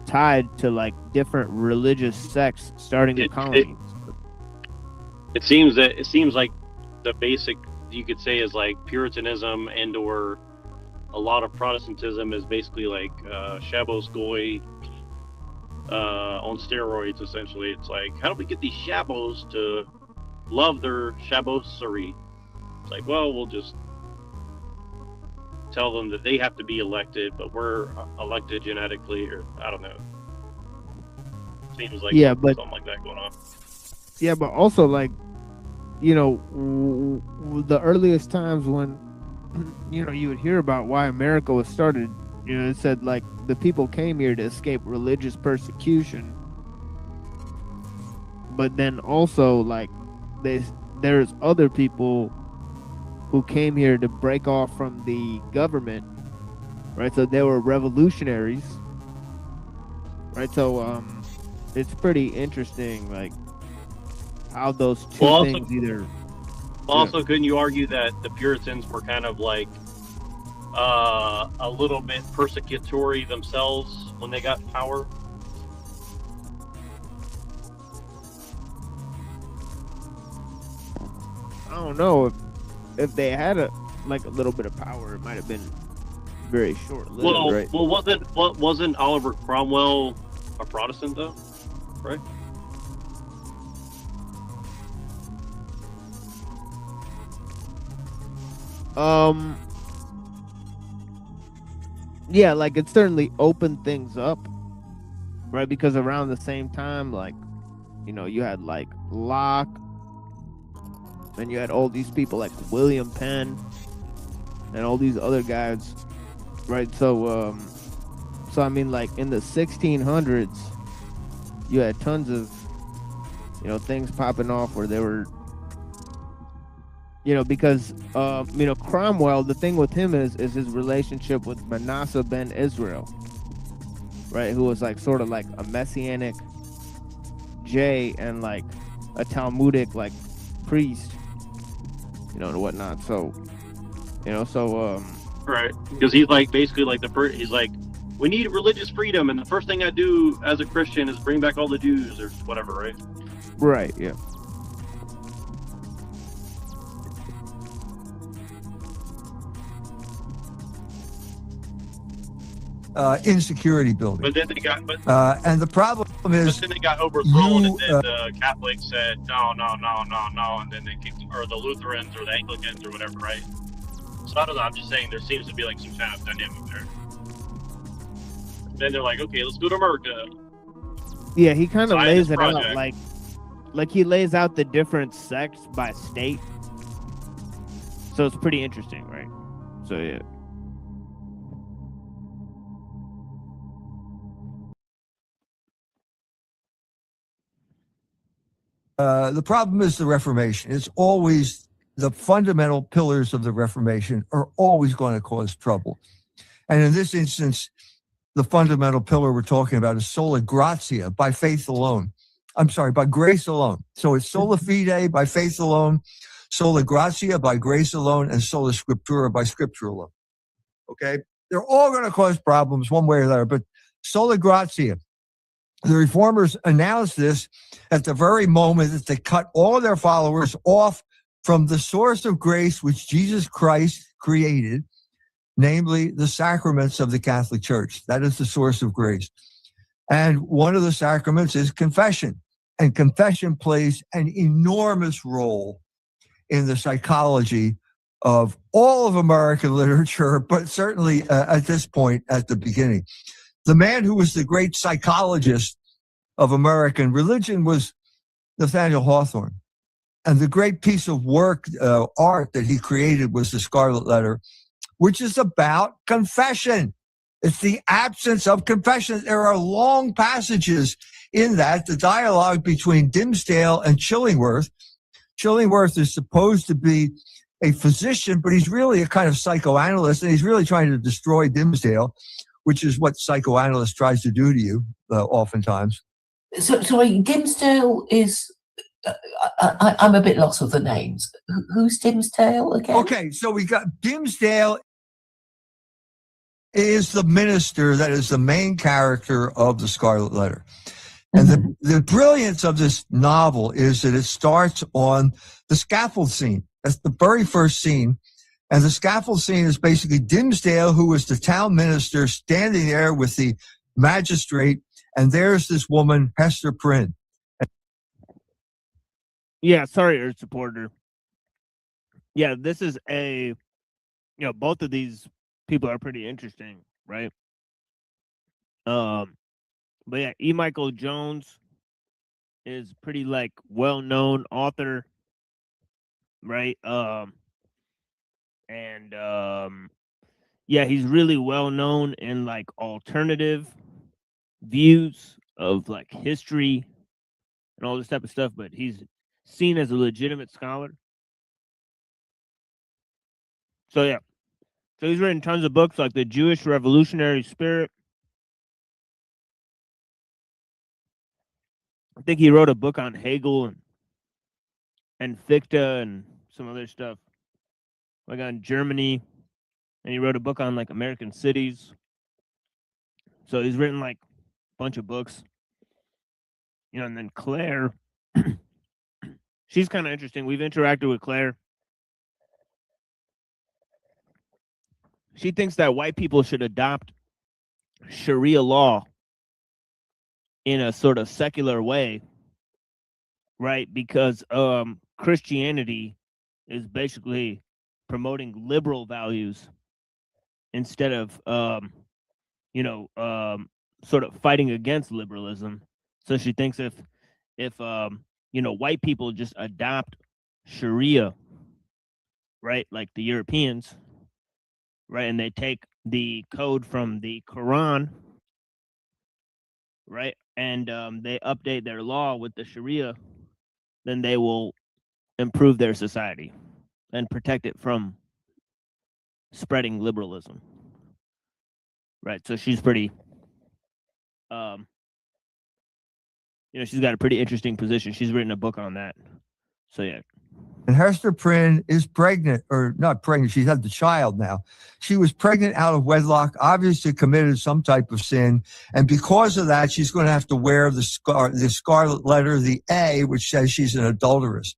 tied to like different religious sects starting the colonies. It seems like the basic, you could say, is like Puritanism and or a lot of Protestantism is basically like Shabbos Goy on steroids. Essentially, it's like, how do we get these Shabbos to love their Shabbosary? It's like, well, we'll just tell them that they have to be elected, but we're elected genetically, or I don't know. Seems like something like that going on. Yeah, but also like, the earliest times when, you would hear about why America was started, it said like the people came here to escape religious persecution. But then also like there's other people who came here to break off from the government, right? So they were revolutionaries, right? So it's pretty interesting, like how those two things either. Also, couldn't you argue that the Puritans were kind of like a little bit persecutory themselves when they got power? I don't know if they had a little bit of power, it might have been very short-lived, right? Well, wasn't Oliver Cromwell a Protestant though, right? Yeah, like it certainly opened things up, right? Because around the same time, like, you had like Locke, and you had all these people like William Penn and all these other guys, right? So I mean, like in the 1600s, you had tons of, things popping off where they were, because Cromwell, the thing with him is his relationship with Manasseh ben Israel, right? Who was like sort of like a messianic J and like a Talmudic like priest, and whatnot. So, right, because he's like basically like he's like, we need religious freedom, and the first thing I do as a Christian is bring back all the Jews or whatever, right? Right. Yeah. Insecurity building. But then they got, and the problem is, then they got overthrown, and then the Catholics said no, and then they kicked, or the Lutherans or the Anglicans or whatever, right? So I don't know. I'm just saying there seems to be like some kind of dynamic there. Then they're like, okay, let's go to America. Yeah, he kind of lays Zionist it out project. like he lays out the different sects by state. So it's pretty interesting, right? So yeah. The problem is the Reformation. It's always the fundamental pillars of the Reformation are always going to cause trouble. And in this instance, the fundamental pillar we're talking about is sola gratia, by faith alone. I'm sorry, by grace alone. So it's sola fide, by faith alone, sola gratia, by grace alone, and sola scriptura, by scripture alone. Okay? They're all going to cause problems one way or the other, but sola gratia. The reformers announced this at the very moment that they cut all of their followers off from the source of grace which Jesus Christ created, namely the sacraments of the Catholic Church. That is the source of grace. And one of the sacraments is confession. And confession plays an enormous role in the psychology of all of American literature, but certainly at this point, at the beginning. The man who was the great psychologist of American religion was Nathaniel Hawthorne. And the great piece of work, art that he created was the Scarlet Letter, which is about confession. It's the absence of confession. There are long passages in that, the dialogue between Dimsdale and Chillingworth. Chillingworth is supposed to be a physician, but he's really a kind of psychoanalyst, and he's really trying to destroy Dimsdale, which is what psychoanalyst tries to do to you oftentimes. So, sorry, Dimsdale is. I'm a bit lost with the names. Who's Dimsdale again? Okay, so we got Dimsdale is the minister that is the main character of the Scarlet Letter. And the brilliance of this novel is that it starts on the scaffold scene. That's the very first scene. And the scaffold scene is basically Dimsdale, who was the town minister, standing there with the magistrate. And there's this woman, Hester Prynne. Yeah, sorry, Earth supporter. Yeah, this is both of these people are pretty interesting, right? But yeah, E. Michael Jones is pretty well-known author, right? Yeah, he's really well-known in alternative views of history and all this type of stuff, but he's seen as a legitimate scholar. So yeah. So he's written tons of books like The Jewish Revolutionary Spirit. I think he wrote a book on Hegel and Fichte and some other stuff, on Germany. And he wrote a book on American cities. So he's written a bunch of books. And then Claire, she's kind of interesting. We've interacted with Claire. She thinks that white people should adopt Sharia law in a sort of secular way, right? Because Christianity is basically promoting liberal values instead of, sort of fighting against liberalism. So she thinks if white people just adopt Sharia, right, like the Europeans, right, and they take the code from the Quran, right, and they update their law with the Sharia, then they will improve their society and protect it from spreading liberalism, right? So she's pretty, she's got a pretty interesting position. She's written a book on that. So yeah. And Hester Prynne is pregnant, or not pregnant, she's had the child now. She was pregnant out of wedlock, obviously committed some type of sin. And because of that, she's going to have to wear the scarlet letter, the A, which says she's an adulteress.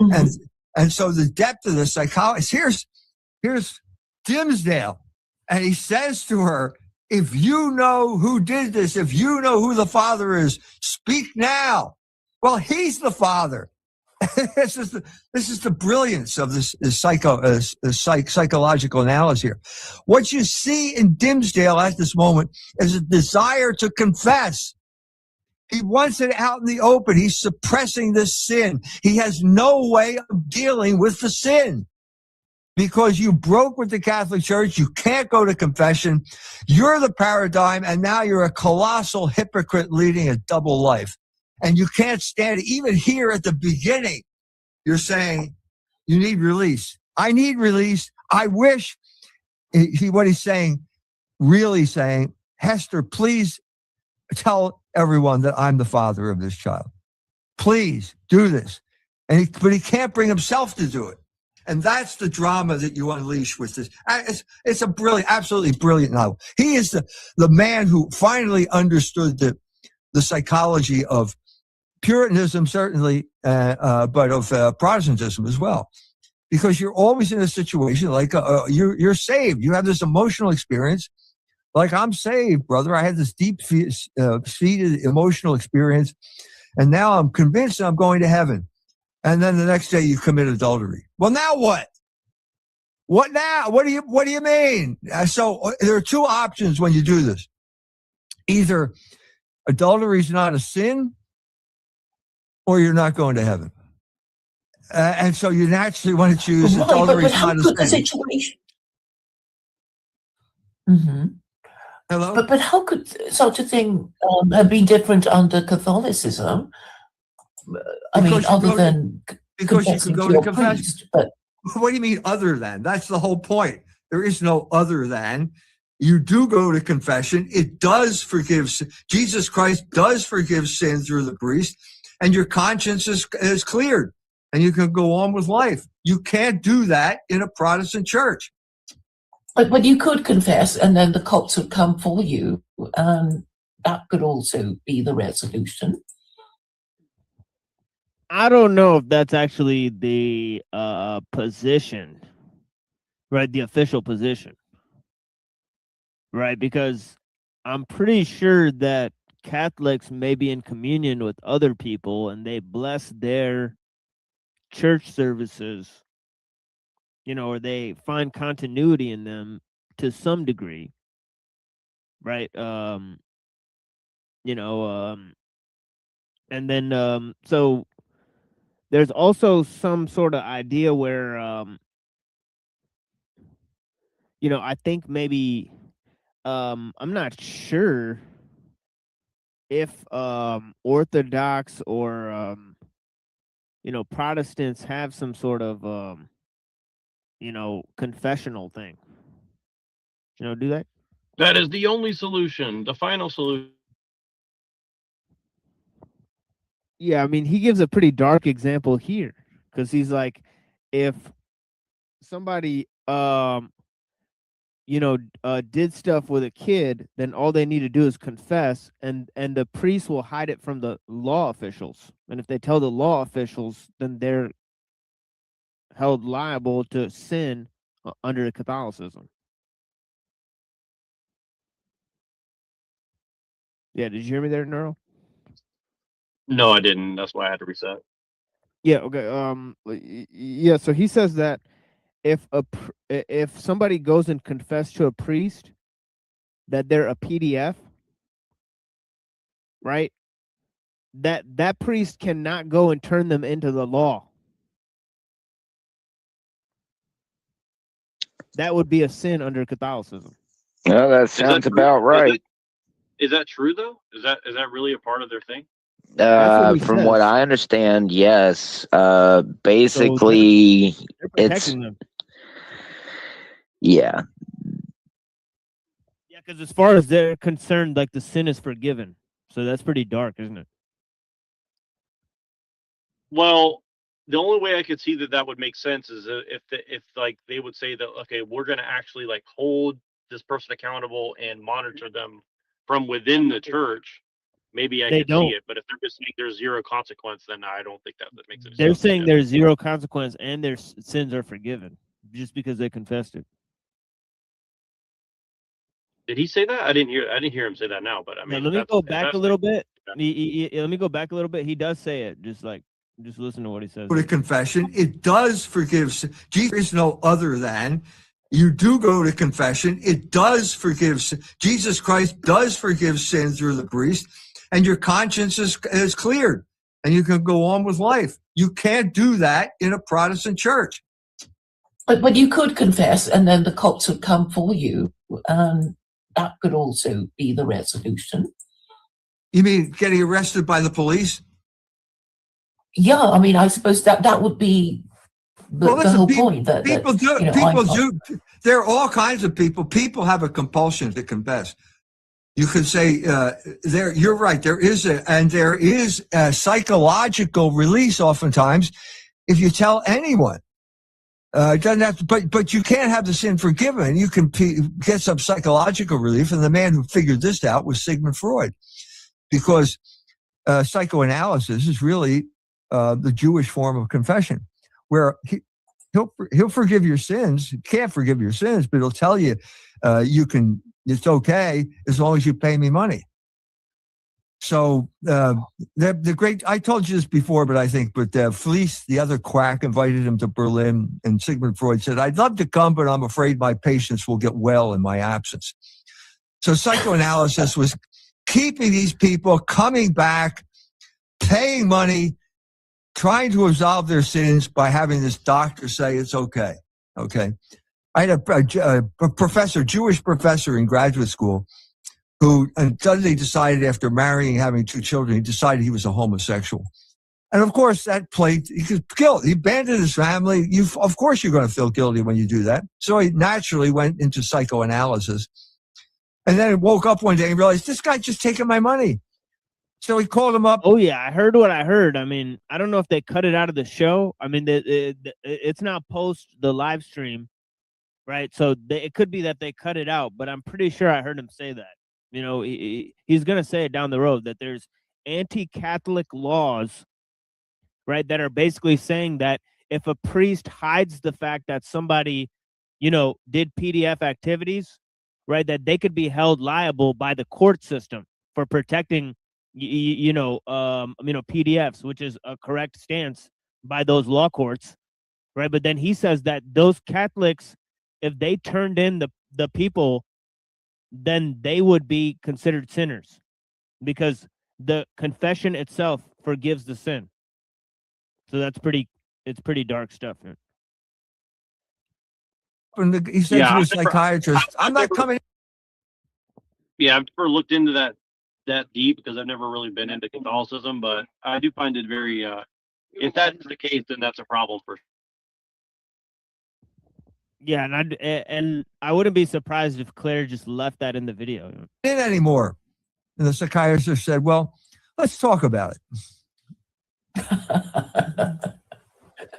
Mm-hmm. And so the depth of the psychology, here's Dimsdale. And he says to her, if you know who did this, if you know who the father is, speak now. Well, he's the father. this is the brilliance of this psychological analysis here. What you see in Dimsdale at this moment is a desire to confess. He wants it out in the open. He's suppressing this sin. He has no way of dealing with the sin because you broke with the Catholic Church. You can't go to confession. You're the paradigm, and now you're a colossal hypocrite leading a double life. And you can't stand it. Even here at the beginning, you're saying you need release. I need release. I wish what he's saying, really saying, Hester, please tell everyone that I'm the father of this child. Please do this. But he can't bring himself to do it. And that's the drama that you unleash with this. It's a brilliant, absolutely brilliant novel. He is the man who finally understood the psychology of Puritanism, certainly, but of Protestantism as well. Because you're always in a situation like you're saved. You have this emotional experience. Like, I'm saved, brother. I had this deep-seated emotional experience, and now I'm convinced I'm going to heaven. And then the next day you commit adultery. Well, now what? What now? What do you mean? So there are two options when you do this. Either adultery is not a sin, or you're not going to heaven. And so you naturally want to choose adultery is not a sin. Mm-hmm. Hello? But how could such a thing have been different under Catholicism? I mean, other than because you could go to confession. Priest, but what do you mean other than? That's the whole point. There is no other than. You do go to confession. It does forgive. Jesus Christ does forgive sin through the priest, and your conscience is cleared, and you can go on with life. You can't do that in a Protestant church. But you could confess, and then the cops would come for you, and that could also be the resolution. I don't know if that's actually the position, right? The official position, right? Because I'm pretty sure that Catholics may be in communion with other people and they bless their church services, you know, or they find continuity in them to some degree, right? You know, and then so there's also some sort of idea where, you know, I think maybe, I'm not sure if Orthodox or, you know, Protestants have some sort of, you know, confessional thing. You know, do that? That is the only solution, the final solution. Yeah, I mean, he gives a pretty dark example here because he's like, if somebody, you know, did stuff with a kid, then all they need to do is confess, and the priest will hide it from the law officials. And if they tell the law officials, then they're held liable to sin under Catholicism. Yeah, did you hear me there, Neuro? No, I didn't. That's why I had to reset. Yeah. Okay. Yeah. So he says that if somebody goes and confess to a priest that they're a PDF, right? That priest cannot go and turn them into the law. That would be a sin under Catholicism. Well, that sounds about right. Is that true though? Is that really a part of their thing? From what I understand, yes. Basically, so they're protecting them. Yeah. Yeah, because as far as they're concerned, like the sin is forgiven. So that's pretty dark, isn't it? Well, the only way I could see that would make sense is if like they would say that, okay, we're going to actually like hold this person accountable and monitor them from within the church. Maybe I could see it, but if they're just saying there's zero consequence, then I don't think that makes any sense. They're saying there's zero consequence and their sins are forgiven just because they confessed it. Did he say that? I didn't hear him say that now, but I mean, let me go back a little bit. Let me go back a little bit. He does say it, just like Just listen to what he says. Go to confession. It does forgive. Jesus is no other than. You do go to confession. It does forgive. Jesus Christ does forgive sin through the priest, and your conscience is cleared, and you can go on with life. You can't do that in a Protestant church. But you could confess, and then the cops would come for you. That could also be the resolution. You mean getting arrested by the police? Yeah, I mean, I suppose that would be the whole point. That People do. You know, People do. There are all kinds of people. People have a compulsion to confess. You could say there. You're right. There is a psychological release oftentimes if you tell anyone. It doesn't have to, but you can't have the sin forgiven. You can get some psychological relief, and the man who figured this out was Sigmund Freud, because psychoanalysis is really the Jewish form of confession, where he'll forgive your sins. He can't forgive your sins, but he'll tell you it's okay as long as you pay me money. So the great, I told you this before, but Fliess, the other quack, invited him to Berlin, and Sigmund Freud said, "I'd love to come, but I'm afraid my patients will get well in my absence." So psychoanalysis was keeping these people coming back, paying money, trying to absolve their sins by having this doctor say it's okay. Okay. I had a professor, Jewish professor in graduate school, who suddenly decided, after marrying and having 2 children, he decided he was a homosexual. And of course, that played, he was guilty. He abandoned his family. Of course, you're going to feel guilty when you do that. So he naturally went into psychoanalysis. And then he woke up one day and realized, this guy's just taking my money. So he called him up. Oh, yeah, I heard what I heard. I mean, I don't know if they cut it out of the show. I mean, it's now post the live stream, right? So it could be that they cut it out, but I'm pretty sure I heard him say that. You know, he's going to say it down the road, that there's anti-Catholic laws, right, that are basically saying that if a priest hides the fact that somebody, you know, did PDF activities, right, that they could be held liable by the court system for protecting, PDFs, which is a correct stance by those law courts, right? But then he says that those Catholics, if they turned in the people, then they would be considered sinners, because the confession itself forgives the sin. So it's pretty dark stuff, man. And he said to a psychiatrist, "I'm not coming." Yeah, I've never looked into that deep, because I've never really been into Catholicism, but I do find it very, if that's the case, then that's a problem for sure. Yeah, and I wouldn't be surprised if Claire just left that in the video. In anymore. And the psychiatrist said, "Well, let's talk about it."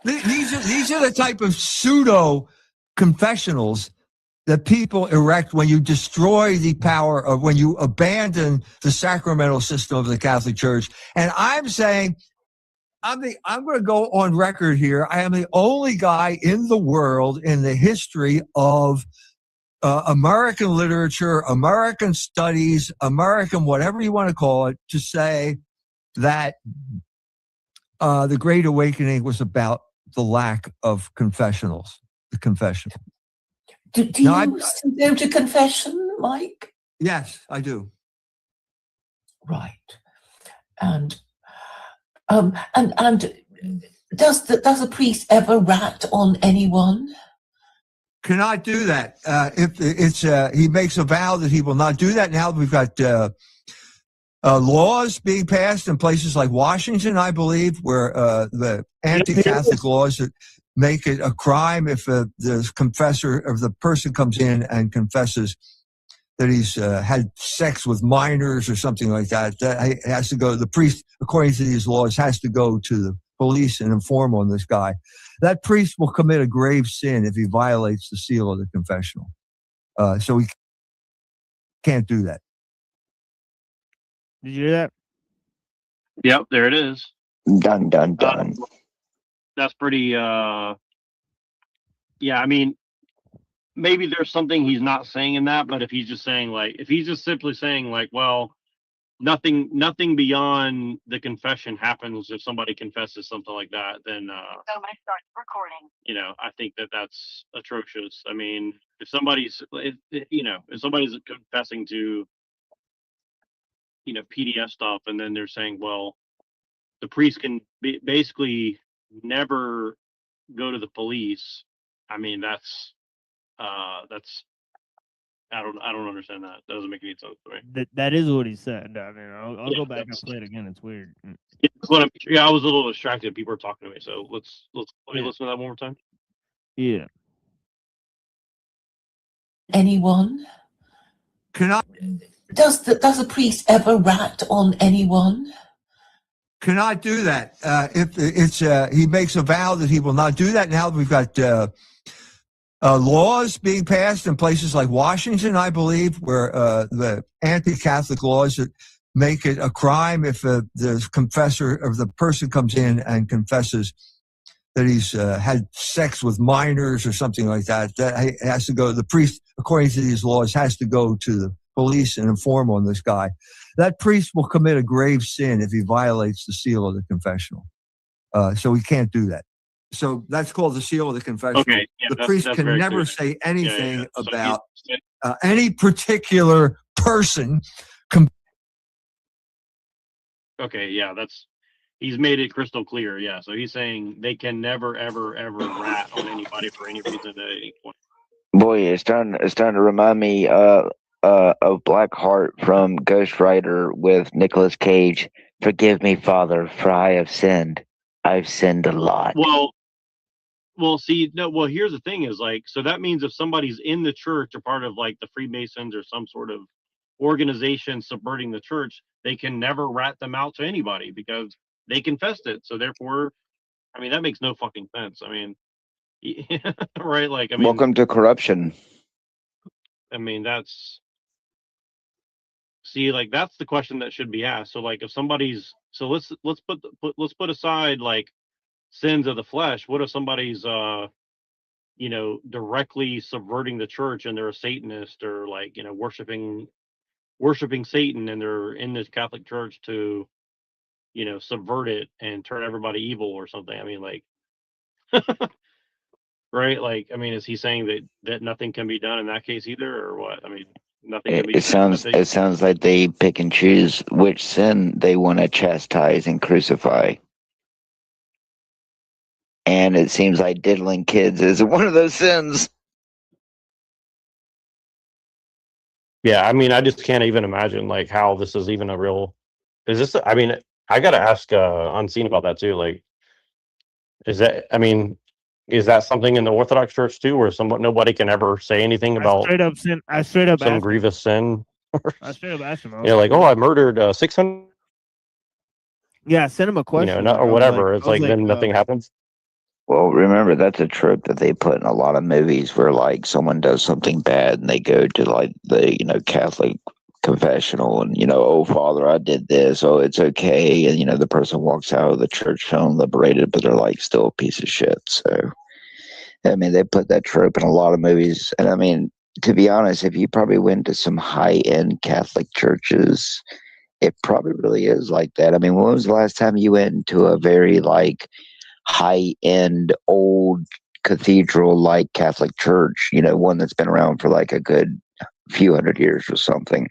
These are the type of pseudo confessionals that people erect when you destroy the power of, when you abandon the sacramental system of the Catholic Church. And I'm saying, I'm going to go on record here. I am the only guy in the world, in the history of American literature, American studies, American whatever you want to call it, to say that the Great Awakening was about the lack of confessionals, the confessional. Do you still go to confession, Mike? Yes, I do. Right. And does a priest ever rat on anyone? Cannot do that. If it's he makes a vow that he will not do that. Now we've got laws being passed in places like Washington, I believe, where the anti-Catholic laws that make it a crime if the confessor, or the person comes in and confesses that he's had sex with minors or something like that. That has to go. The priest, according to these laws, has to go to the police and inform on this guy. That priest will commit a grave sin if he violates the seal of the confessional. So he can't do that. Did you hear that? Yep, there it is. Dun, dun, dun. That's pretty, yeah, I mean, maybe there's something he's not saying in that, but if he's just saying, like, if he's just simply saying, like, well, nothing beyond the confession happens if somebody confesses something like that. Then you know, I think that's atrocious. I mean, if somebody's confessing to, you know, PDF stuff, and then they're saying, well, the priest can basically never go to the police. I mean, that's I don't understand that. That doesn't make any sense to me. That is what he said. I mean, I'll Yeah, go back and play it again. It's weird. I was a little distracted. People were talking to me, so let me listen to that one more time. Yeah. Anyone? Can I? Does the priest ever rat on anyone? Cannot do that. If it's he makes a vow that he will not do that. Now we've got laws being passed in places like Washington, I believe, where the anti-Catholic laws that make it a crime if the confessor or the person comes in and confesses that he's had sex with minors or something like that. That has to go. The priest, according to these laws, has to go to the police and inform on this guy. That priest will commit a grave sin if he violates the seal of the confessional. So he can't do that. So that's called the seal of the confessional. Okay, yeah, the that's priest can very never clear. say anything So about any particular person. Okay, yeah, he's made it crystal clear. Yeah, so he's saying they can never, ever, ever rat on anybody for any reason at any point. Boy, it's starting to remind me of Blackheart from Ghost Rider with Nicolas Cage. Forgive me, Father, for I have sinned. I've sinned a lot. Well, see, no. Well, here's the thing: is like, so that means if somebody's in the church or part of like the Freemasons or some sort of organization subverting the church, they can never rat them out to anybody because they confessed it. So therefore, I mean, that makes no fucking sense. I mean, right? Like, I mean, Welcome to corruption. I mean, that's the question that should be asked. So like, if somebody's, so let's put aside like sins of the flesh. What if somebody's you know, directly subverting the church and they're a Satanist or like, you know, worshiping Satan, and they're in this Catholic church to, you know, subvert it and turn everybody evil or something. I mean, like, right? Like, I mean, is he saying that nothing can be done in that case either, or what? I mean, nothing can be done. It sounds like they pick and choose which sin they want to chastise and crucify. And it seems like diddling kids is one of those sins. Yeah, I mean, I just can't even imagine like how this is even a real. Is this? I mean, I gotta ask Unseen about that too. Like, is that? I mean, is that something in the Orthodox Church too, where nobody can ever say anything about I straight up some asked grievous sin? I straight up asked him. I was You're like, oh, I murdered 600. Yeah, I sent him a You question. know, or whatever. It's like then nothing happens. Well, remember, that's a trope that they put in a lot of movies where, like, someone does something bad and they go to, like, the, you know, Catholic confessional and, you know, oh, Father, I did this. Oh, it's okay. And, you know, the person walks out of the church feeling liberated, but they're, like, still a piece of shit. So, I mean, they put that trope in a lot of movies. And, I mean, to be honest, if you probably went to some high-end Catholic churches, it probably really is like that. I mean, when was the last time you went to a very, like, high-end old cathedral like Catholic church, you know, one that's been around for like a good few hundred years or something?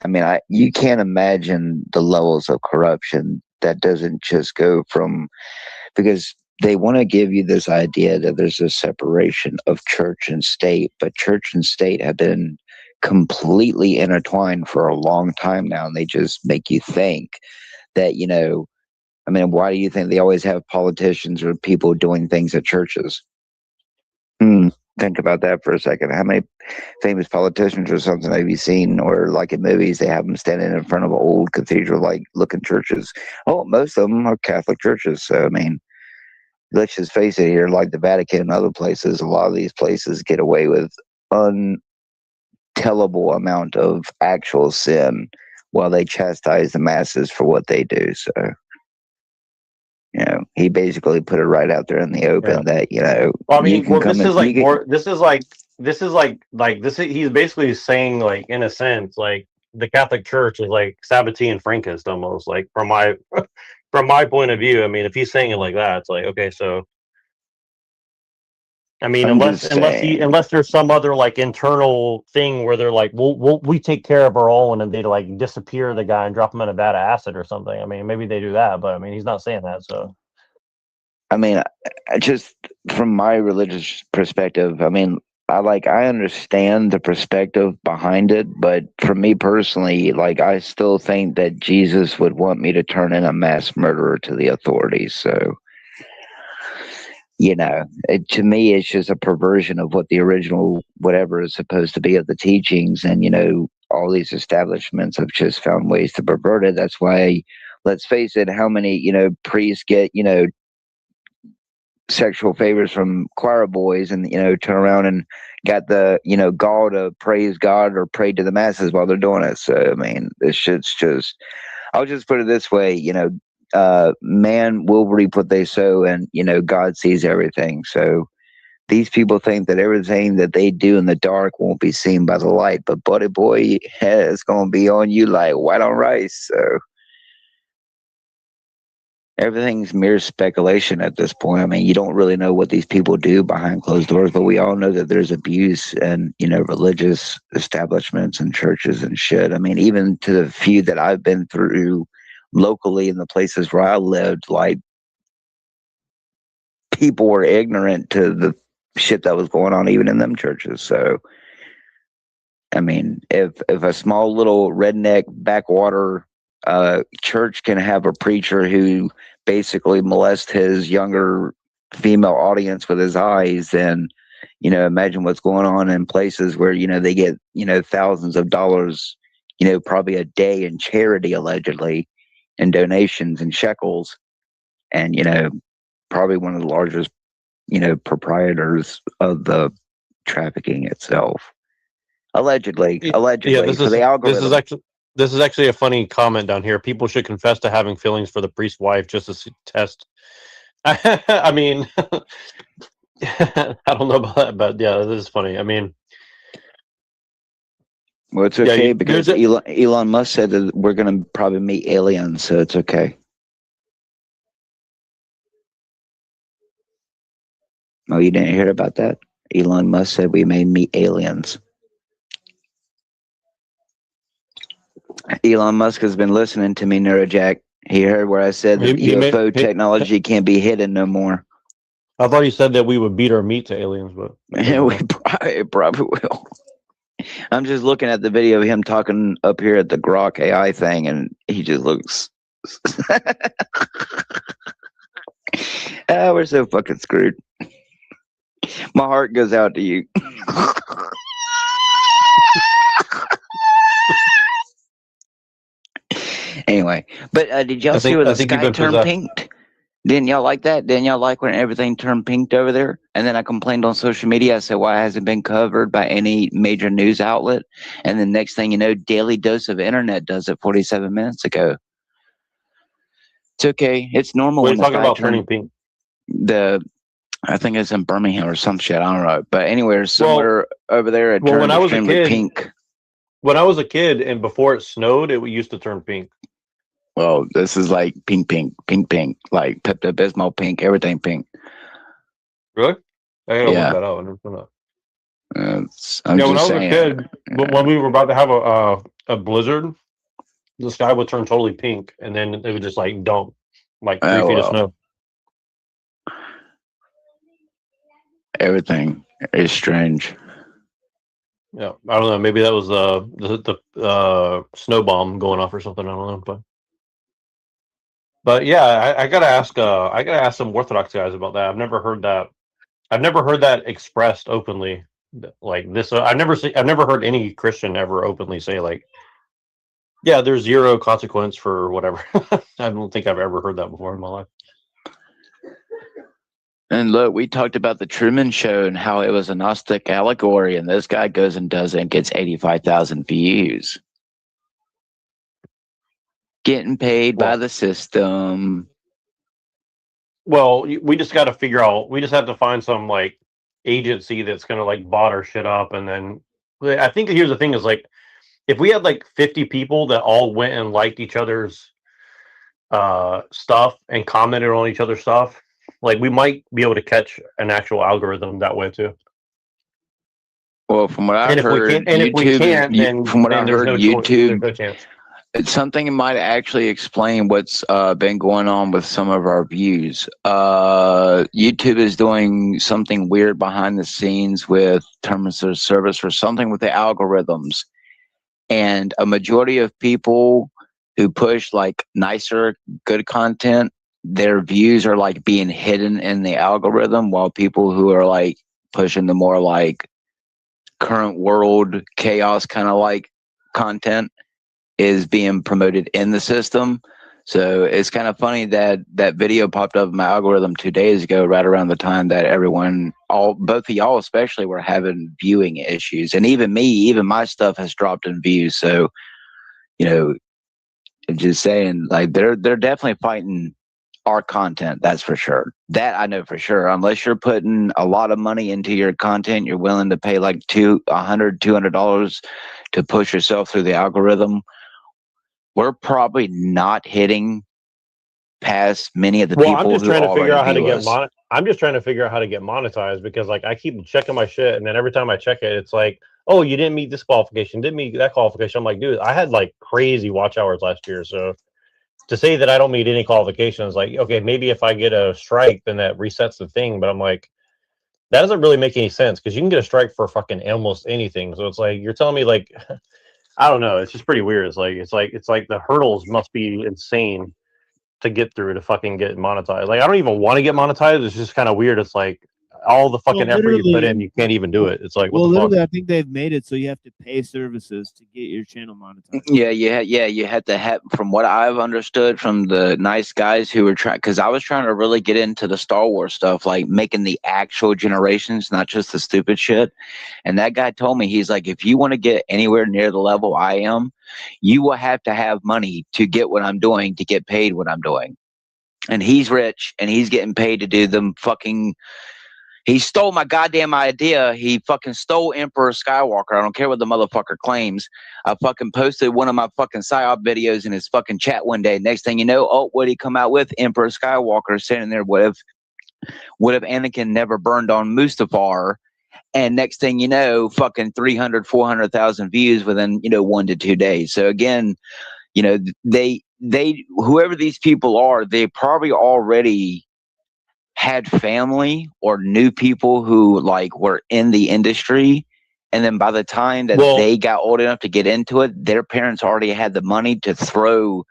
I mean, you can't imagine the levels of corruption that doesn't just go from, because they want to give you this idea that there's a separation of church and state, but church and state have been completely intertwined for a long time now, and they just make you think that, you know, I mean, why do you think they always have politicians or people doing things at churches? Think about that for a second. How many famous politicians or something have you seen, or like in movies, they have them standing in front of old cathedral-like looking churches? Oh, most of them are Catholic churches. So, I mean, let's just face it here, like the Vatican and other places, a lot of these places get away with untellable amount of actual sin while they chastise the masses for what they do. So, you know, he basically put it right out there in the open that, you know, well, I mean, he's basically saying, like, in a sense, like, the Catholic Church is like Sabbatean Frankist almost, like from my from my point of view. I mean, if he's saying it like that, it's like, okay, so I mean, I'm just saying. unless there's some other like internal thing where they're like, we take care of our own, and they like disappear the guy and drop him in a vat of acid or something. I mean, maybe they do that, but I mean, he's not saying that. So, I mean, I just from my religious perspective, I mean, I understand the perspective behind it, but for me personally, like I still think that Jesus would want me to turn in a mass murderer to the authorities. So, to me, it's just a perversion of what the original whatever is supposed to be of the teachings, and all these establishments have just found ways to pervert it. That's why, let's face it, how many priests get sexual favors from choir boys, and turn around and got the gall to praise God or pray to the masses while they're doing it. So I mean, this shit's just, I'll just put it this way, man will reap what they sow, and God sees everything. So these people think that everything that they do in the dark won't be seen by the light, but buddy boy, it's gonna be on you like white on rice. So everything's mere speculation at this point. I mean, you don't really know what these people do behind closed doors, but we all know that there's abuse and, religious establishments and churches and shit. I mean, even to the few that I've been through locally in the places where I lived, like, people were ignorant to the shit that was going on even in them churches. So, I mean, if a small little redneck backwater church can have a preacher who basically molests his younger female audience with his eyes, then imagine what's going on in places where they get thousands of dollars, probably a day in charity allegedly, and donations and shekels, and probably one of the largest proprietors of the trafficking itself, allegedly yeah, this for is the algorithm. this is actually a funny comment down here. People should confess to having feelings for the priest's wife just to test. I mean, I don't know about that, but yeah, this is funny. I mean, Well, it's okay because Elon Musk said that we're going to probably meet aliens, so it's okay. Oh, you didn't hear about that? Elon Musk said we may meet aliens. Elon Musk has been listening to me, Neurojack. He heard where I said that UFO technology can't be hidden no more. I thought he said that we would beat our meat to aliens, but we probably will. I'm just looking at the video of him talking up here at the Grok AI thing, and he just looks. We're so fucking screwed. My heart goes out to you. Anyway, but did y'all see where the sky turned pink? Didn't y'all like that? Didn't y'all like when everything turned pink over there? And then I complained on social media. I said, why hasn't it been covered by any major news outlet? And the next thing you know, Daily Dose of Internet does it 47 minutes ago. It's okay. It's normal. What are you talking about turning pink? I think it's in Birmingham or some shit. I don't know. But anywhere, somewhere over there, it turned extremely pink. When I was a kid and before it snowed, it used to turn pink. Well, this is like pink, like Pepto-Bismol pink, everything pink. Really? I gotta look that out. I never saw that. When I was a kid, when we were about to have a blizzard, the sky would turn totally pink, and then it would just like dump like 3 feet of snow. Everything is strange. Yeah, I don't know. Maybe that was the snow bomb going off or something. I don't know, but yeah, I gotta ask some Orthodox guys about that. I've never heard that expressed openly like this. I've never heard any Christian ever openly say like, yeah, there's zero consequence for whatever. I don't think I've ever heard that before in my life. And look, we talked about the Truman Show and how it was a Gnostic allegory, and this guy goes and does it and gets 85,000 views. Getting paid by the system. Well, we just got to figure out. We just have to find some like agency that's gonna like bot our shit up, and then I think here's the thing: is like if we had like 50 people that all went and liked each other's stuff and commented on each other's stuff, like we might be able to catch an actual algorithm that way too. Well, from what I've heard, if we can't, then from what then I've there's heard, no YouTube, there's no chance. it's something that might actually explain what's been going on with some of our views. YouTube is doing something weird behind the scenes with terms of service or something with the algorithms. And a majority of people who push like nicer, good content, their views are like being hidden in the algorithm, while people who are like pushing the more like current world chaos kind of like content is being promoted in the system. So it's kind of funny that that video popped up in my algorithm 2 days ago, right around the time that everyone, both of y'all especially, were having viewing issues. And even me, even my stuff has dropped in views. So, you know, just saying, like, they're definitely fighting our content, that's for sure. That I know for sure. Unless you're putting a lot of money into your content, you're willing to pay like $200 to push yourself through the algorithm, we're probably not hitting past many of the people I'm just who trying to figure already out how to view get us. I'm just trying to figure out how to get monetized, because like I keep checking my shit, and then every time I check it, it's like, oh, you didn't meet this qualification, didn't meet that qualification. I'm like, dude, I had like crazy watch hours last year, so to say that I don't meet any qualifications, like, okay, maybe if I get a strike, then that resets the thing. But I'm like, that doesn't really make any sense, because you can get a strike for fucking almost anything. So it's like, you're telling me, like, I don't know. It's just pretty weird. It's like the hurdles must be insane to get through to fucking get monetized. Like, I don't even want to get monetized. It's just kind of weird. It's like all the fucking effort you put in, you can't even do it. It's like, what the fuck? I think they've made it so you have to pay services to get your channel monetized. Yeah, you had to have, from what I've understood from the nice guys who were trying, because I was trying to really get into the Star Wars stuff, like making the actual generations, not just the stupid shit. And that guy told me, he's like, if you want to get anywhere near the level I am, you will have to have money to get what I'm doing, to get paid what I'm doing. And he's rich and he's getting paid to do them fucking. He stole my goddamn idea. He fucking stole Emperor Skywalker. I don't care what the motherfucker claims. I fucking posted one of my fucking PSYOP videos in his fucking chat one day. Next thing you know, oh, what did he come out with? Emperor Skywalker sitting there. What if Anakin never burned on Mustafar? And next thing you know, fucking 300, 400,000 views within, 1 to 2 days. So again, they whoever these people are, they probably already had family or knew people who like were in the industry, and then by the time that they got old enough to get into it, their parents already had the money to throw,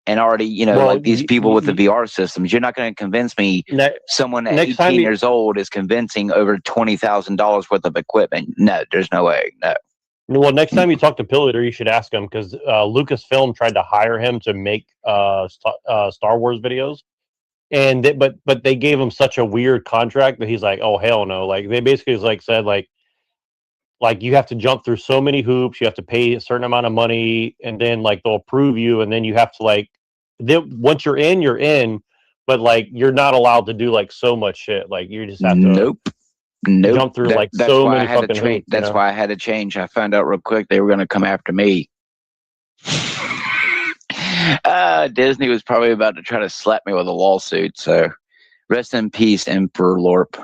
and already like these people with the VR systems. You're not going to convince me someone at 18 years old is convincing over $20,000 worth of equipment. No, there's no way. No. Well, next time you talk to Pillator, you should ask him, because Lucasfilm tried to hire him to make Star Wars videos. And but they gave him such a weird contract that he's like, oh hell no. Like, they basically said like you have to jump through so many hoops, you have to pay a certain amount of money, and then like they'll approve you, and then you have to once you're in, but like you're not allowed to do like so much shit. Like, you just have to jump through so many fucking hoops. That's why I had to change. I found out real quick they were going to come after me. Disney was probably about to try to slap me with a lawsuit. So rest in peace, Emperor Lorp.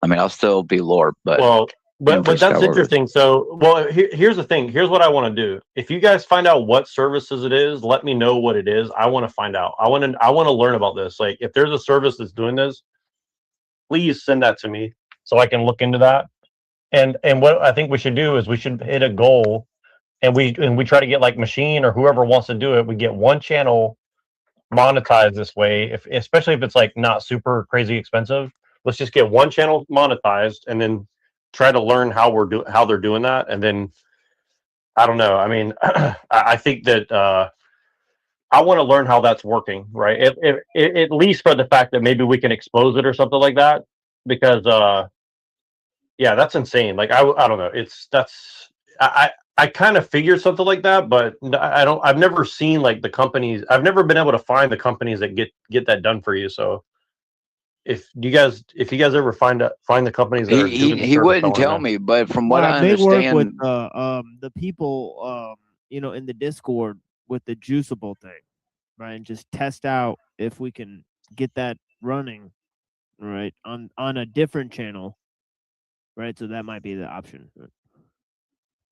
I mean, I'll still be Lorp, but but that's interesting. So, here's the thing. Here's what I want to do. If you guys find out what services it is, let me know what it is. I want to find out. I want to learn about this. Like, if there's a service that's doing this, please send that to me so I can look into that. And what I think we should do is we should hit a goal. And we try to get like Machine or whoever wants to do it. We get one channel monetized this way, especially if it's like not super crazy expensive. Let's just get one channel monetized, and then try to learn how they're doing that. And then I don't know. I mean, I think that I want to learn how that's working, right? At least for the fact that maybe we can expose it or something like that. Because yeah, that's insane. Like, I don't know. I kind of figured something like that, but I've never seen like the companies. I've never been able to find the companies that get that done for you. So if you guys ever find the companies that are doing the He service, wouldn't I wanna tell know. me, but from what I They work with understand, the people in the Discord with the juiceable thing, right? And just test out if we can get that running, right, on a different channel, right? So that might be the option.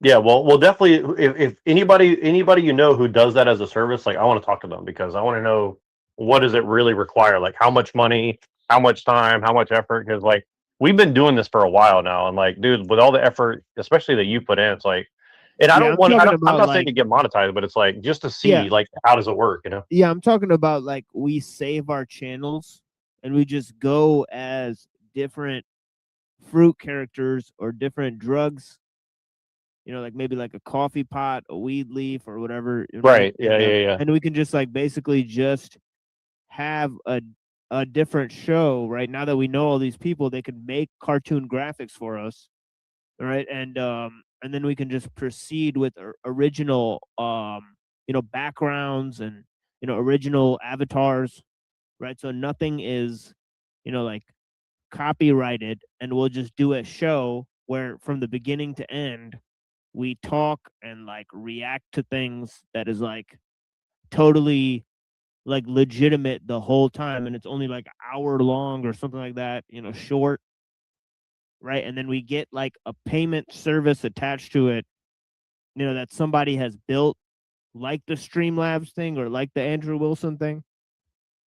Yeah, well, definitely. If anybody you know who does that as a service, like I want to talk to them because I want to know what does it really require, like how much money, how much time, how much effort. Because like we've been doing this for a while now, and like, dude, with all the effort, especially that you put in, it's like, and I Yeah, don't I'm want, talking I'm about not saying like to get monetized, but it's like just to yeah, see like how does it work, you know? yeah, I'm talking about like we save our channels and we just go as different fruit characters or different drugs. You know, like maybe like a coffee pot, a weed leaf, or whatever. Right. Yeah. And we can just like basically just have a different show. Right now that we know all these people, they can make cartoon graphics for us. Right, and then we can just proceed with original backgrounds and original avatars. Right, so nothing is like copyrighted, and we'll just do a show where from the beginning to end we talk and like react to things that is like totally like legitimate the whole time, and it's only like an hour long or something like that, short, right? And then we get like a payment service attached to it, that somebody has built, like the Streamlabs thing or like the Andrew Wilson thing.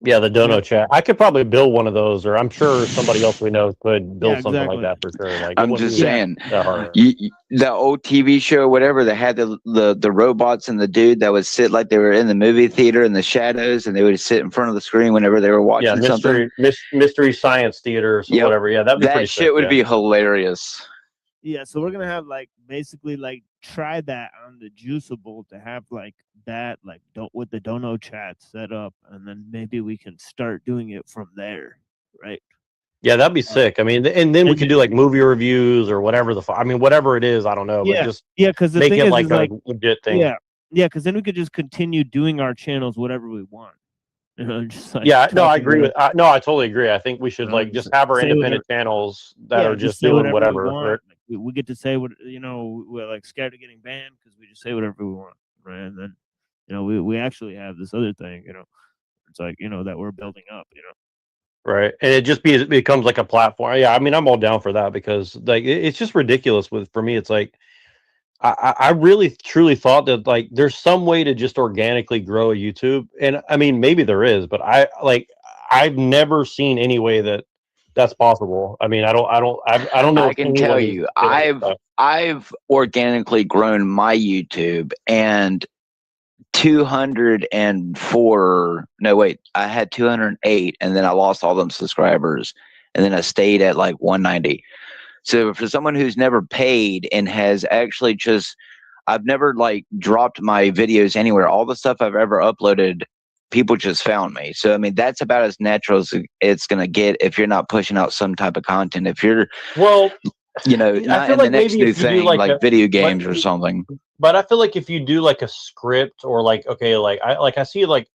Yeah, the dono chat. I could probably build one of those, or I'm sure somebody else we know could build Yeah, something like exactly. that for sure. Like it I'm wouldn't just be saying, that hard. the old TV show, whatever, that had the robots and the dude that would sit like they were in the movie theater in the shadows, and they would sit in front of the screen whenever they were Yeah, watching something. mystery science theater or Yep. whatever. Yeah, that'd be pretty That shit sick. would Yeah. be hilarious. Yeah, so we're gonna have like basically like try that on the Juiceable to have like that like don't with the dono chat set up, and then maybe we can start doing it from there, right? Yeah, that'd be sick. I mean, and then we could do like movie reviews or whatever I mean, whatever it is, I don't know, but just because the make thing it is like a like legit thing. yeah, because then we could just continue doing our channels whatever we want. Just like Yeah, no, I talking agree about- with. No, I totally agree. I think we should like just have our say independent whatever- channels that are just say doing whatever we whatever. want. Right? Like, we get to say what we're like scared of getting banned because we just say whatever we want, right? And then we actually have this other thing, it's like that we're building up, Right, and it becomes like a platform. Yeah, I mean, I'm all down for that because like it's just ridiculous. For me, it's like I really truly thought that like there's some way to just organically grow a YouTube, and I mean maybe there is, but I've never seen any way that's possible. I mean, I don't know. I if can anyone tell is you, doing it. I've organically grown my YouTube, and 204. No, wait, I had 208, and then I lost all them subscribers, and then I stayed at like 190. So for someone who's never paid and has actually I've never like dropped my videos anywhere. All the stuff I've ever uploaded, people just found me. So I mean, that's about as natural as it's gonna get if you're not pushing out some type of content. If you're well, not in the next new thing like video games or something. But I feel like if you do like a script or like I see like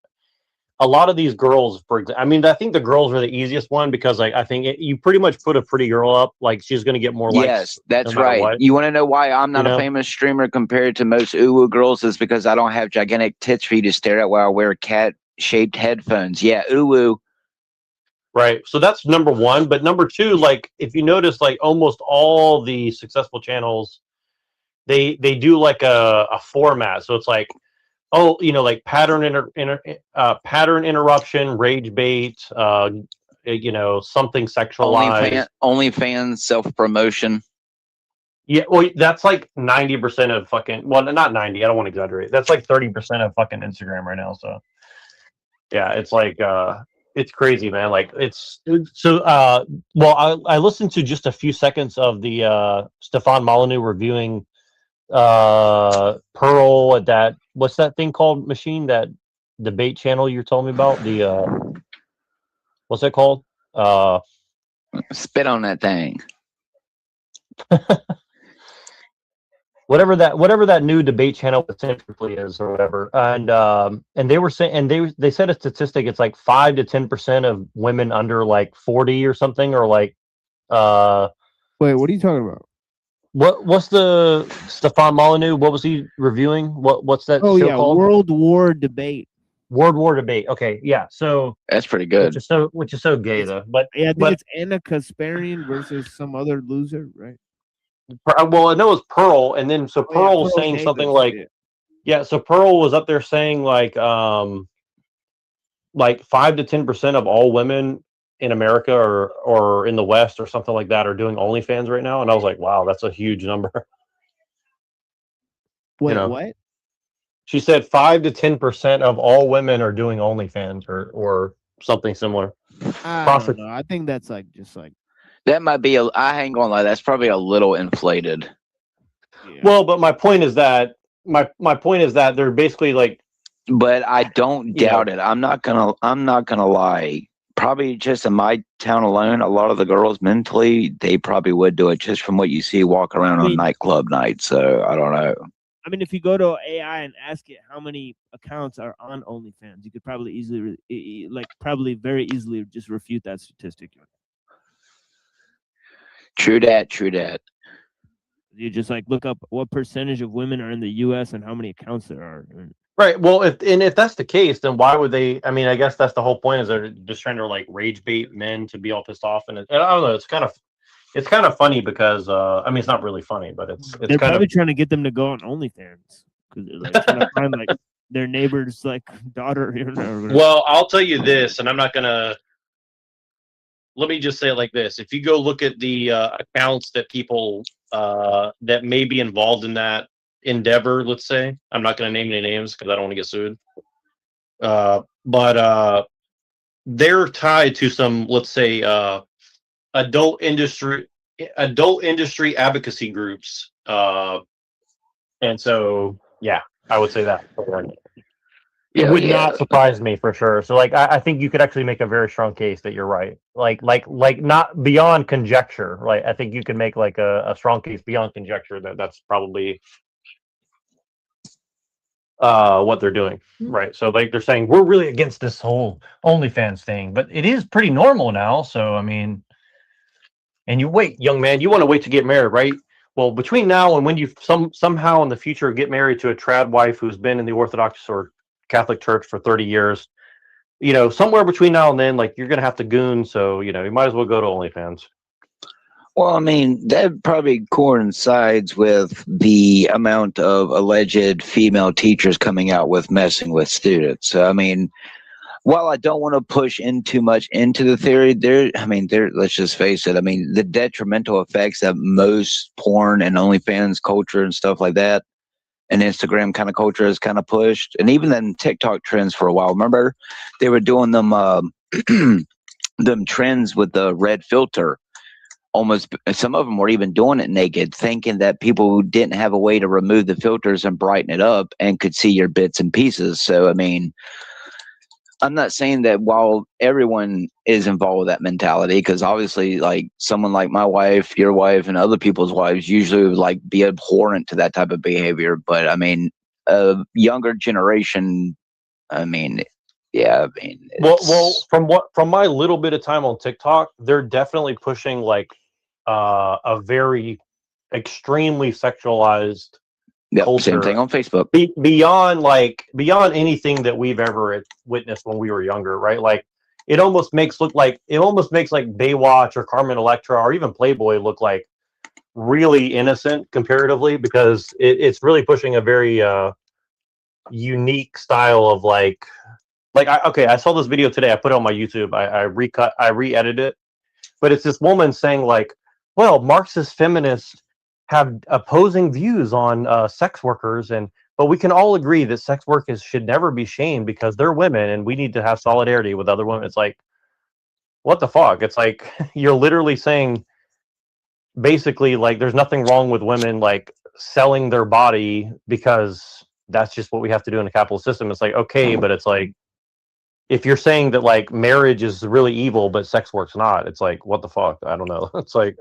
a lot of these girls, for example, I mean, I think the girls are the easiest one because like I think you pretty much put a pretty girl up, like she's gonna get more likes. Yes, that's no matter right. what. You want to know why I'm not a famous streamer compared to most uwu girls? Is because I don't have gigantic tits for you to stare at while I wear cat-shaped headphones. Yeah, uwu. Right. So that's number one. But number two, like if you notice, like almost all the successful channels, they do like a format. So it's like, oh, like pattern interruption, rage bait, something sexualized. OnlyFans self-promotion. Yeah, well, that's like 90% of fucking. Well, not 90. I don't want to exaggerate. That's like 30% of fucking Instagram right now. So, yeah, it's like it's crazy, man. Like it's so. Well, I listened to just a few seconds of the Stefan Molyneux reviewing Pearl at that. What's that thing called? Machine, that debate channel you told me about. The what's that called? Spit on that thing. whatever that new debate channel with Centrally is or whatever, and they were saying, and they said a statistic, it's like 5 to 10% of women under like 40 or something, or like Wait, what are you talking about? what's the Stefan Molyneux? What was he reviewing? What's that Oh show yeah, called? World War Debate. World War Debate. Okay, yeah. So that's pretty good. Which is so gay though. But yeah, I think it's Anna Kasparian versus some other loser, right? Well, I know it's Pearl, and then so Pearl was saying Davis, something like, so Pearl was up there saying like 5 to 10% of all women in America or in the West or something like that are doing OnlyFans right now, and I was like, wow, that's a huge number. Wait, what? She said 5 to 10% of all women are doing OnlyFans or something similar. I don't know. I think that's like just like that might be I ain't gonna lie, that's probably a little inflated. Yeah. Well, but my point is that they're basically like. But I don't doubt it. I'm not gonna lie. Probably just in my town alone, a lot of the girls mentally, they probably would do it just from what you see walk around on nightclub night. So I don't know. I mean, if you go to AI and ask it how many accounts are on OnlyFans, you could probably very easily just refute that statistic. True that. You just like look up what percentage of women are in the U.S. and how many accounts there are. Right. Well, if that's the case, then why would they? I mean, I guess that's the whole point, is they're just trying to like rage bait men to be all pissed off, and I don't know. It's kind of funny because I mean, it's not really funny, but they're probably trying to get them to go on OnlyFans because they're like trying to find like their neighbor's like daughter. Well, I'll tell you this, and I'm not gonna. Let me just say it like this: if you go look at the accounts that people that may be involved in that endeavor, let's say, I'm not going to name any names because I don't want to get sued. But they're tied to some, let's say, adult industry advocacy groups, and so yeah, I would say that. It would not surprise me for sure. So like I think you could actually make a very strong case that you're right. Like not beyond conjecture, right? I think you can make like a strong case beyond conjecture that that's probably what they're doing. Right. So like they're saying we're really against this whole OnlyFans thing, but it is pretty normal now. So I mean, and you wait, young man, you want to wait to get married, right? Well, between now and when you somehow in the future get married to a trad wife who's been in the Orthodox or Catholic Church for 30 years, you know, somewhere between now and then, like you're gonna have to goon, so you know, you might as well go to OnlyFans. Well, I mean, that probably coincides with the amount of alleged female teachers coming out with messing with students. So, I mean, while I don't want to push in too much into the theory, let's just face it. I mean, the detrimental effects that most porn and OnlyFans culture and stuff like that and Instagram kind of culture has kind of pushed, and even then TikTok trends for a while. Remember, they were doing them them trends with the red filter. Almost some of them were even doing it naked, thinking that people who didn't have a way to remove the filters and brighten it up and could see your bits and pieces. So, I mean, I'm not saying that while everyone is involved with that mentality, because obviously, like someone like my wife, your wife, and other people's wives usually would like be abhorrent to that type of behavior. But I mean, a younger generation, I mean, yeah, I mean, well, from my little bit of time on TikTok, they're definitely pushing like a very extremely sexualized culture. Same thing on Facebook. Beyond anything that we've ever witnessed when we were younger, right? Like it almost makes like Baywatch or Carmen Electra or even Playboy look like really innocent comparatively, because it's really pushing a very unique style of I saw this video today. I put it on my YouTube. I re-edited it, but it's this woman saying like, well, Marxist feminists have opposing views on sex workers, but we can all agree that sex work should never be shamed because they're women and we need to have solidarity with other women. It's like, what the fuck? It's like you're literally saying basically like there's nothing wrong with women like selling their body because that's just what we have to do in a capitalist system. It's like, okay, but it's like if you're saying that like marriage is really evil but sex work's not, it's like, what the fuck? I don't know. It's like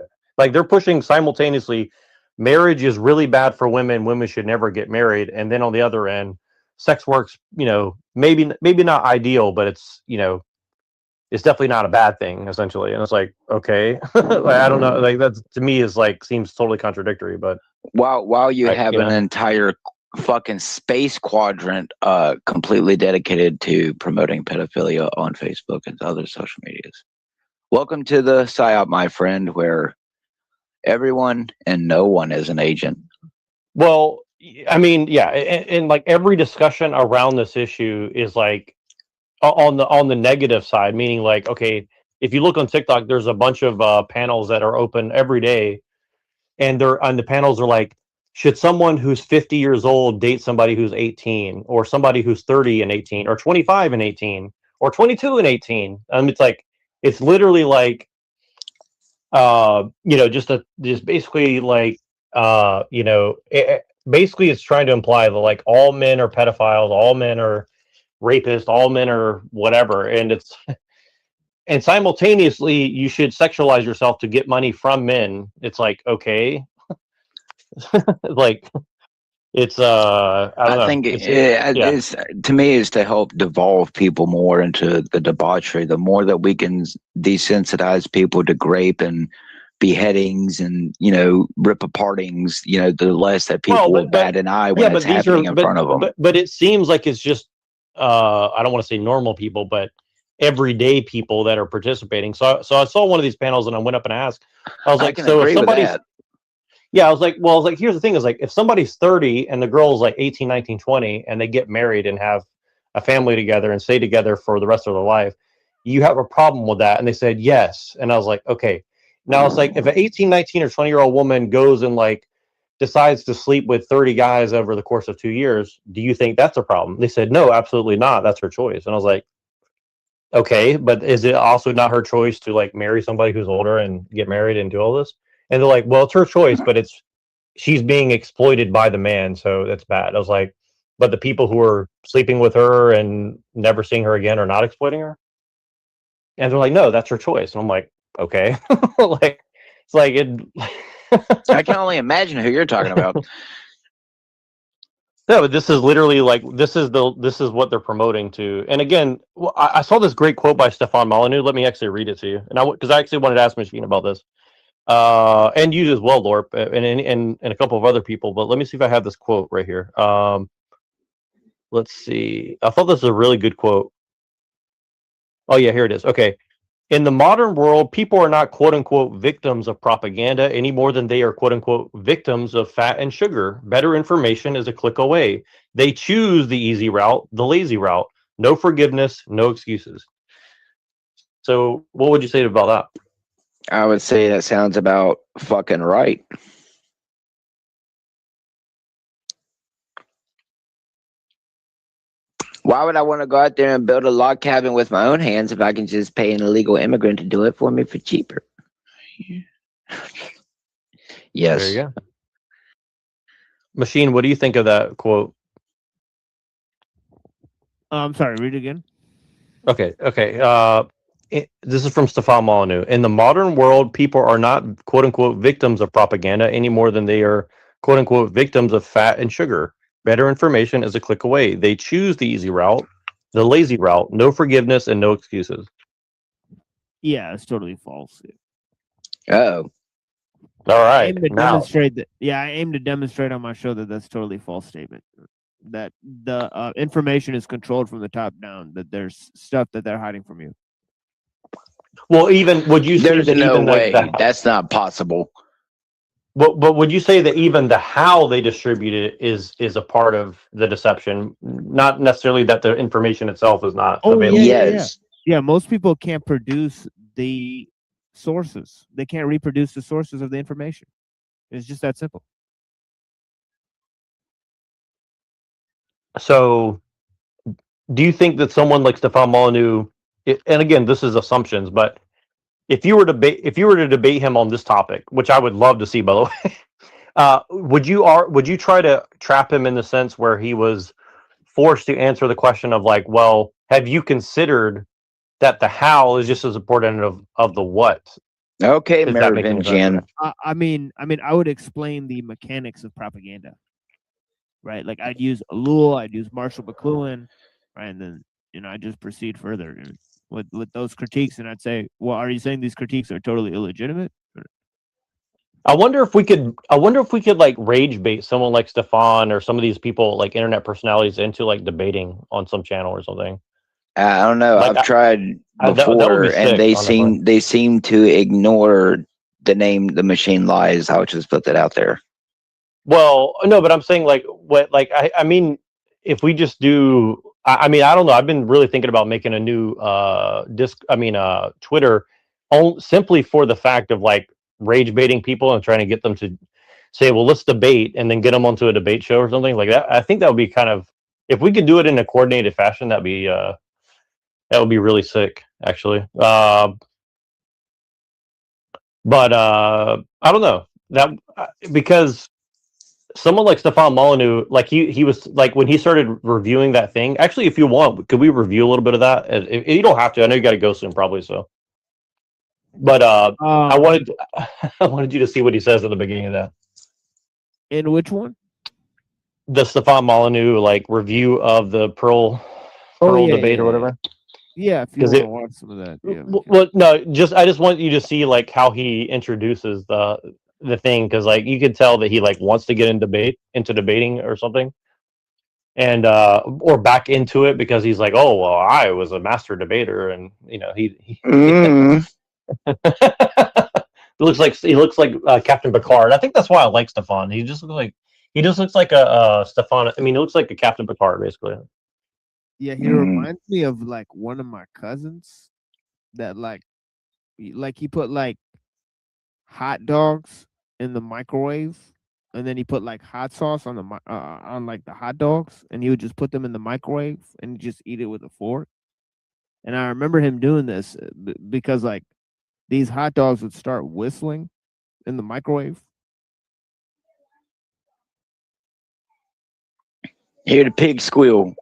they're pushing simultaneously marriage is really bad for women. Women should never get married. And then on the other end, sex work's, maybe not ideal, but it's, it's definitely not a bad thing, essentially. And it's like, okay, like, I don't know, like that to me is like seems totally contradictory. But while you have an entire fucking space quadrant completely dedicated to promoting pedophilia on Facebook and other social medias. Welcome to the PSYOP, my friend, where everyone and no one is an agent. Well, I mean, yeah, and like every discussion around this issue is like on the negative side, meaning like, okay, if you look on TikTok, there's a bunch of panels that are open every day, and the panels are like, should someone who's 50 years old date somebody who's 18, or somebody who's 30 and 18, or 25 and 18, or 22 and 18? It's like, it's literally like, just basically like, basically it's trying to imply that like all men are pedophiles, all men are rapists, all men are whatever, and and simultaneously you should sexualize yourself to get money from men. It's like, okay. Like it's I think it's to me is to help devolve people more into the debauchery. The more that we can desensitize people to rape and beheadings and rip apartings, the less that people will bat an eye when it's happening in front of them. But it seems like it's just I don't want to say normal people, but everyday people that are participating. So I saw one of these panels and I went up and asked. I was like, so if somebody's I was like, here's the thing is like, if somebody's 30 and the girl's like 18, 19, 20, and they get married and have a family together and stay together for the rest of their life, you have a problem with that? And they said, yes. And I was like, okay. Now it's like, if an 18, 19 or 20-year-old woman goes and like decides to sleep with 30 guys over the course of 2 years, do you think that's a problem? They said, no, absolutely not. That's her choice. And I was like, okay, but is it also not her choice to like marry somebody who's older and get married and do all this? And they're like, well, it's her choice, but she's being exploited by the man, so that's bad. I was like, but the people who are sleeping with her and never seeing her again are not exploiting her? And they're like, no, that's her choice. And I'm like, okay. Like, it's like it. I can only imagine who you're talking about. No, but this is literally like, this is what they're promoting to. And again, I saw this great quote by Stefan Molyneux. Let me actually read it to you. And because I actually wanted to ask Machine about this. And you as well, Lorp, and a couple of other people. But let me see if I have this quote right here. Let's see. I thought this was a really good quote. Oh yeah, here it is. Okay. In the modern world, people are not quote unquote victims of propaganda any more than they are quote unquote victims of fat and sugar. Better information is a click away. They choose the easy route, the lazy route. No forgiveness, no excuses. So what would you say about that? I would say that sounds about fucking right. Why would I want to go out there and build a log cabin with my own hands if I can just pay an illegal immigrant to do it for me for cheaper? Yes. There you go. Machine, what do you think of that quote? I'm sorry, read it again. Okay. This is from Stefan Molyneux. In the modern world, people are not quote unquote victims of propaganda any more than they are quote unquote victims of fat and sugar. Better information is a click away. They choose the easy route, the lazy route, no forgiveness and no excuses. Yeah, it's totally false. Oh. All right. I aim to demonstrate that. Yeah, I aim to demonstrate on my show that that's totally false statement. That the information is controlled from the top down. That there's stuff that they're hiding from you. Well, even would you say there's that no even way that's not possible? But would you say that even the how they distribute it is a part of the deception, not necessarily that the information itself is not available? Yeah, most people can't produce the sources. They can't reproduce the sources of the information. It's just that simple. So, do you think that someone like Stefan Molyneux, and again, this is assumptions, but if you were to debate him on this topic, which I would love to see, by the way, would you try to trap him in the sense where he was forced to answer the question of like, well, have you considered that the how is just as important of the what? Okay, If that makes any sense. Merovingian. I mean, I would explain the mechanics of propaganda, right? Like I'd use Ellul, I'd use Marshall McLuhan, right? And then I just proceed further with those critiques, and I'd say, well, are you saying these critiques are totally illegitimate? I wonder if we could like rage bait someone like Stefan or some of these people like internet personalities into like debating on some channel or something. I don't know. Like, I've tried that would be before, sick, and honestly. they seem to ignore the name "The Machine Lies." I'll just put that out there. Well, no, but I'm saying like what like I mean, if we just do, I mean, I don't know. I've been really thinking about making a new Twitter, simply for the fact of like rage baiting people and trying to get them to say, well, let's debate, and then get them onto a debate show or something like that. I think that would be kind of, if we could do it in a coordinated fashion, that would be really sick, actually. But I don't know that because someone like Stefan Molyneux, like he was like when he started reviewing that thing. Actually, if you want, could we review a little bit of that? You don't have to. I know you got to go soon, probably. So, but I wanted you to see what he says at the beginning of that. In which one? The Stefan Molyneux like review of the Pearl debate or whatever. Yeah, if you want to watch some of that. Yeah. Well, no, I just want you to see like how he introduces the thing, because like you could tell that he like wants to get into debating or something, and or back into it because he's like, oh well, I was a master debater, and he he looks like Captain Picard. I think that's why I like Stefan. He just looks like a Stefan. I mean, he looks like a Captain Picard basically. Yeah, he reminds me of like one of my cousins that like he put like hot dogs in the microwave, and then he put like hot sauce on the on like the hot dogs, and he would just put them in the microwave and just eat it with a fork. And I remember him doing this because like these hot dogs would start whistling in the microwave. Hear the pig squeal.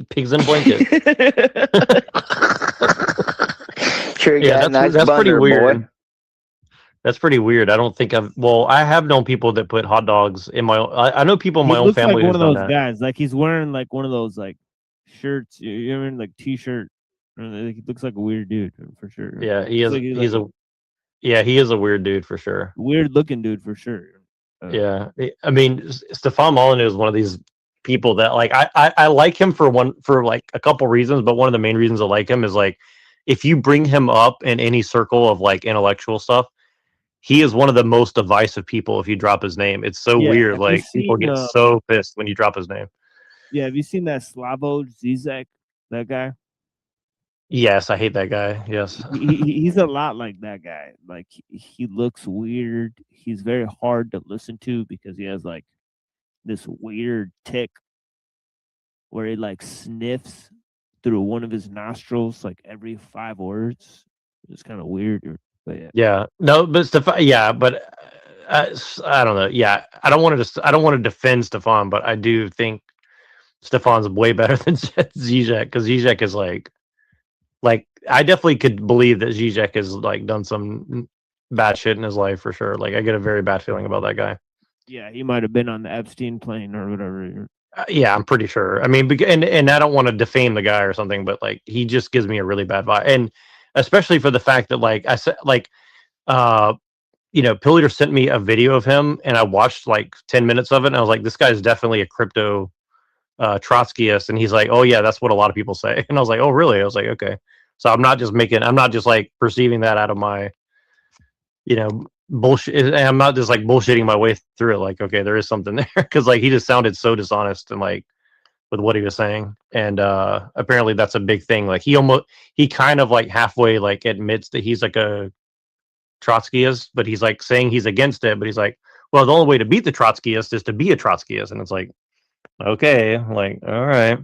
Pigs in blanket. Sure, you got a nice that's pretty butter, weird. boy. That's pretty weird. I don't think I have known people that put hot dogs in my I know people in my own family like one who's of done those that. guys. Like he's wearing like one of those like shirts. You know, like t-shirt. He looks like a weird dude for sure. Yeah, he is. He is a weird dude for sure. Weird looking dude for sure. Yeah, I mean, Stefan Molyneux is one of these people that like I like him for like a couple reasons, but one of the main reasons I like him is like if you bring him up in any circle of like intellectual stuff, he is one of the most divisive people if you drop his name. It's so weird. Like people get so pissed when you drop his name. Yeah, have you seen that Slavoj Zizek? That guy? Yes, I hate that guy. Yes. He's a lot like that guy. Like he looks weird. He's very hard to listen to because he has like this weird tick where he like sniffs through one of his nostrils like every 5 words. It's kind of weird. But yeah. Yeah. No, but Stefan. Yeah, but I don't know. Yeah, I don't want to defend Stefan, but I do think Stefan's way better than Zizek, because Zizek is like I definitely could believe that Zizek has like done some bad shit in his life for sure. Like I get a very bad feeling about that guy. Yeah, he might have been on the Epstein plane or whatever. Yeah, I'm pretty sure. I mean, and I don't want to defame the guy or something, but like he just gives me a really bad vibe, and especially for the fact that like I said, like Pill Eater sent me a video of him, and I watched like 10 minutes of it, and I was like, this guy is definitely a crypto Trotskyist, and he's like, oh yeah, that's what a lot of people say, and I was like, oh really? I was like, okay, so I'm not just like perceiving that out of my bullshit, and I'm not just like bullshitting my way through it. Like, okay, there is something there, because like he just sounded so dishonest and like with what he was saying, and apparently that's a big thing. Like he kind of like halfway like admits that he's like a Trotskyist, but he's like saying he's against it, but he's like, well, the only way to beat the Trotskyist is to be a Trotskyist, and it's like, okay, like, all right.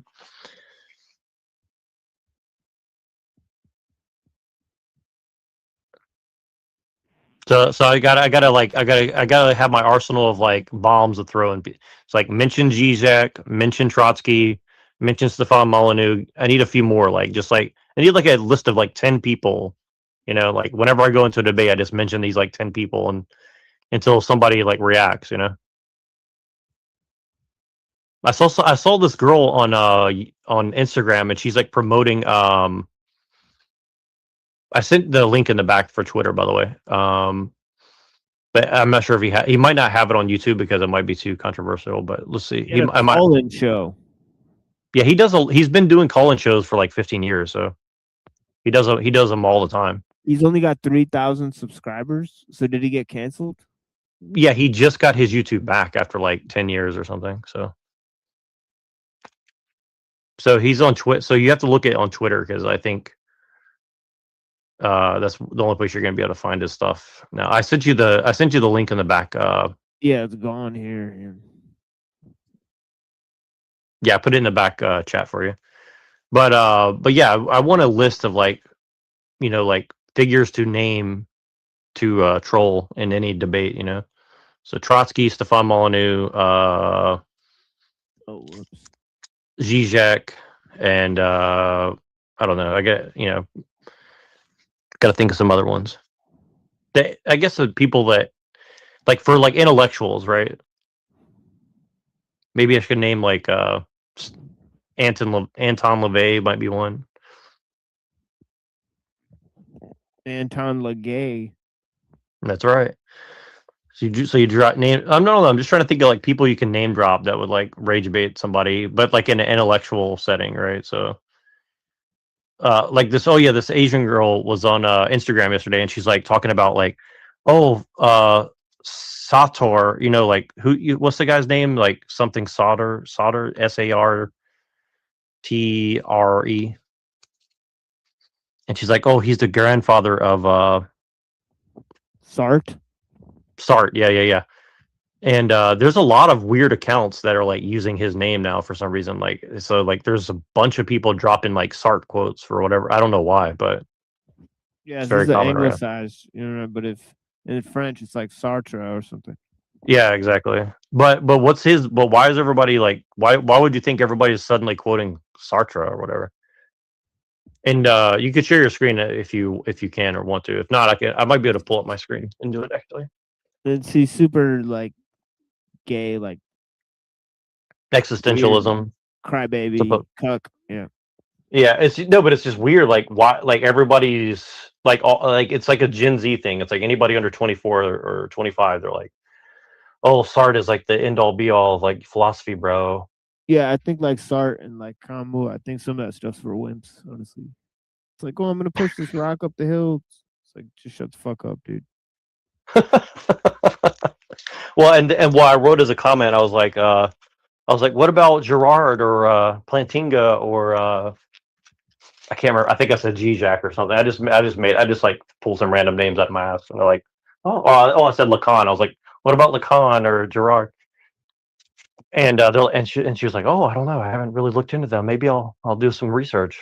So I gotta have my arsenal of like bombs to throw in. It's like mention Zizek, mention Trotsky, mention Stefan Molyneux. I need a few more. Like just like I need like a list of like 10 people You know, like whenever I go into a debate, I just mention these like 10 people and until somebody like reacts, you know. I saw this girl on Instagram and she's like promoting I sent the link in the back for Twitter, by the way. But I'm not sure if he might not have it on YouTube because it might be too controversial, but let's see. He a call-in show. Yeah, he's been doing call-in shows for like 15 years, so he does them all the time. He's only got 3,000 subscribers. So did he get canceled? Yeah, he just got his YouTube back after like 10 years or something. So he's on Twitter. So you have to look at it on Twitter because I think that's the only place you're gonna be able to find his stuff. Now I sent you the link in the back. Yeah, it's gone here. Yeah, I put it in the back chat for you. But yeah, I want a list of like, you know, like figures to name to troll in any debate, you know. So Trotsky, Stefan Molyneux, Zizek, and I don't know. I get, you know, got to think of some other ones. I guess the people that like for like intellectuals, right? Maybe I should name like Anton LaVey might be one. Anton LaGay. That's right. So you drop name. I'm just trying to think of like people you can name drop that would like rage bait somebody, but like in an intellectual setting, right? So, like this. Oh yeah, this Asian girl was on Instagram yesterday, and she's like talking about like, Sator. You know, like what's the guy's name? Like something Sauter, SARTRE. And she's like, oh, he's the grandfather of Sartre. Yeah. And there's a lot of weird accounts that are like using his name now for some reason. Like, so like there's a bunch of people dropping like Sartre quotes for whatever. I don't know why, but yeah, it's this is common around. anglicized, you know. But if in French, it's like Sartre or something. Yeah, exactly. But what's his? But why is everybody like? Why would you think everybody's suddenly quoting Sartre or whatever? And you could share your screen if you can or want to. If not, I might be able to pull up my screen and do it actually. It's he's super like gay, like Existentialism, crybaby, cuck. Yeah. Yeah, but it's just weird. Like why? Like everybody's like it's like a Gen Z thing. It's like anybody under 24 or 25, they're like, oh, Sartre is like the end all be all of like philosophy, bro. Yeah, I think like Sartre and like Camus, I think some of that stuff's for wimps, honestly. It's like, oh, I'm gonna push this rock up the hill. It's like, just shut the fuck up, dude. Well, and what I wrote as a comment, I was like, what about Girard or Plantinga or I can't remember. I think I said Zizek or something. I just like pulled some random names out of my ass, and they're like, I said Lacan. I was like, what about Lacan or Girard? And she was like, oh, I don't know. I haven't really looked into them. Maybe I'll do some research.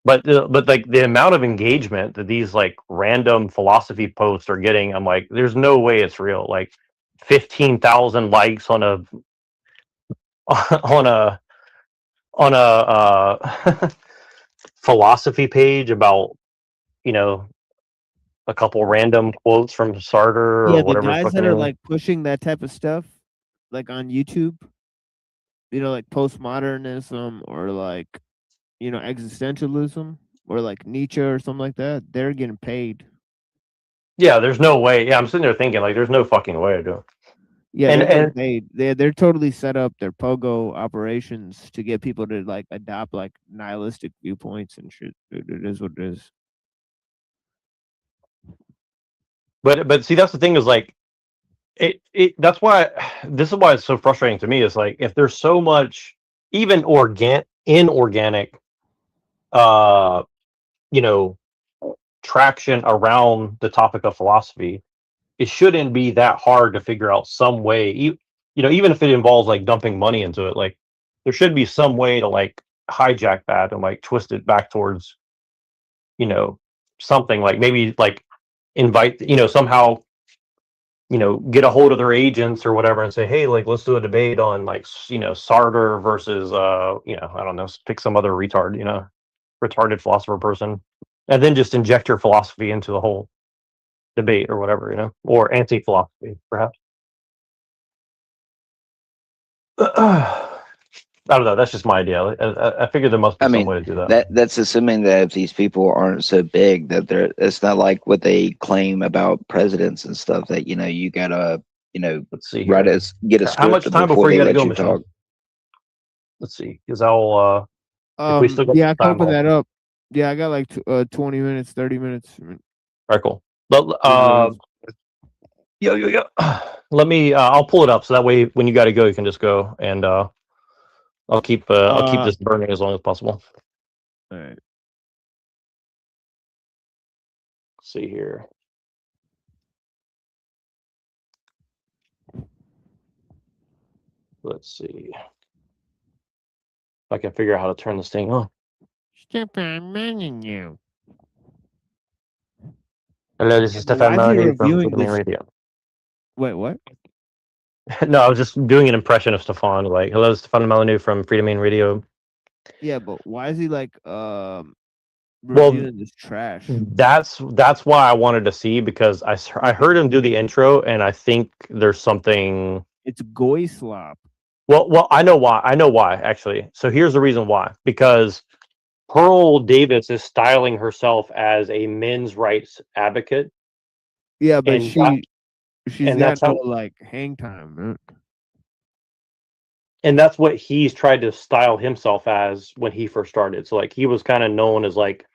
But like the amount of engagement that these like random philosophy posts are getting, I'm like, there's no way it's real. Like 15,000 likes on a philosophy page about, you know, a couple random quotes from Sartre or whatever. The guys that are like pushing that type of stuff, like on YouTube, you know, like postmodernism or like, you know, existentialism or like Nietzsche or something like that, they're getting paid. Yeah, there's no way. Yeah, I'm sitting there thinking like, there's no fucking way to do it. Yeah, and they're totally set up their pogo operations to get people to like adopt like nihilistic viewpoints and shit. It is what it is. But see, that's the thing is like, that's why this is why it's so frustrating to me. Is like if there's so much even inorganic, you know, traction around the topic of philosophy, it shouldn't be that hard to figure out some way, you know, even if it involves like dumping money into it, like there should be some way to like hijack that and like twist it back towards, you know, something like maybe like invite, you know, somehow, you know, get a hold of their agents or whatever and say, hey, like, let's do a debate on like, you know, Sartre versus, you know, I don't know, pick some other retarded philosopher person. and then just inject your philosophy into the whole debate or whatever, you know, or anti-philosophy, perhaps. I don't know. That's just my idea. I figure there must be some way to do that. That's assuming that if these people aren't so big that they're, it's not like what they claim about presidents and stuff that, you know, you gotta, you know, let's see write here. get a How much script time before before you they got to let go, you Michelle? talk. Let's see, because I'll if we still got Yeah, I some can time, open I'll... that up. Yeah, I got like 20 minutes, 30 minutes. All right, cool. Yo. Let me. I'll pull it up so that way when you got to go, you can just go, and I'll keep this burning as long as possible. All right. Let's see here. Let's see if I can figure out how to turn this thing on. Stefan Molyneux. Hello, this is Stefan Why is he Molyneux from reviewing Freedom this? Radio. Wait, what? No, I was just doing an impression of Stefan. Like, hello, Stefan Molyneux from Freedom Radio. Yeah, but why is he like Well, reviewing this trash? that's why I wanted to see, because I heard him do the intro, and I think there's something. It's goy slop. Well, I know why actually. So here's the reason why. Because Pearl Davis is styling herself as a men's rights advocate. Yeah, but and she's and got that's no how, like hang time, man. and that's what he's tried to style himself as when he first started. So like he was kind of known as like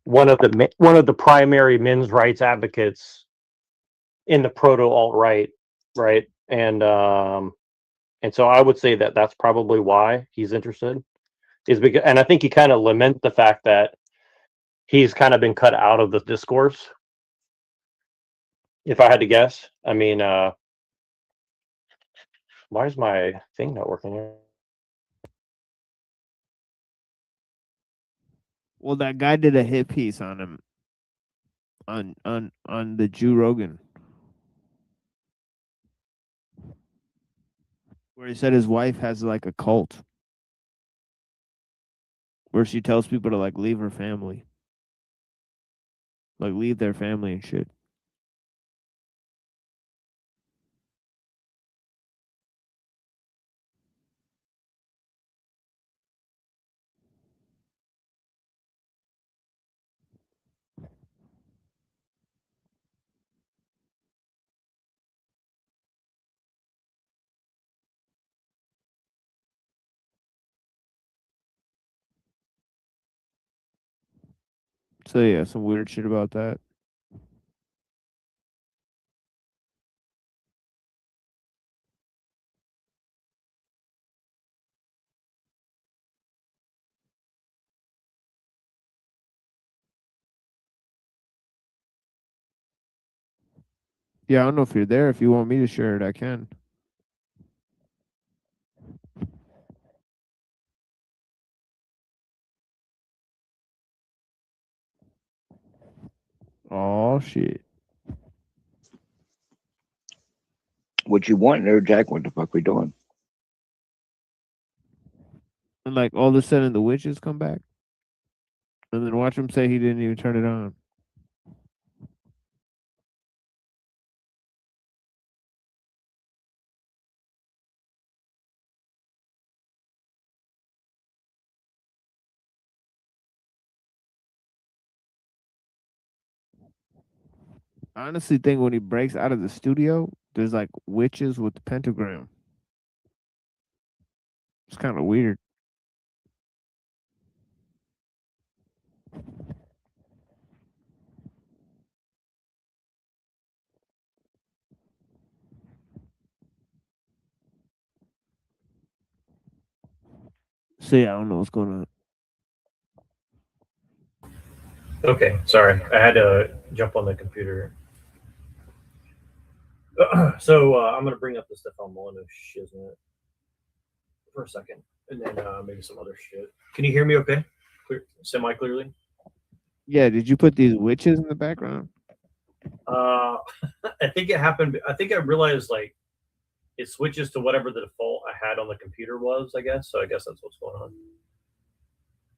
one of the primary men's rights advocates in the proto alt-right, right? And so I would say that that's probably why he's interested, is because, and I think he kind of laments the fact that he's kind of been cut out of the discourse. If I had to guess, I mean, why is my thing not working here? Well, that guy did a hit piece on him on the Joe Rogan, where he said his wife has like a cult where she tells people to like leave her family, like leave their family and shit. So yeah, some weird shit about that. Yeah, I don't know if you're there. If you want me to share it, I can. Oh shit. What you want there, Jack? What the fuck we doing? And like all of a sudden the witches come back. And then watch him say he didn't even turn it on. I honestly think when he breaks out of the studio, there's like witches with the pentagram. It's kind of weird. So yeah, I don't know what's going on. Okay, sorry, I had to jump on the computer. So I'm gonna bring up the Stefan Molyneux shiznit for a second, and then maybe some other shit. Can you hear me? Okay, semi clearly. Yeah, did you put these witches in the background? I think it happened. I think I realized like it switches to whatever the default I had on the computer was, I guess. So I guess that's what's going on.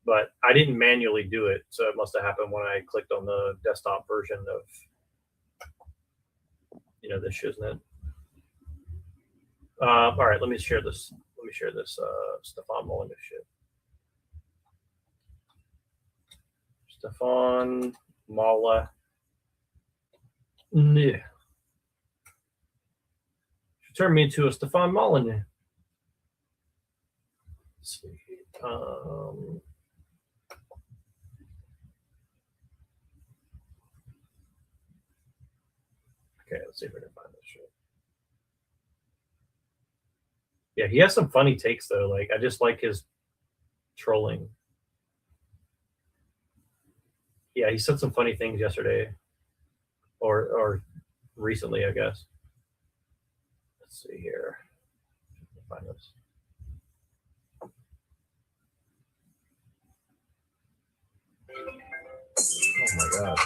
but I didn't manually do it, so it must have happened when I clicked on the desktop version of, this shiznit. All right, let me share this. Let me share this Stefan Molyneux shit. Stefan Molyneux. She turned me into a Stefan Molyneux. Let's see. Okay, let's see if I can find this shit. Yeah, he has some funny takes though. Like, I just like his trolling. Yeah, he said some funny things yesterday, or recently, I guess. Let's see here. Find this. Oh my god.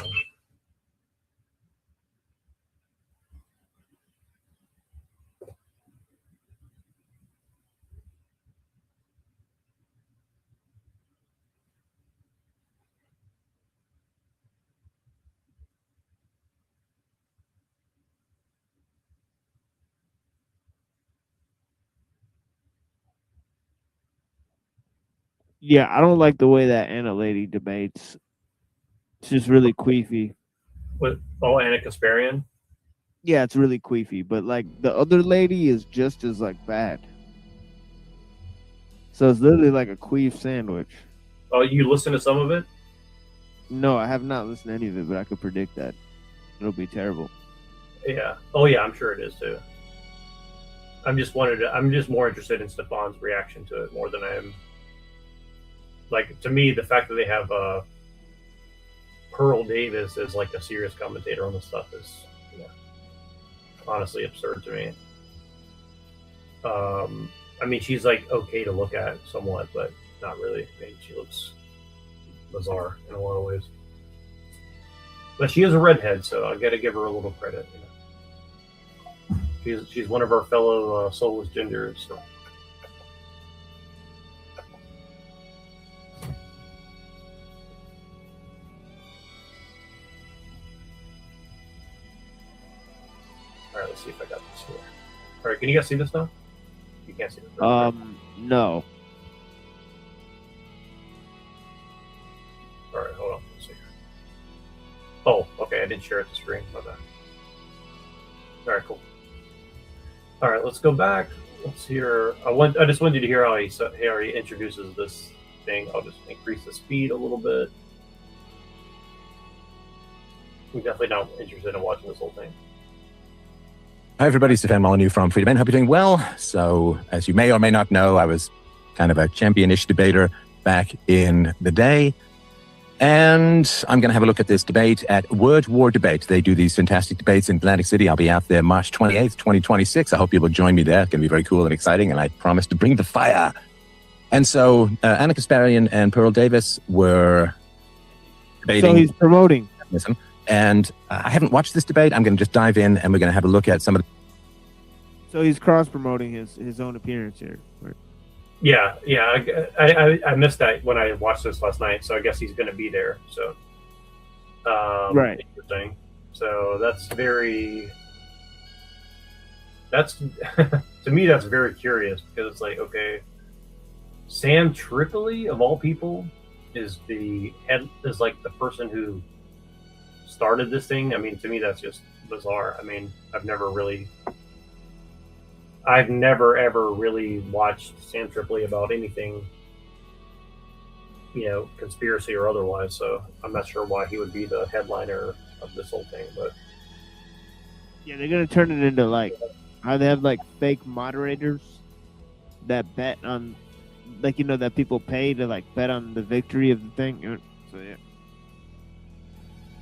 Yeah, I don't like the way that Anna lady debates. It's just really queefy. What? Oh, Anna Kasparian? Yeah, it's really queefy, but like the other lady is just as like bad. So it's literally like a queef sandwich. Oh, you listen to some of it? No, I have not listened to any of it, but I could predict that it'll be terrible. Yeah. Oh yeah, I'm sure it is too. I'm just more interested in Stefan's reaction to it more than I am. Like, to me, the fact that they have Pearl Davis as like a serious commentator on this stuff is honestly absurd to me. I mean, she's like okay to look at somewhat, but not really. I mean, she looks bizarre in a lot of ways. But she is a redhead, so I got to give her a little credit. She's one of our fellow soulless genders. So. All right, let's see if I got this here. All right, can you guys see this now? You can't see this. Right? No. All right, hold on. Let's see. Oh, okay. I didn't share it to screen. My bad. All right, cool. All right, let's go back. Let's hear. I just wanted you to hear how he introduces this thing. I'll just increase the speed a little bit. We're definitely not interested in watching this whole thing. Hi, everybody. Stefan Molyneux from Freedom Men. Hope you're doing well. So, as you may or may not know, I was kind of a champion-ish debater back in the day. And I'm going to have a look at this debate at Word War Debate. They do these fantastic debates in Atlantic City. I'll be out there March 28th, 2026. I hope you will join me there. It's going to be very cool and exciting, and I promise to bring the fire. And so Anna Kasparian and Pearl Davis were debating. So he's promoting. And I haven't watched this debate. I'm going to just dive in, and we're going to have a look at some of the... So he's cross-promoting his own appearance here. Right? Yeah. I missed that when I watched this last night, so I guess he's going to be there. So, right. Interesting. So that's very. That's to me, that's very curious because it's like, okay, Sam Tripoli of all people is like the person who started this thing. I mean, to me, that's just bizarre. I mean, I've never ever really watched Sam Tripoli about anything, conspiracy or otherwise. So I'm not sure why he would be the headliner of this whole thing. But yeah, they're gonna turn it into like how they have like fake moderators that bet on, like that people pay to like bet on the victory of the thing. So yeah.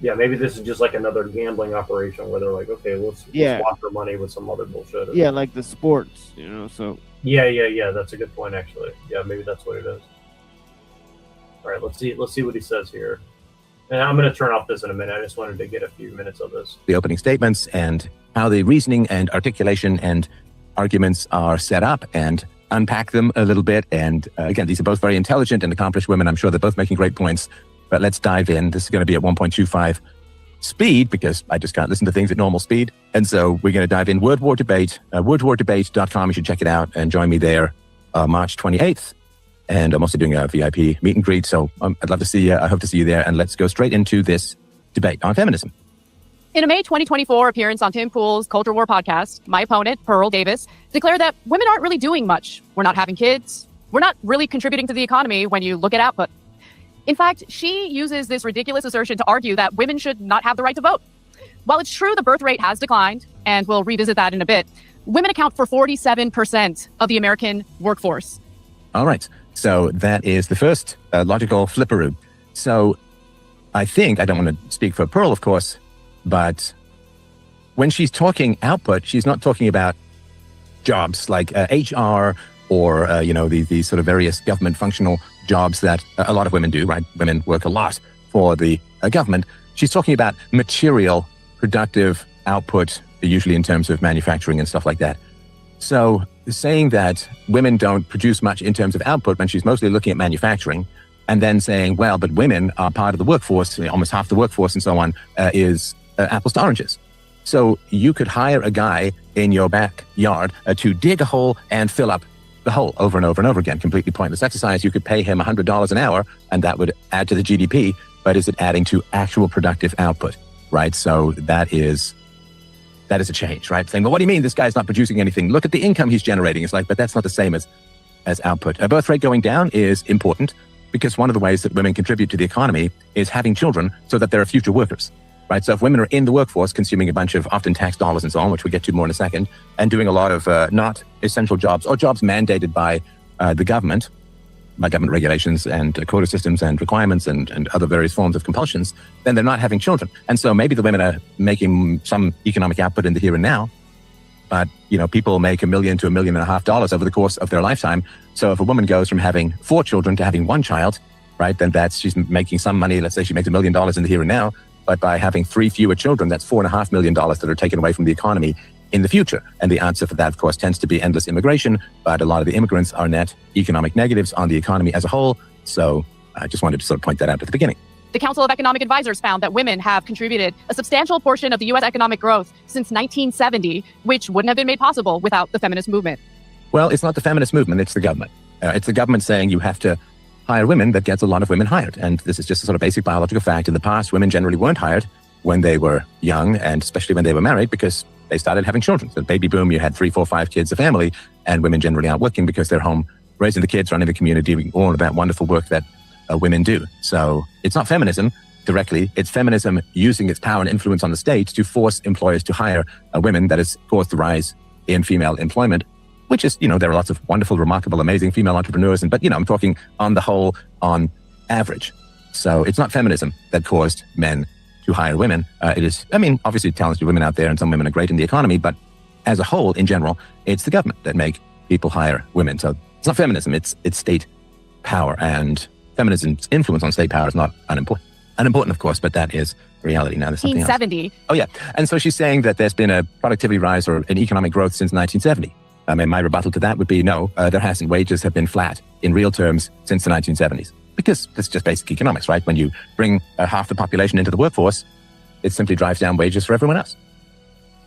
Yeah, maybe this is just like another gambling operation where they're like, okay, let's swap our money with some other bullshit. Yeah, like the sports, so. Yeah. That's a good point, actually. Yeah, maybe that's what it is. All right, let's see what he says here. And I'm going to turn off this in a minute. I just wanted to get a few minutes of this. The opening statements and how the reasoning and articulation and arguments are set up. And unpack them a little bit. And again, these are both very intelligent and accomplished women. I'm sure they're both making great points, but let's dive in. This is going to be at 1.25 speed because I just can't listen to things at normal speed. And so we're going to dive in. Word War Debate, wordwardebate.com. You should check it out and join me there March 28th. And I'm also doing a VIP meet and greet. So I'd love to see you. I hope to see you there. And let's go straight into this debate on feminism. In a May 2024 appearance on Tim Pool's Culture War podcast, my opponent, Pearl Davis, declared that women aren't really doing much. We're not having kids. We're not really contributing to the economy when you look at output. In fact, she uses this ridiculous assertion to argue that women should not have the right to vote. While it's true the birth rate has declined, and we'll revisit that in a bit, women account for 47% of the American workforce. All right. So that is the first logical flipperoo. So I think, I don't want to speak for Pearl, of course, but when she's talking output, she's not talking about jobs like HR or, these sort of various government functional jobs that a lot of women do, right? Women work a lot for the government. She's talking about material productive output, usually in terms of manufacturing and stuff like that. So saying that women don't produce much in terms of output when she's mostly looking at manufacturing, and then saying, well, but women are part of the workforce, almost half the workforce and so on, is apples to oranges. So you could hire a guy in your backyard to dig a hole and fill up the hole over and over and over again. Completely pointless exercise. You could pay him $100 an hour and that would add to the GDP, but is it adding to actual productive output, right? So that is a change, right? Saying, well, what do you mean this guy's not producing anything? Look at the income he's generating. It's like, but that's not the same as output. A birth rate going down is important because one of the ways that women contribute to the economy is having children so that there are future workers, right? So if women are in the workforce consuming a bunch of often tax dollars and so on, which we'll get to more in a second, and doing a lot of not essential jobs or jobs mandated by the government, by government regulations and quota systems and requirements and other various forms of compulsions, then they're not having children. And so maybe the women are making some economic output in the here and now, but people make $1 million to $1.5 million over the course of their lifetime. So if a woman goes from having 4 children to having 1 child, right, then she's making some money. Let's say she makes $1 million in the here and now, but by having 3 fewer children, that's $4.5 million that are taken away from the economy in the future. And the answer for that, of course, tends to be endless immigration, but a lot of the immigrants are net economic negatives on the economy as a whole. So I just wanted to sort of point that out at the beginning. The Council of Economic Advisors found that women have contributed a substantial portion of the U.S. economic growth since 1970, which wouldn't have been made possible without the feminist movement. Well, it's not the feminist movement, it's the government. It's the government saying you have to hire women that gets a lot of women hired. And this is just a sort of basic biological fact. In the past, women generally weren't hired when they were young, and especially when they were married, because they started having children. So baby boom, you had 3, 4, 5 kids a family, and women generally aren't working because they're home raising the kids, running the community, doing all of that wonderful work that women do. So it's not feminism directly, it's feminism using its power and influence on the state to force employers to hire women. That has caused the rise in female employment, which is, there are lots of wonderful, remarkable, amazing female entrepreneurs, but I'm talking on the whole, on average. So it's not feminism that caused men to hire women. It is, obviously talented women out there, and some women are great in the economy, but as a whole, in general, it's the government that make people hire women. So it's not feminism, it's state power, and feminism's influence on state power is not unimportant. Unimportant, of course, but that is reality. Now there's something 1970. else. Oh yeah, and so she's saying that there's been a productivity rise or an economic growth since 1970. My rebuttal to that would be no, there hasn't. Wages have been flat in real terms since the 1970s. Because that's just basic economics, right? When you bring half the population into the workforce, it simply drives down wages for everyone else.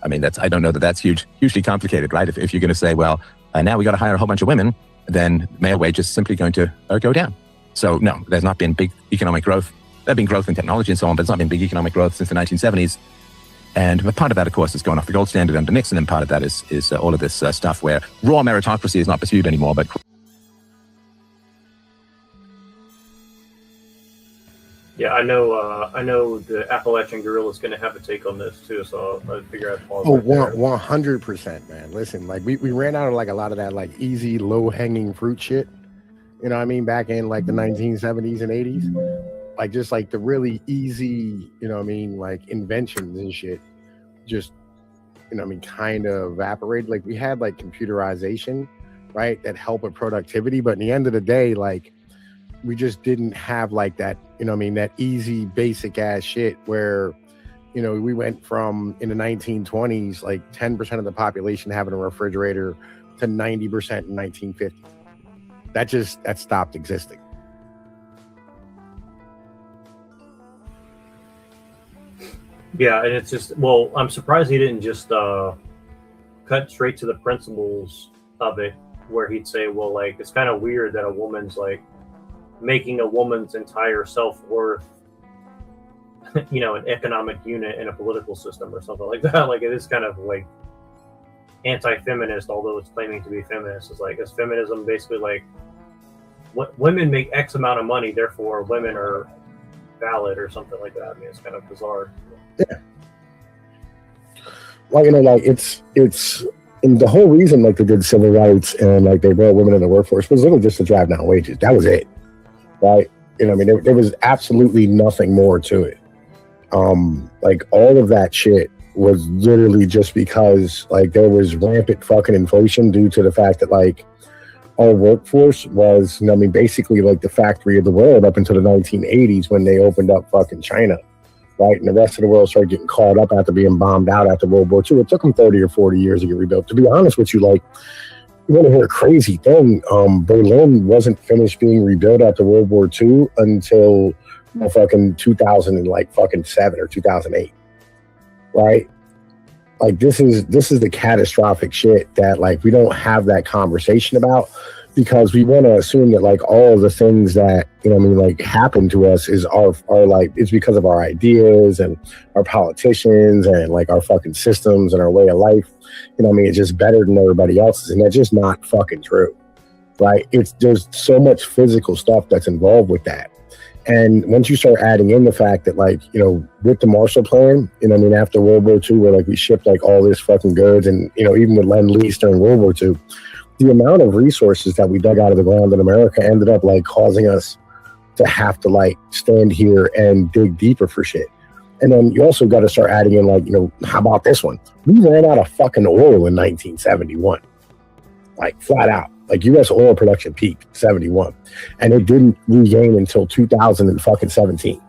I don't know that that's hugely complicated, right? If you're going to say, well, now we got to hire a whole bunch of women, then male wages simply going to go down. So no, there's not been big economic growth. There's been growth in technology and so on, but it's not been big economic growth since the 1970s. And part of that, of course, is going off the gold standard under Nixon, and part of that is all of this stuff where raw meritocracy is not pursued anymore, but Yeah, I know the Appalachian Gorilla is going to have a take on this too, so I'll figure out. 100%, man. Listen, we ran out of a lot of that easy, low hanging fruit shit. You know what I mean? Back in the 1970s and 80s, just the really easy, inventions and shit, just kind of evaporated. We had computerization, right, that helped with productivity, but in the end of the day, we just didn't have that, that easy, basic ass shit where, we went from in the 1920s, 10% of the population having a refrigerator to 90% in 1950. That stopped existing. Yeah, and it's just, well, I'm surprised he didn't just cut straight to the principles of it, where he'd say, well, like, it's kind of weird that a woman's like making a woman's entire self-worth, you know, an economic unit in a political system or something like that. Like, it is kind of like anti-feminist, although it's claiming to be feminist. It's like, is feminism basically like, what women make X amount of money, therefore women are valid or something like that? I mean, it's kind of bizarre. Yeah. Well, you know, like it's and the whole reason like they did civil rights and like they brought women in the workforce was literally just to drive down wages. That was it, right? You know, I mean, there was absolutely nothing more to it. Like all of that shit was literally just because like there was rampant fucking inflation due to the fact that like our workforce was, you know, I mean, basically like the factory of the world up until the 1980s when they opened up fucking China, right? And the rest of the world started getting caught up after being bombed out after World War II. It took them 30 or 40 years to get rebuilt. To be honest with you, like, you want to hear a crazy thing? Berlin wasn't finished being rebuilt after World War II until fucking 2007 or 2008, right? Like this is the catastrophic shit that like we don't have that conversation about because we want to assume that like all of the things that, you know, I mean, like happen to us is our like it's because of our ideas and our politicians and like our fucking systems and our way of life. You know, I mean, it's just better than everybody else's, and that's just not fucking true, right? There's so much physical stuff that's involved with that. And once you start adding in the fact that, like, you know, with the Marshall Plan, you know, I mean, after World War II, where like we shipped like all this fucking goods, and you know, even with Lend-Lease during World War II, the amount of resources that we dug out of the ground in America ended up like causing us to have to like stand here and dig deeper for shit. And then you also got to start adding in like, you know, how about this one? We ran out of fucking oil in 1971, like flat out. Like U.S. oil production peaked 71, and it didn't regain until 2017.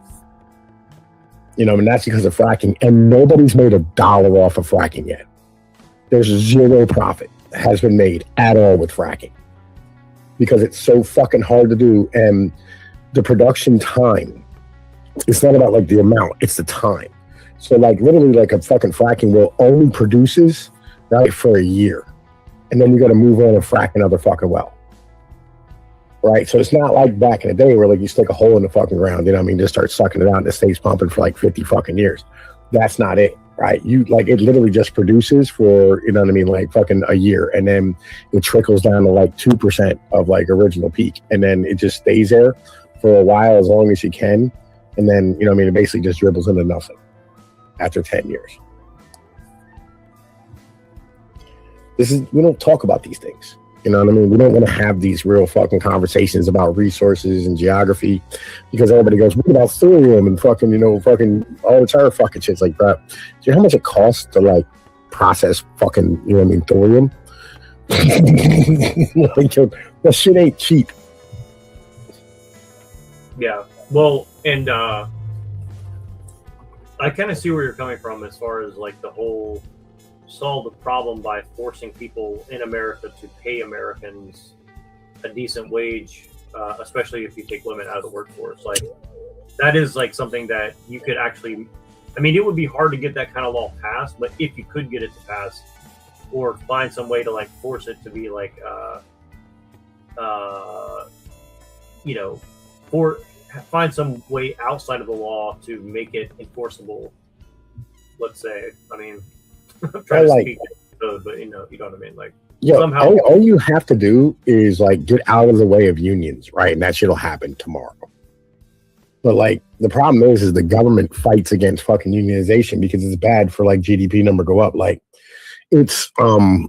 You know, and that's because of fracking, and nobody's made $1 off of fracking yet. There's zero profit has been made at all with fracking because it's so fucking hard to do, and the production time. It's not about like the amount; it's the time. So, like, literally, like a fucking fracking well only produces right for a year. And then you got to move on and frack another fucking well, right? So it's not like back in the day where like you stick a hole in the fucking ground, you know what I mean, just start sucking it out and it stays pumping for like 50 fucking years. That's not it, right? You like it literally just produces for, you know what I mean, like fucking a year, and then it trickles down to like 2% of like original peak, and then it just stays there for a while as long as you can, and then, you know what I mean, it basically just dribbles into nothing after 10 years. We don't talk about these things. You know what I mean? We don't want to have these real fucking conversations about resources and geography because everybody goes, what about thorium and fucking, you know, fucking all the entire fucking shit's like that. Do you know how much it costs to like process fucking, you know what I mean, thorium? Like, yo, that shit ain't cheap. Yeah. Well, and I kind of see where you're coming from as far as like the whole solve the problem by forcing people in America to pay Americans a decent wage, especially if you take women out of the workforce. Like that is like something that you could actually, I mean, it would be hard to get that kind of law passed, but if you could get it to pass or find some way to like force it to be like, you know, or find some way outside of the law to make it enforceable. Let's say, I mean, I'm trying to speak code, but you know what I mean. Like, yeah, somehow all you have to do is like get out of the way of unions, right? And that shit'll happen tomorrow. But like the problem is the government fights against fucking unionization because it's bad for like GDP number go up. Like it's all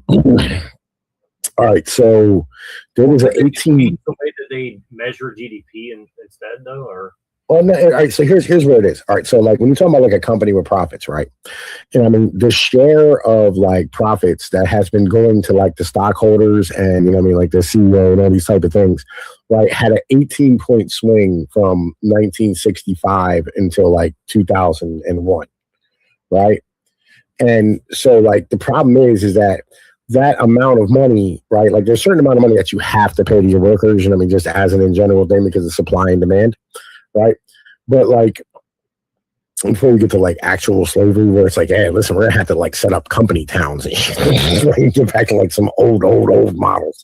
right. So there was an 18. The way that they measure GDP instead, though, or. Well, no, all right, so here's what it is. All right, so like when you're talking about like a company with profits, right? And I mean the share of like profits that has been going to like the stockholders and, you know what I mean, like the CEO and all these type of things, right, had an 18-point swing from 1965 until like 2001, right? And so like the problem is that that amount of money, right? Like there's a certain amount of money that you have to pay to your workers, and I mean, just as an in general thing because of supply and demand, right? But like, before we get to like actual slavery, where it's like, hey, listen, we're gonna have to like set up company towns and shit. Like, get back to like some old models.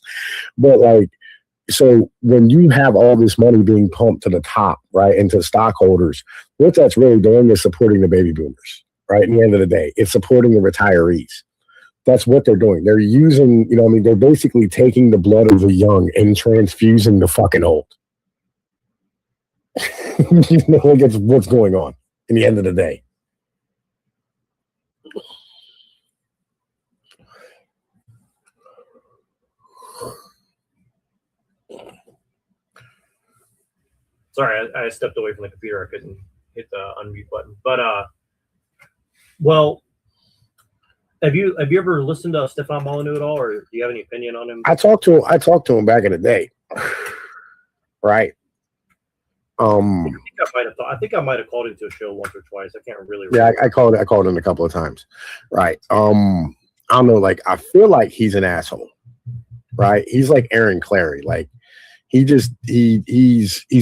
But like, so when you have all this money being pumped to the top, right, into the stockholders, what that's really doing is supporting the baby boomers, right? At the end of the day, it's supporting the retirees. That's what they're doing. They're using, you know, I mean, they're basically taking the blood of the young and transfusing the fucking old. You know, like it's what's going on in the end of the day. Sorry, I stepped away from the computer. I couldn't hit the unmute button. But well, have you ever listened to Stefan Molyneux at all, or do you have any opinion on him? I talked to him back in the day, right? I think I might have called into a show once or twice. I can't really Yeah, I called him a couple of times, right? I don't know, like I feel like he's an asshole, right? He's like Aaron Clary, like he's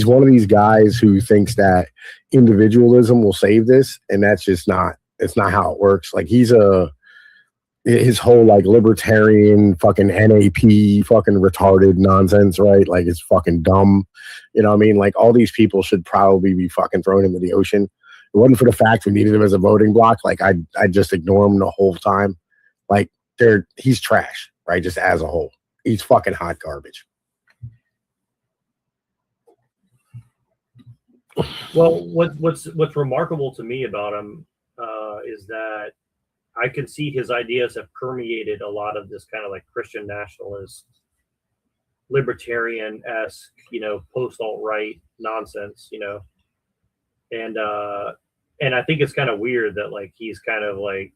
one of these guys who thinks that individualism will save this, and that's just not. It's not how it works. Like his whole like libertarian fucking NAP fucking retarded nonsense, right? Like it's fucking dumb. You know what I mean? Like all these people should probably be fucking thrown into the ocean. It wasn't for the fact we needed him as a voting block. Like I just ignore him the whole time. Like he's trash, right? Just as a whole. He's fucking hot garbage. Well, what's remarkable to me about him is that I can see his ideas have permeated a lot of this kind of like Christian nationalist, libertarian-esque, you know, post-alt-right nonsense, you know, and I think it's kind of weird that like he's kind of like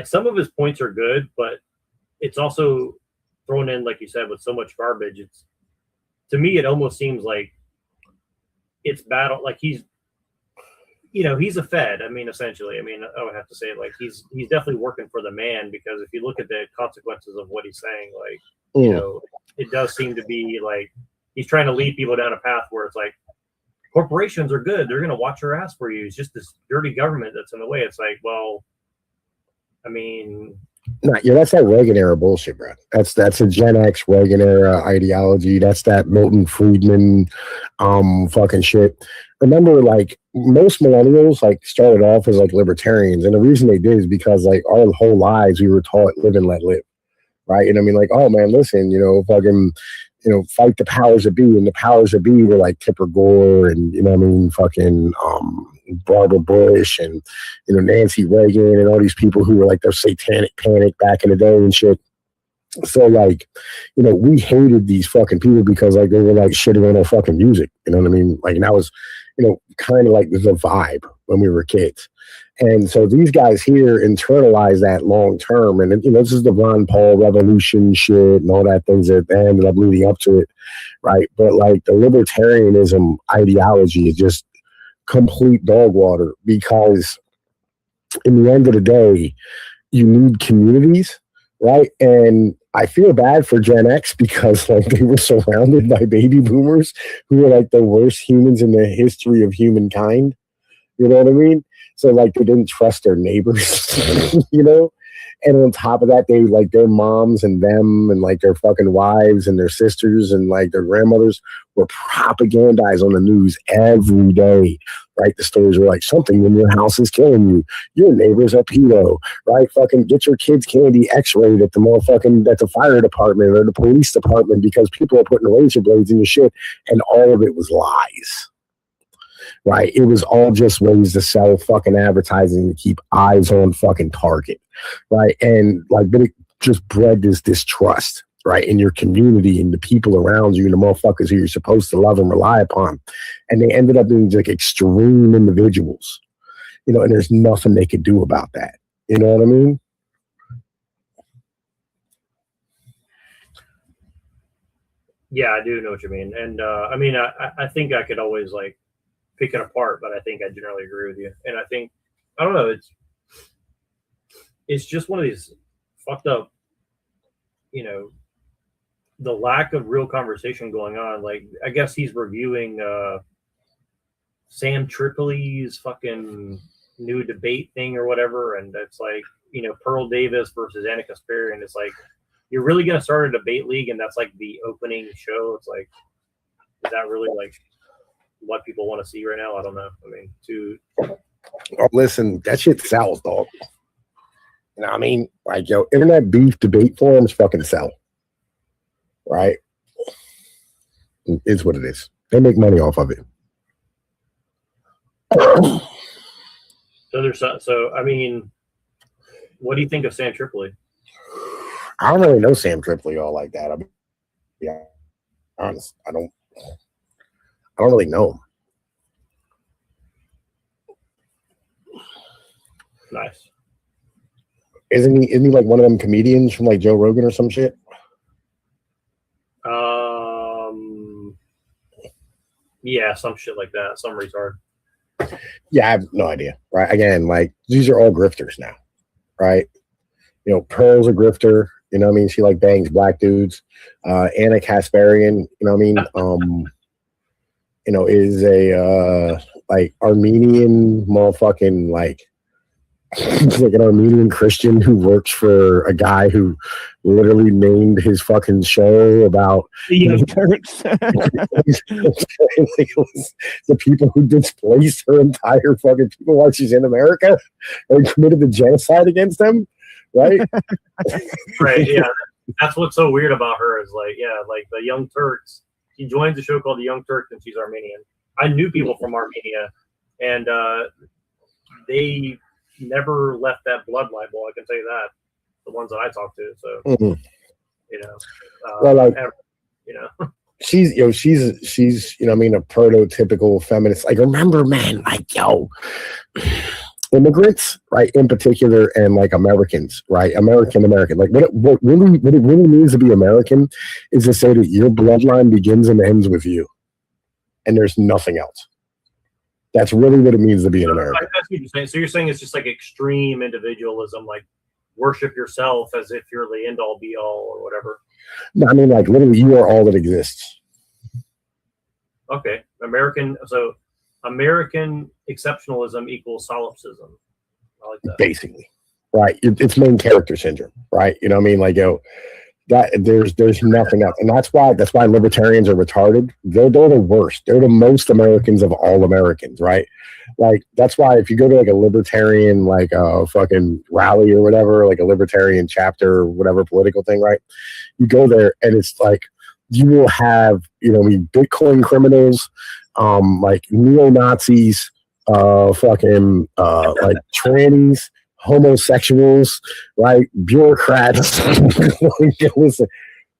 some of his points are good, but it's also thrown in, like you said, with so much garbage. It's, to me, it almost seems like it's battle, like he's, you know, he's a Fed. I mean, essentially, I mean, I would have to say, like, he's definitely working for the man, because if you look at the consequences of what he's saying, like, you know, it does seem to be like he's trying to lead people down a path where it's like corporations are good. They're going to watch your ass for you. It's just this dirty government that's in the way. It's like, well, I mean, yeah, that's that Reagan era bullshit, bro. That's a Gen X Reagan era ideology. That's that Milton Friedman fucking shit. Remember, like most millennials like started off as like libertarians, and the reason they did is because like our whole lives we were taught live and let live, right? And I mean, like, oh man, listen, you know, fucking, you know, fight the powers that be, and the powers that be were like Tipper Gore and, you know what I mean, fucking Barbara Bush and, you know, Nancy Reagan and all these people who were like their satanic panic back in the day and shit. So like, you know, we hated these fucking people because like they were like shitting on our fucking music. You know what I mean? Like, and that was, you know, kind of like the vibe when we were kids. And so these guys here internalize that long term. And, you know, this is the Ron Paul revolution shit and all that things that ended up leading up to it. Right. But like the libertarianism ideology is just complete dog water, because in the end of the day, you need communities. Right. And I feel bad for Gen X because like they were surrounded by baby boomers who were like the worst humans in the history of humankind. You know what I mean? So like they didn't trust their neighbors, you know? And on top of that, they like their moms and them and like their fucking wives and their sisters and like their grandmothers were propagandized on the news every day, right? The stories were like, something in your house is killing you. Your neighbor's a pedo, right? Fucking get your kids' candy x-rayed at the fire department or the police department because people are putting razor blades in your shit. And all of it was lies. Right, it was all just ways to sell fucking advertising to keep eyes on fucking target, right? And like, but it just bred this distrust, right, in your community and the people around you and the motherfuckers who you're supposed to love and rely upon, and they ended up being like extreme individuals, you know. And there's nothing they could do about that. You know what I mean? yeah, I do know what you mean. And I mean, I think I could always like pick it apart, but I think I generally agree with you. And I think, I don't know, it's just one of these fucked up you know, the lack of real conversation going on. Like, I guess he's reviewing Sam Tripoli's fucking new debate thing or whatever, and it's like, you know, Pearl Davis versus Anna Kasparian. It's like, you're really gonna start a debate league, and that's like the opening show. It's like, is that really like what people want to see right now? I don't know. I mean, Oh, listen, that shit sells, dog. You know what I mean? Like, yo, internet beef debate forums fucking sell. Right? It's what it is. They make money off of it. So I mean, what do you think of Sam Tripoli? I don't really know Sam Tripoli all like that. I mean, yeah, honest, I don't really know him. Nice. Isn't he like one of them comedians from like Joe Rogan or some shit? Yeah, some shit like that. Some retard. Yeah, I have no idea. Right? Again, like, these are all grifters now, right? You know, Pearl's a grifter. You know what I mean? She like bangs black dudes. Anna Kasparian, you know what I mean? You know, is a like Armenian motherfucking like like an Armenian Christian who works for a guy who literally named his fucking show about the Young Turks. The people who displaced her entire fucking people while she's in America and committed the genocide against them, right? Right, yeah. That's what's so weird about her is like, yeah, like the Young Turks. She joins a show called The Young Turks and she's Armenian. I knew people from Armenia, and they never left that bloodline. Well, I can tell you that, the ones that I talked to. So, you know, well, like, you know, she's you know what I mean, a prototypical feminist. Like, remember, man, like, yo, immigrants, right, in particular, and like Americans, right, American, like what it really means to be American is to say that your bloodline begins and ends with you, and there's nothing else. That's really what it means to be an American. That's what you're saying. So you're saying it's just like extreme individualism, like worship yourself as if you're the end all be all or whatever. No, I mean, like, literally, you are all that exists. Okay, American exceptionalism equals solipsism. I like that. Basically, right? It's main character syndrome, right? You know what I mean? Like, yo, that there's nothing else, and that's why libertarians are retarded. They're the worst. They're the most Americans of all Americans, right? Like, that's why if you go to like a libertarian like a fucking rally or whatever, like a libertarian chapter or whatever political thing, right? You go there and it's like you will have, you know, Bitcoin criminals, like neo-Nazis, fucking like trannies, homosexuals, right? Bureaucrats. Listen,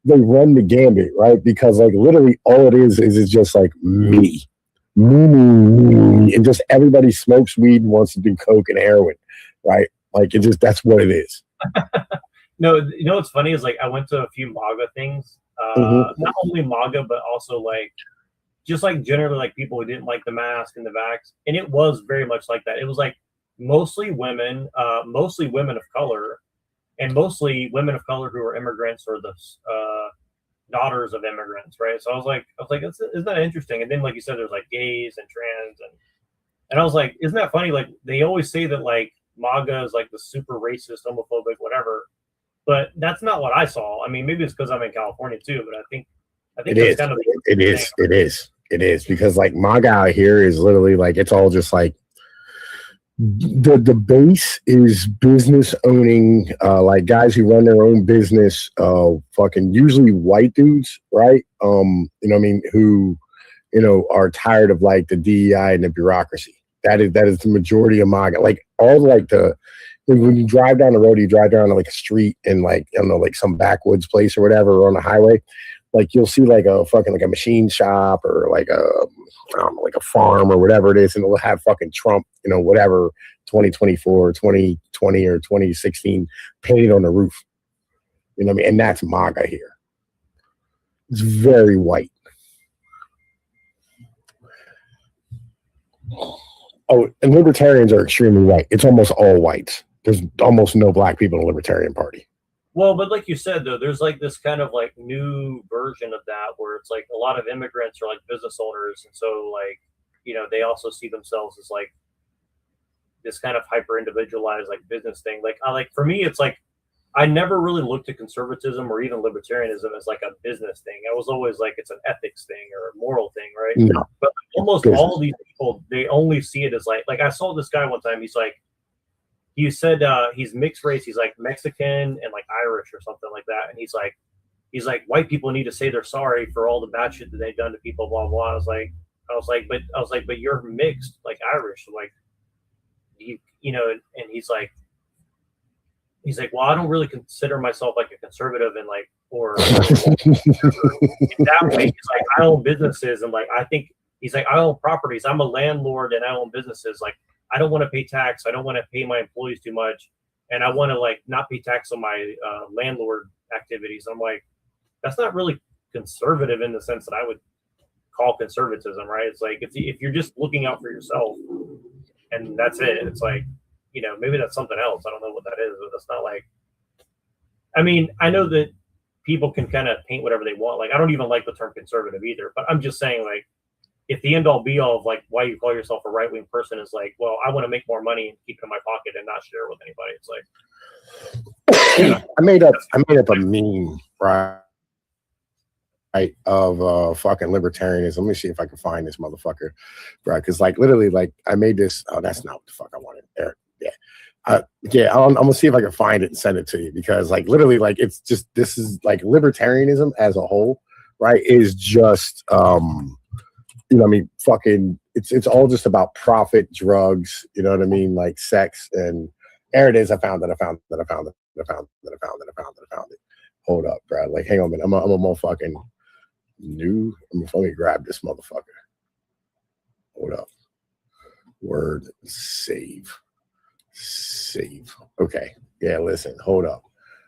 they run the gambit, right? Because like literally all it is just like me, and just everybody smokes weed and wants to do coke and heroin, right? Like, that's what it is. No, you know what's funny is like I went to a few MAGA things, not only MAGA but also like just like generally like people who didn't like the mask and the vax, and it was very much like that. It was like mostly women of color, and mostly women of color who are immigrants or the daughters of immigrants, right? So I was like, isn't that interesting? And then, like you said, there's like gays and trans, and I was like, isn't that funny? Like, they always say that like MAGA is like the super racist, homophobic, whatever, but that's not what I saw. I mean, maybe it's because I'm in California too, but I think it is. Kind of it is because like MAGA out here is literally like, it's all just like the base is business owning, like guys who run their own business, fucking usually white dudes, right? You know what I mean, who, you know, are tired of like the DEI and the bureaucracy. That is the majority of MAGA. Like all like when you drive down the road, you drive down to like a street in like, I don't know, like some backwoods place or whatever, or on the highway, like you'll see like a fucking like a machine shop or like a, I don't know, like a farm or whatever it is, and it'll have fucking Trump, you know, whatever, 2024, 2020 or 2016 painted on the roof. You know what I mean? And that's MAGA here. It's very white. Oh, and libertarians are extremely white. It's almost all whites. There's almost no black people in the Libertarian Party. Well, but like you said, though, there's like this kind of like new version of that where it's like a lot of immigrants are like business owners. And so like, you know, they also see themselves as like this kind of hyper individualized like business thing. Like for me, it's like, I never really looked at conservatism or even libertarianism as like a business thing. I was always like, it's an ethics thing or a moral thing, right? No. But almost Business. all these people, they only see it as like I saw this guy one time. He's like, he said he's mixed race. He's like Mexican and like Irish or something like that. And he's like, white people need to say they're sorry for all the bad shit that they've done to people, blah, blah. I was like, but you're mixed, like Irish. So like, you know, and he's like, well, I don't really consider myself like a conservative and like, or in that way, he's like, I own businesses and like, I think he's like, I own properties. I'm a landlord and I own businesses. Like, I don't want to pay tax. I don't want to pay my employees too much. And I want to like not pay tax on my landlord activities. I'm like, that's not really conservative in the sense that I would call conservatism, right? It's like, if you're just looking out for yourself and that's it, it's like, you know, maybe that's something else. I don't know what that is, but that's not like, I mean, I know that people can kind of paint whatever they want. Like, I don't even like the term conservative either, but I'm just saying, like, if the end all be all of like why you call yourself a right wing person is like, well, I want to make more money and keep it in my pocket and not share with anybody. It's like, I made up a meme, right? Of fucking libertarianism. Let me see if I can find this motherfucker, right? Because like literally, like I made this. Oh, that's not what the fuck I wanted. There, yeah, I'm gonna see if I can find it and send it to you because like literally, like it's just this is like libertarianism as a whole, right? Is just you know what I mean, fucking. It's all just about profit, drugs. You know what I mean, like sex and there it is. I found it. Hold up, bro. Like, hang on a minute. I'm a motherfucking new. Let me grab this motherfucker. Hold up. Word save. Okay. Yeah. Listen. Hold up.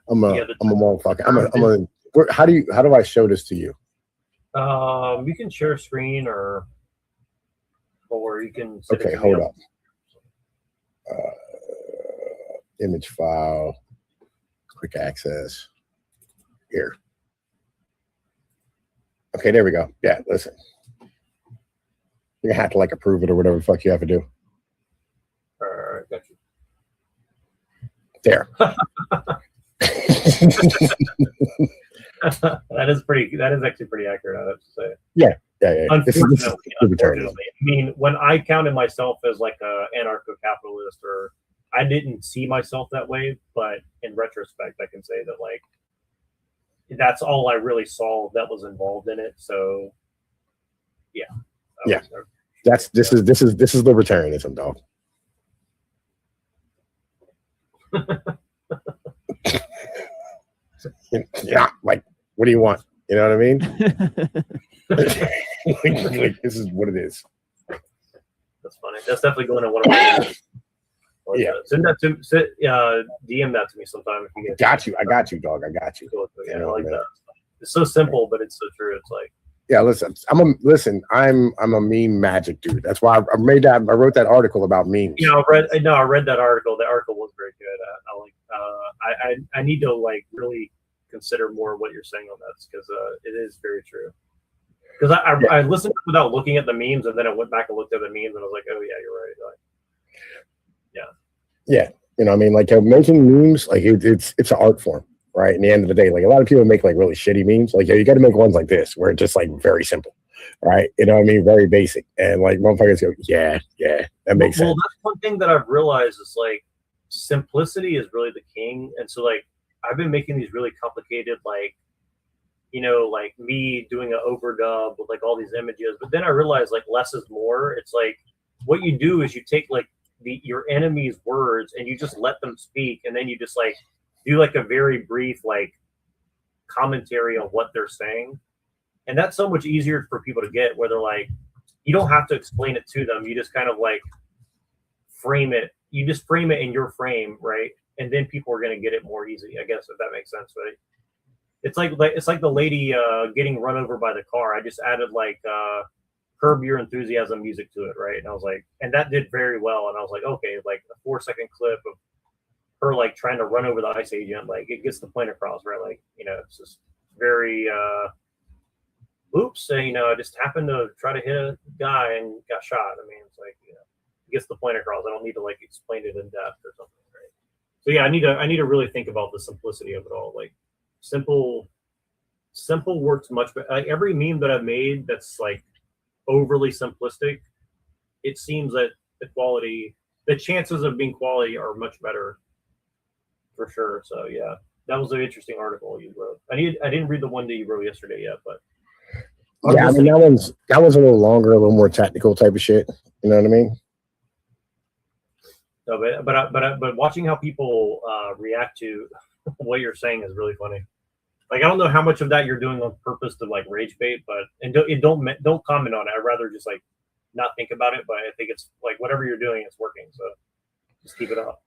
I'm a motherfucker. How do I show this to you? you can share a screen or you can. Okay. Hold up. Image file. Quick access. Here. Okay, there we go. Yeah, listen. You're gonna have to like approve it or whatever the fuck you have to do. Got you. There. That is actually pretty accurate, I have to say. Yeah. Unfortunately, I mean, when I counted myself as like a anarcho-capitalist, or I didn't see myself that way, but in retrospect, I can say that like that's all I really saw that was involved in it. So, yeah. This is libertarianism, dog. Yeah, like, what do you want? You know what I mean? Like, this is what it is. That's funny. That's definitely going to one of my. Yeah. Send that to DM that to me sometime if you get. I got you, dog. I got you. Yeah, I like that. It's so simple, but it's so true. It's like. Yeah, listen. I'm a meme magic dude. That's why I made that. I wrote that article about memes. Yeah, I read that article. The article was very good. I need to like really consider more what you're saying on that because it is very true. Because I listened without looking at the memes, and then I went back and looked at the memes, and I was like, oh yeah, you're right. Like, yeah, you know what I mean? Like making memes, like it's an art form, right? In the end of the day, like a lot of people make like really shitty memes. Like, you got to make ones like this where it's just like very simple, right? You know what I mean? Very basic. And like motherfuckers go, yeah, that makes sense. Well, that's one thing that I've realized is like simplicity is really the king. And so like I've been making these really complicated, like, you know, like me doing an overdub with like all these images. But then I realized like less is more. It's like what you do is you take like your enemy's words and you just let them speak, and then you just like do like a very brief like commentary on what they're saying, and that's so much easier for people to get, where they're like, you don't have to explain it to them, you just kind of like frame it in your frame, right? And then people are going to get it more easy, I guess, if that makes sense, right? It's like the lady getting run over by the car. I just added like Curb Your Enthusiasm music to it, right? And I was like, and that did very well. And I was like, okay, like a 4-second clip of her like trying to run over the ICE agent, like it gets the point across, right? Like, you know, it's just very oops, you know, I just happened to try to hit a guy and got shot. I mean, it's like, you know, it gets the point across. I don't need to like explain it in depth or something, right? So yeah, I need to really think about the simplicity of it all. Like simple works much better. Like every meme that I've made that's like overly simplistic, it seems that the chances of being quality are much better for sure. So yeah, that was an interesting article you wrote. I didn't read the one that you wrote yesterday yet, but yeah, I mean that one's a little longer, a little more technical type of shit. You know what I mean? No, but watching how people react to what you're saying is really funny. Like I don't know how much of that you're doing on purpose to like rage bait, but don't comment on it. I'd rather just like not think about it. But I think it's like whatever you're doing, it's working. So just keep it up.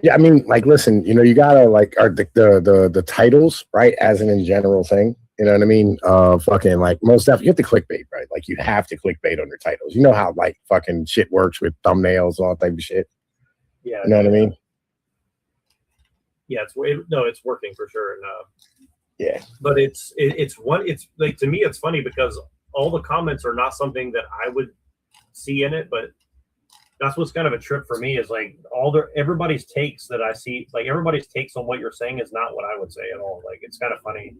Yeah, I mean, like, listen, you know, you gotta like the titles, right? As an in general thing, you know what I mean? Fucking like most stuff, you have to clickbait, right? Like you have to clickbait on your titles. You know how like fucking shit works with thumbnails, all that type of shit. Yeah, you know what I mean? Yeah, it's working for sure. And yeah, but it's like to me, it's funny because all the comments are not something that I would see in it, but that's what's kind of a trip for me is like everybody's takes that I see, like everybody's takes on what you're saying is not what I would say at all. Like it's kind of funny.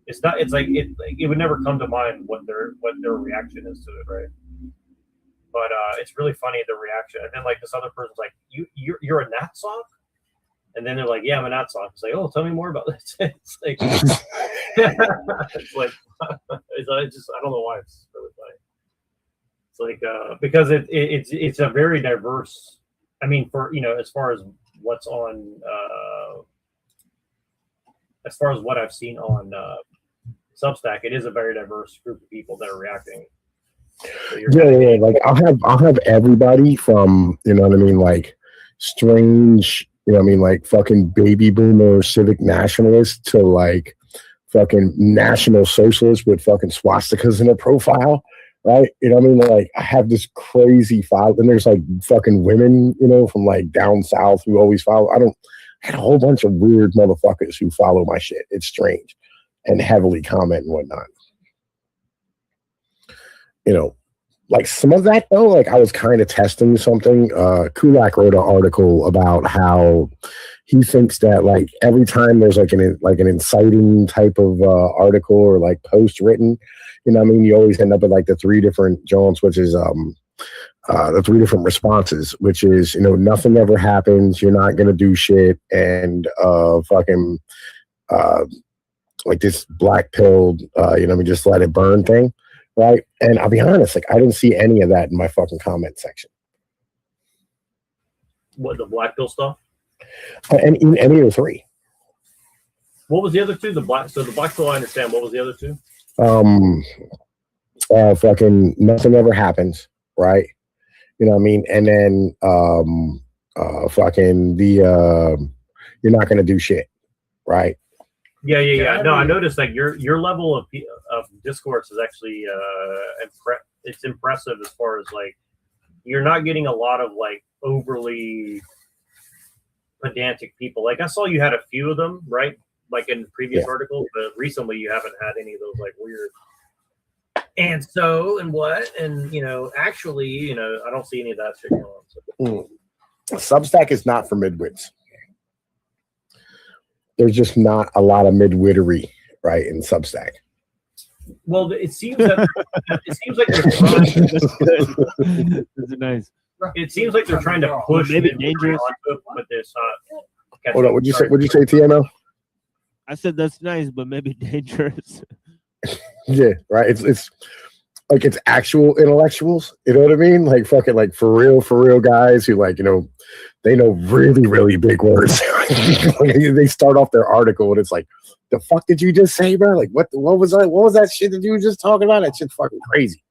It's not. It's like it would never come to mind what their reaction is to it, right? But it's really funny the reaction. And then like this other person's like, you're a Nat sock, and then they're like, yeah, I'm a Nat sock. It's like, oh, tell me more about this. It's like, it's like, I don't know why it's really funny. It's like because it's a very diverse. I mean, for as far as what's on, as far as what I've seen on Substack, it is a very diverse group of people that are reacting. So yeah. Like I'll have everybody from what I mean, like strange, I mean, like fucking baby boomer civic nationalists to like fucking national socialists with fucking swastikas in their profile. Right, I mean, like I have this crazy file. Then there's like fucking women, from like down south who always follow. I had a whole bunch of weird motherfuckers who follow my shit. It's strange, and heavily comment and whatnot. Like some of that though, like I was kind of testing something. Kulak wrote an article about how he thinks that like every time there's like an inciting type of article or like post written, I mean, you always end up with like the three different Jones, which is the three different responses, which is nothing ever happens, you're not gonna do shit, and fucking like this black pilled just let it burn thing. Right. And I'll be honest, like I didn't see any of that in my fucking comment section. What, the black pill stuff? And any of the three. What was the other two? The black pill, I understand. What was the other two? Fucking nothing ever happens, right? You know what I mean? And then fucking you're not gonna do shit, right? Yeah. No, I noticed like your level of discourse is actually it's impressive as far as like you're not getting a lot of like overly pedantic people. Like I saw you had a few of them, right? Like in previous articles, but recently you haven't had any of those like weird and so and what and actually I don't see any of that shit going on. So. Substack is not for midwits. There's just not a lot of midwittery, right, in Substack. Well, it seems like they're trying. That's good. That's nice. It seems like they're trying to push maybe dangerous, but it's not. Hold on, what'd you say? What'd you say, TMO? I said that's nice, but maybe dangerous. Yeah, right. It's like it's actual intellectuals. You know what I mean? Like fucking like for real guys who like they know really, really big words. They start off their article and it's like, the fuck did you just say, bro? Like, what was that? What was that shit that you were just talking about? That shit's fucking crazy.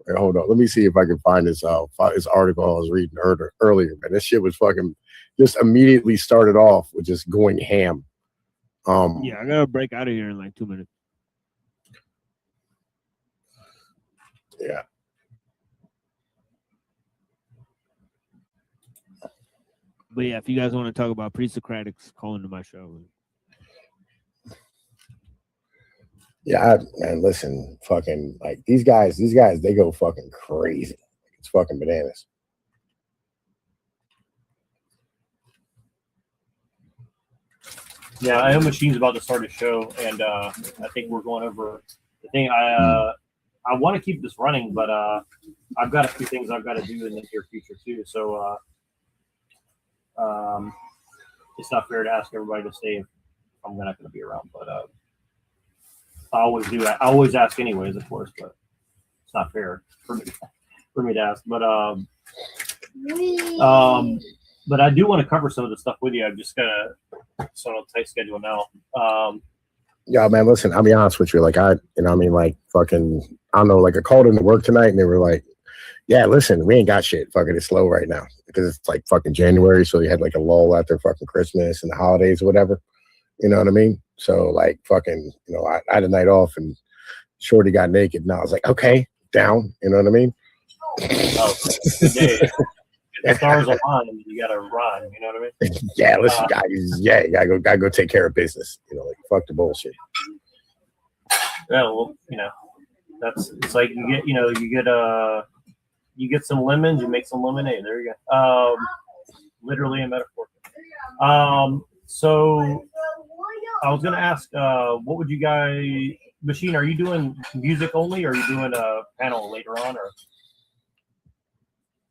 Wait, hold on. Let me see if I can find this article I was reading earlier. Man, this shit was fucking just immediately started off with just going ham. Yeah, I gotta break out of here in like 2 minutes. Yeah. But yeah, if you guys want to talk about pre-Socratics, call into my show. Yeah, man, listen, fucking like these guys, they go fucking crazy. It's fucking bananas. Yeah, I know Machine's about to start a show, and I think we're going over the thing. I want to keep this running, but I've got a few things I've got to do in the near future too. So it's not fair to ask everybody to stay if I'm not going to be around. But I always do. I always ask anyways, of course, but it's not fair for me to ask. But I do want to cover some of the stuff with you. I've just got a sort of tight schedule now. Yeah, man, listen, I'll be honest with you. Like, I don't know, like I called into work tonight and they were like, yeah, listen, we ain't got shit. Fucking it's slow right now because it's like fucking January. So you had like a lull after fucking Christmas and the holidays or whatever. You know what I mean? So like fucking, I had a night off and Shorty got naked and I was like, okay, down. You know what I mean? Oh, the stars are on and you gotta run, you know what I mean? Yeah, listen, guys, you gotta go take care of business. Like fuck the bullshit. Yeah, well, it's like you get some lemons, you make some lemonade. There you go. Literally a metaphor. So I was gonna ask, what would you guys, Machine, are you doing music only, or are you doing a panel later on, or?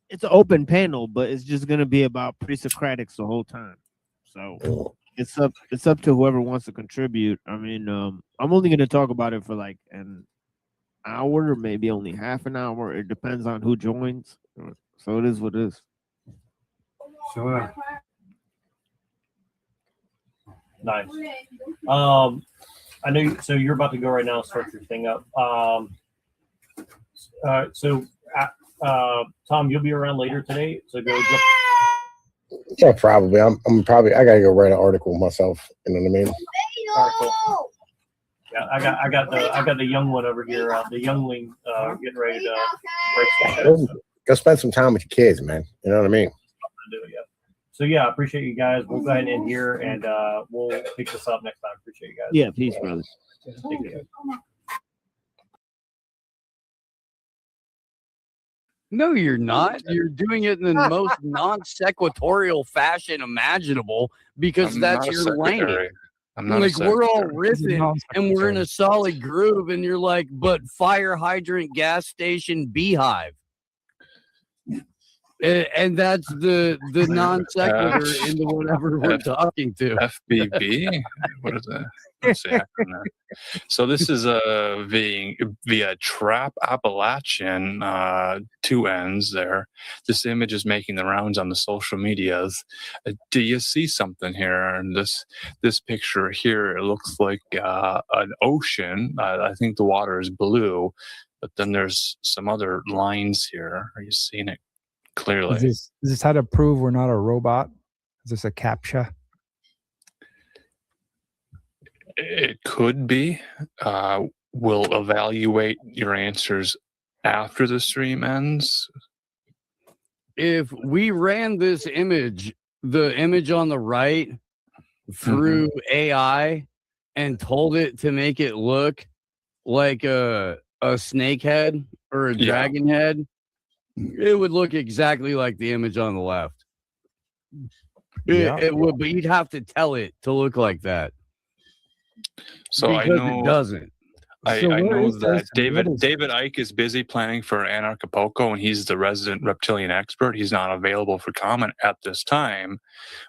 It's an open panel, but it's just gonna be about pre-Socratics the whole time. So it's up to whoever wants to contribute. I mean, I'm only gonna talk about it for like an hour, maybe only half an hour. It depends on who joins. So it is what it is. Sure. Nice. I know. So you're about to go right now, start your thing up. Tom, you'll be around later today. So go. Yeah, probably. I gotta go write an article myself. You know what I mean? Article. Yeah, I got the young one over here. The youngling getting ready to break some. Go spend some time with your kids, man. You know what I mean? So yeah, I appreciate you guys. We'll go ahead and end here, and we'll pick this up next time. Appreciate you guys. Yeah, peace, brother. Take care. No, you're not. You're doing it in the most non-sequitorial fashion imaginable because I'm that's not a your lane. secretary. I'm not a Like we're all secretary. riffing and we're in a solid groove, and you're like, but fire hydrant, gas station, beehive. And that's the non sequitur into whatever we're talking to. FBB? What is that? What's the acronym? So this is via Trap Appalachian, two ends there. This image is making the rounds on the social medias. Do you see something here? And this picture here, it looks like an ocean. I think the water is blue, but then there's some other lines here. Are you seeing it clearly? Is this how to prove we're not a robot? Is this a CAPTCHA? It could be. We'll evaluate your answers after the stream ends. If we ran this image, the image on the right, through AI and told it to make it look like a snake head or a dragon head, it would look exactly like the image on the left. It would, but you'd have to tell it to look like that. So because I know it doesn't. I know that David Icke is busy planning for Anarchapulco, and he's the resident reptilian expert. He's not available for comment at this time.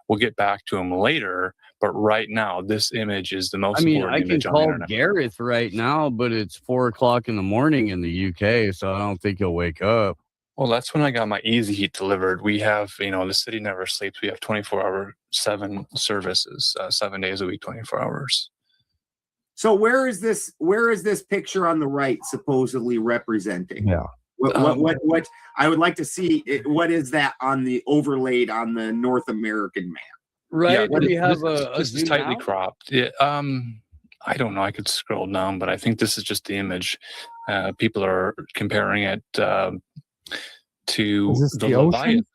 We'll get back to him later, but right now, this image is the most important I can image on the call internet. Gareth right now, but it's 4 o'clock in the morning in the UK, so I don't think he'll wake up. Well, that's when I got my Easy Heat delivered. We have, the city never sleeps. We have 7 services, 7 days a week, 24 hours. So where is this picture on the right supposedly representing? Yeah. What I would like to see what is that on the overlaid on the North American map? Right. Yeah, We have this is tightly cropped. Yeah, I don't know. I could scroll down, but I think this is just the image. People are comparing it to Is this the the Leviathan. ocean?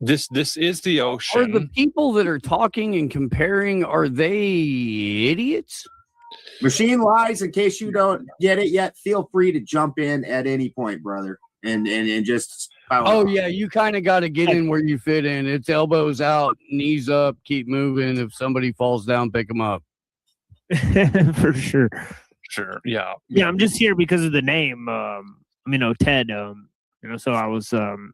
This is the ocean. Are the people that are talking and comparing, are they idiots? Machine lies. In case you don't get it yet, feel free to jump in at any point, brother, and just. Oh yeah, you kind of got to get in where you fit in. It's elbows out, knees up, keep moving. If somebody falls down, pick them up. For sure. Sure. Yeah. Yeah, I'm just here because of the name. Ted. So I was, I'm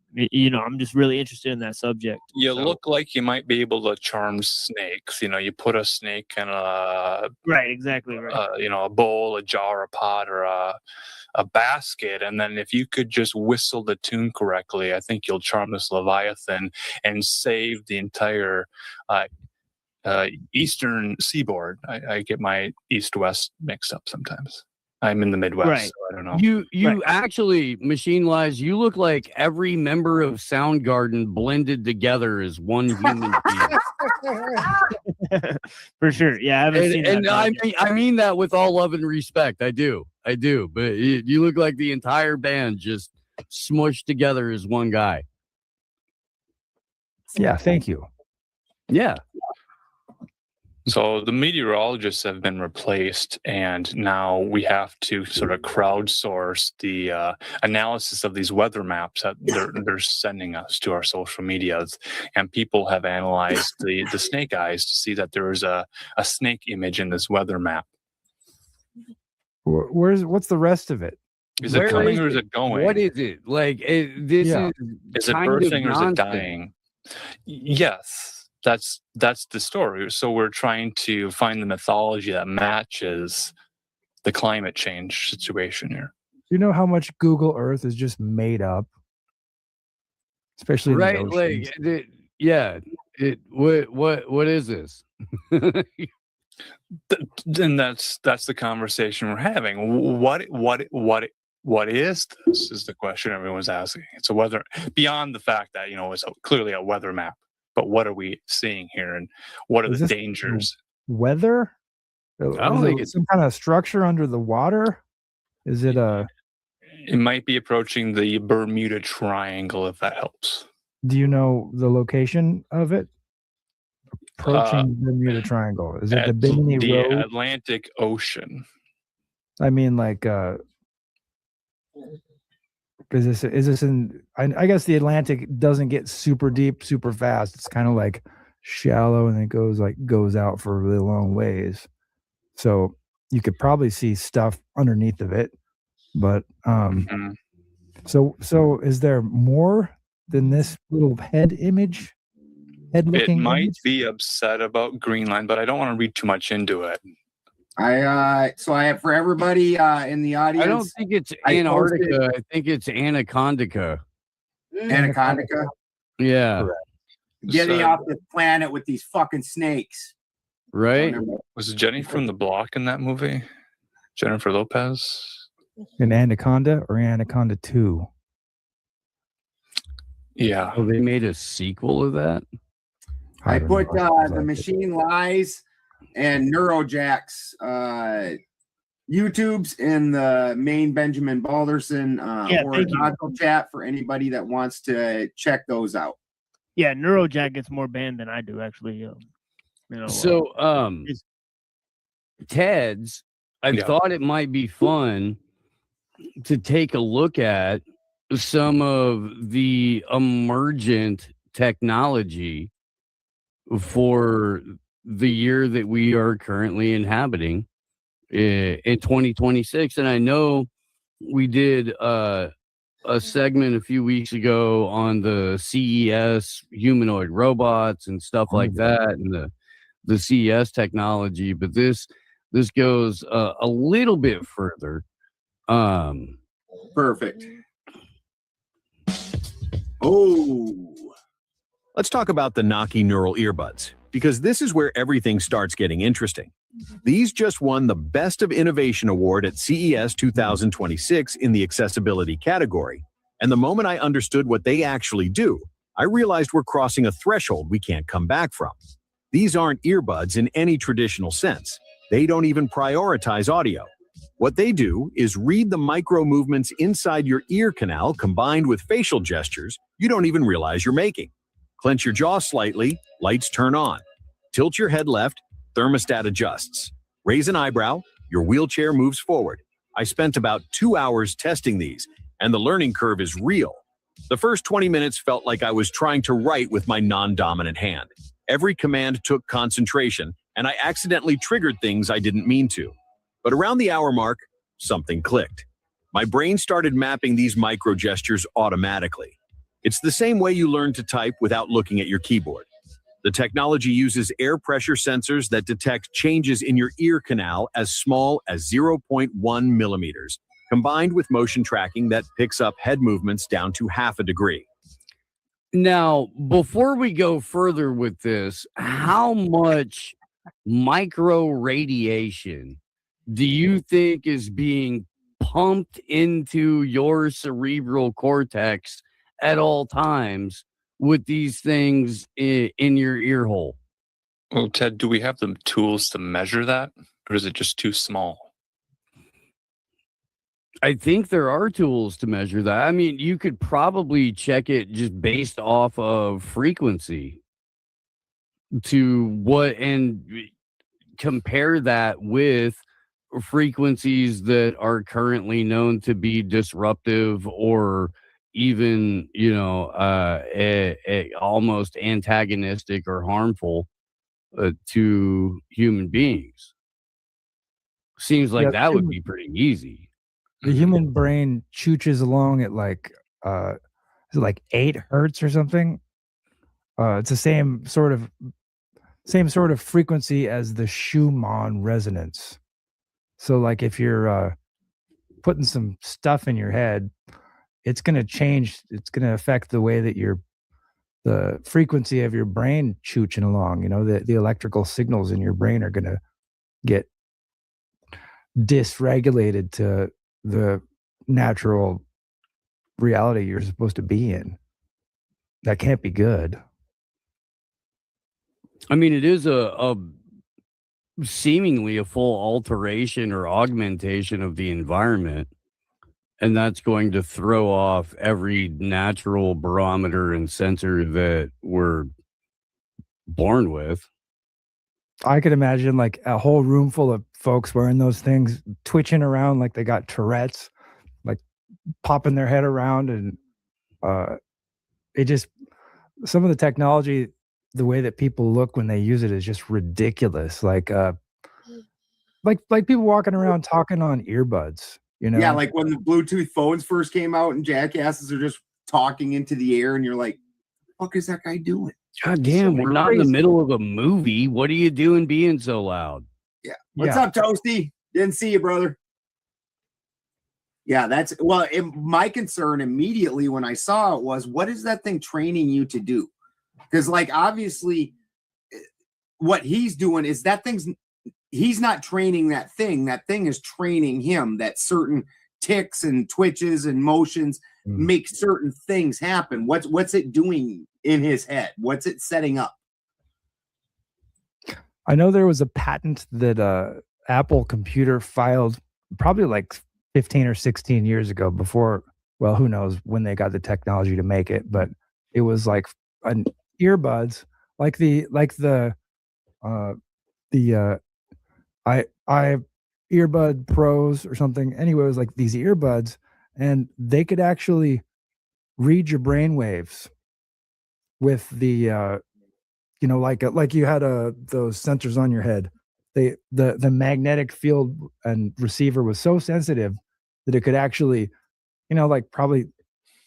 just really interested in that subject. You look like you might be able to charm snakes. You put a snake in a right, exactly right. A bowl, a jar, a pot, or a basket, and then if you could just whistle the tune correctly, I think you'll charm this Leviathan and save the entire eastern seaboard. I get my east-west mixed up sometimes. I'm in the Midwest, Right. so I don't know. You actually, Machine Lies, you look like every member of Soundgarden blended together as one human being. For sure. Yeah, I haven't seen And that. I mean that with all love and respect. I do. But you look like the entire band just smushed together as one guy. Yeah, thank you. Yeah. So the meteorologists have been replaced, and now we have to sort of crowdsource the analysis of these weather maps that they're sending us to our social medias. And people have analyzed the snake eyes to see that there is a snake image in this weather map. What's the rest of it? Is it coming or is it going? What is it? Like, this Is it kind of birthing or is it nonsense. dying? Yes. That's the story. So we're trying to find the mythology that matches the climate change situation here. You know how much Google Earth is just made up, especially in Right? the oceans. What is this? Then that's the conversation we're having. What is this? Is the question everyone's asking. It's a weather beyond the fact that it's clearly a weather map. But what are we seeing here, and what are Is the this dangers? Weather? I don't think it's some kind of structure under the water. Is it a? It might be approaching the Bermuda Triangle, if that helps. Do you know the location of it? Approaching the Bermuda Triangle. Is it the Bimini the Road? Atlantic Ocean? I mean, like, is this in? I guess the Atlantic doesn't get super deep, super fast. It's kind of like shallow, and it goes out for a really long ways. So you could probably see stuff underneath of it. But so is there more than this little head image? Head It looking. might be upset about Greenland, but I don't want to read too much into it. I have for everybody in the audience. I don't think it's I Antarctica. posted- I think it's Anacondica. Anacondica. Yeah. Getting So- off the planet with these fucking snakes. Right? Was Jenny from the Block in that movie? Jennifer Lopez? An Anaconda or Anaconda 2? Yeah. Oh, they made a sequel of that? I don't put know. the Machine Lies and Neurojack's YouTubes in the main Benjamin Balderson Yeah, thank you. horizontal chat for anybody that wants to check those out. Yeah, Neurojack gets more banned than I do, actually. So, Ted's, I thought it might be fun to take a look at some of the emergent technology for the year that we are currently inhabiting in 2026. And I know we did a segment a few weeks ago on the CES humanoid robots and stuff like that, and the CES technology, but this goes a little bit further. Perfect. Oh, Let's talk about the Noki neural earbuds, because this is where everything starts getting interesting. These just won the Best of Innovation Award at CES 2026 in the accessibility category. And the moment I understood what they actually do, I realized we're crossing a threshold we can't come back from. These aren't earbuds in any traditional sense. They don't even prioritize audio. What they do is read the micro movements inside your ear canal combined with facial gestures you don't even realize you're making. Clench your jaw slightly, lights turn on. Tilt your head left, thermostat adjusts. Raise an eyebrow, your wheelchair moves forward. I spent about 2 hours testing these, and the learning curve is real. The first 20 minutes felt like I was trying to write with my non-dominant hand. Every command took concentration, and I accidentally triggered things I didn't mean to. But around the hour mark, something clicked. My brain started mapping these micro gestures automatically. It's the same way you learn to type without looking at your keyboard. The technology uses air pressure sensors that detect changes in your ear canal as small as 0.1 millimeters, combined with motion tracking that picks up head movements down to half a degree. Now, before we go further with this, how much micro radiation do you think is being pumped into your cerebral cortex at all times with these things in your ear hole? Well, Ted, do we have the tools to measure that, or is it just too small? I think there are tools to measure that. I mean, you could probably check it just based off of frequency to what, and compare that with frequencies that are currently known to be disruptive or even, almost antagonistic or harmful to human beings. Seems like that would be pretty easy. The human brain chooches along at like is it like 8 hertz or something? It's the same sort of frequency as the Schumann resonance. So like if you're putting some stuff in your head, it's going to change. It's going to affect the way that the frequency of your brain chooching along. The electrical signals in your brain are going to get dysregulated to the natural reality you're supposed to be in. That can't be good. I mean, it is a seemingly a full alteration or augmentation of the environment, and that's going to throw off every natural barometer and sensor that we're born with. I could imagine like a whole room full of folks wearing those things, twitching around like they got Tourette's, like popping their head around, and it just, some of the technology, the way that people look when they use it is just ridiculous. Like people walking around talking on earbuds. Yeah, like when the Bluetooth phones first came out and jackasses are just talking into the air, and you're like, what the fuck is that guy doing? God damn, we're not in the middle of a movie. What are you doing being so loud? Yeah. What's up, Toasty? Didn't see you, brother. Yeah, my concern immediately when I saw it was, what is that thing training you to do? Because, like, obviously, what he's doing is he's not training that thing. That thing is training him, that certain ticks and twitches and motions make certain things happen. What's it doing in his head? What's it setting up? I know there was a patent that Apple Computer filed probably like 15 or 16 years ago before, well, who knows when they got the technology to make it, but it was like an earbuds, like the earbud pros or something. Anyway, it was like these earbuds, and they could actually read your brain waves with the like you had those sensors on your head. The magnetic field and receiver was so sensitive that it could actually, like probably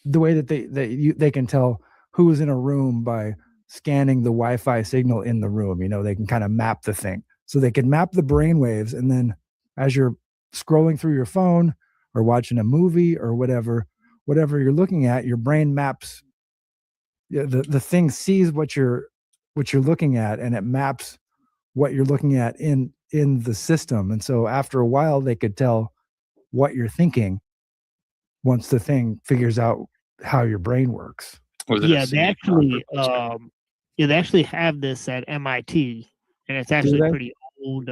the way that they can tell who's in a room by scanning the Wi-Fi signal in the room. They can kind of map the thing. So they can map the brain waves, and then as you're scrolling through your phone or watching a movie or whatever you're looking at, your brain maps. The thing sees what you're looking at, and it maps what you're looking at in the system. And so after a while, they could tell what you're thinking once the thing figures out how your brain works. Yeah, they actually have this at MIT, and it's actually pretty old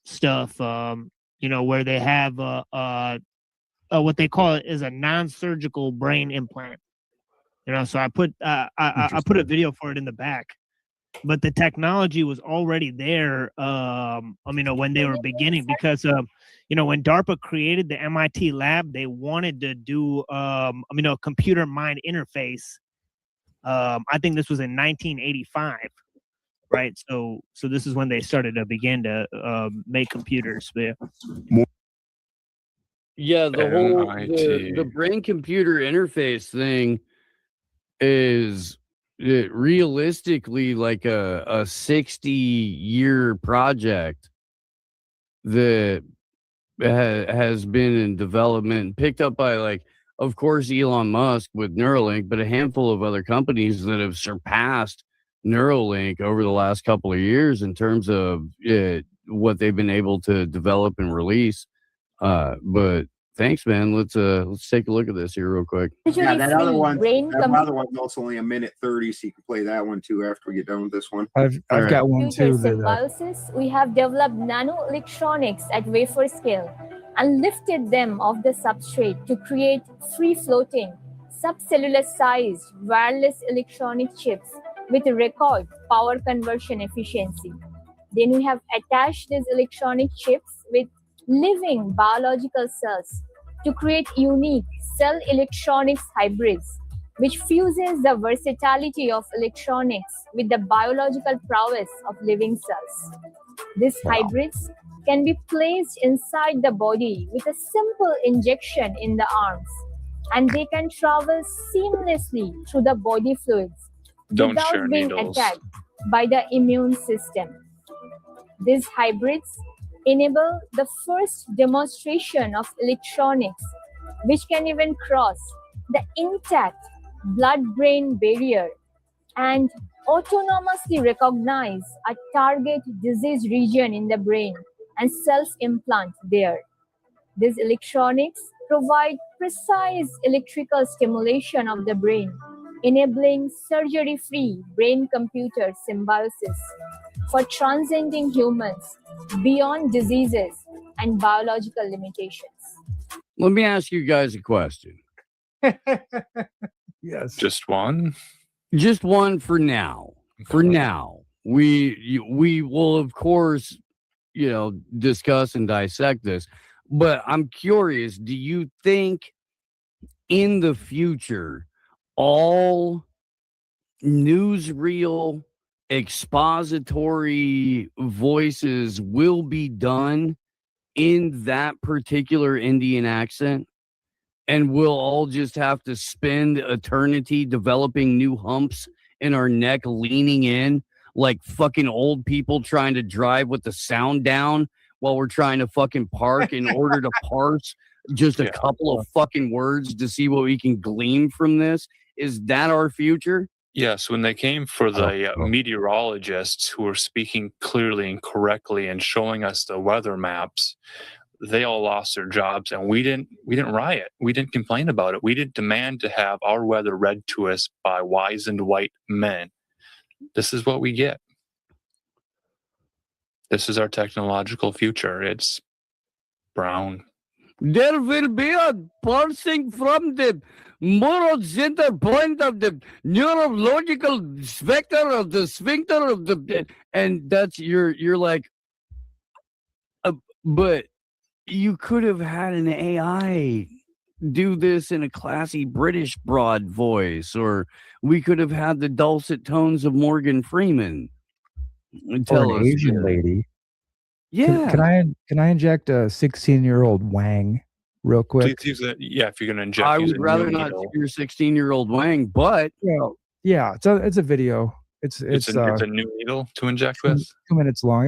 stuff. Where they have what they call it is a non-surgical brain implant. You know, so I put a video for it in the back, but the technology was already there. When they were beginning, because when DARPA created the MIT lab, they wanted to do computer mind interface. I think this was in 1985, right? So this is when they started to begin to make computers. Yeah, the whole MIT. the brain computer interface thing is realistically like a 60-year project that has been in development, picked up by, like, of course, Elon Musk with Neuralink, but a handful of other companies that have surpassed Neuralink over the last couple of years in terms of what they've been able to develop and release. But thanks, man. Let's take a look at this here real quick. Yeah, that other one's also only a minute 30, so you can play that one too after we get done with this one. I've got one too. Symbiosis, we have developed nanoelectronics at wafer scale and lifted them off the substrate to create free-floating, subcellular-sized wireless electronic chips with record power conversion efficiency. Then we have attached these electronic chips with living biological cells to create unique cell electronics hybrids, which fuses the versatility of electronics with the biological prowess of living cells. These hybrids can be placed inside the body with a simple injection in the arms, and they can travel seamlessly through the body fluids Don't without share being needles. attacked by the immune system. These hybrids enable the first demonstration of electronics, which can even cross the intact blood-brain barrier and autonomously recognize a target disease region in the brain and self-implant there. These electronics provide precise electrical stimulation of the brain, enabling surgery-free brain-computer symbiosis for transcending humans beyond diseases and biological limitations. Let me ask you guys a question. Yes. Just one? Just one for now. For now. We will, of course, discuss and dissect this. But I'm curious, do you think in the future all newsreel expository voices will be done in that particular Indian accent, and we'll all just have to spend eternity developing new humps in our neck, leaning in like fucking old people trying to drive with the sound down while we're trying to fucking park in order to parse just a couple of fucking words to see what we can glean from this? Is that our future? Yes, when they came for the meteorologists who were speaking clearly and correctly and showing us the weather maps, they all lost their jobs, and we didn't riot. We didn't complain about it. We didn't demand to have our weather read to us by wizened white men. This is what we get. This is our technological future. It's brown. There will be a parsing from the moral center point of the neurological specter of the sphincter of the, and that's you're like, but you could have had an AI do this in a classy British broad voice, or we could have had the dulcet tones of Morgan Freeman. Or an Asian lady. Yeah. Can I inject a 16-year-old Wang real quick? Please use it. Yeah, if you're going to inject, I use would a rather new not needle. see your 16-year-old Wang, but Yeah, it's a video. It's It's a new needle to inject with. 2 minutes long.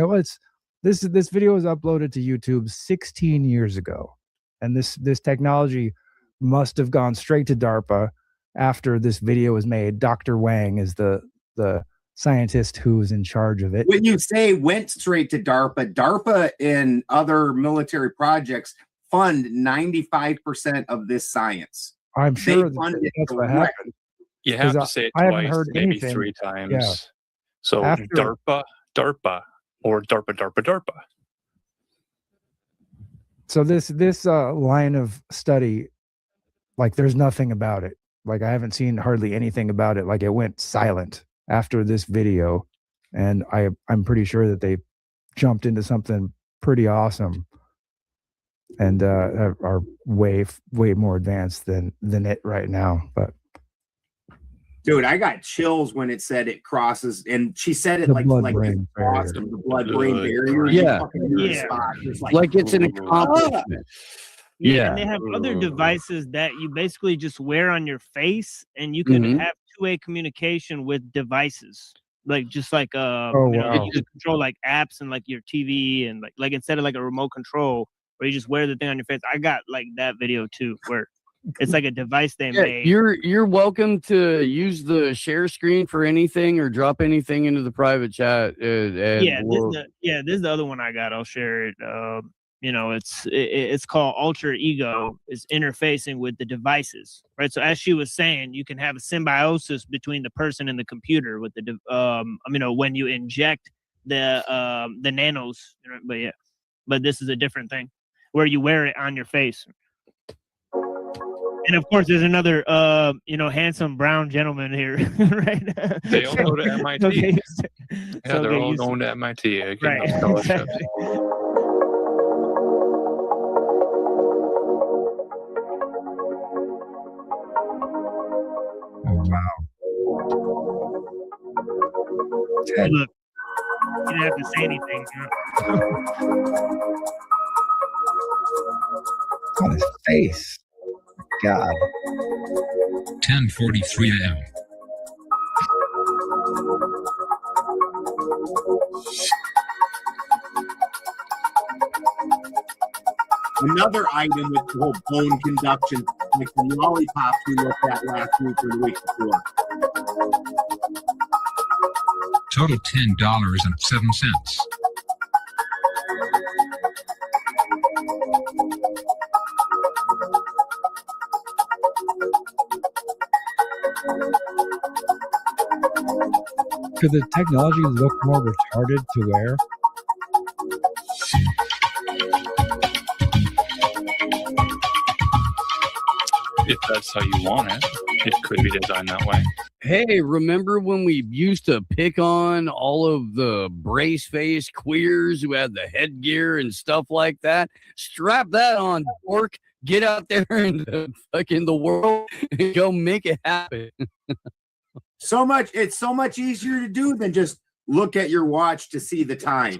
This video was uploaded to YouTube 16 years ago, and this technology must have gone straight to DARPA after this video was made. Dr. Wang is the scientist who's in charge of it. When you say went straight to DARPA and other military projects fund 95% of this science. I'm sure They fund it that's what directly. happened. You have 'Cause to say it I haven't twice, heard maybe anything. 3 times. Yeah. So After- DARPA, or DARPA. So this line of study, like, there's nothing about it. Like I haven't seen hardly anything about it. Like it went silent after this video, and I'm pretty sure that they jumped into something pretty awesome, and are way more advanced than it right now. But dude, I got chills when it said it crosses, and she said it the like blood-brain barrier. the blood-brain barrier. Yeah. Like it's an accomplishment. Yeah, and they have other devices that you basically just wear on your face, and you can have two-way communication with devices, like just like you know, you can control like apps and like your TV, and like instead of like a remote control, where you just wear the thing on your face. I got like that video too, where it's like a device they made. You're welcome to use the share screen for anything or drop anything into the private chat. This is the other one I got. I'll share it. You know, it's called Alter Ego. Is interfacing with the devices, right? So as she was saying, you can have a symbiosis between the person and the computer with the you know, when you inject the nanos, but this is a different thing where you wear it on your face. And of course, there's another you know, handsome brown gentleman here, right? They all go to MIT. Okay. Yeah, they're all going to MIT. Right. Scholarships. Hey, look, you didn't have to say anything. On his face. God. 10:43 a.m. Another item with the whole bone conduction, like the lollipops we looked at last week or the week before. Total $10.07. Could the technology look more retarded to wear? If that's how you want it, it could be designed that way. Hey, remember when we used to pick on all of the brace face queers who had the headgear and stuff like that? Strap that on, dork. Get out there in the world and go make it happen. It's so much easier to do than just look at your watch to see the time.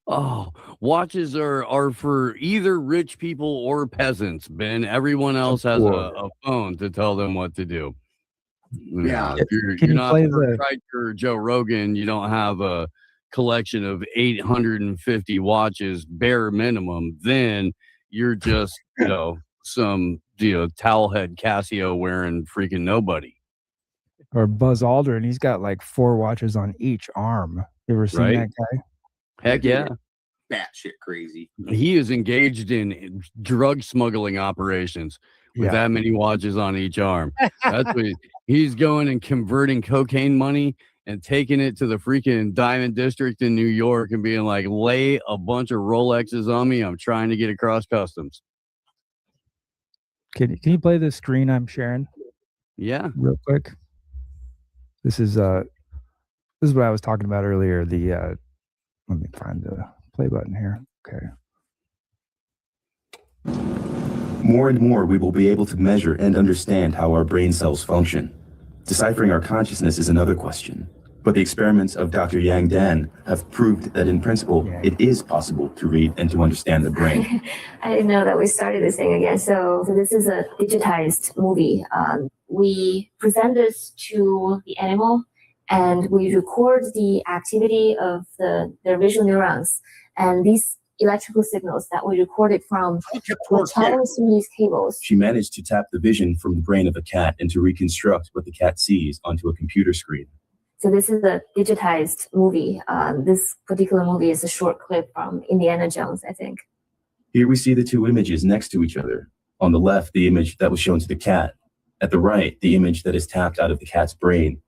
Oh, watches are for either rich people or peasants, Ben. Everyone else has a phone to tell them what to do. Yeah. If you're not Striker Joe Rogan, you don't have a collection of 850 watches bare minimum, then you're just, you know, some, you know, towel head Casio wearing freaking nobody. Or Buzz Aldrin, he's got like 4 watches on each arm. You ever seen that guy? Heck yeah. Batshit crazy. He is engaged in drug smuggling operations with that many watches on each arm. That's what he's going and converting cocaine money and taking it to the freaking Diamond District in New York and being like, lay a bunch of Rolexes on me. I'm trying to get across customs. Can you play the screen I'm sharing? Yeah. Real quick. This is what I was talking about earlier. The let me find the play button here. Okay. More and more, we will be able to measure and understand how our brain cells function. Deciphering our consciousness is another question, but the experiments of Dr. Yang Dan have proved that in principle, it is possible to read and to understand the brain. I didn't know that we started this thing again. So this is a digitized movie. We present this to the animal and we record the activity of their visual neurons. And these electrical signals that we recorded from will travel through these cables. She managed to tap the vision from the brain of a cat and to reconstruct what the cat sees onto a computer screen. So this is a digitized movie. This particular movie is a short clip from Indiana Jones, I think. Here we see the two images next to each other. On the left, the image that was shown to the cat. At the right, the image that is tapped out of the cat's brain.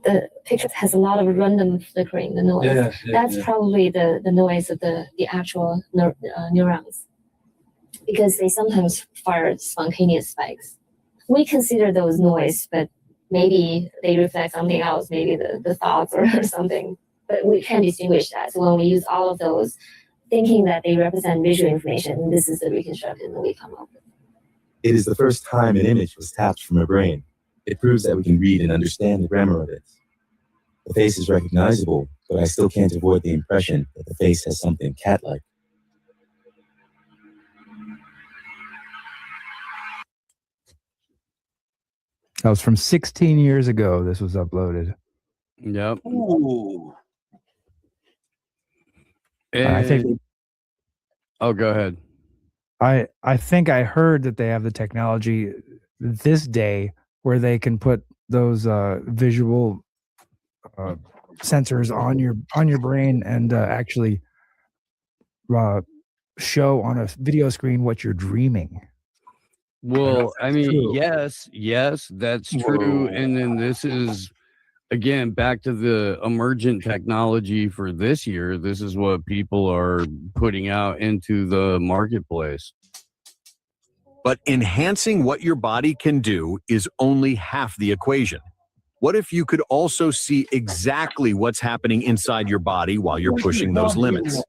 The picture has a lot of random flickering, the noise. That's probably the noise of the actual neurons. because they sometimes fire spontaneous spikes. We consider those noise, but maybe they reflect something else, maybe the thoughts or something. But we can distinguish that. So when we use all of those, thinking that they represent visual information, this is the reconstruction that we come up with. It is the first time an image was tapped from a brain. It proves that we can read and understand the grammar of it. The face is recognizable, but I still can't avoid the impression that the face has something cat-like. That was from 16 years ago. This was uploaded. Yep. Ooh. I think. Oh, go ahead. I think I heard that they have the technology this day where they can put those visual sensors on your brain and actually show on a video screen what you're dreaming. Well, I mean, true. yes, that's true. And then this is, again, back to the emergent technology for this year. This is what people are putting out into the marketplace. But enhancing what your body can do is only half the equation. What if you could also see exactly what's happening inside your body while you're pushing those limits?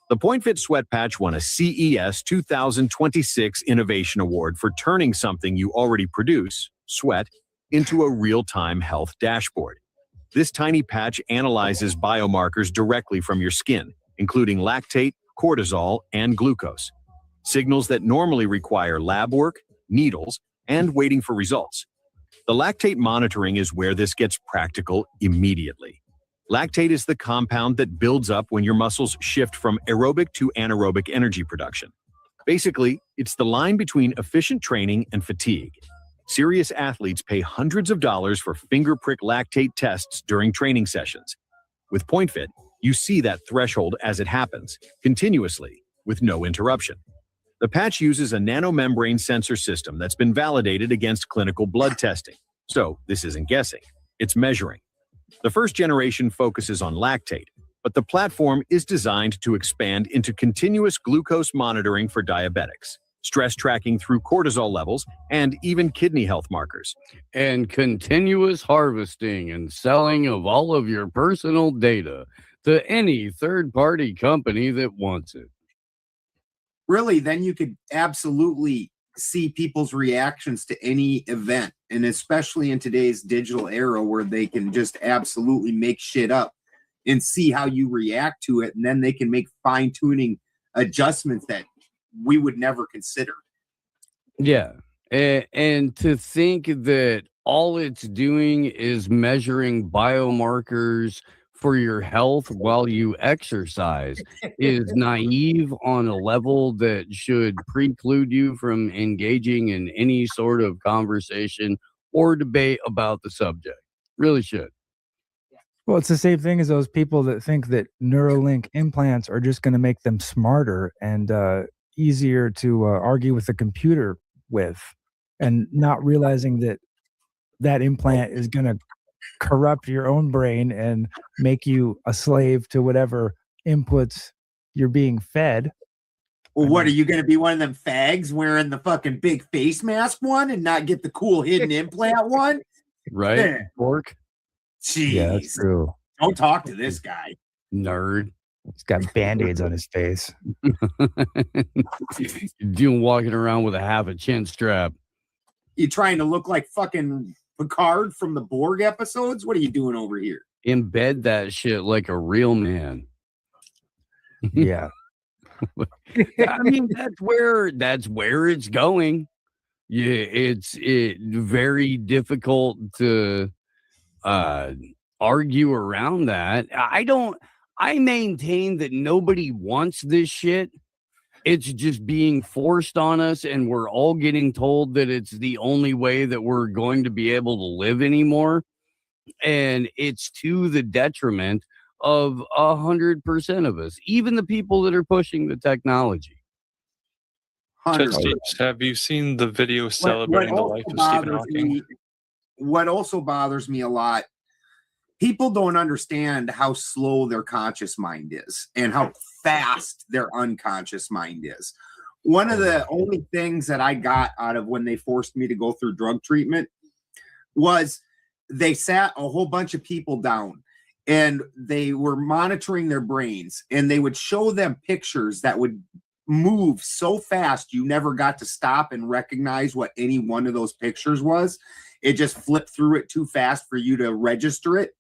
The PointFit Sweat Patch won a CES 2026 Innovation Award for turning something you already produce, sweat, into a real-time health dashboard. This tiny patch analyzes biomarkers directly from your skin, including lactate, cortisol, and glucose. Signals that normally require lab work, needles, and waiting for results. The lactate monitoring is where this gets practical immediately. Lactate is the compound that builds up when your muscles shift from aerobic to anaerobic energy production. Basically, it's the line between efficient training and fatigue. Serious athletes pay hundreds of dollars for finger prick lactate tests during training sessions. With PointFit, you see that threshold as it happens, continuously, with no interruption. The patch uses a nanomembrane sensor system that's been validated against clinical blood testing. So this isn't guessing, it's measuring. The first generation focuses on lactate, but the platform is designed to expand into continuous glucose monitoring for diabetics, stress tracking through cortisol levels, and even kidney health markers. And continuous harvesting and selling of all of your personal data to any third-party company that wants it. Really, then you could absolutely see people's reactions to any event, and especially in today's digital era where they can just absolutely make shit up and see how you react to it, and then they can make fine-tuning adjustments that we would never consider. Yeah, and to think that all it's doing is measuring biomarkers for your health while you exercise is naive on a level that should preclude you from engaging in any sort of conversation or debate about the subject. Really should. Well, it's the same thing as those people that think that Neuralink implants are just going to make them smarter and easier to argue with the computer with, and not realizing that that implant is going to corrupt your own brain and make you a slave to whatever inputs you're being fed. Well, what are you going to be, one of them fags wearing the fucking big face mask one and not get the cool hidden implant one? Right? Yeah. Pork? Jeez. Yeah, that's true. Don't talk to this guy. Nerd. He's got band-aids on his face. Doing walking around with a half a chin strap. You trying to look like fucking Picard from the Borg episodes? What are you doing over here? Embed that shit like a real man. Yeah. I mean, that's where it's going. Yeah, it's very difficult to argue around that. I maintain that nobody wants this shit. It's just being forced on us, and we're all getting told that it's the only way that we're going to be able to live anymore. And it's to the detriment of 100% of us, even the people that are pushing the technology. Have you seen the video celebrating the life of Stephen Hawking? What also bothers me a lot, people don't understand how slow their conscious mind is and how fast their unconscious mind is. one of the only things that I got out of when they forced me to go through drug treatment was they sat a whole bunch of people down and they were monitoring their brains, and they would show them pictures that would move so fast you never got to stop and recognize what any one of those pictures was. It just flipped through it too fast for you to register it.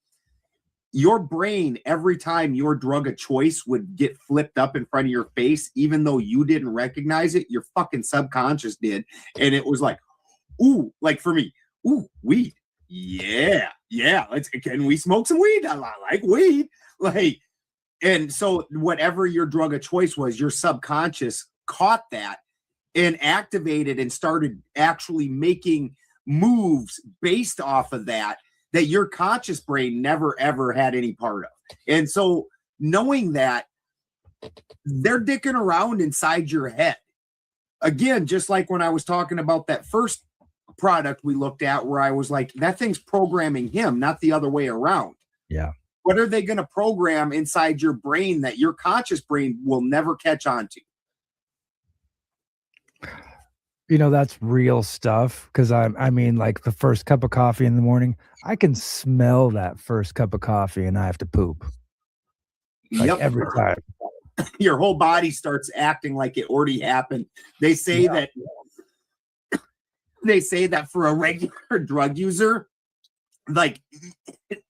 Your brain, every time your drug of choice would get flipped up in front of your face, even though you didn't recognize it, your fucking subconscious did. And it was like, ooh, like for me, ooh, weed. Yeah. Can we smoke some weed? I like weed. Like, and so whatever your drug of choice was, your subconscious caught that and activated and started actually making moves based off of that your conscious brain never ever had any part of. And so knowing that, they're dicking around inside your head. Again, just like when I was talking about that first product we looked at, where I was like, that thing's programming him, not the other way around. Yeah. What are they going to program inside your brain that your conscious brain will never catch on to? You know, that's real stuff. Because I mean, like the first cup of coffee in the morning, I can smell that first cup of coffee and I have to poop. Like every time. Your whole body starts acting like it already happened. They say that for a regular drug user, like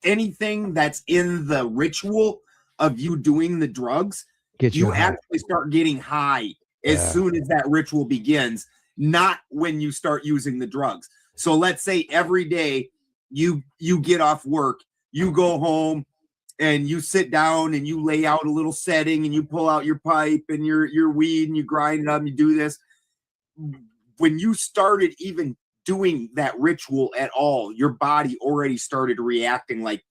anything that's in the ritual of you doing the drugs, you actually start getting high as soon as that ritual begins, not when you start using the drugs. So let's say every day you get off work, you go home and you sit down and you lay out a little setting and you pull out your pipe and your weed and you grind it up and you do this. When you started even doing that ritual at all, your body already started reacting like,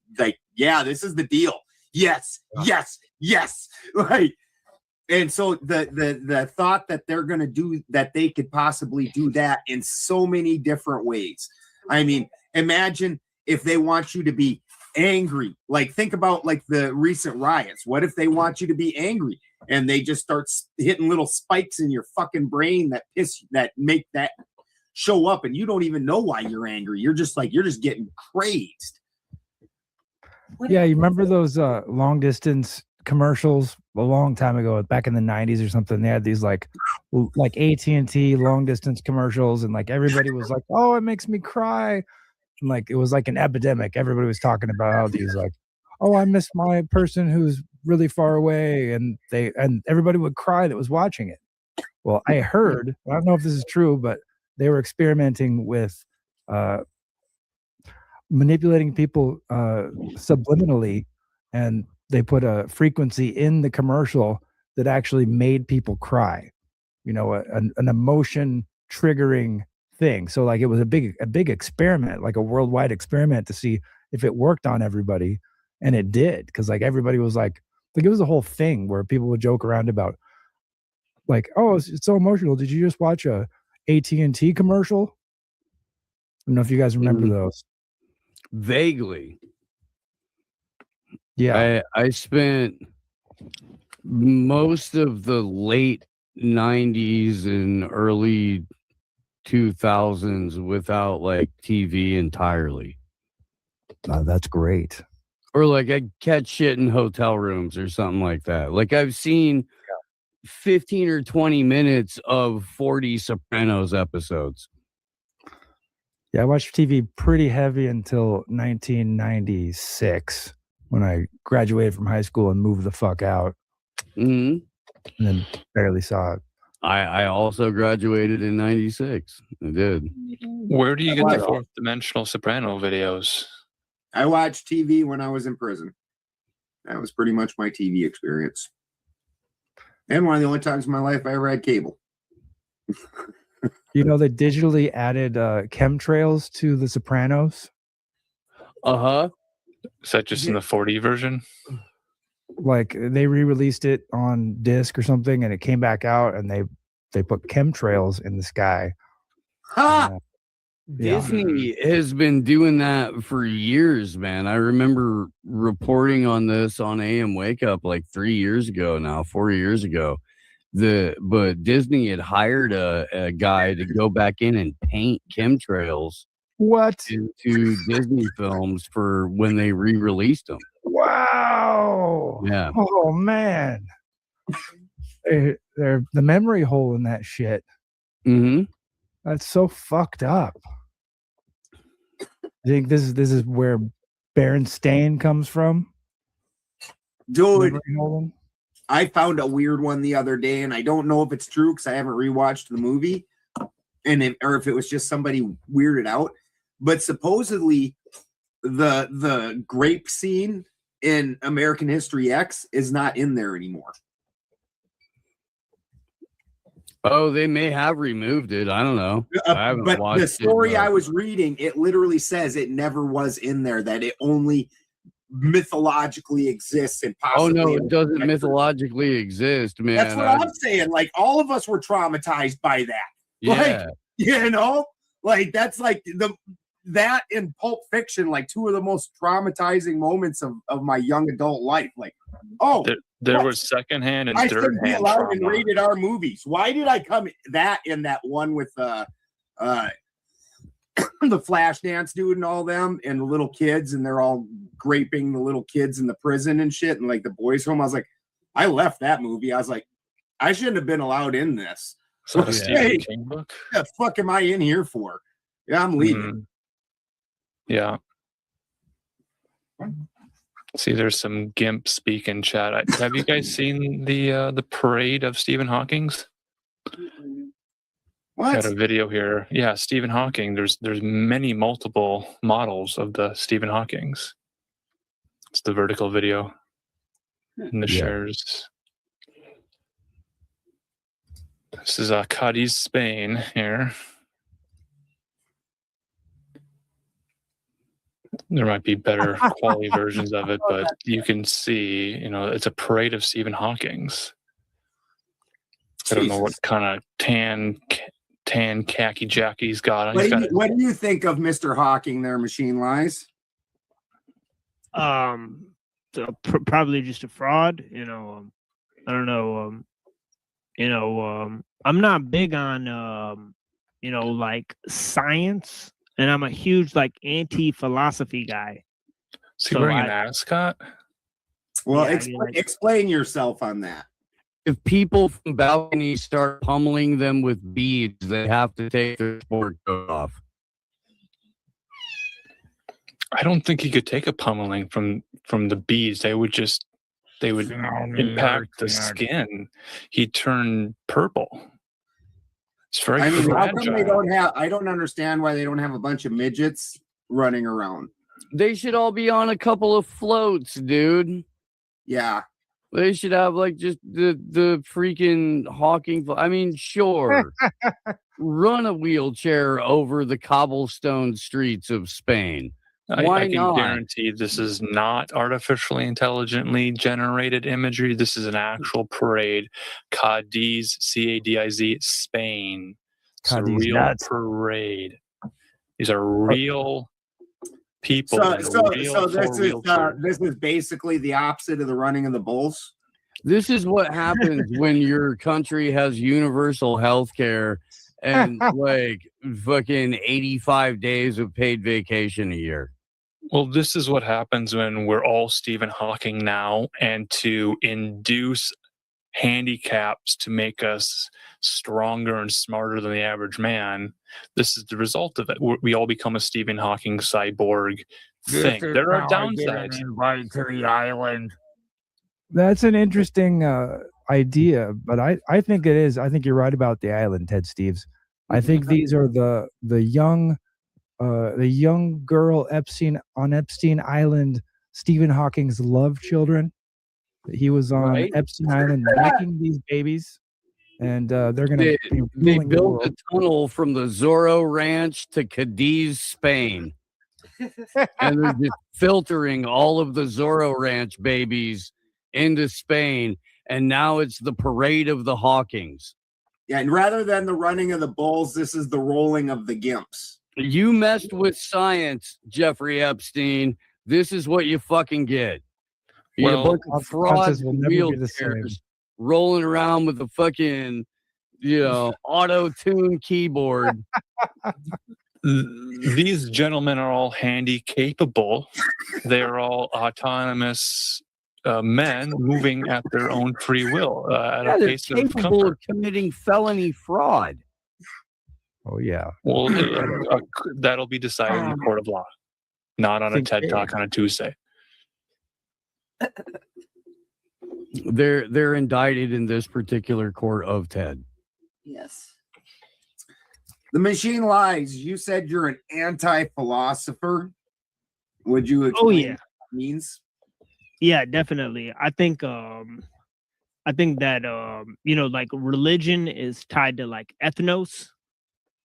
yeah, this is the deal. Yes. Like, and so the thought that they're going to do that, they could possibly do that in so many different ways. I mean, imagine if they want you to be angry. Like, think about like the recent riots. What if they want you to be angry and they just start hitting little spikes in your fucking brain that make that show up, and you don't even know why you're angry. You're just getting crazed. Yeah, you remember those long distance commercials a long time ago, back in the 90s or something? They had these like AT&T long distance commercials, and like everybody was like, oh, it makes me cry. And like it was like an epidemic. Everybody was talking about how these like, oh, I miss my person who's really far away, and everybody would cry that was watching it. Well, I heard, I don't know if this is true, but they were experimenting with manipulating people subliminally, and they put a frequency in the commercial that actually made people cry. You know, an emotion triggering thing. So like it was a big experiment, like a worldwide experiment to see if it worked on everybody, and it did. Because like everybody was like it was a whole thing where people would joke around about like, oh, it's so emotional. Did you just watch a AT&T commercial? I don't know if you guys remember those. Vaguely. Yeah. I spent most of the late 90s and early 2000s without like TV entirely. That's great. Or like I catch shit in hotel rooms or something like that. Like I've seen 15 or 20 minutes of 40 Sopranos episodes. Yeah, I watched TV pretty heavy until 1996 when I graduated from high school and moved the fuck out. Mm-hmm. And then barely saw it. I also graduated in 96. I did. Where do you get the fourth dimensional Soprano videos? I watched TV when I was in prison. That was pretty much my TV experience. And one of the only times in my life I ever had cable. You know, they digitally added chemtrails to The Sopranos. Uh-huh. Is that just in the 4D version? Like they re-released it on disc or something, and it came back out, and they put chemtrails in the sky. Ha! Disney has been doing that for years, man. I remember reporting on this on AM Wake Up like 4 years ago. but Disney had hired a guy to go back in and paint chemtrails What? into Disney films for when they re-released them. Wow. Yeah. Oh man. They're the memory hole in that shit. Mm-hmm. That's so fucked up. I think this is where Berenstain comes from. Dude, I found a weird one the other day, and I don't know if it's true because I haven't rewatched the movie, or if it was just somebody weirded out. But supposedly, the grape scene in American History X is not in there anymore. Oh, they may have removed it. I don't know. I haven't But watched the story it, I was reading, it literally says it never was in there, that it only mythologically exists and possibly. Oh no, it doesn't mythologically exist, man. That's what I'm saying. Like, all of us were traumatized by that. Yeah. Like, you know, like that's like that in Pulp Fiction, like two of the most traumatizing moments of my young adult life. Like, oh, there was secondhand and I third shouldn't be hand allowed in trauma. rated R movies. Why did I come in that one with the flash dance dude and all them and the little kids, and they're all graping the little kids in the prison and shit, and like the boys home? I was like, I left that movie. I was like, I shouldn't have been allowed in this. So the Stephen King book? What the fuck am I in here for? Yeah, I'm leaving. Yeah. See, there's some GIMP speak in chat. Have you guys seen the parade of Stephen Hawking's? What? Got a video here. Yeah, Stephen Hawking. There's multiple models of the Stephen Hawking's. It's the vertical video in the shares. This is Cadiz, Spain here. There might be better quality versions of it, but you can see, it's a parade of Stephen Hawking's. I don't know what kind of tan khaki jacket he's got. What do you think of Mr. Hawking there, Machine Lies? So probably just a fraud. I don't know. I'm not big on like science, and I'm a huge like anti-philosophy guy. Is he wearing an ascot? Well, Yeah, explain yourself on that. If people from balconies start pummeling them with beads, they have to take their sport coat off. I don't think he could take a pummeling from the beads. They would impact the skin. He'd turn purple. It's very I mean, how fragile. come they don't have? I don't understand why they don't have a bunch of midgets running around. They should all be on a couple of floats, dude. Yeah. They should have like just the freaking Hawking. I mean, sure. Run a wheelchair over the cobblestone streets of Spain. Why I can not? guarantee this is not artificially intelligently generated imagery. This is an actual parade. Cadiz, C-A-D-I-Z, Spain. It's a Cadiz real nuts. parade. These are real people. So this is basically the opposite of the running of the bulls. This is what happens when your country has universal health care and like fucking 85 days of paid vacation a year. Well, this is what happens when we're all Stephen Hawking now, and to induce handicaps to make us stronger and smarter than the average man. This is the result of it. We all become a Stephen Hawking cyborg thing. There are downsides. Invite to the island. That's an interesting idea, but I think it is. I think you're right about the island, Ted Steves. I think these are the young girl on Epstein Island, Stephen Hawking's love children. He was on Epstein Island making these babies, and they're going to be They ruling the built world. a tunnel from the Zorro Ranch to Cadiz, Spain. And they're just filtering all of the Zorro Ranch babies into Spain. And now it's the parade of the Hawkings. Yeah, and rather than the running of the bulls, this is the rolling of the gimps. You messed with science, Jeffrey Epstein. This is what you fucking get. You get a bunch of frauds consequences will and never be the same. wheelchairs rolling around with a fucking, auto-tune keyboard. These gentlemen are all handy capable. They're all autonomous men moving at their own free will at a They're pace of capable comfort. of committing felony fraud. Oh yeah. Well, that'll be decided in the court of law, not on a TED Talk on a Tuesday. They're indicted in this particular court of TED. Yes. The machine lies. You said you're an anti-philosopher. Would you explain what that means? Yeah, definitely. I think that like religion is tied to like ethnos,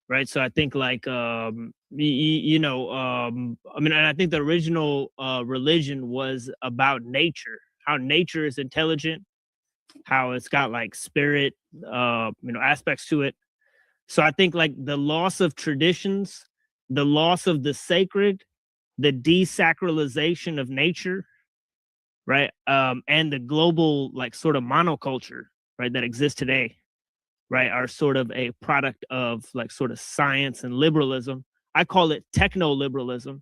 right? So I think like I mean, and I think the original religion was about nature, how nature is intelligent, how it's got like spirit, aspects to it. So I think like the loss of traditions, the loss of the sacred, the desacralization of nature, right? And the global like sort of monoculture, right, that exists today, right, are sort of a product of like sort of science and liberalism. I call it techno-liberalism,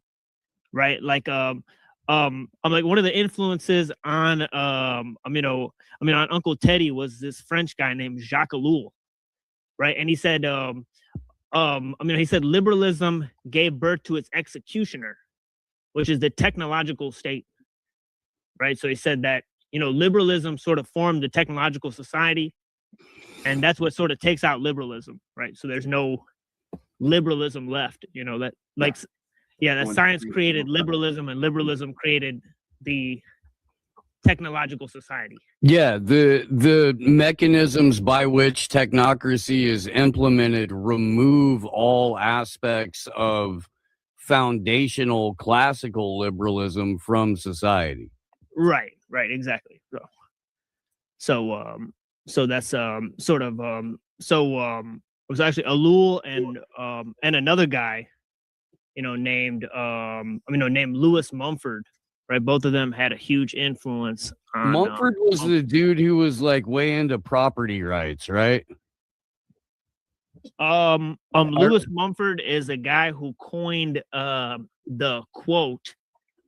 right? Like I'm like one of the influences on on Uncle Teddy was this French guy named Jacques Ellul, right? And he said he said liberalism gave birth to its executioner, which is the technological state, right? So he said that liberalism sort of formed the technological society, and that's what sort of takes out liberalism, right? So there's no liberalism left, that like that science created liberalism and liberalism created the technological society. Yeah, the mechanisms by which technocracy is implemented remove all aspects of foundational classical liberalism from society. Right, exactly. So that's it was actually Ellul and another guy, named named Lewis Mumford, right? Both of them had a huge influence on Mumford was the dude who was like way into property rights, right? Lewis Mumford is a guy who coined the quote,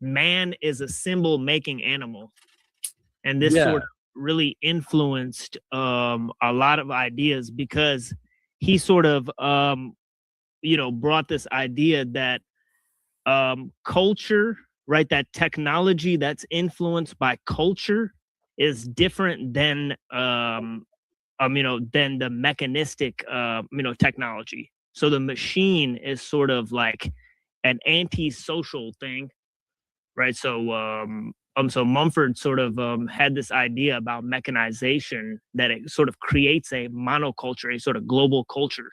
"Man is a symbol making animal," and this sort of really influenced a lot of ideas, because he sort of brought this idea that culture, right, that technology that's influenced by culture is different than the mechanistic technology. So the machine is sort of like an anti-social thing, right? So so Mumford sort of had this idea about mechanization, that it sort of creates a monoculture, a sort of global culture,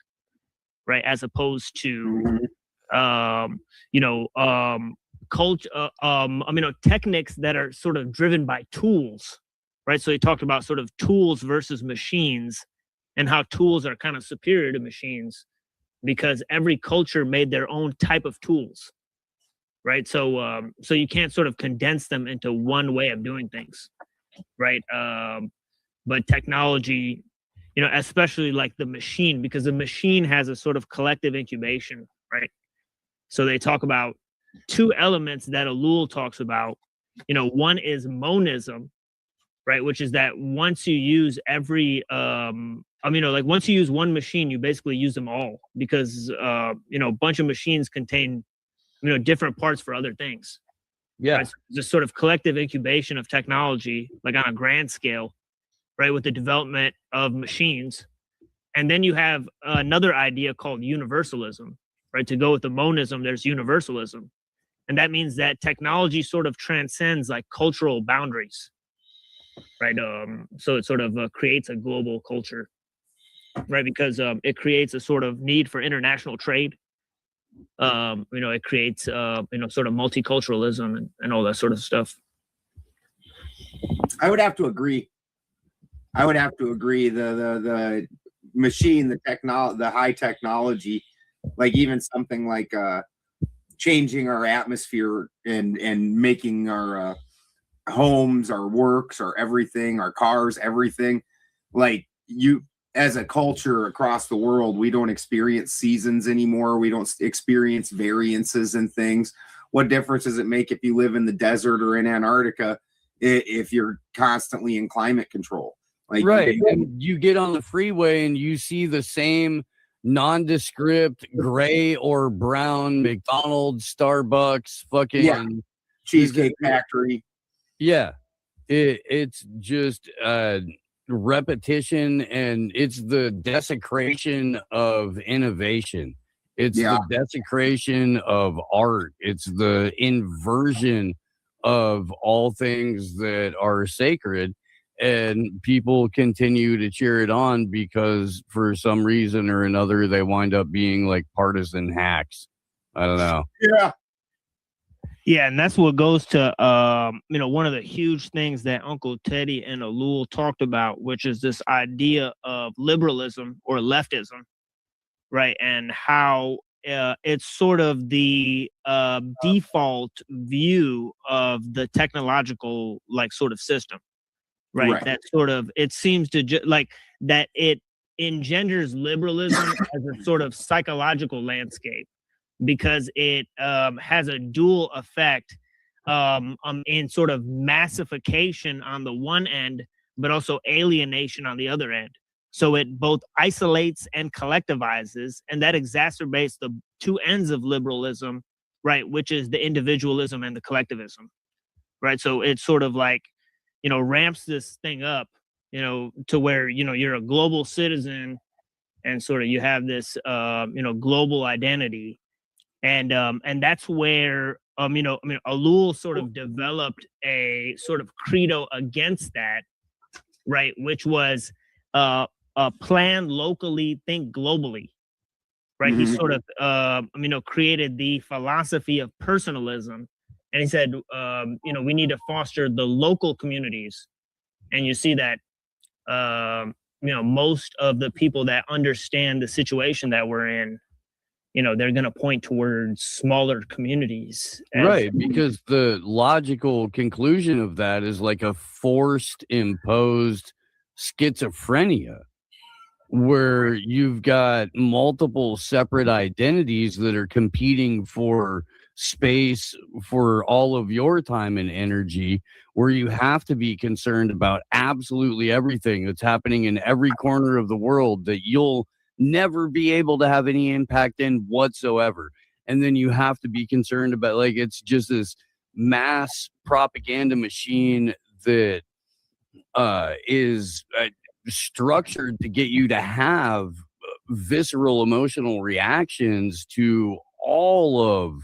right? As opposed to techniques that are sort of driven by tools, right? So he talked about sort of tools versus machines, and how tools are kind of superior to machines because every culture made their own type of tools, right? So you can't sort of condense them into one way of doing things, right? But technology, especially like the machine, because the machine has a sort of collective incubation, right? So they talk about two elements that Ellul talks about. One is monism, right? Which is that once you use once you use one machine, you basically use them all, because a bunch of machines contain different parts for other things. Yeah. Right? So this sort of collective incubation of technology, like on a grand scale, right, with the development of machines. And then you have another idea called universalism, right? To go with the monism, there's universalism. And that means that technology sort of transcends like cultural boundaries, right? So it sort of creates a global culture, right? Because it creates a sort of need for international trade. It creates, sort of multiculturalism and all that sort of stuff. I would have to agree. The machine, the high technology, like even something like changing our atmosphere and making our homes, our works, our everything, our cars, everything like you as a culture across the world, we don't experience seasons anymore. We don't experience variances and things. What difference does it make if you live in the desert or in Antarctica if you're constantly in climate control? Like, right. And you get on the freeway and you see the same nondescript gray or brown McDonald's, Starbucks, fucking Cheesecake Factory. Yeah. It's just repetition, and it's the desecration of innovation. It's the desecration of art. It's the inversion of all things that are sacred. And people continue to cheer it on because for some reason or another, they wind up being like partisan hacks. I don't know. Yeah. Yeah, and that's what goes to one of the huge things that Uncle Teddy and Ellul talked about, which is this idea of liberalism or leftism, right? And how it's sort of the default view of the technological sort of system, right? That sort of, it seems to like that it engenders liberalism as a sort of psychological landscape, because it has a dual effect in sort of massification on the one end, but also alienation on the other end. So it both isolates and collectivizes, and that exacerbates the two ends of liberalism, right? Which is the individualism and the collectivism, right? So it's sort of like, ramps this thing up, to where, you're a global citizen and sort of you have this, global identity. And that's where, Ellul sort of developed a sort of credo against that, right? Which was plan locally, think globally, right? He sort of, created the philosophy of personalism. And he said, we need to foster the local communities. And you see that, most of the people that understand the situation that we're in, they're going to point towards smaller communities. Right, because the logical conclusion of that is like a forced, imposed schizophrenia, where you've got multiple separate identities that are competing for space for all of your time and energy, where you have to be concerned about absolutely everything that's happening in every corner of the world that you'll never be able to have any impact in whatsoever. And then you have to be concerned about, like, it's just this mass propaganda machine that is structured to get you to have visceral emotional reactions to all of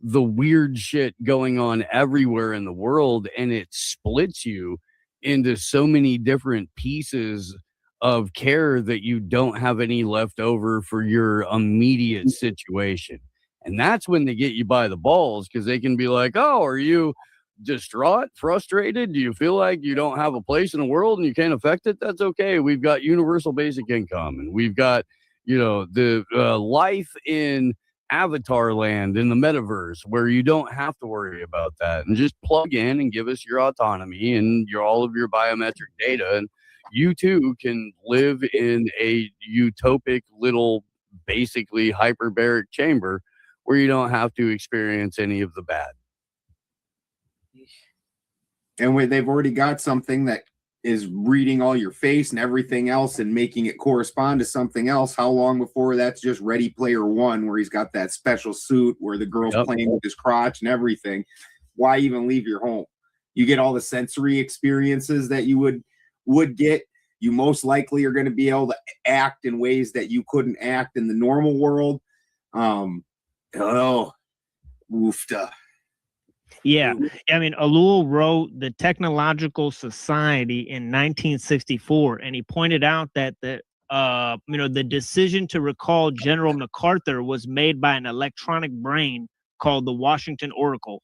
the weird shit going on everywhere in the world. And it splits you into so many different pieces of care that you don't have any left over for your immediate situation. And that's when they get you by the balls, because they can be like, oh, are you distraught, frustrated? Do you feel like you don't have a place in the world and you can't affect it? That's okay. We've got universal basic income, and we've got, the life in Avatar land in the metaverse, where you don't have to worry about that, and just plug in and give us your autonomy and all of your biometric data, and you too can live in a utopic little, basically hyperbaric chamber where you don't have to experience any of the bad. And they've already got something that is reading all your face and everything else and making it correspond to something else. How long before that's just Ready Player One, where he's got that special suit where the girl's playing with his crotch and everything? Why even leave your home? You get all the sensory experiences that you would get. You most likely are going to be able to act in ways that you couldn't act in the normal world. Woofda. Yeah. I mean, Ellul wrote The Technological Society in 1964, and he pointed out that the decision to recall General MacArthur was made by an electronic brain called the Washington Oracle.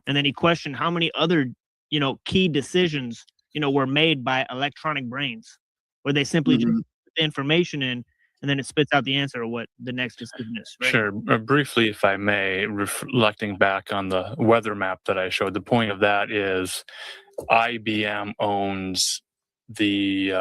And then he questioned how many other, key decisions, were made by electronic brains, where they simply just put the information in and then it spits out the answer of what the next decision is. Right? Sure. Briefly, if I may, reflecting back on the weather map that I showed, the point of that is IBM owns the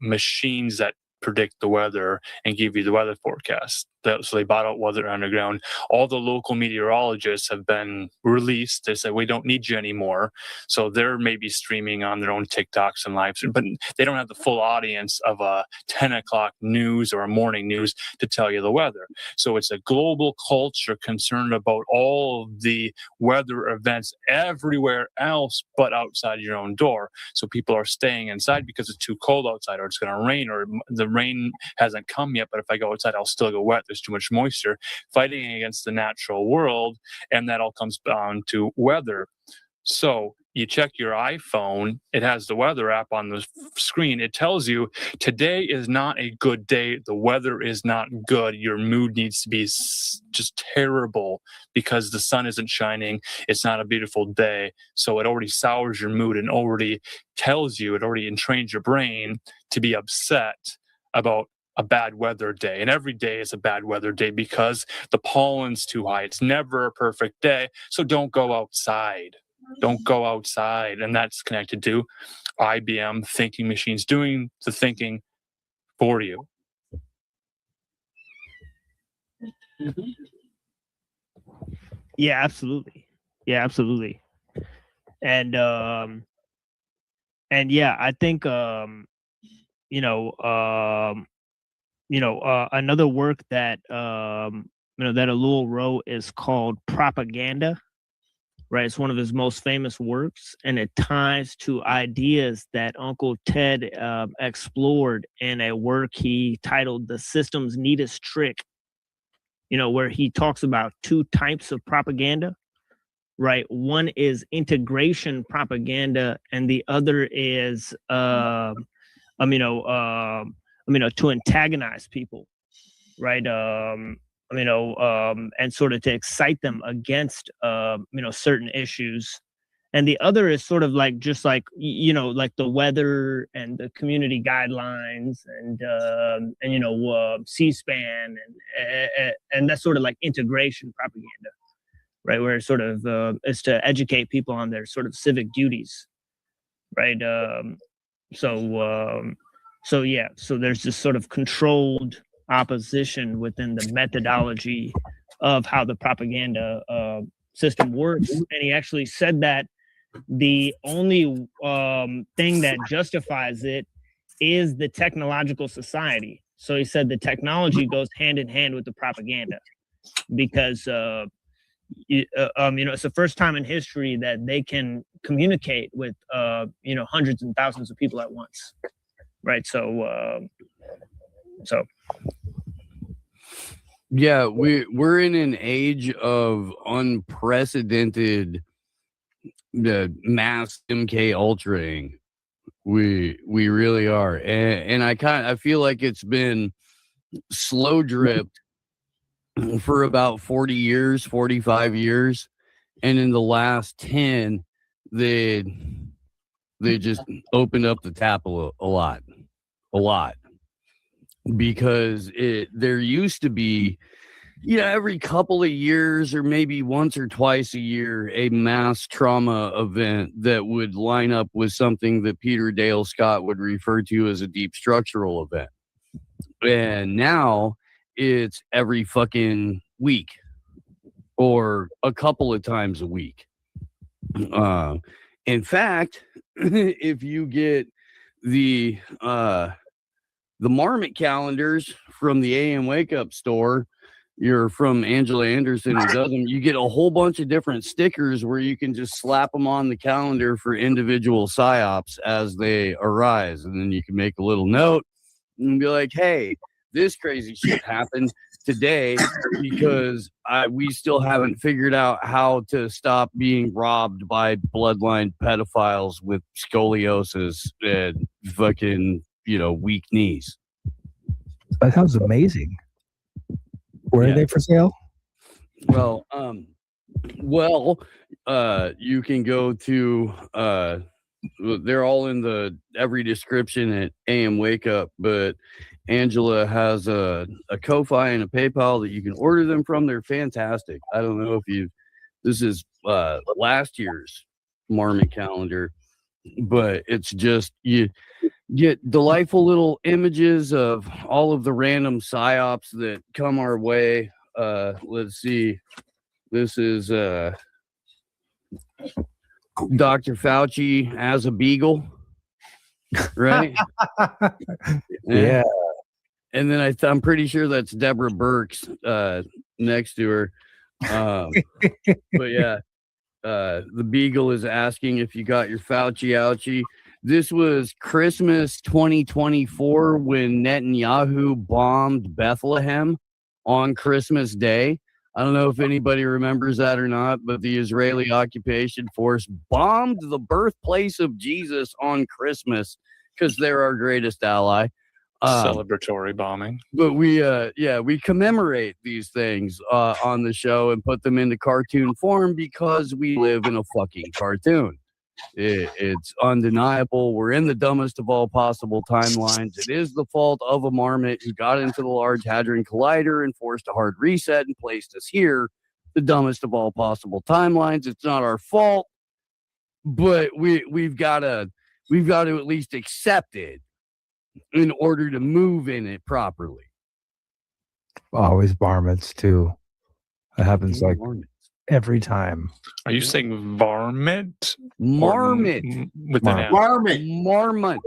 machines that predict the weather and give you the weather forecast. So they bought out Weather Underground. All the local meteorologists have been released. They said, we don't need you anymore. So they're maybe streaming on their own TikToks and lives, but they don't have the full audience of a 10 o'clock news or a morning news to tell you the weather. So it's a global culture concerned about all of the weather events everywhere else but outside your own door. So people are staying inside because it's too cold outside, or it's going to rain, or the rain hasn't come yet, but if I go outside, I'll still get wet. There's too much moisture, fighting against the natural world. And that all comes down to weather. So you check your iPhone, it has the weather app on the screen. It tells you today is not a good day. The weather is not good. Your mood needs to be just terrible because the sun isn't shining. It's not a beautiful day. So it already sours your mood and already tells you, it already entrains your brain to be upset about a bad weather day. And every day is a bad weather day because the pollen's too high. It's never a perfect day. So don't go outside. Don't go outside. And that's connected to IBM thinking machines doing the thinking for you. Yeah, absolutely. Yeah, absolutely. And yeah, I think another work that that ellul wrote is called Propaganda. Right, it's one of his most famous works, and it ties to ideas that Uncle Ted explored in a work he titled "The System's Neatest Trick." Where he talks about two types of propaganda. Right, one is integration propaganda, and the other is to antagonize people. Right. And sort of to excite them against, certain issues. And the other is sort of like, just like, like the weather and the community guidelines and C-SPAN and that's sort of like integration propaganda, right? Where it sort of is to educate people on their sort of civic duties, right? So there's this sort of controlled opposition within the methodology of how the propaganda system works. And he actually said that the only thing that justifies it is the technological society. So he said the technology goes hand in hand with the propaganda because it's the first time in history that they can communicate with hundreds and thousands of people at once, right? So yeah, we're in an age of unprecedented mass MK ultraing. We really are, and I feel like it's been slow dripped for about 40 years, 45 years, and in the last 10, they just opened up the tap a lot. Because there used to be, every couple of years or maybe once or twice a year, a mass trauma event that would line up with something that Peter Dale Scott would refer to as a deep structural event. And now it's every fucking week or a couple of times a week. In fact, if you get the Marmot calendars from the AM Wake Up store, you're from Angela Anderson who does them, you get a whole bunch of different stickers where you can just slap them on the calendar for individual psyops as they arise. And then you can make a little note and be like, hey, this crazy shit happened today because we still haven't figured out how to stop being robbed by bloodline pedophiles with scoliosis and fucking weak knees. That sounds amazing. Where are they for sale? Well, you can go to they're all in every description at AM Wake Up, but Angela has a Ko-Fi and a PayPal that you can order them from. They're fantastic. I don't know if this is last year's Marmot calendar, but it's just get delightful little images of all of the random psyops that come our way. Let's see. This is Dr. Fauci as a beagle, right? Yeah. And then I'm pretty sure that's Deborah Burks next to her. But yeah, the beagle is asking if you got your Fauci ouchie. This was Christmas 2024 when Netanyahu bombed Bethlehem on Christmas Day. I don't know if anybody remembers that or not, but the Israeli occupation force bombed the birthplace of Jesus on Christmas because they're our greatest ally. Celebratory bombing. But we commemorate these things on the show and put them into cartoon form because we live in a fucking cartoon. It's undeniable. We're in the dumbest of all possible timelines. It is the fault of a marmot who got into the Large Hadron Collider and forced a hard reset and placed us here, the dumbest of all possible timelines. It's not our fault, but we've got to at least accept it in order to move in it properly. Always varmints too. That happens like every time. Are you saying varmint? Marmot. With an M? Marmot.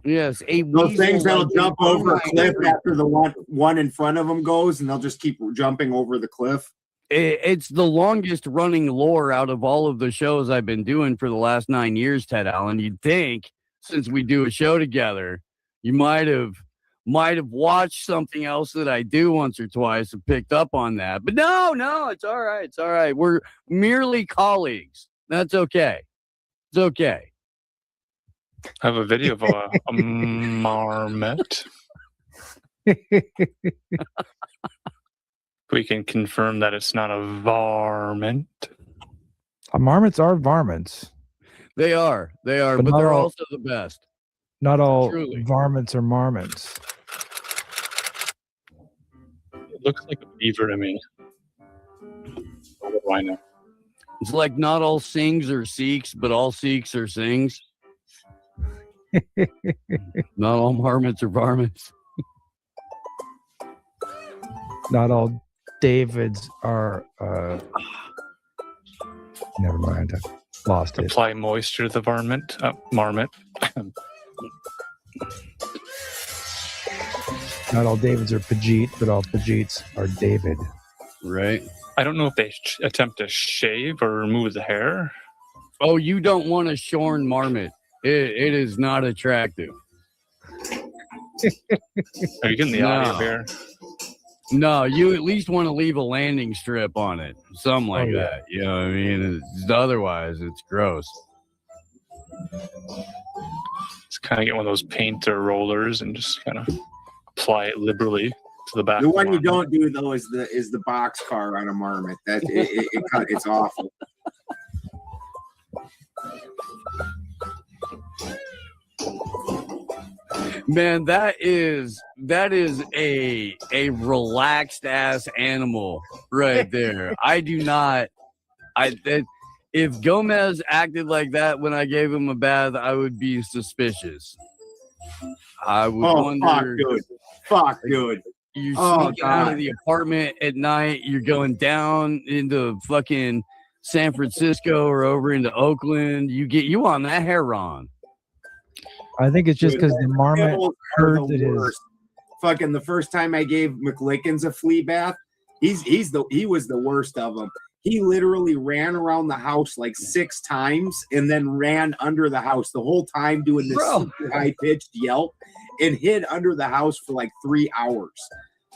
Yes, those things that'll jump over a cliff after the one in front of them goes, and they'll just keep jumping over the cliff. It's the longest running lore out of all of the shows I've been doing for the last 9 years, Ted Allen. You'd think, since we do a show together, you might have watched something else that I do once or twice and picked up on that. But no, it's all right. It's all right. We're merely colleagues. That's okay. It's okay. I have a video of a marmot. We can confirm that it's not a varmint. Marmots are varmints. They are, but they're also the best. Not all Truly. varmints are marmots. It looks like a beaver to me. What do I know? It's like not all Sings are Sikhs, but all Sikhs are Sings. Not all marmots are varmints. Not all Davids are never mind. I lost it. Apply moisture to the varmint. Marmot. Not all Davids are Pajit, but all Pajits are David. Right. I don't know if they attempt to shave or remove the hair. Oh, you don't want a shorn marmot. It is not attractive. Are you getting the audio here? No, you at least want to leave a landing strip on it. Something like that. You know what I mean? Otherwise, it's gross. Just kind of get one of those painter rollers and just kind of apply it liberally to the back. The one you don't do though is the box car on a marmot. It's awful. Man, that is a relaxed ass animal right there. If Gomez acted like that when I gave him a bath, I would be suspicious. I would wonder. Fuck, dude. You're sneaking out of the apartment at night. You're going down into fucking San Francisco or over into Oakland. You on that heron. I think it's just because the marmot heard that his fucking the first time I gave McLickens a flea bath, he was the worst of them. He literally ran around the house like 6 times and then ran under the house the whole time doing this super high-pitched yelp and hid under the house for like 3 hours.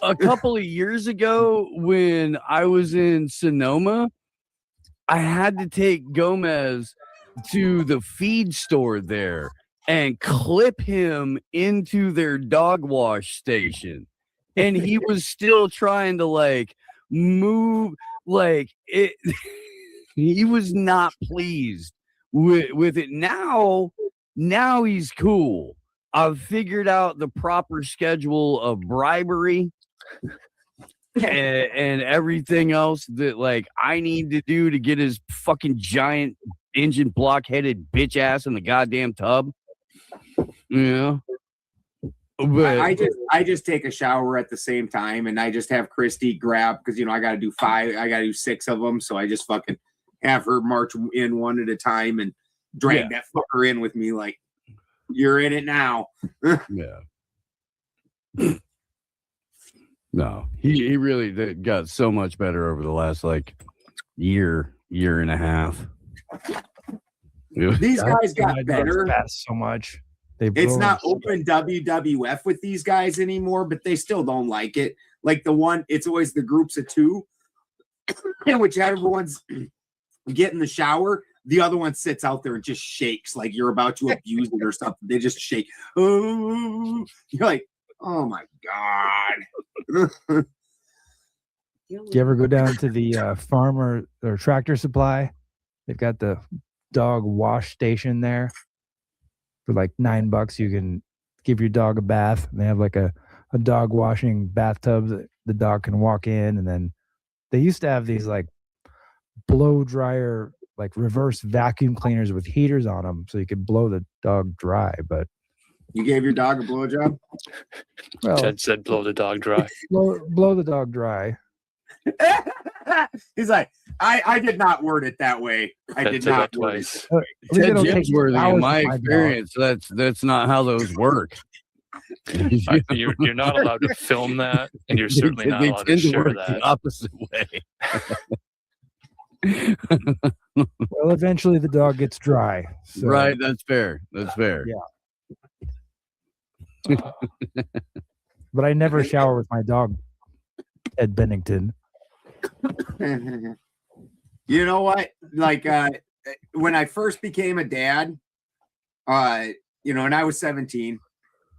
A couple of years ago when I was in Sonoma, I had to take Gomez to the feed store there and clip him into their dog wash station. And he was still trying to like move like it. He was not pleased with it. Now he's cool. I've figured out the proper schedule of bribery and everything else that like I need to do to get his fucking giant engine block headed bitch ass in the goddamn tub. Yeah. But I just take a shower at the same time, and I just have Christy grab, because I got to do 6 of them, so I just fucking have her march in one at a time and drag that fucker in with me, like, you're in it now. Yeah. No, he really got so much better over the last year and a half. These guys got better so much. It's not open WWF with these guys anymore, but they still don't like it. Like it's always the groups of 2, and whichever one's get in the shower, the other one sits out there and just shakes like you're about to abuse it or something. They just shake. Oh, you're like, oh my God. Do you ever go down to the farmer or Tractor Supply? They've got the dog wash station there. For like $9, you can give your dog a bath. And they have like a dog washing bathtub that the dog can walk in. And then they used to have these like blow dryer, like reverse vacuum cleaners with heaters on them, so you could blow the dog dry. But you gave your dog a blowjob? Well, Ted said blow the dog dry. Blow the dog dry. He's like, I did not word it that way. I did not word it that way. Ted Jimsworthy, in my experience, that's not how those work. You're not allowed to film that, and you're certainly not allowed to share that. The opposite way. Well, eventually the dog gets dry. So. Right, that's fair. That's fair. Yeah. But I never shower with my dog, Ed Bennington. You know what? Like when I first became a dad, and I was 17,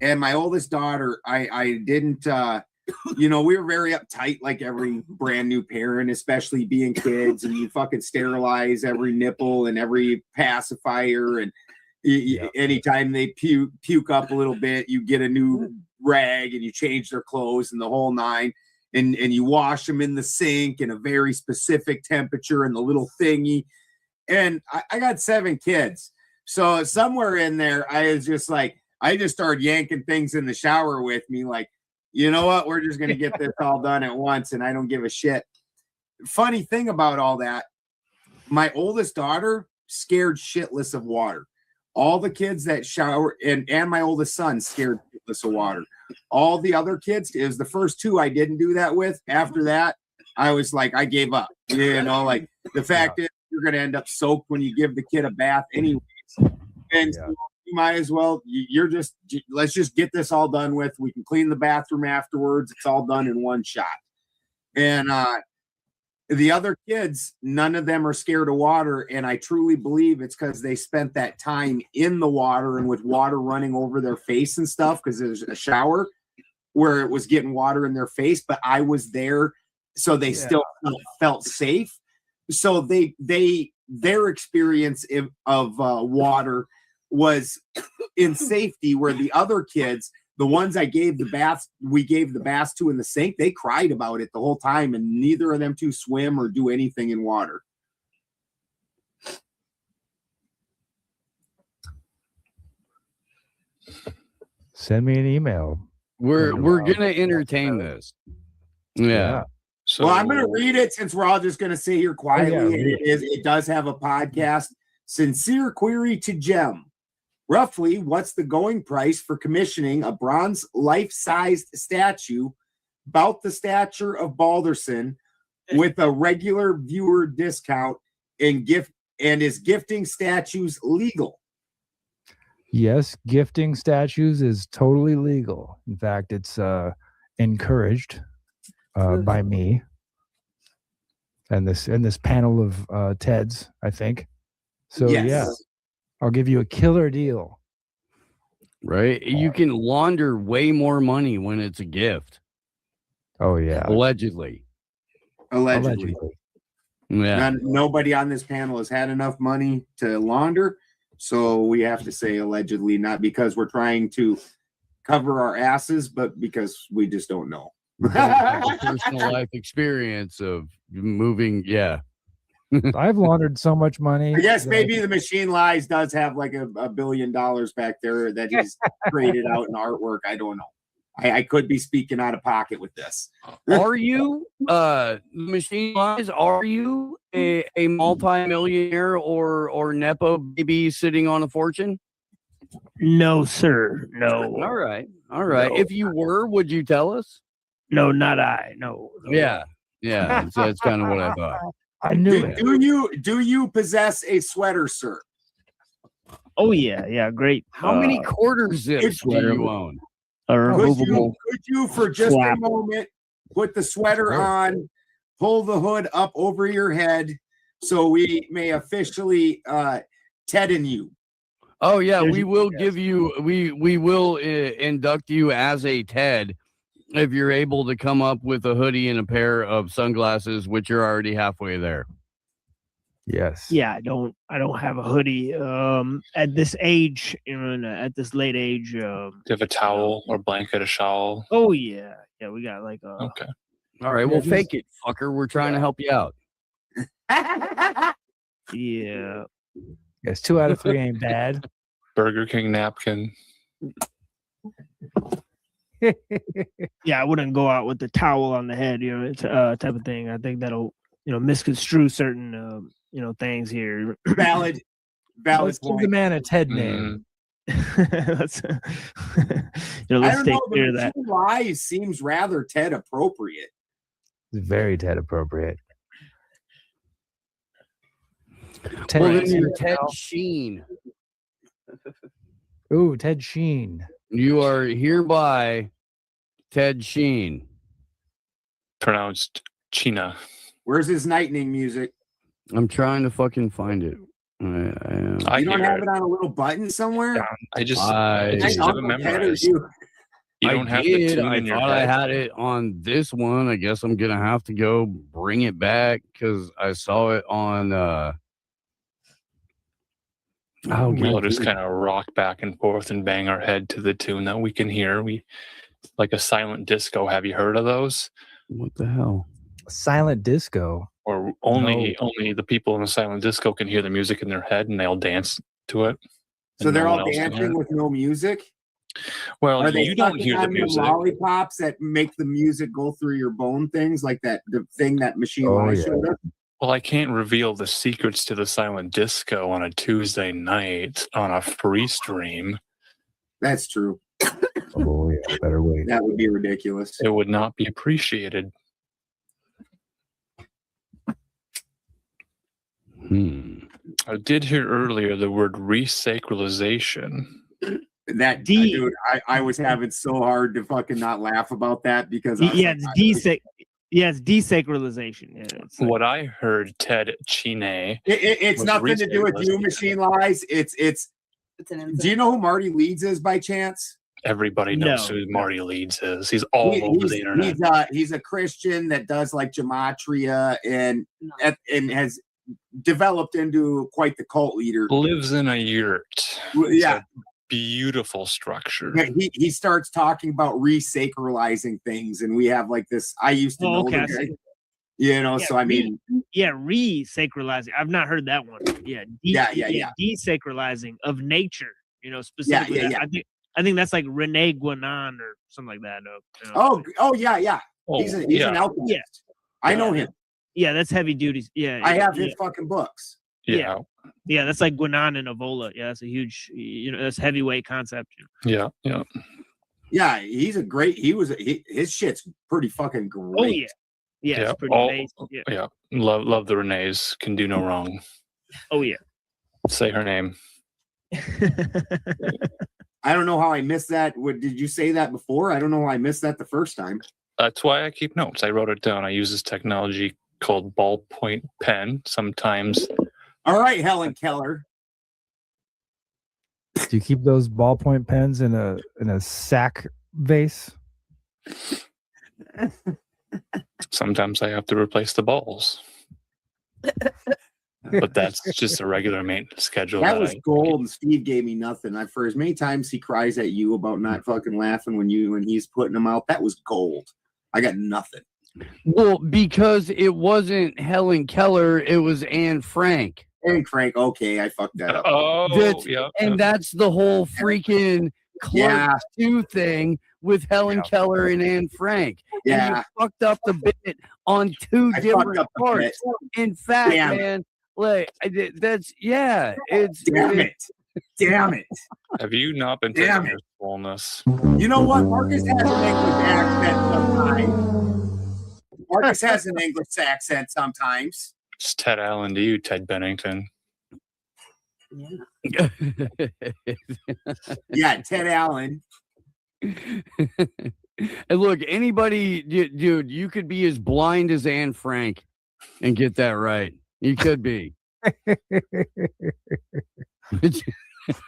and my oldest daughter, I didn't we were very uptight, like every brand new parent, especially being kids, and you fucking sterilize every nipple and every pacifier, and anytime they puke up a little bit, you get a new rag and you change their clothes and the whole nine. And you wash them in the sink in a very specific temperature and the little thingy. And I got 7 kids. So somewhere in there, I was just like, I just started yanking things in the shower with me. Like, you know what? We're just going to get this all done at once. And I don't give a shit. Funny thing about all that, my oldest daughter scared shitless of water. All the kids that shower, and my oldest son scared shitless of water. All the other kids, it was the first 2 I didn't do that with. After that, I was like, I gave up. Like the fact is, you're going to end up soaked when you give the kid a bath anyways. And you might as well, let's just get this all done with. We can clean the bathroom afterwards. It's all done in one shot. And the other kids, none of them are scared of water. And I truly believe it's because they spent that time in the water and with water running over their face and stuff, because there's a shower where it was getting water in their face, but I was there. So they still felt safe. So their experience of water was in safety, where the other kids, the ones we gave the baths to in the sink, they cried about it the whole time, and neither of them 2 swim or do anything in water. Send me an email. We're gonna entertain this. Yeah. So, well, I'm gonna read it since we're all just gonna sit here quietly. It does have a podcast. Sincere query to Jem. Roughly, what's the going price for commissioning a bronze life-sized statue about the stature of Balderson with a regular viewer discount and is gifting statues legal? Yes, gifting statues is totally legal. In fact, it's encouraged by me and this panel of Teds, I think. So yeah, I'll give you a killer deal. Right? You can launder way more money when it's a gift. Oh yeah. Allegedly. Yeah. Nobody on this panel has had enough money to launder. So we have to say allegedly, not because we're trying to cover our asses, but because we just don't know. Personal life experience of moving. Yeah. I've laundered so much money. I guess that maybe the machine lies does have like $1 billion back there that he's created out in artwork. I don't know. I could be speaking out of pocket with this. Are you machine lies? Are you a multi-millionaire or nepo baby sitting on a fortune? No, sir. No. All right. No. If you were, would you tell us? No, not I. No. Yeah. That's kind of what I thought. I knew it. Do you possess a sweater, sir? Oh yeah, great. How many quarter zips do you own? Could you for just a moment put the sweater on, pull the hood up over your head, so we may officially Ted-in you? Oh yeah, we will give you. We will induct you as a Ted if you're able to come up with a hoodie and a pair of sunglasses, which you're already halfway there. Yes. Yeah, I don't have a hoodie at this age, at this late age. Do you have a towel or blanket, a shawl? Oh yeah, we got like a. Okay. All right, well, fake it, fucker. We're trying to help you out. Yeah. Yes, 2 out of 3 ain't bad. Burger King napkin. Yeah, I wouldn't go out with the towel on the head, type of thing. I think that'll, misconstrue certain, things here. Valid Let's point. give the man a Ted name. let's I let's don't take know. care of that. The lies seems rather Ted appropriate. It's very Ted appropriate. Well, then you're Ted Sheen. Ooh, Ted Sheen. You are hereby Ted Sheen. Pronounced China. Where's his lightning music? I'm trying to fucking find it. You don't have it on a little button somewhere? Yeah, I just I have it memorized. You don't have the tune in your thought I head. had it on this one. I guess I'm gonna have to go bring it back because I saw it on. We'll just kind of rock back and forth and bang our head to the tune that we can hear. We like a silent disco. Have you heard of those? What the hell? Silent disco. Or only the people in the silent disco can hear the music in their head and they'll dance to it. So and they're no one all else can hear dancing it. with no music? Well, Are they you don't sucking hear the on music. lollipops that make the music go through your bone things like that, the thing that machine lies showed us? Well, I can't reveal the secrets to the silent disco on a Tuesday night on a free stream. That's true. Oh yeah, better wait. That would be ridiculous. It would not be appreciated. I did hear earlier the word resacralization. That dude, I was having so hard to fucking not laugh about that because I was it's desacralization. Yeah, it's What I heard, Ted Chine. it's was nothing to do with you, resacralization. machine lies. It's do you know who Marty Leeds is by chance? Everybody knows who Marty Leeds is. He's all over the internet. He's a Christian that does like gematria and has developed into quite the cult leader. Lives in a yurt. Yeah. Beautiful structure. Yeah, he starts talking about resacralizing things, and we have like this. I used to know the guy, so I mean, resacralizing. I've not heard that one. Yeah, desacralizing of nature. Specifically. Yeah. I think that's like Rene Guénon or something like that. Oh, yeah. He's an alchemist. Yeah, I know him. Yeah, that's heavy duties. Yeah, I have his fucking books. Yeah, that's like Guénon and Evola. Yeah, that's a huge, that's heavyweight concept. Yeah. He's a great. His shit's pretty fucking great. Oh yeah, it's pretty amazing. Yeah. Love the Renees. Can do no wrong. Oh yeah. Say her name. I don't know how I missed that. Did you say that before? I don't know how I missed that the first time. That's why I keep notes. I wrote it down. I use this technology called ballpoint pen. Sometimes. All right, Helen Keller. Do you keep those ballpoint pens in a sack vase? Sometimes I have to replace the balls. But that's just a regular maintenance schedule. That was gold, and Steve gave me nothing. For as many times he cries at you about not fucking laughing when he's putting them out, that was gold. I got nothing. Well, because it wasn't Helen Keller, it was Anne Frank. Anne Frank. Okay, I fucked that up. That's the whole freaking Clark Yeah. 2 thing with Helen Keller and Anne Frank. And you Yeah. fucked up the bit on two I fucked different up the parts. bit. In fact, Damn it. man, like that's it's Damn it. Damn it. Have you not been Damn taking your fullness? You know what? Marcus has an English accent sometimes. Marcus has an English accent sometimes. It's Ted Allen to you, Ted Bennington. Yeah, Ted Allen. And look, anybody, dude, you could be as blind as Anne Frank and get that right. You could be.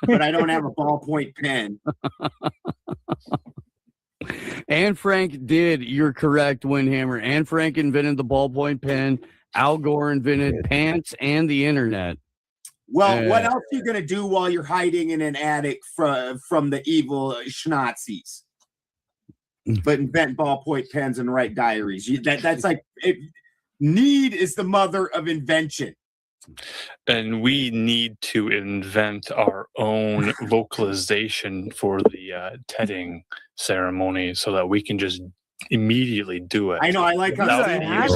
But I don't have a ballpoint pen. Anne Frank did. You're correct, Windhammer. Anne Frank invented the ballpoint pen. Al Gore invented pants and the internet. Well, what else are you going to do while you're hiding in an attic from the evil Schnazis? But invent ballpoint pens and write diaries. That's like need is the mother of invention. And we need to invent our own vocalization for the tedding ceremony so that we can just immediately do it. I know. I like how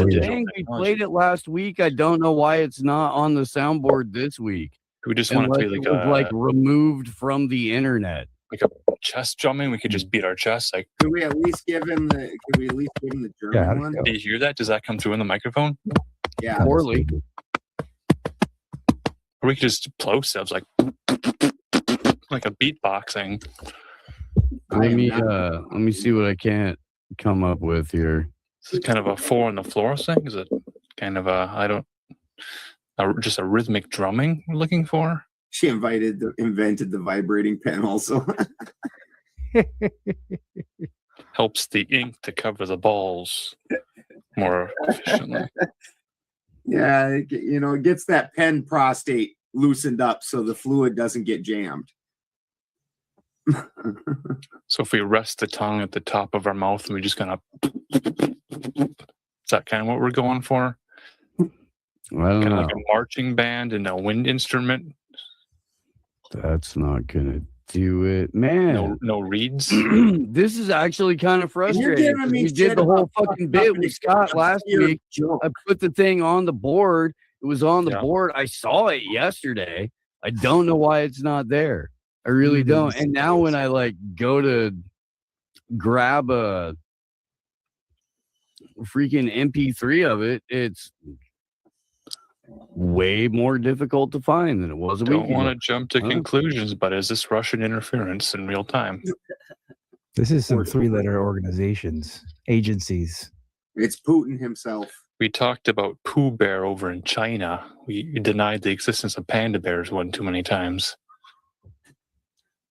we played it last week. I don't know why it's not on the soundboard this week. We just want it to be like it was like removed from the internet. Like a chest drumming. We could just beat our chest. Like, Could we at least give him the German one? do you hear that? Does that come through in the microphone? Yeah. Poorly. Or we could just plosives like a beatboxing. Let me see what I can't come up with here. This is kind of a 4 on the floor thing. Is it kind of just a rhythmic drumming we're looking for? She invented the vibrating pen also. Helps the ink to cover the balls more efficiently. Yeah, it gets that pen prostate loosened up so the fluid doesn't get jammed. So if we rest the tongue at the top of our mouth and we just kind of, is that kind of what we're going for? I don't know. Like a marching band and a wind instrument. That's not gonna do it, man. No reeds. This is actually kind of frustrating. We did the whole fucking bit with Scott last week. I put the thing on the board. It was on the board. I saw it yesterday. I don't know why it's not there. I really don't. And now when I go to grab a freaking MP3 of it, it's way more difficult to find than it was a week ago. Don't want to jump to conclusions, but is this Russian interference in real time? This is some 3-letter organizations, agencies. It's Putin himself. We talked about Pooh Bear over in China. We denied the existence of panda bears one too many times.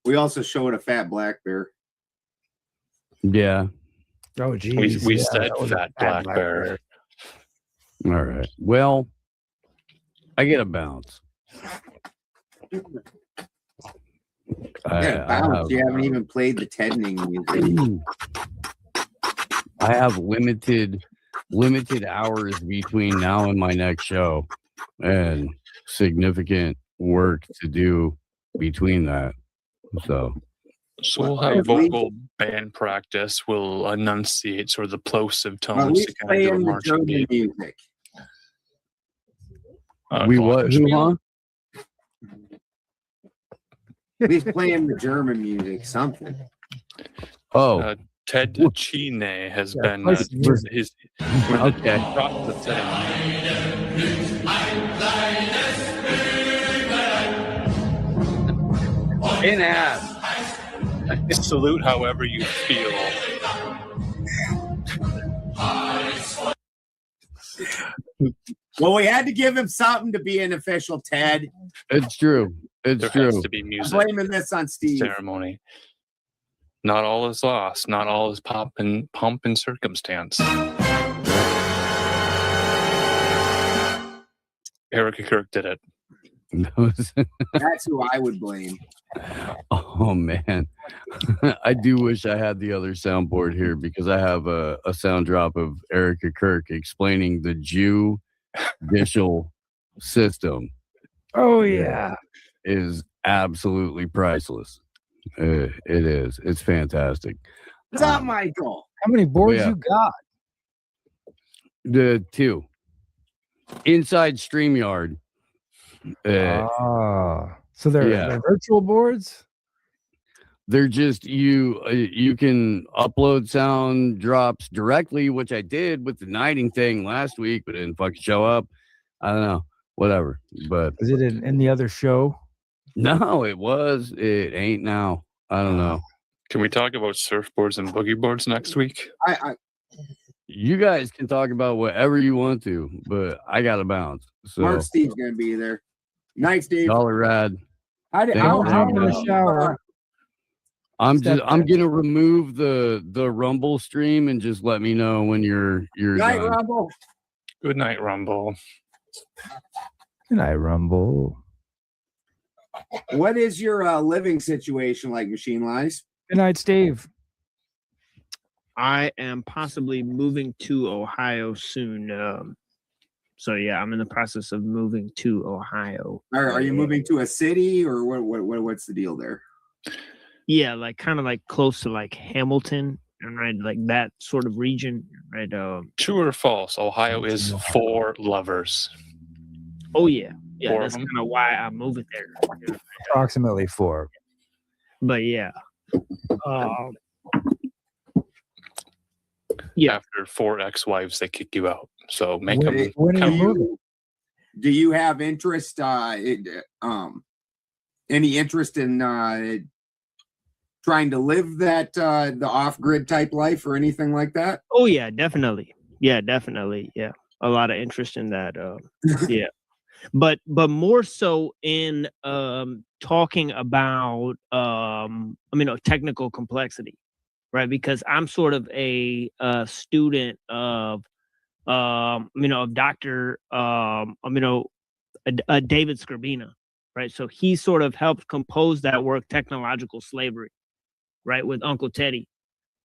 We also showed a fat black bear. Yeah. Oh, geez. We said fat black bear. All right. Well, I get a bounce. You haven't even played the Tedning music. I have limited hours between now and my next show, and significant work to do between that. So we'll have vocal band practice. We'll enunciate sort of the plosive tones. At least to kind play of do a in the marching German beat. music. We what? Who, huh? At least playing the German music, something. Oh, Ted Chine has been his okay. In ass. Salute however you feel. Well, we had to give him something to be an official, Ted. It's true. It's true. Has to be music. I'm blaming this on Steve. Ceremony. Not all is lost. Not all is pomp and circumstance. Erica Kirk did it. That's who I would blame. Oh man, I do wish I had the other soundboard here because I have a sound drop of Erica Kirk explaining the judicial system. Oh yeah, is absolutely priceless. It is. It's fantastic. What's up, Michael? How many boards yeah. you got? The 2 inside StreamYard. So they're virtual boards. They're just you can upload sound drops directly, which I did with the nighting thing last week, but it didn't fucking show up. I don't know, whatever. But is it in the other show? No, it was. It ain't now. I don't know. Can we talk about surfboards and boogie boards next week? You guys can talk about whatever you want to, but I gotta bounce. So Mark Steve's gonna be there. Night, Steve. Y'all are rad. I'll hop in the shower. I'm gonna remove the Rumble stream and just let me know when you're Night, done. Rumble. Good night, Rumble. Good night, Rumble. What is your living situation like, Machine Lies? Good night, Steve. I am possibly moving to Ohio soon. So yeah, I'm in the process of moving to Ohio. Are you moving to a city or what's the deal there? Yeah, like kind of like close to like Hamilton and right, like that sort of region, right? True or false? Ohio is for lovers. Oh yeah, yeah. 4 That's of them? kind of why I'm moving there. Approximately 4. But yeah, After 4 ex-wives, they kick you out. So make them. Do you have interest? Any interest in trying to live that the off-grid type life or anything like that? Oh yeah, definitely. Yeah, definitely. Yeah, a lot of interest in that. Yeah, but more so in talking about technical complexity, right? Because I'm sort of a student of Dr. David Skrbina, right? So he sort of helped compose that work, Technological Slavery, right, with Uncle Teddy,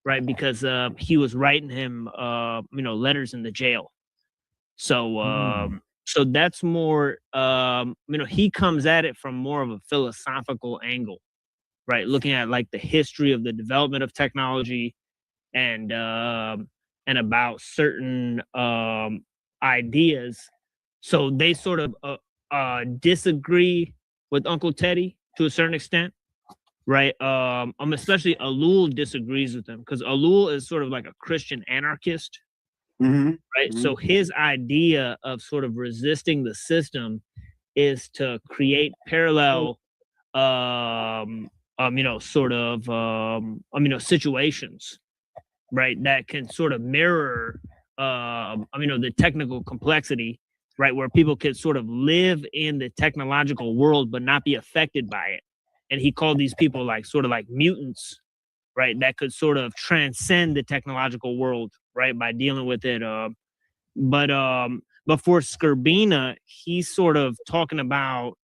right? Because he was writing him letters in the jail. So so that's more he comes at it from more of a philosophical angle, right? Looking at like the history of the development of technology and about certain ideas. So they sort of disagree with Uncle Teddy to a certain extent, right? Especially ellul disagrees with him because ellul is sort of like a Christian anarchist, right? So his idea of sort of resisting the system is to create parallel, situations, right, that can sort of mirror, the technical complexity, right, where people could sort of live in the technological world but not be affected by it. And he called these people like sort of like mutants, right, that could sort of transcend the technological world, right, by dealing with it. But for Skrbina, he's sort of talking about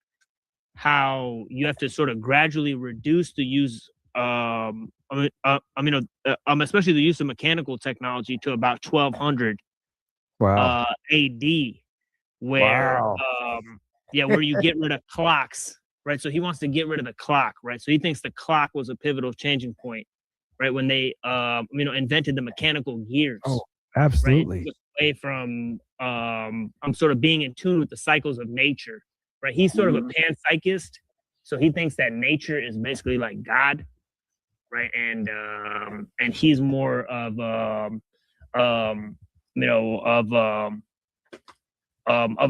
how you have to sort of gradually reduce the use, especially the use of mechanical technology to about 1200 AD, where where you get rid of clocks, right? So he wants to get rid of the clock, right? So he thinks the clock was a pivotal changing point, right? When they invented the mechanical gears. Oh, absolutely. Right? Away from sort of being in tune with the cycles of nature, right? He's sort of a panpsychist, so he thinks that nature is basically like God, right? And he's more of a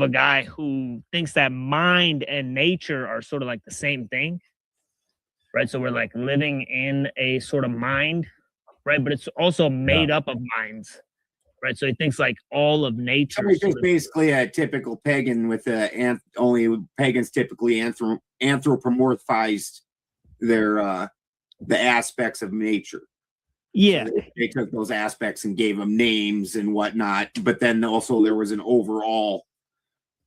guy who thinks that mind and nature are sort of like the same thing, right? So we're like living in a sort of mind, right? But it's also made up of minds, right? So he thinks like all of nature. I mean, it's basically a typical pagan with only pagans typically anthropomorphized their the aspects of nature. Yeah, so they took those aspects and gave them names and whatnot, but then also there was an overall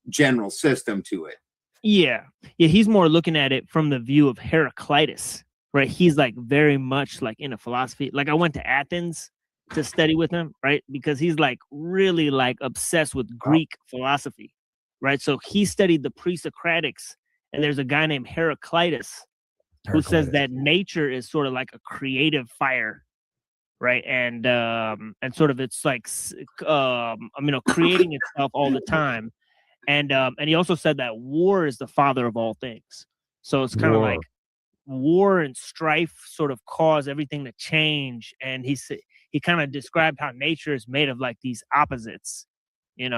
general system to it. Yeah. Yeah. He's more looking at it from the view of Heraclitus, right? He's like very much like into philosophy. Like I went to Athens to study with him, right? Because he's like really like obsessed with Greek philosophy, right? So he studied the pre-Socratics, and there's a guy named Heraclitus who says that nature is sort of like a creative fire, right? And sort of it's like creating itself all the time. And he also said that war is the father of all things. So it's kind of like war and strife sort of cause everything to change. And he kind of described how nature is made of like these opposites, and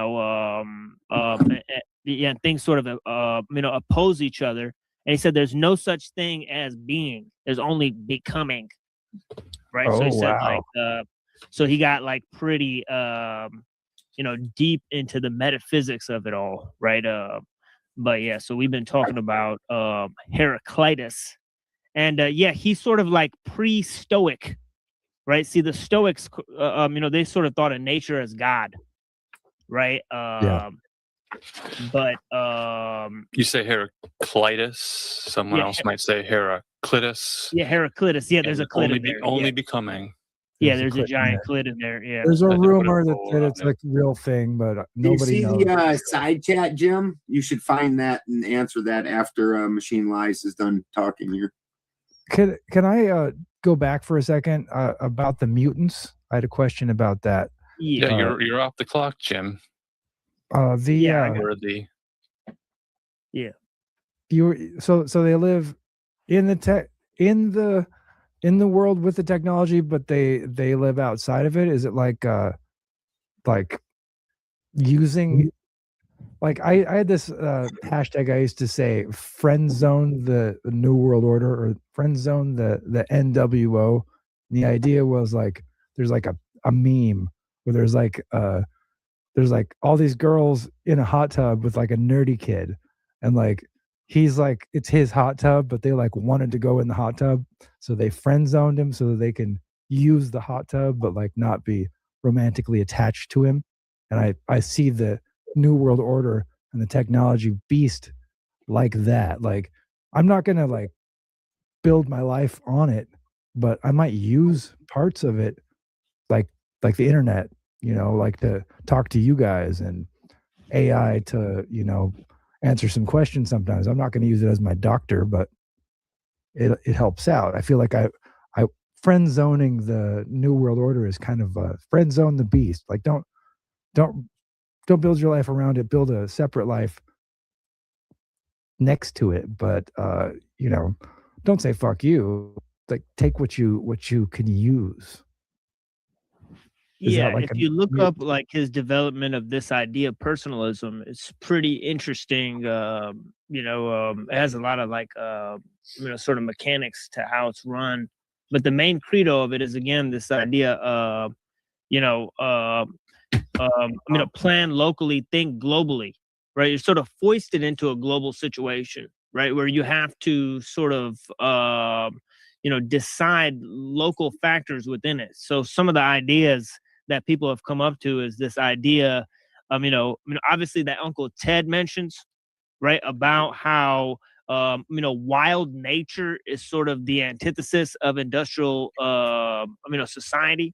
things sort of oppose each other. And he said there's no such thing as being, there's only becoming, right? So he said so he got like pretty deep into the metaphysics of it all, right? But yeah, so we've been talking about Heraclitus, and he's sort of like pre-Stoic, right? See, the Stoics, they sort of thought of nature as God, right? But you say Heraclitus, someone else might say Heraclitus. Yeah, Heraclitus. Yeah, there's a clit in there. Only becoming. Yeah, there's a giant clit in there. Yeah, there's a rumor that it's like a real thing, but nobody knows. You see the side chat, Jim? You should find that and answer that after Machine Lies is done talking here. Can I go back for a second about the mutants? I had a question about that. Yeah, you're off the clock, Jim. So they live in the world with the technology, but they live outside of it. Is it like using, like I had this hashtag I used to say, friend zone the New World Order, or friend zone the NWO. And the idea was like there's like a meme where there's like all these girls in a hot tub with like a nerdy kid, and like he's like, it's his hot tub, but they like wanted to go in the hot tub, so they friend zoned him so that they can use the hot tub but like not be romantically attached to him. And I see the New World Order and the technology beast like that. Like I'm not gonna like build my life on it, but I might use parts of it, like the internet, like to talk to you guys, and AI to, answer some questions sometimes. I'm not going to use it as my doctor, but it helps out. I feel like I friend zoning the New World Order is kind of friend zone the beast. Like don't build your life around it. Build a separate life next to it, but don't say fuck you. Like take what you can use. Yeah, if you look up like his development of this idea of personalism, it's pretty interesting. It has a lot of like sort of mechanics to how it's run, but the main credo of it is again this idea of plan locally, think globally, right? You're sort of foisted into a global situation, right, where you have to sort of decide local factors within it. So some of the ideas that people have come up to is this idea, obviously that Uncle Ted mentions, right, about how wild nature is sort of the antithesis of industrial society,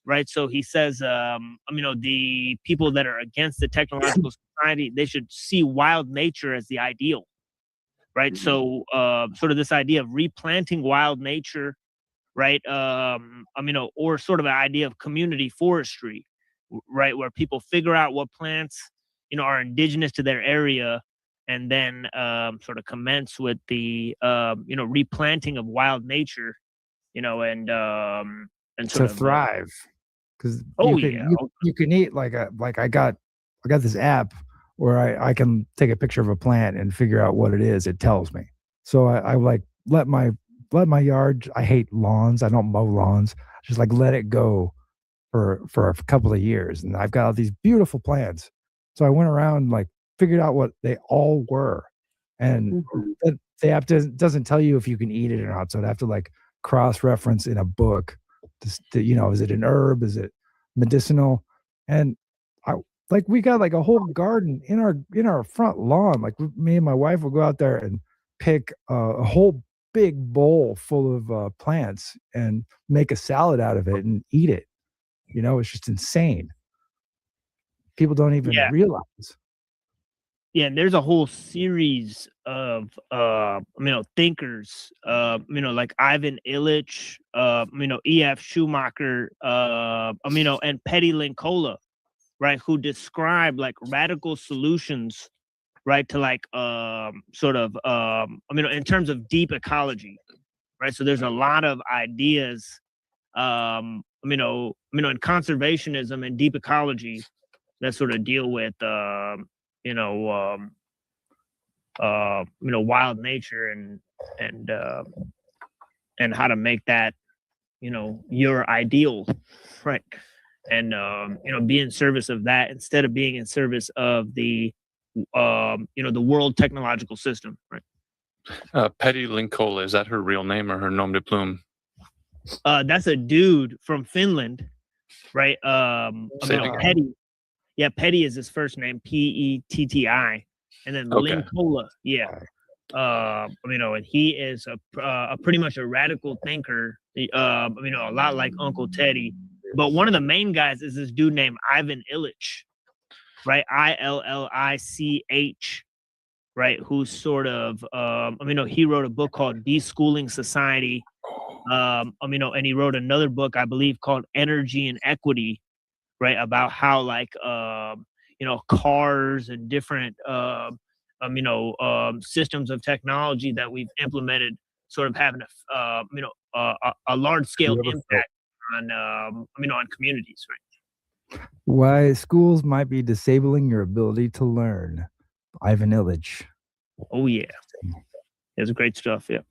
right? So he says, the people that are against the technological society, they should see wild nature as the ideal, right? So sort of this idea of replanting wild nature, right? Or sort of an idea of community forestry, right? Where people figure out what plants, are indigenous to their area, and then sort of commence with the, replanting of wild nature, and to thrive. Because you can eat I got this app where I can take a picture of a plant and figure out what it is. It tells me. So I like let my yard, I hate lawns, I don't mow lawns, just like let it go for a couple of years, and I've got all these beautiful plants. So I went around, like figured out what they all were, and the app doesn't tell you if you can eat it or not, so I'd have to like cross-reference in a book to is it an herb, is it medicinal? And Like we got like a whole garden in our front lawn. Like me and my wife will go out there and pick a whole big bowl full of plants and make a salad out of it and eat it. You know, it's just insane. People don't even realize. Yeah, and there's a whole series of thinkers, like Ivan Illich, E.F. Schumacher, and Petty Linkola, right, who describe like radical solutions, right, to like in terms of deep ecology, right? So there's a lot of ideas, in conservationism and deep ecology that sort of deal with wild nature and how to make that, your ideal, right? And be in service of that instead of being in service of the the world technological system, right? Petty Linkola, is that her real name or her nom de plume? That's a dude from Finland, right? Petty. Yeah, Petty is his first name, Petti, and then Linkola. Yeah, and he is a pretty much a radical thinker. A lot like Uncle Teddy. But one of the main guys is this dude named Ivan Illich, right? Illich, right? Who's sort of, he wrote a book called Deschooling Society. And he wrote another book, I believe, called Energy and Equity, right? About how like, cars and different, systems of technology that we've implemented sort of having a large scale impact on communities, right? Why schools might be disabling your ability to learn. Ivan Illich. Oh yeah, it's great stuff. Yeah.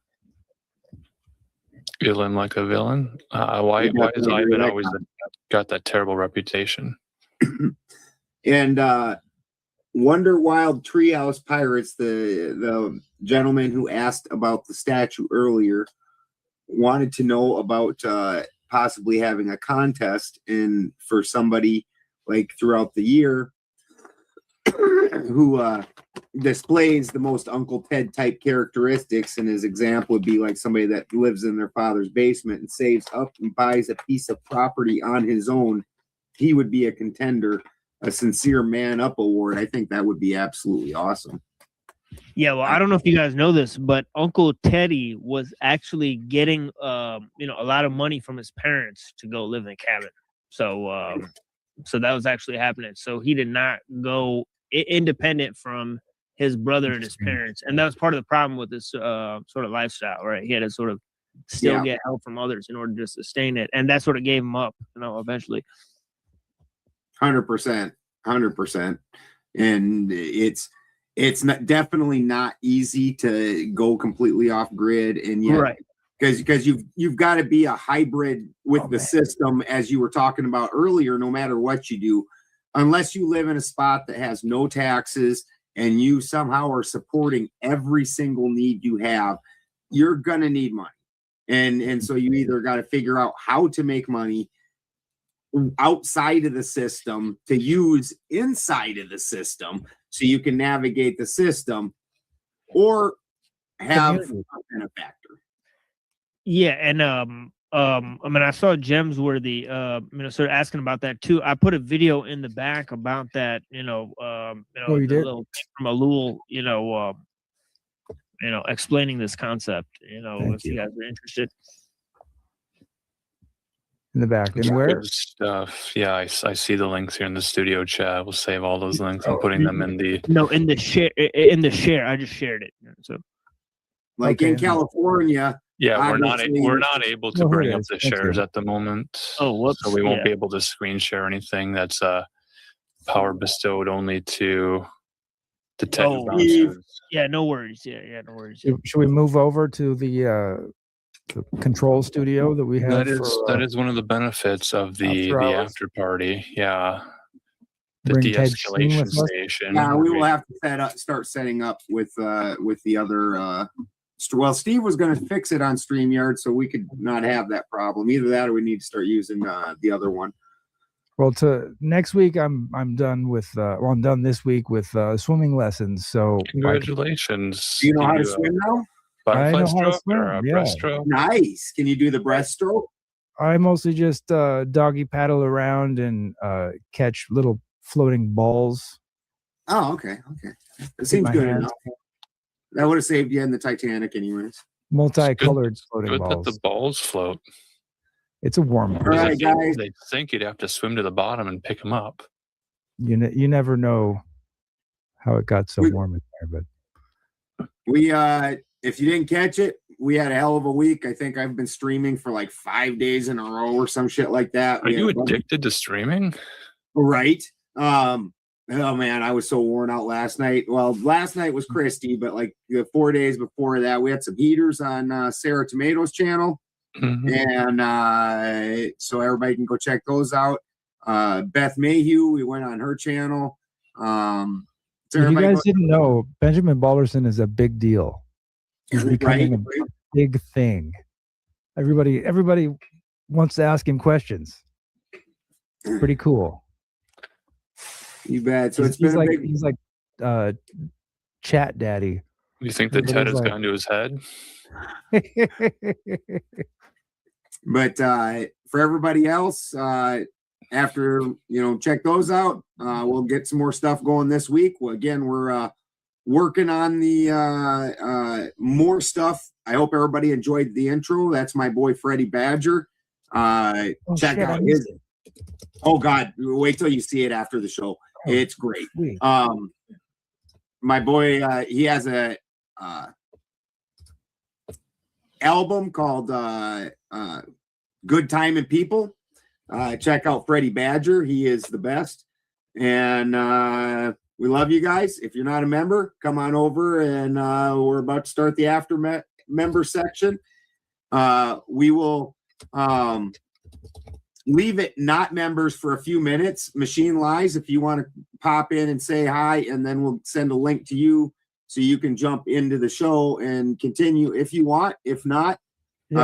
Villain like a villain. Why has Ivan always got that terrible reputation? And Wonder Wild Treehouse Pirates, the gentleman who asked about the statue earlier, wanted to know about possibly having a contest for somebody like throughout the year who displays the most Uncle Ted type characteristics. And his example would be like somebody that lives in their father's basement and saves up and buys a piece of property on his own. He would be a contender, a sincere man up award. I think that would be absolutely awesome. Yeah, well, I don't know if you guys know this, but Uncle Teddy was actually getting, a lot of money from his parents to go live in a cabin. So, so that was actually happening. So he did not go independent from his brother and his parents, and that was part of the problem with this sort of lifestyle, right? He had to sort of still get help from others in order to sustain it, and that sort of gave him up, eventually. 100%, and it's definitely not easy to go completely off grid, and yet, right, because you've got to be a hybrid with the system, as you were talking about earlier. No matter what you do, unless you live in a spot that has no taxes and you somehow are supporting every single need you have, you're gonna need money, and so you either got to figure out how to make money outside of the system to use inside of the system so you can navigate the system, or have a benefactor. Yeah, and I saw Gems Worthy sort of asking about that too. I put a video in the back about that, you did? Little from ellul, explaining this concept, if you guys are interested. In the back, and where? Good stuff. Yeah, I see the links here in the studio chat. We'll save all those links. I'm putting them in the in the share. In the share, I just shared it. So, like in California, we're not able to bring up the shares at the moment. Oh, whoops. So we won't be able to screen share anything. That's power bestowed only to the tech bouncers. Yeah, no worries. Yeah, no worries. Should we move over to the control studio that we have? That is one of the benefits of the after party. Yeah, the de-escalation station. Yeah, we will have to start setting up with the other. Well, Steve was going to fix it on StreamYard, so we could not have that problem. Either that, or we need to start using the other one. Well, to next week, I'm done with. I'm done this week with swimming lessons. So Congratulations. Do you know Can how to you, swim now? I butterfly know how to stroke or swim, a yeah. breaststroke? Nice. Can you do the breaststroke? I mostly just doggy paddle around and catch little floating balls. Oh, okay. Okay. It Keep seems my good hands enough. That would have saved you in the Titanic, anyways. multicolored floating Good balls. that the balls float. It's a warm. All right, guys. They think you'd have to swim to the bottom and pick them up. You never know how it got so warm in there, but We if you didn't catch it, we had a hell of a week. I think I've been streaming for like 5 days in a row or some shit like that. Are you addicted to streaming? Right. Oh man, I was so worn out last night. Well, last night was Christy, but like the 4 days before that, we had some heaters on Sarah Tomato's channel. Mm-hmm. And so everybody can go check those out. Beth Mayhew, we went on her channel. So if you guys didn't know, Benjamin Balderson is a big deal. He's becoming a big thing. Everybody wants to ask him questions. Pretty cool. You bet. So he's like chat daddy. You think that Ted has gone to his head? But for everybody else, after check those out, we'll get some more stuff going this week. Well, again, we're working on the more stuff. I hope everybody enjoyed the intro. That's my boy Freddie Badger. Check out his. Oh God, wait till you see it after the show. It's great. My boy, he has a album called Good Time and People. Check out Freddie Badger. He is the best. And we love you guys. If you're not a member, come on over, and we're about to start the after member section. We will leave it not members for a few minutes. Machine Lies, if you want to pop in and say hi, and then we'll send a link to you so you can jump into the show and continue if you want. If not, it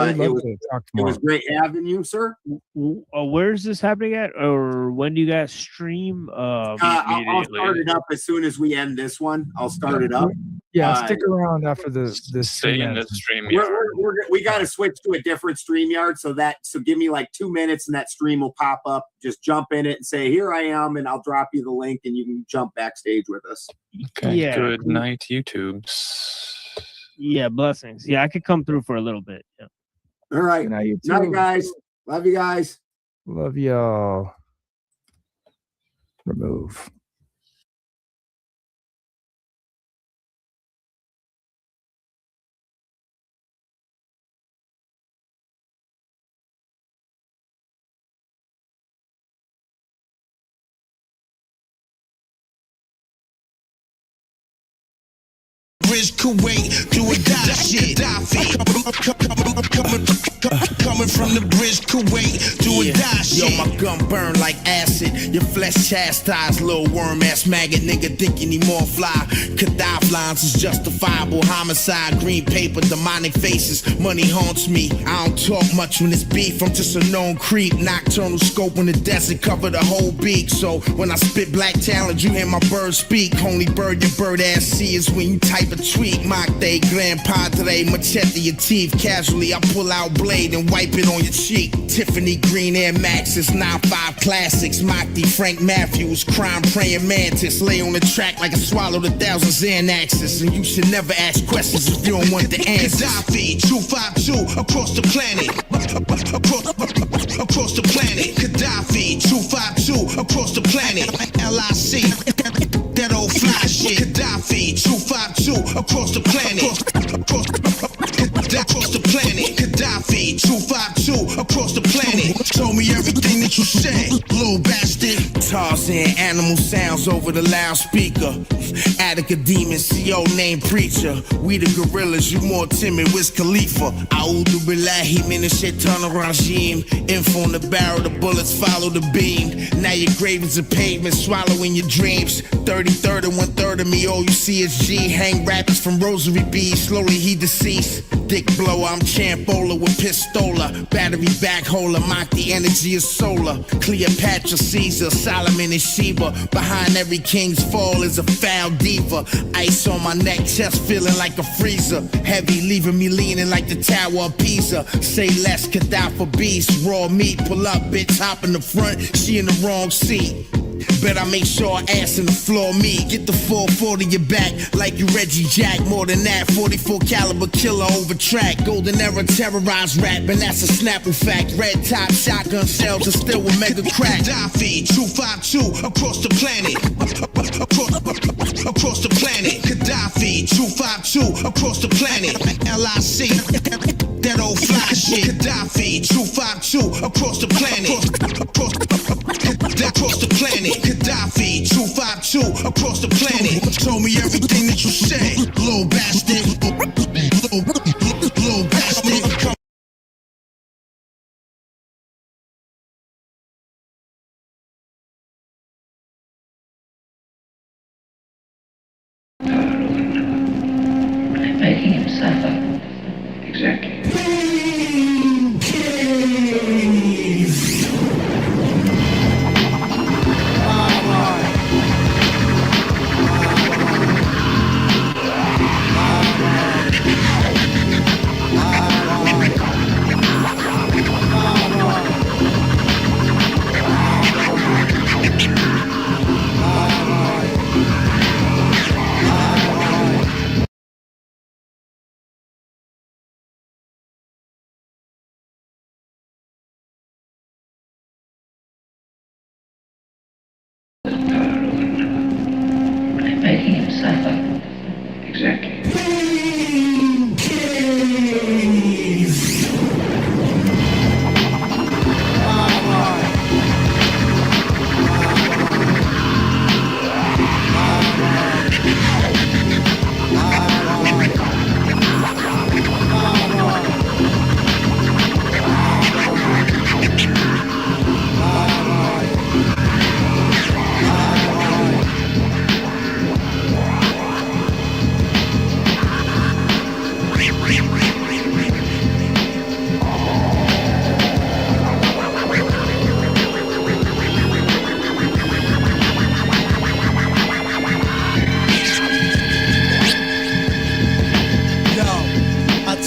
was great having you, sir. Where's this happening at, or when do you guys stream? I'll start it up as soon as we end this one. I'll start it up. Yeah, stick around after this. Stay in the stream. We got to switch to a different StreamYard, so give me like 2 minutes and that stream will pop up. Just jump in it and say, "Here I am," and I'll drop you the link and you can jump backstage with us. Okay. Yeah. Good night, YouTubes. Yeah, blessings. Yeah, I could come through for a little bit. Yeah. All right. Night, guys. Love you guys. Love y'all. Remove. Bridge Kuwait, do or die shit. Coming from the bridge Kuwait, do or die shit. Yo, my gun burn like acid. Your flesh chastised, little worm ass maggot nigga thinking he more fly. Gaddafi lines is justifiable. Homicide, green paper, demonic faces. Money haunts me. I don't talk much when it's beef. I'm just a known creep. Nocturnal scope in the desert, cover the whole beak. So when I spit black talent, you hear my bird speak. Only bird your bird ass see is when you type a tweet. Mock day, Grand Padre, machete your teeth. Casually, I pull out blade and wipe it on your cheek. Tiffany Green Air Maxes, 9.5 classics. Mockty, Frank Matthews, crime praying mantis. Lay on the track like I swallowed 1,000 Xanaxes. And you should never ask questions if you don't want the answers. Gaddafi, 252, across the planet. Across the planet. Gaddafi, 252, across the planet. LIC, that old fly shit. Gaddafi, 252, across the planet. Across the planet. Gaddafi, 252, across the planet. Told me everything that you said, little bastard. Tarzan animal sounds over the loudspeaker. Attica demon, CO named preacher. We the gorillas, you more timid, Wiz Khalifa. A'udhu billahi min ash-shaytanir rajim. Info on the barrel, the bullets follow the beam. Now your grave is a pavement, swallowing your dreams. 33rd and 1/3 of me, all you see is G. Hang rappers from rosary beads, slowly he deceased. Dick blower, I'm Champola with pistola. Back battery back holder, mock the energy of solar. Cleopatra, Caesar, Solomon, and Sheba. Behind every king's fall is a foul diva. Ice on my neck, chest feeling like a freezer. Heavy, leaving me leaning like the Tower of Pisa. Say less, Gaddafi beast. Raw meat, pull up, bitch, hop in the front. She in the wrong seat. Bet I make sure her ass in the floor me. Get the 440 your back like you Reggie Jack. More than that, 44 caliber killer over track. Golden era terrorized rap, and that's a Snapple fact. Red top shotgun shells are still with mega crack. Gaddafi, 252 across the planet. Across the planet. Gaddafi, 252 across the planet. LIC, that old fly shit. Gaddafi, 252 across the planet. Across the planet. Gaddafi, 252 across the planet. Told me everything that you said. Little bastard. Little bastard. Making him suffer. Exactly. Making him suffer. Exactly.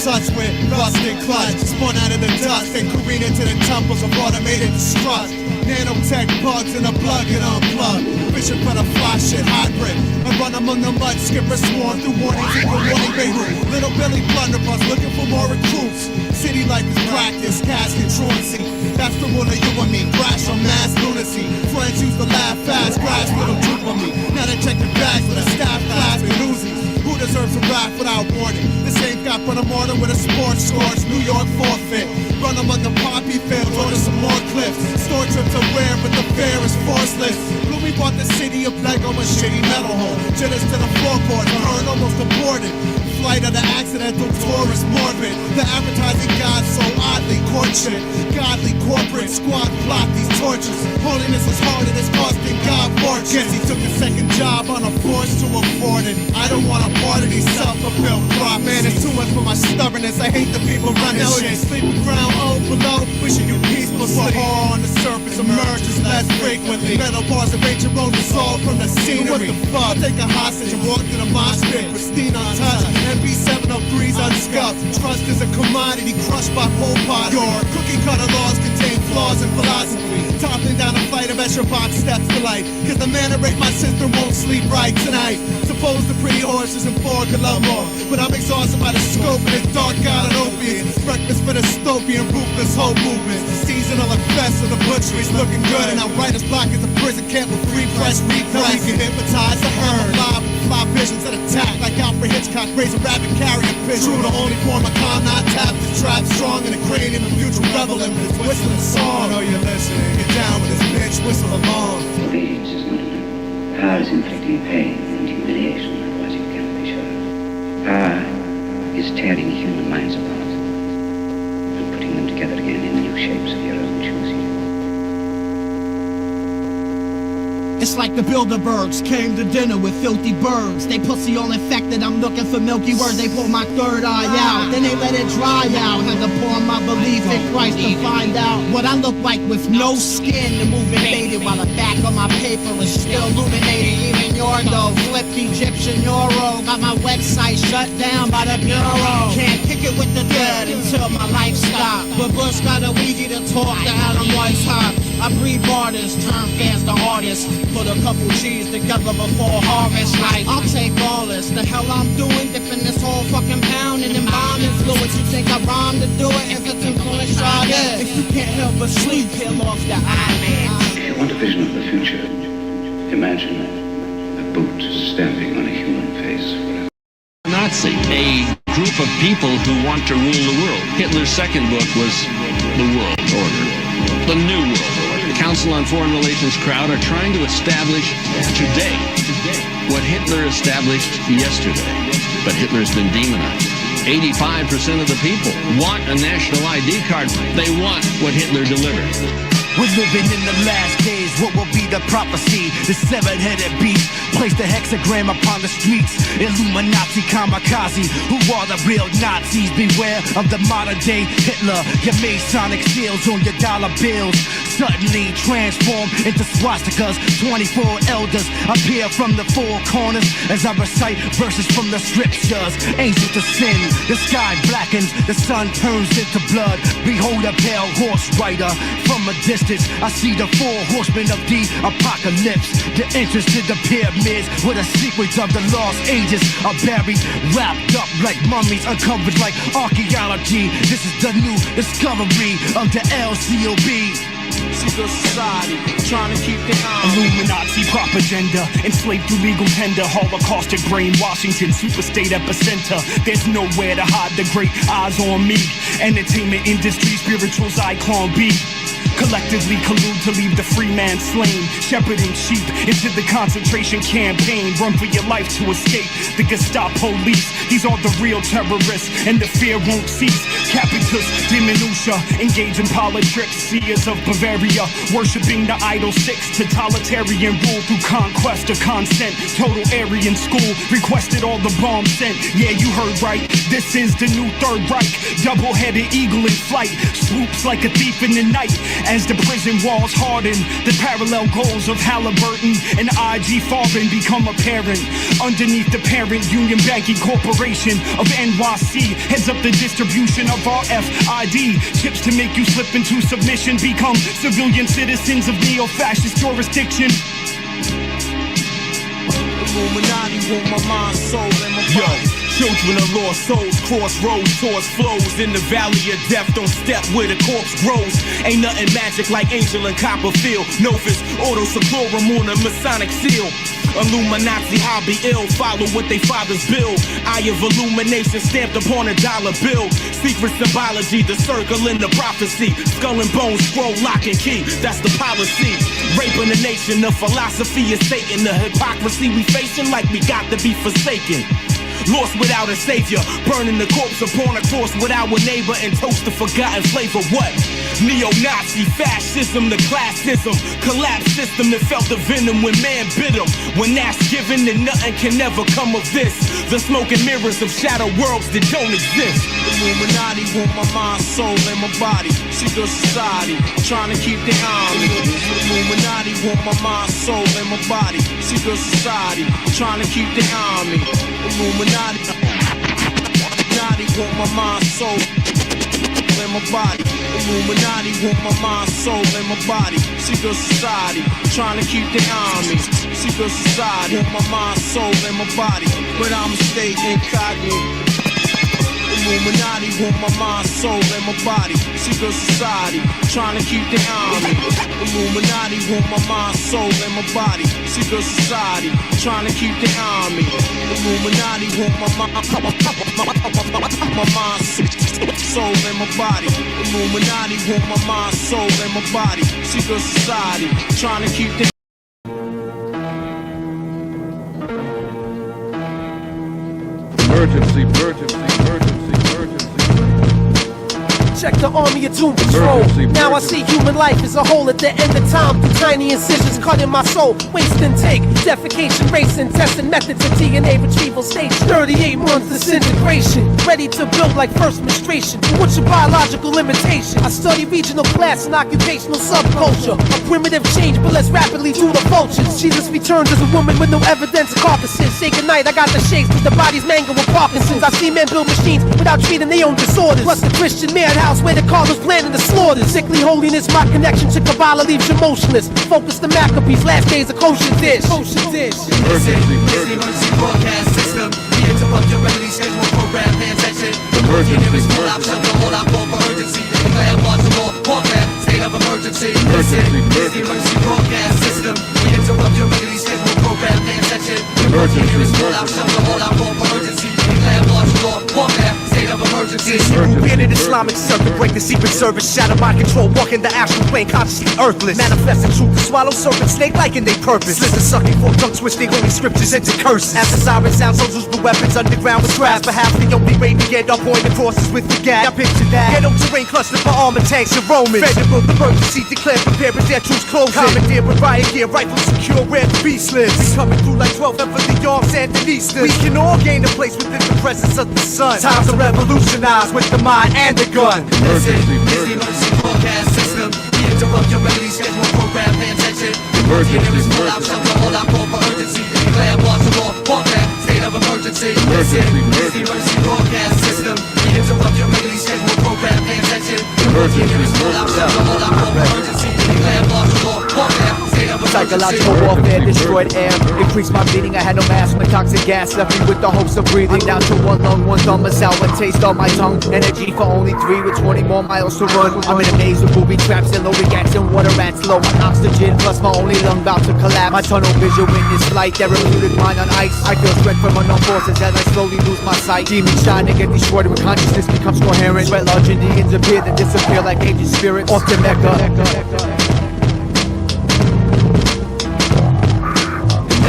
Touch with rust and clutch, spun out of the dust and careen into the temples of automated destruct. Nanotech bugs in a plug and unplug. Vision for the fly shit hybrid. I run among the mud, skipper sworn through warnings in the warning Beirut. Little Billy blunderbuss looking for more recruits. City life is practice, casket truancy. That's the rule of you and me. Crash on mass lunacy. Friends used to laugh fast, crash little troop on me. Now they check the bags with a staff class and Uzis. Who deserves a rap without warning? This ain't got but a morning with a sports scorch. New York forfeit. Run among the poppy fields, order some more clips. Store trips are rare, but the fare is forceless. Gloomy bought the city of Lego and shitty metal hole. Jitters to the floorboard, burn almost aborted. Flight of the accidental tourist morbid. The advertising god so oddly courtship. Godly corporate squad plot these tortures. Holiness is hard and it's costing God fortune. Guess he took a second job on a force to afford it. I don't want a part of these self-fulfilled prophets. Man, it's too much for my stubbornness. I hate the people running shit. Sleeping ground, oh below, wishing you peaceful sleep. Horror on the surface emerges less frequently. Metal bars of ancient roads dissolved from the scenery. What the fuck? I'll take a hostage and walk to the mosh pit. Pristine untouched. MB703's unscuffed. Trust is a commodity crushed by Pol Pot. Your cookie cutter laws contain flaws in philosophy. Toppling down a flight of extra box steps to life. Cause the man that raped my sister won't sleep right tonight. Suppose the pretty horses and four could love more. But I'm exhausted by the scope of this dark god of opiates. Breakfast for the dystopian ruthless whole movement. Seasonal effects of the butchery's looking good. And our writer's block is a prison camp with free press repress. We can hypnotize the herd. Live fly visions that attack like Alfred Hitchcock. Raise a rabbit carrier fish. True, the only form of calm not tapped. The trap strong in the cranium of future reveling with his whistling song. I know you're listening. Get down with this bitch, whistle along. Obedience is not enough. Power is inflicting pain and humiliation, otherwise you cannot be sure. Power is tearing human minds apart and putting them together again in new shapes of your own choosing. It's like the Bilderbergs came to dinner with filthy birds. They pussy all infected, I'm looking for milky words. They pull my third eye out, then they let it dry out. Had to pour my belief in Christ to find out what I look like with no skin. The movement faded while the back of my paper is still illuminated. Even your dough, flipped Egyptian euro. Got my website shut down by the bureau. Can't kick it with the dead until my life stops. But Bush got a Ouija to talk to Adam White's hot. I breed martyrs, turn fans to artists. Put a couple G's together before harvest. Like, I'll take all this. The hell I'm doing, dipping this whole fucking pound in embalming fluids. You think I rhyme to do it? If it's too foolish, try this. If you can't help but sleep, peel off the eyelids. If you want a vision of the future, imagine a boot stamping on a human face. Nazi, a group of people who want to rule the world. Hitler's second book was The World Order, the New World Order. The Council on Foreign Relations crowd are trying to establish today what Hitler established yesterday. But Hitler's been demonized. 85% of the people want a national ID card. They want what Hitler delivered. We're living in the last days, what will be the prophecy? The seven-headed beast, place the hexagram upon the streets. Illuminati kamikaze, who are the real Nazis? Beware of the modern day Hitler. Your Masonic seals on your dollar bills suddenly transform into swastikas. 24 elders appear from the four corners as I recite verses from the scriptures. Angels descend, the sky blackens, the sun turns into blood. Behold a pale horse rider from a distance. I see the four horsemen of the apocalypse. The entrance to the pyramids where the secrets of the lost ages are buried, wrapped up like mummies, uncovered like archaeology. This is the new discovery of the LCOB. Secret society, trying to keep the Illuminati propaganda, enslaved through legal tender, Holocaustic brain, Washington, super state epicenter. There's nowhere to hide the great eyes on me. Entertainment industry, spiritual Zyklon B. Collectively collude to leave the free man slain, shepherding sheep into the concentration campaign. Run for your life to escape the Gestapo police. These are the real terrorists, and the fear won't cease. Capitus diminutia, engage in politics. Seers of Bavaria, worshipping the idol six. Totalitarian rule through conquest or consent. Total Aryan school, requested all the bombs sent. Yeah, you heard right, this is the new Third Reich. Double-headed eagle in flight, swoops like a thief in the night. As the prison walls harden, the parallel goals of Halliburton and IG Farben become apparent. Underneath the parent Union Banking Corporation of NYC heads up the distribution of RFID chips to make you slip into submission. Become civilian citizens of neo-fascist jurisdiction. Illuminati want my mind, soul, and my body. Children of lost souls, crossroads, source flows in the valley of death. Don't step where the corpse grows. Ain't nothing magic like Angel and Copperfield. Novus, Ordo Seclorum on a Masonic seal. Illuminati, I'll be ill. Follow what they fathers build. Eye of illumination stamped upon a dollar bill. Secret symbology, the circle in the prophecy. Skull and bones, scroll, lock and key. That's the policy. Raping the nation, the philosophy is Satan. The hypocrisy we facing like we got to be forsaken. Lost without a savior, burning the corpse upon a cross with our neighbor and toast the forgotten flavor. What? Neo-Nazi, fascism, the classism, collapse system that felt the venom when man bit them. When that's given, then nothing can never come of this. The smoke and mirrors of shadow worlds that don't exist. Illuminati want my mind, soul, and my body. Secret society, trying to keep the eye on me. Illuminati want my mind, soul, and my body. Secret society, trying to keep the eye on me. Illuminati want my mind, soul, and my body. Illuminati want my mind, soul, and my body. Secret society, trying to keep the eye on me. Secret society want my mind, soul, and my body. But I'ma stay incognito. Illuminati want my mind, soul, and my body. Secret society, trying to keep the eye on me. Illuminati want my mind, soul, and my body. Secret society, trying to keep the eye on me. Illuminati want my mind, soul, and my body. Illuminati want my mind, soul, and my body. Secret society, trying to keep the emergency, emergency, emergency, emergency. check the army of doom patrol. Now I see human life as a whole at the end of time. Through tiny incisions cutting my soul. Waste intake, defecation, racing, testing methods of DNA retrieval stage. 38 months disintegration. Ready to build like first menstruation. What's your biological limitation? I study regional class and occupational subculture. A primitive change, but less rapidly through the vultures. Jesus returns as a woman with no evidence of carcasses. Say goodnight, I got the shakes, cause the body's mangled with Parkinson's. I see men build machines without treating their own disorders. Plus the Christian madhouse where the Cardinals planning the slaughters. Sickly holiness, my connection to Kabbalah leaves you motionless. Focus the Maccabees, last days of kosher dish. Kosher dish. Emergency broadcast system. We interrupt your remedy schedule program. Pay attention. Emergency hold out for urgency. Declare martial law. Warfare. State of emergency. Emergency broadcast system. We interrupt your remedy schedule program. Pay attention. Emergency hold out for urgency. Declare martial law. Warfare. State of emergency. Bearded Islamic circuit, break the secret service, shadow mind control, walk in the astral plane, consciously earthless. Manifesting truth to swallow serpent, snake like in they purpose. Slither sucking, fork tongue twisting, holy scriptures into curses. As the siren sounds, soldiers with weapons underground with grasp. Perhaps the only way to get up, pointing crosses with the gap. Now picture that. Ghetto terrain clustered for armor tanks and Romans. Federal emergency declared, prepared as their troops closing. Commandeer with riot gear, rifles secure, where the beast lives. We coming through like 12 and for the arms and the Easters. We can all gain a place within the presence of the sun. Time to revolutionize with the mind and the gun. Emergency broadcast system. We interrupt your remedy schedule program. Pay attention. Emergency hold out for urgency. Declare martial law. Warfare. State of emergency. Emergency broadcast system. We interrupt your remedy schedule program. Pay attention. Emergency hold out for urgency. Declare martial law. Warfare. State of emergency. Psychological warfare destroyed air. Increased my bleeding. I had no mask. My toxic gas left me with the hopes of breathing. Down to one lung, one thumb, a sour taste on my tongue. Energy for only 3 with 20 more miles to run. I'm in a maze with booby traps and loaded gas and water rats. Low on oxygen, plus my only lung about to collapse. My tunnel vision in this flight, therapeutic mind on ice. I feel threat from unknown forces as I slowly lose my sight. Demons shine and get destroyed when consciousness becomes coherent. Sweat large Indians appear, then disappear like ancient spirits. Off to Mecca.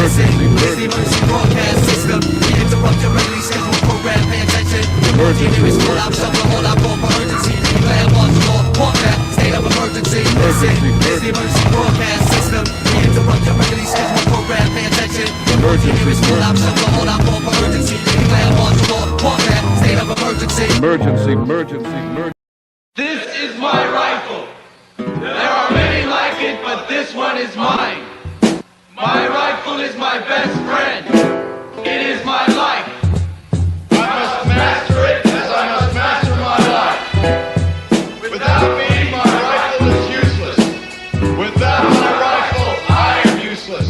Emergency broadcast system. We interrupt your remedy schedule program. Pay attention. Emergency hold out for urgency. Declare martial law. Warfare. State of emergency. Emergency broadcast system. We interrupt your remedy schedule program. Pay attention. Emergency hold out for urgency. Declare martial law. Warfare. State of emergency. Emergency. This is my rifle. There are many like it, but this one is mine. My rifle is my best friend. It is my life. I must master it as I must master my life. Without me, my rifle is useless. Without my rifle, I am useless.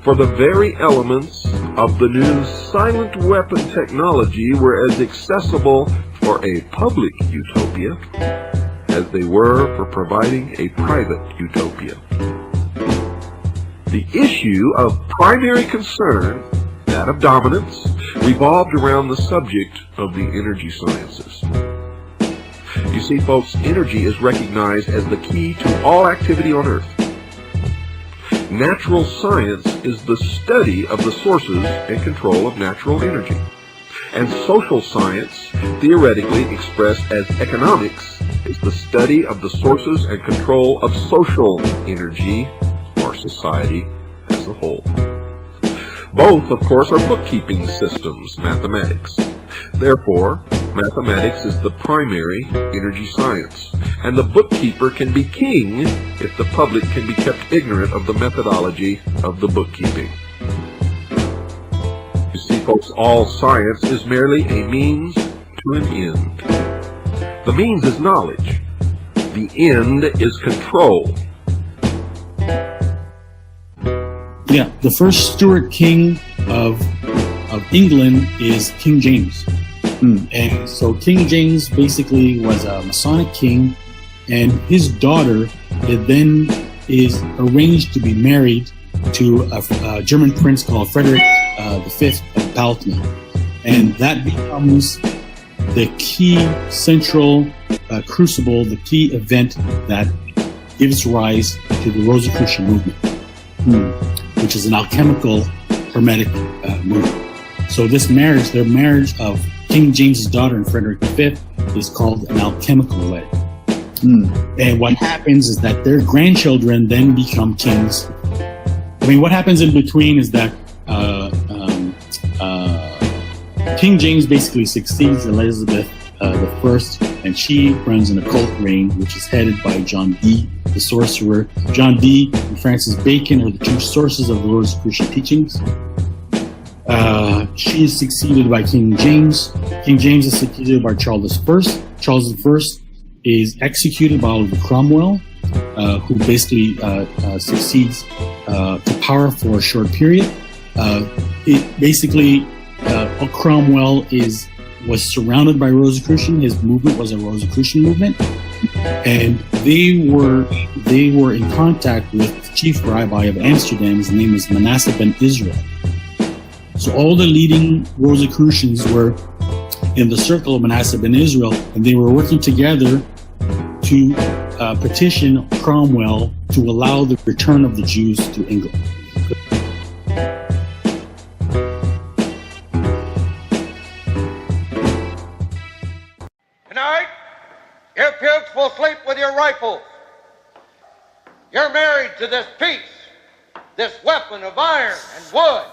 For the very elements of the new silent weapon technology were as accessible for a public utopia as they were for providing a private utopia. The issue of primary concern, that of dominance, revolved around the subject of the energy sciences. You see, folks, energy is recognized as the key to all activity on Earth. Natural science is the study of the sources and control of natural energy. And social science, theoretically expressed as economics, is the study of the sources and control of social energy, or society as a whole. Both, of course, are bookkeeping systems, mathematics. Therefore, mathematics is the primary energy science, and the bookkeeper can be king if the public can be kept ignorant of the methodology of the bookkeeping. You see, folks, all science is merely a means to an end. The means is knowledge. The end is control. Yeah, the first Stuart king of England is King James. And so King James basically was a Masonic king, and his daughter then is arranged to be married to a German prince called Frederick V of Palatinate. And that becomes the key central crucible, the key event that gives rise to the Rosicrucian movement, which is an alchemical hermetic movement. So this marriage, their marriage of King James's daughter and Frederick V, is called an alchemical wedding. And what happens is that their grandchildren then become kings. I mean, what happens in between is that King James basically succeeds Elizabeth I, and she runs an occult reign, which is headed by John Dee, the sorcerer. John Dee and Francis Bacon are the two sources of the Rosicrucian teachings. She is succeeded by King James. King James is succeeded by Charles I. Charles I is executed by Oliver Cromwell, who basically succeeds to power for a short period. Cromwell was surrounded by Rosicrucian. His movement was a Rosicrucian movement, and they were in contact with the chief rabbi of Amsterdam. His name is Manasseh ben Israel. So all the leading Rosicrucians were in the circle of Manasseh ben Israel, and they were working together to petition Cromwell to allow the return of the Jews to England. Tonight, your kids will sleep with your rifles. You're married to this piece, this weapon of iron and wood,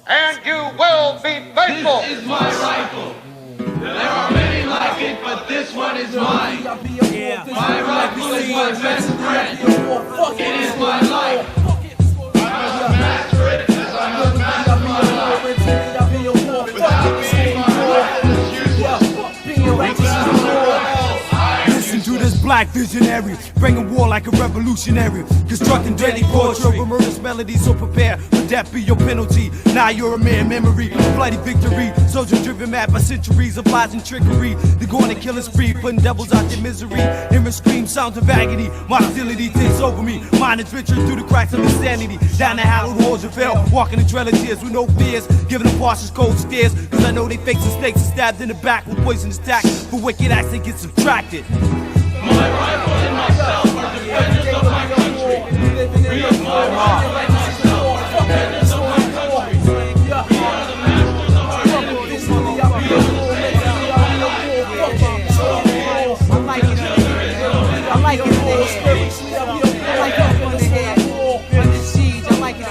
and you will be faithful. This is my rifle. There are many like it, but this one is mine. My rifle is my best friend. It is my life. I must master it as I must master my life. Without me, my rifle is useless. Listen to this black visionary, bringing war like a revolutionary, constructing daily portrait of murderous melodies. So prepare for death be your penalty. Now you're a mere memory, bloody victory, soldier driven mad by centuries of lies and trickery. They're going to kill a spree, putting devils out their misery. Hearing scream sounds of agony, my hostility takes over me. Mind adventuring through the cracks of insanity, down the hallowed halls of hell, walking the trail of tears with no fears, giving them partials cold stares. Cause I know they fakes and snakes are stabbed in the back with poisonous tactics. For wicked acts they get subtracted. My rifle and myself are defenders of my country. We are my rifle and myself are defenders of my country. We are the masters of our enemies. We are the defenders of my life. I like it. I like up on the head. Under siege, I like it.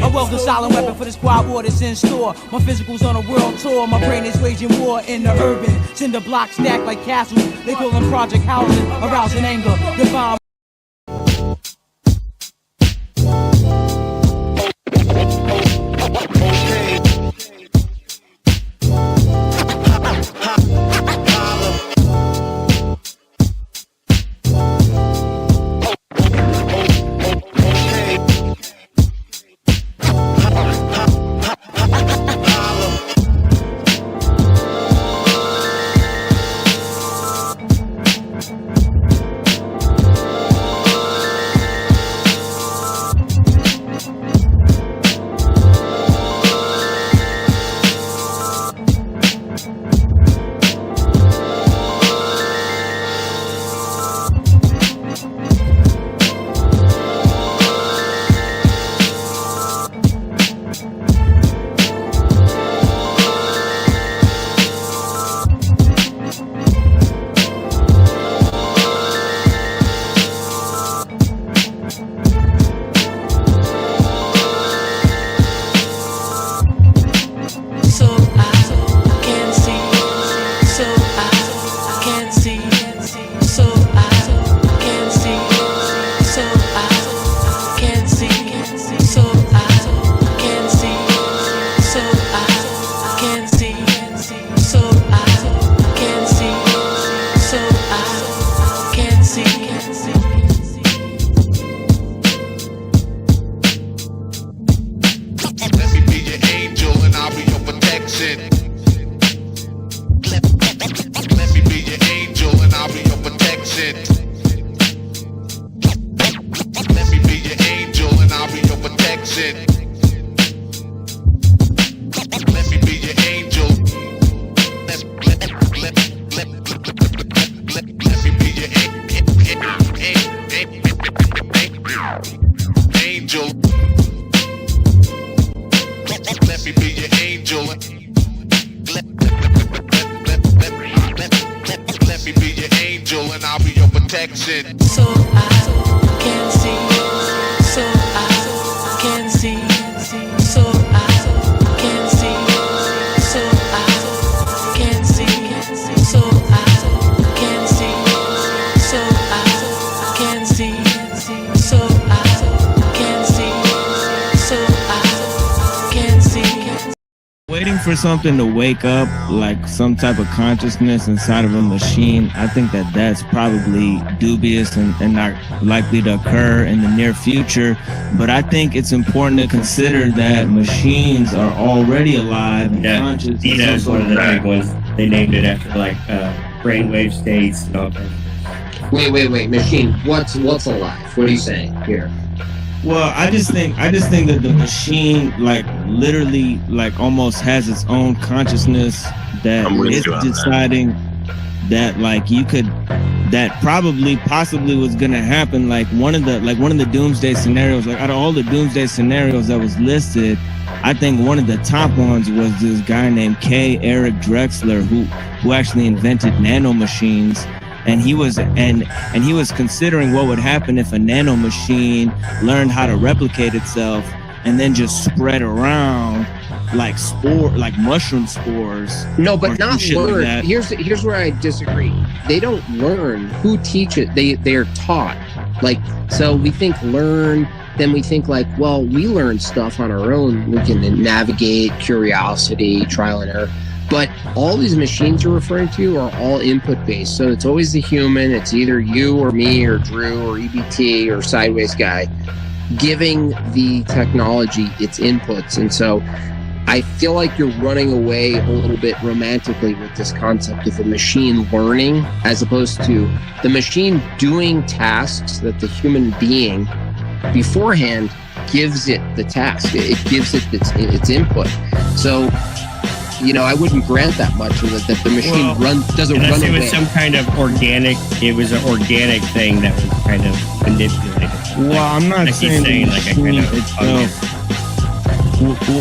I weld a silent weapon for the squad war that's in store. My physical's on a world tour. My brain is waging war in the urban. Cinder blocks stacked like castles. They call them project housing, arousing anger. Divine. it. So I can see, so I can see, so I can see, so I can see, so I can see, so I can see, so I can see, so I can see. Waiting for something to wake up, like some type of consciousness inside of a machine, I think that that's probably dubious and not likely to occur in the near future. But I think it's important to consider that machines are already alive and conscious. Data is one of the big ones. They named it after like brainwave states and all that. Wait, machine. What's alive? What are you saying here? Well, I just think that the machine, like, literally, like, almost has its own consciousness that it's deciding that, like, that possibly was gonna happen. Like one of the doomsday scenarios, like out of all the doomsday scenarios that was listed, I think one of the top ones was this guy named K. Eric Drexler, who actually invented nanomachines. And he was considering what would happen if a nanomachine learned how to replicate itself and then just spread around like mushroom spores. No, but not learn. Like here's where I disagree. They don't learn. Who teach it? They are taught. Like, so we think learn, then we think like, well, we learn stuff on our own. We can navigate, curiosity, trial and error. But all these machines you're referring to are all input-based. So it's always the human. It's either you or me or Drew or EBT or Sideways Guy giving the technology its inputs. And so I feel like you're running away a little bit romantically with this concept of a machine learning as opposed to the machine doing tasks that the human being beforehand gives it the task. It gives it its input. So, you know, I wouldn't grant that much that the machine doesn't run away. It was some kind of organic. It was an organic thing that was kind of manipulated. Well, I'm not like saying the like a kind of itself.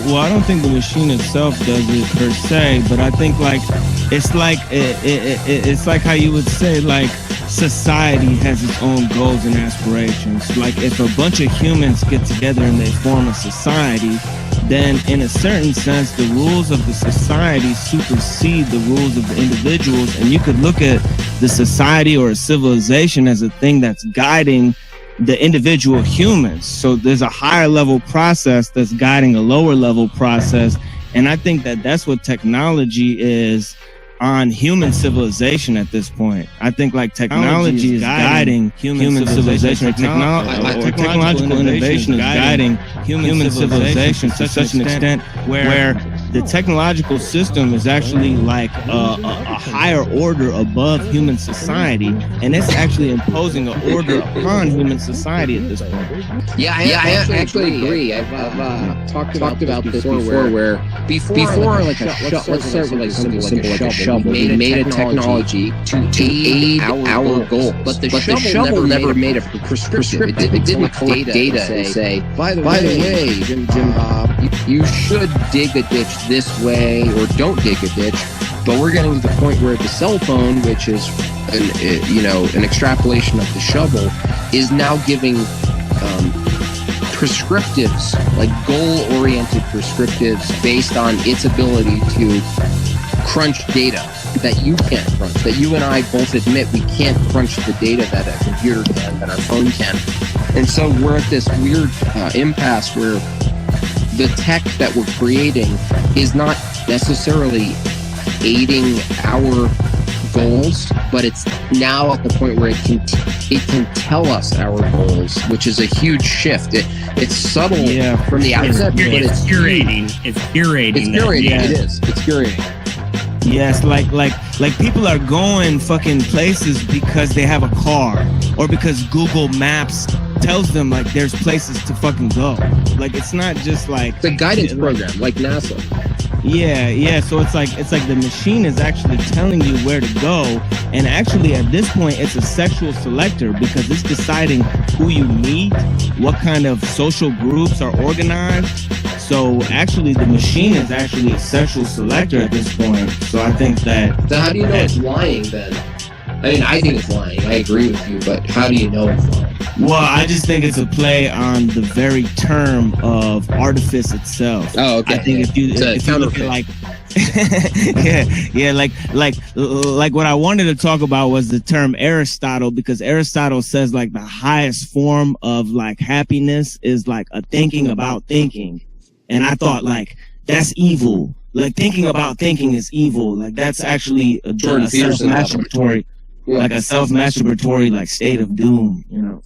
Well, I don't think the machine itself does it per se, but I think like it's like how you would say like society has its own goals and aspirations. Like if a bunch of humans get together and they form a society, then in a certain sense, the rules of the society supersede the rules of the individuals. And you could look at the society or a civilization as a thing that's guiding the individual humans. So there's a higher level process that's guiding a lower level process. And I think that that's what technology is on human civilization at this point. I think like technology is guiding human civilization, or technological innovation is guiding human civilization to such an extent where the technological system is actually like a higher order above human society, and it's actually imposing an order upon human society at this point. Yeah, I actually agree. I've talked about this before where like a shovel, let's start with like something simple like a shovel. We made a technology to aid our goal, but the shovel never made a prescription. It didn't collect data and say, by the way, Jim Bob, you should dig a ditch this way or don't dig a ditch. But we're getting to the point where the cell phone, which is an extrapolation of the shovel, is now giving prescriptives, like goal-oriented prescriptives based on its ability to crunch data that you can't crunch, that you and I both admit we can't crunch the data that a computer can, that our phone can. And so we're at this weird impasse where the tech that we're creating is not necessarily aiding our goals, but it's now at the point where it can tell us our goals, which is a huge shift. It's subtle from the outset, but it's curating. It's curating. It's curating. Yeah. It is. It's curating. Yes, like people are going fucking places because they have a car, or because Google Maps tells them like there's places to fucking go. Like it's not just like the guidance program, like NASA. Yeah. So it's like the machine is actually telling you where to go, and actually at this point it's a sexual selector because it's deciding who you meet, what kind of social groups are organized. So actually the machine is actually a sexual selector at this point. So I think that. So how do you know it's lying then? I mean, I think it's lying. I agree with you, but how do you know it's lying? Well, I just think it's a play on the very term of artifice itself. Oh, okay. I think if you look at like, like what I wanted to talk about was the term Aristotle, because Aristotle says like the highest form of like happiness is like a thinking about thinking, and I thought like that's evil. Like thinking about thinking is evil. Like that's actually a self-masturbatory, like a self-masturbatory like state of doom, you know.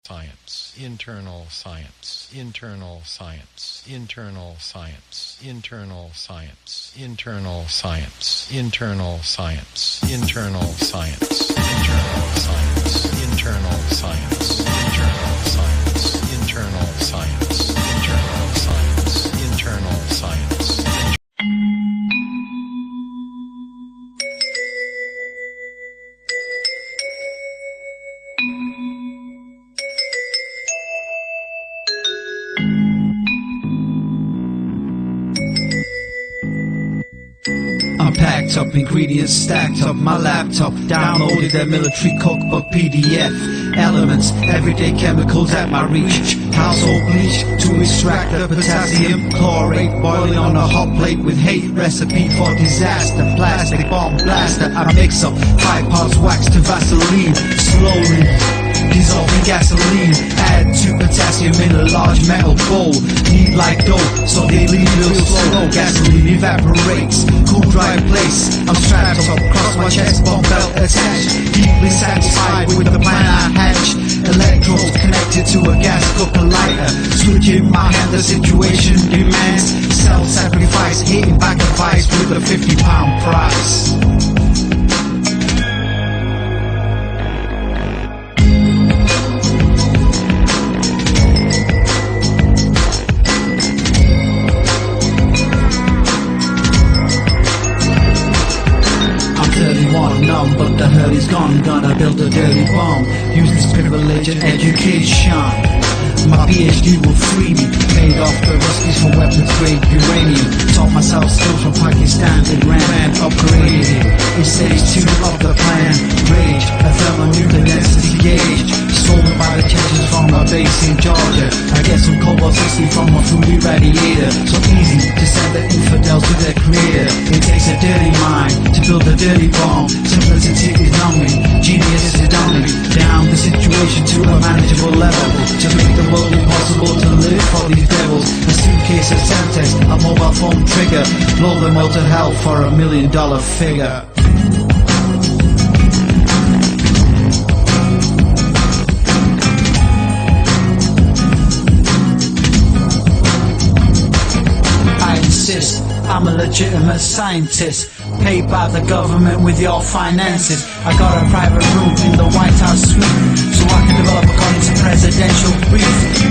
Science, internal science, internal science, internal science, internal science, internal science, internal science, internal science, internal science, internal science, internal science, internal science, internal science, internal science. Packed up ingredients stacked up my laptop, downloaded that military cookbook PDF, elements, everyday chemicals at my reach, household bleach to extract the potassium chlorate, boiling on a hot plate with hate, recipe for disaster, plastic bomb blaster. I mix up 5 parts wax to Vaseline, slowly dissolving gasoline, add to potassium in a large metal bowl, knead like dough so they leave real slow, gasoline evaporates, cool dry place, I'm strapped up, cross my chest, bone belt attached, deeply satisfied with the plan I hatch, electrodes connected to a gas cooker lighter, switch in my hand, the situation demands self-sacrifice, hitting back a vice with a £50 price. But the hurt is gone, gonna build a dirty bomb. Use this privilege and education. My PhD will free me, paid off the ruskies for weapons grade uranium. Taught myself skills from Pakistan to Iran, upgraded in stage 2 of the plan. Rage, a thermonuclear density gauge, sold by the tensions from a base in Georgia. I get some cobalt 60 from a food radiator, so easy to send the infidels to their creator. It takes a dirty mind to build a dirty bomb. Simplicity is numbing, genius is dumbing down the situation to a manageable level, to make the world impossible to live for these devils. A suitcase of Semtex, a mobile phone trigger, blow them all to hell for $1 million figure. I insist, I'm a legitimate scientist, paid by the government with your finances. I got a private room in the White House suite, so I can develop according to presidential brief.